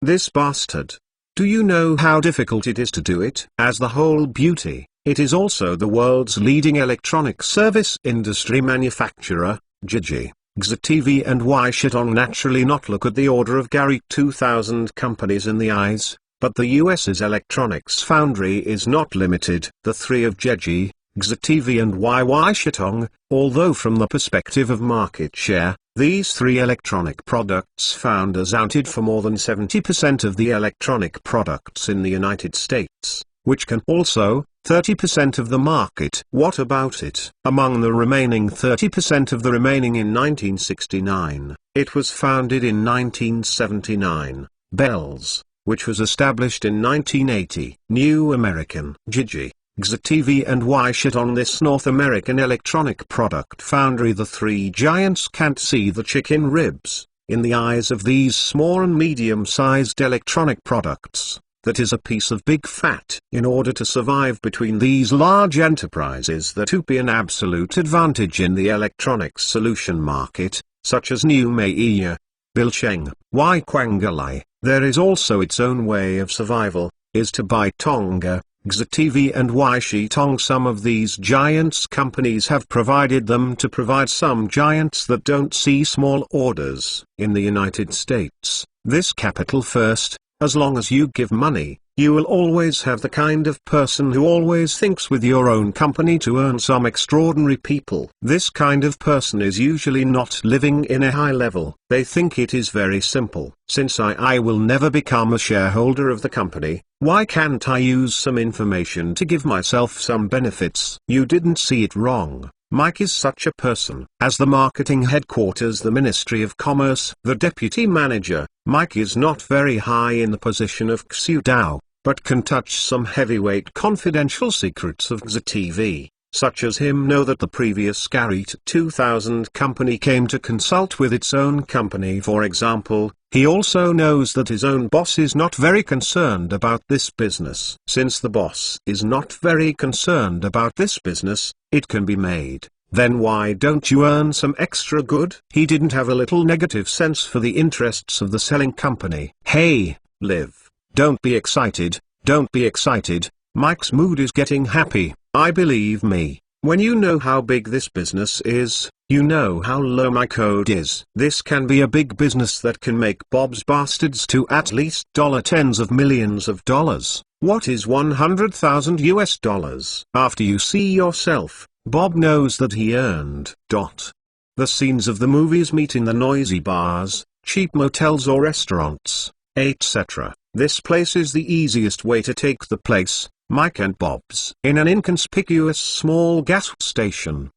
This bastard. Do you know how difficult it is to do it? As the whole beauty, it is also the world's leading electronic service industry manufacturer, Gigi, XTV and Wishitong naturally not look at the order of Gary 2000 companies in the eyes, but the US's electronics foundry is not limited. The three of Gigi, XTV and Wishitong, although from the perspective of market share, these three electronic products founders accounted for more than 70% of the electronic products in the United States, which can also 30% of the market. What about it? Among the remaining 30% of the remaining in 1969, it was founded in 1979, Bells, which was established in 1980, New American, Gigi, XTV and Wishitong. This North American electronic product foundry. The three giants can't see the chicken ribs, in the eyes of these small and medium-sized electronic products, that is a piece of big fat. In order to survive between these large enterprises that would be an absolute advantage in the electronics solution market, such as New Meiya, Bilcheng, Wikwangalai, there is also its own way of survival, is to buy Tonga, XTV and Wishitong. Some of these giants companies have provided them to provide some giants that don't see small orders. In the United States, this capital first, As long as you give money, you will always have the kind of person who always thinks with your own company to earn some extraordinary people. This kind of person is usually not living in a high level. They think it is very simple. Since I will never become a shareholder of the company, why can't I use some information to give myself some benefits? You didn't see it wrong. Mike is such a person. As the marketing headquarters, the Ministry of Commerce, the deputy manager, Mike is not very high in the position of Xu Dao, but can touch some heavyweight confidential secrets of XTV, such as him know that the previous Garrett 2000 company came to consult with its own company. For example, he also knows that his own boss is not very concerned about this business. Since the boss is not very concerned about this business, it can be made. Then why don't you earn some extra good? He didn't have a little negative sense for the interests of the selling company. Hey, Liv, don't be excited, don't be excited. Mike's mood is getting happy. I believe me, when you know how big this business is, you know how low my code is. This can be a big business that can make Bob's bastards to at least tens of millions of dollars. What is 100,000 US dollars? After you see yourself, Bob knows that he earned. The scenes of the movies meet in the noisy bars, cheap motels or restaurants, etc. This place is the easiest way to take the place, Mike and Bob's. In an inconspicuous small gas station,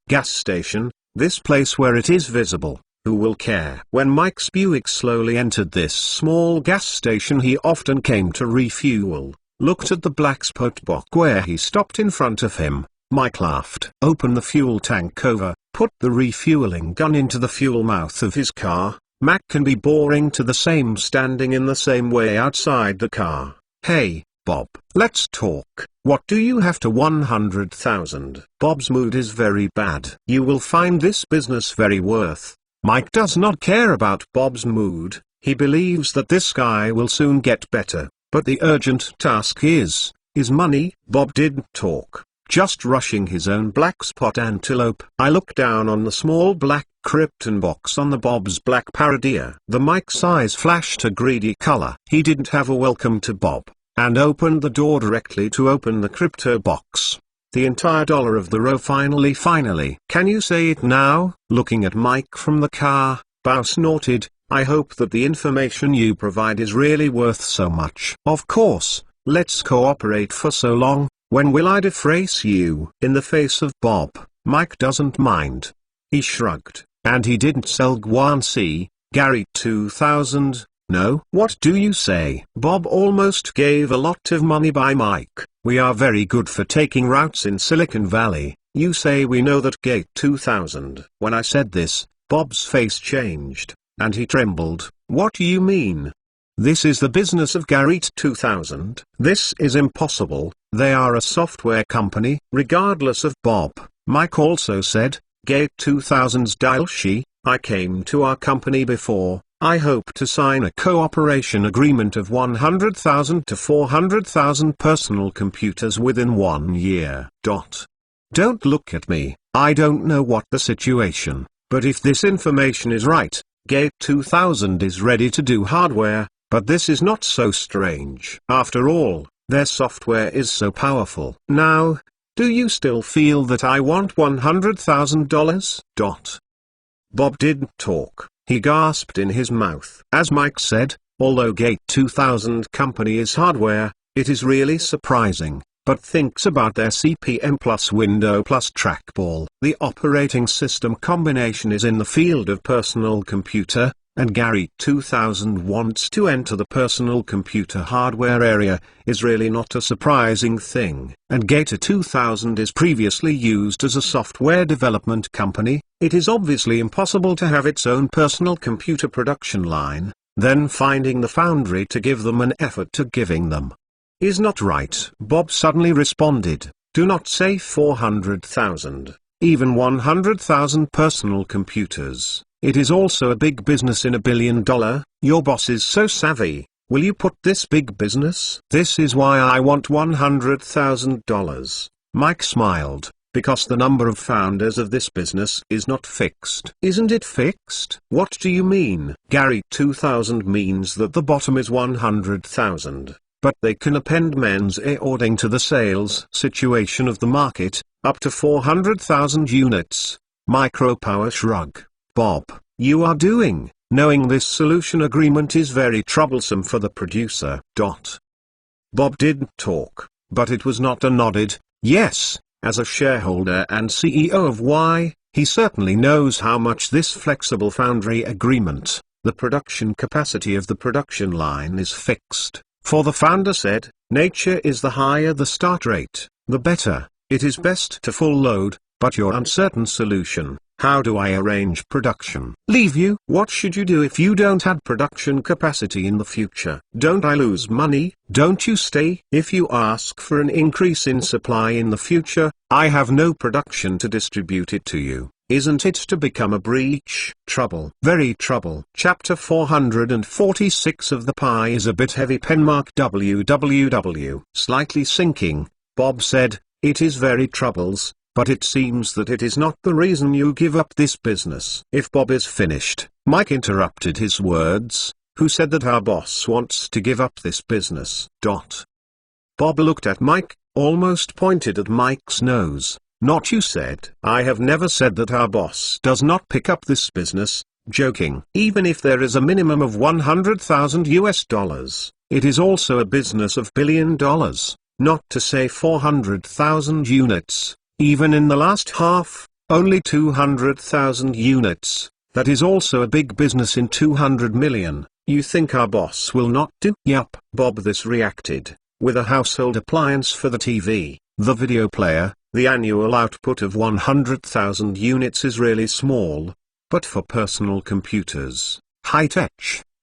this place where it is visible, who will care? When Mike's Buick slowly entered this small gas station, he often came to refuel, looked at the black spot box where he stopped in front of him. Mike laughed. Open the fuel tank cover, put the refueling gun into the fuel mouth of his car. Mac can be boring to the same standing in the same way outside the car. Hey, Bob, let's talk. What do you have to 100,000? Bob's mood is very bad. You will find this business very worth. Mike does not care about Bob's mood. He believes that this guy will soon get better. But the urgent task is money. Bob didn't talk, just rushing his own black spot antelope. I look down on the small black Krypton box on the Bob's black Paradia. The Mike's eyes flashed a greedy color. He didn't have a welcome to Bob, and opened the door directly to open the crypto box. The entire dollar of the row. Finally. Can you say it now? Looking at Mike from the car, Bao snorted, I hope that the information you provide is really worth so much. Of course, let's cooperate for so long. When will I defrace you? In the face of Bob, Mike doesn't mind. He shrugged, and he didn't sell Guanxi, Garrett 2000, no? What do you say? Bob almost gave a lot of money by Mike. We are very good for taking routes in Silicon Valley. You say we know that Gate 2000. When I said this, Bob's face changed, and he trembled. What do you mean? This is the business of Garrett 2000. This is impossible. They are a software company. Regardless of Bob, Mike also said, Gate 2000's Dailshi, I came to our company before. I hope to sign a cooperation agreement of 100,000 to 400,000 personal computers within 1 year. Don't look at me. I don't know what the situation, but if this information is right, Gate 2000 is ready to do hardware, but this is not so strange. After all, their software is so powerful. Now, do you still feel that I want $100,000? Bob didn't talk. He gasped in his mouth. As Mike said, although Gate 2000 company is hardware, it is really surprising, but thinks about their CP/M plus window plus trackball. The operating system combination is in the field of personal computer, and Garrett 2000 wants to enter the personal computer hardware area, is really not a surprising thing. And Gate 2000 is previously used as a software development company. It is obviously impossible to have its own personal computer production line, then finding the foundry to give them an effort to giving them. Is not right. Bob suddenly responded, do not say 400,000, even 100,000 personal computers. It is also a big business in $1 billion. Your boss is so savvy. Will you put this big business? This is why I want $100,000. Mike smiled, because the number of founders of this business is not fixed. Isn't it fixed? What do you mean? Gary, 2000 means that the bottom is 100,000. But they can append men's according to the sales situation of the market, up to 400,000 units. Micropower shrug. Bob, you are doing, knowing this solution agreement is very troublesome for the producer. Bob didn't talk, but it was not a nodded, yes, as a shareholder and CEO of Y, he certainly knows how much this flexible foundry agreement, the production capacity of the production line is fixed. For the founder said, nature is the higher the start rate, the better, it is best to full load, but your uncertain solution, how do I arrange production? Leave you? What should you do if you don't have production capacity in the future? Don't I lose money? Don't you stay? If you ask for an increase in supply in the future, I have no production to distribute it to you. Isn't it to become a breach? Trouble. Very trouble. Chapter 446 of the pie is a bit heavy. Penmark www. Slightly sinking, Bob said, it is very troubles, but it seems that it is not the reason you give up this business. If Bob is finished, Mike interrupted his words, who said that our boss wants to give up this business. Bob looked at Mike, almost pointed at Mike's nose. Not you said. I have never said that our boss does not pick up this business, joking. Even if there is a minimum of 100,000 US dollars, it is also a business of $1 billion, not to say 400,000 units, even in the last half, only 200,000 units, that is also a big business in 200 million, you think our boss will not do? Yup. Bob this reacted, with a household appliance for the TV, the video player. The annual output of 100,000 units is really small, but for personal computers, high-tech,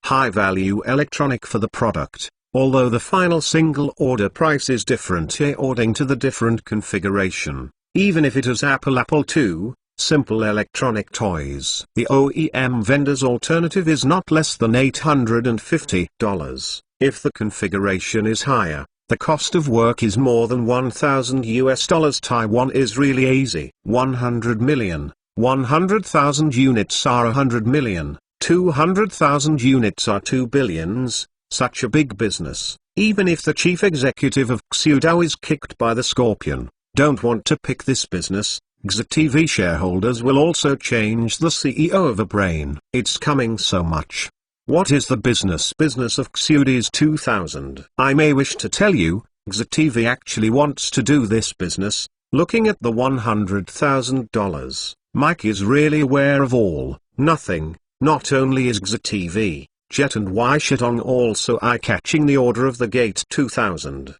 high-value electronic for the product, although the final single order price is different according to the different configuration, even if it is Apple II, simple electronic toys. The OEM vendor's alternative is not less than $850. If the configuration is higher, the cost of work is more than 1,000 US dollars. Taiwan is really easy. 100 million, 100,000 units are 100 million, 200,000 units are 2 billions, such a big business. Even if the chief executive of Xudo is kicked by the scorpion, don't want to pick this business, XTV shareholders will also change the CEO of a brain. It's coming so much. What is the business of Xudi's 2000? I may wish to tell you, XTV actually wants to do this business, looking at the $100,000. Mike is really aware of all, nothing, not only is XTV, Jet and Y Shitong also eye-catching the order of the Gate 2000.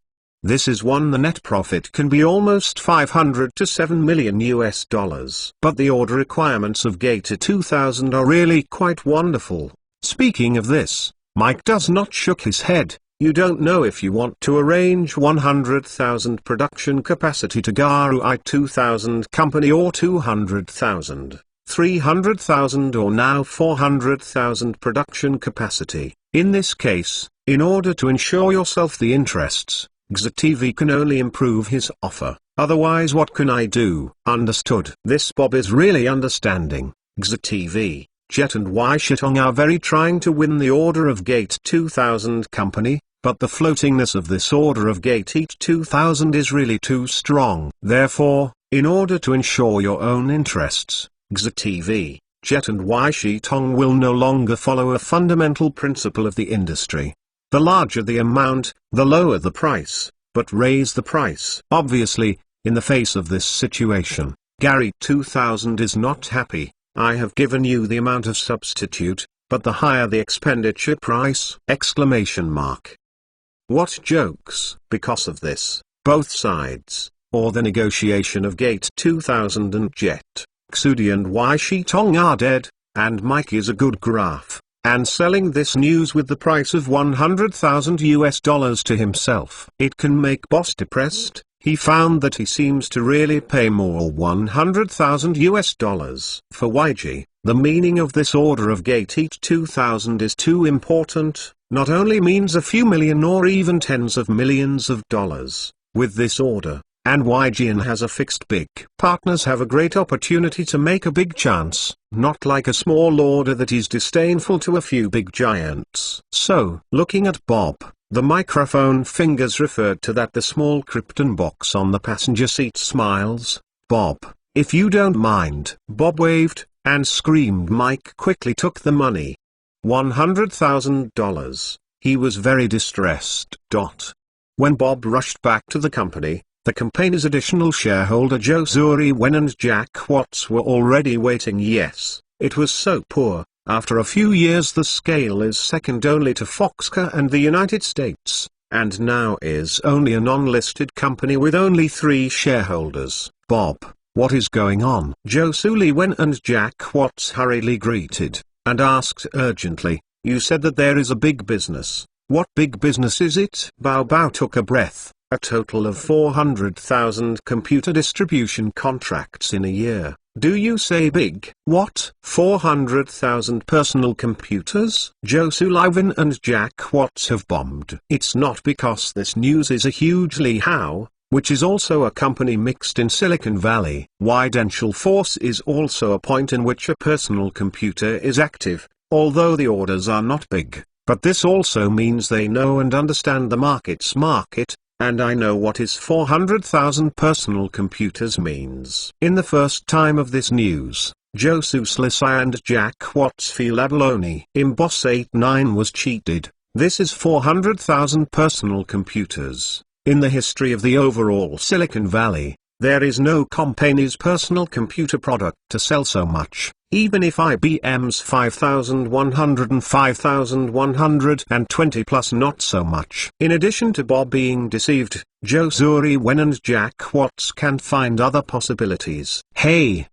This is one the net profit can be almost 500 to 7 million US dollars. But the order requirements of Gate 2000 are really quite wonderful. Speaking of this, Mike does not shook his head. You don't know if you want to arrange 100,000 production capacity to Garu I-2000 company or 200,000, 300,000 or now 400,000 production capacity. In this case, in order to ensure yourself the interests, XTV can only improve his offer. Otherwise what can I do? Understood. This Bob is really understanding. XTV, Jet and Y Shitong are very trying to win the order of Gate 2000 company, but the floatingness of this order of Gate 2000 is really too strong. Therefore, in order to ensure your own interests, XTV, Jet and Y Shitong will no longer follow a fundamental principle of the industry. The larger the amount, the lower the price, but raise the price. Obviously, in the face of this situation, Gary 2000 is not happy. I have given you the amount of substitute, but the higher the expenditure price! What jokes? Because of this, both sides, or the negotiation of Gate 2000 and Jet, Xudi and Y Shitong are dead, and Mike is a good graph, and selling this news with the price of 100,000 US dollars to himself. It can make boss depressed. He found that he seems to really pay more 100,000 US dollars. For YG, the meaning of this order of Gate 2000 is too important, not only means a few million or even tens of millions of dollars. With this order, And YGN has a fixed big. Partners have a great opportunity to make a big chance, not like a small order that is disdainful to a few big giants. So, looking at Bob, the microphone fingers referred to that the small Krypton box on the passenger seat smiles. Bob, if you don't mind. Bob waved, and screamed. Mike quickly took the money. $100,000. He was very distressed. When Bob rushed back to the company's additional shareholder Joe Zuriwen and Jack Watts were already waiting. Yes, it was so poor. After a few years the scale is second only to Foxconn and the United States, and now is only a non-listed company with only 3 shareholders. Bob, what is going on? Joe Zuriwen and Jack Watts hurriedly greeted, and asked urgently, you said that there is a big business. What big business is it? Bao took a breath. A total of 400,000 computer distribution contracts in a year. Do you say big? What? 400,000 personal computers? Joe Zuriwen and Jack Watts have bombed. It's not because this news is a hugely how, which is also a company mixed in Silicon Valley. Vidential Force is also a point in which a personal computer is active, although the orders are not big. But this also means they know and understand the market's market. And I know what is 400,000 personal computers means. In the first time of this news, Joe Zuriwen and Jack Watts feel abalone. Boss 89 was cheated. This is 400,000 personal computers. In the history of the overall Silicon Valley, there is no company's personal computer product to sell so much. Even if IBM's 5100 and 5120 plus not so much. In addition to Bob being deceived, Joe Zuriwen and Jack Watts can't find other possibilities. Hey,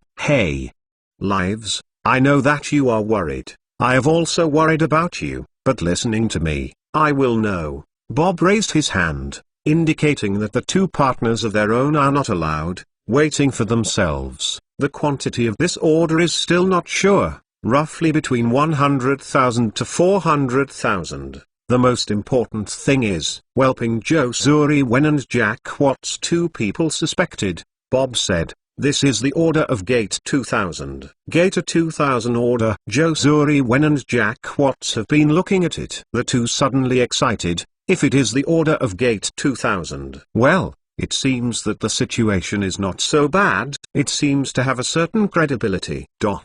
lives, I know that you are worried. I have also worried about you, but listening to me, I will know. Bob raised his hand, indicating that the 2 partners of their own are not allowed, waiting for themselves. The quantity of this order is still not sure, roughly between 100,000 to 400,000. The most important thing is, whelping Joe Zuriwen and Jack Watts. 2 people suspected, Bob said. This is the order of Gate 2000. Gate 2000 order. Joe Zuriwen and Jack Watts have been looking at it. The 2 suddenly excited. If it is the order of Gate 2000. Well, it seems that the situation is not so bad. It seems to have a certain credibility. Joe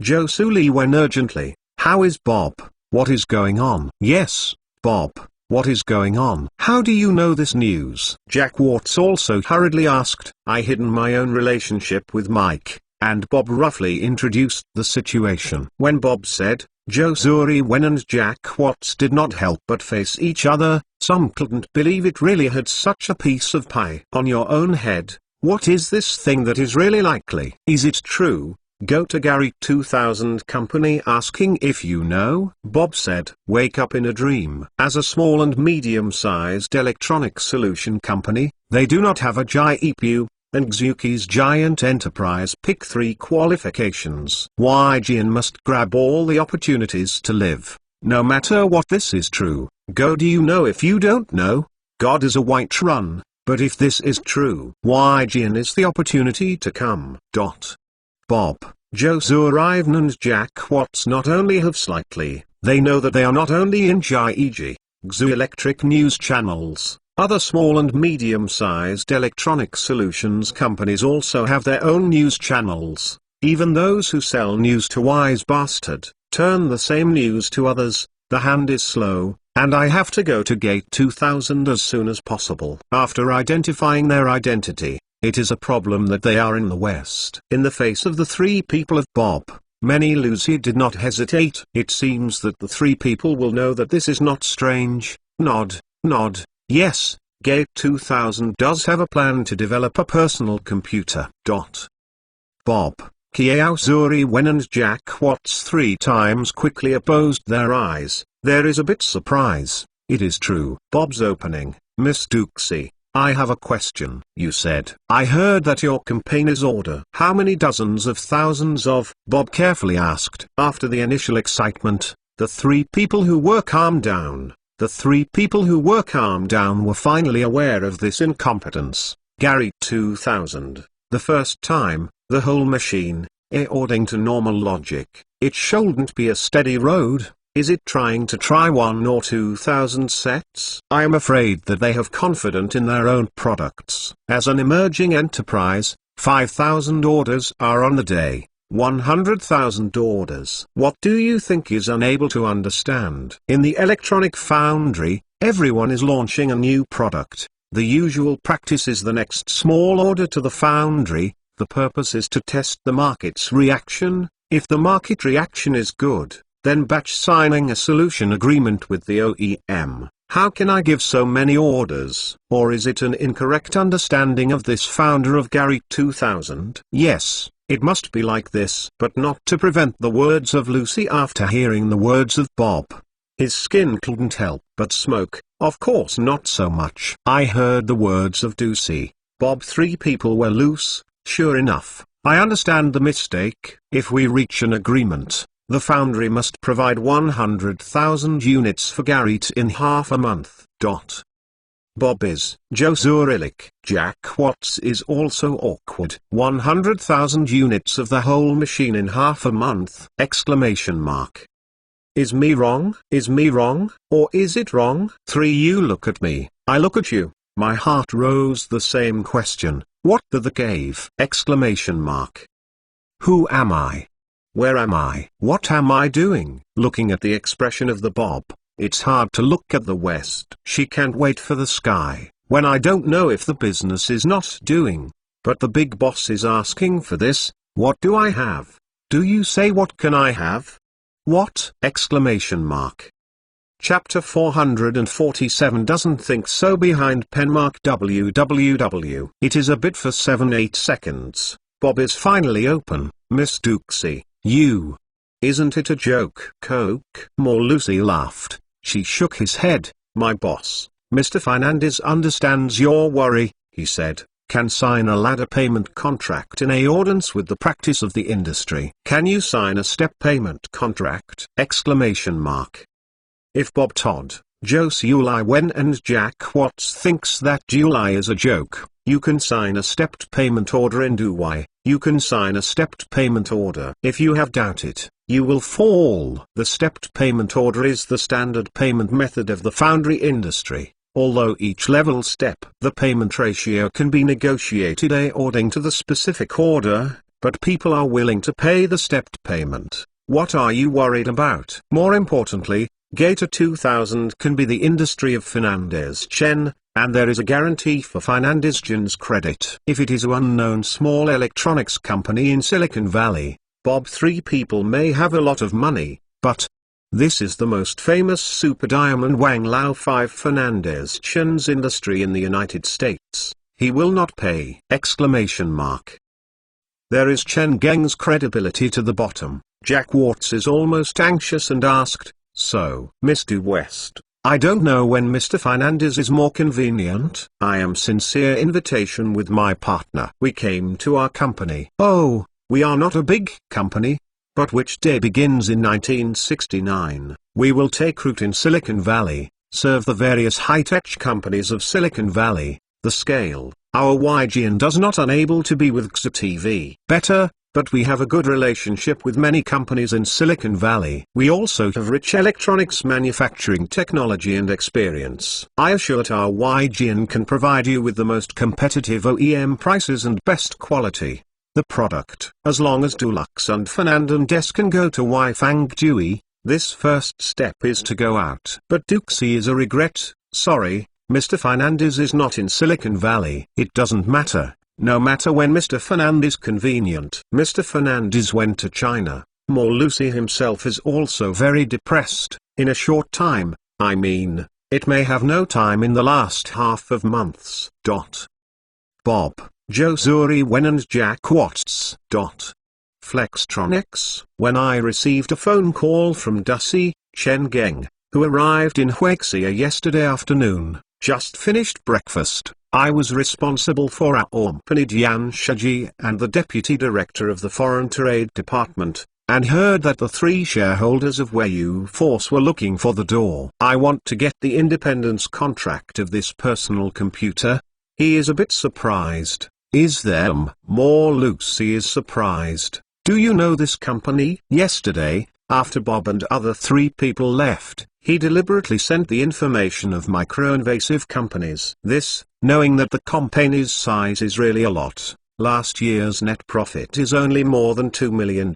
Zuriwen urgently, how is Bob? What is going on? Yes, Bob, what is going on? How do you know this news? Jack Watts also hurriedly asked. I hidden my own relationship with Mike, and Bob roughly introduced the situation. When Bob said, Joe Zuriwen and Jack Watts did not help but face each other. Some couldn't believe it really had such a piece of pie on your own head. What is this thing that is really likely? Is it true? Go to Gary 2000 company asking if you know. Bob said, wake up in a dream. As a small and medium-sized electronic solution company, they do not have a GPU, and Xuki's giant enterprise pick 3 qualifications. YGN must grab all the opportunities to live, no matter what. This is true. Go. Do you know? If you don't know, God is a white run, but if this is true, YGN is the opportunity to come. Bob, Joe Zuriwen and Jack Watts not only have slightly, they know that they are not only in GE, XU Electric news channels. Other small and medium-sized electronic solutions companies also have their own news channels. Even those who sell news to Wise Bastard, turn the same news to others. The hand is slow, and I have to go to Gate 2000 as soon as possible. After identifying their identity, it is a problem that they are in the West. In the face of the 3 people of Bob, many Lucy did not hesitate. It seems that the 3 people will know that this is not strange. Nod. Yes, Gate 2000 does have a plan to develop a personal computer. Bob, Joe Zuriwen and Jack Watts 3 times quickly opposed their eyes. There is a bit surprise. It is true. Bob's opening. Miss Dukesy, I have a question. You said, I heard that your campaign is order. How many dozens of thousands of? Bob carefully asked. After the initial excitement, the 3 people who were calmed down. The 3 people who were calmed down were finally aware of this incompetence. Gary 2000. The first time, the whole machine, according to normal logic, it shouldn't be a steady road. Is it trying to try 1 or 2,000 sets? I am afraid that they have confidence in their own products. As an emerging enterprise, 5,000 orders are on the day, 100,000 orders. What do you think is unable to understand? In the electronic foundry, everyone is launching a new product. The usual practice is the next small order to the foundry. The purpose is to test the market's reaction. If the market reaction is good, then batch signing a solution agreement with the OEM. How can I give so many orders? Or is it an incorrect understanding of this founder of Gary 2000? Yes, it must be like this. But not to prevent the words of Lucy after hearing the words of Bob. His skin couldn't help but smoke. Of course not so much. I heard the words of Ducey. Bob, 3 people were loose. Sure enough, I understand the mistake. If we reach an agreement, the foundry must provide 100,000 units for Gary in half a month. Bob is. Joe Zurillik. Jack Watts is also awkward. 100,000 units of the whole machine in half a month! Exclamation mark. Is me wrong? Is me wrong? Or is it wrong? 3. You look at me, I look at you. My heart rose the same question. What the cave? Exclamation mark. Who am I? Where am I? What am I doing? Looking at the expression of the Bob, it's hard to look at the west. She can't wait for the sky, when I don't know if the business is not doing. But the big boss is asking for this. What do I have? Do you say what can I have? What? Exclamation mark. Chapter 447 doesn't think so behind penmark www. It is a bit for 7-8 seconds. Bob is finally open. Miss Duxie, you. Isn't it a joke? Coke? More. Lucy laughed. She shook his head. My boss, Mr. Fernandez, understands your worry, he said. Can sign a ladder payment contract in accordance with the practice of the industry. Can you sign a step payment contract? Exclamation mark. If Bob Todd, Joe Sullivan and Jack Watts thinks that July is a joke, you can sign a stepped payment order in Dubai. You can sign a stepped payment order. If you have doubt it, you will fall. The stepped payment order is the standard payment method of the foundry industry. Although each level step, the payment ratio can be negotiated according to the specific order, but people are willing to pay the stepped payment. What are you worried about? More importantly, Gator 2000 can be the industry of Fernandez Chen, and there is a guarantee for Fernandez Chen's credit. If it is an unknown small electronics company in Silicon Valley, Bob, 3 people may have a lot of money, but this is the most famous super diamond Wang Lao 5 Fernandez Chen's industry in the United States. He will not pay! Exclamation mark. There is Chen Geng's credibility to the bottom. Jack Watts is almost anxious and asked, so, Mr. West, I don't know when Mr. Fernandez is more convenient. I am sincere invitation with my partner. We came to our company. Oh, we are not a big company. But which day begins in 1969. We will take root in Silicon Valley, serve the various high-tech companies of Silicon Valley. The scale, our YGN does not unable to be with XTV. Better, but we have a good relationship with many companies in Silicon Valley. We also have rich electronics manufacturing technology and experience. I assure that our YGN can provide you with the most competitive OEM prices and best quality. The product, as long as Dulux and Fernandez can go to Weifang Dewey, this first step is to go out. But Duxie is a regret. Sorry, Mr. Fernandez is not in Silicon Valley. It doesn't matter. No matter when Mr. Fernandez convenient. Mr. Fernandez went to China. More. Lucy himself is also very depressed. In a short time, I mean, it may have no time in the last half of months. Bob, Joe Zuriwen and Jack Watts. Flextronics. When I received a phone call from Ducey, Chen Geng, who arrived in Huexia yesterday afternoon, just finished breakfast. I was responsible for our company Dian Shaji and the deputy director of the foreign trade department, and heard that the 3 shareholders of Weiyu Force were looking for the door. I want to get the independence contract of this personal computer. He is a bit surprised. Is there more? Lucy is surprised. Do you know this company? Yesterday, after Bob and other 3 people left, he deliberately sent the information of micro-invasive companies. This, knowing that the company's size is really a lot. Last year's net profit is only more than $2 million.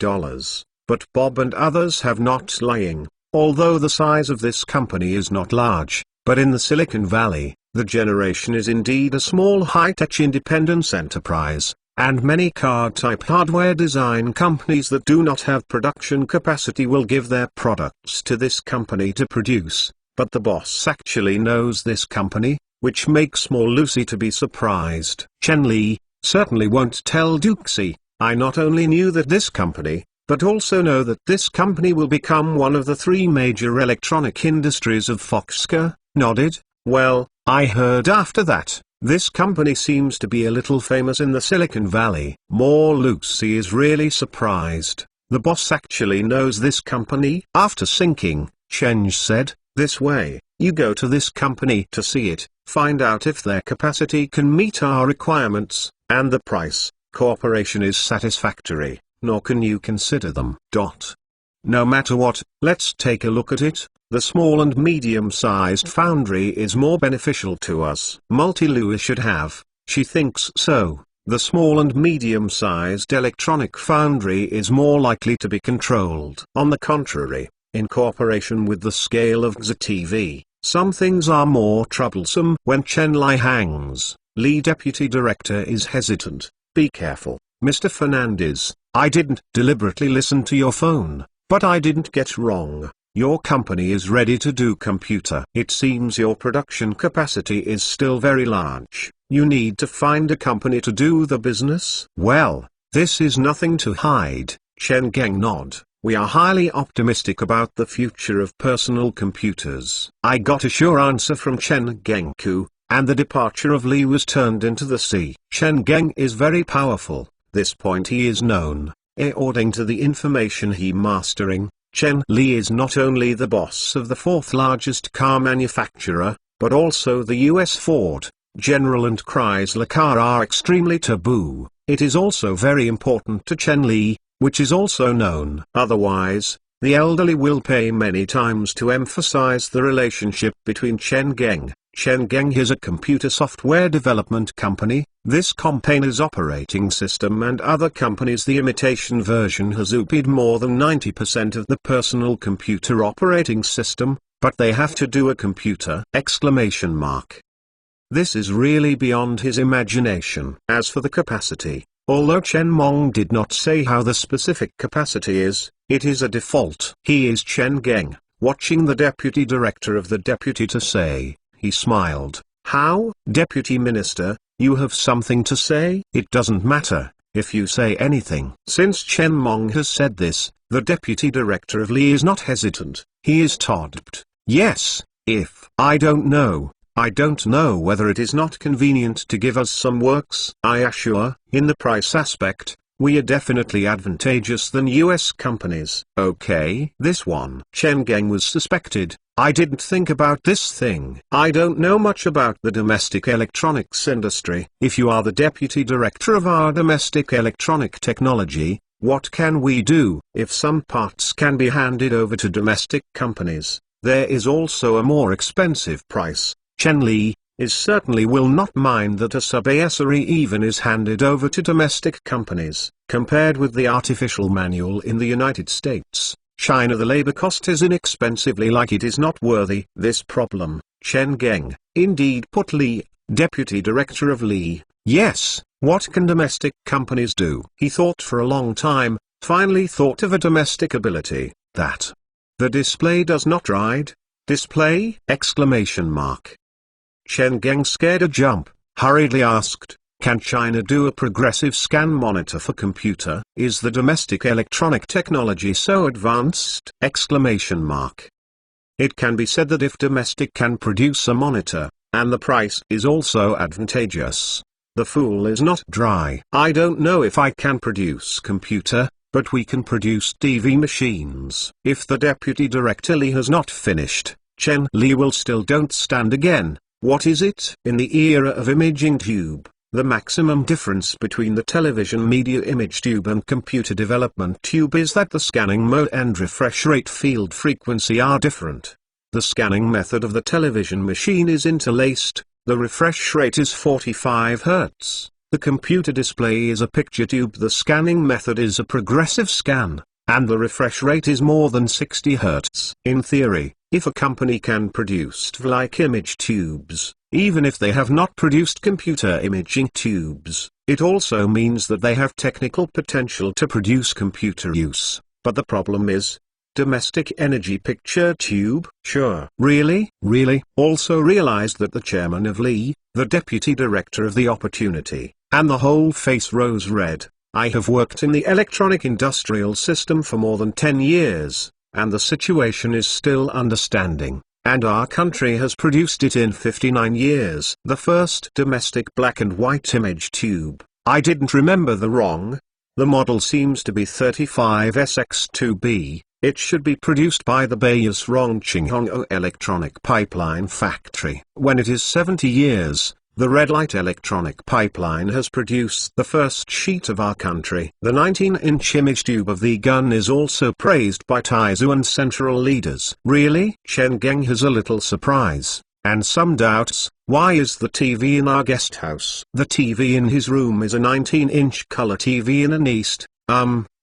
But Bob and others have not lying. Although the size of this company is not large, but in the Silicon Valley, the generation is indeed a small high-tech independent enterprise, and many car-type hardware design companies that do not have production capacity will give their products to this company to produce, but the boss actually knows this company, which makes small Lucy to be surprised. Chen Li certainly won't tell Duxie. I not only knew that this company, but also know that this company will become one of the 3 major electronic industries of Foxconn. Nodded. Well, I heard after that, this company seems to be a little famous in the Silicon Valley. More Lucy is really surprised. The boss actually knows this company. After sinking, Chen said, this way, you go to this company to see it, find out if their capacity can meet our requirements, and the price, cooperation is satisfactory, nor can you consider them. No matter what, let's take a look at it. The small and medium-sized foundry is more beneficial to us. Multi-Lua should have, she thinks so. The small and medium-sized electronic foundry is more likely to be controlled. On the contrary, in cooperation with the scale of XTV, some things are more troublesome. When Chen Li hangs, Li Deputy Director is hesitant. Be careful, Mr. Fernandez. I didn't deliberately listen to your phone, but I didn't get wrong. Your company is ready to do computer. It seems your production capacity is still very large. You need to find a company to do the business. Well, this is nothing to hide. Chen Geng nod. We are highly optimistic about the future of personal computers. I got a sure answer from Chen Gengku, and the departure of Li was turned into the sea. Chen Geng is very powerful. This point he is known. According to the information he mastering, Chen Li is not only the boss of the 4th largest car manufacturer, but also the US Ford, General and Chrysler car are extremely taboo. It is also very important to Chen Li, which is also known. Otherwise, the elderly will pay many times to emphasize the relationship between Chen Geng. Chen Geng is a computer software development company. This company's operating system and other companies' the imitation version has copied more than 90% of the personal computer operating system, but they have to do a computer! This is really beyond his imagination. As for the capacity, although Chen Mong did not say how the specific capacity is, it is a default. He is Chen Geng, watching the deputy director of the deputy to say. He smiled. How, Deputy Minister, you have something to say? It doesn't matter, if you say anything. Since Chen Mong has said this, the Deputy Director of Li is not hesitant. He is toddled. Yes, if. I don't know whether it is not convenient to give us some works. I assure, in the price aspect, we are definitely advantageous than US companies. Okay. This one. Chen Geng was suspected. I didn't think about this thing. I don't know much about the domestic electronics industry. If you are the deputy director of our domestic electronic technology, what can we do? If some parts can be handed over to domestic companies, there is also a more expensive price. Chen Li is certainly will not mind that a sub-accessory even is handed over to domestic companies. Compared with the artificial manual in the United States, China, the labor cost is inexpensively like it is not worthy. This problem, Chen Geng, indeed put Li, deputy director of Li. Yes, what can domestic companies do? He thought for a long time, finally thought of a domestic ability, that the display does not ride. Display? Chen Geng scared a jump, hurriedly asked, can China do a progressive scan monitor for computer? Is the domestic electronic technology so advanced? It can be said that if domestic can produce a monitor, and the price is also advantageous, the fool is not dry. I don't know if I can produce computer, but we can produce TV machines. If the deputy director Li has not finished, Chen Li will still don't stand again. What is it? In the era of imaging tube, the maximum difference between the television media image tube and computer development tube is that the scanning mode and refresh rate field frequency are different. The scanning method of the television machine is interlaced, the refresh rate is 45 Hz. The computer display is a picture tube. The scanning method is a progressive scan, and the refresh rate is more than 60 Hz. In theory, if a company can produce TIV-like image tubes, even if they have not produced computer imaging tubes, it also means that they have technical potential to produce computer use. But the problem is, domestic energy picture tube? Sure. Really? Also realized that the chairman of Lee, the deputy director of the opportunity, and the whole face rose red. I have worked in the electronic industrial system for more than 10 years, and the situation is still understanding, and our country has produced it in 59 years. The first domestic black and white image tube, I didn't remember the wrong. The model seems to be 35SX2B, it should be produced by the Bayous Rongqinghongo Electronic Pipeline Factory. When it is 70 years, the Red Light Electronic Pipeline has produced the first sheet of our country. The 19-inch image tube of the gun is also praised by Taizuan Central leaders. Really? Chen Geng has a little surprise, and some doubts. Why is the TV in our guest house? The TV in his room is a 19-inch color TV in an East,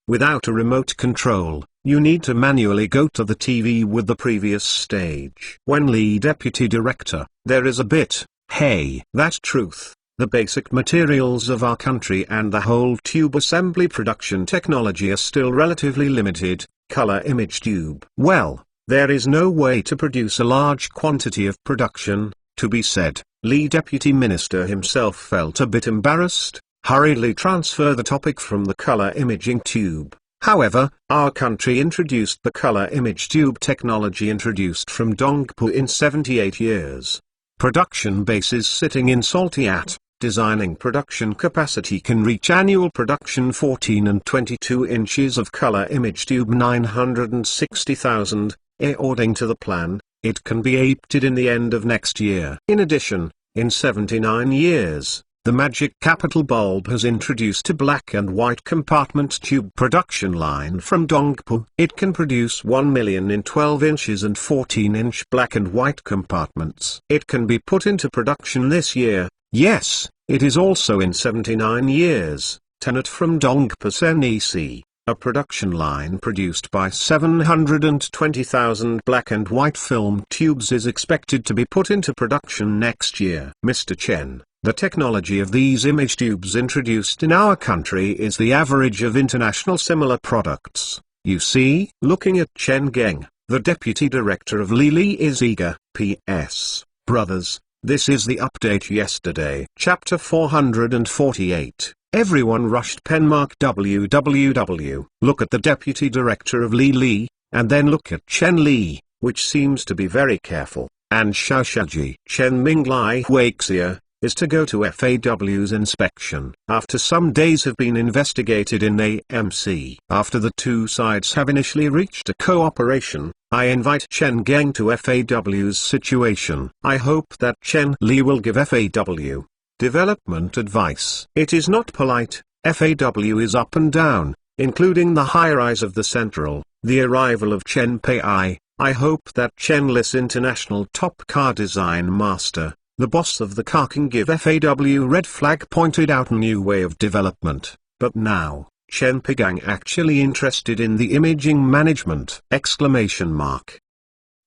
without a remote control. You need to manually go to the TV with the previous stage. When Lee deputy director, there is a bit. Hey, that truth, the basic materials of our country and the whole tube assembly production technology are still relatively limited. Color image tube. Well, there is no way to produce a large quantity of production, to be said. Lee deputy minister himself felt a bit embarrassed, hurriedly transfer the topic from the color imaging tube. However, our country introduced the color image tube technology introduced from Dongpu in 78 years. Production bases sitting in Saltiat, designing production capacity can reach annual production 14 and 22 inches of color image tube 960,000, according to the plan, it can be aped in the end of next year. In addition, in 79 years, the Magic Capital bulb has introduced a black and white compartment tube production line from Dongpu. It can produce 1 million in 12 inches and 14-inch black and white compartments. It can be put into production this year. Yes, it is also in 79 years. Tenet from Dongpu NEC. A production line produced by 720,000 black and white film tubes is expected to be put into production next year. Mr. Chen, the technology of these image tubes introduced in our country is the average of international similar products. You see? Looking at Chen Geng, the deputy director of Li is eager. P.S. Brothers, this is the update yesterday. Chapter 448. Everyone rushed penmark www. Look at the deputy director of Li, and then look at Chen Li, which seems to be very careful, and Xiaoxiaji. Chen Minglai Huixia is to go to FAW's inspection. After some days have been investigated in AMC. After the two sides have initially reached a cooperation, I invite Chen Geng to FAW's situation. I hope that Chen Li will give FAW development advice. It is not polite. FAW is up and down, including the high-rise of the Central. The arrival of Chen Pei. I hope that Chen Li's international top car design master, the boss of the car, can give FAW red flag pointed out a new way of development. But now, Chen Pegang actually interested in the imaging management! Exclamation mark.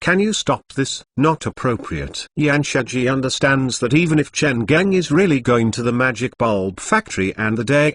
Can you stop this? Not appropriate. Yan Shaji understands that even if Chen Geng is really going to the magic bulb factory and the day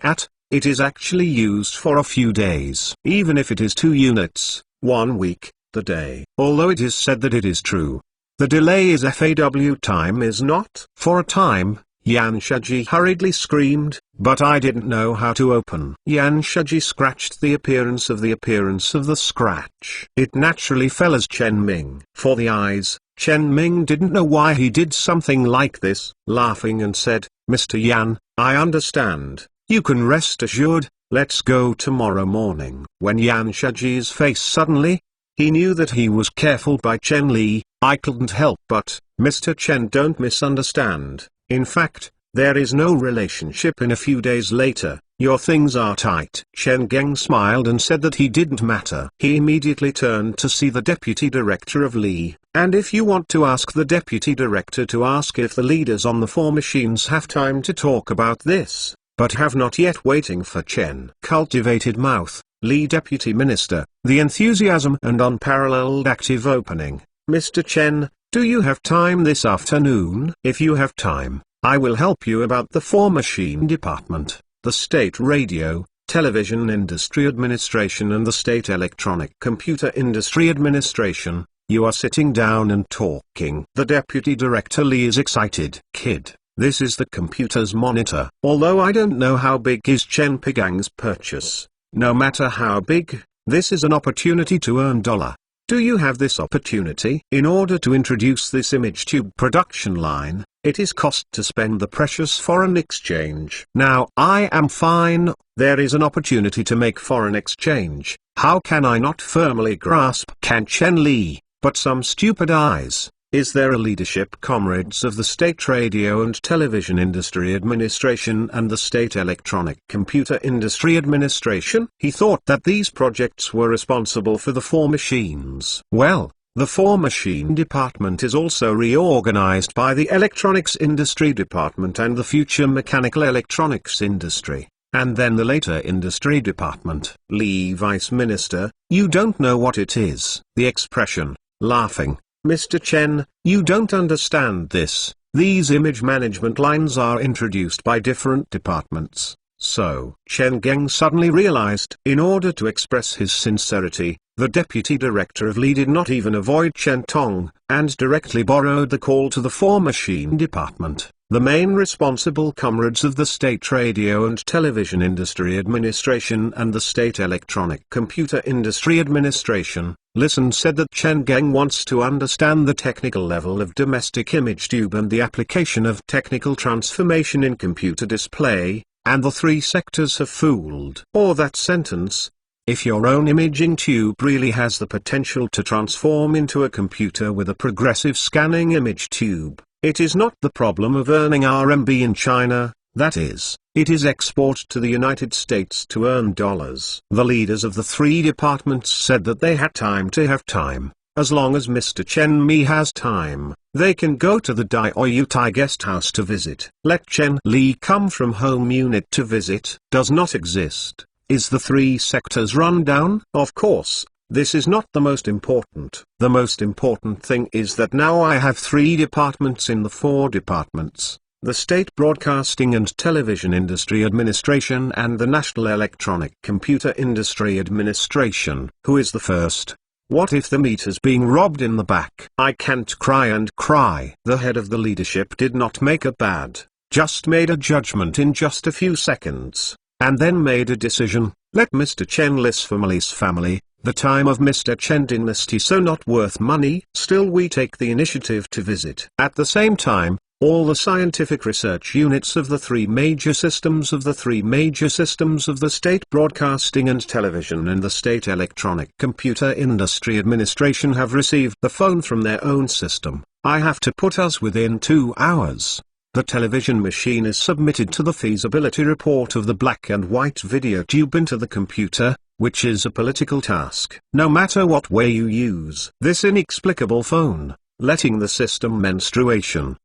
it is actually used for a few days. Even if it is 2 units, 1 week, the day. Although it is said that it is true. The delay is FAW time is not. For a time, Yan Shaji hurriedly screamed, but I didn't know how to open. Yan Shaji scratched the appearance of the scratch. It naturally fell as Chen Ming. For the eyes, Chen Ming didn't know why he did something like this, laughing and said, Mr. Yan, I understand, you can rest assured, let's go tomorrow morning. When Yan Shaji's face suddenly, he knew that he was careful by Chen Li. I couldn't help but Mr. Chen, don't misunderstand. In fact, there is no relationship. In a few days later, your things are tight. Chen Geng smiled and said that he didn't matter. He immediately turned to see the deputy director of Li, and if you want to ask the deputy director to ask if the leaders on the 4 machines have time to talk about this, but have not yet. Waiting for Chen. Cultivated mouth, Li deputy minister, the enthusiasm and unparalleled active opening. Mr. Chen, do you have time this afternoon? If you have time, I will help you about the 4 machine department, the State Radio, Television Industry Administration and the State Electronic Computer Industry Administration. You are sitting down and talking. The deputy director Li is excited. Kid, this is the computer's monitor. Although I don't know how big is Chen Pegang's purchase, no matter how big, this is an opportunity to earn dollar. Do you have this opportunity? In order to introduce this image tube production line, it is cost to spend the precious foreign exchange. Now I am fine, there is an opportunity to make foreign exchange. How can I not firmly grasp? Can Chen Li, but some stupid eyes. Is there a leadership, comrades of the State Radio and Television Industry Administration and the State Electronic Computer Industry Administration? He thought that these projects were responsible for the 4 machines. Well, the 4 machine department is also reorganized by the Electronics Industry Department and the future Mechanical Electronics Industry, and then the later Industry Department. Li Vice Minister, you don't know what it is. The expression, laughing. Mr. Chen, you don't understand this. These image management lines are introduced by different departments. So, Chen Geng suddenly realized, in order to express his sincerity, the deputy director of Li did not even avoid Chen Tong, and directly borrowed the call to the 4 machine department. The main responsible comrades of the State Radio and Television Industry Administration and the State Electronic Computer Industry Administration, listened. Said that Chen Geng wants to understand the technical level of domestic image tube and the application of technical transformation in computer display, and the 3 sectors have fooled. Or that sentence, if your own imaging tube really has the potential to transform into a computer with a progressive scanning image tube, it is not the problem of earning RMB in China, that is, it is export to the United States to earn dollars. The leaders of the 3 departments said that they had time to have time. As long as Mr. Chen Mi has time, they can go to the Dai or Yutai guest house to visit. Let Chen Li come from home unit to visit. Does not exist. Is the 3 sectors run down? Of course. This is not the most important. The most important thing is that now I have 3 departments in the 4 departments. The State Broadcasting and Television Industry Administration and the National Electronic Computer Industry Administration. Who is the first? What if the meat is being robbed in the back? I can't cry and cry. The head of the leadership did not make a bad, just made a judgment in just a few seconds, and then made a decision. Let Mr. Chen Li's family, the time of Mr. Chen dynasty so not worth money. Still we take the initiative to visit. At the same time, all the scientific research units of the 3 major systems of the State Broadcasting and Television and the State Electronic Computer Industry Administration have received the phone from their own system. I have to put us within 2 hours. The television machine is submitted to the feasibility report of the black and white video tube into the computer, which is a political task. No matter what way you use this inexplicable phone, letting the system menstruation.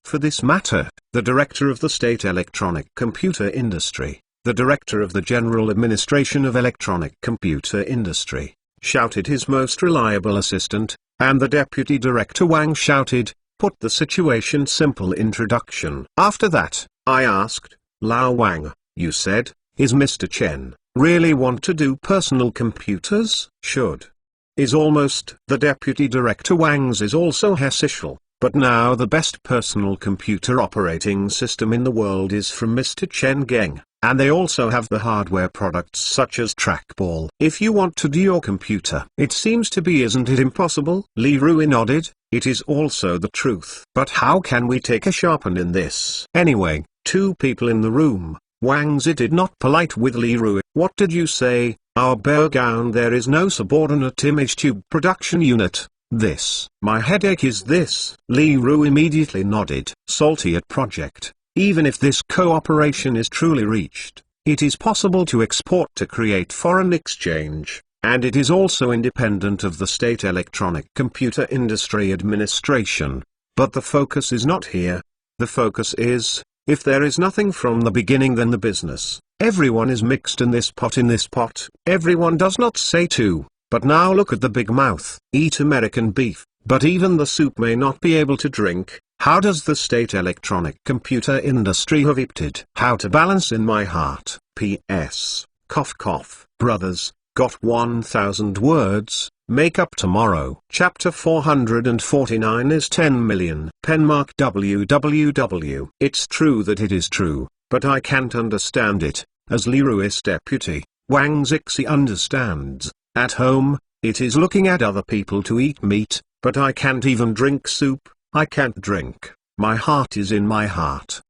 For this matter, the director of the State Electronic Computer Industry, the director of the General Administration of Electronic Computer Industry, shouted his most reliable assistant, and the deputy director Wang shouted, put the situation simple introduction. After that, I asked, Lao Wang, you said, is Mr. Chen really want to do personal computers? Should. Is almost. The deputy director Wang's is also Hessishal, but now the best personal computer operating system in the world is from Mr. Chen Geng, and they also have the hardware products such as trackball. If you want to do your computer, it seems to be, isn't it impossible? Li Rui nodded. It is also the truth. But how can we take a sharpen in this? Anyway, 2 people in the room. Wang Zi did not polite with Li Rui. What did you say? Our Bergown, there is no subordinate image tube production unit. This. My headache is this. Li Ru immediately nodded. Salty at project. Even if this cooperation is truly reached, it is possible to export to create foreign exchange, and it is also independent of the State Electronic Computer Industry Administration. But the focus is not here. The focus is, if there is nothing from the beginning, then the business. Everyone is mixed in this pot. Everyone does not say to, but now look at the big mouth. Eat American beef, but even the soup may not be able to drink. How does the State Electronic Computer Industry have opted? How to balance in my heart. P.S. Cough cough. Brothers, got 1,000 words. Make up tomorrow. Chapter 449 is 10 million. Penmark www. It's true that it is true, but I can't understand it. As Li Ru is deputy, Wang Zixi understands. At home, it is looking at other people to eat meat, but I can't even drink soup. I can't drink. My heart is in my heart.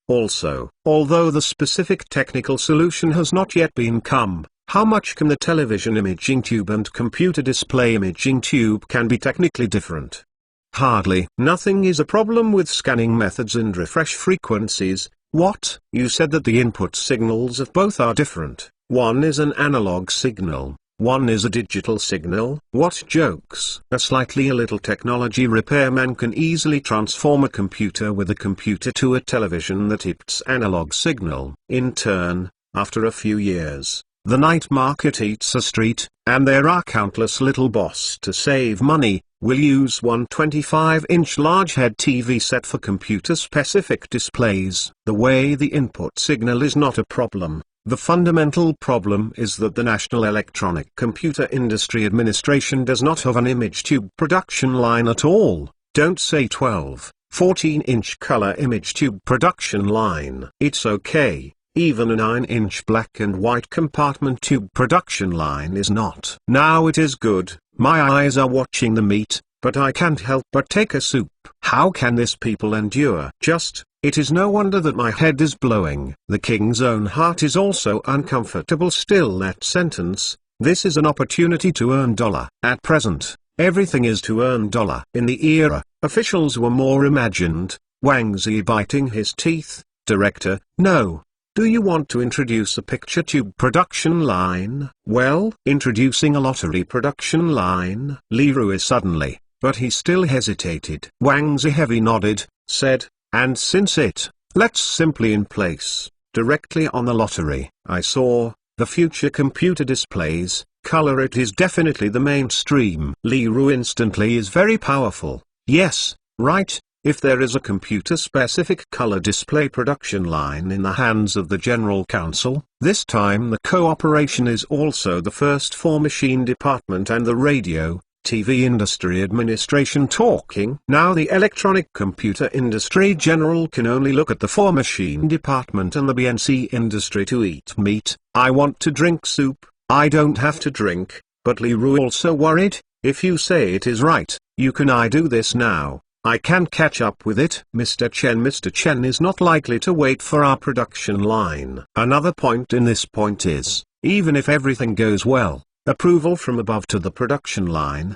Also, although the specific technical solution has not yet been come, how much can the television imaging tube and computer display imaging tube can be technically different? Hardly. Nothing is a problem with scanning methods and refresh frequencies. What? You said that the input signals of both are different. One is an analog signal, one is a digital signal. What jokes? A little technology repairman can easily transform a computer with a computer to a television that emits analog signal. In turn, after a few years, the night market eats a street, and there are countless little boss to save money, will use one 25-inch large-head TV set for computer-specific displays. The way the input signal is not a problem. The fundamental problem is that the National Electronic Computer Industry Administration does not have an image tube production line at all. Don't say 12, 14-inch color image tube production line. It's okay. Even a 9-inch black and white compartment tube production line is not. Now it is good. My eyes are watching the meat, but I can't help but take a soup. How can this people endure? It is no wonder that my head is blowing. The king's own heart is also uncomfortable. Still that sentence, this is an opportunity to earn dollar. At present, everything is to earn dollar. In the era, officials were more imagined. Wang Zi biting his teeth. Director, no. Do you want to introduce a picture tube production line? Well, introducing a lottery production line? Li Ru is suddenly, but he still hesitated. Wang Zi heavy nodded, said, and since let's simply in place, directly on the lottery. I saw, the future computer displays, color it is definitely the mainstream. Li Ru instantly is very powerful. Yes, right. If there is a computer-specific color display production line in the hands of the General Council, this time the cooperation is also the first for Machine Department and the Radio, TV Industry Administration talking. Now the Electronic Computer Industry General can only look at the for Machine Department and the BNC Industry to eat meat. I want to drink soup. I don't have to drink, but Li Ru also worried. If you say it is right, I do this now. I can catch up with it. Mr. Chen is not likely to wait for our production line. Another point in this point is, even if everything goes well, approval from above to the production line,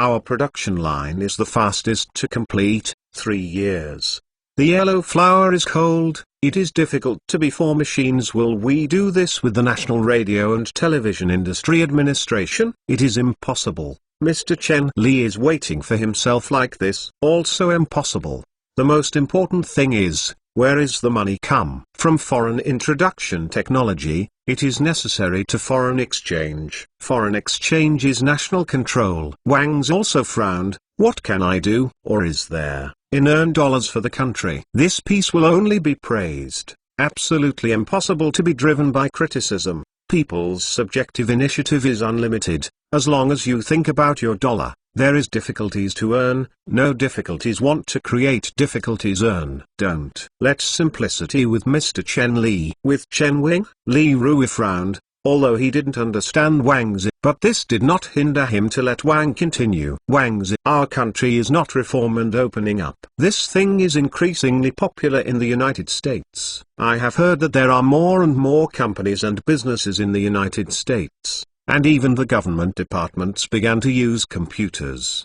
our production line is the fastest to complete, 3 years. The yellow flour is cold, it is difficult to be for machines. Will we do this with the National Radio and Television Industry Administration? It is impossible. Mr. Chen Li is waiting for himself like this. Also impossible. The most important thing is, where is the money come from? Foreign introduction technology, it is necessary to foreign exchange. Foreign exchange is national control. Wang's also frowned. What can I do, or is there, in earn dollars for the country? This piece will only be praised. Absolutely impossible to be driven by criticism. People's subjective initiative is unlimited. As long as you think about your dollar, there is difficulties to earn, no difficulties want to create difficulties earn. Don't. Let's simplicity with Mr. Chen Li. With Chen Wing, Li Ru frowned, although he didn't understand Wang Zi, but this did not hinder him to let Wang continue. Wang Zi, our country is not reform and opening up. This thing is increasingly popular in the United States. I have heard that there are more and more companies and businesses in the United States. and even the government departments began to use computers.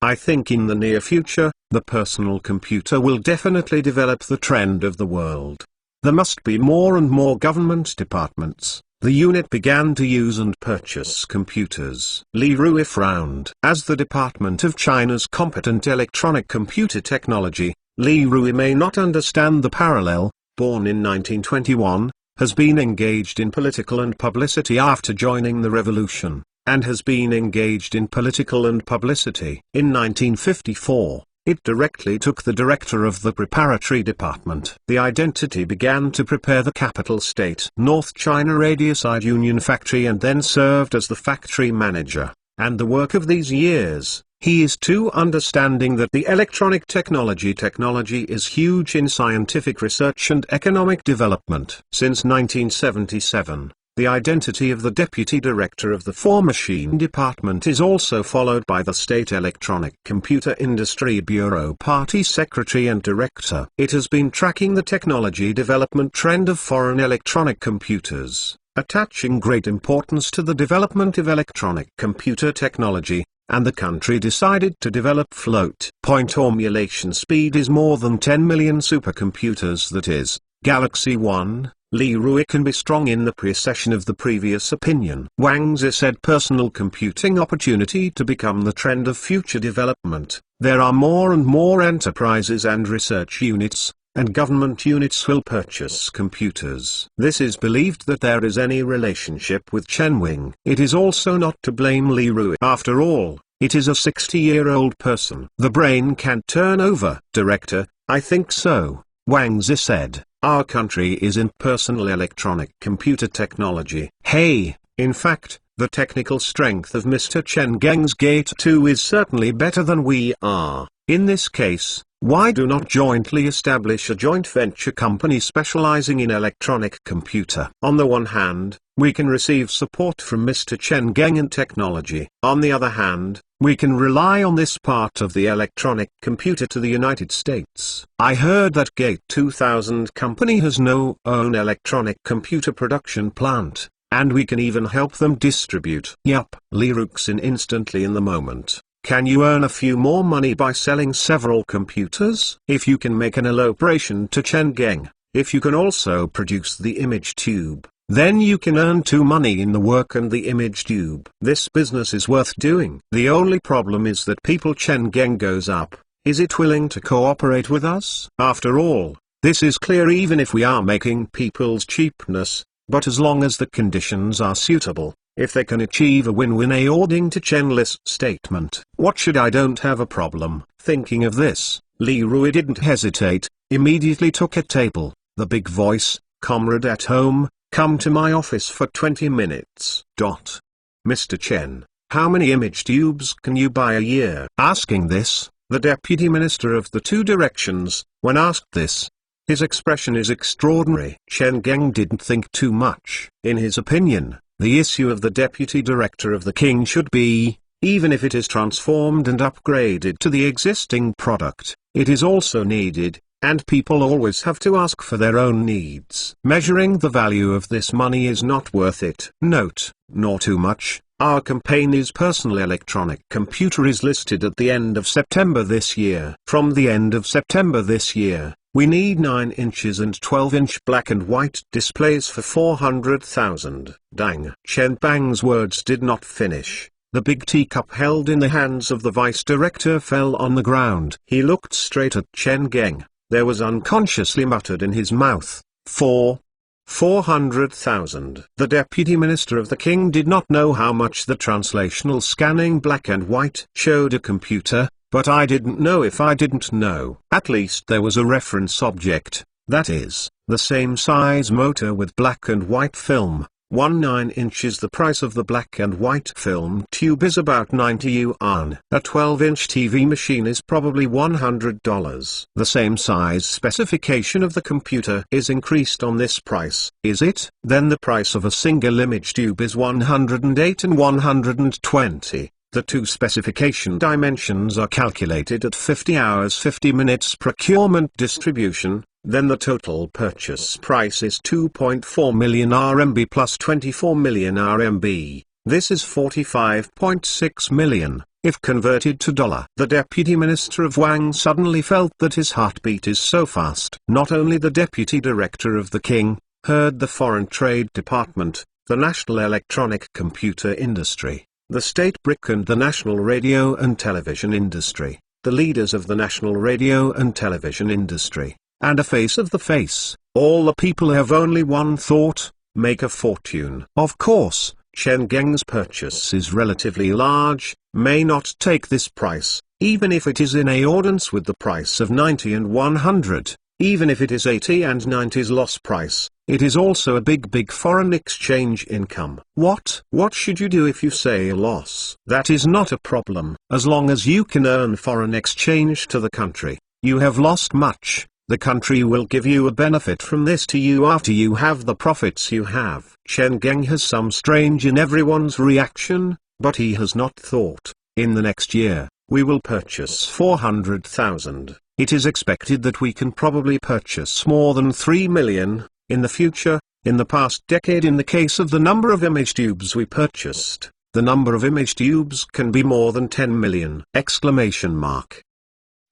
I think in the near future, the personal computer will definitely develop the trend of the world. There must be more and more government departments. The unit began to use and purchase computers. Li Rui frowned. As the Department of China's competent electronic computer technology, Li Rui may not understand the parallel. Born in 1921, has been engaged in political and publicity after joining the revolution, and has been engaged in political and publicity. In 1954, it directly took the director of the preparatory department. The identity began to prepare the capital state North China Radioside Union Factory and then served as the factory manager. And the work of these years, he is too understanding that the electronic technology is huge in scientific research and economic development. Since 1977, the identity of the deputy director of the 4 machine department is also followed by the State Electronic Computer Industry Bureau party secretary and director. It has been tracking the technology development trend of foreign electronic computers, attaching great importance to the development of electronic computer technology, and the country decided to develop float-point formulation speed is more than 10 million supercomputers, that is, Galaxy 1. Li Rui can be strong in the precession of the previous opinion. Wang Zi said personal computing opportunity to become the trend of future development. There are more and more enterprises and research units, and government units will purchase computers. This is believed that there is any relationship with Chen Wing. It is also not to blame Li Rui. After all, it is a 60-year-old person. The brain can't turn over. Director, I think so, Wang Zi said. Our country is in personal electronic computer technology. Hey, in fact, the technical strength of Mr. Chen Geng's Gate 2 is certainly better than we are. In this case, why do not jointly establish a joint venture company specializing in electronic computer? On the one hand, we can receive support from Mr. Chen Geng in technology. On the other hand, we can rely on this part of the electronic computer to the United States. I heard that Gate 2000 company has no own electronic computer production plant, and we can even help them distribute. Yup. Li Ruxin instantly in the moment. Can you earn a few more money by selling several computers? If you can make an allocation to Chen Geng, if you can also produce the image tube, then you can earn too money in the work and the image tube. This business is worth doing. The only problem is that people Chen Geng goes up. Is it willing to cooperate with us? After all, this is clear even if we are making people's cheapness, but as long as the conditions are suitable, if they can achieve a win-win according to Chen Li's statement. What should I don't have a problem. Thinking of this, Li Rui didn't hesitate, immediately took a table, the big voice, comrade at home, come to my office for 20 minutes. Mr. Chen, how many image tubes can you buy a year? Asking this, the deputy minister of the 2 directions, when asked this, his expression is extraordinary. Chen Geng didn't think too much. In his opinion, the issue of the deputy director of the king should be, even if it is transformed and upgraded to the existing product, it is also needed, and people always have to ask for their own needs. Measuring the value of this money is not worth it. Note, nor too much. Our campaign is personal electronic computer is listed at the end of September this year. From the end of September this year, we need 9 inches and 12-inch black and white displays for 400,000. Dang. Chen Bang's words did not finish. The big teacup held in the hands of the vice director fell on the ground. He looked straight at Chen Geng. There was unconsciously muttered in his mouth, 400,000. The deputy minister of the king did not know how much the translational scanning black and white showed a computer, but I didn't know if I didn't know. At least there was a reference object, that is, the same size motor with black and white film. 9 inches. The price of the black and white film tube is about 90 yuan. A 12-inch TV machine is probably $100. The same size specification of the computer is increased on this price. Is it? Then the price of a single image tube is 108 and 120. The 2 specification dimensions are calculated at 50 hours 50 minutes procurement distribution, then the total purchase price is 2.4 million RMB plus 24 million RMB. This is 45.6 million, if converted to dollar. The Deputy Minister of Wang suddenly felt that his heartbeat is so fast. Not only the Deputy Director of the King heard the Foreign Trade Department, the National Electronic Computer Industry, the State Brick and the National Radio and Television Industry, the leaders of the National Radio and Television Industry, and a face of the face. All the people have only one thought: make a fortune. Of course, Chen Geng's purchase is relatively large, may not take this price, even if it is in accordance with the price of 90 and 100, even if it is 80 and 90's loss price, it is also a big foreign exchange income. What should you do if you say a loss? That is not a problem. As long as you can earn foreign exchange to the country, you have lost much. The country will give you a benefit from this to you after you have the profits you have. Chen Geng has some strange in everyone's reaction, but he has not thought, in the next year, we will purchase 400,000. It is expected that we can probably purchase more than 3 million, in the future. In the past decade, in the case of the number of image tubes we purchased, the number of image tubes can be more than 10 million!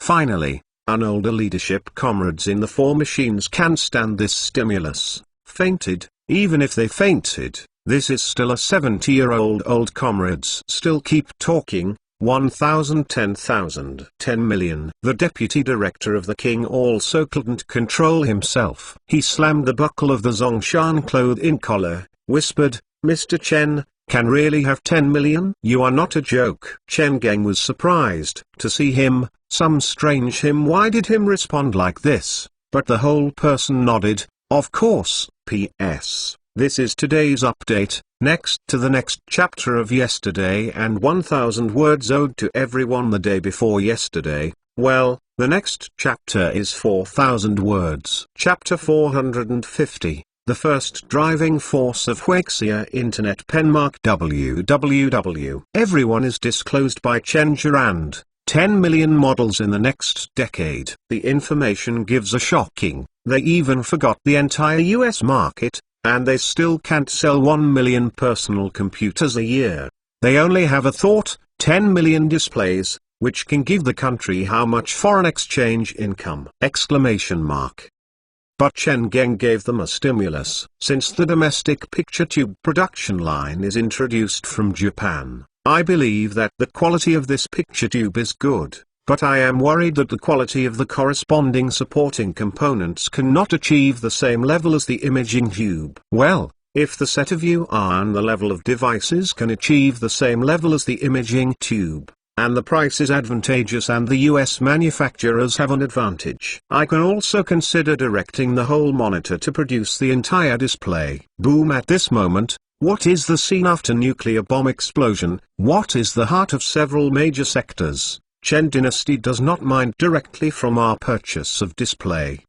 Finally, an older leadership comrades in the four machines can't stand this stimulus, fainted. Even if they fainted, this is still a 70-year-old comrades still keep talking. 1,000, 10,000, 10 million. The Deputy Director of the King also couldn't control himself. He slammed the buckle of the Zongshan cloth-in collar, whispered, "Mr. Chen, can really have 10 million? You are not a joke." Chen Geng was surprised to see him. Some strange him. Why did him respond like this? But the whole person nodded. Of course. P.S. This is today's update, next to the next chapter of yesterday and 1,000 words owed to everyone the day before yesterday. Well, the next chapter is 4,000 words. Chapter 450. The first driving force of Huaxia Internet Penmark www. Everyone is disclosed by Chen Zhirand. 10 million models in the next decade. The information gives a shocking. They even forgot the entire US market, and they still can't sell 1 million personal computers a year. They only have a thought: 10 million displays, which can give the country how much foreign exchange income! But Chen Geng gave them a stimulus. Since the domestic picture tube production line is introduced from Japan, I believe that the quality of this picture tube is good, but I am worried that the quality of the corresponding supporting components cannot achieve the same level as the imaging tube. Well, if the set of view and the level of devices can achieve the same level as the imaging tube, and the price is advantageous and the US manufacturers have an advantage, I can also consider directing the whole monitor to produce the entire display. Boom! At this moment, what is the scene after nuclear bomb explosion? What is the heart of several major sectors? Chen Dynasty does not mind directly from our purchase of display!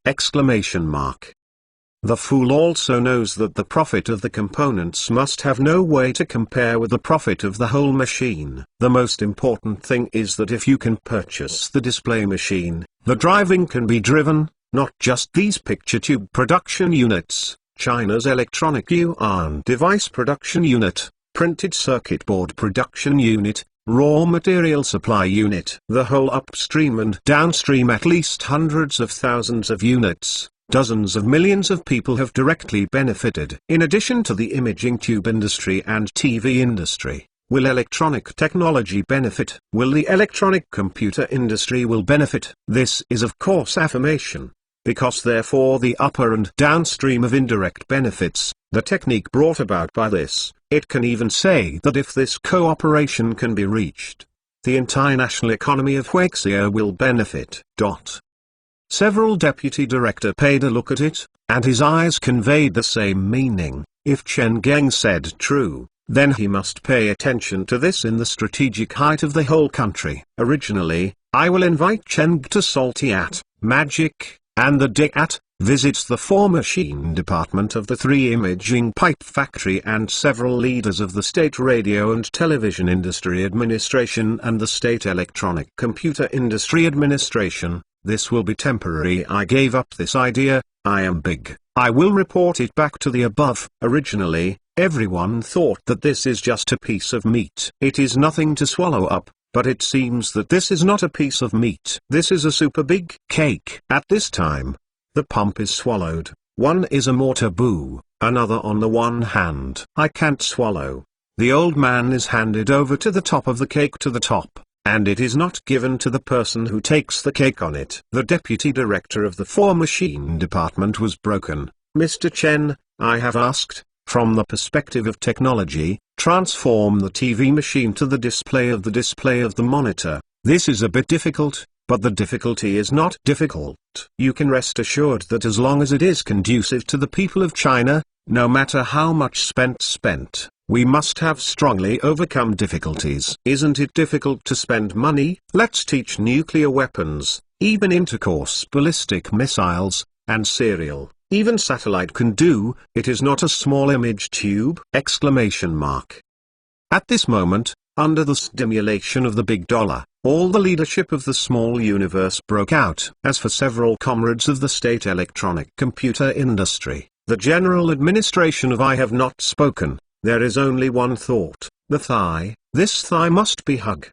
The fool also knows that the profit of the components must have no way to compare with the profit of the whole machine. The most important thing is that if you can purchase the display machine, the driving can be driven, not just these picture tube production units, China's electronic yuan device production unit, printed circuit board production unit, raw material supply unit. The whole upstream and downstream, at least hundreds of thousands of units. Dozens of millions of people have directly benefited. In addition to the imaging tube industry and TV industry, will electronic technology benefit? Will the electronic computer industry will benefit? This is of course affirmation, because therefore the upper and downstream of indirect benefits, the technique brought about by this, it can even say that if this cooperation can be reached, the entire national economy of Huaxia will benefit. Several deputy director paid a look at it, and his eyes conveyed the same meaning. If Chen Geng said true, then he must pay attention to this in the strategic height of the whole country. Originally, I will invite Chen to Salty at Magic, and the Day at visits the four machine department of the 3 imaging pipe factory and several leaders of the State Radio and Television Industry Administration and the State Electronic Computer Industry Administration. This will be temporary. I gave up this idea. I am big. I will report it back to the above. Originally, everyone thought that this is just a piece of meat. It is nothing to swallow up, but it seems that this is not a piece of meat. This is a super big cake. At this time, the pump is swallowed. One is a more taboo, another on the one hand. I can't swallow. The old man is handed over to the top of the cake to the top, and it is not given to the person who takes the cake on it. The deputy director of the 4-machine department was broken. Mr. Chen, I have asked, from the perspective of technology, transform the TV machine to the display of the monitor. This is a bit difficult, but the difficulty is not difficult. You can rest assured that as long as it is conducive to the people of China, no matter how much spent, we must have strongly overcome difficulties. Isn't it difficult to spend money? Let's teach nuclear weapons, even intercourse ballistic missiles, and serial, even satellite can do. It is not a small image tube! Exclamation mark. At this moment, under the stimulation of the big dollar, all the leadership of the small universe broke out. As for several comrades of the state electronic computer industry, the general administration of I have not spoken. There is only one thought, the thigh. This thigh must be hug.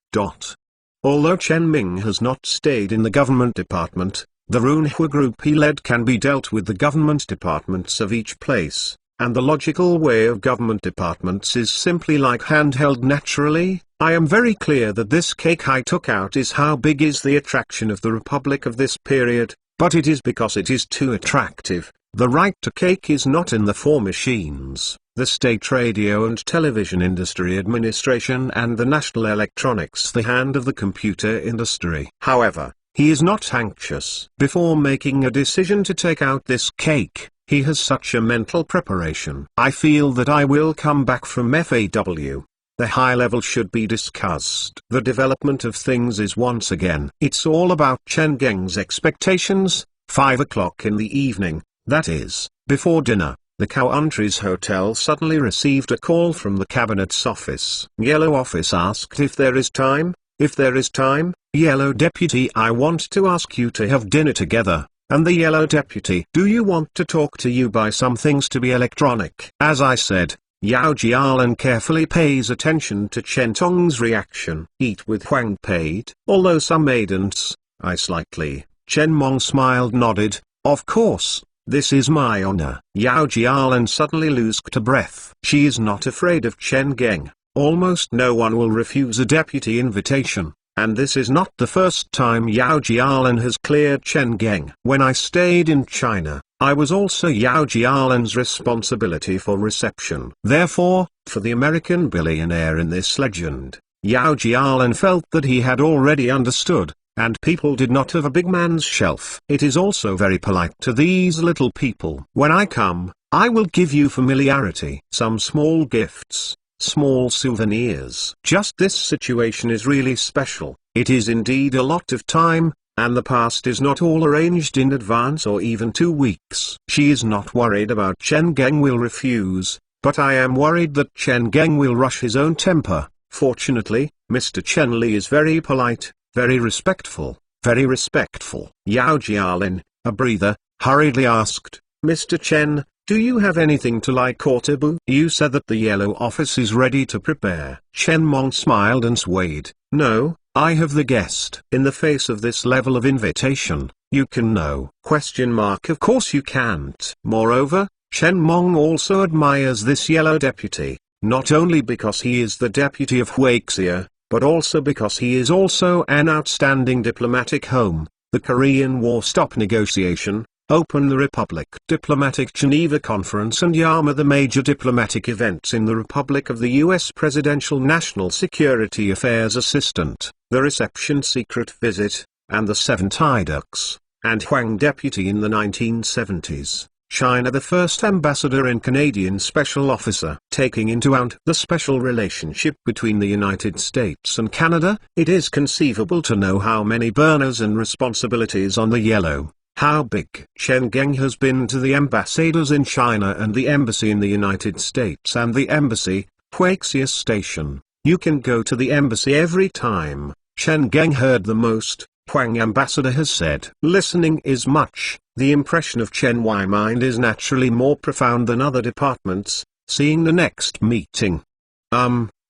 Although Chen Ming has not stayed in the government department, the Runhua group he led can be dealt with the government departments of each place, and the logical way of government departments is simply like handheld naturally. I am very clear that this cake I took out is how big is the attraction of the Republic of this period, but it is because it is too attractive. The right to cake is not in the 4 machines, the State Radio and Television Industry Administration and the National Electronics, the hand of the computer industry. However, he is not anxious. Before making a decision to take out this cake, he has such a mental preparation. I feel that I will come back from FAW. The high level should be discussed. The development of things is once again. It's all about Chen Geng's expectations. 5 o'clock in the evening, that is, before dinner, the Country's Hotel suddenly received a call from the cabinet's office. Yellow office asked if there is time. If there is time, Yellow deputy, I want to ask you to have dinner together. And the Yellow deputy, do you want to talk to you by some things to be electronic? As I said, Yao Jialin carefully pays attention to Chen Tong's reaction. Eat with Huang paid. Although some maidens, I slightly, Chen Mong smiled nodded, of course, this is my honor. Yao Jialin suddenly lost her breath. She is not afraid of Chen Geng. Almost no one will refuse a deputy invitation, and this is not the first time Yao Jialin has cleared Chen Geng. When I stayed in China, I was also Yao Jialin's responsibility for reception. Therefore, for the American billionaire in this legend, Yao Jialin felt that he had already understood, and people did not have a big man's shelf. It is also very polite to these little people. When I come, I will give you familiarity, some small gifts, small souvenirs. Just this situation is really special. It is indeed a lot of time, and the past is not all arranged in advance or even 2 weeks. She is not worried about Chen Geng will refuse, but I am worried that Chen Geng will rush his own temper. Fortunately, Mr. Chen Li is very polite, very respectful, very respectful. Yao Jialin, a breather, hurriedly asked, Mr. Chen, do you have anything to like or taboo? You said that the Yellow office is ready to prepare. Chen Mong smiled and swayed. No, I have the guest. In the face of this level of invitation, you can know. Of course you can't. Moreover, Chen Mong also admires this Yellow deputy, not only because he is the deputy of Huaxia, but also because he is also an outstanding diplomatic home, the Korean War Stop Negotiation, Open the Republic Diplomatic Geneva Conference and YAMA, the major diplomatic events in the Republic of the U.S. Presidential National Security Affairs Assistant, the reception secret visit, and the 7 Tidux, and Huang deputy in the 1970s. China the first ambassador and Canadian special officer. Taking into account the special relationship between the United States and Canada, it is conceivable to know how many burners and responsibilities on the Yellow. How big? Chen Geng has been to the ambassadors in China and the embassy in the United States and the embassy, Huaxia Station. You can go to the embassy every time. Chen Geng heard the most, Huang ambassador has said. Listening is much. The impression of Chen Wai mind is naturally more profound than other departments, seeing the next meeting.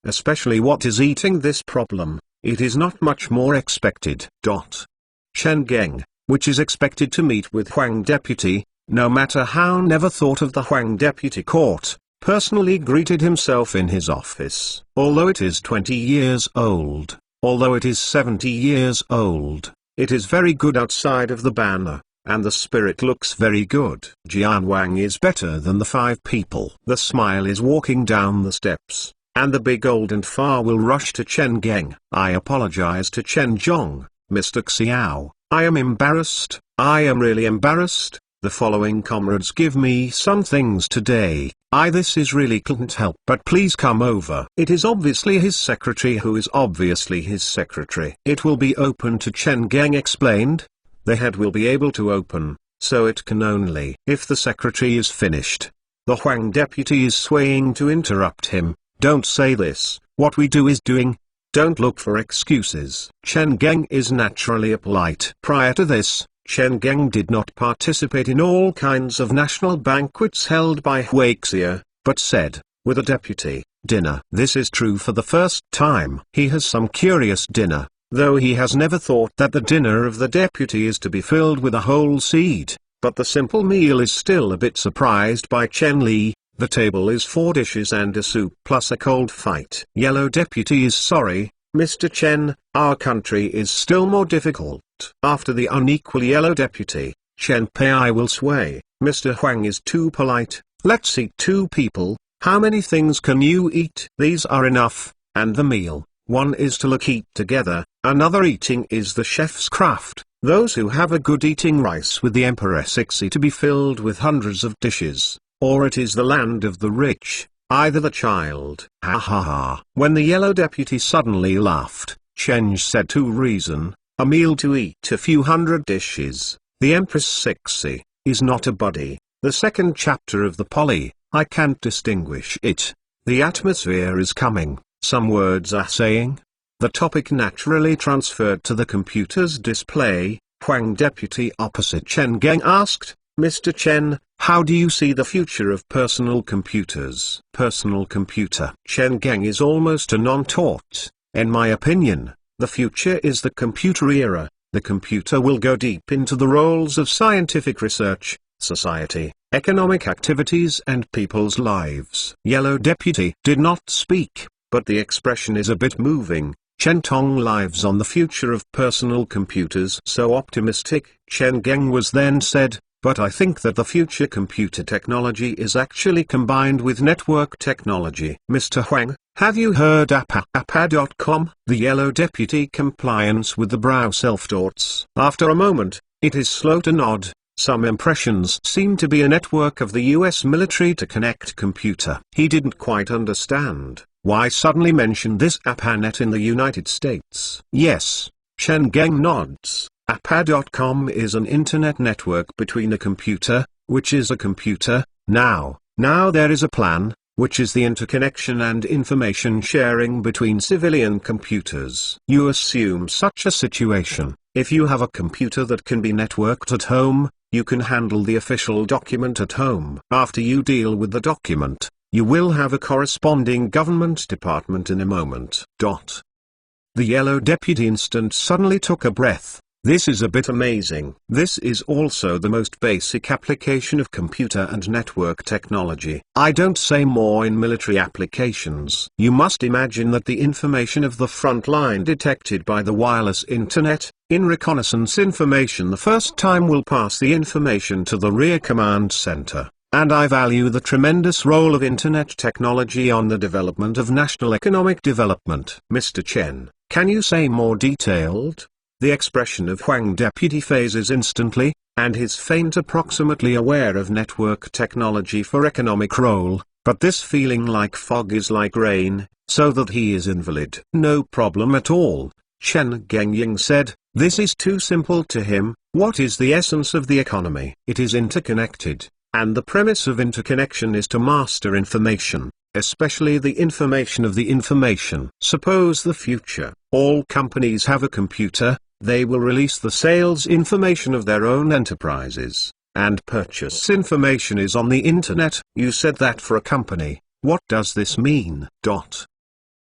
Especially what is eating this problem, it is not much more expected. Chen Geng, which is expected to meet with Huang deputy, no matter how never thought of the Huang deputy court, personally greeted himself in his office. Although it is 20 years old, although it is 70 years old, it is very good outside of the banner, and the spirit looks very good. Jian Wang is better than the 5 people. The smile is walking down the steps, and the big old and far will rush to Chen Geng. I apologize to Chen Zhong, Mr. Xiao, I am embarrassed, I am really embarrassed. The following comrades give me some things today. This is really couldn't help but please come over. It is obviously his secretary who is obviously his secretary. It will be open to Chen Geng explained. The head will be able to open, so it can only if the secretary is finished. The Huang deputy is swaying to interrupt him. Don't say this, what we do is doing. Don't look for excuses. Chen Geng is naturally a polite. Prior to this, Chen Geng did not participate in all kinds of national banquets held by Huaxia, but said, with a deputy, dinner. This is true for the first time. He has some curious dinner, though he has never thought that the dinner of the deputy is to be filled with a whole seed, but the simple meal is still a bit surprised by Chen Li. The table is 4 dishes and a soup plus a cold fight. Yellow deputy is sorry, Mr. Chen, our country is still more difficult. After the unequal yellow deputy, Chen Pei will sway. Mr. Huang is too polite. Let's eat 2 people. How many things can you eat? These are enough, and the meal. One is to look eat together, another eating is the chef's craft. Those who have a good eating rice with the empress Ixi to be filled with hundreds of dishes, or it is the land of the rich, either the child. Ha ha ha. When the yellow deputy suddenly laughed, Chen said to reason, a meal to eat a few hundred dishes, the empress Ixi, is not a body. The second chapter of the Poly, I can't distinguish it. The atmosphere is coming, some words are saying. The topic naturally transferred to the computer's display. Huang deputy opposite Chen Geng asked, Mr. Chen, how do you see the future of personal computers? Personal computer. Chen Geng is almost a non-taught. In my opinion, the future is the computer era. The computer will go deep into the roles of scientific research, society, economic activities and people's lives. Yellow deputy did not speak, but the expression is a bit moving. Chen Tong lives on the future of personal computers. So optimistic. Chen Geng was then said, but I think that the future computer technology is actually combined with network technology. Mr. Huang, have you heard appa.com? The yellow deputy compliance with the brow self-doubts. After a moment, it is slow to nod. Some impressions seem to be a network of the US military to connect computer. He didn't quite understand why suddenly mention this APANet in the United States. Yes, Chen Geng nods. Appa.com is an internet network between a computer, which is a computer. Now there is a plan, which is the interconnection and information sharing between civilian computers. You assume such a situation. If you have a computer that can be networked at home, you can handle the official document at home. After you deal with the document, you will have a corresponding government department in a moment. The yellow deputy instant suddenly took a breath. This is a bit amazing. This is also the most basic application of computer and network technology. I don't say more in military applications. You must imagine that the information of the front line detected by the wireless internet, in reconnaissance information the first time will pass the information to the rear command center. And I value the tremendous role of internet technology on the development of national economic development. Mr. Chen, can you say more detailed? The expression of Huang deputy phases instantly, and his faint approximately aware of network technology for economic role, but this feeling like fog is like rain, so that he is invalid. No problem at all, Chen Gengying said, this is too simple to him. What is the essence of the economy? It is interconnected, and the premise of interconnection is to master information, especially the information of the information. Suppose the future, all companies have a computer, They will release the sales information of their own enterprises, and purchase information is on the internet. You said that for a company. What does this mean?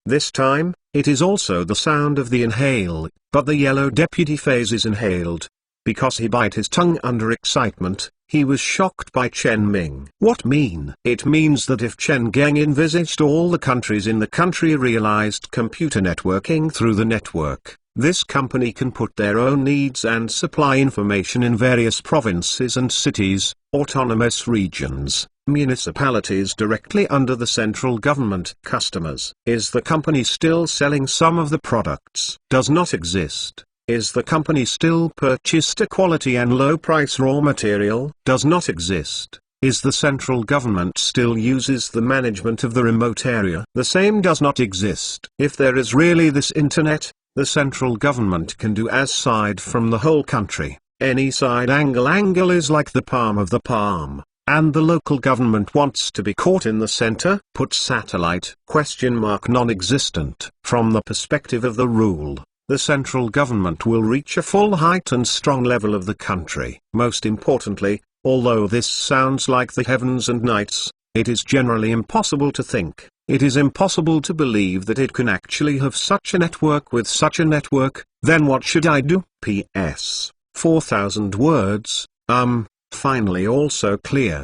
This time, it is also the sound of the inhale, but the yellow deputy phase is inhaled. Because he bit his tongue under excitement, he was shocked by Chen Ming. What mean? It means that if Chen Geng envisaged all the countries in the country realized computer networking through the network, this company can put their own needs and supply information in various provinces and cities, autonomous regions, municipalities directly under the central government. Customers. Is the company still selling some of the products? Does not exist. Is the company still purchased a quality and low price raw material? Does not exist. Is the central government still uses the management of the remote area? The same does not exist. If there is really this internet, the central government can do as side from the whole country. Any side angle is like the palm of the palm, and the local government wants to be caught in the center. Put satellite non-existent. From the perspective of the rule, the central government will reach a full height and strong level of the country. Most importantly, although this sounds like the heavens and nights, it is generally impossible to think. It is impossible to believe that it can actually have such a network with such a network. Then what should I do? P.S. 4,000 words, finally also clear.